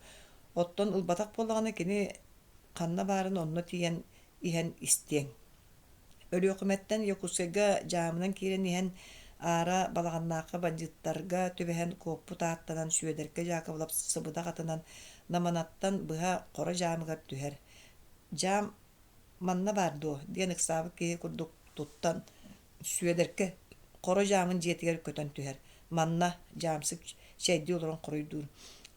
Оттон ылбатак боллаганы кини канна барын онно тиен иһэн истең. Өлүүөкметтен Якутскайга жаамынан киирен иһэн ара балаганнаакка бандиттарга төбөһөн коппут ааттанан Сүөдерке Жакоболап сыбыда катынан наманаттан быһа кора жаамыгар түһэр. Жаам манна бардуу диэн ыксаабы киһи курдук туттан Сүөдерке кора жаамын жетигер көтөн түһэр. Манна жаамсык шэйди олорон коруйдуур.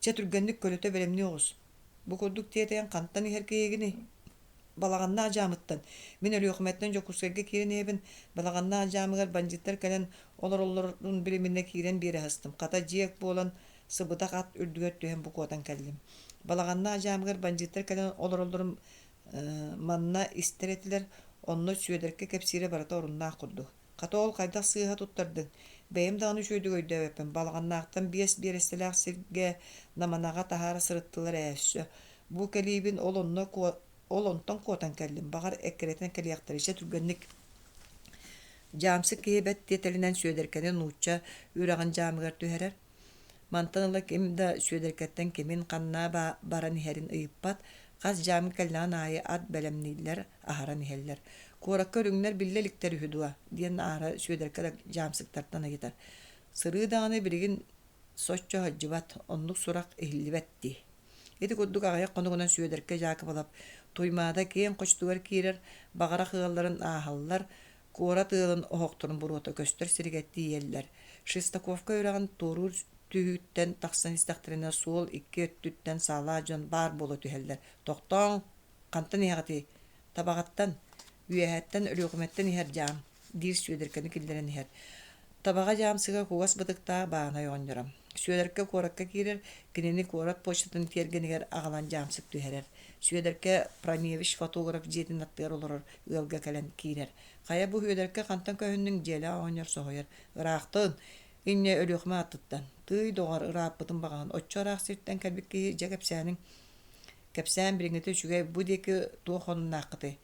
Четүргенник көлөтө беремни оҕус. Бу курдук тиэтен канттан иһэр киэгини балаганнаа жаамыттан. Мен Өлүүөкметтен Якутскайга киирен эбин балаганнаа жаамыгар бандиттар келен олороллорун билимине киирен биэре хастым. Ката жиек болан сыбыта кат үрдүгөр түһэн бу куотан келдим. Балаганнаа жаамыгар бандиттар келен олороллорун манна истеретилер. Онно Сүөдерке кепсире барата оруннаа курду. Ката ол кайдак сыыха туттардың. Бэйим даганы шөйдүг өйдөбөппен. Балаганнаактан биэс берестелээх сирге наманага тахара сырыттылар ээссө. Бу келибин ол онтон куотан келдим. Багар эккеретен келияктарыша түргенник. Жаамсык киһибет тиетелинен Сүөдеркенен нуучча үраган жаамыгар түһэрэр. Мантаныла ким да Сүөдеркеттен кимин каннаа баран иһэрин ыйыппат. Кас жаамы келлаан аайы ат бэлэмнииллэр ахаран иһэллэр. Куоракка үрүңнэр биллеликтер үһүдуа диэн аара Сүөдерке жаамсыктартан агитар. Сырыы даганы билигин соччо хаджыбат оннук сурак ихиллибетти. Эти курдук агаяк конугунан Сүөдерке Жакоболап туймаада киэн кочтугар киирер багара хыалларын аахаллар куора тыылын оһоктурун буруота көстөр сиригетти иеллер. Шестаковка үраган турур түйүттен таксан истахтарына суол 2 өттүттен саалаа жон бар болу түһэллер. Токтоң кантан иһагати табагаттан Үөһэттен Өлүүөкметтен иһэр жаам диир Сүөдеркени киллерен иһэр. Табага жаамсыга кугас бытыктаа баана йооннорам. Сүөдерке куоракка киирер кинини куорат почтатын тиергенигер агалан жаамсык түһэрэр. Сүөдерке прамиевич фотограф жетин аттыгар олорор ыалга келен киирер. Кая бу Сүөдерке кантан көһүннүң желе ооньор соһуйар. Ыраактын инне Өлүүөкмө аттыттан тый доғар ырааппытын баган оччораак сирттен кэлбикки жагапсаанын кепсаан бириңете үчүгэй бу деки туохонуннааккыты.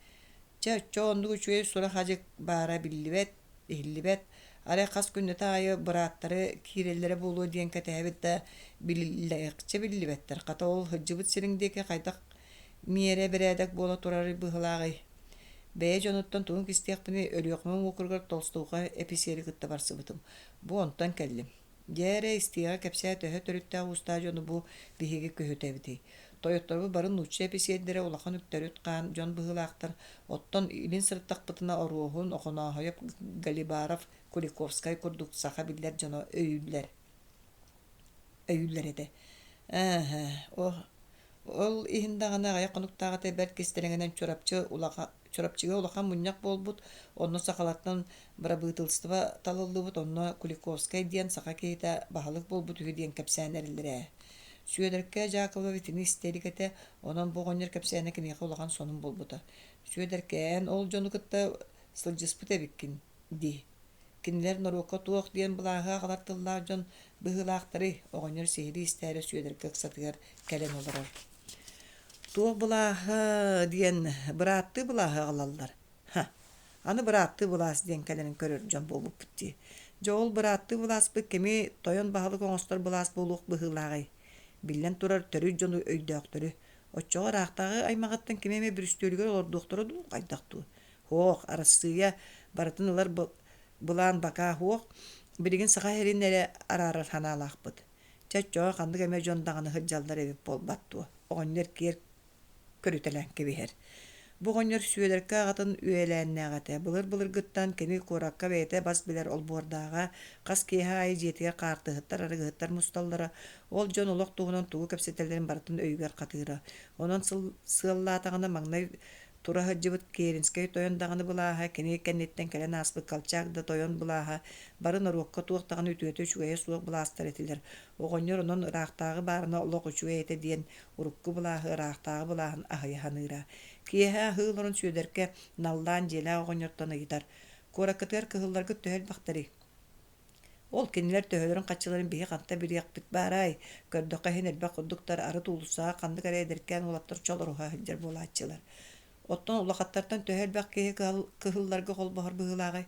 Ча чооннугу үчүгэй сура хажык баара биллибет, ихиллибет, Ара кас күннете айы быраттары киреллере болуу диен кэтебит да биллэкче биллибеттер. Ката ол хыджыбыт сириңдеке кайдак миере бередек бола турары быһылагай. Бәе жоноттан туын кистиякпыны өлүөкмөн укургар толстууга эписери кытта барсыбытым. Бу онтан келлим. Дээрэ истига кепсә төһө төрүттә уста жону бу биһиги көһөтәбити. Тойотторбу барын нучча эписердере улахан үттөрүт каан жон быһылаактар. Оттон илин сырттакпытына оруохун оконаахайып Галибаров, Куликовскай курдук саха биллер жоно өйүллер эте. Ол иһиндагана гая конуктагы бер кестереңенен чорапчыга улахан муньяк болбут, онно сахалаттан бара бытылстыва талыллыбыт, онно Куликовскай диен саха кейте баһалык болбут үһү диен кепсәнерилдере. Сүөдерке Жакова витини истерикете, онон богоннер кепсәне кинигэ улахан сонун болбута. Сүөдеркен ол жону кытта сылжыспыт эбиккин ди. Кинилер норука туох диен булаага галаттыллар жон быһылаактары огоннер сихири истәре сүөдерке ксатыгар келен олорор. Туох булааха диен быраатты булааха алаллар. Аны быраатты булаас диен келенин көрөр жон болуп бутти. Жол быраатты булаас бу кеми тойон баһалык оңостор булаас болук быһылагай. Биллен турар төрү жону өйдөктөрү. Оччоо раактагы аймагаттан кемеме бүрүстөлүгөр ордуктуру кайдактуу. Хоох арасыя баратын улар булаан бака хоох биригин саха херинере арарар ханаалаакпыт. Чаччоо кандык эме жондаганы хыджалдар эбип болбаттуу. Огоннер кер көрүтелен кебихер. Бугоннер сүөлерке агатын үөләннәгәтә. Былыр гыттан кени коракка бәйте бас билер ол бордага кас кеха ай жетиге картыгыттар арыгыттар мусталлара. Ол жон олок тугунан тугу кепсетелерин бартын өйгөр катыра. Онон сыллатагына маңнай тура хыджыбыт Керинскай тояндаганы булааха кени кеннеттен келен аспыт калчагда тоян булааха барын орукка туактаганы үтөтө чугая суак булаастар этилер. Огоннор онон раактагы барына олок учуя эте диен урукку булааха раактагы булаахан ахыяханыра. Киэһэ хыыларын сүөдерке наллаан желэ огоннортон ыйытар. Куораккытыгар кыһылларгы төһөл бактары. Ол кинилер төһөлөрүн качыларын биһи канта бириякпыт баарай. Көрдөккө хенелбе курдуктар ары туулусаа кандык эрээдеркен улаптар чолоруха хылжар булаачылар. Оттон улахаттартан төһөлбак кыһылларга холбохор быһылагай.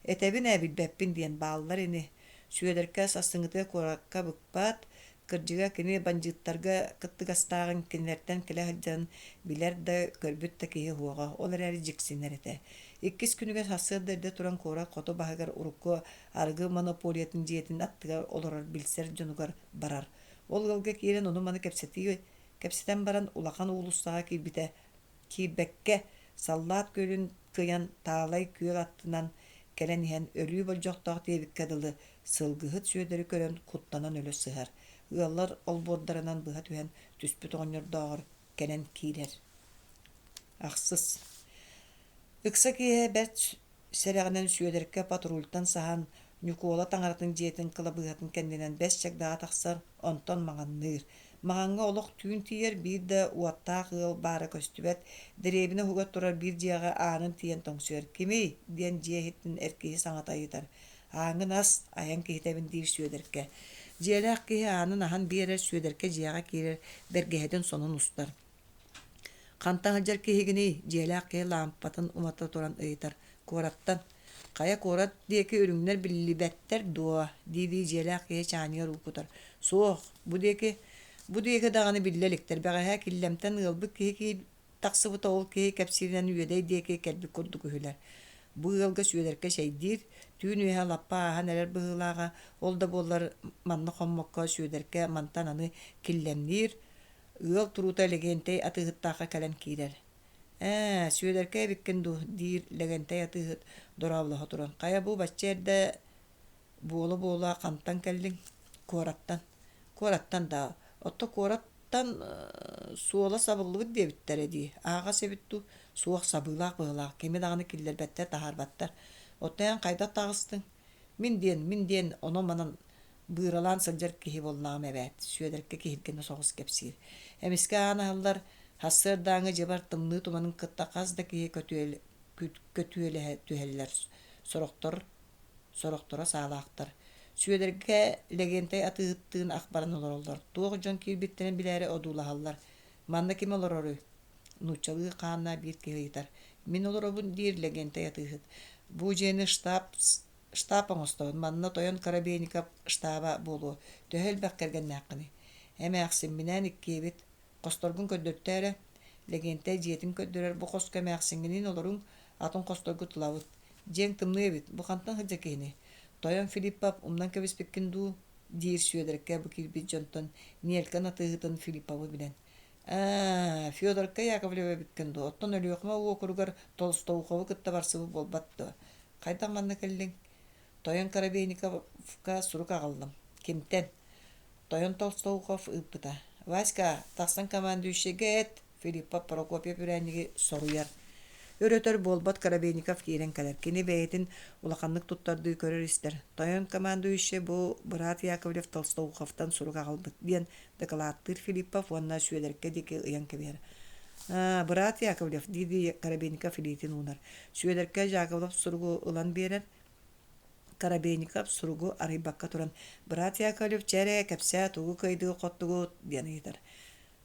Этебин эбилбеппин диен бааллар ини. Сүөдерке сасыңыты куоракка быкпат, кырдьыга кини банжыттарга кыттыгастаагын кинилерден келе хылжан билер да көрбүт да киһи хуога. Олар эри жиксинер эте. Иккис күнүгө сасыырдерде туран куора кото баһыгар урукку аргы монополиятын жиетин аттыгар олорор билсер жонугар барар. Ол гылга киирен ону маны кепсетен баран улахан уулустага кийбекке саллаат көлүн кыян таалай күйөр аттынан келен иһэн өлүү болжоктоох диэбикке дылы сылгыһыт сүөдөрү көрөн куттанан өлө сыһар. Ыаллар олбуордарынан быһа түһэн түспүт оҕонньордоогор келен киирер. Ахсыс. Ыкса киэһэ бэт сэрэгинэн сүөдэрикке патрультан саһан Нюкуола таҥаратын дьиэтин кыла быһатын кэннинэн бэс чагдаҕа тахсар онтон маҕанныыр. Маҕанга олох түүн тиер биир да уаттаах ыал баара көстүбэт дэриэбинэ хугат турар биир дьиэҕэ аанын тиэн тоҥсуөр. Кими диэн дьиэ хиттин эркиһи саҥатайытар. Ааҥын ас аян киһитэбин диир сүөдэрикке. Дьиэлээх киһи аанын аһан биэрэр сүөдэрикке дьиэҕэ киирэр бэргэһэтин сонун устар. Хантан хылдьар киһигини дьиэлээх киһи лампатын умата туран ыйытар. Куораттан. Кая куорат диэки үрүҥнэр биллибэттэр дуо дииби дьиэлээх киһи чааниыр уукутар. Суох, бу диэки даҕаны биллэликтэр бэҕэһэ киллэмтэн ыалбык киһи тахсыыта ол киһи кэпсиирэн үөдэй диэки кэлбик курдук үһүлэр. Бу ыалга сүөдэргэ сэйдиир түүн үөһэ лаппа ааһан эрэр быһыылааҕа ол да буоллар манна хоммокко сүөдэргэ мантан аны киллэмниир ыал турута легентэй атыыһыттаахха кэлэн киирэр. Сүөдэргэ эбиккен ду диир легентэй атыыһыт дорааллаһа туран. Кая бу баччээрдэ буола хантан кэллиҥ куораттан да. Отто куораттан суола сабыллыбыт диэбиттэр эдии. Ааҕа себитту суох сабыылаах быһылаах кеми даҕаны киллэрбэттэр тахаарбаттар. Оттоян кайда тагыстың? Мин диэн оно манан быыралаан сылдьар киһи боллаам эбээт. Сүөдэргэ киһиргэнэ соҕус кэпсиир. Эмиске аанаһыллар хассыырдааҥы дьабар тымныы туманын кыттакас да киһи көтүөлэһэ түһэллэр. Сороқтора саалаахтар. Сүөдэргэ легентэй атыыттыын ах баран олороллор. Туох дьон киирбиттэрин билээри одуулаһаллар. Манна ким олорору? Нучалыы хаанна биир киһиитар. Мин олоробун диир легентэй атыыһыт. Бу дьиэни штаб штабын остон манна тойон Карабейников штаба болу төһөл бәккәргәннәккәне. Әмә аксым менән иккебит косторгун көддөттәре легенте жетин көддөрөр бу коска мәксиңнин олорун атын косторгу тулабыт. Жең тымны бит бу кантан хыжакене. Тойон Филиппов умнан кебеспеккенду дир сүйедеркә бу килбит жонтон Нелкан атыгытын Филипповы белән. Федорка Яковлева биткенду. Оттон өлүөхмө окуругар Толстоухову кытта барсыбы болбатты. Кайдан манна келлең? Тойон Карабейниковка сурук агаллым. Кимтен? Тойон Толстоухов ыппыта. Васька, тахсан командующегет Филиппов Прокопьев үрәнниги соруяр. Өрөтөр болбат Карабейников киирен калар. Кини бәйтин улаканнык туттарды көрөр истер. Тойон командующий бу брат Яковлев Толстоуховтан сурук агалбыт. Диен докладтыр Филиппов онна сүйедерке деке ыян кебер. Брат Яковлев диди Карабейников илитин унар. Сүйедерке Яковлев суругу ылан берер. Карабейников суругу арыйбакка туран. Брат Яковлев чәре кәпсә тугу кайдыгы коттугу диен ыйтар.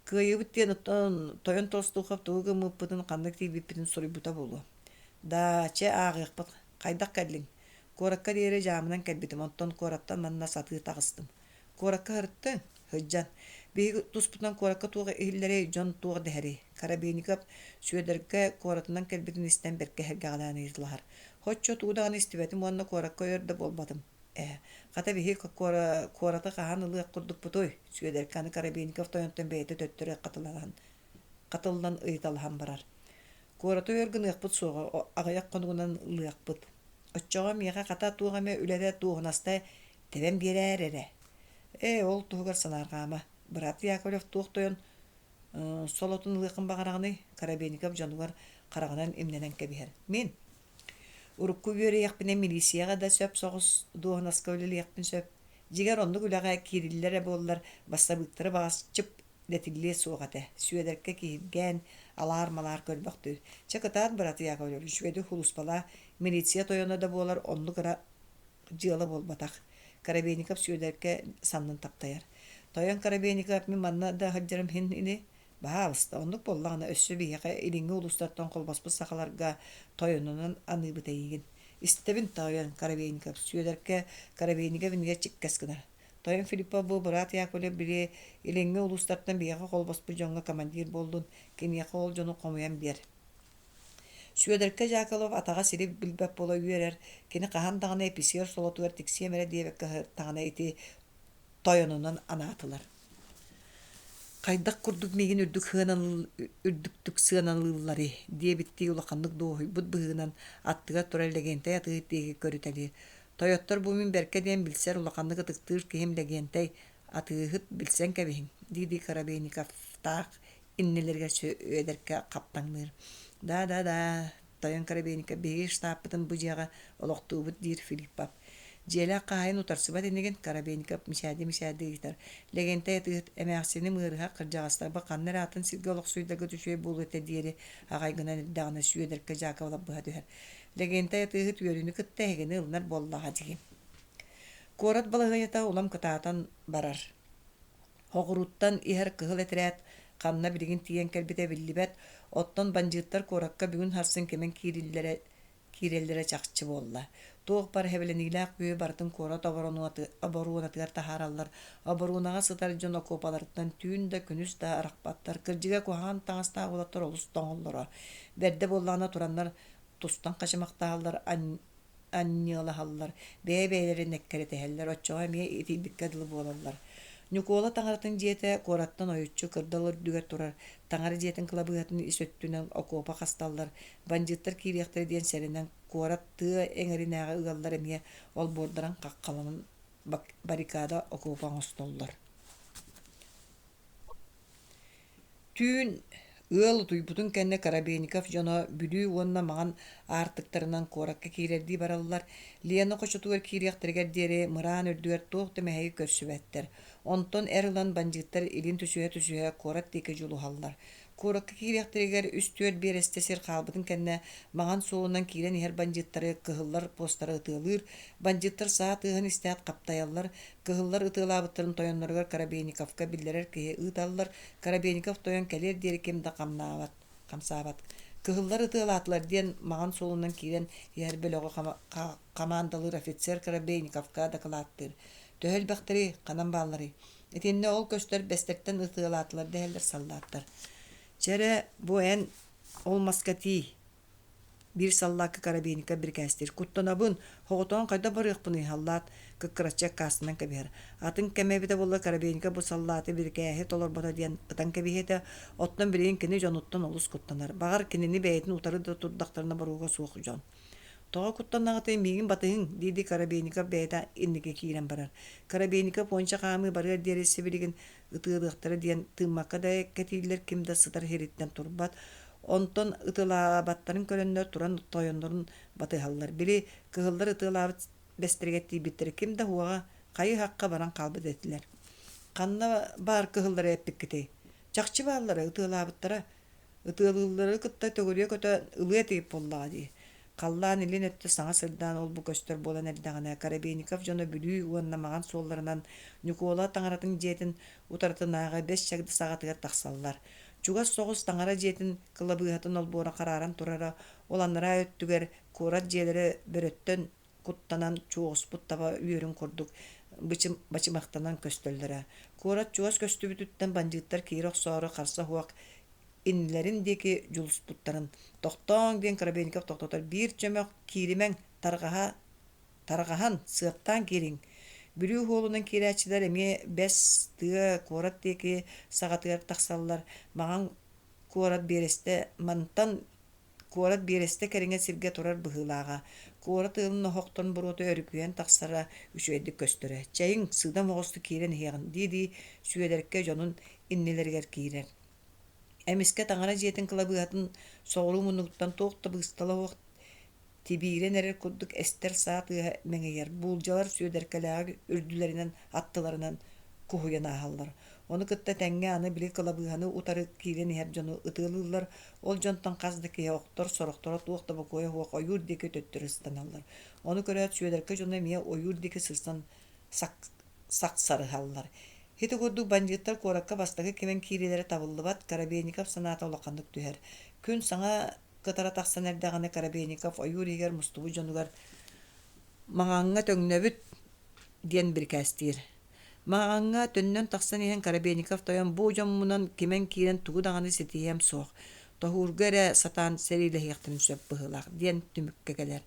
Кыайбыт диен Тойон Толстоухов тугу мыппытын кандык тийбиппитин суруйбута болу. Да че агыйкпыт кайдак кәдлиң. Коракка диере жамынан кәлбитим. Онтон кораттан манна сатыыта кыстым. Коракка хыртты хыджан. Биги туспутан коракка туга ихиллери жон туга дехери. Карабейников сүйедерке коратынан кәлбитин истен берке хергагаланы излахар. Хоччо туудаган истибетим онна коракка өрдө болбатым. Ката биги кората кахан ылык курдук бутой. Сүйедерканы Карабейников тойонтон бейте төттөрө катылдан ыйталхан барар. Кората өргүн ыкпыт суга агаяк конугунан ылыкпыт. Оччоға мияға қата туғаме үләді туғынастай тебен берер эре. Ол туғығар санарғама. Брат Яковлев туғ тойын солотын лықын бағарағыны Карабейников жануғар қарағынан емненен кәбігер. Мен ұрыққы бөрі яқпіне милисияға да сөп соғыз туғынаска өлілі яқпін сөп. Жигер онды күліға кириллері болылар бастабықтары бағасчып дәтілі соғаты. Сүйедерке кейіпген алар-малар көлбақты. Чакытаат брат Яковлев шүеді хулуспала милиция тойона да болар онлы кыра жылы болбатақ. Карабейников сүйедерке саннын таптаяр. Тойон Карабейников мен манна да хаджарым хин ини баалыста. Онлық боллағына өссі бейеқа илингі улустаттан қолбаспыз сақаларға тойонынан аныбыта егін. Истебін тойон Карабейников сүйедерке Карабейников инге чиккаскынар. Тойон Филиппов бұл брат Яковлев бире илингі улустаттан бейеқа қолбаспыз жоңға командир болдun. Кенияқа ол жону қомуян бер. Сүйедерке Жакалов атаға сиреп білбәп бола үйерер. Кені қахан тағына эписер солотуар тіксемері дейбекке тағына еті тойонынан анатылар. Қайдақ күрдік меген үрдіктік сығаналылары дейбітті улақандық доғой бұд бұғынан аттыға туралдегентай атығы дейгі көрітәлі. Тойоттар бұмын бәркеден білсер улақандығы тықтыр кемлегентай атығыт білсен кәбейін. Дейді Карабейников тақ иннелерге сөйдерке қаптаңныр. Да, Тойон Карабейников беги штабытын бұжаға олықтуыбыт дейір Филиппов. Желі қайын ұтарсыбат енеген Карабейников мишады етер. Легентай әтігіт әмәқсені мұғырға қыржағастарба қаннар атын сілге олық сүйдегі түшөй бұл өте дейірі ағайғынан әддағына сүйедерке Жакалап бұға дүйер. Легентай әтігіт өріні күтті әгені ұлынар боллаға деген. Корат балығайыта улам кытаатан барар. Хоғыруттан ихер кығыл әтірәт қанна білген тиен кәлбіте білібәт, оттан банжыттар коракка бүгін харсын кемен киреллere чақчы болла. Тоқ бар хевеленилақ күйі бартын корат аборуынатығар тахаралар, аборуынаға сытар жон окопаларыттан түйін да күніс да арақпаттар, кіржіге коған таңыста олаттар олыс тоңылдыра. Бәрді боллағына турандар тустан қашымақтағалар, анниялахалар, бәй-бәйлері нәккәрі отчоға мие етейбіккәділі болалар. Никола таңаратын жете кораттан ойучу кырдалар дүгер турар. Таңары жетін кылабыгатын исөттүнен окопа қасталдар. Бандиттар кирияқтары ден сәрінен коратты эңеринәға ыгаллар әмие ол бордаран қаққаламын баррикада окопан остоллар. Түйін ыл туйбутун кәнне Карабейников жоно бүлүү онна маған артыктарынан коракка кирерди бараллар. Лена қошотугар кирияқтыргер дере мыран өрдүгер тоқты мәхәйі көрсүбәттер. Онтон әрылан бандиттар илин түсүе корат деке жолу халлар. Коракка кирияқтыргер үстүөр берестесер қалбытын кәнне маған соғынан кирен ер бандиттары кығыллар постары ытылыр. Бандиттар саат ыһын истәт қаптаяллар. Кығыллар ытылабыттарын тойонноргар Карабейниковка биллерер кеhe ыталлар. Карабейников тойон келер дери кемда қамсабат. кыһыллар ытыалаатылар диэн маған солунан киирен иһэр бөлөгө командалыр офицер Карабейниковка докладтыр. Төһөл бактары канан баалары. Итинне ол көстөр бестерттен ытыалаатылар дээлер саллааттар. Чере бу эн олмаскати бир саллаакы Карабейников бир кәстер. Куттанабын хоготон кайда барыакпын халлаат кыккырачак касынан кебер. Атын кемебите болла Карабейников бу саллааты бир кәһе толор бата диен ытан кебихете оттон бирин кини жоnuттан олус куттанар. Багар кинини бәйтин утары да турдактарына барууга суох жон. Тога куттанагыты мигин батыгын диди Карабейников бәйта инниге киирен барар. Карабейников онча камы барыр дересе билигин ытыылыктары диен тыммакка да кетилер кимде сытар хериттен турбат. Онтон ытылаабаттарын көрөннөр туран тойондорун батыhallar. Били кыһыллар ытылаабыт бестергетти биттер кимде хуага кайы хакка баран калбыт этилер. Канна бар кыһыллар эппикките. Жакчы баалары ытылаабыттара ытылылары кытта төгөрүө көтө улэтэ боллади. Каллаан илин өттө саңа сырдан ол бу көстөр болан элдагана Карабейников жана Бүлүү уаннамаган солларынан Никола таңаратын жетин утартынаага 5 чагды сагатыгар таксаллар. Чугас соғыс таңара жетін кылабыһатын олбуора караран турара оланнара өттүгер курат желери бөрөттөн куттанан чугуспут таба үйөрүн курдук бачымактанан көстөллөрө. Курат чугас көстүбүтүттен бандыттар кийрок соору карса хуак инлерин деки жулуспуттарын токтоң ден Карабейников токтотор бир чөмөк киримең таргахан сыптан кириң. Бүлүү холунан кирәчиләр эме 5 тыа корат теки сагатыгар таксаллар. Маган корат бересте мантан корат бересте кереңе сирге турар быһылаага. Корат ылын хоктон бурото өрүкүен таксара үчөйдү көстөрө. Чайын сыда могосту кирен хегин диди сүедерке жонун иннелергер кирер. Эмиске таңара жетин кылабыатын соғру мунуктан тоқта быстала вакт тибирен эрер курдук эстер сааты меңегер булжалар сүөдеркелеги үрдүлеринен аттыларынан кухуяна халлар. Оны кытта тәңге аны били кылабыаны утары кирен хер жону ытылылар ол жонтан каздыки октор сороктор тоқта бакоя хуак ойур деке төттөрүстаналар. Оны көрөт сүөдерке жону мия ойур деке сырсан саксары халлар. Хити көрдүк бандиттар коракка бастакы кемен кирелери табылдыбат Карабейников санаата олакандык түһер. Күн саңа кытара таксан эрдаганы Карабейников ойур-егер мустубу жонугар маганга төңнөбүт диен бир кәстир. Маганга төннөн таксан иһен Карабейников тоян бу жоммунан кемен кирен тугудаганы сетием соох. Тохургере сатан сериле хектин сөп быһылак диен түмүккө келер.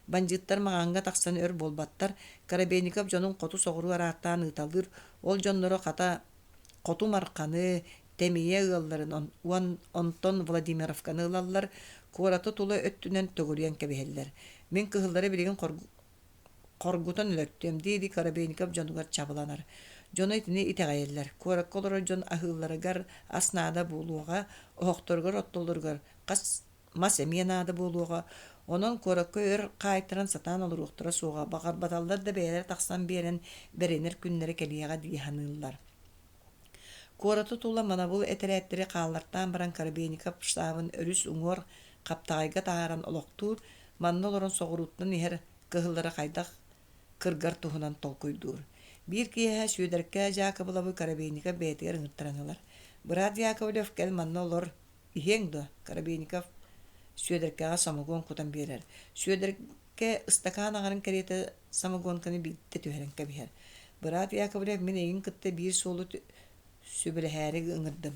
Бандиттар маганга таксан өр болбаттар Карабейников жонун коту соғуру араттан ыталыр. Ол жоннору ката коту марканы темие ылларын онтон Владимировканы ылаллар кораты тулы өттүнен төгөрүен кебехеллер. Мен кыһыллары билген коргутан өлөттөм диди Карабейников жонугар чабыланар. Жону итини итегайеллер. Коракколор жон ахылларыгар аснада булууга, охторгор оттолоргор кас мас эмиянада булууга, онон коракка өр кайтыран сатан олуруктара суга багар баталдар да бейлер таксан берен беренер күннери келияга диханыллар. Кораты тула манабул этереттери кааллартан баран Карабейников штабын өрүс уңор каптагайга тааран олоктур маннолорун соғуруттан ихер кыһыллары кайдак кыргар туһунан толкуйдур. Бир киһэ сүөдерке Жакобулабы Карабейников бетер ыңыттыраналар. Брат Яковлев кел маннолор ихеңдо Карабейников сүөдеркега самогон кутан берер. Сүөдерке ыстакан агарын керете самогонканы битте түһәрен кебер. Брат Яковлев мен эйин кытта бир солу сүбелеһәре ыңырдым.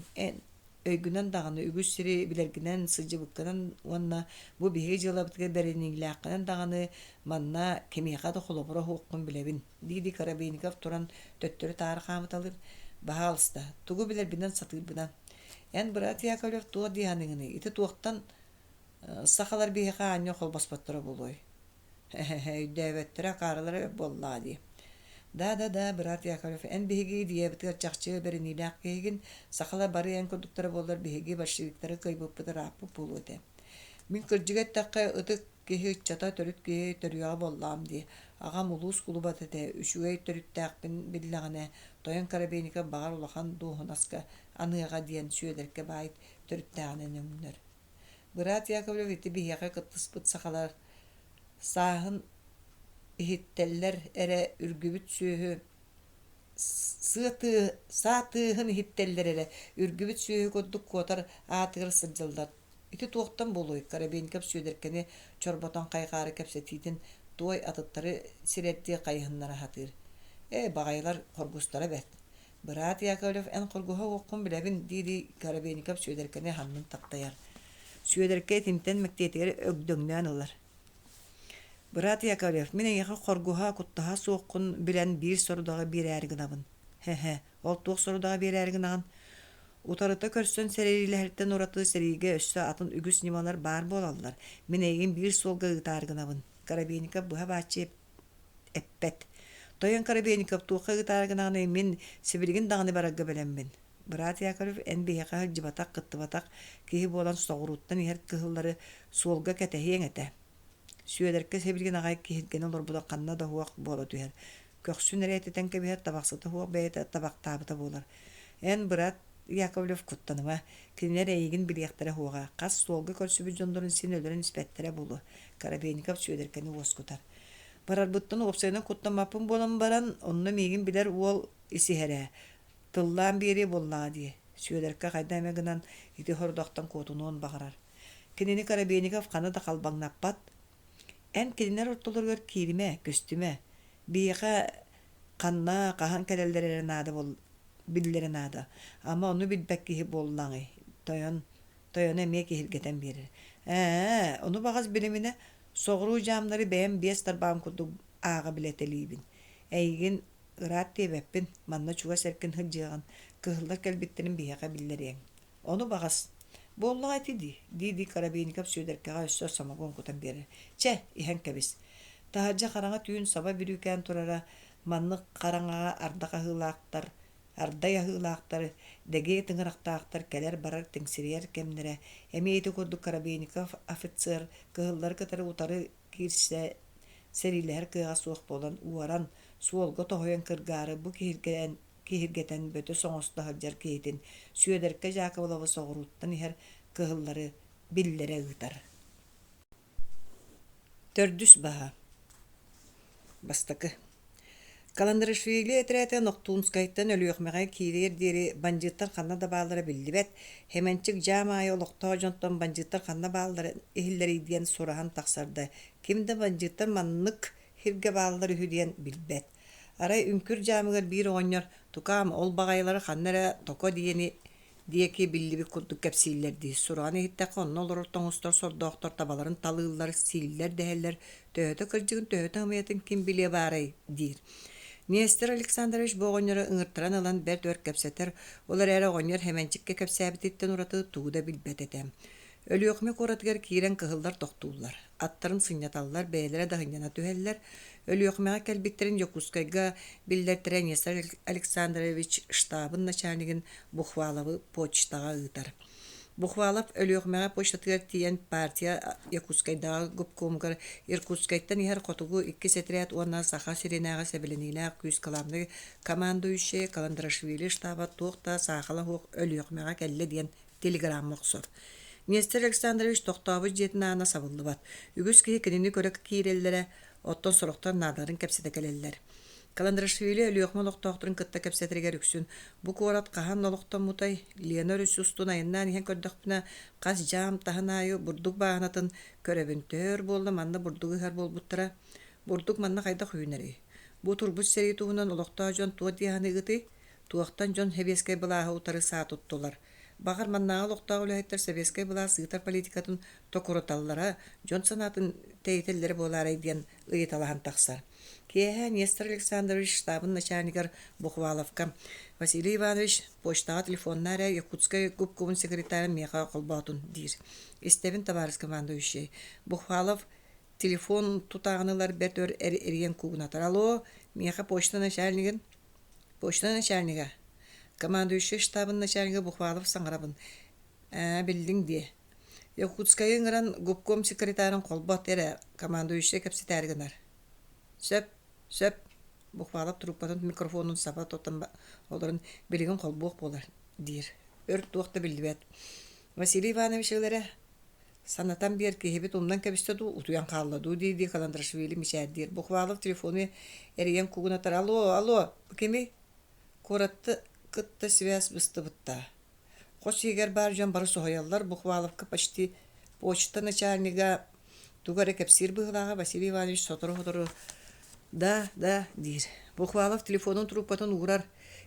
Өйгүнен даганы үгүс сири билергинен сыжыбыкканан онна бу биһи жылабытга берениләкканан даганы манна кемига да холобро хуккун билебин. Диди Карабейников туран төттөрү тарыхамыталыр баалыста. Тугу билер бинен сатылбынан. Брат Яковлев туа диханыгыны ити туактан сахалар биһига аньо холбаспаттара болой. Дөбөттөрө карылары боллади. Да, брат Яковлев, биһиги диебитер чакчы берениләк кегин сахала барыян кодуктары болар биһиги башчылыктары кыйбыппытыр аппы булуте. Мин кыржыгат такка ытык кеһи чата төрүт кеһи төрүя боллам ди. Агам улус клубаты те үчүгөй төрүттәкпин биллагане тоян Карабейников багар улахан дуһунаска аныга диен сүөдерке байт төрүттәгане нөмнөр. Брат Яковлев ити биһига кыттыспыт сахалар сахын иһиттеллер эре үргүбүт сүйү саатыһын иһиттеллер эре үргүбүт сүйү коддук котар аатыгыр сылжылдар Ити туохтан болуй, карабейникап сүйдеркені чорботон кайгары кепсетитин той атыттары сиретти кайхыннара хатыр. Багайлар коргустара бет. Брат Яковлев эн коргуха оккун билебин диди карабейникап сүйдеркені ханнын тактаяр. Сүйдерке тимтен мектетери өгдөңнөн ылар. Брат Яковлев, мен яка коргуха куттаха сооккун билен бир сорудагы бир әргинабын. Ол туох сорудагы бир әргинагын. Утарыта көрсөн серилерден ураты сериге өссө атын үгүс нималар бар болалар. Мен эгин бир солга ытаргынабын. Карабейникап буха бачы эппет. Тоян карабейникап туоха ытаргынагын мен сибиригин дагыны барагга белеммин. Брат Яковлев НБХ жибатак кыттыбатак киһи болан соғуруттан иһер кыһыллары солга кәтәһиең әтә. Сүйедерке сибиригин агай киһирген олор буда канна да хуак боло түһәр. Көксүн рәйтетен кебиһер табаксыты хуак бәйте табактабыта болар. Брат Яковлев куттаныма кинер эйгин билияқтара хуага кас солга көрсүбү жондорун синөлөрүн испеттере болу. Карабейникап сүйедеркени оскутар. Барар буттан опсайна куттамапын болан баран онны мегин билер уол исиһере. Тыллаан бири боллаа дие. Сүйедерке кайда эмегинан ити хордоктан котунуон багарар. Кинини Карабейников канада калбаңнаппат. Кининер ортолоргөр кириме, көстүме. Бийка канна кахан келелдеререн ады бол биллерен ада. Ама onu билбек киһи боллаңы. Тойон эме киһилгетен берер. Onu багас билимине соғруу жамнары бэм бестар банкуду ага билетелибин. Эйгин ырат тебеппин манна чуга серкен хыджыган кыһыллар келбиттерин бияка биллерең. Onu багас боллага диди Карабейников сүйдеркега өссө самогон кутан берер. Иһен кебис. Тахаджа караңа түйүн саба бүрүкән турара манны караңага ардака хылаактар Ардай ахылаақтар, деге тыңырақтаақтар кәлер барар теңсірер кемнере. Әмейті көрді Карабейников офицер кығыллар кытары утары кирсе серилер кыға суық болан уаран суолға тоғойын кыргары бұ кихиргетен бөті соңысты хаджар кейтін сүйедерке Жакоболова соғыруттан ихер кығыллары биллере ұйтар. Төрдүс баға Бастакы Каландарышвили этрәтә Ноқтунскайттан Өлүүнү кирер дери банжиттар ханна да баалары билдибет. Хеменчик жамай олоқта жонтон банжиттар ханна баалары ихиллери диен сурахан тақсарды. Кимде банжиттар маннык хирге баалары хүдиен билбет. Арай үмкүр жамыгар бир оңнор тукам ол багайлары ханнара токо диени диеки билиби курдук кепсиллерди. Сураны хиттак онно олор тоңустор сордоктор табаларын талыылар силлер дехеллер төһөтө кыржыгын төһөтө амыятын ким биле барай дир. Нестор Александрович боғоньоры ыңырттаран алан бәрт өр кәпсетер, олар әрі оғоньор хәмәнчікке кәпсәбітеттен ұраты туғыда білбәт етем. Өлүүнү коратыгар киирен кыһыллар тохтуулар. Аттарын сынняталлар, бәйләре дагыняна түһәлләр. Өлүүнү кәлбиттерин Якутскайга билләртере Нестор Александрович штабын начальнигин Бухваловы почтага ыытар. Бухвалов Өлүүнү почтатыгар тиен партия Якутскайдагы губкомгар Иркутскайттан ихер котугу 2 сетрят уанна Саха Сиренага себеленилак күз каламны командующий Каландарашвили штаба тохта сахала хок Өлүүнү келле диен телеграмма оксор. Нестор Александрович тоқтабы жетіне ана сабылды бат. Үгіз кейі кенені көрек кейреллері, оттон сұрықтан надарын кәпсеті кәлелілер. Каландарашвили Өлүүнү оқтақтырын кытта кәпсетірігер үксін. Бұ қорат қахан олықтан мұтай, Ленор үсістун айыннан ең көрдіқпіна қас жам тахын айы бұрдық бағанатын көребін төр болды манна бұрдығы ғар бол бұттыра. Бұрдық манна қайда құйынары. Бұ тұрбұс сәрі туғынан олықта жон туа дияны ғыты, туақтан жон хебескай бұлағы ұтары саат ұттылар. Бағар маннаға лоқтағы өләйттер Сәбескай бұла сығытар политикатын токуроталлара жон санатын тәйтелері болары дейін ұйыталахан тақсар. Кейі Нестор Александрович штабын начальникар Бухваловка Василий Иванович почтаға телефоннары Якутскай губкомын секретарын меға қолбаутын дейір. Истебін табарыз командующий. Бухвалов телефон тұтағынылар бәт өр әрген кугынатар. Алло, меға почта начальнигін? Почта начальнига. Командующий штабын начальнигы Бухвалов саңырабын. Білдің де. Якутскай ыңыран губком секретарын қолбат әрі командующий кәпсетәргінар. Сөп. Бухвалов труппатын микрофонын сапа тоттан оларын білген қолбуқ болар, дейір. Өрт туақты білдібет. Василий Иванович өлері санатан бер кейбет умдан кәбістеді ұтуян қалладу дейді Каландарашвили мишәддер. Бухвалов телефоны әрген кугынатар. Алло, кеме? Коратты кытта связь бысты бұтта. Хосигер бар жан бары соһояллар Бухваловка почти почта начальника тугары кепсир быгылага Василий Иванович сотору да дир. Бухвалов телефонун трубкатын урар.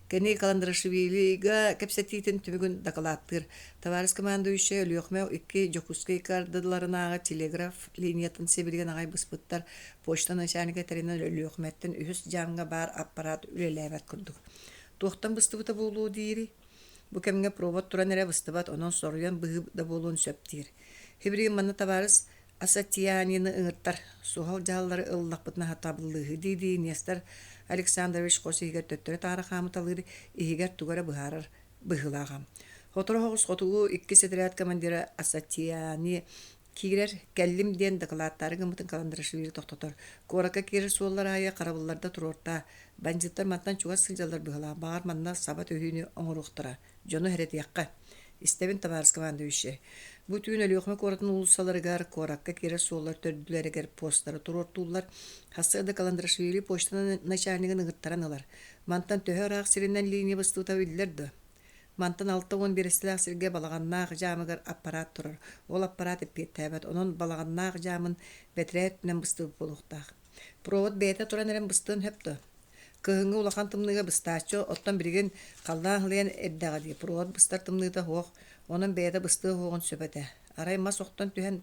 Кене Каландрашвилига кепсетитин түбүгүн докладтыр. Товарищ командующий Өлүүнү 2 Якутскай кардыларынага телеграф линиятын себилген агай быспыттар почта начальника теринен Өлүүнүттен Үһүс жанга бар аппарат үлелебет курдук. Тохтан быстыбыта болуу дири. Бу кемге провод туран эре быстыбат онон соруян быгы да болуун сөптир. Хибрин манна товарищ Асатьянины ыңыттар сухал жаллары ыллакпытына хатабыллыгы диди Нестор Александрович Косигер төттөрө тарахамыталыр игер тугара быхарар быхылагам. Хотор хогус хотугу 2 сетрят командира Асатьяни кигер келлим ден докладтары гымытын Каландрашвили токтотор. Корака кирер суоллар ая карабылларда турорта бандиттар маттан чугас сылжалар быхыла багар манна сабат өйүнү оңоруктара. Жону херетиякка. Истебин товарищ командующий. Бу түйін Өлүүнү коратын улуссаларыгар коракка кире суоллар төрдүлерегер посттары турортуулар. Хасыда Каландрашвили почта начальнигин ыгыттаранылар. Мантан төһөр сиринен линия бастыта билдерди. Мантан 6-10 берестилак сирге балаганнаак жамыгар аппарат турар. Ол аппарат эппеттебет, онон балаганнаак жамын бетрет менен быстып болуктак. Провод бете туран эрен быстын хөптү. Кыһыңы улахан тымныга быстачы оттан бирген калдан хылыян эддагади. Провод быстар тымныгда хоох, онон бете бысты хоогун сөпөтө. Арай мас октан түһен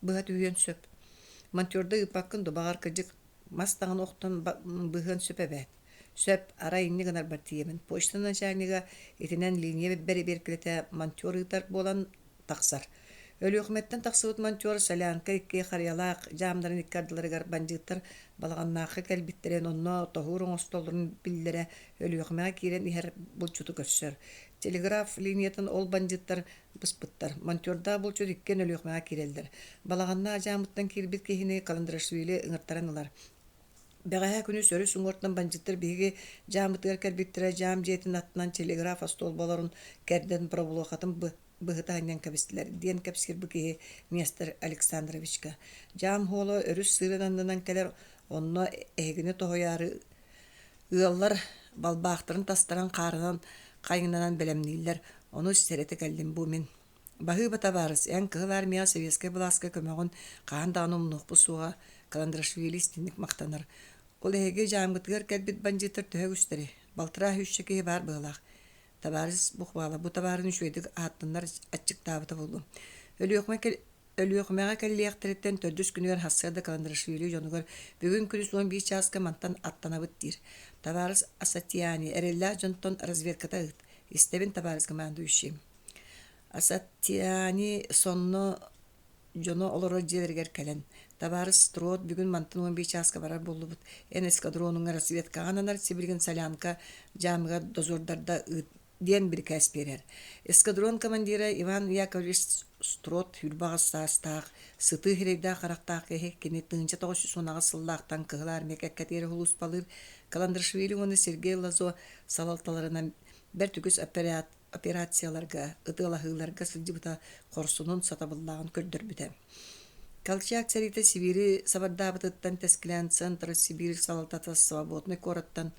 быга түйөн сөп. Монтёрда ыпаккын добагар кыжык мас тагын октан быгын сөпөбөт. Сөп арай инни гынар бартиемин. Почта начальнига этинен линия беркилете монтёрытар болан таксар. Өлүүнүттен тахсыыт монтёр солянка икки харьялаак жамдарын иккардыларыгар бандиттар балаганнаакы келбиттерен онно тохурун остолдурун биллере Өлүүнүга кирен ихер булчуту көссөр. Телеграф линиятын ол бандиттар быспыттар. Монтёрда булчут иккен Өлүүнүга кирелдер. Балаганна жамыттан кирбит кехине Каландрашвили ыңыртаранылар. Бегаһа күнү сөрү суңортан бандиттар биги жамытыгар келбиттере жам жетин аттынан телеграф остолбаларын керден проблохатын быгытааннан кабистилер. Ден капсир быги Нестор Александровичка. Жам холо өрүс сырыдандан келер онно эгине тохояры ыаллар балбаактарын тастаран карынан кайыңнанан белемнилер. Ону серете келдим бу мен. Баһы батабарыс эн кылар мия советская бласка көмөгөн каандаанум нухпу суга Каландрашвили стинник мактанар. Ол эге жамгытыгар келбит бандиттар төһөгүстери. Балтыра хүшчеке бар быылак. Товарищ Бухвала бу товарын шуйдык аттанар ачыктабыта болду. Өлүүнүга келлияктереттен 4 күнүгөр хассыда Каландрашвили жонугар бүгүн күнү 15 часка мантан аттанабыт дир. Товарищ Асатьяни эрелла жонтон разведката ыт. Истебин товарищ командующий. Асатьяни сонно жоно олоро жерлер келен. Товарищ Трот бүгүн мантан 15 часка барар болдубут. Эн эскадронуң разведкагананар сибирген солянка жамыга дозордарда ыт. Ден bir кәс берер. Эскадрон командира Иван Яковлевич Строт хүрбағыстастақ, сыты херейда қарақтақ кәхек кене тыңча 910 сыллақтан кығылар мекәккәтері хулус балыр, Каландрашвили оны Сергей Лазо салалталарынан бір түгіс операцияларға, ытылағыларға сылжыбыта қорсунун сатабыллағын көрдір біті. Колчак царита Сибири сабардабытыттан тәскілән Центр Сибирь салалтата свободный кораттан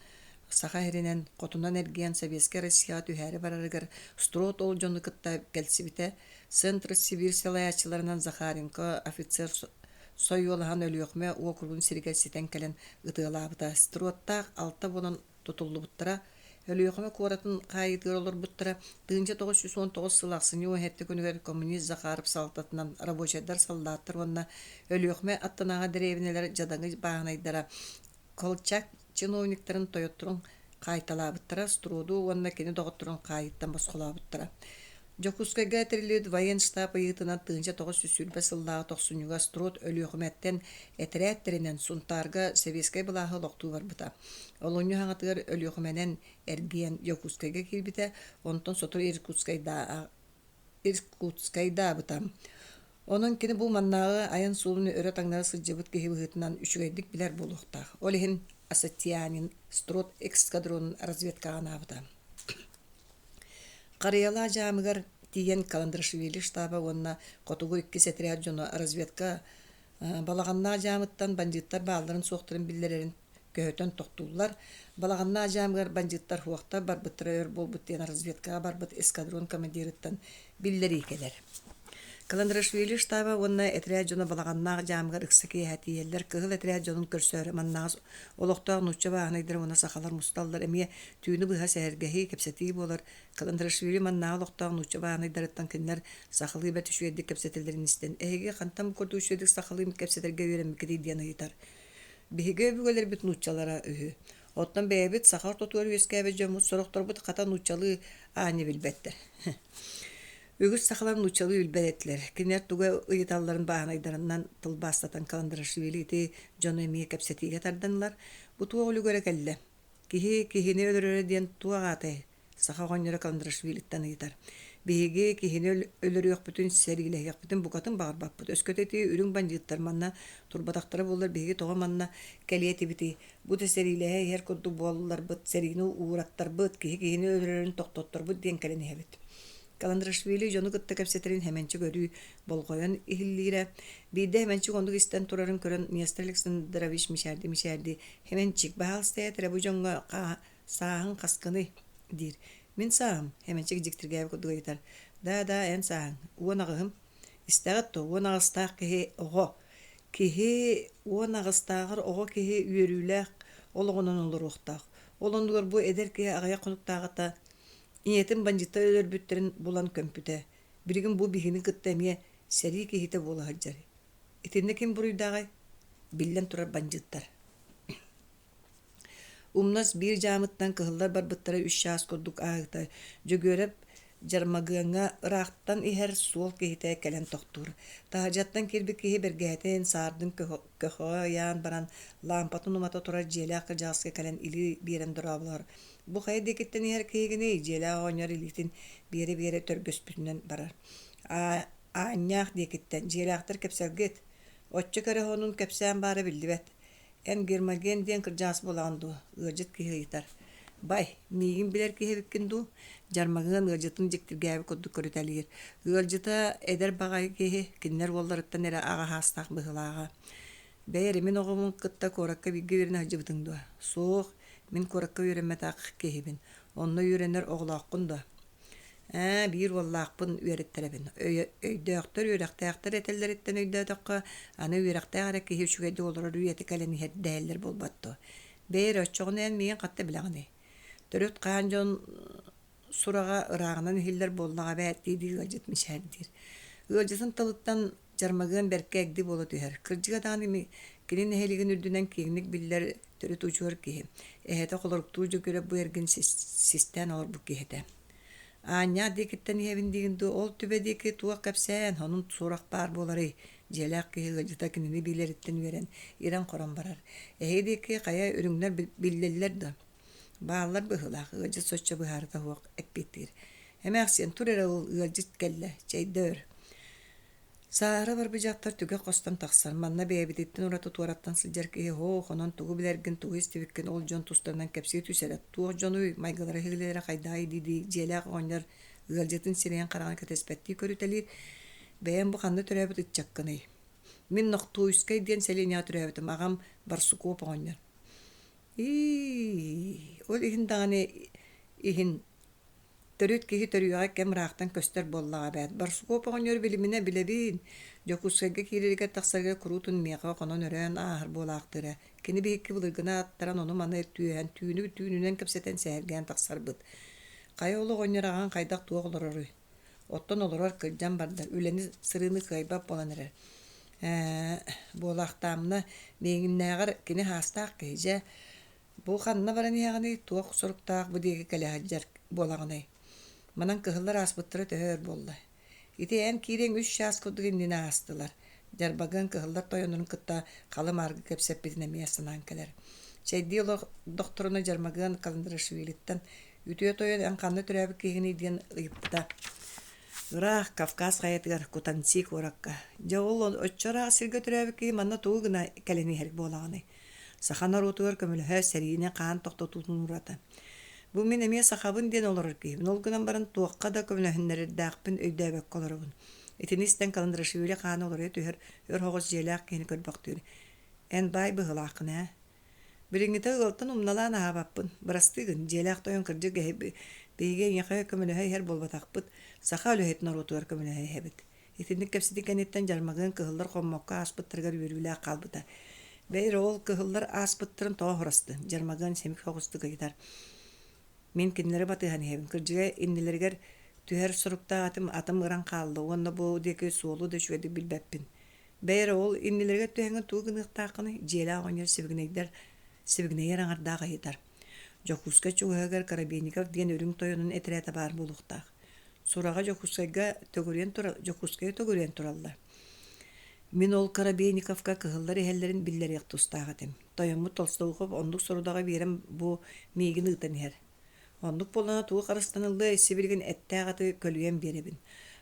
Саха Ренен котунан эрген Советский Россия түһәре барарыгар Строт ол жоны кытта келсибите Центр Сибирь селаячыларынан Захаренко офицер сойолахан Өлүүнү округун сиргеситен келен ытылабыта Строттак алта болон тутуллубуттара Өлүүнү коратын кайдыр олор буттара 1919 сылаксыны уэхетти күнүгөр коммунист Захаров салтатынан рабочийдар солдаттар онна Өлүүнү аттанага деревнелер жадаңы баганайдара Колчак чиновниктарын тойоттурун кайталабыттара Строду онна кени доготторун кайыттан басколабыттара. Якутскайга терилет воен штаб ыйтынан 1900 сыллага 90-га Строт Өлүүнүттен этереттеринен сунтарга Советскай былагы локтуу барбыта. Олоню хаңатыгар Өлүүнүнен эрген Якутскайга кирбите, онтон сотор Иркутскайда быта. Онон кини бу маннагы аян суулуну өрө таңнары сылжыбыт кеһи быһытынан үчүгайдык билер болуктак. Олехин Асатьянин Строт эскадронун разведкаганабыта. Карыяла жамыгар тиен Каландрашвили штаба онна котугу 2 сетрят жоно разведка балаганна жамыттан бандиттар бааларын соқтырын биллерерин көһөтөн тоқтуулар. Балаганна жамгар бандиттар хуакта барбыттыр болбут ден разведкага барбыт эскадрон командирыттан биллери келер. Каландрашвили штаба онна отряд жона балаганна жамгар ыксыки хатиеллер кыгыл отряд жонун көрсөр маннагы олоктоо нучаба анайдыр уна сахалар мусталлар эме түйүнү быха сәргеһи кепсети болар. Каландрашвили маннагы олоктоо нучаба анайдырыттан кинлер сахалы бет үшүедди кепсетелерин истен эге кантам көрдү үшүедди сахалы кепсетерге берем кеди ден айтар. Биге бүгөлер бит нучалара үһү. Оттан бэбит сахар тотуөр үескәбе жомут сороктор бут ката нучалы ани билбеттер. Үгүс сахалар нучалы билбеттер. Кинер туга ыйталларын баанайдарынан тылбастатан Каландрашвили ти жонеми кепсетиге тарданлар. Бу туа олугөре келле. Кихини өлөрө ден туагаты саха гоннора Каландрашвилиттан ыйтар. Биге кихини өлөрөк бүтүн серилеяк бүтүн букатын багырбаппыт. Өскөтети үрүң бандиттар манна турбатактары болар биге тога манна келиети бити. Бу серилея хер кодду боллар бут серини ураттар бут кихини өлөрөн токтоттор бут ден келени хебит. Каландрашвили жону кытта кепсетерин хеменчи көрүү болгоyon ихиллире. Биде хеменчи гондук истен турарын көрөн Нестерлексын Дравиш мишерди. Хеменчик баалсте требу жонга саахын каскыны дир. Мен саам хеменчик диктирге кодук айтар. Да эн саан. Уонагым истагат уонагыстак кеhe ого. Кеhe уонагыстагыр ого кеhe үйөрүлөк ологонон олоруктак. Олондугар бу эдерке агая конуктагыта иетин бандитта өлбөттерин булан көмпүтө. Биригин бу бихини кыттамия сери кехите бола хаджар. Этинде ким буруйдагай биллен турар бандиттар. Умнас бир жамыттан кыһыллар барбыттара 3 час курдук агыта жөгөрөп жармагыңа рахтан ихер суол кехите келен токтур. Тахажаттан кирби кехи бергетен сардын көхөян баран лампатын умата турар желак жаска келен или берен дурабылар. Бу хайдекеттен ихер кегине жела оңор илитин бере төргөспүнөн барар. Аньяк декеттен желактыр кепсергет. Отчы карахонун кепсен бары билдибет. Эн гермаген ден кыржас боланду, ыржыт кихитар. Бай, мигин билер кихибиккинду, жармагын ыржытын жектиргәбі koddu көрүтәлигер. Ыржыта эдер багай кихи, киннер болларыттан эре ага хастак быхылага. Бәйер, мен оғымын кытта коракка бигге берін хажыбытыңду. Соқ, мен коракка үйренметақ кихибин. Онны үйренер оғылаққынду. Бир валлақпын үйреттәребін. Өйдөқтір, үйрақтаяқтыр етелдереттен өйдөдіққа, аны үйрақтаяғара кихib шүгәді олар үйеті кәлені дәлдер болбатты. Бәйер, өтчоғын ән мейін қатты білағыны. Төрөт қаған жон сұраға ырағынан үйілдер болнаға бәттейді ғалжытмыш әрдер. Ғалжытын тылыттан жармағын бәркі әгді болы түйер. Кыржыға дағаны кенен әхелігін үрдінен кегінік білдер төрөт ұчуыр кейі. Әхеті қолырықтуу жүгірі бұ әргін систен олар бұ кейді. Аня декеттен ебиндигинду ол түбедеки туак кепсен хонун сурак бар болары желак кыйгыжыта кинини билереттен берен иран корон барар. Эдеки кая үрүңнөр биллелер да. Баалар быхылак ыжы соччо быхарда хуак эппетир. Эмексен турера ул ыжыт келле чейдөр. Саара бар бижактар түгө костан таксар манна бебитеттен ураты туараттан сылжар ки хонон тугу билерген тугу истебиккен ол жон тустарынан кепси түсерет. Туак жону майгалара хилелere кайдай диди желак оңнор ылжытын сирен караган кетеспетти көрүтелир. Бэм бу канды төрөбүт итчакканы. Мен ноктуйскай ден селения төрөбүтүм агам барсукоп оңнор. Ол ихин даганы ихин төрөт кихи төрүгө кем рахтан көстөр боллага бэт. Барсукоп оңнор билимине билебин. Якутскайга кириге таксарга крутун мега конон өрөн ахыр болактыры. Кини бийки булыгына аттаран ону маны түйүнүнөн кепсетен сээрген таксарбыт. Кай олу оңнораган кайдак туоглорору. Оттон олорор кылжан бардар. Үлени сырыны кайбап боланыр. Болактамна мегиннагар кини хастак кеже. Бу ханна баран яганы туок соруктак бу деги калажар болаганы. Манан кыһыллар аспыттыры төр болду. Ити эн кирен 3 час кодугин дина астылар. Жарбаган кыһыллар тойонун кытта калым аргы кепсеппитине миясынан келер. Чейдилог докторуна жармаган Каландрашвилиттан үтө тойон эн канны төрөбү кегини ден ыйыпта. Рах Кавказ хаятыгар кутансик оракка. Жаул оччора сирге төрөбү ки манна тугуна келени херг болаганы. Саханар отугар көмөлө серине каан токтотутун урата. Бу мен эме сахабын ден олорор ки. Нолгунан баран туакка да көмөлөһүннөр дакпын өйдөбөк колорун. Этинистен Каландрашвили каан олору төһөр хогос желак кени көрбөктүр. Эн бай быгылакына. Бириңите ылтын умналаан аабаппын. Барастыгын желак тойон кыржы бейге яка көмөлөһө хер болбатакпыт. Саха өлөһөт нарутугар көмөлөһө хебит. Итинник кепсити кенеттен жармагын кыһыллар коммокка аспыттаргар үрүлээ калбыта. Бейр ол кыһыллар аспыттарын тоо хорасты. Жармагын семик хогусту гитар. Мен кинилери батыхан хебин. Кыржыга иннилергер түһэр суруктаа атым ыран калды. Онна бу деке суолу да шүеди билбеппин. Бейр ол иннилерге түһэңе тугыныктаакыны жела оңер сибигнейер аңардага хитар. Жокускай чугагар карабейников диен өрүң тойонун этерете бар булуктаак. Сурага Жокускайга Жокускай төгөрен тураллар. Мен ол Карабейниковка кыһыллар эхеллерин биллерек тустаагатым. Тойоммут Толстогов ондук сорудага берем бу мейгин ытын хер. Ондук болана туу карыстанылды сибирген эттаагаты көлүен беребин.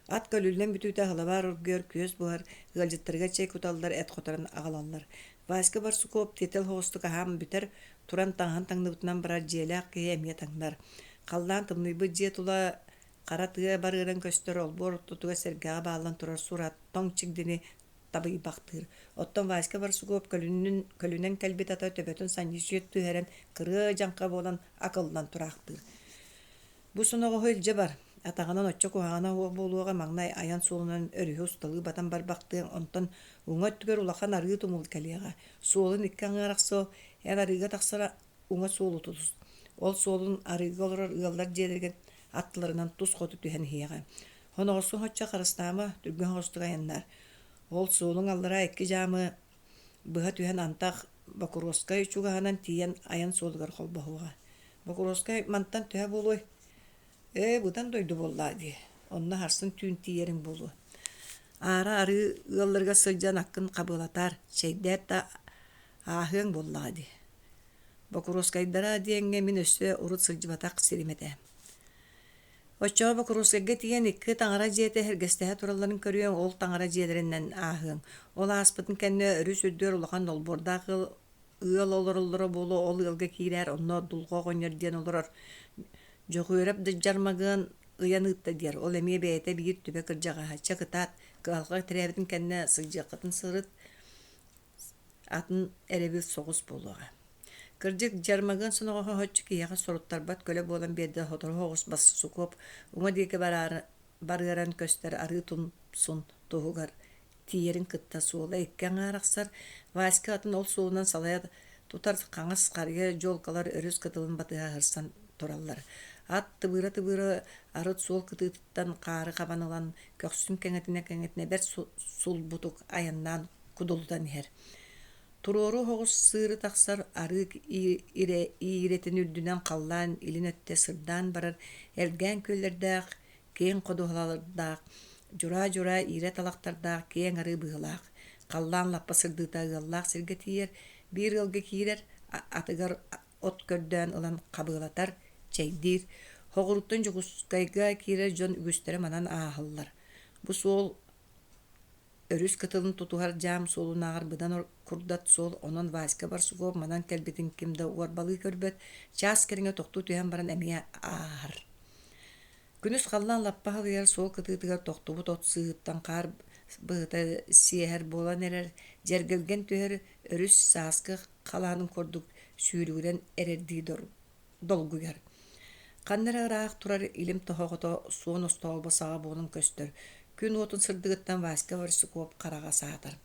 Ат көлүлден бүтүүтэ хылабар үргөр көз буар ылжыттырга чей куталлар эт котарын агалаллар. Васька Барсуков тетел хостука хам бүтер туран таңхан таңныбытынан барар желак кие эмие таңдар. Қалдан тымныбы же тула каратыга барыран көстөр олбор тутуга сергага баалан турар сурат тоңчигдини табый бактыр. Оттон Васька Барсуков көлүнен кэлбит ата төбөтүн санжиет түһәрен кыры жанка болан акылдан турактыр. Бу соного хөлжө бар. Атағанан отча куһаана болуға маңнай аян суолунан өрүһө усталыы батан барбактыын онтон уңа түгөр улахан арыы тумул калиага. Суолун икки аңараксо эн арыыга тахсара уңа суолу тутус. Ол суолун арыыга олорор ыалдар жээлерген аттыларынан тус хоту түһэн хияга. Хоногосун хотча карыстаама түргөн хостуга яннар. Ол суолун аллара икки жаамы быха түһэн антах Бакуровскай чугаһанан тиен аян суолугар холбоһуга. Бакуровскай мантан түһэ болуй. Бұдан дойду боллады. Онна харсын түн тиерин болу. Ара ары ылларга сылжан аккын кабылатар, чейдер да ахын боллады. Бакуровскайдара диенге мен өссө урут сылжыбатак сиримете. Очо Бакуровскайга тиен икки таңара жиэте хергестеһе туралларын көрүен ол таңара жиэлеринен ахын. Ол аспытын кэнне өрү сүрдөр улахан олбордагы ыал олороллоро болу ол ылга кирер, онно дулго гонер диен олорор. Жокуйрап да жармагын ыяныытта дер. Ол эмие бэйэте бийит түбэ кыржаға хачча кытаат кыалга тирээбитин кэнне сылжакытын сырыт атын эребил соғус болуға. Кыржык жармагын сонуға хоччу кияға соруттарбат көлө болан берді хотор хоғус басы сукоп уңа дейке барыран көстер ары тумсун туһугар тиерин кытта суола иккен арақсар Васька атын ол суунан салая тутар қаңас қария жолкалар өрүс кытылын батыға хырсан тураллар. Ат тыбыра арыт суол кытыттан кары кабанылан көксүн кеңетине бер сул бутук аяннан кудулдан хер. Турору хоғус сыры тақсар арык иретин үрдүнен қаллан илин өтте сырдан барар элген көллердақ, кен кодуғалардақ, жура ире талақтардақ, кен ары бұғылақ, қаллан лаппа сырдыта ғыллақ сірге тиер, бір ылғы кирер атыгар от көрдөн ылан кабылатар чейдир. Хоғуруттан Жокускайга кирер жон үгүстері манан аахыллар. Бу суол өрүс кытылын тутугар жам суолун ағар бұдан курдат суол онон Васька Барсуков манан кэлбитин кимда уарбалы көрбөт час кериңе тоқту түйен баран эмие аахар. Күнүс қаллан лаппахал ер суол кытыытыгар тоқту бут от сыыттан қар быыта сиэхер болан эрер жергелген түһер өрүс сааскы қаланын кордук сүүрүгүрен эрердии долгугар. Каннара ыраах турар илим тохогото суон остолбо саға буунун көстөр. Күн отун сырдыгыттан Васька Барсуков карага саатар.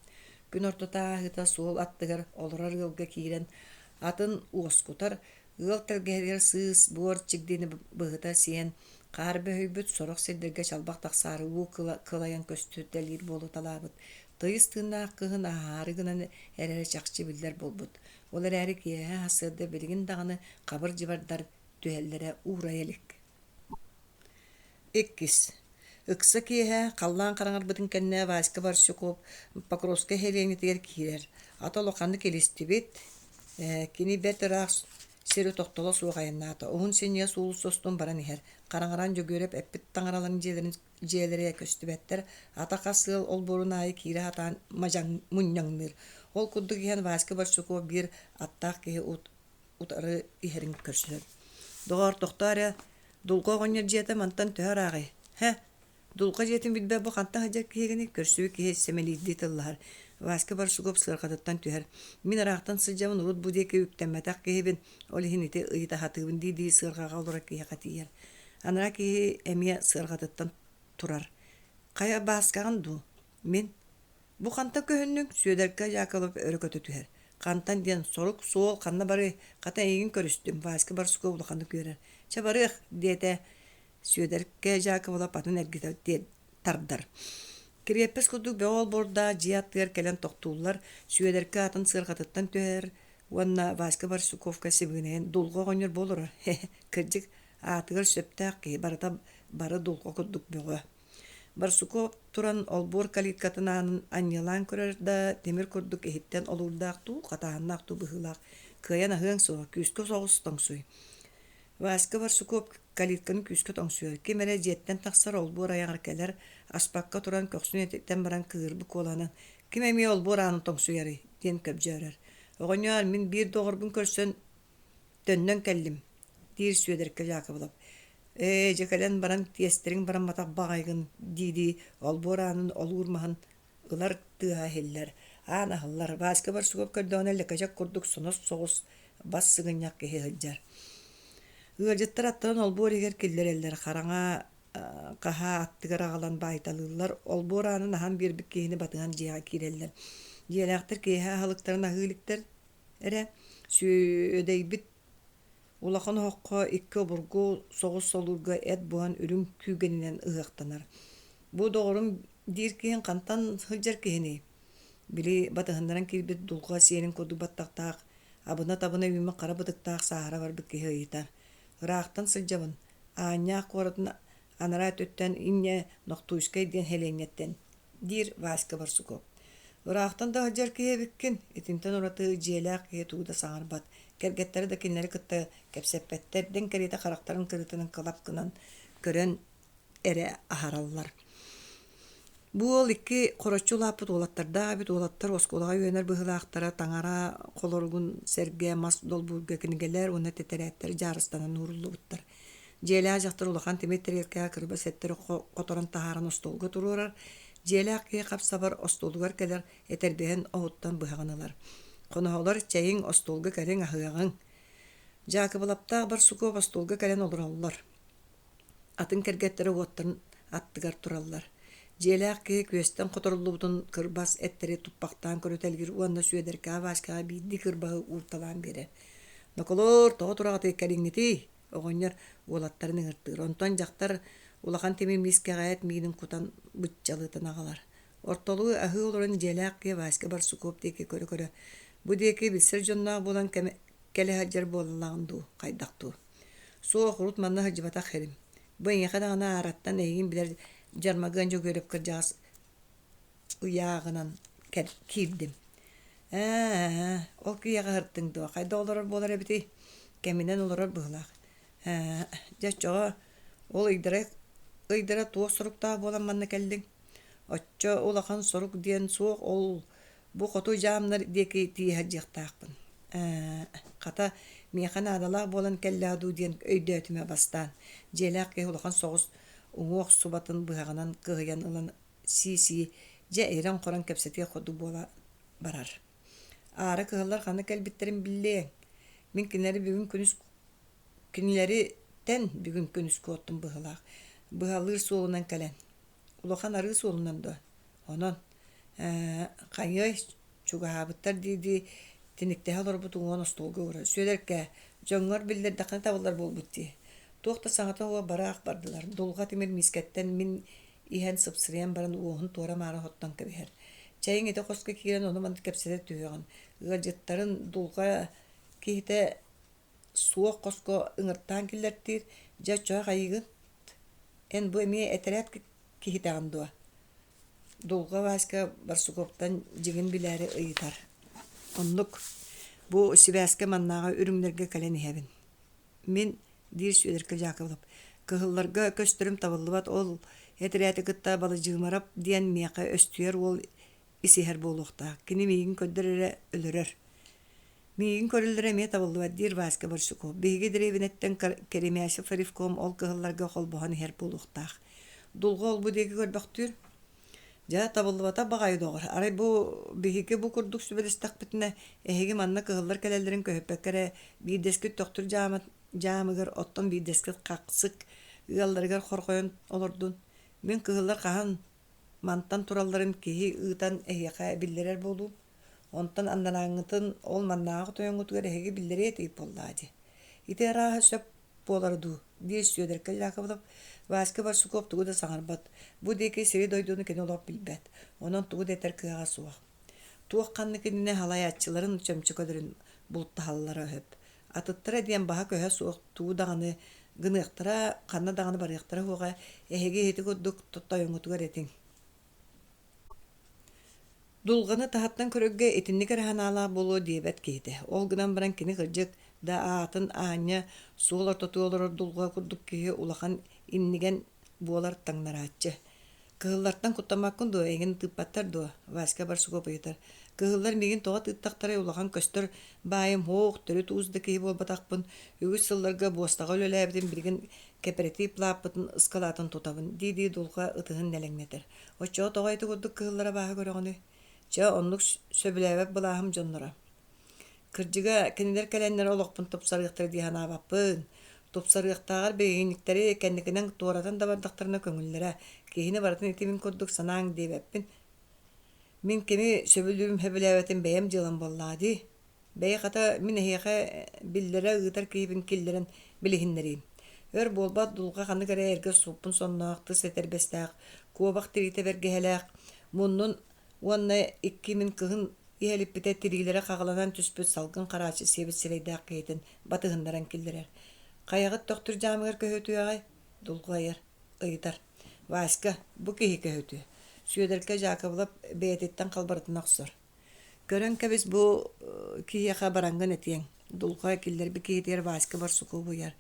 Күн ортота ахыта суол аттыгар олорар ылга киирен атын уоскутар ыл тергер сыыс буор чигдини быгыта сиен кар бөйбүт сорок сендерге чалбак таксары уу кылаян көстүтелир болу талабыт. Тыйыс тыыннаах кыһын аарыгынан эрере чакчы билдер болбут. Олар әрі кие асырды білген дағыны қабыр жыбардар түхеллері уурайелік. Эккис. Икса кие қаллан қараңар бұдың кәнне Васька Барсуков Покровска хереңетер киерер. Ата лоқанды келісті бет, кені бәт ырақ сері тоқтылы суғайыннаты. Оғын сенье суылы состон баран ехер. Қараңаран жөгөреп әппіт таңараларын жээлері көсті бәттер. Ата қасыл ол борын айы киері атан мажан мұньяңныр. Ол кудды киен Васька Барсуков бир аттақ кие утары ихерин көрсілер. Доғар тоқтаря дулға ғонер жеті мантан төхар ағы. Дулға жетім білбе бұ қантан ғажар киегіні көрсігі кие семелейді тыллар. Васька Барсуков сыргатыттан түһэр. Мин арахтан сылжамын урут бу деке үктәммәтәк кебен ол хините ыйта хатыбын ди сыргага олора кие хатыяр. Анара ки эмия сыргатыттан турар. Кая баскаган ду. Мен бу канта көһүннүң сөйдәркә якалып өрөкөтө түһэр. Кантан ден сорук соол канна бары ката эгин көрүстүм. Васька Барсуков улаханды көрөр. Чабарых дете сөйдәркә якалып атын эргите тардар. Киреппес кудук беол борда жиаттыр келен токтуулар сүйедерке атын сыргатыттан түһэр. Уанна Васька Барсуковка сибинен дулго гонер болор. Кырдык атыгар сөптак ки барата бары дулго кудук беого. Барсуков туран олбор калиткатынан аньялан көрөр да темир курдук эхиттен олурдаактуу катааннаактуу быхылак кыяна хың со күскө соғыстың суй. Васька Барсуков калитканы күскө тоңсуй. Кемере жеттен тахсар олбор аяғар келер аспакка туран көксүн ететтен баран кыырбы коланын. Кемеме олбор аны тоңсуйары ден көпжөрөр. Оғоньяр мин бир доғырбын көрсөн төннөн келдим. Дир сүйедерке жақы болып. Жекелен баран тиестерин баран матақ бағайгын диди олбор анын олуурмаһын ылар тыа хеллер. Анахыллар Васька Барсуков көрдөөн эле кажак курдук сонос соғыс бас сыгыньяк кеhe хылжар. Ыгыржыттар аттан олбор егер келлер эллер хараңа каха аттыгар агалан байталылар олбор анын ахан бирбик кehini батыган жыга киреллер. Жиэлэхтер кеhe халыктарын ахыыликтер эре сүйөдөйбит улахан хоққа икке бургу соғыс солурга эт буан үрүм күйгенинен ыгактанар. Бу доғырым дир киһин кантан хылжар кehini. Били батыгындаран кирбит дулга сиенин коду баттактаак абына табына үймө кара бытыктаак сахара бар бикке ыйта. Ырахтан сылжабын аня коротун анара төттен инне ноктуйскай ден хеленеттен дир Васька Барсуков. Ырахтан да хылжар киһи биккен этинтен ораты жиэлээх киһи тууда саҥарбат. Кергеттери да киннери кытта кепсеппеттерден керите характарын кырытынын кылапкынан көрөн эре ахараллар. Бу ол икки короччу лапыт олаттарда бит олаттар осколага үйөнөр быһылаактара таңара колоргун серге мас долбурга кинигелер уна тетереттер жарыстанан уруллуттар. Жээлэ жактар улахан теметтерге кырба сеттер которон тахаран остолго турурар. Жээлэ ки капсабар остолгар келер этербен оуттан быһаганалар. Конохолар чайын остолга кален ахыагын. Жакыбылапта Барсуков остолга кален олураллар. Атын кергеттери оттан аттыгар тураллар. Жээлээх ки күөстен которуллубутун кырбас эттери туппактан көрөтелгир уанна сүйедерке Васькага бидди кырбагы уурталаан бере. Ноколор тоо турагаты калиңнити оҕонньор уолаттарын ыҥыртыыр. Онтон жактар улахан теми мискегаэт миинин кутан быччалыытан агалар. Ортолуу ахыы олорун жээлээх ки Васька Барсуков деке көрө-көрө. Бу деке билсер жоннаах болан келе хаджар болалаан дуу кайдактуу. Суох урут манна хаджыбатах херим. Бу эҥеха дагана араттан эйигин билер жармаган жөгөрөп кыржаас уяагынан кирдим. Ол кыяга хырттың доо. Кайда олорор болар эбити? Кеминен олорор быһылаах. Жаччоо ол ыйдара туох соруктаа болан манна келдиң. Оччо улахан сорук диэн суох ол бу хоту жаамнар деки тииһа жыахтаахпын. Ката миэхана адалаах болан келлээдуу диэн өйдөөтүмэ бастаан. Жээлээх ки улахан соҕус уңуох субатын быһаганан кыһыян ылан сии же эйрен коран кепсетие ходу бола барар. Ары кыһыллар ханы келбиттерин биллеең. Мин кинилери тен бүгүн күнүс коттум быһылаах. Быһалыр суолунан келен. Улахан ары суолунан да. Онон кайы чугаабыттар диди тиниктеһе олорбут уон остолга ура. Сөйдерке жоңгор биллер дакана табылар болбутти. Туохта саңата уа бараах бардылар. Дулга тимир мискеттен мин иһэн сыпсырыян баран уоһун туора маара хоттан кебиһэр. Чайын ете хоска кирен оны манды кепсете түйөҕөн. Ыгыржыттарын дулга киһите суох коско ыҥыртаан киллертир жа чоа хайыгын. Эн бу эмие этерет киһитеҕан дуа. Дулга Васька Барсуковтан жигин билээри ыйытар. Оннук бу сибээске маннаага үрүҥнерге кэлен иһэбин. Мин дир сүйедерке жаакы булап, кыһылларга көстөрүм табыллыбат ол этерээти кытта балыжыымарап диэн миэхэ өстүер ол исиһэр буолуохтаах. Кини миигин көддөрөрө өлөрөр. Миигин көрүллөрө эмиэ табыллыбат дир Васька Барсуков. Биһиги диребинеттен Керемяшев Фарифком ол кыһылларга холбоһон иһэр буолуохтаах. Дулга ол бу диэки көрбөхтүр. Ja табылбата багай догор. Арай бу бихике бу курдук сүбелестак битне эһиги манна кыһыллар келелерин көһөппеккере бидескит доктор жаамыгар оттон бидескит каксык ыалларыгар хоргойон олордун. Мен кыһыллар кахан мантан туралларын киһи ыытан эһиэхэ биллерер болу. Онтан анданааңытын ол маннаагы тоёңутугар эһиги биллере тип боллаади. Ите арааһы сөп боларду. Диэс сүйөдерке Яковлев Васька Барсуков тугу да саңарбат. Бу деке сири дойдуну кен олоп билбет. Онон тугу детер кыага суак. Туак канны кенне халаяччыларын чөмчөкөлөрүн бултта халлара хөп. Атыттыра диен баха көһө суак тугу даганы гыныктыра, канна даганы барыктыра хуга эһиги хети коддук тоттойоңутугар этиң. Дулганы тахаттан көрөггө этинникер ханаала болу диебет кейти. Ол гынан баран кини кыржык да атын аanya суолар тотуолор дулга курдук киһи улахан инниген буолар таңнарааччы. Кыһыллартан куттамаккын дуо эгин тыппаттар дуо Васька Барсуков ыйтар. Кыһыллар мигин тоҕо тыттактары улахан көстөр баайым хоох төрү туузда киһи болбатакпын. Үгүс сылларга буостага өлөлээбитин билген кооператив лааппытын ыскалаатын тутабын. Диди дулга ытыһын нэлэҥнетер. Оччоо тоҕойты курдук кыһыллара бааһы көрөҕүнү. Ча оннук сөбүлээбэк былааһым дьоннора. Кырдьыга кенилер кэлэннер олохпун тупсарыахтар диһанаабаппын. Тупсарыахтаагар бэйиниктери кэнникинэн туоратан дабардактарына көҥүллэрэ. Киһини баратын ити мин курдук санааң диэбэппин. Мин кеми сөбүлүүм хөбүлээбэтин бэйэм дьылан боллаади. Бэйэ хата мин эһиэхэ биллэрэ ыытар киһибин киллэрэн билиһиннэрийим. Өр буолбат дулга ханы кэрэ эргэ суппун сонноох тыс этербестаах, куобах тирите бергеһэлээх, муннун уонна 2000 кыһын иһэлиппите тирилere кагаланан түспүт салгын караачы себит сирейдаак кейтин батыһындаран киллерер. Кайагыт доктор жаамыгар көһөтүягай дулгайыр ыйтар. Васька бу киһи көһөтү. Сүйөдерке Яковлев бээтиттен калбартын оксор. Көрөн кебис бу киһиэхэ баранган этиең. Дулга киллер би киһитер Васька Барсуков буяр.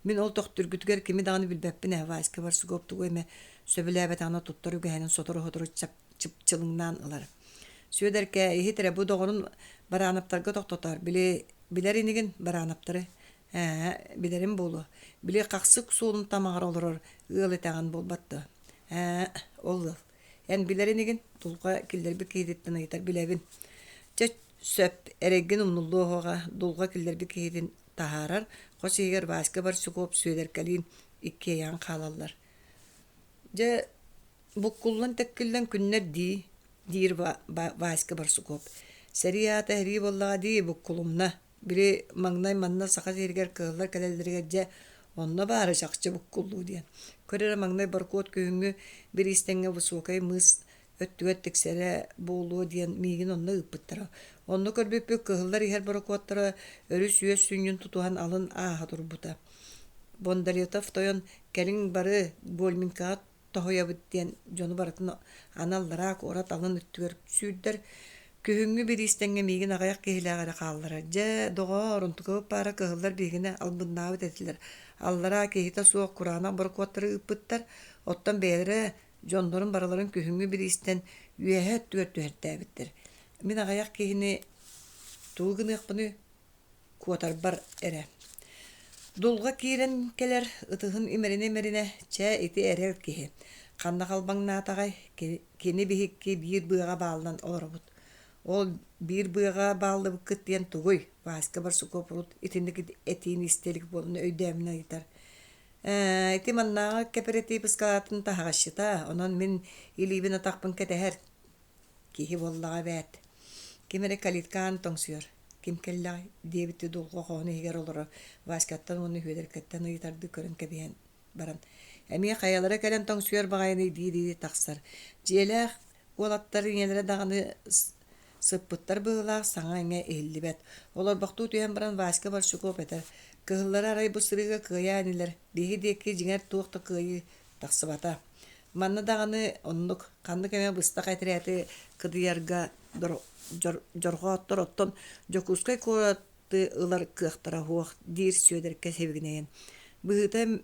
Мин ол тохтүргүтүгер кими даганы билбеппин Васька Барсуков тугуйме сөбүлээбет аны туттар үгэһэнин сотору хотору чыпчылыңнан ылар. Сүйөдерке ихитере бу доғырын баранаптарга тоқтотар. Билеринигин баранаптары. Билерин болу. Биле қақсык суылын тамағар олырыр. Улэтэган болбатты. Олы. Эн билеринигин дулга киллерби кейдеттен айтар билебин. Ча сөп эрегген умнуллуоға дулга киллерби кейден тахарар. Қосигер Васька Барсуков сүйөдеркелин иккеян қалалар. Жа буккуллан теккилден күннер Дир Васька Барсуков. Серията хри боллага ди буккулумна. Бири маңнай манна саха сергер кыһыллар кэлэллерге онна бары жакчы буккуллуу диен. Көрөр маңнай баркот көңү бир истеңге высокай мыс өттүгөт тексере болуу диен мигин онна ыппыттара. Онна көрбөппү кыһыллар ихер баркоттара өрү сүйөс сүнүн тутухан алын ааха турбута. Бондарьетов тойон келин бары Больминкаат тоһоябыт диен жону баратын аналларак орат алын үттүгөр сүйдер көһүңү бир истеңге мигин агаяк киһилаагара хааллара. Же дого орунтугу пара кыһыллар бигине албыннаабыт этилер. Аллара киһита суок курана баркуаттары ыппыттар. Оттан бээлере жондорун бараларын көһүңү бир истен үөһээ түгөр-түгөртээбиттер. Мин агаяк киһини тугыныакпыны куотар бар эре. Дулга киирен келер ытыһын имерине чэ ити эрер киһи. Канна калбаңнаатагай кини бихикки бир быага баалынан олоробут. Ол бир быага баалды кыттыян тугуй. Васька Барсуков урут итинник этиин истелик болуну өйдөөмүнө айтар. Ити маннага кооператив ыскалаатын тахагашчыта. Онон мен илибин атакпын кетехер. Киһи боллага бэт. Кимере калиткаан тоңсуyor. Ким келлай дебити дулга хоны хигер олоро. Васькаттан уну хүдеркеттен ыйтарды көрөн кебиен баран. Эми каялара келен тоңсуyor багайны диди таксар. Желех олаттары нелере даганы сыппыттар быылаах саңа эңе эллибет. Олар бактуу түйен баран Васька Барсуков этер. Кыһыллара арай бусырыга кыяанилер. Биһи деки жиңер туохта кыйы таксыбата. Манна даганы оннук канды кеме быстак айтыряты кыдыярга жорго оттор оттон Якутскай коратты ылар кыахтара хуах дир сүйөдерке себигинейен. Быһыта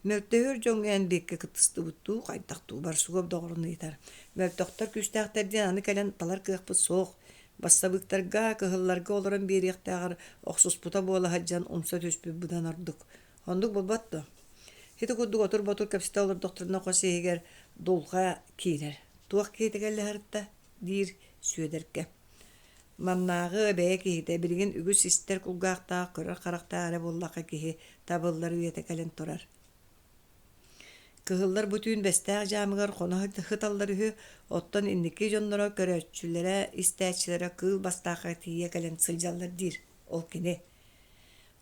мөлтөөр жоңген бекке кытысты буттуу кайдактуу Барсуков доғырын ыйтар. Мөлтөктөр күстәхтерден аны кэлен талар кыахпыт соох. Бастабыктарга кыһылларга олорон бериэхтаагар оксуспута буола хаджан умса түспү будан ордук. Ондук болбатты. Хити курдук отур ботур кепсите олор докторуна косигер дулга киирер. Туох кейтегелле харта дир сүөдерке. Маннагы бәе кейте билген үгүс истер кулгаактаа көрөр карактаары боллака киһи табыллар үйете кэлен турар. Кыһыллар бүтүүн бэстээх жаамыгар хоно хыталларыһы оттон инники дьонноро көрөөччүллэрэ истээччилэрэ кыыл бастаакка тиийэ кэлен сылдьаллар диир ол кини.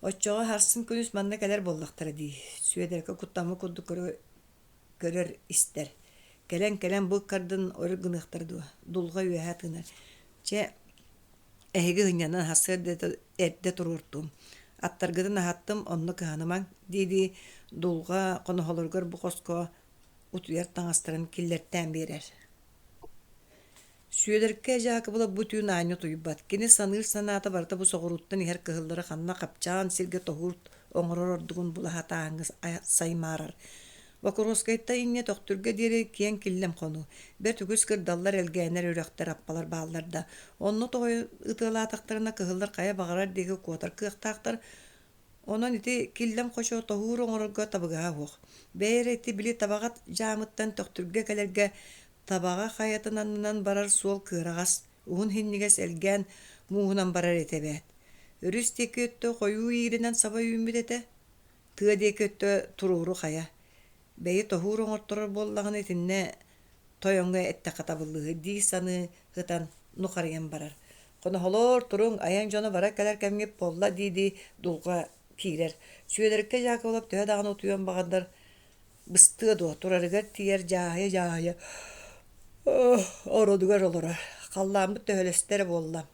Оччоҕо харсын күнүс манна кэлэр боллахтара дии. Сүөдэргэ куттамы курду көрөр истер. Кэлэн бу кардын ору гыныхтар дуа. Дулга үөһэ тыынар. Че эһиги хыннянан хасыр эрде туруртум. Аттаргытын ахаттым онно кыһанымаң диди дулга конохолоргор бу коско утуяр таңастырын киллерттен берер. Сүөдерке жаакы була бүтүүн ааню туйбат. Кини саныр санаата барда бу соҕуруттан иһэр кыһыллары ханна капчаан сирге тоһуурт оҥорор ордугун була хатааңыз саймаарар. Вакуроскайта инне тохтурга дири киен киллем кону. Бер түгүс кырдаллар элгээнер үрөктөр аппалар баалларда. Онно той ытылаатактарына кыһыллар кая багарар деги куотар кыахтаактар. Онон ити киллем кошо тоһуур оҥорорго табыгаа хуох. Бэйэр ити били табагат жаамыттан тохтурга келерге табага хаятынанынан барар суол кыырагас, уһун хиннигес элгээн муухунан барар этебэт. Өрүс теки өттө койуу ииринен саба үйүмбүт эте. Тыа деки өттө турууру хая. Бәйі тоһуур оҥорторор боллаҕын итинне тойоҥҥа эттэхэ табыллыһы дии саны хытан нухарыйан барар. Конохолоор туруң аян дьоно бара кэлэр кэмҥип болла дииди дулга киирэр. Сүөдэрикке жаакы олап төһө даҕаны утуйан баҕардар быстыа дуо турарыгар тиер жаая ородугар олора. Халлаамбыт төһөлөстэр болла.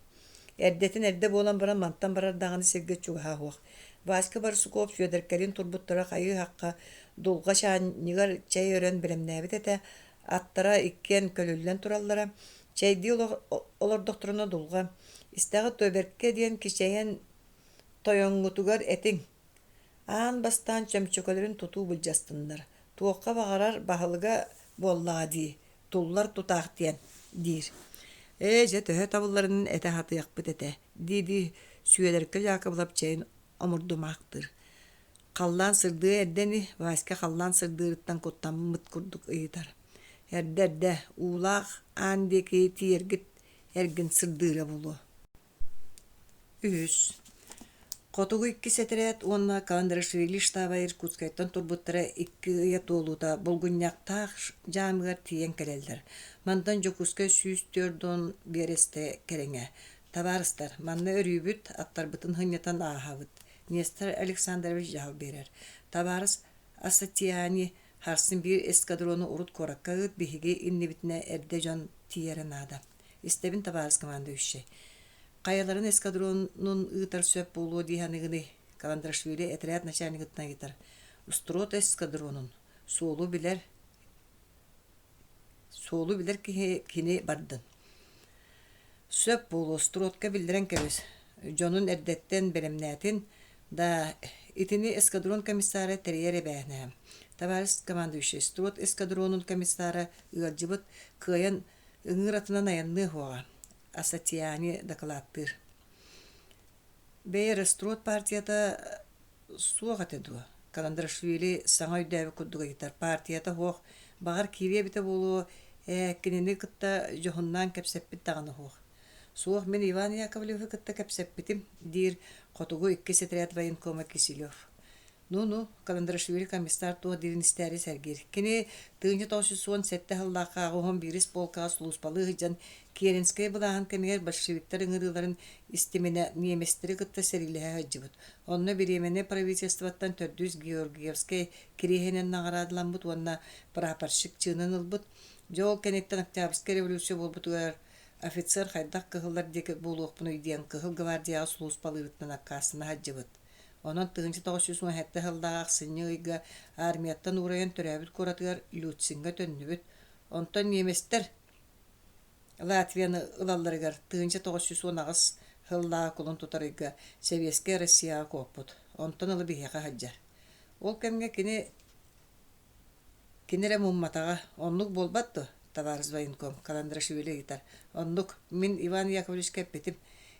Эрдетин эрде буолан баран мантан барар даҕаны сиргэ чугаһаа хуох. Васька барсы кооп сүөдэркэлин турбуттара хайыы хакка дулга шаанньыгар чэй өрөн билэмнээбит эте аттара иккен көлүллэн тураллара чэйди олордохторуна дулга истэҕи төберке диэн кичэйэн тойоҥҥутугар этиҥ аан бастаан чөмчөкөлөрүн тутуу булдьастыннар. Туохха баҕарар баһылыга буоллаҕа дии туллар тутаах диэн диир. Же төһө табылларынын эте хатыйахпыт эте дииди сүөдэрке жаакы булап чэйин омурдумаактыр. Халлаан сырдыы эрдени Васька халлаан сырдыырыттан куттаммыт курдук ыйытар. Эрдерде уулаах аандеки тиергит эргин сырдыыра болуо. Үһүс. Котугу икки сетирет уонна Каландарашвили штаба Якутскайттан турбуттара икки ыйа туолута болгунняктаах жаамыгар тиен келелдер. Мандан Якутскай сүүстөрдөн бересте кереңе. Табарыстар, манна өрүүбүт аттарбытын хыннятан аахабыт. Нестор Александрович жал берер. Табарыс Асатияни харсын бир эскадрону урут кораккагыт биһиги иннибитне эрде жон тиерен ада. Истебин табарыс команда үшшей. Каяларын эскадронун ыытар сөп болуо диһаныгыны Каландарашвили отряд начальнигытына гитар. Устрот эскадронун соолу билер кини бардын. Сөп болуо стротка билдирен кебес. Жонун эрдеттен белемнәтин да итини эскадрон комиссары терьере бәһнә. Табарыс командующий строт эскадронун комиссары ыалжыбыт кыйын ыҥыратынан аянны хуага. Асатияни докладтыр. Бәйер строт партията суағат эду. Каландарашвили саңа үйдәбі курдуга гитар. Партията хуақ бағар кирия бите болу кинини кытта жохуннан кепсеппит тағаны хуақ. Суох мен Иван Яковлевы кытта кепсеппитим дир котугу икки сетриат военкома Киселев. Ну, Каландарашвили комиссар туа дирин истери сергир. Кини тыынчы тоосу суон сетте халлаqa агуһон бирис полка службалы хыжан Керенскай булахан кемигер большевиктер ыңырыларын истемине неместери кытта серилеhe хыжыбыт. Онно биремене правительствоттан Төрдүс Георгиевскай кирихенен наградыламбыт, онна прапорщик чынын ылбыт. Жол кенеттен Октябрьский революция болбутугар офицер хайдак кыһыллар деке болуокпун үйден кыһыл гвардия службалыытынан аккасына хыжыбыт. Онон тыынчы тоҕусуусун хэтте хылдаах сыньыйга армияттан урайан төрөөбүт куратыгар Люцинга төннүбүт. Онтон неместер Латвияны ылалларыгар тыынчы тоҕусуусун агыс хыллаа кулун тутарыйга Советская Россия кооппут. Онтон ылы биһиэхэ хаджар. Ол кемге кинере мумматаға оннук болбатту табарыз военком Каландарашвили гитар. Оннук мин Иван Яковлевич кеппетим.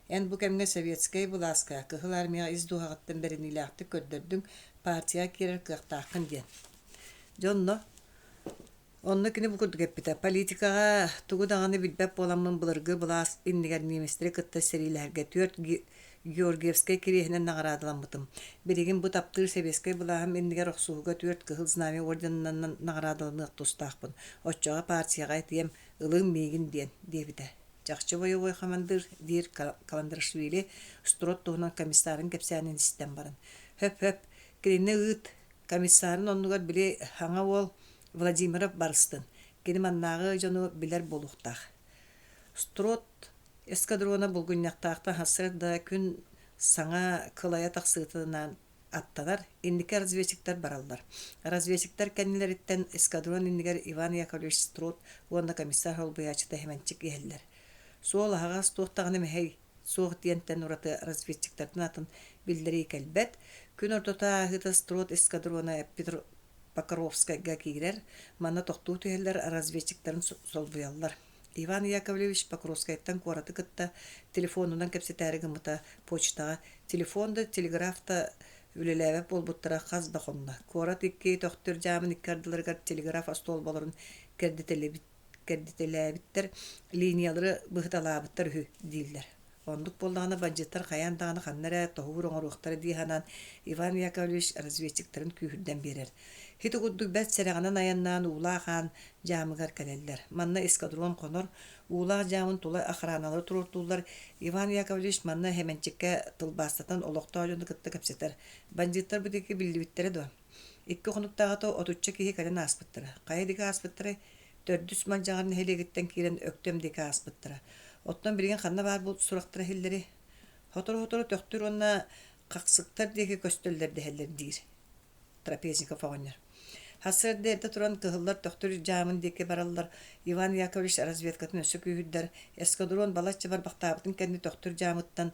Эн бу кемге советская буласка кыһыл армия издуһагаттан берин илаахты көрдөрдүң партия кирер кыахтаакын диэн. Жонно Онны кини бу курдугеппите политикага тугу даганы билбеп боламмын былыргы булаас иннигер неместре кытта серилерге төрт Георгиевскай кирехинен наградыламмытым. Берегин бу таптыр себескай булаам иннигер оксууга төрт кыхыл знамя орденынан наградылыны тустаахпын. Отчога партияга тием ылым мегин диен дебите. Жакчы боевой командир дир Каландрашвили строт тугунан комиссарын кепсәнин систем барын. Хөп киринне ыт комиссарын оннугар биле хаңа ол Владимиров барыстын. Кини маннагы жону билер болуктах. Строт эскадрона булгунняктаакта хасырда күн саңа кылая тахсыытынан атталар, иннике разведчиктер баралдар. Разведчиктер кеннилериттен эскадрон иннигер Иван Яковлевич Строт, уонна комиссар Суруйааччыта хеменчик иһеллер. Суол агас туохтаганы мехей суох диентен ураты разведчиктердин атын билдери келбет. Күн ортота агыта Строт эскадрона Петр Покровскайга кирер, манна тохтуу түһеллер разведчиктерин солбуяллар. Иван Яковлевич Покровскайттан кораты кытта телефонунан кепсетәригымыта почтага, телефонда, телеграфта үлеләбе болбуттара хаз бахонна. Корат икки тохтыр жамын иккардыларгар телеграф астолбаларын кәрдителәбиттер, линиялары быхталабыттар хүй дилдер. Ондук болдағаны баджеттар қаяндағаны қаннара тоғуыр оңыруқтары дейханан Иван Яковлевич разведчиктерін күйірден берер. Хиті құддық бәт сәріғанан аяннан улаахан жамығар кәлелдер. Манна эскадрон қонор, улаах жамын тулай охраналы тұруртулар. Иван Яковлевич манна хеменчикке тылбастатан олоқта олуны кытты кәпсетер. Бандиттар бұдекі білдібіттері до. Иккі қонуттағаты отучча кейі кәлен аспыттыры. Қайдегі аспыттыры төрдүс манжағарын хелегіттен кейрен өктемдегі аспыттыры. Оттан билген ханна бар бул сурактыра хиллери. Хотор төктүр онна каксыктар деги көстөллөр дехеллер дир. Трапезников огоннар. Хасырдерде туран кыһыллар төктүр жамын деке бараллар. Иван Яковлевич разведкатын өсө күйүддер. Эскадрон балаччы бар бактабытын кенди төктүр жамыттан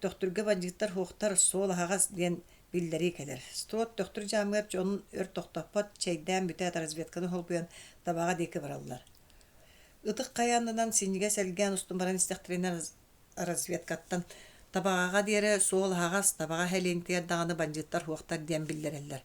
төктүргө бандиттар хуктар сол хагас ден билдери келер. Строт төктүр жамыгап жонун өр токтопот чейден бүтөт разведканы холбуян табага деке бараллар. Ытык каянынан синниге селген устумбаран истехтринер разведкаттан табаага диере сол хагас табага хелентер даганы бандиттар хуактар ден биллереллер.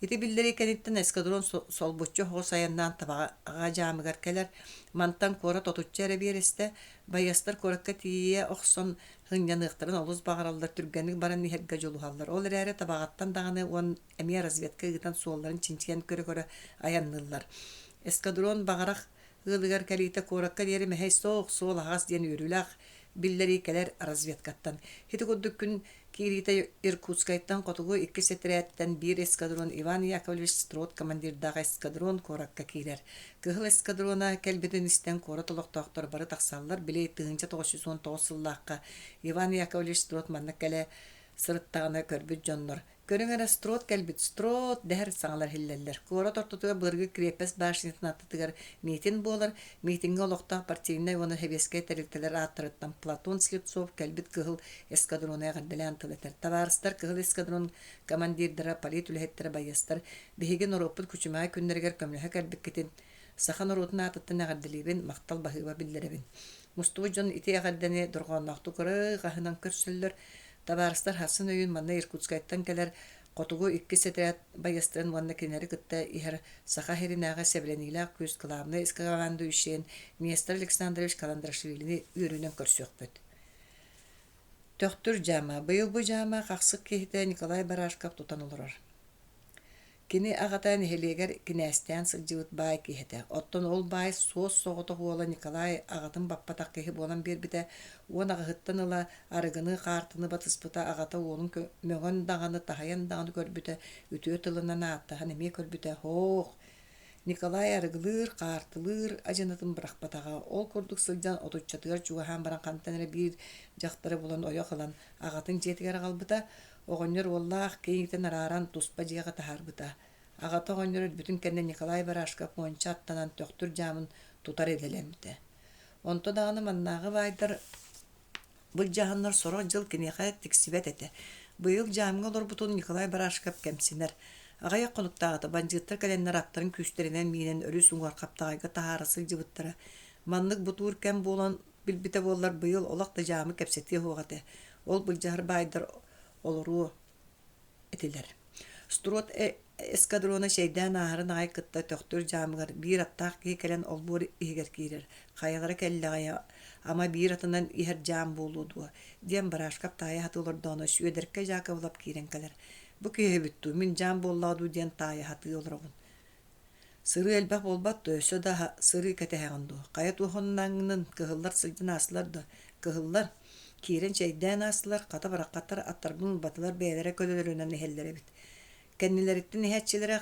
Ити биллери кенеттен эскадрон солбуччу хосаяндан табага жамыгар келер. Мантан кора тотуччере бересте баястар коракка тие оксон хыньяныктарын олус багаралдар түргенник баран нихерге жолухаллар. Ол эре табагаттан даганы он эмия разведка гытан солларын чинчиген көрө аяннылар. Эскадрон багарак ылыгар калита коракка дери мехей соох сол агас ден үрүлак биллери келер разведкаттан. Хити куддук күн кирита Якутскайттан котугу 2 сетреттен 1 эскадрон Иван Яковлевич Строт командирдагы эскадрон коракка кирер. Кыгыл эскадрона келбеден истен кора толоктоктор бары таксаллар биле 1919 жыллакка Иван Яковлевич Строт манна келе сырыттагына көрбүт жоннор. Көрүңөр Строт келбит Строт дәһәр саңлар хиллеллер. Кора тортутуга быргы крепость башнятын аттыгар митинг болар. Митингге олокта партийный оны хебеске терилтелер аттырыттан Платон Слепцов келбит кыгыл эскадроны гырделен тылетер. Таварыстар кыгыл эскадрон командирдара полит үлһеттер баястар биһиген оропут күчүмай күннергер көмлөһө келбит кетин Саха народнай аттыны гырделебин мактал баһыба биллеребин. Мустуҗон ите гырдене дурганнакту кыры гахынан көрсөллөр. Табарыстар хасын өйін манна Якутскайттан келер котугу 2 сетрет баястырын манна кенери кытта ихер Саха Херинага себленилак көз кылабына искаганды үшен министр Александрович Каландрашвилини үрүнөн көрсөкпөт. Төктүр жама, быйыл бу жама каксык кейте Николай Барашков тутанылыр. Кини агатан хелегер кинестен сылжыбыт бай кихете. Оттон ол бай сос соғыты хуола Николай агатын баппатақ кехи болан бербіте. Он ағыттан ыла арыгыны қартыны батыспыта агата олын мөңін дағаны тахаян дағаны көрбіте. Үтіө тылынан аттахан еме көрбіте. Хоқ! Николай арыгылыр, қартылыр, ажынатын бірақпатаға. Ол көрдік сылжан отуччатығар чуғахан баран қантаныры бір жақтары болан ойо қылан. Агатын жетігер қалбыта. Оғыныр оллах кейінтен араран туспа жиға тахарбыта. Ағата оғыныр бүтін кәнне Николай Барашков монча аттанан төқтүр жамын тутар еделемді. Онто дағаны маннағы байдар бұл жағынлар сорақ жыл кенеға тіксібет әті. Бұйыл жамын олар бұтын Николай Барашков кәмсінер. Ағая қонуқтағыты банжыттар кәленнер аттарын күштерінен мейнен өрі сұңғар қаптағайға тахарысы жыбыттары. Маннық бұтуыр кәм болан білбіте болар бұйыл олақта жамы кәпсетте хоғаты. Ол бұл жағыр байдар олору этилер. Строт эскадрона şeyden ahırın ay kıtta töktür camıgar bir attaq ki kelen olbur iger kirer. Kayagara kellaya ama bir atından iher cam boludu. Diyen baraşkap taya hatılar dona şüederke jaka olap kiren kaler. Bu köye büttu min cam bolladu diyen taya hatı olrabun. Sırı elbaq bolbat döşö da sırı ketehandu. Kayat uhonnanın kıhıllar sılcın aslar da kıhıllar kiren şeyden aslar kata barakatlar attarbın batılar beylere kölölörünen ehellere bit. Kendilerittin ehetçilere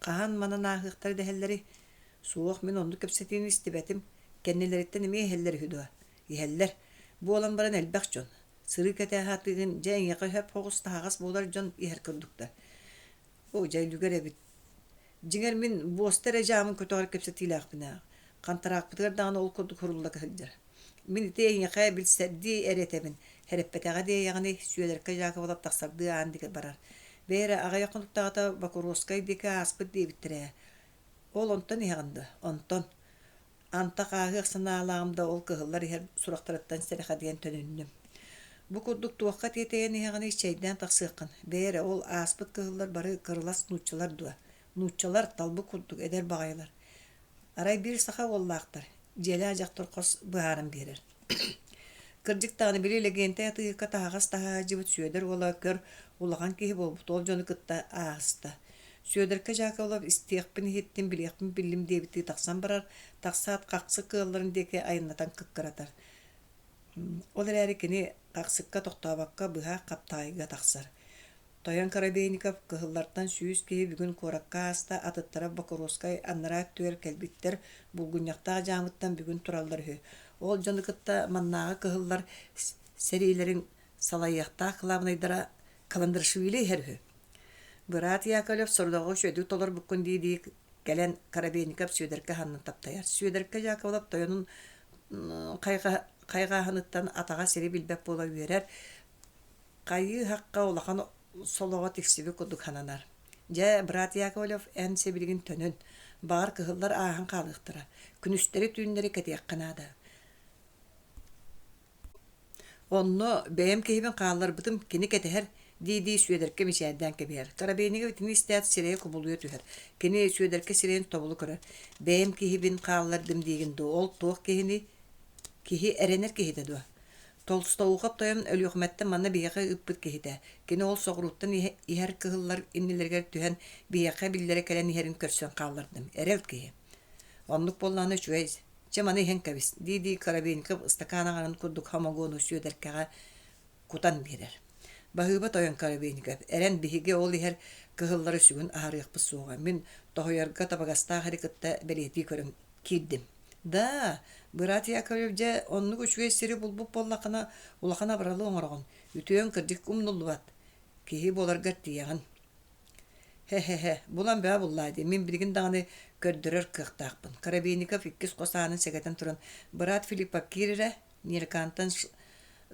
kahan manan ahıqtar dehelleri soğuk min ondu köpsetini istibetim kendilerittin emi ehelleri hüdüa. Eheller bu olan baran elbaq jon. Sırı ketehatın jen yakı hep hoğuz tahağas bolar jon eher kurdukta. O jaylüger ebit. Jinger min bostere jamın kötüğer köpsetiyle akbina. Kantarak bıtır dağına ol kurduk hurulla kıldır. Min ite yakaya bilseddi eretemin. Hereppetağa diye yağını süyelerke jaka olap taksardığı andik barar. Bere ağa yakınlıkta Bakoroskay deke aspıt diye bittire. Ol ondan yağındı. Ondan. Antak ağı sanalağımda ol kıhıllar her suraktarattan sereka diyen tönünüm. Bu kurduk tuvakat yeteğini yağını şeyden taksıqın. Bere ol aspıt kıhıllar barı kırılas nuççalar dua. Nuççalar talbı kurduk eder bağaylar. Aray bir sağa ollaqtar. Jeli ajaktır kos bıharım berer. Kırcık tağını biriyle gente yatı katağız tağa cıvıt süyeder ola kör ulağan kehi bolbut ol jonu kıtta ağızda. Süyederke jaka olap istiyakpini hittim biliyakpini billim debiti taksan barar taksaat qaqsı kığılların deke ayınlatan kıkkıratar. Olar erikini qaqsıkka toqtabakka bıha kaptayıga taksar. Toyan Karabeynikov kıhıllardan süyüz kehi bugün korakka hasta atıttara Bakoroskay anlara tüyer kelbitter bulgunyakta jamıttan bugün turallar hü. Ol jonu kıtta mannağı kıhıllar serilerin salayyakta kılavnaydara kalandırışıvili herhü. Bırat Yakalov sordağı şöydü tolar bukun deydi gelen Karabeynikov süyederke hanını taptayar. Süyederke Yakalov toyanın kayga hanıttan atağa seri bilbep bola verer. Kayı haqqa olaqan soloğa tiksibi kuduk hananar. Ja Bırat Yakalov en sebilgin tönün. Bağır kıhıllar ağın kalıqtıra. Günüstleri tüynleri ketiyek kanada. Onu beğem kehibin qağlar bıtım kinigэтэ her Didi süyederke mişerden kebiyer. Karabeyniga bitini istiyat sireye kubuluyor tüher. Kini süyederke sireyin tobulu kırar. Beğem kihibin qağlardım degin do. Ol toğ kihini kihi erener kihide do. Tolstoğuqap toyam ölüğmette manna biyaqa ıppıt kihide. Kini ol soğuruttan iher kıhıllar innilerger tühen biyaqa billere kelen iherin körsön qağlardım. Erel kihi. Onluk bollağını şüveyz. Çamanı ihen kabis. Didi Karabeyniga ıstakana kurduk hamogonu süyederkeğa kutan birer. Bahıba toyan Karabeynikov. Eren bihige ol her kıhılları sügün ağrıyakpı soğan. Min tohuyarga tabagasta harikatta beliyeti körüm kiddim. Da, Bırat Yakovlevce onluk uçuya siri bulbup bollakana ulakana baralı oңarağın. Ütüyen kırcık umnulluvat. Kihi bolargar diyağın. He, bulan bea bullaydı. Min bilgin dağını kördürür kıhtaqpın. Karabeynikov ikkis qosanın segeten turan. Bırat Filipov kirire, Nirkantan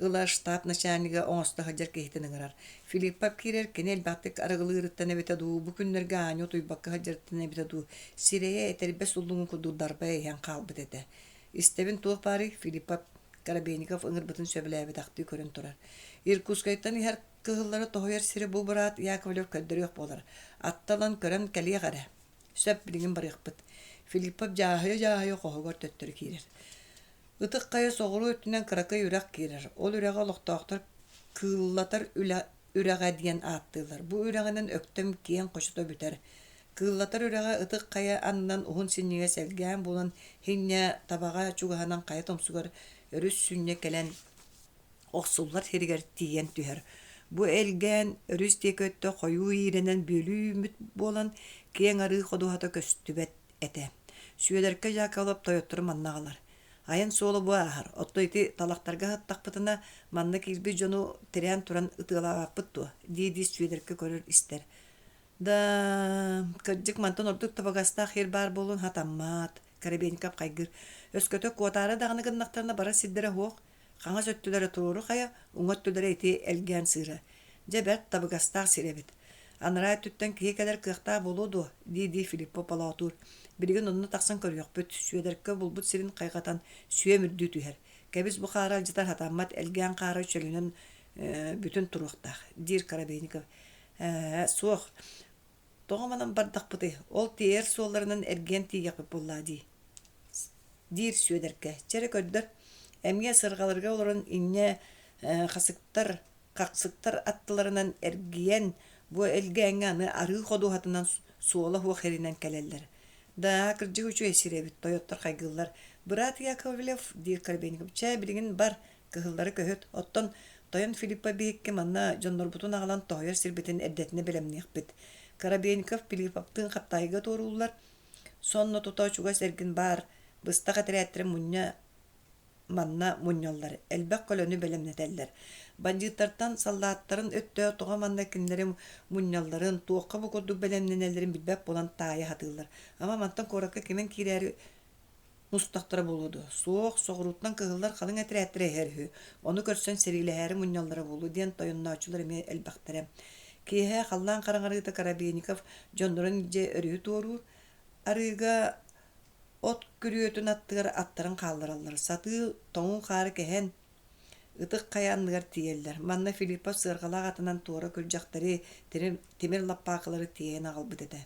Ila штаб начальниga оңоста хаджар кехтенен грар. Филиппап кирер кенел баттык арыгылырыттан эбете ду, бу күннерге аño туйбакка хаджарттан эбете ду. Сирeye этербес уллуңун куду дарбай ян калбыт эте. Истебин туох бары Филиппап Карабейников ыңырбытын сөбіләбі тақты көрін турар. Иркутскайттан ихер кыһыллары тоһойар сире бу Бырат Яковлев көлдөрүөх болар. Атталан көрөн калия гара. Сөп билигин барыхпыт. Филиппап жаһая кохогор төттөрү кирер. Ытык кая соғыру өтінен кыракы үрәк кирер. Ол үрәға лоқтақтар кыыллатар үрәға диен аттылар. Бу үрәғінен өктім киен қошыта бүтер. Кыыллатар үрәға ытык кая аннан уһун синнеге сәлгән болан хинне табаға чуғанан кая томсугар өрүс сүнне келен оқсуллар херигер тиен түһәр. Бу элгән өрүс текөттө қойу иренен бөлүүмүт болан киен ары ходуһата көстүбәт эте. Сүйелерке жакалап тойоттыр маннағалар. Айын солы bu ahar. Отойти талақтарға хаттақпытына манна кирби жону терян туран ытылааппытту. Диди сүйедерке көрөр истер. Да кырдык мантон ордук табагаста хер бар болун хатаммат. Карабейников кайгыр. Өскөтө куатары дагыны гыннактарына бара сиддере хоқ. Қаңа сөттүлері туруру қая, уңаттүлері еті әлген сыры. Жебәт табагаста сиребет. Анырай түттен кей кәдер кыхта болуду, диди Филиппо палаутур. Билген онны тақсан көріяқ бүт, сүйедеркі бұлбұт сирин қайғатан сүйе мүрді түйер. Кәбіз бұ қара жытар хатаммат әлген қара чөлінен бүтін тұруқтақ. Дир Карабейников. Соқ, Тоғаманан бардақпыты, ол тиер суоларынан эрген тияқы боллади. Дир сүйедерке. Чәрі көддір, әмге сырғалырға оларын инне қасықтар, қақсықтар аттыларынан эрген бұ әлге әңгәні ары қоду хатынан суола хуа херинен кәлелдер. Да, кірджі үші есіребіт, тойоттар қайгылар. Брат Яковлев, дир Карабейников, чай білген бар кығылдары көйет. Оттон Тойон Филиппа бейікке манна жоннорбутун ағалан тойыр сирбетін әрдетіне білемнеқ бит. Карабейников Филипповтың қаптайға торулар. Сонно тута чугас эргин бар. Бастакы тирәттер мунья манна муньяллар. Элбәк көлөнү белемнетеллер. Бандиттардан солдаттарын өттө тоға манна кинлери муньялларын туокка букоду белемненелерин билбәп болан тайы хатылар. Ама мантан коракка кемен кирәри мустақтары болуду. Соқ, соғыруттан кығылар қалың әтірәттірі әрхі. Оны көрсен серилі әрі мұнялары болу ден тойынна açılır еме әлбақтары. Кейхе қаллан қараңарыды Карабейников жондырын же өрі туору. Арыға от күріөтін аттығар аттарын қалдыралар. Саты тоңын қары кәхен ытық қаянлығар тиелдер. Манна Филиппов сырғалақ атынан туора күржақтары темір лаппақылары тиен ағыл бітеді.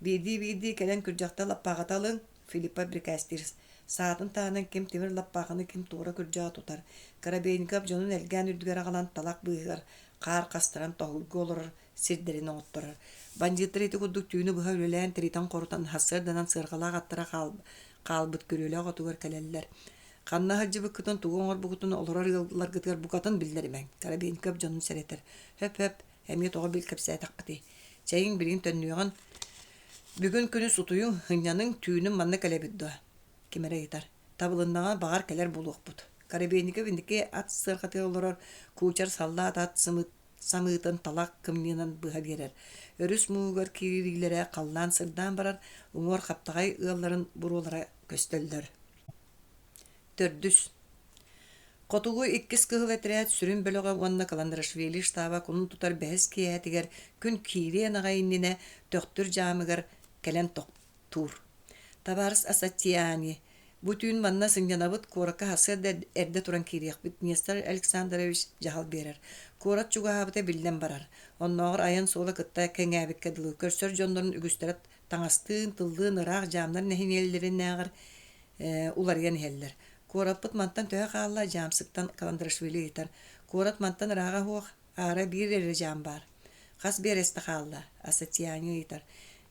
Биди кәлен күржақта лаппағаталың Филиппа брикастир. Саатын тағынан кем темір лаппағаны кем туора күржаға тұтар. Карабейников жонын әлген үрдігер ағалан талақ бұйығар. Қар қастыран тоғылғы олырыр, сирдерін оңыттырыр. Бандиттар еті күрдік түйіні бұға өлелән тіритан қорытан хасырданан сырғалақ аттыра қалбыт көрелі ғотуғар кәлелілер. Қанна хаджы бұқытын туғын ор бұқытын олырар ғылар ғытығар бұқатын білдерімен. Карабейников жонын сәретер. Хөп, әме тоға біл кәпсәй тақпыты. Чайын білін төннүйіған бүгін күні сұтуың ғынyaның түйінің манна кәлебіт дуа. Кемері етар. Табылыннаған бағар кәлер болуқ бұд. Карабейников індіке ат сырғаты олырар, көчар саллат ат самыытын талақ кімненен бұға берер. Өріс мұғығар керерилері қаллан сырдан барар, ұңыр қаптағай ұғаларын бұрулара көстелдер. Төрдүс. Қотуғы иккіс кығыл әтірәт сүрін бөліға уанна Каландрашвили штаба күнін тұтар бәс кейәтігер күн кирен ағайынніне төқтір жамығар кәлен тоқтур. Табарыс Асатияни. Бүтін манна сыңянабыт қораққа хасырда әрді тұран кирек біт Нестор Александрович жағал берер. Қорат чуға хабыта білден барар. Оннағыр аян сола кытта кәңәбік кәділі. Көрсөр жондарын үгістерат таңастын, тылдын, ырақ, жамдар нәхин елдерін нәғыр уларген елдер. Қораппыт мантан төе қағалла жамсықтан Каландрашвили етар. Қорат мантан ыраға хоқ ара бір әрі жам бар. Қас бересті қағалла Асатияни етар.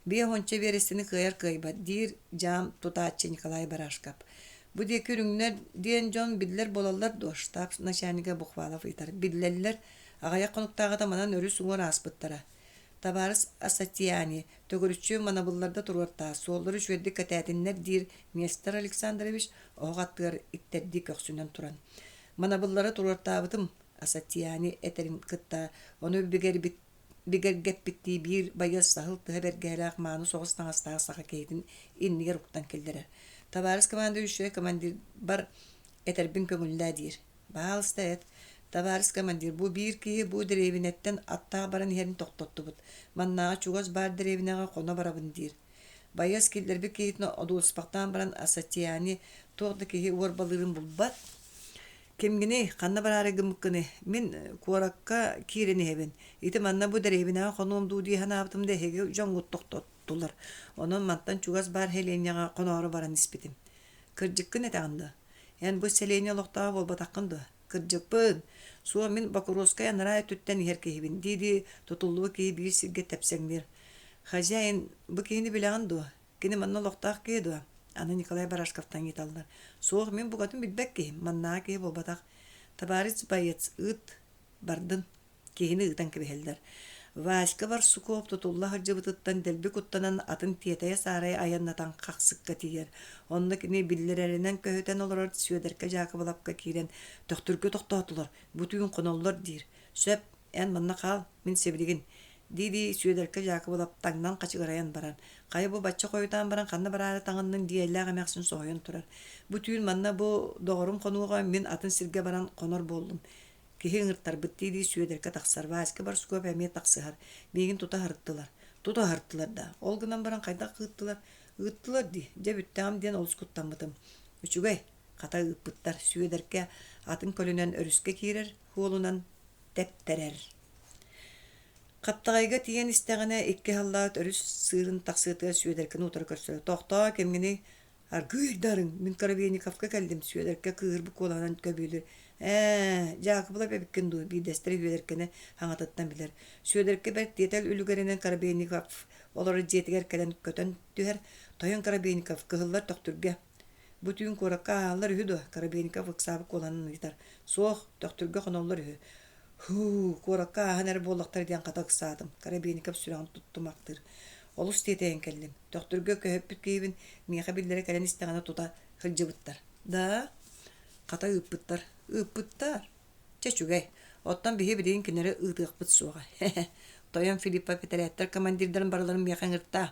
Бе хонча берестini кыайбыт дир жам Суруйааччы Николай барашкап. Бу деки үрүңнөр ден жон бидлер болалар до штаб начальника Бухвалов итар. Бидлерлер агая конуктагы манан өрүс уңар аспыттара. Табарыс Асатияни төгөрүчү манабылларда турурта. Солдору жөддү кататиннер дир Нестор Александрович огаттыр иттерди көксүнөн туран. Манабыллары туруртабытым Асатияни этерин кытта ону бигергеппитти бир байыз сахыл тыбергелак ману соғыс таңастағы саха кейтин иннигер уктан келдерер. Табарыс командир командир бар этербин көңүлдә дир. Балыста эт. Табарыс командир бу бир ки бу деревинеттен аттага баран херин токтоттубут. Маннага чугас бар деревинага кона барабын дир. Байыз келдерби кейтин одулспактан баран Асатияни тоғды ки уор балырын булбат. Кемгіне қанна барары гымыққыны, мен қораққа керені хебен. Ити манна бұ дәребіне қонуым дуди хана аптымда хеге жоңғыт тоқтоттулар. Onun мантан чугас бар хеленяға қонары баран іспетім. Кырджыққын әтіғанды. Ян бұл селене лоқтаға бол батаққынды. Кырджықпын. Суа мен Бакуровская нарай түттен ерке хебен. Диди тұтылуы кей бір сірге тәпсәңдер. Хазяин бұл кейіні білеғанды. Кені манна лоқтақ кейді. Аны Николай Барашковтан еталдар. Соғ мен бұғатын білбәк кейім, маннаға кейі болбатақ. Табарец байец ұт бардын, кейіні ұтан кебехелдер. Васька бар сукоп тұтулла харжыбытыттан дәлбі құттанан атын тиетая сарай аяннатан қақсыққа тиер. Онны кені білдерерінен көйтен олар сүйедерке жақы балапқа кейрен төқтүркі тоқтатылар, бұтүйін қонолар дейір. Сөп, ән манна қал, мен себілеген. Диди сүйедерке жақы балап таңнан қачығыраян баран. Қайы бұ бачы қойытан баран қанна барары таңынның диелләға мәқсін соғайын тұрар. Бұтүйін манна бұ доғырым қонуға мен атын сірге баран қонор болдым. Кехе ыңырттар бұттейді сүйедерке тақсар. Васька бар сүкөп әме тақсығар. Бегін тұта харттылар. Тұта харттылар да. Олғынан баран қайда қыттылар. Ұттылар ди. Жеп үттәғым ден олыс-құттан бұтым. Үчігай, қата ұппыттар сүйедерке атын көлінен өріске кейрер, хуолунан тәптерер. Каптагайга тиен истегене икки халлаат өрүс сырын тахсыыта сүйедеркен утар көрсө. Тохта кемгени аргыйдарың мен Карабейниковка келдим сүйедерке кыырбы коланан көбүлөр. Жакыбыла бебиккен ду бидестер сүйедеркене хаңататтан билер. Сүйедерке бер детал үлүгеренен Карабейников олары жетигер келен көтөн түһер тойон Карабейников кыһыллар тохтурга. Бүтүн коракка алар хүдө Карабейников ыксабы коланын ыйтар. Соох тохтурга хоноллар хү. Коракка ханар боллактар диэн катак саатым. Карабейников сүрән туттумактыр. Олус тетен келдим. Тохтурга көһөппүт кийбин миха биллере келен истегана тута хылжыбыттар. Да ката ыппыттар. Чечугай. Оттан бихи бидин кинере ытыакпыт суга. Тоян Филиппа Петереттер командирдерин барларын мияхаңырта.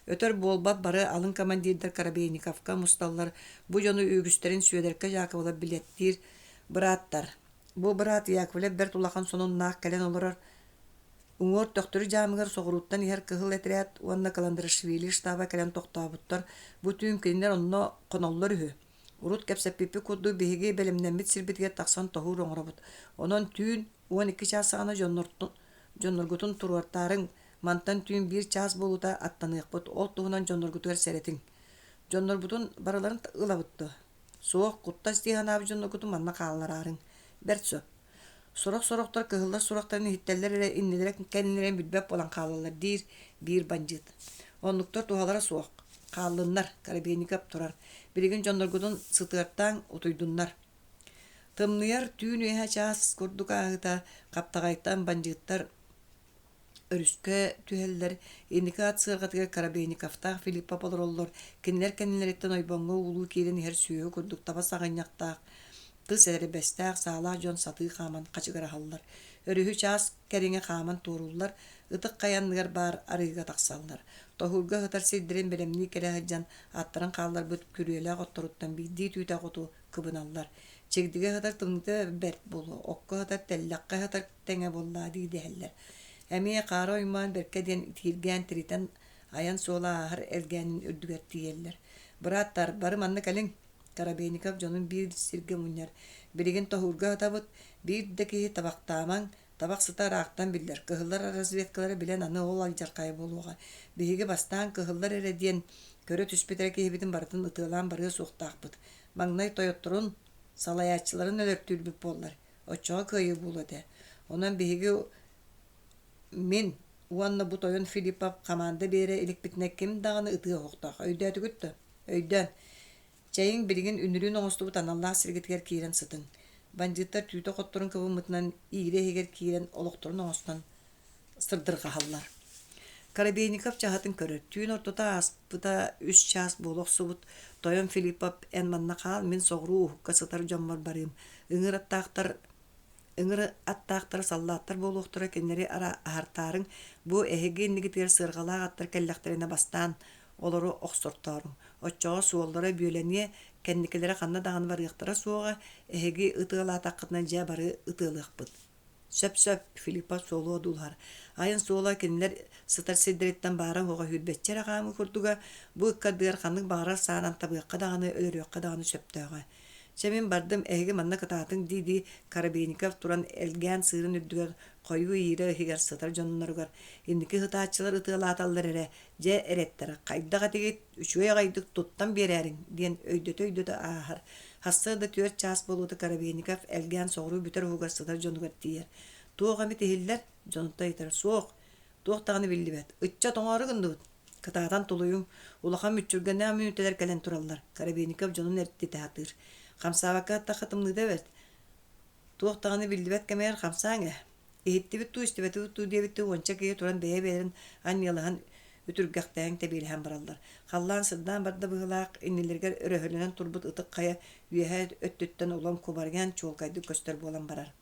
Өтөр болбат бары алын командирдер Карабейниковка мусталлар бу жону үгүстерин сүйедерке жакыбыла билеттир браттар. Бу брат Яковлев бер тулахан сонун наак келен олорор. Уңор тохтуру жамыгар соғыруттан ихер кыһыл этрят уанна Каландрашвили штаба келен тохтаабыттар. Бу түйүн кинилер онно коноллор үһү. Урут кепсеппипи курду биһиги белемнеммит сирбитге таксан тохур оңоробут. Онон түйүн 12 часагана жонноргутун туруартарын мантан түйүн 1 час болута аттаныйкпыт. Ол туһунан жонноргутугар серетиң. Жоннорбутун бараларын ылабытты. Соох куттас тиһанаабы жонноргутун манна каалларарын. Берсө. Сорок-сороктар кыһыллар сурактарын хиттеллер эле иннелер кеннерен билбеп болан кааллар дир бир банжыт. Оннуктар тухалара соох. Кааллыннар Карабейников турар. Билигин жонноргутун сытыартан утуйдуннар. Тымныяр түйүн үөһээ час курдукаагыта каптагайттан банжыттар өрүскө түһэллер индикациягатыга Карабейниковтаа Филиппа болороллор кеннереттен ойбоңго улуу киирен ихер сүйөө курдук таба сагаññактаах тыс эребестаах саалаа жон сатыы хааман качыгара халлар. Өрүһү час кериңе хааман тууруллар ытык каянныгар бар арыйга таксаллар. Тохурга хытар сиддирен белемни кереһэджан аттарын кааллар бүт күрүөлээх отторуттан бидди түүтэ готу кыбыналлар. Чегдиге хытар тымныты берт болу, окко хытар теллакка хытар теңе боллаа диидэһэллер. Эмие каара оймаан беркеден тииргэн тритен аян суола ахар элгэнин үрдүгэр тиеллер. Браттар бары манны калин Карабейников жонун бир сирге муньяр. Билигин тохурга табыт бир деки табактааман табак сытар аактан биллер. Кыһыллар разведкалары билен аны ол алжаркай болууга. Биһиги бастаан кыһыллар эредиен көрө түспетере киһибитин бартын ытыылаан бары суктаакпыт. Маңнай тойоттурун салаяччыларын өлөртүүлбүп боллар. Очоо кыйы булуде. Онан биһиги мен уанна бу тойон Филиппов команда бере элекпитне ким даганы ытыа хоктак. Өйдәтүгүттө. Өйдөн чайын билигин үнүрүн оңостубут аналлаа сиргетигер киирен сытын. Бандиттар түйтө котторун кыбымытынан ийре хегер киирен олокторун оңостан сырдырга халлар. Карабейников чахатын көрөр. Түйін ортота аспыта 3 час болохсубут тойон Филиппов эн манна каал мен соғруу ухукка сытар жоммар барым. Ыҥыр аттаактар саллааттар болуктара кеннери ара ахартарын бу эһиги нигитер сыргалааттар келлектерине бастаан олору оксорторун. Оччоо суоллара бүйөление кенникелere ханна даган барыктара суога эһиги ытыалаатаккытынан жа бары ытыалыакпыт. Сөп Филиппа солоо дулар. Айын сола кеннер сытар сиддереттен бара хога хүрбетчер агаамы курдуга бу ыккадыгар ханның бара саанан табыакка даганы өлөрөккө даганы сөптөөгө. Чемин бардым эһиги манна катаатын диди Карабейников туран элгэн сырын үрдүгөр койуу ийре хигер сытар жонноргор. Индики хытаачылар ытыалааталлар эре же эреттер. Кайдага тигит үчүе гайдык туттан берерин диен өйдөтө аахар. Хассада 4 час болууда Карабейников элгэн соғруу бүтер хугар сытар жонугар тиер. Туогами тихиллер жонутта итер соох. Туохтаганы биллибет. Ытча тоңору гындыбыт. Катаатан тулуюң улахан мүчүргенне мүнүтелер келен тураллар. Карабейников жонун эртти таатыр. Хамсавака тахатымны дебет. Туохтаганы биллибет кемер хамсаңа. Эһиттибит туу дебитти онча кие туран бэйэ-бэйэрин аньялахан үтүргэхтээн тэбиилэхэн бараллар. Халлаан сырдаан барда быһылаак иннилэргэр өрөһөлөнөн турбут ытык кая үөһээ өттүттэн улам кубарган чуолкайды көстөр буолан барар.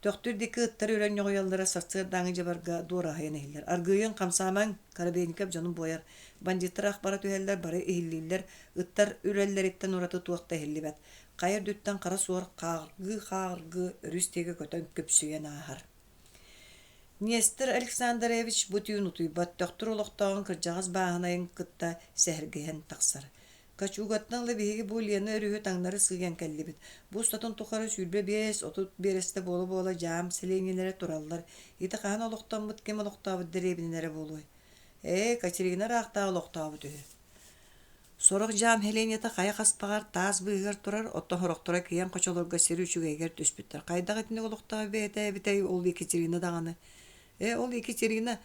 Төхтүрдики ыттар үрэн ñоҕуйаллара сарсыырдааңы жабарга дуорахайан эхиллер. Аргыйын хамсаамаң Карабейников жонун бояр. Бандиттар ахбара түһэллер бары эхиллиллер ыттар үрэллериттен ураты туохта эхиллибет. Кайыр дүттен кара суор кааргы өрүстеге көтөн көпсүйен аахар. Нестор Александрович бутүйүн утуйбат төхтүр олохтоон кырдьаҕас бааһынайын кытта сэһэргэһэн тахсар. Качугаттан ла биһиги бу Лена өрүһү таңнары сыйган кэллибит. Бу статын тухары сүрбе бес, отут бересте болу жам селеңелері тураллар. Ити хаан олуқтанбыт кем олуқтабыт деребинелері болуй. Катерина рахта олуқтабыт үһү. Сорок жам хеленета кая хаспагар таз быйгар турар, отто хорохтора киян кочолорга сери үчүгейгер түспүттер. Кайдагы тине олуқтабы бете ол Екатерина даганы. Ол Екатерина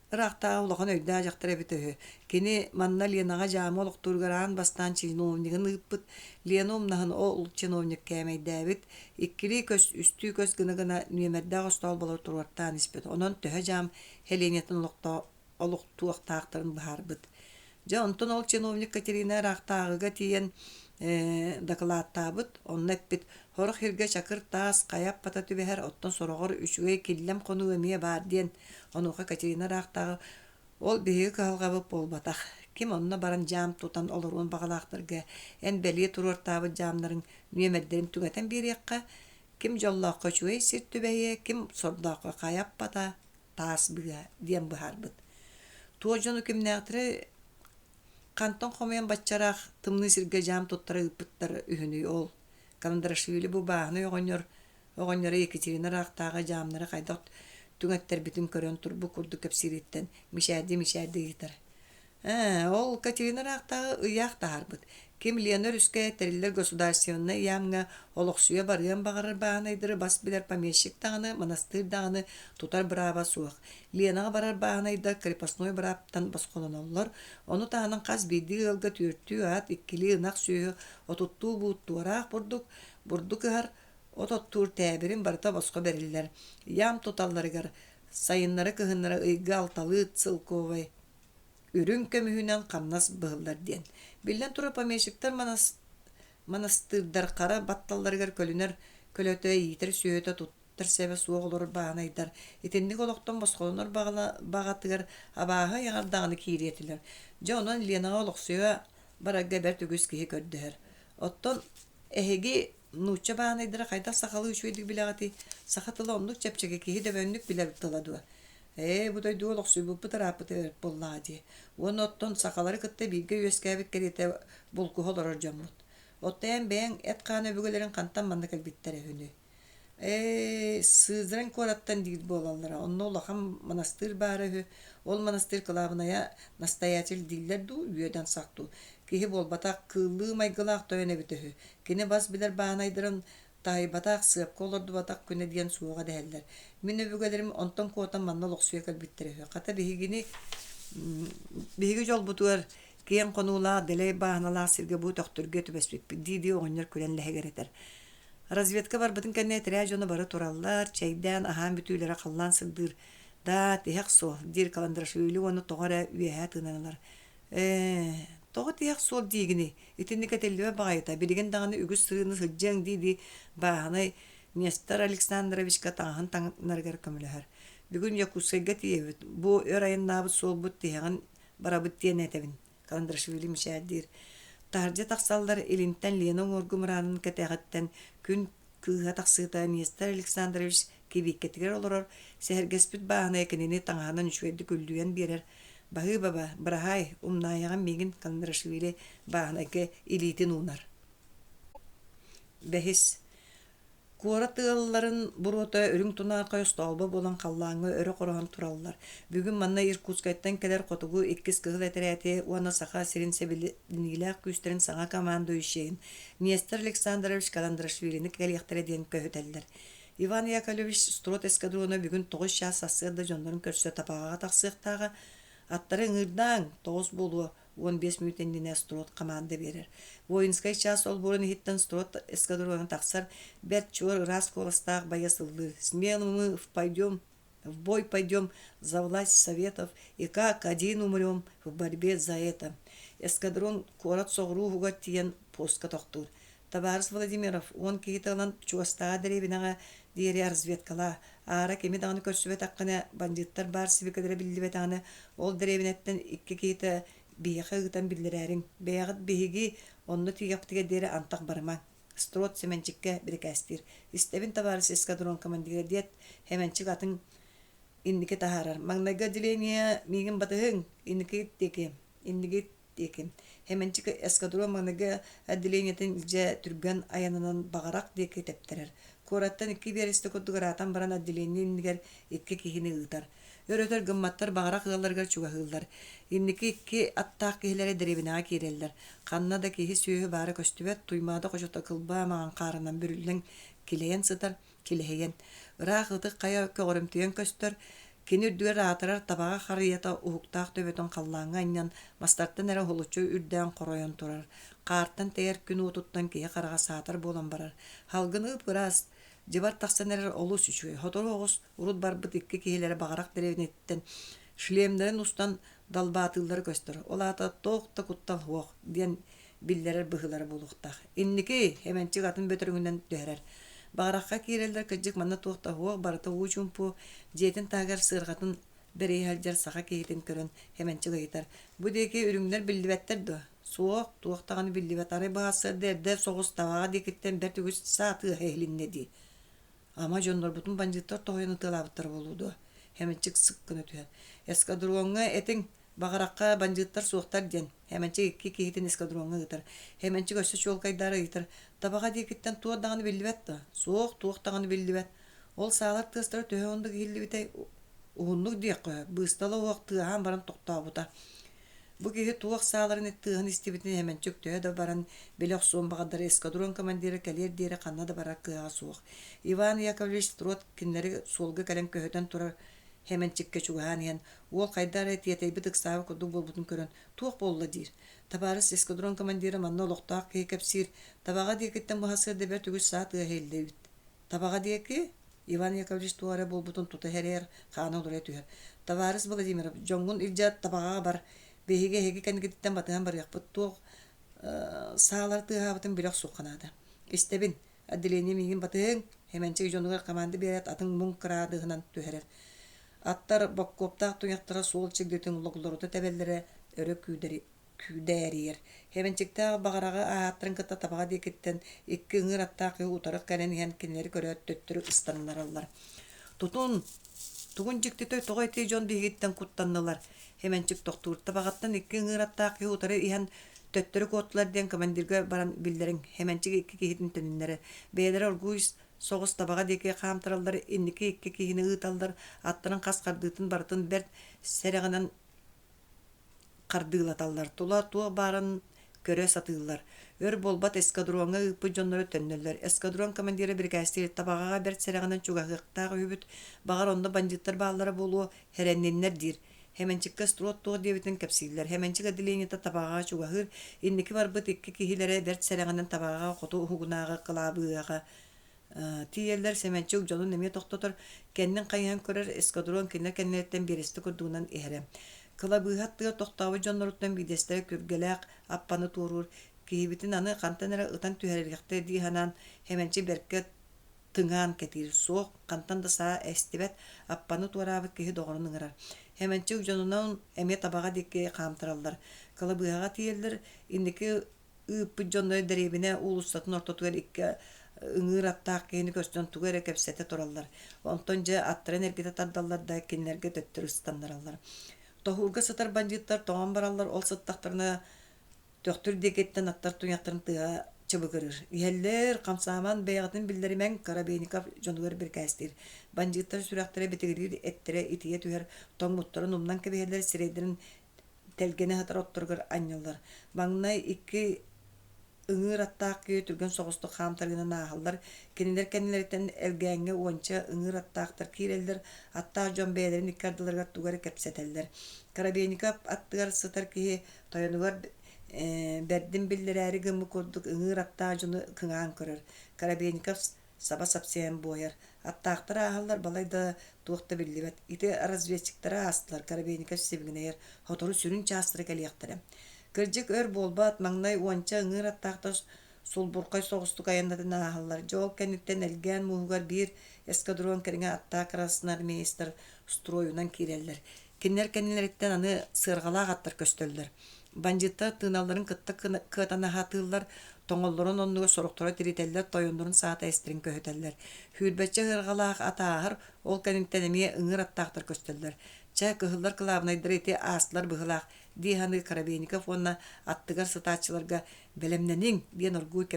рахта улахан өйдә жактыра бите. Кини манна Ленага жамы олуктургаран бастан чиновнигин ыппыт. Леномнаһын ол чиновник кемейдәбит. Иккили көс үстү көс гына нөмердә остал болор тураттан испет. Онон төһө жам хеленетин олуктуактактарын баарбыт. Жа онтон ол чиновник Катерина рахтагыга тиен докладтабыт. Оннаппит хорох хирге чакыр тас каяп пата түбәһәр оттон сорогор үчүгей киллем кону эмие бар диен. Онуха Катерина рахтагы ол биһиги калгабы болбатах. Ким онна баран жам тутан олорун багалактырга эн бели турортабы жамнарын нөмердерин түгәтен бириякка ким жоллакка чуй сит түбәйе ким сордакка каяп пата тас бига диен баарбыт. Туожону кимнәгтре кантон хомен баччарах тымны сирге жам туттары ыппыттар үһүнү ол Кандрашвили бу бааны огоннор Екатерина рахтага жамнары кайдак түгәттер битин көрөн турбу курду кепсириттен мишәди гитар. Ол Катерина рахтага ыяк таарбыт. Ким Лена үскә териллер государственный ямга олоксуя барган багырыр баанайдыры бас билер помещик таганы, монастырь даганы тутар браба суак. Ленага барар баанайда крепостной браптан басколоноллар. Ону тагынан каз биди ылга түртү ат иккили ынак сүйө отуттуу буттуарак бурдукар ототтур тәбирин барта баско бериллер. Ям туталларыгар сайыннары кыһыннары ыйга алталы цылковай үрүн көмүһүнөн камнас быһыллар диен. Билен тура помещиктер монастырдар кара батталларыгар көлүнөр көлөтө йитер сүйөтө туттар себе суоголор баанайдар. Итинник олоктон басколонор багатыгар абааха ягардаганы кииретилер. Жонон Ленага олоксуя барага бер түгүс киһи көрдөһөр. Оттон эһиги нуча баанайдыра кайда сахалы үчүйдик билегати сахатылы ондук чепчеге киһи дөбөннүк билеп таладуа. Будай дуолок сүйбүп тарапыты боллади. Он оттон сакалары кытты биге үескәбит керете булку холорор жоммут. Оттен бен эт каны бүгөлөрүн кантан манна келбиттер хүнү. Сызран кораттан дит болаллара. Онно лахам монастырь бары. Ол монастырь кылабыная настоятель диллер ду үйөдөн сакту. Кихи болбата кыллы майгылак тойне битү. Кини бас билер баанайдырын тайбатак сыып колорду батак күнө диен сууга дээлер. Мен бүгөлөрүм онтон коотан манна локсуя келбиттере. Ката бигини биги жол бутуар киен конула делей бааналар сирге бу токтурге түбеспик диди оңнор күлен легеретер. Разведка бар бутун кенне тражону бары тураллар, чайдан ахан бүтүлөрө каллан сылдыр. Да тихсо дир календрашвили оны тогара үөһээ тыналар. Тоғы тияқ сол дегіне, итіннікі тәлдіва бағайта, береген дағаны үгіз сырыны сылжаң дейді бағаны Нестор Александровичка тағын таңнарғар көмілігір. Бүгін Якутскайға тиевіт, бұ өр айыннабы сол бұд тияғын барабыт тиен әтәбін, Календрашвили мүшәддер. Тағыржа тақсалдар елінттен Ленің оргымыранын кәтәғаттен күн кыға тахсыыта Нестор Александрович кебеккетігер олырыр, сәхіргеспіт бағаны әкінені таңғанын үшуәді күлдуен берер. Бахы баба, брахай, умнаяған мегін Кандрашвили бағанаке илитин унар. Бәхіс. Куара тыалларын буруота өрүң тунаар қойысталба болан қаллаңы өрі қорахан тураллар. Бүгін манна Иркутскайттан келер қотугу 2 кығыл әтірәте уана саха сирин себілініләк күстерін саңа команду үшейін. Нестор Александрович Кандрашвилини кәліқтері ден көһітәлдер. Иван Яковлевич строт эскадроны бүгін 9 час асырды жондарын көрсө тапағаға тақсықтаға аттары ыңырдан 9 болуы 15 минуттен строт команда берер. Воинскай час ол бурын хиттен строт эскадроны тақсар бәт чуар раз колыстақ баясылды. Смело мы в бой пойдем за власть советов и как один умрем в борьбе за это. Эскадрон корот соғруғуға тиен постқа тоқтур. Табарыс Владимиров, он кейталан чуастаға дәребінаға дейері разведкала. Ара кеми дағаны көрсібет аққына бандиттар бар сібекедері білдібет ағаны ол дәребінеттен 2 кейті бейіқі ұғытан білдірәрін. Бейіғыт бейігі онны түйептіге дәрі антақ бармаң. Строт семенчикке бірікәстір. Истебін табарыс эскадрон командиға дет хеменчик атын иннеке тахарар. Маңнайға диления мигін батығың иннеке еттеке. Иннеке диеким. Hemençik eskadron manıga adileniyetin ilce türgen ayanının bağarak diyeke tepterer. Korattan iki beriste koddugaratan baran adileniyen niger iki kihini ıtar. Örötör gımmattar bağarak ığalargar çuga ığlar. İnniki iki attaq kihilere derebina kireller. Kanna da kihi süyühü bari köstübet tuymada koşuta kılba mağan qarından bürülden kileyen sıtar, kileheyen. Irak ıtık kaya kögörümtüyen köstör. Kini düer atarar tabağa hariyata uhuktaq töbeton kallağına inyan mastarttan ere holuçu ürden koroyan turar. Qarttan teyer günü ututtan kiye qarağa saatar bolan barar. Halgını biraz jibar taqsan erer olu süçüy. Hotor oğuz urut barbıt ikki kihilere bağarak derevinetten şlemlerin ustan dalbatılları göster. Olata toqta kuttal hoq diyen billerer bıhıları buluqtaq. İnniki hemen çıgatın bötürüngünden döherer. Bağırakka kireller kıcık manna toqta hoq barıta uçumpu jetin tagar sırgatın beri haljar sağa kehitin körün hemen çıgaytar. Bu deki ürünler billibetler de. Soğuk toqtağını billibet arı bağısı derde soğuz tavağa dekitten bir tügüs saatı hehlin Ama jonlar butun banjittar toğyanı tılabıttar boludu. Hemen çık sıkkın ötüyer. Eskadronga etin bağırakka banjittar soğuktar den. Hemen çık iki kehitin eskadronga gıtar. Hemen çık ösü yol kaydara gıtar. Tabağa dekitten tuğdağını billibet de. Soğuk toqtağını billibet. Ol sağlar tığıstar töhe ondu gillibite uğunluk diyek koy. Bıstalı oğuk tığağın baran toqtağı Bu kihi tuğuk sağların ettığın istibitin hemen çöktüğe de baran belok son bağadır eskadron komandiri kelir diyere kanna da barak kığa soğuk. Ivan Yakovlevich trot kinleri solga kalen köhöten turar hemen çıkke çuğağın yen. Ol kaydar et yetey bitik sağı kudu bolbutun körün tuğuk bolla dir. Tabarız eskadron komandiri manna oloqtağ kihi kapsir. Tabağa diyekitten bu hasır deber tügüs saat ığı heyildeyit. Tabağa diyeki Ivan Yakovlevich tuğara bolbutun tutu her yer xana olur etüyer. Tabarız Vladimir jongun ilca tabağa bar. Behige hege kan gitten batığan bar yakpıt tuğ sağlar tığa batın bilak soğanada. İstebin adileni migin batığın hemen çek jonugar kamandı beret atın bun kıradığından tüherer. Attar bokkoptaq tuyaktara sol çekdetin ulugulurda tebellere örö küderiyer. Hemen çekta bağarağı ahattırın kıta tabağa dekitten ikki ыңыр attaqı utarık kalen hen kinleri körö töttürü ıstanlar allar. Tugun çıktı toy toğay tey jon bihitten kuttandılar. Hemen çık doktorta bağattan ikki ыңыр attaqı utarı ihan töttürü kotlar den komandirge baran billerin hemen çık ikki kihidin tönünleri. Beyler olguys soğuz tabağa deke qamtırallar inniki ikki kihini ıtallar attırın qas qardığıtın baratın bert serağınan qardığılatallar. Tula tuğa baran körö satığılar. Ör bolbat eskadronga ıpı jonları tönnöller. Eskadron komandiri brigasteri tabağa bert serağınan çugağıqtağı übüt bağar onda banjittar bağlara bolu herennenler dir. Hemen çıkka strot tuğa devitin kapsiller. Hemen çıkka dileniyata tabağa çugağır. İnniki barbıt ikki kihilere bert serağınan tabağa qotu hugunağı qılabığı Tiyeller semençuk jolun neme toqtotor kennin qayhan körer eskadron kenner kennetten biriste kurduğundan ehrem. Kılabığı hattığı toqtavı jonlaruttan bidestere kürgelaq appanı torur. Kihibitin anı kantanera ıtan tüherergekte dihanan hemençe berke tıngan ketir. Soğuk kantan da sağa estibet appanı torabıt kihi doğrunun ırar. Hemençuk jonundan eme tabağa dekke qamtırallar. Kılabığa tiyeller indiki ıpı jonları derebine ulustatın ortatuver ikki ыңыр аттақ кені көстен тугер кепсете тураллар. Онтон же аттырын эргете тардаллар да кенлерге төттүр ыстандараллар. Тохурга сатар бандиттар тоған бараллар ол саттақтарына төқтүр декеттен аттар туяқтарын тыға чыбыгырыр. Иһеллер қамсаман бәйғатын билдеримен Карабейников жонугер бір кәстер. Бандиттар сүрәқтері бетегірер әттірі итие түйер тоң мұттарын умнан кебейлер сирейдерін телгені хатар оттыргыр анялар. Баңнай икки ыңыр аттақ күйе түрген соғысты қамтарғынан ағылдар. Кенелер кенелерден әлгәңге онча ыңыр аттақтар кейрелдер. Аттақ жон бәйлерін иккардыларға туғары кәпсетелдер. Карабейников аттығар сытар кейе тойынығар бәрдін білдер әрі гымы көрдік ыңыр аттақ жоны кыңаан көрір. Карабейников саба сапсиян бойар. Аттақтар ағылдар балайда туықта білдебет. Ите разведчиктара астылар. Карабейников себігінер. Хотору сүрін частыры кәлияқтары. Кыржык өр болбат маңнай уанча ыңыр аттақта сол бурқай соғыстық аяннатын ағалар. Жол кәнеттен әлген мұғығар бір эскадрон кәріңе аттақ арасынар мейстер строюнан керелер. Кеннер кәнелереттен аны сырғалақ аттар көстөлдер. Бандиттар тыналарын кытта кытана хатылар, тоңолларын оннуға сорықтыра тирителлер, тойондырын саата эстерин көһөтеллер. Хүрбәтче ырғалақ атағыр, ол кәнеттен әме ыңыр аттақтар көстөлдер. Ча кыһыллар кылабынайдыр эти астылар быһылақ, диханы Карабейников онна аттыгар сытаачыларга белемненин диен оргуй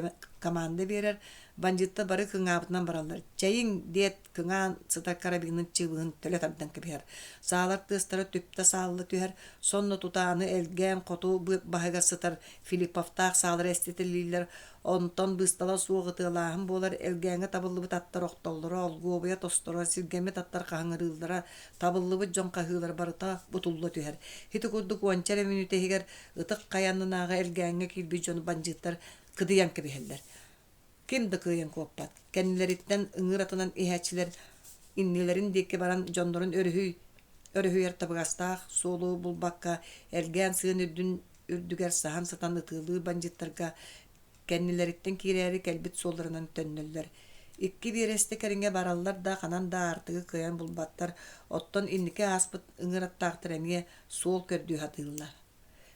команда берер. Бандитта бары кыңабытынан баралар. Чайын дет кыңан сыта карабинин чыбыгын төлө тардан кебер. Саалар тыстары түпті сааллы түһер. Сонны тутааны элген коту баһыга сытар Филипповтаах саалар эстетилилер. Онтон быстала суогытылаахын болар элгенге табыллыбыт аттар оқтоллары олгуобая тостора сиргеме таттар кахаңырылдара табыллыбыт жоңкахылар барыта бутуллы түһер. Хити курдук ончара минутегер ытык каяннынаага элгенге килби жону бандиттар кыдыян кебехеллер. Ким да кыйын коппат. Кеннилериттен ыңыратынан ихәчилер иннилерин деке баран жондорун өрүһү табыгастаах солу булбакка элген сыын үрдүгер сахан сатан ытылы бандиттарга кеннилериттен кирери кэлбит солларынан төннөллөр. Икки бересте керинге бараллар да канан да артыгы кыян булбаттар оттон иннике аспыт ыңыраттаактыр эмие сол көрдүү хатыыллар.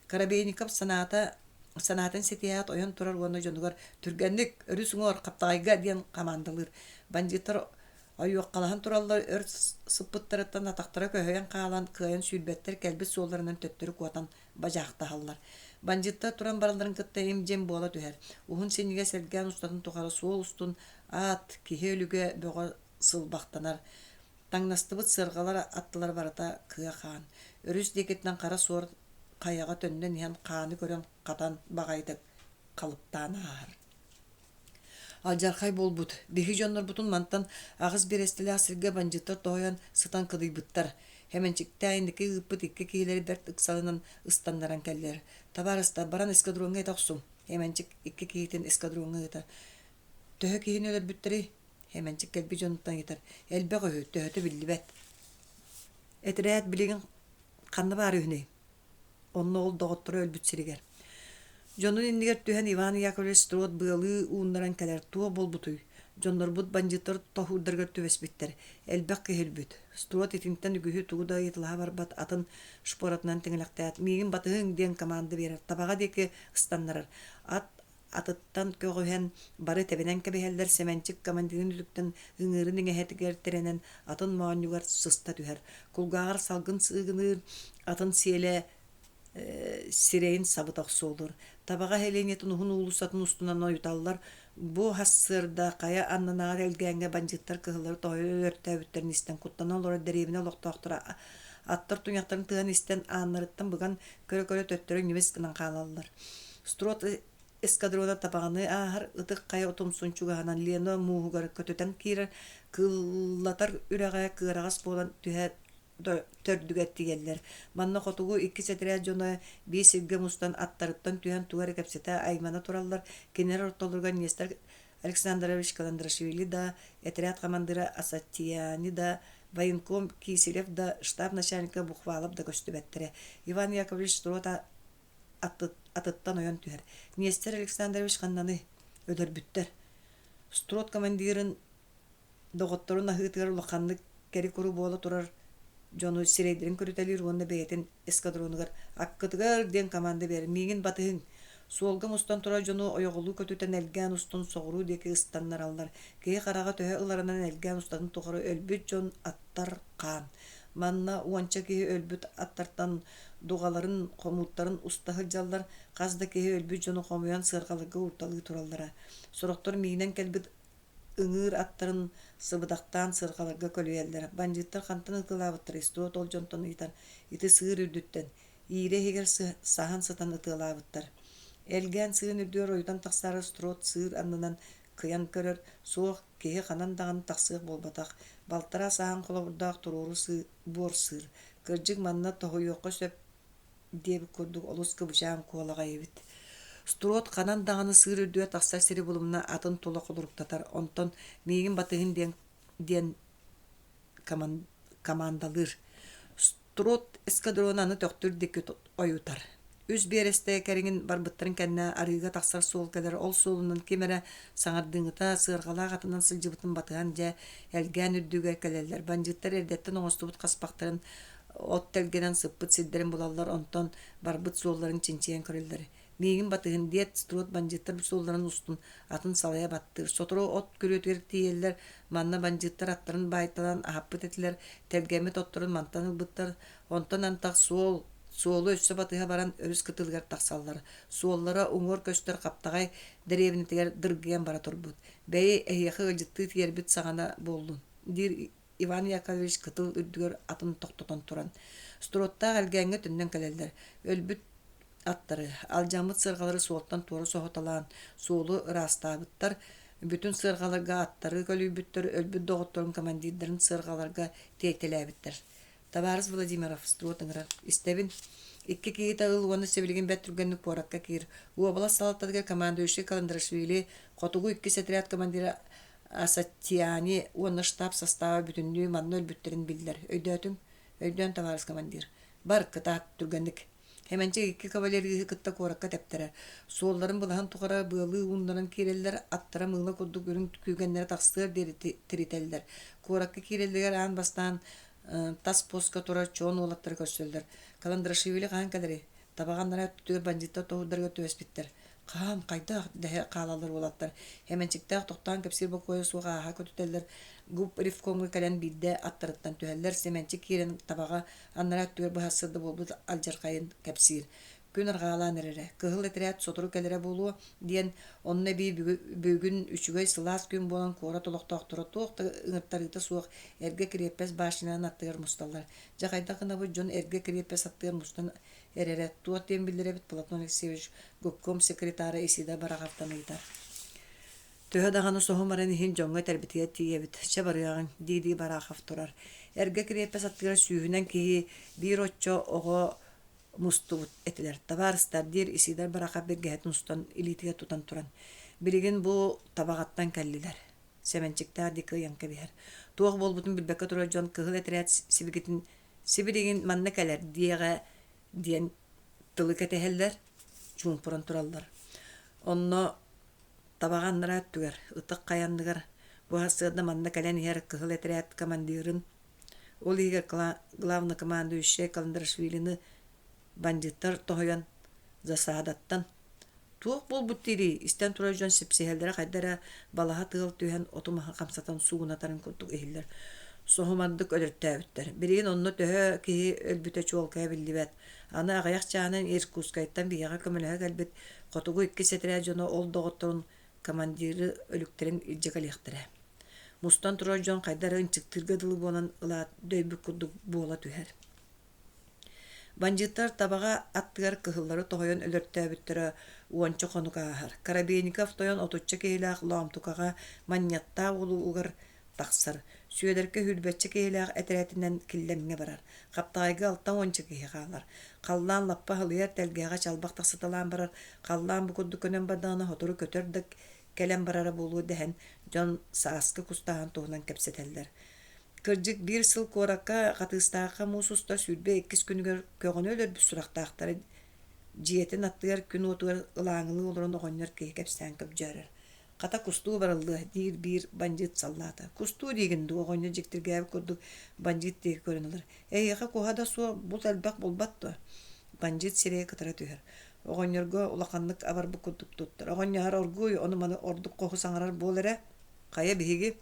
Карабейников санатын сетият ойон турар уонна жонугар түргенник өрүсүңөр каптайга диен командалыр. Бандиттар ойуоккалахан тураллар өр сыппыттарыттан атактара көһөйөн каалан кыйын сүйбеттер кэлбит солларынан төттөрү куатан бажаактааллар. Бандитта туран бараларын кытта имжем бола түһер. Ухун сенниге селген устатын тухары сол устун ат кихелүгө бөгө сылбактанар. Таңнастыбыт сыргалар аттылар барата кыя хаан. Өрүс декеттен кара сор каяга төннөн ян кааны көрөн катан багайдык калыптанаар. Алжархай болбут. Бихи жоннор бутун мантан агыз берестеле асырга бандиттар тоян сытан кыдыйбыттар. Hemençiktäindiki ıppıt ikke kiileri dert ıksalının ıstandaran keller. Tabarısta baran eskadronga etoqsum. Hemençik ikke kiitin eskadronga etar. Töhö kihin өлбөттери. Hemençik kelbi jonuttan yeter. Elbe qoyu töhötü billibet. Etreat bilgin kanı var ühne. Onunla ol doğuttura өлбөт siriger. Jonun indiger tühen Ivan Yakovlev Strot bıalı uundaran keller tuğa bolbutuy. Jonlar bud bandittar tohurdargar tüvesbitter. Elbek kehelbüt. Strot etinten ügühü tuğda yetlaha barbat atın şporatnan tengelektaat. Migin batıhın diyen komanda verer. Tabağa deki ıstandarar. Atıttan köğühen barı tebenen kebeheller semençik komandinin üdükten ıngırın ingehetiger terenen atın mağanyugar sısta tüher. Kulgağar salgın sığınır atın siyele sireyin sabıtaqsı olur. Tabağa helenetin uhun ulusatın ustunan oyutallar. Bu hassırda kaya annanaar elgenge bandittar kıhılları toyu örttäbütterin isten kuttanan olara derevine loqtoqtura attar tunyaqtarın tığan isten anlarıttan bıgan köre töttörün nüves kınan qalallar. Strot eskadrona tabağını ahar ıtık kaya otumsunçugahanan Leno muuğugar kötöten kirer kıllatar üregaya kığırağas bolan tühe tördügetti geller. Manna qotugu iki setere jona bir silge mustan attarıttan tühen tuğarı kapseta aymana turallar. Kener ortolurgan Nestor Alexandrovich Kalandrashvili da eterat komandira Asatiyani da Vayenkom Kiselyev da штаб начальника Бухвалов da göstübettere. Ivan Yakovlev Strota atıttan oyan tüher. Nestor Alexandrovich kannanı ödörbütter. Strot komandirin doğuttorun ahıtgar ulaqanlık keri kuru bola turar. Jonu sireydirin körütelir onda beyetin eskadronugar akkıtıgar den komanda verir. Migin batıhın solga mustan tura jonu oyoğulu kötüten elgen ustun soğuru deki ıstanlar allar. Keye karağa töhe ılarından elgen ustanın toğarı өлбөт jon attar kan. Manna uança keye өлбөт attartan doğaların komuttарын ustahı jallar. Qazda keye өлбөт jonu komuyan sırgalıgı urtalığı turallara. Soroktor miginen kelbit ыңыр аттарын сыбыдактан сыргаларга көлүелдер. Бандиттар кантын ытылабыттыр. Строт ол жонтон ыйтар. Ити сыыр үрдүттен. Ире хегер сахан сатан ытылабыттар. Элген сыын үрдүөр ойдан таксары Строт сыыр аннынан кыян көрөр. Соох кеhe канан даган таксык болбатак. Балтара сахан колобурдаак туруру бор сыыр. Кыржык манна тохойокко сөп деп көрдүк олус кыбышаан куалага эбит. Строт канан даганы сыыр үрдүө таксар сери булумна атын тола колуруктатар. Онтон мигин батыгын ден командалыр. Строт эскадронаны төктүр деке оютар. Үз бересте кериңин барбыттарын кенне арыга таксар сол келер. Ол солунан кемере саңардыңыта сыыргалаа атынан сылжыбытын батыган же элген үрдүгө келелер. Бандиттар эрдеттен оңостубут каспактарын от телгенен сыппыт сиддерин булалар. Онтон барбыт солларын чинчиен көрөлөр. Мигин батыгын дет Строт бандиттар солларын устун атын салая баттыр. Сотро от көрөтөр тиеллер. Манна бандиттар аттарын байталан ахаппыт этилер. Телгемет отторун мантан ылбыттар. Онтон антак сол Суолу өссө батыга баран өрүс кытылгар тахсаллар. Суоллара уңор көстөр каптагай деревинитигер дыргыян бара турбут. Бәй эйяхы ылжытты тиербит сагана болдун. Дир Иван Яковлевич кытыл үрдүгөр атын токтотон туран. Строттаа алгаңга түндөн келелдер. Өлбөт аттары, алжамыт сыргалары суоттан туору сохоталаан, суолу ырастаабыттар, бүтүн сыргаларга аттары көлүүбүттөр, өлбөт доготторун командирдерин сыргаларга тиетелээбиттер. Табарыз Владимиров стротыңырар. Истебин икки киита ылуаны себилген бәттүргенник поратка кир. Уобала салаттадыга командующий Каландрашвили, котугу икки сетрят командира Асатьяни, уонна штаб состава бүтүннүү манны өлбүттерин билдер. Өйдөн табарыз командир. Бар кытаат түргенник. Хеменче икки кавалерии кытта коракка тептерер. Суолларын булахан тухара быалы ууннарын киреллер, аттара мыла курдук үрүн күйгеннер тахсыыр дери тирителлер. Коракка киреллер аан бастан тас поска тура чоон улаттар көссөлдер. Каландрашвили хаан калери. Табаганнара түтүгөр бандитта тоһударга төбеспиттер. Каам кайда дәһә калалар улаттар. Хеменчиктә токтан кепсир бокой суга ха көтүтеллер. Гуп рифкомга калан бидде аттарыттан төһәлләр семенчи кирен табага аннара түгөр баһасырды болбут алжаркайын кепсир. Күн аргаалан эрере. Кыгыл этрәт сотору келере болуу диен онна би бүгүн үчүгөй сылаас күн болан кора толоктоктора тоокта ыңыттарыта суак эрге киреппес башынан аттыгар мусталлар. Жакайда кына бу жон эрге киреппес аттыгар мустан эрере. Туатен билдиребит Платон Алексеевич Гокком секретары Исида Барахавтаныйта. Төһөдаганы соһумарын хин жоңга тербитие тиебит. Чабарыягын диди Барахав турар. Эрге киреппес аттыгар сүүһүнен кии бир оччо ого мустубут этилер. Табарыстар дир Исидар Барахав бергеһет устан илитиге тутан туран. Билигин бу табагаттан каллилер. Семенчиктар дикы янка бихер. Туох болбутун билбекке турар жон кыгыл этрәт сибиригин манна келер диен тылы кетехеллер чуңпуран тураллар. Онно табаганнара түгер, ытык каянныгар бу хасыда манна келен хер кыгыл этрәт командирын ол игер главный командующий Каландрашвилини бандиттар тоһоян засадаттан туох болбут тири истен турар жон сипсиһелдер кайдара балаха тыгыл түһен отумаха камсатан сугунатарын курдук эхиллер. Соһумандык өлөртәбиттер. Бирин онно төһө ки өлбүтэ чуолкая биллибет. Аны Н.Якутскайдан Иркутскайдан бияга көмөлөһө кэлбит. Котугу икки сетирэ жоно ол доготторун командиры өлүктерин илжегалыктыра. Мустан турар жон кайдара ынчыктырга дылы болан ылаат дөйбүк курдук буола түһэр. Бандиттар табага аттыгар кыһыллары тоһойон өлөртәбиттер уончо конукаахар. Карабейников тойон отучча кейлаах лоамтукага маньятта улууһугар тахсар. Сүйедерке хүлбәтче кейлаах әтерәтинен киллемге барар. Каптайга алтан ончы кейхалар. Қаллан лаппа хылыяр тәлгәгә чалбак тахсыталан барар. Қаллан бу куддукөнен баданы хотору көтөрдүк келем барара болуу дәһен жон сааскы кустахан туһунан кепсетеллер. Кырдык бир сыл коракка катыстаакка мусуста сүрбе 2 күнгөр көгөнөлөр бүсүрактаактары жиетин аттыгар күн отугар ылаңылы олорон огоннор кепсен кеп жарыр. Ката кустуу барылды дир бир бандит саллата. Кустуу дегенди огоннор жектирге көрдүк бандит дег көрүнөлөр. Эйга кохада су бул албак болбаттı. Бандит сирее катара түһөр. Огоннорго улаканнык абар бу курдук туттар. Огоннор оргуй ону маны ордук коху саңарар болере. Кая биги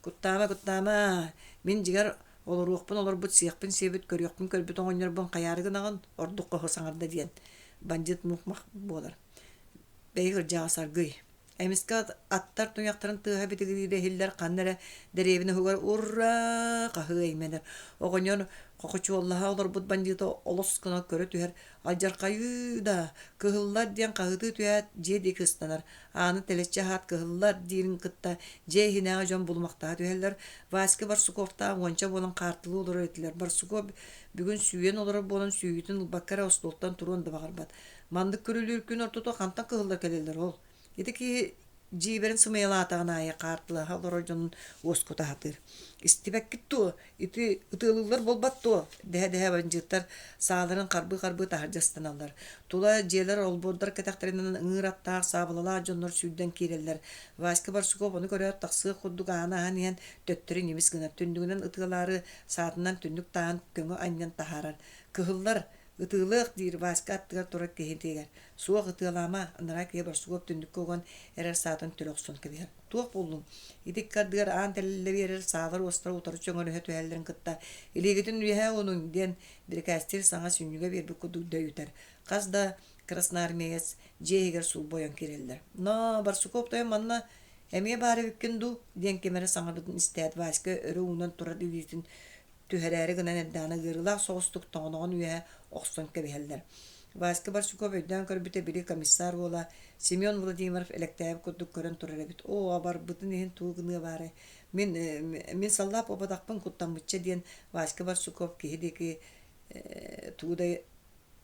Куттама, мин жигер олоруқпын олор бут сиякпын себет көрөкпүн көрбүт оңнор бон каярыгынаган ордук кохосаңарда диен. Бандит мухмах болар. Бейгер жаасаргый. Эмиска аттар туяктарын тыга битигиде хиллер каннере деревине хугар урра кахыйменер. Огоньор кохочуллаха олор бут бандито олоскына көрө түһер. Алжаркайда кыһыллар диен кахыты түят жеди кыстанар. Аны телече хат кыһыллар дирин кытта жехинага жон булмакта түһеллер. Васька Барсуковта онча болон картылы олор этилер. Барсуков бүгүн сүйен олор болон сүйүтүн бакара остолтан турун да багарбат. Мандык көрүлүр күн ортото кантан кыһыллар келелер ол. Итики жиберин сымыйлаатагына ая картылы халорожон оскута хатыр. Истибеккитту ити ытылылар болбатту. Дэ банжыттар сааларын карбы тахаржастаналар. Тула желер олбордар кетактеринен ыңыраттаак сабылала жоннор сүйден киреллер. Васька Барсуков onu көрөт таксы курдук ана ханиян төттөрү немис гына түндүгүнөн ытылары саатынан түндүк таан көңө айнан тахарар. Кыһыллар ытылык дир васка аттыгар турак кехинтегер. Суак ытылама ынара кие барсугоп түндүк когон эрер саатын төлөксөн кебер. Туак болдум. Идик кардыгар аан телле берер саалар остра утар чөңөр хөтө элдерин кытта. Илигитин үөһээ онун ден биркастер саңа сүнүгө бербек кудугда ютар. Казда красноармеец жеегер сул боян кирелдер. Но барсугоп той манна эмие бары биккенду ден кемере саңадын истәт васка өрө унан тура дилитин түһәрәре гынан эдданы гырылак соғыстык тоңоногон үе оксон кебелдер. Васка барсуков өйдөн көрбүтө бири комиссар бола Семен Владимиров электәп кудук көрөн турар бит. О бар бутын ен тугыны бары. Мен саллап обадакпын куттамычча ден Васка барсуков киһидеки туудай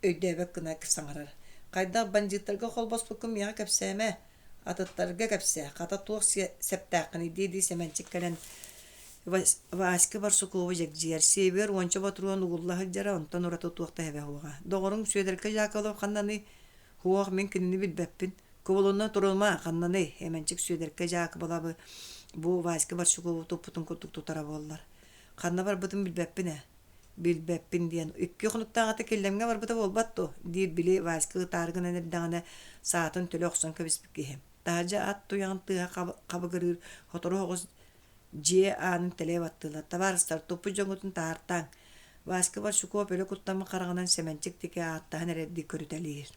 өйдөбөк гына саңарар. Кайда бандиттарга холбоспукум яга кепсеме атыттарга кепсе ката туак септакыны диди семенчик келен Васка барсукова жекжер север онча батруан угуллахы жара онтан урата туакта хебе хуга. Догорун сөйдерке жакалып каннаны хуак мен кинини билбеппин. Коболонна турулма каннаны эменчик сөйдерке жак балабы бу Васка барсукова топутун кутук тутара боллар. Канна бар бутун билбеппине. Билбеппин диен. Икки хунуктагаты келлемге бар бута болбатту. Ди били Васка таргына нердагына саатын төлөксөн кебиспикке. Тажа ат туян тыга кабыгырыр хоторогоз же анын телебаттыла табарыстар топу жоңутун таартаң Васка барсукова пөлө куттамы караганан семенчик тике аттаан эредди көрүтелир.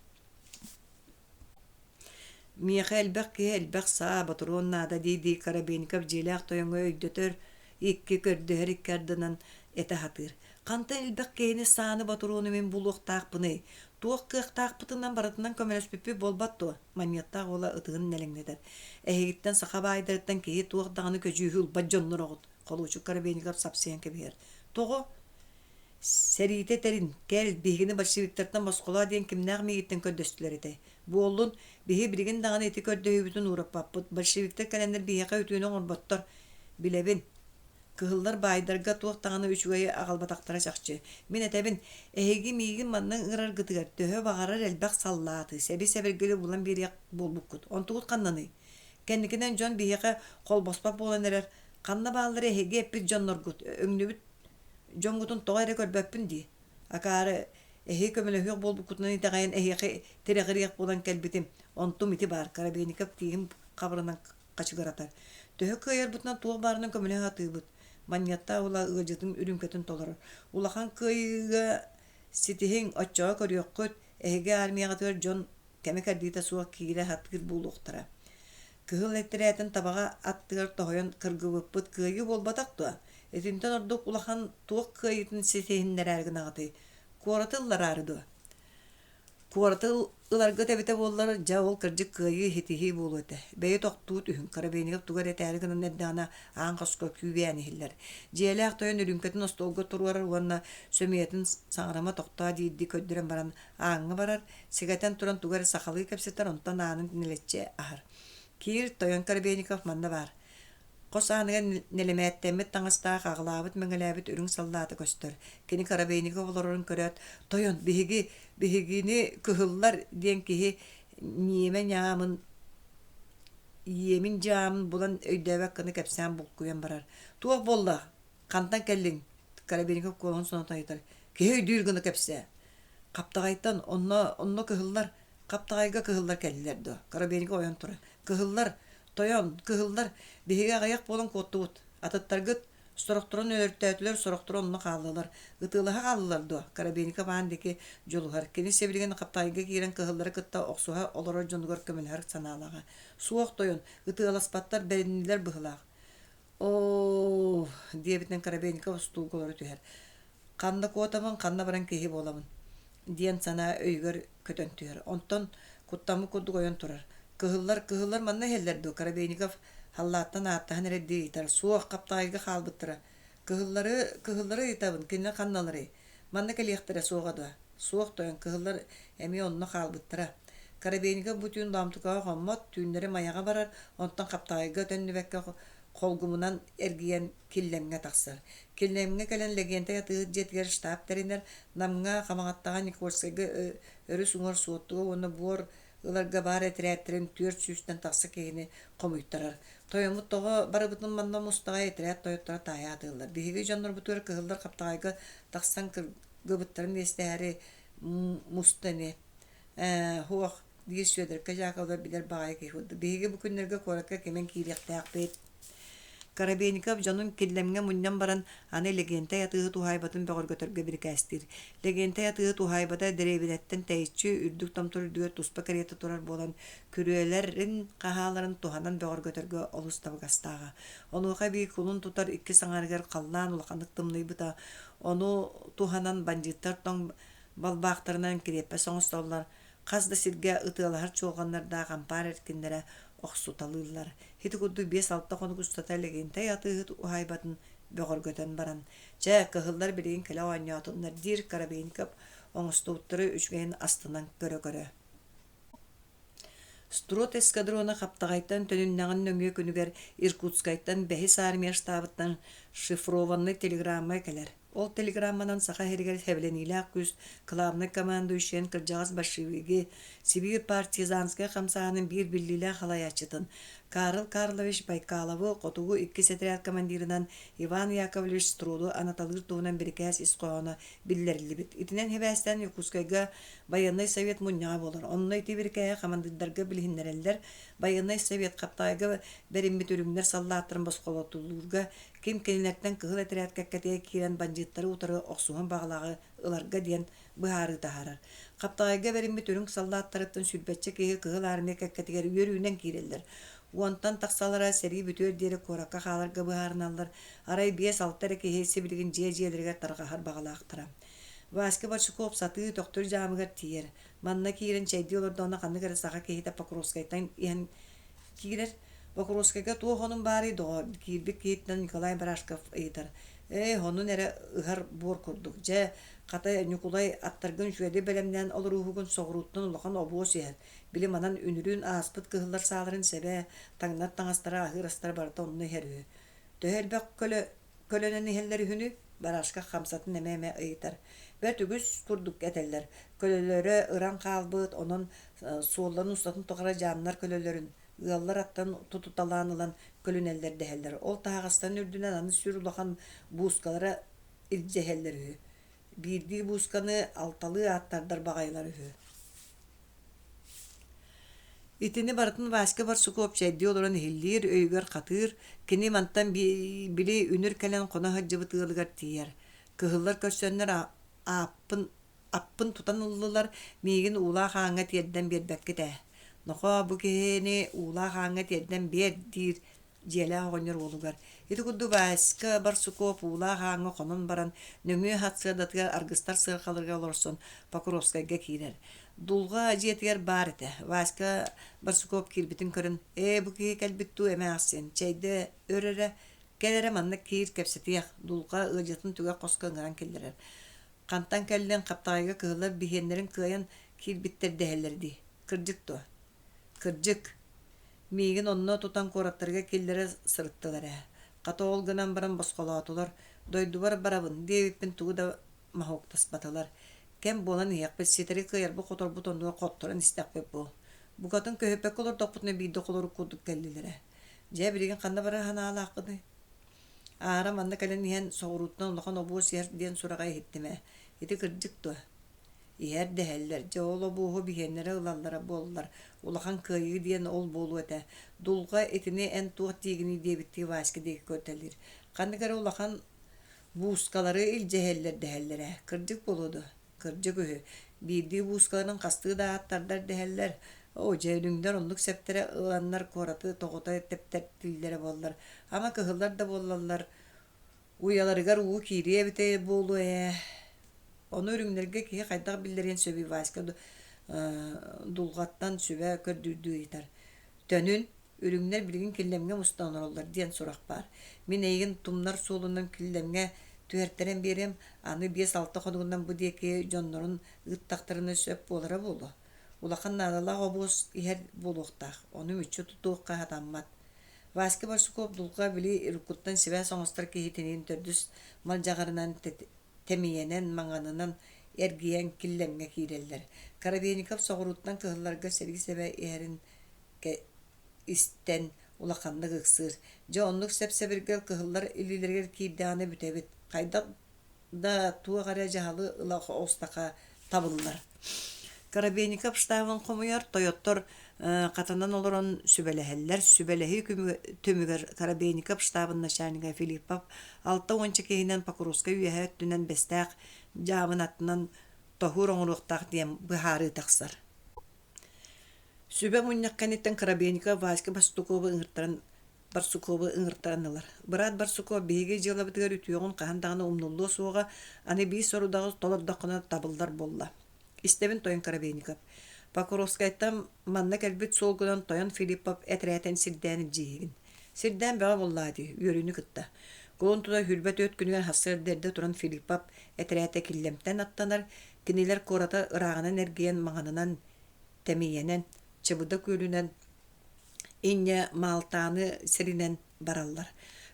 Миха элбек саа батуроннада диди карабинкап желак тоёңго өйдөтөр икки көрдөөр иккардынан эте хатыр. Канта элбек кени сааны батурону мен булуктаакпыны туок кыактаакпытынан баратынан көмөлөспүппү болбатту маньяттаак ола ытыгын нелеңнедер. Эхигиттен саха байдырыттан кии туок даганы көжүүхүл баджоннорогут колучу карабинкап сапсыян кебер. Того серите терин кел бигини большевиктардан баскола диен кимнак мигиттен көдөстүлөр эте. Бу олун биги биригин даганы эти көрдөйбүтүн ураппаппыт большевиктер календер бияка өтүүнүн орботтор билебин. Кыһыллар байдарга туактаганы үчүгөй агалбатактара чакчы. Мен этебин эһиги миигин маннан ырар гытыгар төһө багарар элбак саллааты. Себи-себергеле булан берияк болбуккут. Онтугут каннаны. Кенникинен жон бияка кол боспап болан эрер. Канна баалары эһиги эппит жонноргут. Өңнүбүт жоңгутун тоғайры көрбөппүн ди. Акары эһи көмөлөһүк болбуккутунан итагайын эһиги терегириyak болан келбитим. Онтум ити бар. Карабинкап тиим кабырынан качыгаратар. Төһө кыйыр бутунан туох барынан көмөлөһү атыыбыт. Маньятта ула ыжытын үрүмкөтүн толорор. Улахан кыйга ситиһин оччоо көрүөккөт эһиге армиягатыр жон кемекардита суак киире хаттыр буулуктара. Кыһыл эттерэтин табага аттыгар тохойон кыргыбыппыт кыйы болбатактуа. Этинтен ордук улахан туок кыйытын ситиһиннерэргинагаты. Куоратыллар арыдуа. Куоратыл ыларга тебите боллар жаол кыржык кыйы хитиһи болуэте. Бэйэ токтуут үһүн карабинкап тугар этээригинен эддаана аан коско күүбээнихиллер. Жиэлээх тойон үрүмкөтүн остолго туруарар уанна сөмиэтин саңарама токтаа диидди көддүрен баран ааҥҥа барар, сигатен туран тугар сахалыы кэпсеттер онтон аанын нелечче ахар. Киир тойон карабинкап манна бар. Кос aanыга нелемээттэммит таңастаах аглаабыт мэҥэлээбит үрүң саллааты көстөр. Кини карабинкап олорорун көрөт. Тойон бигини кыһыллар диэн киһи ниеме ñaamын иемин жаамын булан өйдөбөк кыны кэпсээн булкуйан барар. Туох болла кантан келлиң карабинкап колон сонотайтар. Киһи өйдүүр гына кэпсээ. Каптагайтан онно кыһыллар каптагайга кыһыллар келлилер до. Карабинкап ойон тура. Кыһыллар тойон кыһыллар биһиге агаяк болон коттубут. Атыттаргыт сорокторон өртөтүлөр сорокторон онно каалылар. Гытылыха каалылар до. Карабинкап аандыки жолугар. Кини себилген каптагайга киирен кыһыллары кытта оксуха олорор жонугар көмөлөр санаалага. Суох тойон гытыласпаттар беринилер быһылаах. О, диебитен карабинкап стулголор түһэр. Канна котамын, канна баран киһи боламын. Диен сана өйгөр көтөн түһэр. Онтон куттамы кудук ойон турар. Кыһыллар манна хеллерди. Карабинкап халлааттан ааттаһан эредди итар. Суох каптагайга хаалбыттыра. Кыһыллары итабын, кинне канналары. Манна келиэхтере суогадуа. Суох тойон кыһыллар эми онно хаалбыттыра. Карабинкап бутүүн ламтыкаға хоммот, түүнлери маяга барар, онтон каптагайга төннүбекке колгумунан эргиен киллемге тахсар. Киллемге келен легенте ятыгыт жетгер штабтеринер намга камагаттаган Никольскайга өрүс уңор суоттуга оны буор ыларга бар этереттерин 400-тен такса кегини комуйттарар. Тойомут того барыбытын манна мустага этерет тойоттара таятылар. Биһиги жоннор бутур кыһыллар каптагайга таксан гыбыттарын эстээри мустане хуах дис сөдер кажакалар билер багай ки худ биге бу күннерге коракка кемен киректаакпет Карабейников жанын киллемге муннан баран аны легенте ятыгы тухайбатын бөгөргөтөргө биркәстир. Легенте ятыгы тухайбата деребилеттен тәйчү үрдүк тамтыр дүгө туспа карета турар болан күрөөлерин кахаларын туханан бөгөргөтөргө олустабгастага. Онуга би кулун тутар икки саңаргар каллан улакандык тымныбыта. Ону туханан бандиттар тоң балбактарынан кирепе соңустоллар. Казда сирге ытылар чолганнарда кампар эркиндере оксуталылар. Хити кудду 5-6 конугустата легенте ятыгы ухайбатын бөгөргөтөн баран. Жа кыһыллар билеген келе ойнятыннар дир Карабейников оңустуттыры үчгейин астынан көрө-көрө. Строт эскадрона каптагайтан төнүннагын нөңө күнүгэр Иркутскайттан бехис армия штабыттан шифрованный телеграмма келер. Ол телеграмманан Саха Республикатын күз главный командующий кыржагас башчыгы Сибирь партизанская хамсаанын бир биллиле халаячытын Гаврилович Байкалову котугу 2 отряд командирынан Иван Яковлевич Струду Анатолий туунан биркәс исқоона биллерлибит. Итинен хебәстән Якутскайга военный совет мунья болар. Онны тибиркә командирдарга билһиннәрелдер. Военный совет каптайга бериммит үрүмнәр саллаттырын босқолотулурга ким кенелектен кыгыл отряд кәккәтә кирен бандиттары утары оксуган баглагы ыларга дигән быһары тахарар. Каптайга бериммит үрүң саллаттырыптан сүлбәтче кыгыл армия кәккәтәгә йөрүнән кирелдер. Уонтан таксалара сери бүтөр дере коракка халарга быһарналар. Арай 5-6 кеһесе билген же-желерге таргахар багалаактыра. Васька Бачуков саты доктор жамыгар тиер. Манна кирен чайдылордона каныгар сага кехите Покровскайтан ен кирер. Покровскайга туохонун бары доор кирбик кеттен Николай Барашков ыйтар. Хонун эре ыгар бор курдук. Же ката Николай аттаргын шуэде белемнен олуругун согруттан улахан обуос ер. Билим анан үнүрүн аспыт кыһыллар сааларын себе таңнат таңастара ахырастар барта онны херү. Төһелбек көлөнөн хеллери хүнү Барашка хамсатын эмеме ыйтар. Бер түгүс курдук этеллер. Көлөлөрө ыран калбыт, онун суолларын устатын тогара жаннар көлөлөрүн ыаллар аттан тутуталанылан көлөнеллер дехеллер. Ол тагастан үрдүнөн аны сүрүлахан буускалара илжехеллер. Бирди буусканы алталы аттардар багайлары. Итини бартын Васька Барсуков чайди олорон хиллир өйгөр катыр кини мантан били үнүр келен кона хаджыбытыылыгар тиер. Кыһыллар көссөннөр аппын тутан уллылар мигин улаа хааңа тиерден бербекките. Нохо бу кени улаа хааңа тиерден бер дир желе огонер олугар. Ити кудду Васька Барсуков улаа хааңа конон баран нөңө хатсыдатыгар аргыстар сыркалырга олорсон Покровскайга кирер. Дулга жетер бар эте. Васька Барсуков кирбитин көрүн. Бу ки келбитту эмээсен. Чейде өрөрө келере манна кир кепсетиях. Дулга ыжатын түгө косконган келдерер. Кантан келден каптайга кылар бихеннерин кыян кирбиттер дехелерди. Кыржыкту. Кыржык. Мигин онно тутан кораттарга келдере сырыттылар. Ката олгынан баран босқолатылар. Дойдубар барабын дебиппин тугуда махоктас баталар. Кем болан яқпет сетери кыяр бу котор бутонду котторан истақпеп бу. Бу катын көһөппек колор допутны бийде колор кудук келдилере. Же бириген канда бара ханаала акыды. Ара манда келен ен соғуруттан улахан обуос ер ден сурагай хиттиме. Ити кырдыкту. Иер дехеллер. Же оло бууху бихеннере ылаллара боллар. Улахан кыйы ден ол болу эте. Дулга этини эн туот тигини дебитти Васька деги көтелир. Кандыгары улахан буускалары илжехеллер дехеллере. Кырдык болуду. Кыржы көһү. Бирди буускаларын кастыы да аттардар дехеллер. О жеүдүңдер онлук септере ыланнар кораты тогота тептер тиллере боллар. Ама кыһыллар да боллалар. Уяларыгар уу кирие бите болу Оны үрүңнерге ки кайдак биллерен сөбү Васька дулгаттан сөбө көрдүрдү итар. Төнүн үрүңнер билген киллемге мустаныралар ден сурак бар. Мен эйген тумнар суулунан киллемге түертерен берем, аны 5-6 ходугундан бу деки жоннорун ыттактарыны сөп болара болу. Улахан надала обуз ихер болуктак, оны үчү тутуукка хатаммат. Васька Барсуков дулга били Иркуттан себе соңостар кехитинин төрдүс мал жагарынан темиенен маңанынан эргиен киллемге киреллер. Карабейников соғуруттан кыһылларга серги себе эрин истен улаханны гыксыр. Жонлук сепсебиргел кыһыллар илилерге кирданы бүтебит. Кайда да туа гара жахалы ылах остака табылылар. Коробейников штабын комуяр Тойоттор катанан олорон сүбелехеллер, сүбелехи төмүгөр Коробейников штабын начальнига Филиппов 6-10 кейинен Покровскай Үөһээ түнен бестак жабын аттынан тохур оңуруктак дем быхары таксар. Сүбе муннакканиттен Коробейников Васька Барсуковы ыңыртаранылар. Брат Барсуков бейге жылабытыгар үтüөгүн кахандагына умнуллуу суога аны бий сорудагы толордокуна табылдар болла. Истебин Тойон Коробейников. Покровскайттан манна келбит солгунан Тойон Филиппов этрәтен сирдәни жиигин. Сирдән бага боллады, Өлүүнү кытта. Колон туда хүлбәт өткүнүгөн хассырдерде туран Филиппов этрәте киллемтен аттанар, кинилер кората ырагынан эргиен маңанынан темиенен, чыбыда көлүнен инне малтаны сиринен бараллар.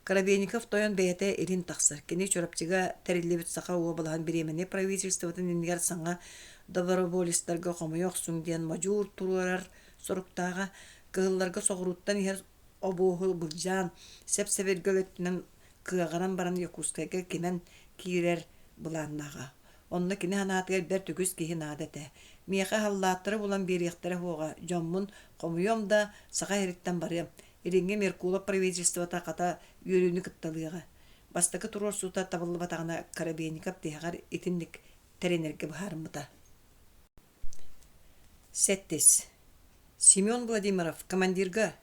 Коробейников Тойон бейте ирин тахсар. Кини чорапчыга терилебит Саха облахан беремене правительствотын ингер саңа доброволецтерге комуйок суңден мажур турурар соруктага кыылларга соғыруттан ихер обуоху бұлжан сеп-себергөлөттінен кыагаран баран Якутскайга кимен кирер буланнага. Онна кини ханаатыгар бер түгүс кихин адете. Мияка халлааттары булан бериектері хуға жоммун комуйом да Саха Хериттен барым. Иринге Меркулов правительствота ката Өлүүнү кытталыга. Бастакы турор сута табылы батагына Коробейников тегар итинник теренерге бахармыта. Сеттис. Семен Владимиров командирга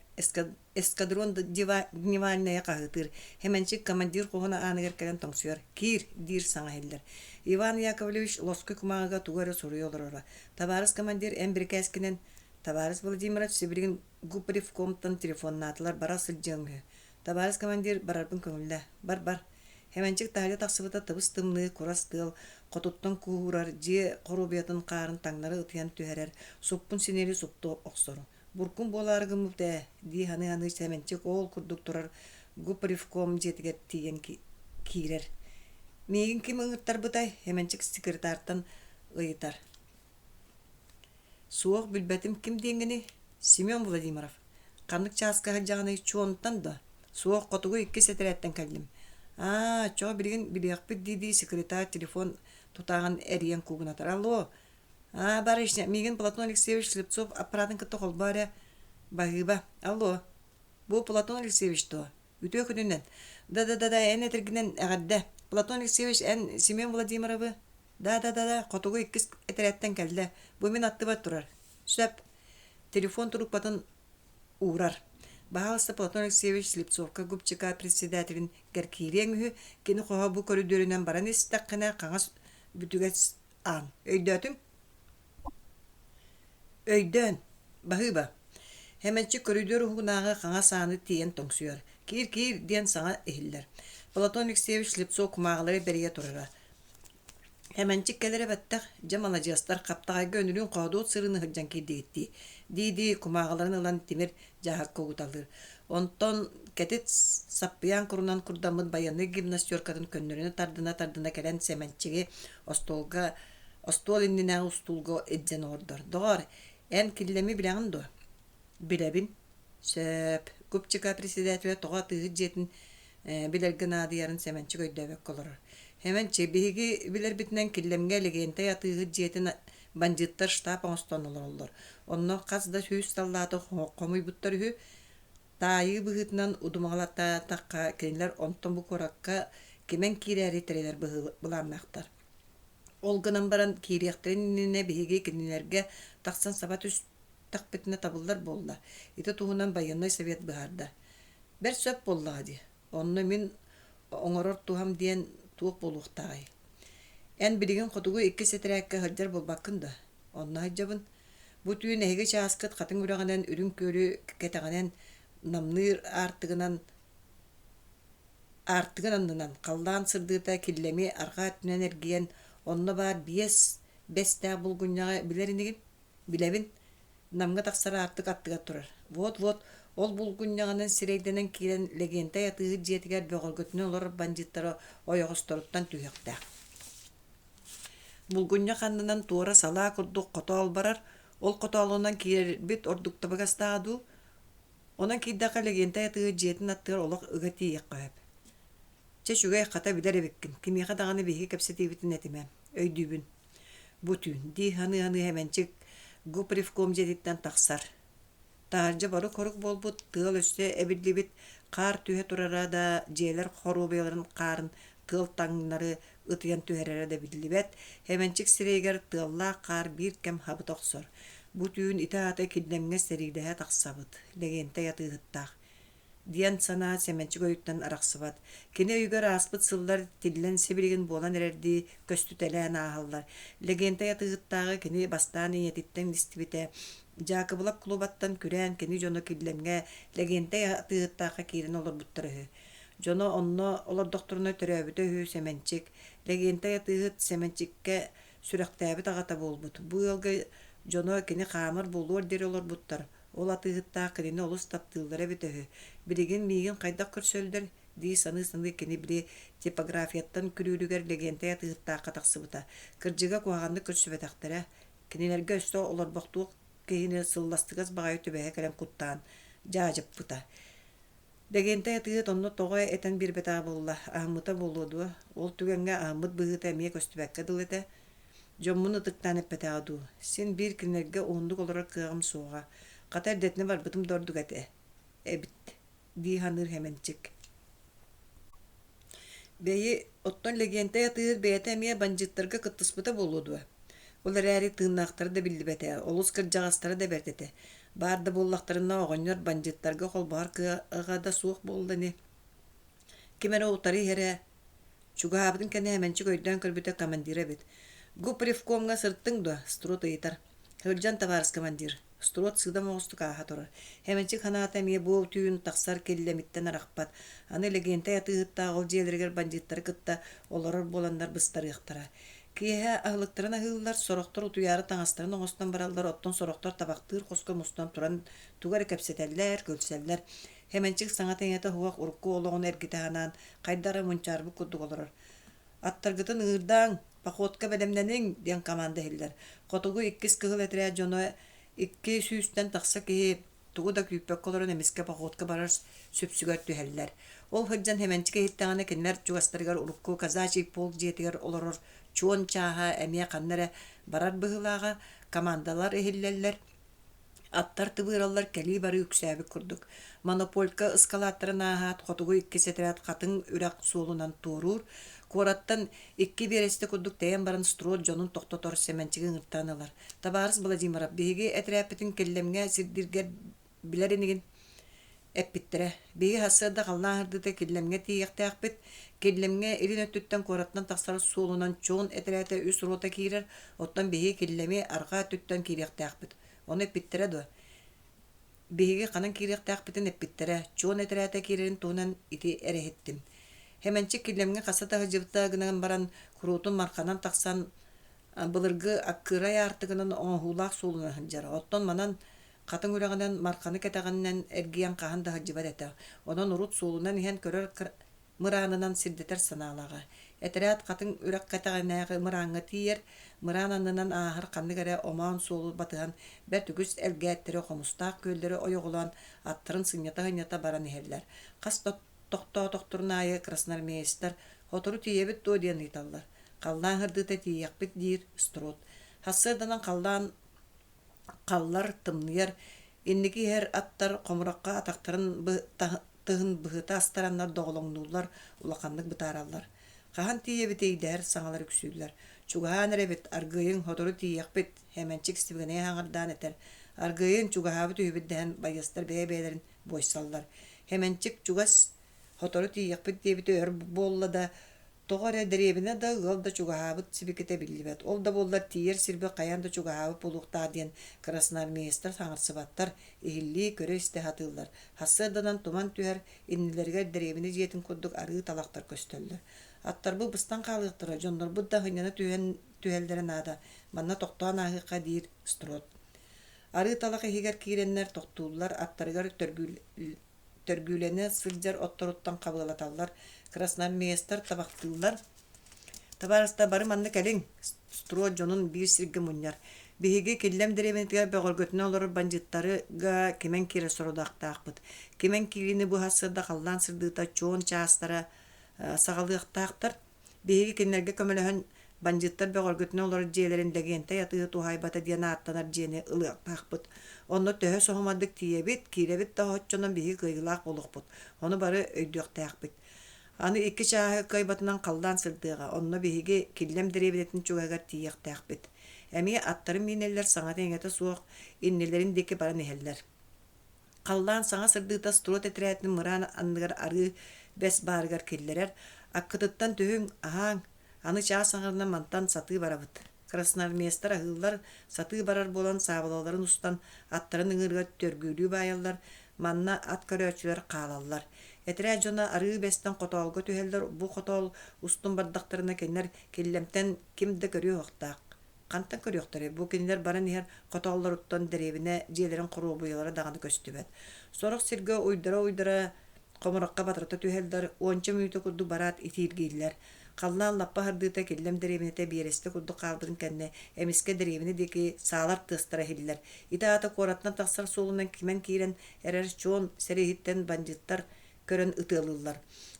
эскадрон дневальная кагытыр. Хеменчик командир кугуна аныгер келен тоңсуяр. Кир дир саңа хеллер. Иван Яковлевич Лоской кумагага тугары соруйолорора. Товарищ командир М.Б. Товарищ Владимирович Сибирин Гупаревкомтан телефоннатылар бара сылжыңы. Товарищ командир барарбын көңілді. Бар. Хеменчик тахали тахсыыта тыбыс тымны, курас тыл, котуттан куурар, же корубиятын қарын таңнары ытыян түхерер, суппун синели супту оқсору. Буркун боларғы мұлте, ди ханы хеменчик ол күрдік тұрар Гупаревком жетігер тиген кирер. Мегін кем ұңыттар бұтай, хеменчик секретартан ұйытар. Суық бүлбәтім кім денгені? Семен Владимиров. Қанық часка жағаны чуонтан да. Суық қотуғы 2 сетіреттен кәлдім. Чоға білеқпіт дейді секретар телефон тұтаған әриен кугынатар. Алло. Барышня, меген Платон Алексеевич Слепцов аппаратын кітті қол баря. Бағыба. Алло. Бұл Платон Алексеевич то. Үтө күнінен. Да, ән етіргінен әғадда. Платон Алексеевич ән Семен Владимировы. Да, қотуғы 2 сетіреттен кәлді. Бұл мен атты бат тұрар. Сөп. Телефон трубкатын урар. Бағалысы Платон Алексеевич Слепцовка губчика председателин геркиреңі кені қоға бұл коридорынан баран естіққіне қаңас бүтігес аң. Өйдөтің? Өйдөн. Бағыба. Хеменчі коридоры хуғынағы қаңас аңы тиен тоңсуяр. Кир ден саңа эхиллер. Платон Алексеевич Слепцов кумағылары берге тұрыра. Хеменчик келері бәттіқ жамала жастар қаптағайға өнілін қоғдуот сырыны ғыржан кейдегетті. Диди кумағыларын ылан темір жағақ коғыталыр. Онтон кәтет саппиян құрынан құрдамыд баяны гимнастеркатын көннеріні тардына кәлен семенчіге остол инніне устулға эдзен ордар. Доғар, ән киллеми біләңін до? Біләбін. Сөп, көпчіка председателя тоға тығы жетін білерген ады ярын семенчі көйдәбек қолырыр. Hemen çebihi bilir bitinen killemge legente yatığı jeten bandittar штаб оңстонолор оллор. Онно казда сүйүс таллаты комуй буттарыхы тайы быгытынан удумалата такка кенлер онтон бу коракка кемен кирери терелер буланмактар. Ол гынан баран киректерине биги кенлерге таксан сабат үс такбетине табылдар болду. Ите туһунан баянный совет баарда. Бер сөп болду. Онно мен оңорор тухам диен туық болуқтағай. Ән білеген қотуғы 2 сетірәкке ғырдар болбаққын да. Онна ғыджабын. Бұ түйін әйге чаасқыт қатын үрағынан үрін көрі кәтағынан намныр артығынан қалдан сырдыта киллеми арға түнен әргейен онна бар 5 бұлғынняға білерінеген біләбін намға тақсара артық аттыға тұрар. Вот, ол бұлғынняғынан сирейденен кейлен легента ятығы жетігер бөғілгөтінен олар бандиттары ойоғыстырыптан түйіқті. Бұлғыння қандынан туара сала күрдік қото албарар, ол қото алуынан кейлер бет ордықта бағастағаду, онан кейдаға легента ятығы жетін аттығыр олық ұға тейек қойып. Чеш үгай қата білер ebekkin, кемеға дағаны бейге кәпсетейбітін әтіме, өйдүйбін. Бүтүн ди ханы hemenчик гупревком жетиттен тахсар. Тааржа бары корук болбут тыл өстө эбилдибит кар түһө турара да жээлер хорубеларын карын тыл таңнары ытыян түһәрәре дә биллибет. Hemenчик сирегер тылла кар бир кем хабыт оксор. Бүтүн итааты киднемге серигдәһә тахсабыт. Легенте ятыгыттак. Диан сана семенчик өйттен араксыбат. Кене үйгөр аспыт сыллар тиллен сибирген болан эрерди көстүтелен ахаллар. Легенте ятыгыттагы кене бастаны етиттен дистибите. Жакыбылак клубаттан күрән кене жоно кидлемге легенте ятыгыттакка кирен олор буттыры. Жоно онно олор докторуна төрөөбүтэ семенчик. Легенте ятыгыт семенчикке сүрөктәбит агата болбут. Бу елга жоно кене камыр болур дер олор буттар. Ол атыгытта кене олус таптылдары битэ. Билеген миген кайдак көрсөлдөр ди саны кене бири типографияттан күрүлүгер легенте ятыгытта катаксыбыта. Кыржыга куаганды көрсөбөтактара. Кенелерге өстө олор боктук кейине сылластыгас багай төбөһө келен куттан жаажыппыта. Легенте ятыгыт онно тогой этен бир бета болла. Ахмыта болуду. Ол түгенге ахмыт быгыта эмие көстүбөккө дылыта. Жоммуну тыктан эппетаду. Сен бир кинерге ондук олорор кыгам суга. Катар детне бар бытым дордугате. Эбит. Ди ханыр hemenчик. Бейи оттон легенте ятыгыт бейте эмие банжыттарга кыттыспыта болуду. Олар әри тыыннактары да биллибете. Олус кыржагастары да бертете. Барды боллактарына огоньор банжыттарга холбар кыга да суох болдыны. Кемере утары хере чугаабытын кене hemenчик өйдөн көрбүтө командира бит. Гупревкомга сырттың да строт ыйтар. Хылжан товарищ командир. Строт сыда моосту каха турар. Hemenчик ханата мие буу түйүн таксар келлемиттен аракпат. Аны легенте ятыгытта ол жээлергер банжыттары кытта олорор боландар быстарыктара. Кие агылыктарына хыллар сороктор утуяры таңастарын оңостан баралдар оттон сороктор табактыр коско мустан туран тугар кепсетеллер, көлселлер. Hemenчик саңа теңете хуак урукку ологон эргитаанан кайдары мунчарбы кудук олорор. Аттаргытын ырдаң походка белемненин ден команда хиллер. Котугу 2 кыгыл этре жоно 2 сүүстен такса ки тугу да күппөк колорун эмиске походка барар сөпсүгөр түһеллер. Ол хыджан hemenчик эйттаганы кинлер чугастаргар урукку казачий полк жетигер олорор чуон чаха эмие каннере барар быгылага командалар эхиллеллер. Аттар тыбыраллар кели бары үксәбик курдук. Монополька эскалаторына хат котугу 2 сетрат катын үрак суолунан турур. Кораттан 2 бересте курдук тәйен барын строт жонун токтотор семенчигин ыртаналар. Табарыс Владимир биги этрәпетин келлемге сирдиргер билеринигин эппиттере. Биги хасырда каллаһырдыта келлемге тиектәкпит. Келлемге ирин өттүттен кораттан таксар суолунан чоон этрәте үс рота кирер. Оттан биги келлеме арга төттөн киректәкпит. Оны эппиттере до. Биги канан киректәкпитин эппиттере. Чоон этрәте кирерин тунан ити эрехеттим. Hemenчик келлемге касата жыбта гынан баран курутун марканан таксан былыргы аккыра яртыгынан оңхулак сулуна ханжара. Оттон манан катын үрәгәнән марканы кәтәгәннән эргиян каһан да җибәр әтә. Онан урут сулунан иһән көрөр мыранынан сирдетер саналага. Этерәт катын үрәк кәтәгәнәгә мыранга тиер, мырананнан ахыр канныгәрә оман сулу батыган бәтүгүс элгәттәре хомустак көлләре оёгылан аттырын сынята баран иһәлләр. Кас тоқтурнайы красноармейстер хотору тиебит то диен италлар. Калдан хырдыта тиекпит дир строт. Хассырданан қаллар тымныр. Инники хер аттар комуракка атактарын тыгын быгыта астараннар доголоңнулар улаканнык бытараллар. Кахан тиебит эйдер саңалар үксүйлөр. Чугахан ребит аргыйын хотору тиекпит hemenчик стибгене хаңардан этер. Аргыйын чугахабы түйбидден байыстар бэбелерин бойсаллар. Hemenчик чугас хотору тиекпит дебит өр болла да тогора деребине да гылда чугаабыт сибикете биллибет. Ол да боллар тиер сирбе каянда чугаабы полуктар диен красноармейстер саңарсыбаттар ихилли көрө истехатылар. Хассырданан туман түһәр иннилерге деребине жетин курдук ары талактар көстөллөр. Аттар бу быстан калыктыра жондор будда хыняна түһелдерен ада. Манна токтоан агыка дир строт. Ары талакы хигер киреннер токтуулар аттарыгар төргүлене сылжар отторуттан кабылаталлар. Красноармейстер табактылар. Табарыста бары манны келин строт жонун бир сирге муньяр. Биһиги киллем деребинтиге бөгөлгөтүнө олор банжыттарыга кемен кире сорудактаакпыт. Кемен кирини бу хасырда калдан сырдыта чоон чаастара сагалыктаактар. Биһиги кинерге көмөлөһөн Банжыттар бөгөргөтүнө олар жээлерин легенте ятыы тухайбата диэн аттанар жене ылыактаакпыт. Онно төһө сохомадык тиебит, кииребит да хоччонон биһи кыйгылаак болукпут. Ону бары өйдүөктаакпыт. Аны икки чааһы кыайбатынан калдаан сылдыга, онно биһиги киллем деребитин чугагар тиектаакпыт. Эми аттарын минеллер саңа теңете суох иннелерин деки баран эхеллер. Калдаан саңа сырдыыта строт этерәтин мыран анныгар ары бес баарыгар киллерер, аккытыттан төһүң аһаң, аны чаа саңарынан мантан сатыы барабыт. Красноармейстар ахыллар сатыы барар болан саабалаларын устан аттарын ыҥырга төргүүрүү баайаллар, манна ат көрөөчүлөр каалаллар. Этерэ жона ары бестен котоолго түһэллер, бу котоол устун бардактарына кеннер киллемтен кимде көрүө октаак. Кантан көрүөктөр бу кинилер баран иһер котооллоруттан деребине жээлерин куруубуйалары даганы көстүбөт. Сорох сирге уйдара комуракка батырата түһэллер, 10 минута курду бараат итииргииллер. Қаллаан лаппа хардыыта киллем деребинете биересте курду каалдырын кэнне эмиске деребини деки саалар тыстара хиллер. Итаата коратна тахсар суулунан кимен киирен эрер чуон серихиттен банжыттар көрөн ытыылылар.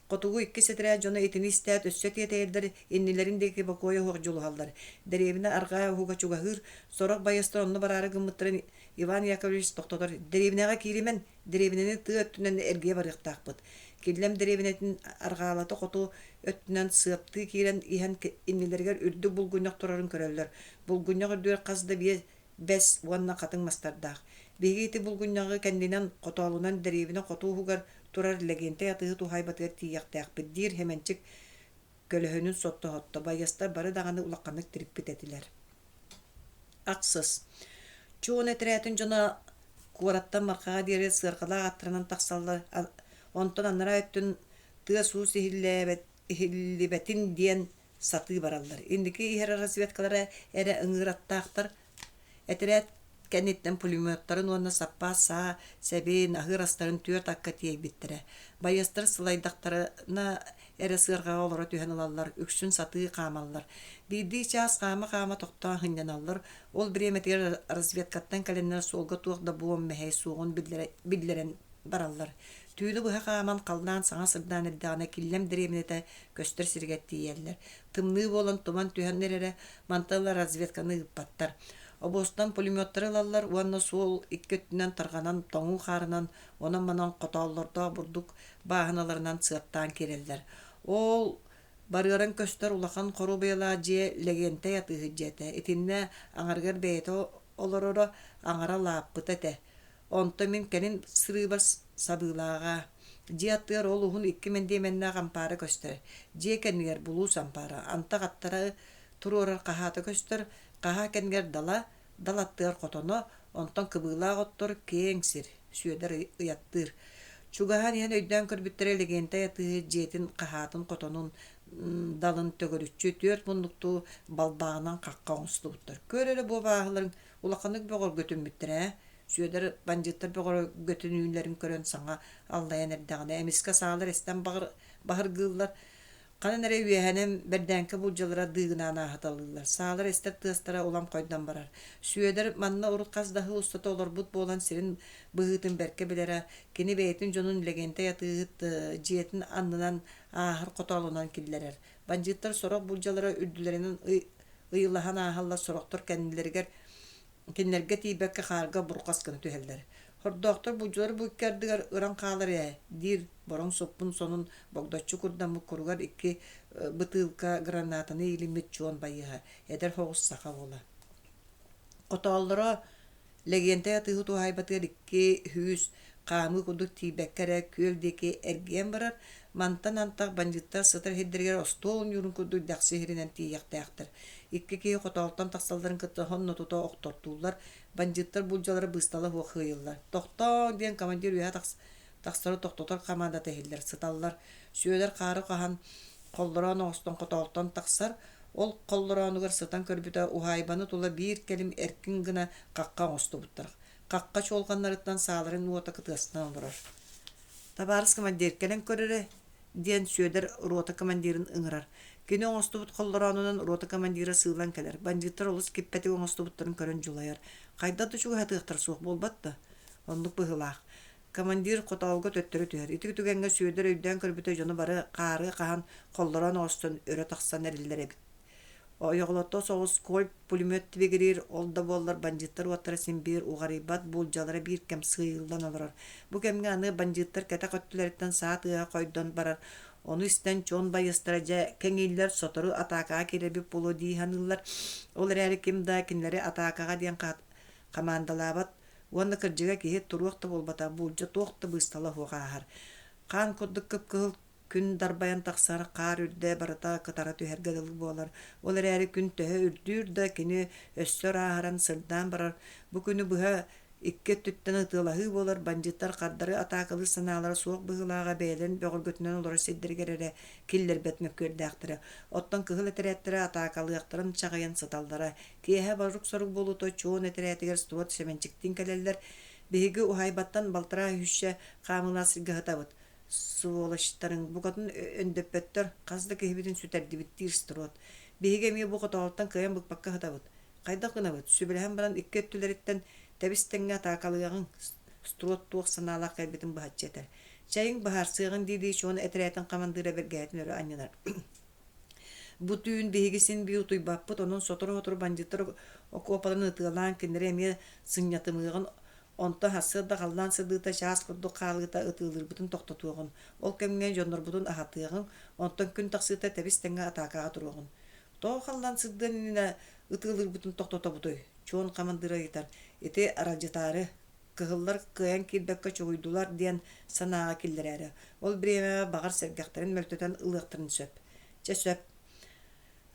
Котугу икки сетирэ жона итини истэät өссөт етээлдер иннилерин деки бакоя хуак жулуһаллар. Деребине аргая хуга чугахыр, сорок байыстар онно барары гыммыттарын Иван Яковлевич токтотор. Деребинега киримен, деребинени тыы өттүнен эргие барыктаакпыт. Киллем деребинетин аргаалаты коту өттүнен сыапты кирен иһен иннилергер үрдү булгуньяк турарын көрөллөр. Булгуньяк үрдүер казда бие бес уанна катын мастардаах. Бигити булгуньягы кендинен котоолунан деребине котууһугар турар легенте ятыы тухайбатыгар тиияктаакпыт диир хеменчик көлөһөнүн соттохотто байастар бары даганы улакканнык тириппит этилер. Аксыз. Чуон этерэтин жона куараттан маркага диэри сыаркалаах аттарынан тахсаллар, онтон аннара өттүн тыа суус ихиллибетин диэн сатыы бараллар. Индики иһэр разведкалара эре ыҥыыраттаахтар этерэт кенниттен пулеметтарын уонна саппаа саа сэбиин ахыр астарын түөт акка тиэйбиттерэ. Байастар сылайдактарына эре сыаргага олоро түһэн ылаллар, үксүн сатыы каамаллар. Биирдии чаас каама токтоон хыньяналлар. Ол биреметер разведкаттан каленнер суолга туохда буом мэхэй суогун биллерен бараллар. Түйді бұха қаман қалдан саңа сырдан әрдағына киллем деребінеті көстір сіргет тиеллер. Тымны болан туман түйәннер әрі манталар разведканы ұппаттар. Обостан пулеметтары лаллар, уанна суол иккөттінен тарғанан, тоңу қарынан, онан манан қоталларда бұрдық бағыналарынан сыаттан керелдер. Ол барыран көстір улақан қору бейла же легенте ятығы жеті. Етінне аңарғар бейті оларора аңара лаппыт әті. Онто мен кәнін сырыбар сабылаға. Же аттығар ол ұғын 2 мендеменна қампары көстір. Же кәнігер бұлу сампары. Анта қаттары тұрорар қағаты көстір. Қаға кәнігер далаттығар қотоно. Онтан кыбылаға оттыр кеңсір. Сүйедер ұяттыр. Чугахан ең өйден көрбіттері легенте ятығы жетін қағатын қотонun далын төгөрүччү 4 мұндықты балбағынан қаққа оңсты бұттыр. Көрері бұл бағыларын ұлақанық бұғыр көтін біттірі. Сүйедер банжыттар бұғыр götünүүлерин көрөн саңа аллайан эрдағына эмиске саалар эстен бағыр гыллар. Қанын әрі үйәхенем бердәнкі бұлжалыра дығынана ахаталылар. Саалар эстер тыстара улам қойдан барар. Сүйедер манна урут қаздағы ұстаты олар бұд болан сирин бұғытын бәрке білері кені бәйтін жонун легенте ятығыт жиетін аннынан ахыр қоталынан киллерер. Банжыттар сорок бұлжалыра үрділерінің ыйылахан ахалла сороқтор кеннерге тибәкке қарға бұрқас кіні түхелдер. Хордоқтар бұжылар бұйкердігер ұран қалар дир борон соппун сонун богдаччы күрдамы күргар 2 бытылка гранатаны илимет чуон байыға. Эдер хоғыз сақа бола. Қоталлара легенте ятығы тухайбатығар 2 Үһүс қамы күдік тибәккәрі көлдеке әрген барар. Мантан антақ банжыттар сытыр хеддергер остолын юрын күдік дәқсі херінен тияқтаяқтыр. 2 кей қоталықтан тақсалдарын кітті хонны тұта оқтортулар. Банжыттар бұлжалары бұсталы хуақыйылар. Тоқтау ден командир үйә тақсары тоқтотар командаты хелдер сыталлар. Сүйелер қары қахан қолдыран оғыстан қоталықтан тақсар. Ол қолдыранығыр сытан көрбіті ухайбаны тұла бір кәлім әркін гына қаққа оғысты бұттар. Қаққа чолғанларыттан сағаларын уота кытығыстан олырар. Табарыс командир кәлін көрірі ден сүйедер рота командирін ыңырар. Кені оңыстыбыт қолларанынан рота командиры сыйлан кәлер. Бандиттар олыс кеппәті оңыстыбыттарын көрін julайар. Қайда түшігі хатықтар суық болбатты. Ондық бұғылақ. Командир қотауға төттірі түйер. Итігі түгенге сүйедер өйден көрбіті жоны бары қары қахан қолларан оңыстын өрі тақсан әрілдер әбіт. Оёголото соғыс кол пулемет тибегирир олда боллар банжиттар уаттара симбир угарибат булжалара бир кем сыйылдан олорор. Бу кемге аны банжиттар кета көттүлерден саатыга койдон барар. Onu isten çon bayıstıraca kengiller sotoru atakağa kirebi pulu dihanıllar. Olur her kim da kinleri atakağa diyen kamandalabat. Onu kırcıga ki turuqta bolbata bulca toqta bыстала hoğahar. Kan kodduk kıp kıl күн дарбаян тақсары қар үрді барата кытара түһәргәділі болар. Олар әрі күн төһі үрдүр да кені өссөр ағаран сырдан барар. Бұ күні бұға икке түттен ытылағы болар. Банжиттар қардары атақылы саналары соқ бұғылаға бәйлін бөғір көтінен олар седдергерері киллер бәтмек көрді ақтыры. Оттан кығыл әтірәттірі атақылы ақтырын чағайын сыталдары. Кейхе барруқ сұрық болу той чоғын әтірәттігер стуат семенчіктен кәлелер. Бейгі ухайбаттан балтыра үші қамыласырға ғытабыд. Суолаштарын бугатын өндөппөттөр казды кебидин сүтерди биттир строт. Биге ми бу котолтан кыян букпакка хатабыт. Кайда кынабыт. Сүбелем баран иккеттүлерден табистенге такалыгын строт тук санала кайбитин бахатчетер. Чайын бахарсыгын диди шоны этеретен командира бергәтин өрө аннар. Бу түйүн бигесин би утуй баппыт онун сотору бандиттер окопалын ытылан кинереме сыньятымыгын онто хасыда қалдан сыдыта шаас курду калыта ытылыр бутун токтотугун. Ол кемген жоннор бутун ахатыгын онтон күн таксыта табистенге атакага тургун. То қалдан сыддын ытылыр бутун токтотобутой. Чон командира итар. Эте аражытары кыгыллар кыян килбекке чогуйдулар диен санага киллерәре. Ол биреме багар сергактарын мөлтөтөн ылыктырын сөп. Сөп.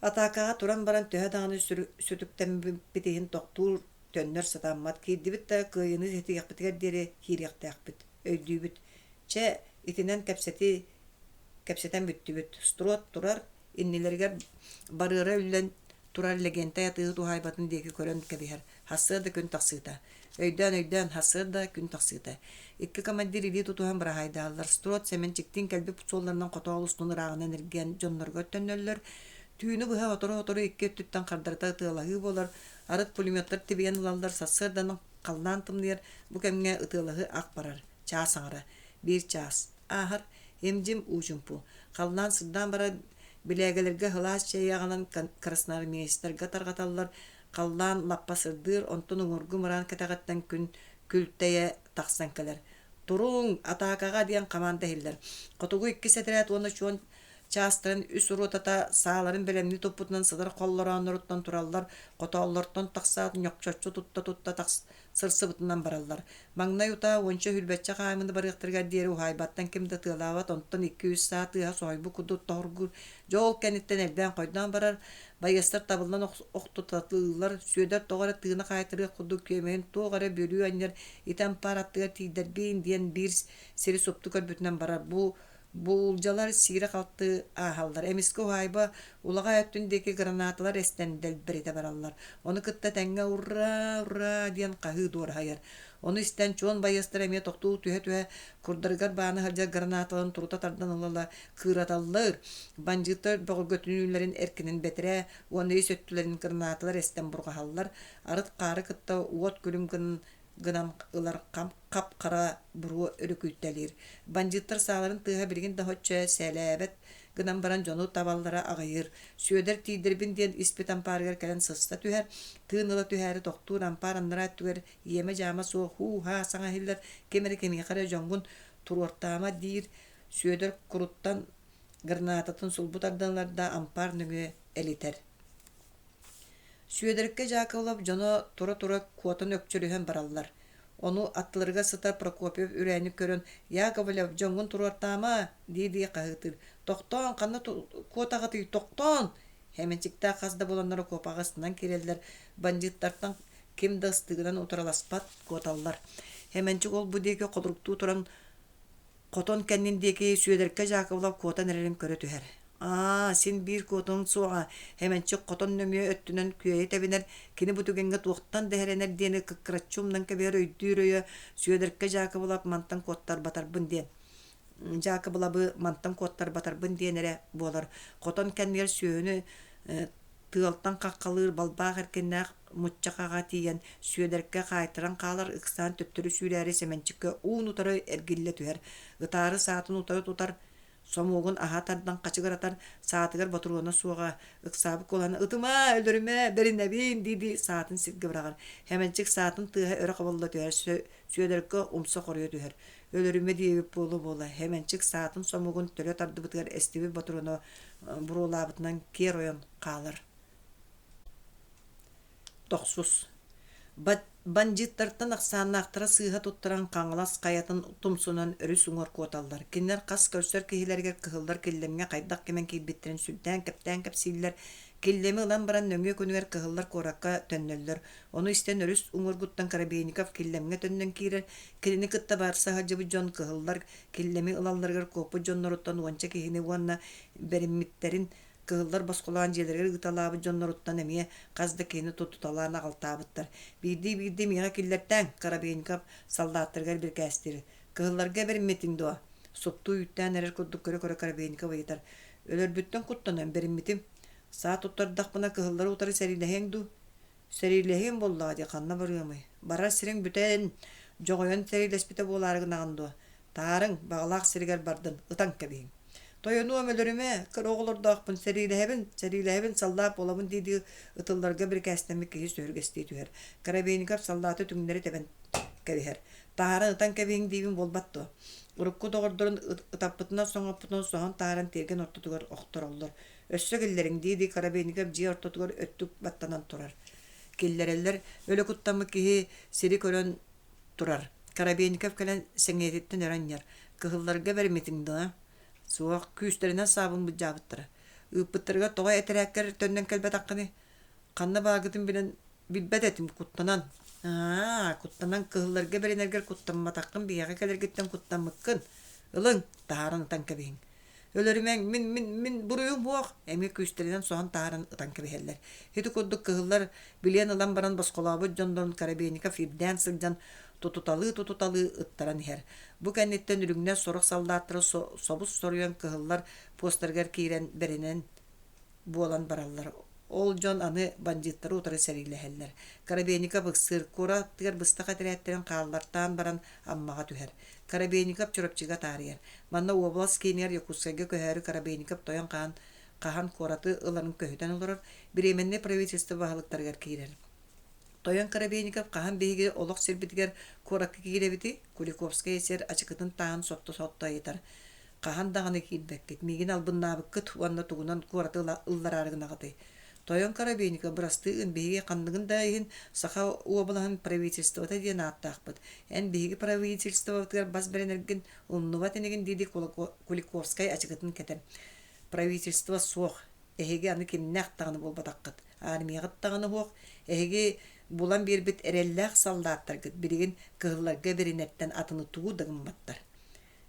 Атакага туран баран төһө даганы сүтүктен битеген токтур төннөр сатаммат кийдибитте кыйыны сетигеппитигер дере хирияктаакпит өйдүүбүт. Че итинен кепсетен бүттүбүт. Строт турар иннилерге барыра үллен турар легенте ятыгы тухайбатын деги көрөн кебихер. Хасыда күн таксыыта. Өйдөн хасыда күн таксыыта. Икки командир иди тутухан барахайдаалар. Строт семенчиктин келби путсолларынан котоолустун ыраагынан эрген жоннорго төннөллөр. Түйүнү быха отору икки түттен кардарта тыалагы болар. Арыт пулеметтер тибиен улалдар сассырдан қалдан тымдыр. Бу кемге ытыалагы ак барар. Час аңара. Bir час. Ахар эмжим ужумпу. Қалдан сырдан бара билегелерге хылас чейяганан красноармейцтерге таргаталлар. Қалдан лаппа сырдыр, онтон уңургу муран кетагаттан күн күлтeye таксан келер. Туруң атакага диен команда хиллер. Котугу икки сетерет оны чон частын үс урутата сааларын белемни топпутунан сыдар коллорон уруттан тураллар, котоллортон таксаат ньокчоччу тутта такс сырсыбытынан бараллар. Маңнай ута онча хүлбетче каймынды барыктырга дери ухайбаттан кимде тылават онтон 200 сааты сойбу кудут торгур жол кенеттен элбен койдан барар. Байыстар табылдан оқтутатлылар сөйдер тоғара тыгына кайтыры куду көмейін тоғара бөлүү аннер итен параттыга тийдербейін диен бир сери сопту көрбүтүнөн барар. Булжалар сире калты ахалдар. Эмиске хайба улага өттүндеки гранаталар эстендел берете бараллар. Оны кытта теңге ура диен кахы дор хайыр. Оны истен чон байыстар эме токтуу түһө курдаргар бааны харжа гранаталарын турута тардан алала кыраталлар. Бандиттар бөгөтүнүлөрүн эркинин бетире, оны сөттүлөрүн гранаталар эстен бургахаллар. Арыт кары кытта уот күлүм гынан ылар кап кара буру өрүкүттелир. Бандиттар сааларын тыга билген да хочча сәләбет гынан баран жону табаллара агайыр. Сөйдер тийдербин диен испитан паргер келен сыста түһәр, тыынылы түһәре токтур ампараннара түгер еме жама со ха саңа хиллер кемери кара жонгун туруортама дир сөйдер куруттан гранататын сулбутарданларда ампар нүгө элитер. Süöderikке Jakovlov жоно тура куотан өкчөрүһөн бараллар. Ону аттыларга сыта Прокопьев үрәйнү көрөн Яковлев жоңгун туруартама диди кагытыр. Токтон канна куотагаты токтон. Хеменчикта казда болоннор копагастан кирелдер. Бандиттардан ким дастыгынан утараласпат куоталлар. Хеменчик ол будеге кодруктуу туран котон кенниндеги Süöderikке Jakovlov куотан эрен көрө түһәр. Син бир котон суга hemençik qoton nömüye öttünen küye tebiner kini butugenge tuqtan deherener diye kıkratçumdan keber öydürüye Süöderikke Jakovlov mantan kottar batarbın diye. Jakovlov'ı mantan kottar batarbın diye nere bolar. Qoton kenner süönü tığaltan kakkalır balbağ erkenler mutçakağa tiyen Süöderikke kaytıran kalar ıksan töptürü süyleri hemençikke un utarı ergille tüher. Gıtarı saatın utarı tutar Somугун ахатардан качыгаратар саатыгар батуруна суга ыксабы коланы ытыма өлөрүмө беринебин диди саатын сирге барагар. Хеменчик саатын тыга өрө кабылда төөр сөйдөркө умса корую төөр. Өлөрүмө диеп болу бола. Хеменчик саатын somугун төлө тарды бытыгар эстиби батуруна бурулабытынан кер оyon калар. Токсус. Бандиттартан аксааннаактара сыыха туттаран каңлас каятын тумсунан өрүс уңор куоталлар. Киннер кас көрсөр кихилерге кыһыллар киллемге кайдак кемен кийбиттерин сүлдән кэптән киллеми ылан баран нөңгө көнүгер кыһыллар коракка төннөллөр. Ону истен өрүс уңоргуттан Карабейников киллемге төннөн кирер. Килини кытта барса хаҗыбы жон кыһыллар киллеми ылалларгар копу жонноруттан уанча кихини уанна бериммиттерин кыһыллар баскулаган жерлерге гыталаабы жонноруттан эмие казда кини тутуталаан агалтаабыттар. Биди мига киллерден Карабейников солдаттаргар бир кәстери. Кыһылларга бериммитин дуа. Сотту үттән эрер курдук көрө Карабейников айтар. Өлөрбүттен куттанан бериммитим. Саат уттардакпына кыһыллар утары сәрилеһең ду. Сәрилеһең болла ди канна барыймы. Барар сирең бүтән жогойон сәрилеспите боларыгынаган дуа. Тарың баглак сиргер бардын ытан кебең. Тойону өмөлөрүмө кыроголордакпын сәрилеһебин салдап болабын диди ытылларга бир кәстәми кии сөргәсти түһәр. Карабейников солдаты түңнәре тебен кебер. Тары ытан кебең дибин болбатты. Урукку тогордорун ытаппытына соңаппытын тарын терген ортотугар охтороллор. Өссө киллерин диди Карабейников жи ортотугар өттүк баттанан турар. Киллерелер өлө куттамы кии сири көрөн турар. Карабейников келен сеңетиттен эраньяр. Кыһылларга бермитиңди. Суак күстеринен сабын бұджабыттыра. Үппіттірге тоға әтерәккер төннен кәлбәт аққыны. Қанна бағытын білен білбәт әтім құттанан. Құттанан кығыларға беренергер құттанма таққын бияға кәлергеттен құттанмыққын. Үлің тағарын ұтан кәбейін. Өлөрүмәң min бурuyum хуақ. Әме күстеринен соған тағарын ұтан кәбейелер. Хеті көддік кығылар білен ылан баран басқолабы жондорын Карабейников ирден сылжан тутуталы ыттаран хер. Бу кәннеттен үрүңнә сорық солдаттары собус соруян кыһыллар постергер кирен беренен буолан бараллар. Ол жон аны бандиттары утары сәриләһәлләр. Карабейников быксыр кура тигәр Бастакы тирәттерен каллартан баран аммага түһәр. Карабейников чурапчыга тарыяр. Манна область Н.Якутскайга Якутскайга көһәре Карабейников тоян кахан кораты ыларын көһүтән олорор биременне правительство баһалыктарга кирер. Тоян Карабейников кахан беге олық сербитгер коракка киребити Куликовская сер ачыкытын таан сотто айтар. Кахан даганы кийбеккет мигин албыннабыккыт уанна тугунан кораты ылларарыгынагыты. Тоян Карабейников брасты ын беге кандыгын дайын Саха облаһын правительствота диен аттакпыт. Эн беге правительствотар бас беренерген умнува тенеген диди Куликовская ачыкытын кетер. Правительство суох эһеге аны кимнәк тагыны болбатаккыт. Армияга тагыны хуак эһеге булан бирбит эрелләк солдаттаргыт бириген кыһылларга беринеттен атыны туу дыгымбаттар.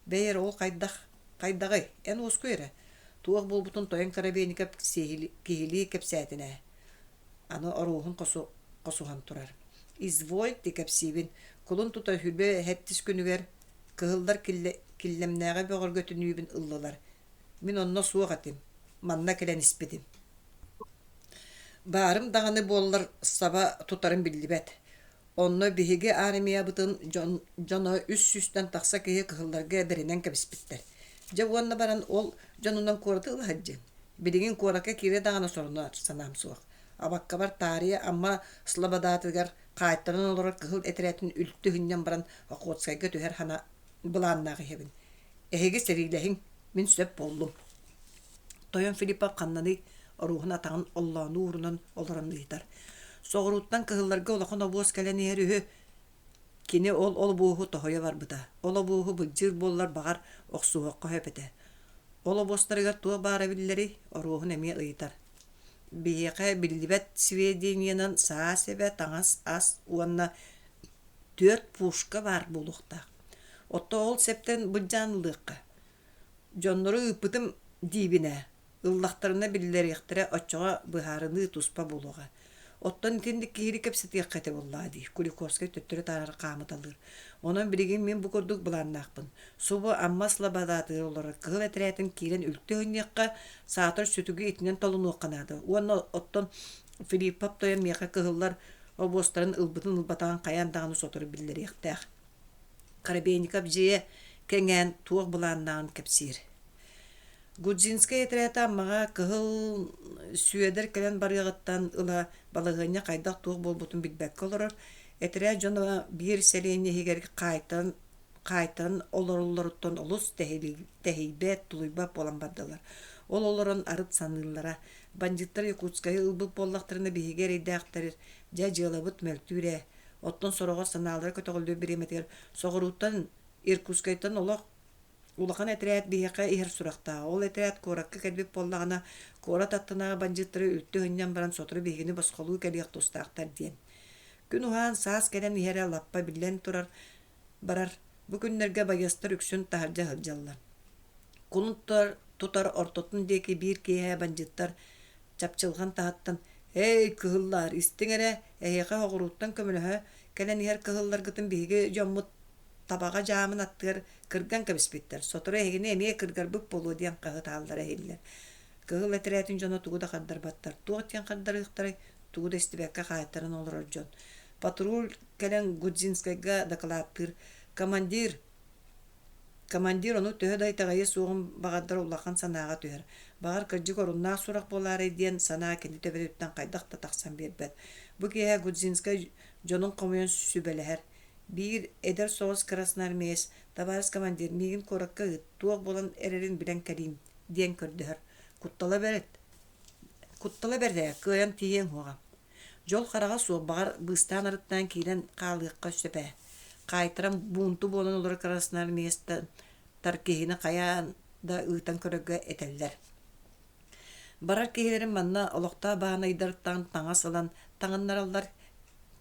Бәйер ол кайдагы эн оскуйра. Туак болбутун Тоян Карабейников кихили кепсәтенә. Аны оруһун косухан турар. Изволь кепсибин кулун тута хүлбе хәттис күнүгер кыһыллар киллемнәгә бөгөргө түнүбин ыллылар. Мин онно суагатым. Манна келен испетим. Барым даганы боллар саба тутарын билдибет. Онно биһиге армия бытын жоно үс-үстен такса кие кыһылларга беренен кебиспиттер. Жавуанна баран ол жонунан кораты ылхаджы. Билигин коракка кире даганы сорунар санам суак. Абакка бар тария амма слабадатыгар кайттаран олорор кыһыл этеретин үлттү хүннен баран Якутскайга түһәр хана буланнагы хебин. Эһеге серилеһин мин сөп болдум. Тоян Филиппов каннаны оруһун атагын Аллаһын уурунан олорон ыйтар. Соғыруттан кыһылларга олохон обоз кэлени эрүһү кини ол бууху тохойо барбыта. Ол бууху быджыр боллар багар оксуһокко хөпете. Ол обостарыгар туа баара биллери оруһун эми ыйтар. Биэхэ билибет сведениянан саасебе таңас ас уанна 4 пушка бар булухта. Отто ол септен быджанлыкка. Жоннору ыпытым дибине. Ыллахтарына биллерихтере оччоға быһарыны туспа болуға. Оттон тиндик кири кепсетиек кете боллади. Куликовскай төттөрө тарары камыталыр. Онон билеген мен бу көрдүк буланнакпын. Субу аммасла бадаты олар кыл этеретин кирен үлтөөннекка саатыр сүтүгү итинен толуну канады. Уонно оттон Филиппов тоян мияка кыһыллар обостарын ылбытын ылбатаган каяндаганы сотуру биллерихтех. Карабейников жие кеңен туох буланнагын кепсир. Гудзинская этрета мага кыһыл сүйедер келен барыгыттан ыла балыгыня кайдак туох болбутун билбекке олорор. Этере жона бир селени хигер кайтан олорлоруттан олус tehibet тулуйба болан бардылар. Ол олорон арыт саныыллара. Бандиттар Якутскай ылбыл боллактарына бихигер идяктарыр. Жа-жылабыт мөлтүре. Оттон сорогор санаалар көтөгөлдө биреметер. Согоруттан Иркутскайтан олох улахан этрәт бияка ихер суракта. Ол этрәт коракка кәдбек боллагана кора таттына бандиттары үттө хыннан баран сотры бигини басколуу кәдиyak тустактар диен. Күн ухан саас кәден ихере лаппа билен турар барар. Бу күннәргә баястар үксүн тахаржа хылжаллар. Кунуттар тутар ортотун деки бир кеһә бандиттар чапчылган тахаттан «Эй, кыһыллар, истиңере, эйеқа оғыруттан көмілігі, кәлен ихер кыһыллар гытын биһиги жоммут табаға жамын аттығыр кырган кәбіспеттер. Сотыры эгіне эмее кыргар бүк болу диен қағыт алдар әйелер. Кыһыл әтірәтін жона тугуда қаддар баттар. Туғытен қаддар ықтары тугуда истибәкка қайттарын олырар жон. Патруль кәлен Гудзинскайга докладтыр. Командир ону төһө дайтагайы суғын бағаддар улақан санаға төһөр. Бағар кыржы коруннаа сурақ болары диен санаа кенди төбөдөттен қайдақта тақсан бербет. Бу кеһә Гудзинскай жонун комуян сүбеләһәр. Бир эдер соғыз красный армиес, табарыс командир мигин коракка туақ болан эрерин билен кәрим диен көрдіхір. Куттала берді, кыян тиен хуға. Жол қараға суық бағар быстан арыттан кейлен қалыққа сөпә. Қайтырам буынту болан олар красный армиестен таркехіне қаян да ұйтан көрігі етелдер. Барар кейлерін манна олықта бағана идарттан таңа салан таңыннаралар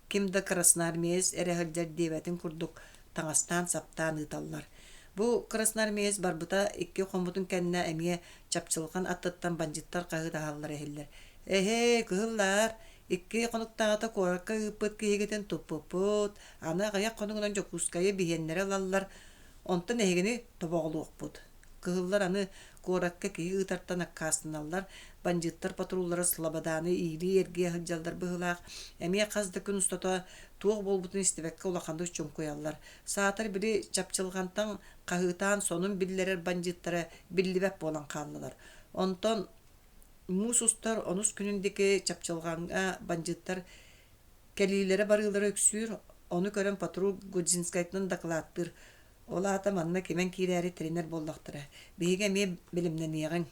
кимда красный армиес эрехылжар дебетін күрдік таңастан саптан ұйталлар. Бу красный армиес барбыта икки қомутын кәніне әмие чапчылған аттыттан бандиттар қағыт ағалар әхелдер. Эхе, кыһыллар, икки қонуқтағата коракка ыппыт киһигетен туппуппут, ана қаяқ қонуғынан Якутскайы бихеннері алалар, онтан әхегені тобоғылуықпут. Кыһыллар аны коракка киһи ытартан аккасыналлар, бандиттар патруллары слабаданы ийли эрге хылжалдар быһылаах, әмие қазды күн устата туох болбутун истебекке улаханды чоң кояллар. Саатар бири чапчылгантан қағытан сонун биллерер бандиттары биллибек болан қаллылар. Онтон мусустар онус күнүндеки чапчылганга бандиттар келилері барылары өксүр, оны көрөн патрул Гудзинскайтын докладтыр. Олаата манна кемен кирәри тренер боллақтыры. Бейге ме билимнен егін.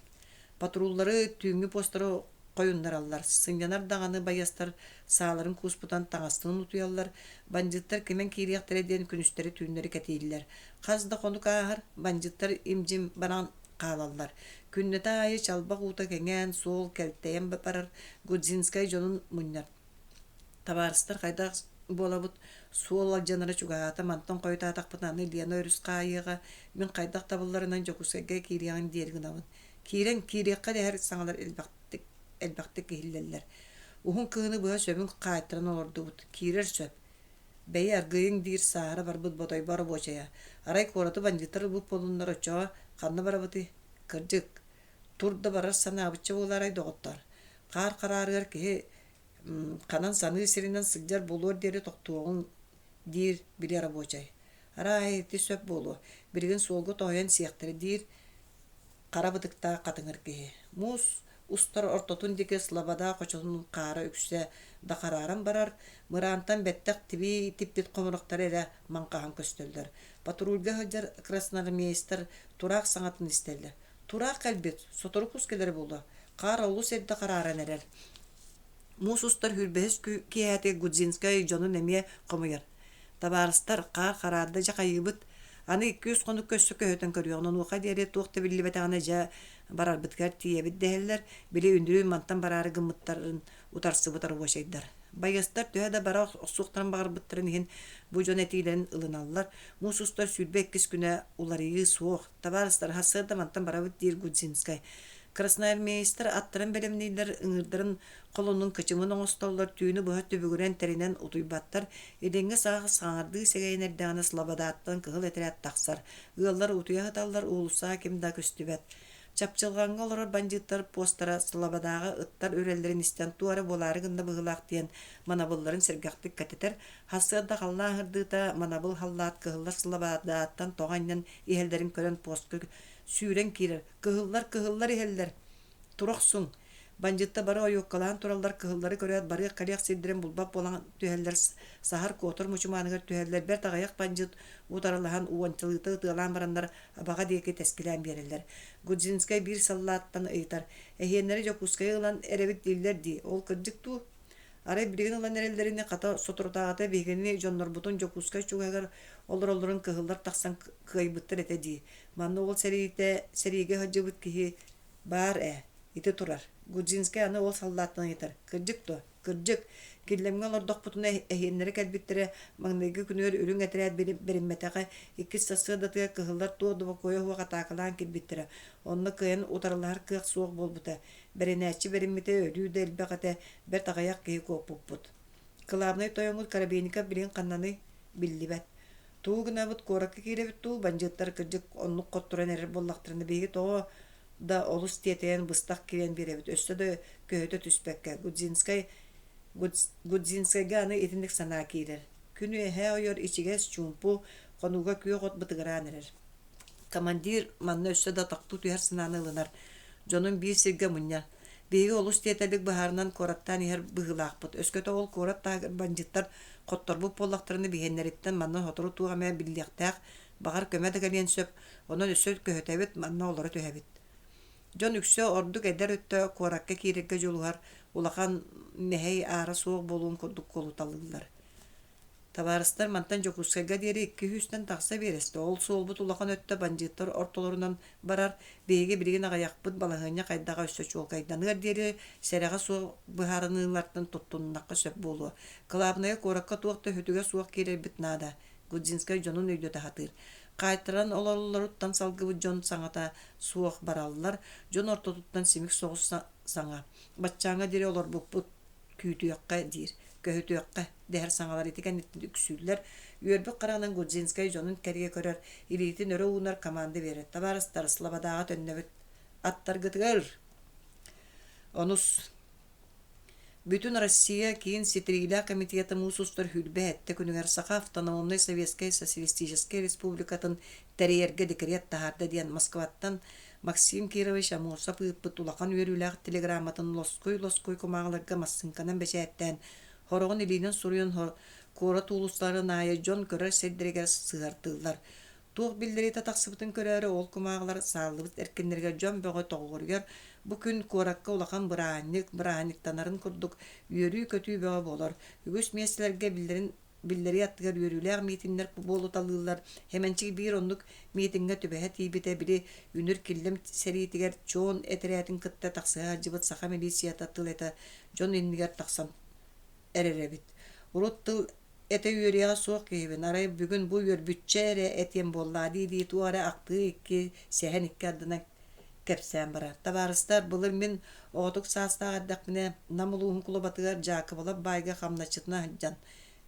Патруллары түйінгі постары қойындаралар. Сыңянар дағаны баястар сағаларын куспутан таңастығын ұтуялар. Бандиттар кемен кирияқтары ден күністері түйіндері кәтейлілер. Қазда қону қағыр бандиттар имжим баран қалалар. Күннеті айы чалбақ ұта кәнген сол кәлттейін барар Гудзинскай жонын мұннар. Табарыстар қайда болабыт суол жанара чугаата мантон койта атакпытаны Лена Өрүскайыга мен кайдак табылларынан Якутскайга кириян дергинавын. Кирен кирекка дәһәр саңалар элбакты киллеллер. Ухун кыны буа сөбүн кайтран ордубут. Кирер сөп. Бей аргыйын дир саара барбыт ботой бар бочая. Арай кораты бандиттар бу полуннар очо канна барабыты кыржык. Турда барар сана абыча боларай доготтар. Кар карарыр ки канан саны сиринен сыгжар болор дери токтуогун дир бири рабочай. Арай ти сөп болу. Бирген солгу тоян сияктары дир карабытыкта катыңыр ки. Мус устар ортотун дике слабада кочонун кара үксө да караран барар. Мырантан беттек тиби типпит комуруктар эре манкахан көстөлдөр. Патрульга хаджар красноармейстер турак саңатын истелди. Турак калбет соторукус келер болду. Кар олу седде караран эрер. Мусустар хүрбэс киэте Гудзинскай жонун эмие комуяр. Табарыстар карарда жакайыбыт. Аны 200 конук көссөкө өтөн көрүгөнөн ука дере туукта биллибетагана жа барар биткер тиебит дехеллер. Били үндүрүү мантан барары гымыттарын утарсы бутар бошайдар. Байгастар төһөдө бара осуктан багыр биттирин хин бу жонетилен ылыналлар. Мусустар сүрбек кис күнө уларыгы суох. Табарыстар хасырда мантан барабыт дир Гудзинскай. Красноармейстер аттырын белемнейлер ыңырдырын қолының кычымын оңыстоллар түйіні бұхат төбігірен тәрінен ұтуйбаттар. Еденге сағы саңарды сегейнердіғаны слабадаттан кығыл әтірәт тақсар. Ұялар ұтуяғыталар ұлыса кемда көстібәт. Чапчылғанға олар бандиттар постара слабадағы ұттар өрелерін істен туары болары гында бұғылақ дейін манабылларын сәргақтық кәтетер. Хасырда қалла ғырдыта манабыл халлат кығылар слабадаттан тоғаннан ихелдерін көрін постқы сүүрен кирер. Кыһыллар иһеллер. Турохсуң. Банжытта бары ойуккалаан тураллар кыһыллары көрөт бары калыяк сиддирен булбап болан түһэллер сахар котор мучумааныгар түһэллер бер тагаяк банжыт утарылахан уончылыты тыалаан барандар абага диэки тескилээн береллер. Гудзинскай бир саллааттан ыйтар. Эхиеннери Якутскай ылан эребит диллер ди. Ол кырдыктуу. Арай билген ылан эреллерини ката сотуртаагата бегени жоннорбутун Якутскай чугагар олоролорун кыһыллар тахсан кыайбыттар эте ди. Манны ол сериге хаджыбыт кихи бар ити турар. Гудзинскай аны ол саллааттан ыйтар. Кырдык. Киллемген ордох бутуна эхиеннери кэлбиттере маңныйгы күнөр үрүң этерэт беримметеге икки сасыдатыга кыһыллар туодуба кое хуа катаакалаан килбиттере. Онны кыйын утарылар кыак суох болбута. Беренэчи бериммете өлүүдө элбекате бер тагаяк киһи куоппуппут. Кылаабнай тойоңут карабиника билин каннаны биллибет. Туугунабыт коракка киребит туу банжыттар кырдык оннук коттуран эрер боллактырыны биги тоо да олус тиетен быстак кирен беребит. Өстө да көһөтө түспекке. Гудзинскайга аны итиндик санаа кирер. Күнү ойор ичигес чумпу конуга күйөгот бытыгыран эрер. Командир манна өстө да тактуу түһэр сынааны ылынар. Жонун бир сирге мунья. Биги олус тиетелик бахарынан кораттан ихер быгылаакпыт. Өскөтө ол корат тагыр банжыттар котторбуп боллактырыны бигеннериттен манна хотору тугамая биллиактаак багар көмөдө келен сөп, онон өсөт көһөтөбүт манна олору төһөбүт. Жон үксө ордук эдер өттө коракка кирекке жолугар улахан мехей ара соох болуун курдук колуталылар. Табарыстар мантан Якутскайга диэри 200-тен тахса бересте. Ол соолбут улахан өттө банжыттар ортолорунан барар беге биригин агаяқпыт балаһыня кайдага өссө чуолкайданыр диэри серега соох быһарыныылартан туттуннакка сөп болуа. Кылаабная коракка туакта хөтүгө суох киребит наада. Гудзинскай жонун өйдө тахатыр. Кайтыран олоруттан салгыбыт жон саңата суох бараллар. Жон ортотуттан симик соғус саңа. Батчаңа дири олор буппут күйтүөккэ дир. Көһөтүөккэ дехер саңалар итиген үксүүллер. Үөрбүк карагынан Гудзинскай жонун керге көрөр. Илитин өрө уунар команды берет. Табарыстар слободага төннөбүт аттаргытыгар. Онус Бүтүн Россия кийин Ситрийля комитеты мусустар хүлбәтте кунугэр Саха автономный Советской Социалистической Республикатын тәрьерге декрет тахарды диен Москваттан Максим Кирович Амосов пытулақан үйрүләк телеграмматын лоской кумағыларга массынканан бәшәттен хорогын илинен суруйын кора тулустарын айы жон көрөр седдерегер сыгартылар. Туох билдерите тахсыытын көрөрі ол кумағылар саалыбыт эркеннерге жон бөғі тоғыргер бу күн коракка улахан быраанниктанарын курдук үйөрүү көтүү бөҕө болор. Үгүс местелерге биллери аттыгар үйөрүүлээх митингнер болуталыылар. Хеменчиг бир оннук митингге түбэһэ тийбите били үнүр киллем сериитигер чоон этерээтин кытта тахсыһа жыбыт саха милицията тыл эте жон иннигер тахсан эреребит. Урут тыл эте үйөрүэҕэ суох киһибин. Арай бүгүн бу үйөрбүтчэ эре этиен боллаа дии туара актыы икки сэхэн икки аддына кепсään bara. Табарыстар былыр мен оотук саастаагардакмыне намулуун кулубатыгар Жакыбыла байга хамначытына хаджан.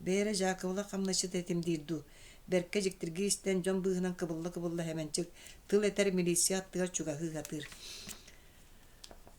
Бэре Жакыбыла хамначыт этим дийду. Берке жиктирги истен жон быһынан кыбылла хеменчик тыл этер милиция аттыгар чугаһыгатыр.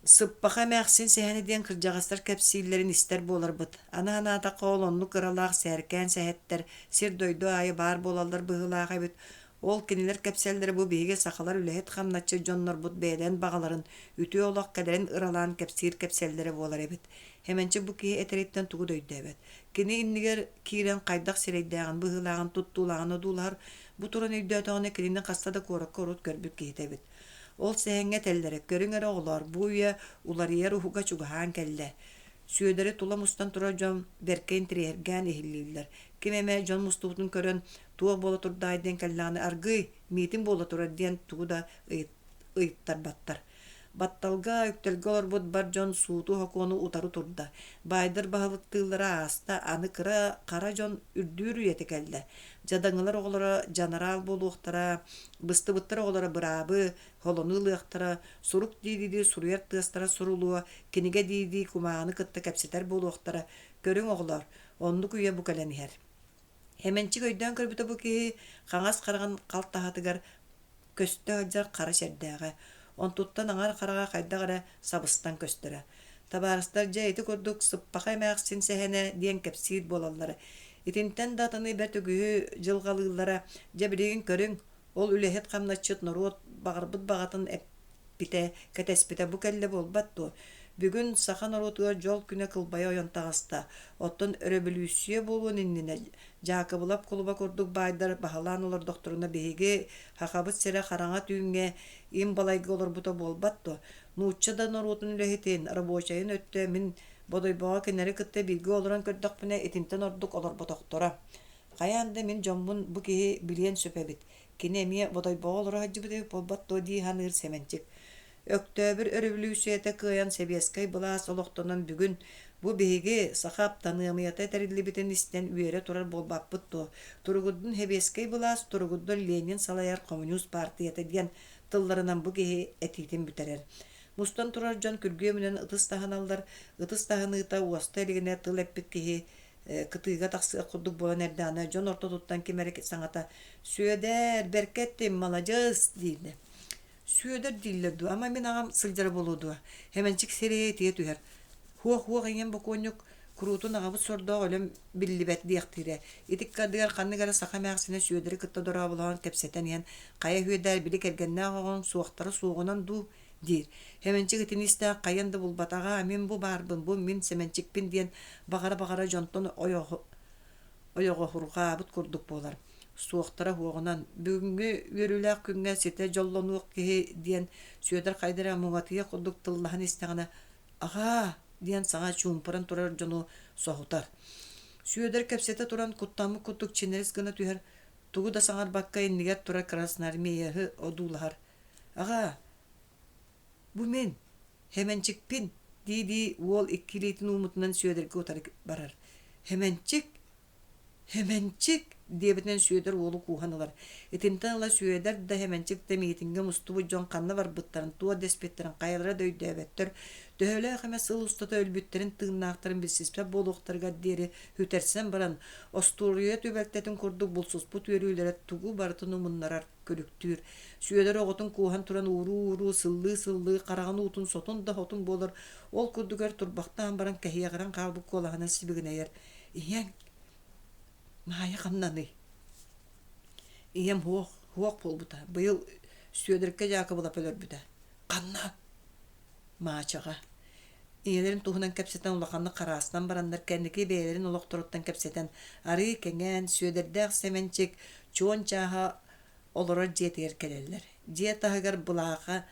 Сыппаха мәхсин сэһэни диэн кырдьаҕастар кепсииллерин истер боларбыт. Ана-анаата коолонну кыралаах сээркээн сэһэттер сир дойду айы баар болаллар быһылаах эбит. Ол кинилер кепселлери бу биһиге сахалар үлэһит хамначы дьоннорбут бээлэн бағаларын үтүө олох кэлэрин ыралаан кепселлери буолар эбит. Хеменчи бу киһи этериттен тугу дөйдөбөт. Кини иннигер киирен кайдах сирейдээҕин быһылааҕын туттуулааҕын одуулар бу туран үйдөөтөҕүнэ кининин хастада куоракка урут көрбүт киһитебит. Ол сэһэҥҥэ теллери көрүҥөр оҕолор бу үйэ уларыйар уһуга чугаһаан кэллэ. Сүйөдери тула мустан тура жон беркейин тириэргээн иһиллииллэр. Кимеме жон мустуутун көрөн туа бола турдайден кэллааны аргый митин бола турар диэн тугу да ыйыттар баттар. Батталга үктөлгө олорбут бар жон сууту хокуону утару турда. Байдар баһылыктыылара ааста аны кара жон үрдүүрү эте келле. Жадаңылар оҕолора жанарал болуохтара, быстыбыттар оҕолора быраабы, холону ылыахтара, сурук дииди суруяр тыастара сурулуа, кинигэ дииди кумааны кытта кэпсетер болуохтара, көрүң оҕолор, оннук үйэ бу кэлэнихэр. Хеменчик өйдөөн көрбүтэ бу киһи хаҥас караган калтаһатыгар көстө аджар кара сердээҕэ. Онтуттан аңар карага кайдагара сабыстан көстөрө. Табарыстар же эти көрдүк сыппаха эмээхсин сэһэне диэн кепсиит болаллары. Итинтен датаны бер түгүһү жылгалыыллара же билигин көрүң ол үлэһит хамначыт норуот багырбыт багатын эппите кетеспите бу келле болбатту. Бүгүн Саха народугар жол күнө кылбай ойонтагаста. Оттон өрөбүлүүсүе болуун иннине Жакыбылап кулуба курдук байдар бахалаан олар докторуна беги хакабыт сере хараңа түйүнгө им балайгы олорбута болбатту. Нуучча да народун лехитин рабочайын өттө мин бодойбоо кенери кытта билги олорон көрдөкпүнө этинтен ордук олорботоктора. Каянды мен жомбун бу киһи билиен сөпебит. Кини эмие бодойбоо олора хаджыбыты болбатту ди ханыр семенчик. Өктөбүр өрүлүүсүете кыян себескай булаас олохтонон бүгүн бу биһиги сахап танымыята терилибитин истен үере турар болбаппытту. Туругуддун хебескай булаас туругуддун Ленин салаяр коммунист партията диен тылларынан бу киһи этитин бүтерер. Мустан турар жон күргүө менен ытыс таханаллар, ытыс таханыыта уаста элигине тыл эппит киһи кытыыга тахсыыта курдук болан эрдаана жон орто туттан кимерек саңата сүйөдер беркеттим молодец дейди. Сүйөдер диллерду, ама мен агам сылжара болуду. Хеменчик серее тие түһер. Хуох эген боконюк крутун агабыт сордоо олем биллибет диектире. Итик кадыгар канныгара саха мягсине сүйөдери кытта дора булган кепсетен ен кая хүйөдер били келгенне агагон суактары суугунан ду дир. Хеменчик итинисте каянды булбатага мен бу барбын, бу мен семенчикпин диен багара жонтон ойого хурга бут курдук болар. Суактара хуогунан бүгүнгү өрүлөк күнгө сете жоллонук киһи диен сүйөдер кайдыра муңатыя курдук тыллахан истегана ага диен саңа чумпыран турар жону сохутар. Сүйөдер кепсете туран куттамы куттук чинерис гына түһер. Тугу да саңар бакка иннигер тура красноармияһы одуулахар. Ага бу мен хеменчикпин диди уол иккилитин умутунан сүйөдерге утар барар. Хеменчик дебитен сүйөдер уолу куханалар. Этинтен ала сүйөдер да хеменчик да митинге мустубу жон канна бар буттарын туа деспеттерин кайылара дөйдөбеттер. Дөхөлө хемес ылыстата өлбүттерин тыгнаактарын билсиспе болуктарга дери хүтерсен баран остурия төбөлтетин курдук булсус бут өрүлөрө тугу бартын умуннарар көлүктүр. Сүйөдер оготун кухан туран уру сыллы караган утун сотун да хотун болор. Ол курдугар турбактан баран кахиягыран калбык колагана сибигинеер. Иен мая каннаны. Ием хуок болбута. Быйыл сүйөдерке Жакыбылап өлөрбүтэ. Канна маачага. Иелерин тухунан кепсетен улаканны караасынан барандар кенники бээлерин улоктуруттан кепсетен ары кеңен сүйөдердег семенчик чуон чаха олора жетер келелер. Жетагар булаага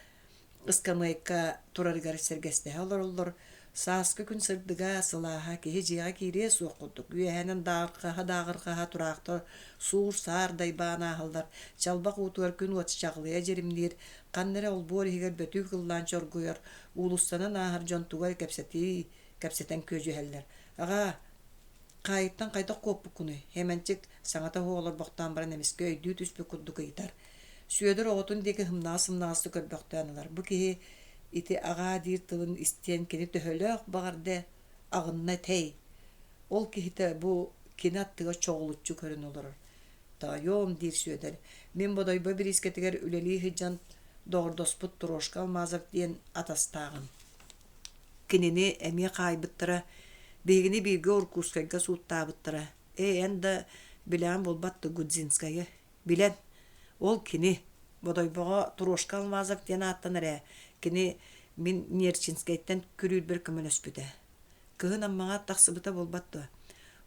ыскамайка тураргар сергесте олор сааскы күн сырдыга сылааха киһи жига кире суоккудук. Үөһэнен даагырга турактар суур саардай баанааһылдар. Чалбак утугар күн уатчаглыя жеримдир. Каннере олбор хигер бөтүү кыллаан чоргуяр. Улустанан аахар жонтугар кепсетен көжүһэллер. Ага кайыттан кайдак коппу күнү. Хеменчик саңата хоолор боктан баран эмеске өйдүү түспү курдук ыйтар. Сүйөдөр оготун деги хымнаасы көрбөктөөнүлар. Бу киһи ити ага дир тылын истен кени төһөлөк багарды агынна тей. Ол кихите бу кинаттыга чоголуччу көрүн олорор. Та йом дир сүйөдер. Мен бодойбо бир искетигер үлели хиджан догордоспут турошка алмазов диен атастагын. Кинини эми кайбыттыра, бегини бирге оркускайга суuттаабыттыра. Энда билен болбатты Гудзинскайга. Билен ол кини бодойбого турошка алмазов диен аттаныр. Кини мин Нерчинскайттен күрүл бир көмөлөспүтэ. Кыһын аммага тахсыыта болбатты.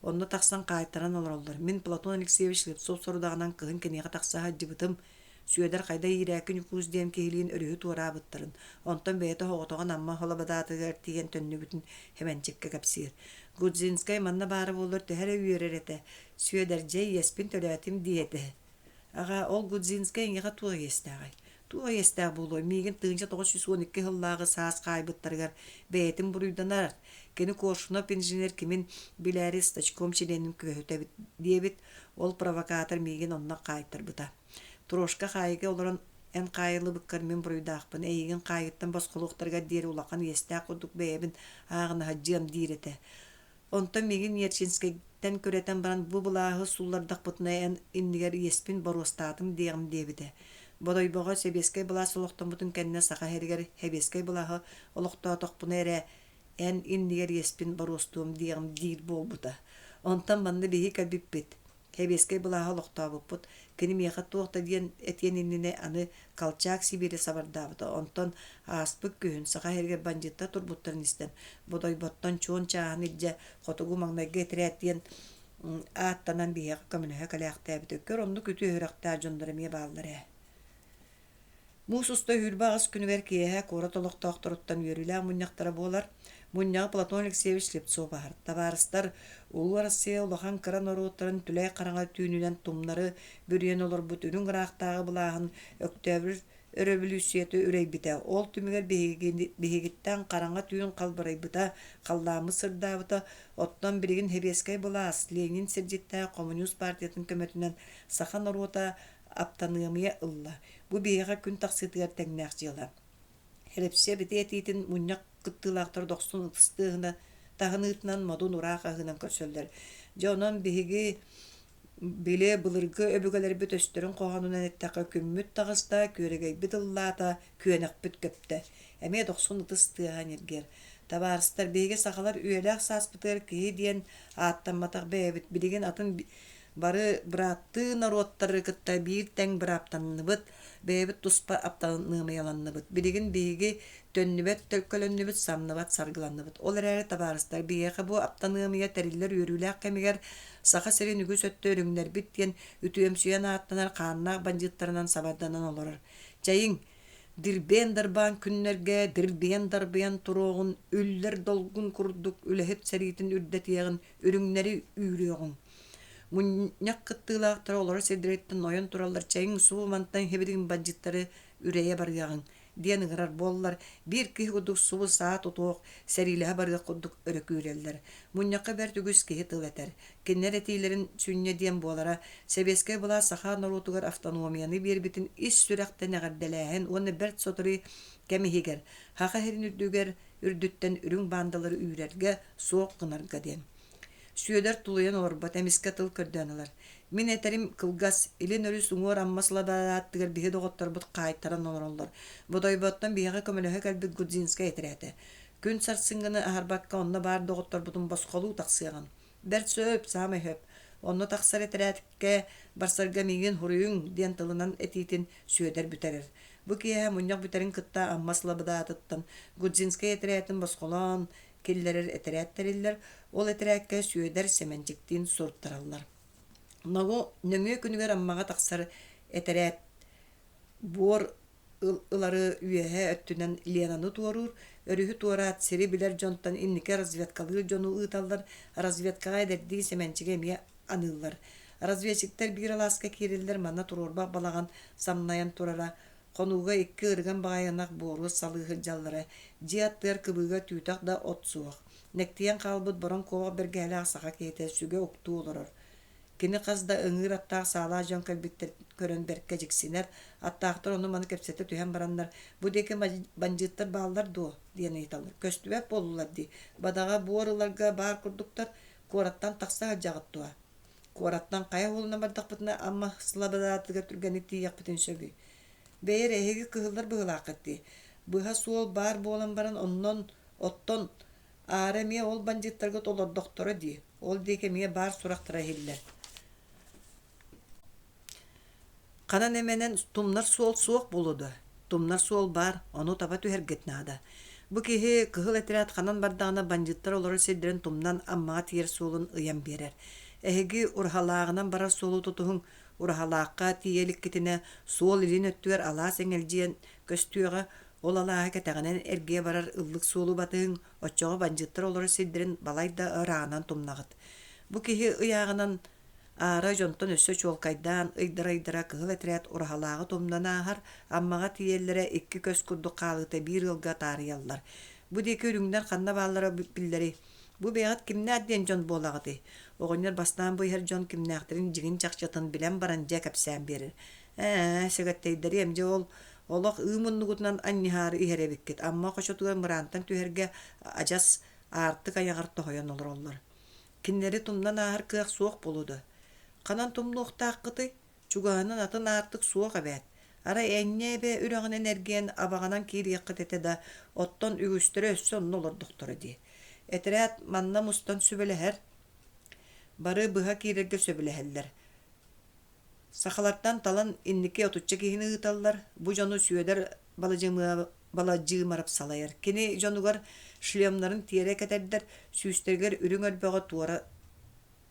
Онно тахсан кайтаран олороллар. Мин Платон Алексеевич Лепсов сорудагынан кыһын киниге тахсаха жыбытым. Сүйөдер кайда ирээкин юкуз диен киһилиин өрүһү туораабыттарын. Онтон бэйэтэ хоготогон амма холобадаатыгар тиген төннүбүтүн хеменчикке капсиир. Гудзинскай манна баары болор төһөрө үөререте. Сүйөдер жей еспин төлөтим диете. Ага ол Гудзинскай иңега туа естагай. Туа естаг болой. Мигин 1912 хыллагы саас кайбыттаргар бээтим буруйданар. Кени Коршунов инженер кимин билери стачком чиленин көһөтөбүт диебит. Ол провокатор мигин онна кайтырбыта. Турошка хайыга олорон эн кайылы быккар мен буруйдаакпын. Эйигин кайыттан басколуктарга дери улакан естак курдук бэбин агына хаджиам дирете. Онтон мигин Нерчинскайттен көрөтен баран бу булаахы суллардакпытына эн иннигер еспин баростаатым диегим дебите. Бодойбого себескай булаас олохтомбутун кенне саха хергер хебескай булаахы олохтоотокпуна эре эн иннигер еспин баростуум диегим дир болбута. Онтон банды биһи кэлбиппит. хебескей булаха лохтабыппыт кинимияха туохта диен этиенинне аны калчаак сибири сабардабыта онтон ааспык күһүн саха херге бандитта турбуттарын истен бодойботтон чуон чаахан илже хотугу маңнайга этирээт диен ааттанан бия көмүнөһө калаахтаабытөккөр онну күтү өрөктаа жондоремие бааллары Муусустой хүрбаагыс күнүгэр киэһэ куора толохтоохторуттан үөрүлээх мунньахтара буолар мунньаҕа Платон Алексеевич Слепцов баһар табаарыстар улуу Россия улахан кыран орууттарын түлэй хараҥа түүнүнэн тумнары бүрүөн олорбут үрүн ыраахтааҕы булааһын Октябрь революциятı үрейбите ол түмүгэр биһигиттэн хараҥа түүн халбарайбыта халлаамы сырдаабыта оттон билигин хебескай булаас Ленин сирдиттää Коммунист партиятын көмөтүнэн сахан оруута аптаныамыя ылла бу биэҕэ күн тахсыытыгар тэҥнээх дьыала херепсе битиэтиитин мунньак кыттыылаахтар дохсун ытыстыыһына таһыныытынан модун ураах аһынан көрсөллөр дьонон биһиги биле былыргы өбүгэлэрбит өстөрүн коһонунан эттээхэ күммүт таҕыста күөрэгэйбит ыллаата күөнэхпит көптө эмиэ дохсун ытыстыаһан иргэр табаарыстар биһиги сахалар үөлээх сааспытыгар киһи диэн ааттамматах бэйэбит билигин атын бары быраатты народтары кытта биир тэҥ бырааптанныбыт бэйэбит туспа аптаныамыяланныбыт билигин биһиги төннүбэт төлкөлөннүбүт самныбат саргыланныбыт ол эрээри табаарыстар биэхэ бу аптаныамыя тэриллер үөрүүлээх кэмигэр саха сери нүгүс өттө өрүҥнэрбит диэн үтүөмсүйэн ааттанар хааннаах бандиттарынан сабарданан олорор чайыҥ дирбиэн дарбаан күннэргэ дирбиэн дарбыян туруоҕун үллэр долгун курдук үлэһит сэриитин үрдэтиэҕин үрүҥнэри үүрүөҕүҥ мунньак кыттыылаахтара олоро сидирэйттэн ойон тураллар чайыҥ суу мантан хебиригин бандиттары үрэйэ барыаҕыҥ диэн ыҥырар буоллар биир киһи курдук субу саат утуох сэрилэһэ барыах курдук өрөкүүрэллэр мунньакка бэр түгүс киһи тыл этэр киннэр этиилэрин сүнньэ диэн буолара себескэй булаа саха норуутугар автономияны биэрбитин ис сүрэхтэн эҕэрдэлээһэн уонна бэрт соторый кэмиһигэр хаха херин үрдүгэр үрдүттэн үрүҥ баандалары үүрэргэ суох гынарга диэн сүйөдөр тулуян олорбат эмискэ тыл көрдөөнылар мин этерим кылгас илин өрүс уҥуор аммаслабааттыгар биһи доҕотторбут хаайтаран олороллор бодойботтон биһиҕэ көмөлөһө кэлбит Гудзинскай этирээти күн сарсыҥҥыны аһарбакка онно баар доҕотторбутун босхолуу тахсыаҕын бэрт сөп саама хөп онно тахсар этирээtikке барсарга миигин хуруйуҥ диэн тылынан этиитин сүйөдөр бүтэрэр бу киэһэ мунньак бүтэрин кытта аммаслабыдаатыттан Гудзинскай этирээtin босхолоон киллэрэр этирээттэриллэр ол этирээкке сүйөдөр семенчиктиин сурттараллар ногу нөҥүө күнүгэр аммаҕа тахсар этэрээт буор ылары үөһэ өттүнэн Ленаны туорур өрүһү туораат сири билэр дьонтон иннике разведкалыы дьону ыыталлар разведкаҕа эдэрдии семенчиге эмиэ аныыллар разведчиктер биир алааска киириллэр манна туруорбах балаган самнайан турара хонууга икки ырган баайанах буору салыыһы дьаллара дьиаттыар кыбыыга түүтах да от суох нектиен хаалбыт борон куоҕа бэргэһэлээх саха киэтэ сүгэ уктуу олорор кини хазда ыҥыыр аттаах саалаа дьон кэлбиттэр көрөн бэркэ дьиксинэр аттаахтар ону маны кэпсэтэ түһэн бараннар бу диэки бандиттар бааллар дуо диэн ыйталлар көстүбэп болулар ди бадаҕа буор ыларга баар курдуктар куораттан тахса хаджаҕыттуа куораттан хайа уолуна бардахпытына амма сылабадаатыгар түргэник тиийэхпитин сөбүй бэйэр эһиги кыһыллар быһылааххыттии быһа суол баар буолан баран оннон оттон аара эмиэ ол бандиттарга толордохторо дии ол диэки эмиэ баар сурахтара иһиллэр Канан эменен тумнар суол суох болуду. Тумнар суол бар, ону таба түһэргетнаада. Бу киһи кыһыл этирээт ханан бардаана бандиттар олоро сидирен тумнан аммаға тиер суолун ыйан берер. Эһиги урхалаагынан барар суолу тутуһуң урхалаакка тиеликкитине суол илин өттүгэр алаас эҥэлдиэн көстүөҕэ ол алааһа кэтэҕинэн эргие барар ыллык суолу батыһыҥ оччоҕо бандиттар олоро сидирен балайда ыраанан тумнаҕыт. Бу киһи ыйааҕынан аара дьонтон өссө чуолкайдаан ыйдара кыһыл этирээт урахалааҕы тумнан аахар аммаҕа тиэллэрэ икки көс курдук хаалыыта биир ылга таарыйаллар. Бу диэки үрүҥнэр ханна бааллара биллэри. Бу бэйэҕит кимнээт диэн дьон буолаҕыты. Оҕонньор бастаан быйһар дьон кимнээхтэрин дьигин чахчатын билэн баран дьэ кэпсээн биэрэр. Сөгэттейдэри эмдье ол олох ыымуннугутунан анньыһаары иһэребиккит. Амма хочотугар мыраантан түһэргэ адьас аартык аяҕар тоһойон олороллор. Киннери тумнан аахар кыах суох болуду. Канан тумнуохтааххыты чугаһынан атын аартык суох эбэт. Ара эҥнээбэ үрэҕин энергиэн абаҕанан киириэххит этэ да оттон үгүстөрө өссө онно олордохторо дии. Этирээт манна мустан сүбэлэһэр бары быһа киирэргэ сөбүлэһэллэр. Сахалардан талан иннике отучча кихини ыталлар, бу жону сүйөдер балажыымарап салайар. Кини жонугар шлемнарын тиере кетердер, сүүстергер үрүң өлбөҕө туора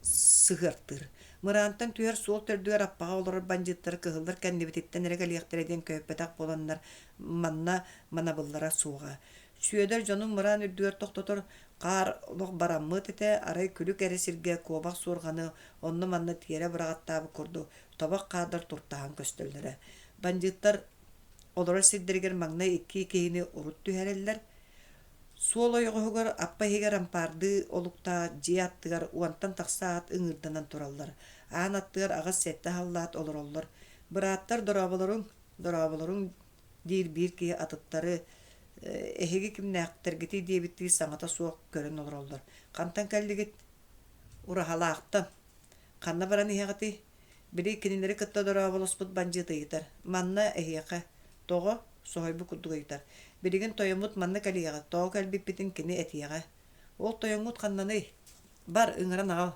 сыгыртыр. Мыраантан түһэр суол төрдүгэр аппаға олорор бандиттар кыһыллар кэннибититтен эрегелиэхтереден көппетак боланнар манна манабыллара суuга. Сүйөдер жонун мыраан үрдүгэр тохтотор каар лох бараммыт арай күлүк эресирге куобак суурганы онно манна тиере бурагаттаабы курду тобак каадар туртаан көстөллөрө. Бандиттар олорор сирдергер магна икки кихини урут түһэреллер. Суол ойуухугар аппа хигер ампарды олукта жиаттыгар уантан тахсаат ыңырданан тураллар. Аан аттыгар агас сетте халлаат олороллор. Бырааттар дороболорун дир бир ки атыттары эхиги кимнээхтергити диебитти саңата суок көрөн олороллор. Кантан каллигит урахалаактан канна баран ихагати бири кинилери кытта дороболоспут банжытыйтар. Манна эхиэхэ того сохойбу куддугайтар. Бириген тойомут манна калияга, тоо калбиппитин кини этияга. Ол тойомут каннаны бар ыңыран агал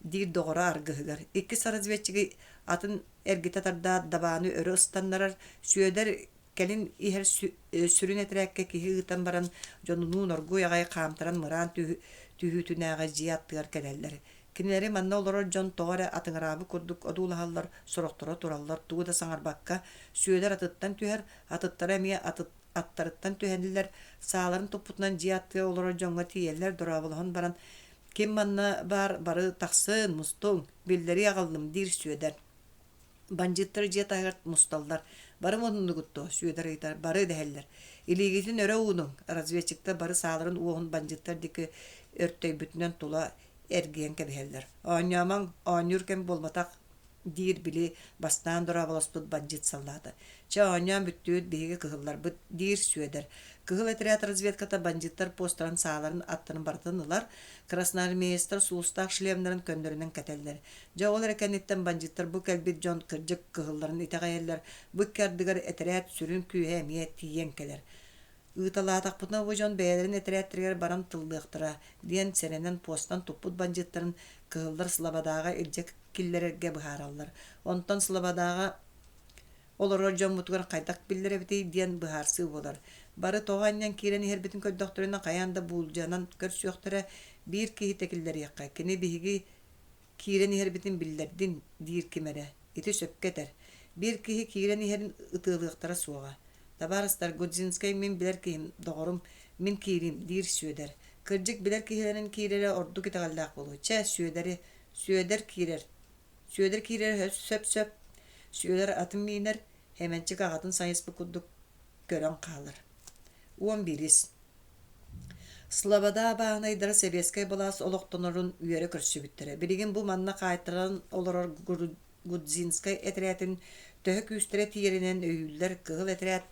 дир доғора аргыгар. Икки саразвечиги атын эргитатарда дабаны өрө ыстаннарар, сүйөдер келин ихер сүрүн этерекке кихи ытан баран жонунун оргу ягай камтаран мыран түһүтүнәгә жияттыгар келеллер. Кинилери манна олорор жон тоғара атыңарабы курдук одуулахаллар, сороқтора тураллар, тууда саңарбакка, сүйөдер атыттан түһер, аттары эмие аттарыттан түһенлер, сааларын туппутунан жияттыга олорор жонга тиеллер дороболоһун баран, ким манна бары тахсын, мустуң, биллери агаллым дир сүйөдер. Бандиттар жиятагырт мусталлар, бары монунугутто сүйөдер ыйтар, бары дәһеллер. Илигитин өрө уунуң, разведчикта бары сааларын уоһун бандиттар дики өртөйбүтүнөн тула эрген кебеллер. Аньяман анюркен болматак дир били бастан дороболоспут бандит саллады. Ча аньям бүттүөт биһиги кыһыллар быт дир сүйөдер. Кыһыл отряд разведката бандиттар постран сааларын аттарын бартынылар, красноармеецтер сулустак шлемнарын көндөрүнөн кетеллер. Жа олар экениттен бандиттар бу келбит жон кыржык кыһылларын итагаяллар, бу кардыгар отряд сүрүн күйе мие тиен келер. Ыталаатакпытына бу жон бээлерин отрядтергер баран тылдыктыра, диен серенен постан туппут бандиттарын кыһыллар слободага илжек киллерерге быһаараллар. Онтон слободага олорор жон мутугар кайдак биллеребити диен быһаарсы болар. Бары тоғаннан кирен хербитин көддөхтөрүнө каянда булжанан көрсүөхтөрө бир кихи текиллер якка. Кини биһиги кирен хербитин биллердин дир кимере. Ити сөпкетер. Бир кихи кирен херин ытылыктара суога. Табарыстар Гудзинскай мен билер кийим доғорум мен кирим дир сүйөдер. Кыржык билер кихилерин кирере орду китагаллаак болу. Ча сүйөдер кирер. Сүйөдер кирер сөп. Сүйөдер атын минер. Hemençik ağatın sayıspı kudduk görön kalır. 11. Слобода bağınaydıra Sebeskay balas oloqtonurun üyeri kürsübüttüre. Biligin bu manna kaytıran oloror Gudzinskay etreyatin töhük üstere tiyerinen öyüller kığıl etreyat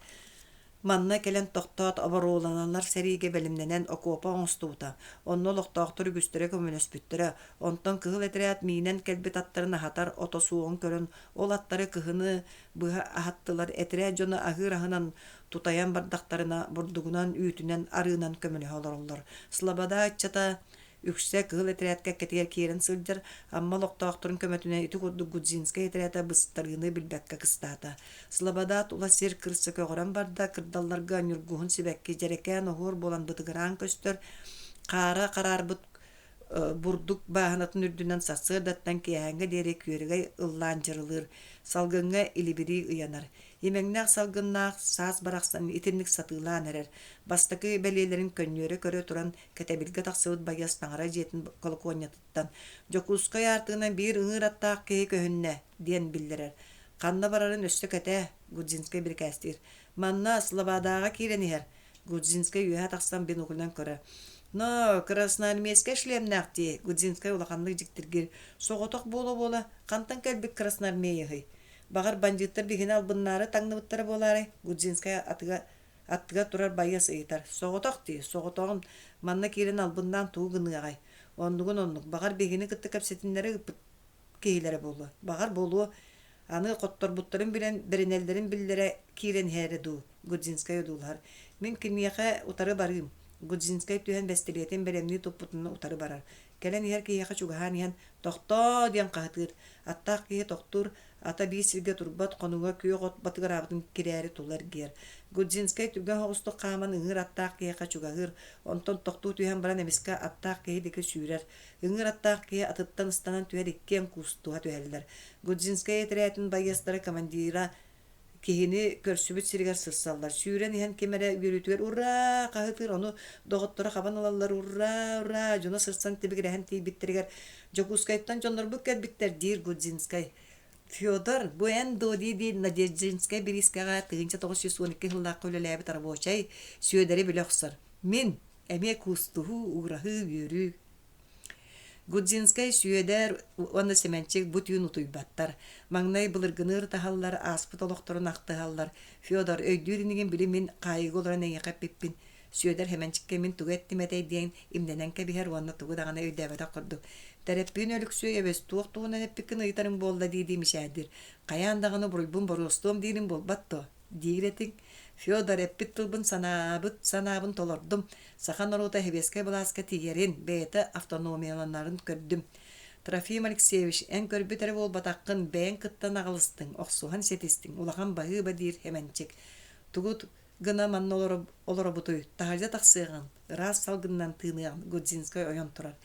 manna kelen tohtat abaroğlananlar serige belimlenen okopa onstuuta. Onno loqtaqtırı güstere komünös büttüre. Ondan kığıl etreyat minen kelbet attarına hatar otosuğun körün. Ol attarı kığını bıha ahattılar etreyat jonu ahır ahınan tutayan bardaktarına burdugunan üytünen arığınan kömünü olurlar. Слобода Үksek kığıl etreyatga ketiyer kirin sıldır, amma loqtaqtırın kömötüne iti kurdu Gudzinskay etreyata bıstarını bilbekka kıstata. Слобода ula sir kırsı köğüren barda, kırdallarga nürguhun sibekki jereken ohur bolan bıtıgıran köstör, qara qararbıt burduk bağınatın ürdünen sasır dattan kiyahanga derek yörgay ıllancırılır, salgınga ilibiri uyanar. Yemeğnaq salgınaq saz baraqsan itinlik satılan erer. Бастакы belelerin könnöre körö turan ketebilge taqsıvıt bayas tangara jetin kolokonyatittan. Якутскай artığına bir ığır attaq kehi köhünne diyen bildirer. Qanna bararın östü kete Gudzinskay bir kästir. Manna Slobadaga kireniher. Gudzinskay üye taqsan ben okuldan köre. No, krasnoarmeyske шлемнақти. Gudzinskay ulaqanlık jiktirgir. Soğotoq bola qantan kelbik krasnoarmeyhi. Бағар бандиттар бігін албыннары таңныбыттары болары. Гудзинскай аттыға турар байас ыйтар. Соғытоғын манна керін албындан туғын ағай. Онлығын. Бағар бігіні кітті кәпсетінлері кейлері болу. Бағар болу аны қоттор бұттарын білен бірінелдерін білдері керін хәрі ду. Гудзинскай удулар. Мен кімияқа утары барым. Гудзинскай түйен бәстелетін бәремні топпутына утары барар. Кәлен ер кейяқа чугахан ян тоқто диyan қағытыр. Аттақ кейе тоқтур ата бисирге турбат конуга күйөгот батыгарабытын кирээри тулар гер. Гудзинскай түгөн хогусту каман ыңыр аттаак кыяка чугагыр, онтон токтуу түйен баран эмиске аттаак кыйы деке сүүрер. Ыңыр аттаак кыйы атыттан ыстанан түер иккен кустуга түһэллер. Гудзинскай этеретин байыстары командира кихини көрсүбүт сиригер сырсаллар. Сүүрен иһен кемере үрүтүгер ура кахытыр ону доготтора кабан алалар ура ура жона сырсан тибигерен тийбиттеригер. Якутскайттан жоннор бүккет биттер дир Гудзинскай. Федор буэн доди Надеждинскай бирискага 1912 жылдагы өлөлөбү тарбочай сүйөдери билөксөр. Мен эме кустуху урахы үрү. Гудзинскай сүйөдер оны семенчик бутюн утуйбаттар. Маңнай былыргыныр тахаллар, аспыт олокторун актыгаллар. Федор өйдүрүнүген билимин кайгыларын эңекеп пиппин. Сүйөдер хеменчикке мен тугеттиметей дейин имненен кебихер уанна тугудагана өйдөбөтө курду. Тереппин өлүксү эбес туоктугунан эппикин ыйтарын болда дейди мишадир. Каяндаганы бурулбун борустум дейин болбатто. Дигретин Федор эппит тылбын санабын толордум. Сахан орута хебеске буласка тигерин бейте автономияланарын көрдүм. Трофим Алексеевич эн көрбүтері болбатаккын бээн кыттан агалыстың, оксухан сетистің, улахан баһы бадир хеменчик. Тугут гына манна олоробутуй, тахаржа тахсыыган, раз салгыннан тыыныган Гудзинскай ойон турар.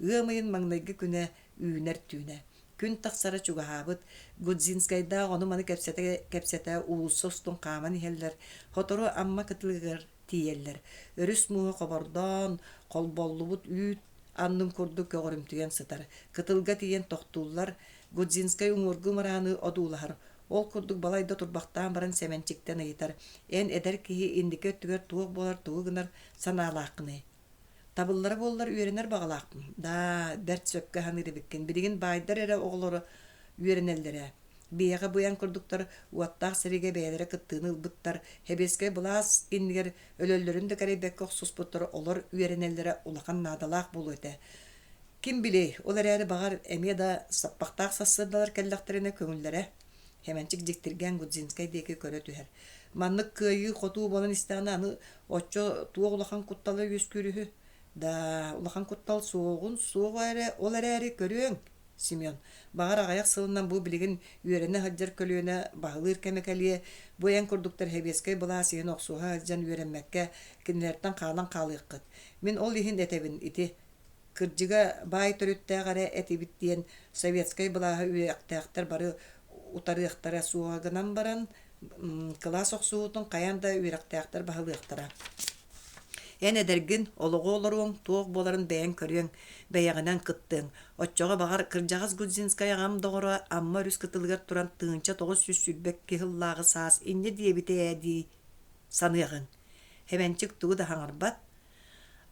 Ыамайын маңнайгы күнэ үйнер түйнэ. Күн тахсара чугаһаабыт, Гудзинскайда ону маны кепсете улуссостун каман ихеллер, хотору амма кытылыгар тиеллер. Өрүс муы кобордон, колболлубут үйт, аннын курду көгөрүмтүген сытар. Кытылга тиен тохтуулар Гудзинскай уңургу мараны одуулахар. Ол курдук балайда турбактан баран семенчиктен ыйтар. Эн эдер кихи индике өттүгер туох болар тугунар санаалаакыны. Табыллары боллар үйренер багалаакпын. Да, дәрт сөпкө ханыры биккен. Билигин байдар эре оголору үйренеллере. Бияга буян курдуктар уаттаах сириге бәйләре кыттыны ылбыттар. Хебеске булаас иннигер өлөллөрүн да карайбекке оксуспуттар олар үйренеллере улахан надалаак болу эте. Ким билей, олар әрі багар эме да саппактаак сассырдалар келлактерине көңүлләре. Хеменчик диктирген Гудзинскай деке көрө түһер. Маннык кыйы хотуу болан истана аны оччо туох улахан кутталы үскүрүһү. Да, улахан куттал соогун соогайры олар әрі көрөң. Семен, багар агаяк сылынан бу билигин үйрене хаджар көлүөнө багылыр кемекалие, буян курдуктар хебескай булаас иен оксуга хаджан үйренмекке кинилерден каалан каалыыккыт. Мен ол ихин этебин ити кырдьыга бай төрүттээгаре этибит диен советскай булааһы үйэктээхтер бары утарыахтара суоганан баран класс оксуутун каянда үйректээхтер багылыахтара. Эн эдергин олого олоруң туох боларын бэйэн көрүөң, бэйэгинен кыттыың. Отчоға багар кырдьаҕас Гудзинскай агам доҕоро амма үрүс кытылыгар туран тыынча тоҕус сүрбек кыһыллааҕы саас инне диэбите эдии саныагын. Хеменчик тугу да хаңарбат.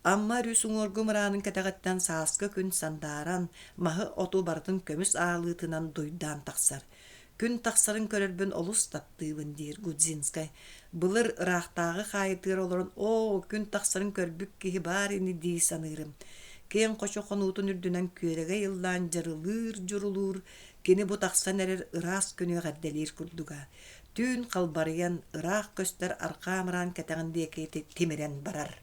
Амма үрүс уҥоргу мыраанын кэтэҕэттэн сааска күн сандааран, маһы оту бартын көмүс аалыытынан дуйдаан тахсар. Күн тахсарын көрөрбүн олус таптыыбын диир Гудзинскай. Былыр ырахтаагы хайытыыр олорун күн тахсарын көрбүк киһи бар ини дии саныырым. Кен кочо конуутун үрдүнэн күөреге йыллаан жарылыр журулуур, кини бу тахсан эрер ыраас күнү гадделиир курдуга. Түүн калбарыян ыраах көстөр аркаамыран кэтэгин диэкейти тимирен барар.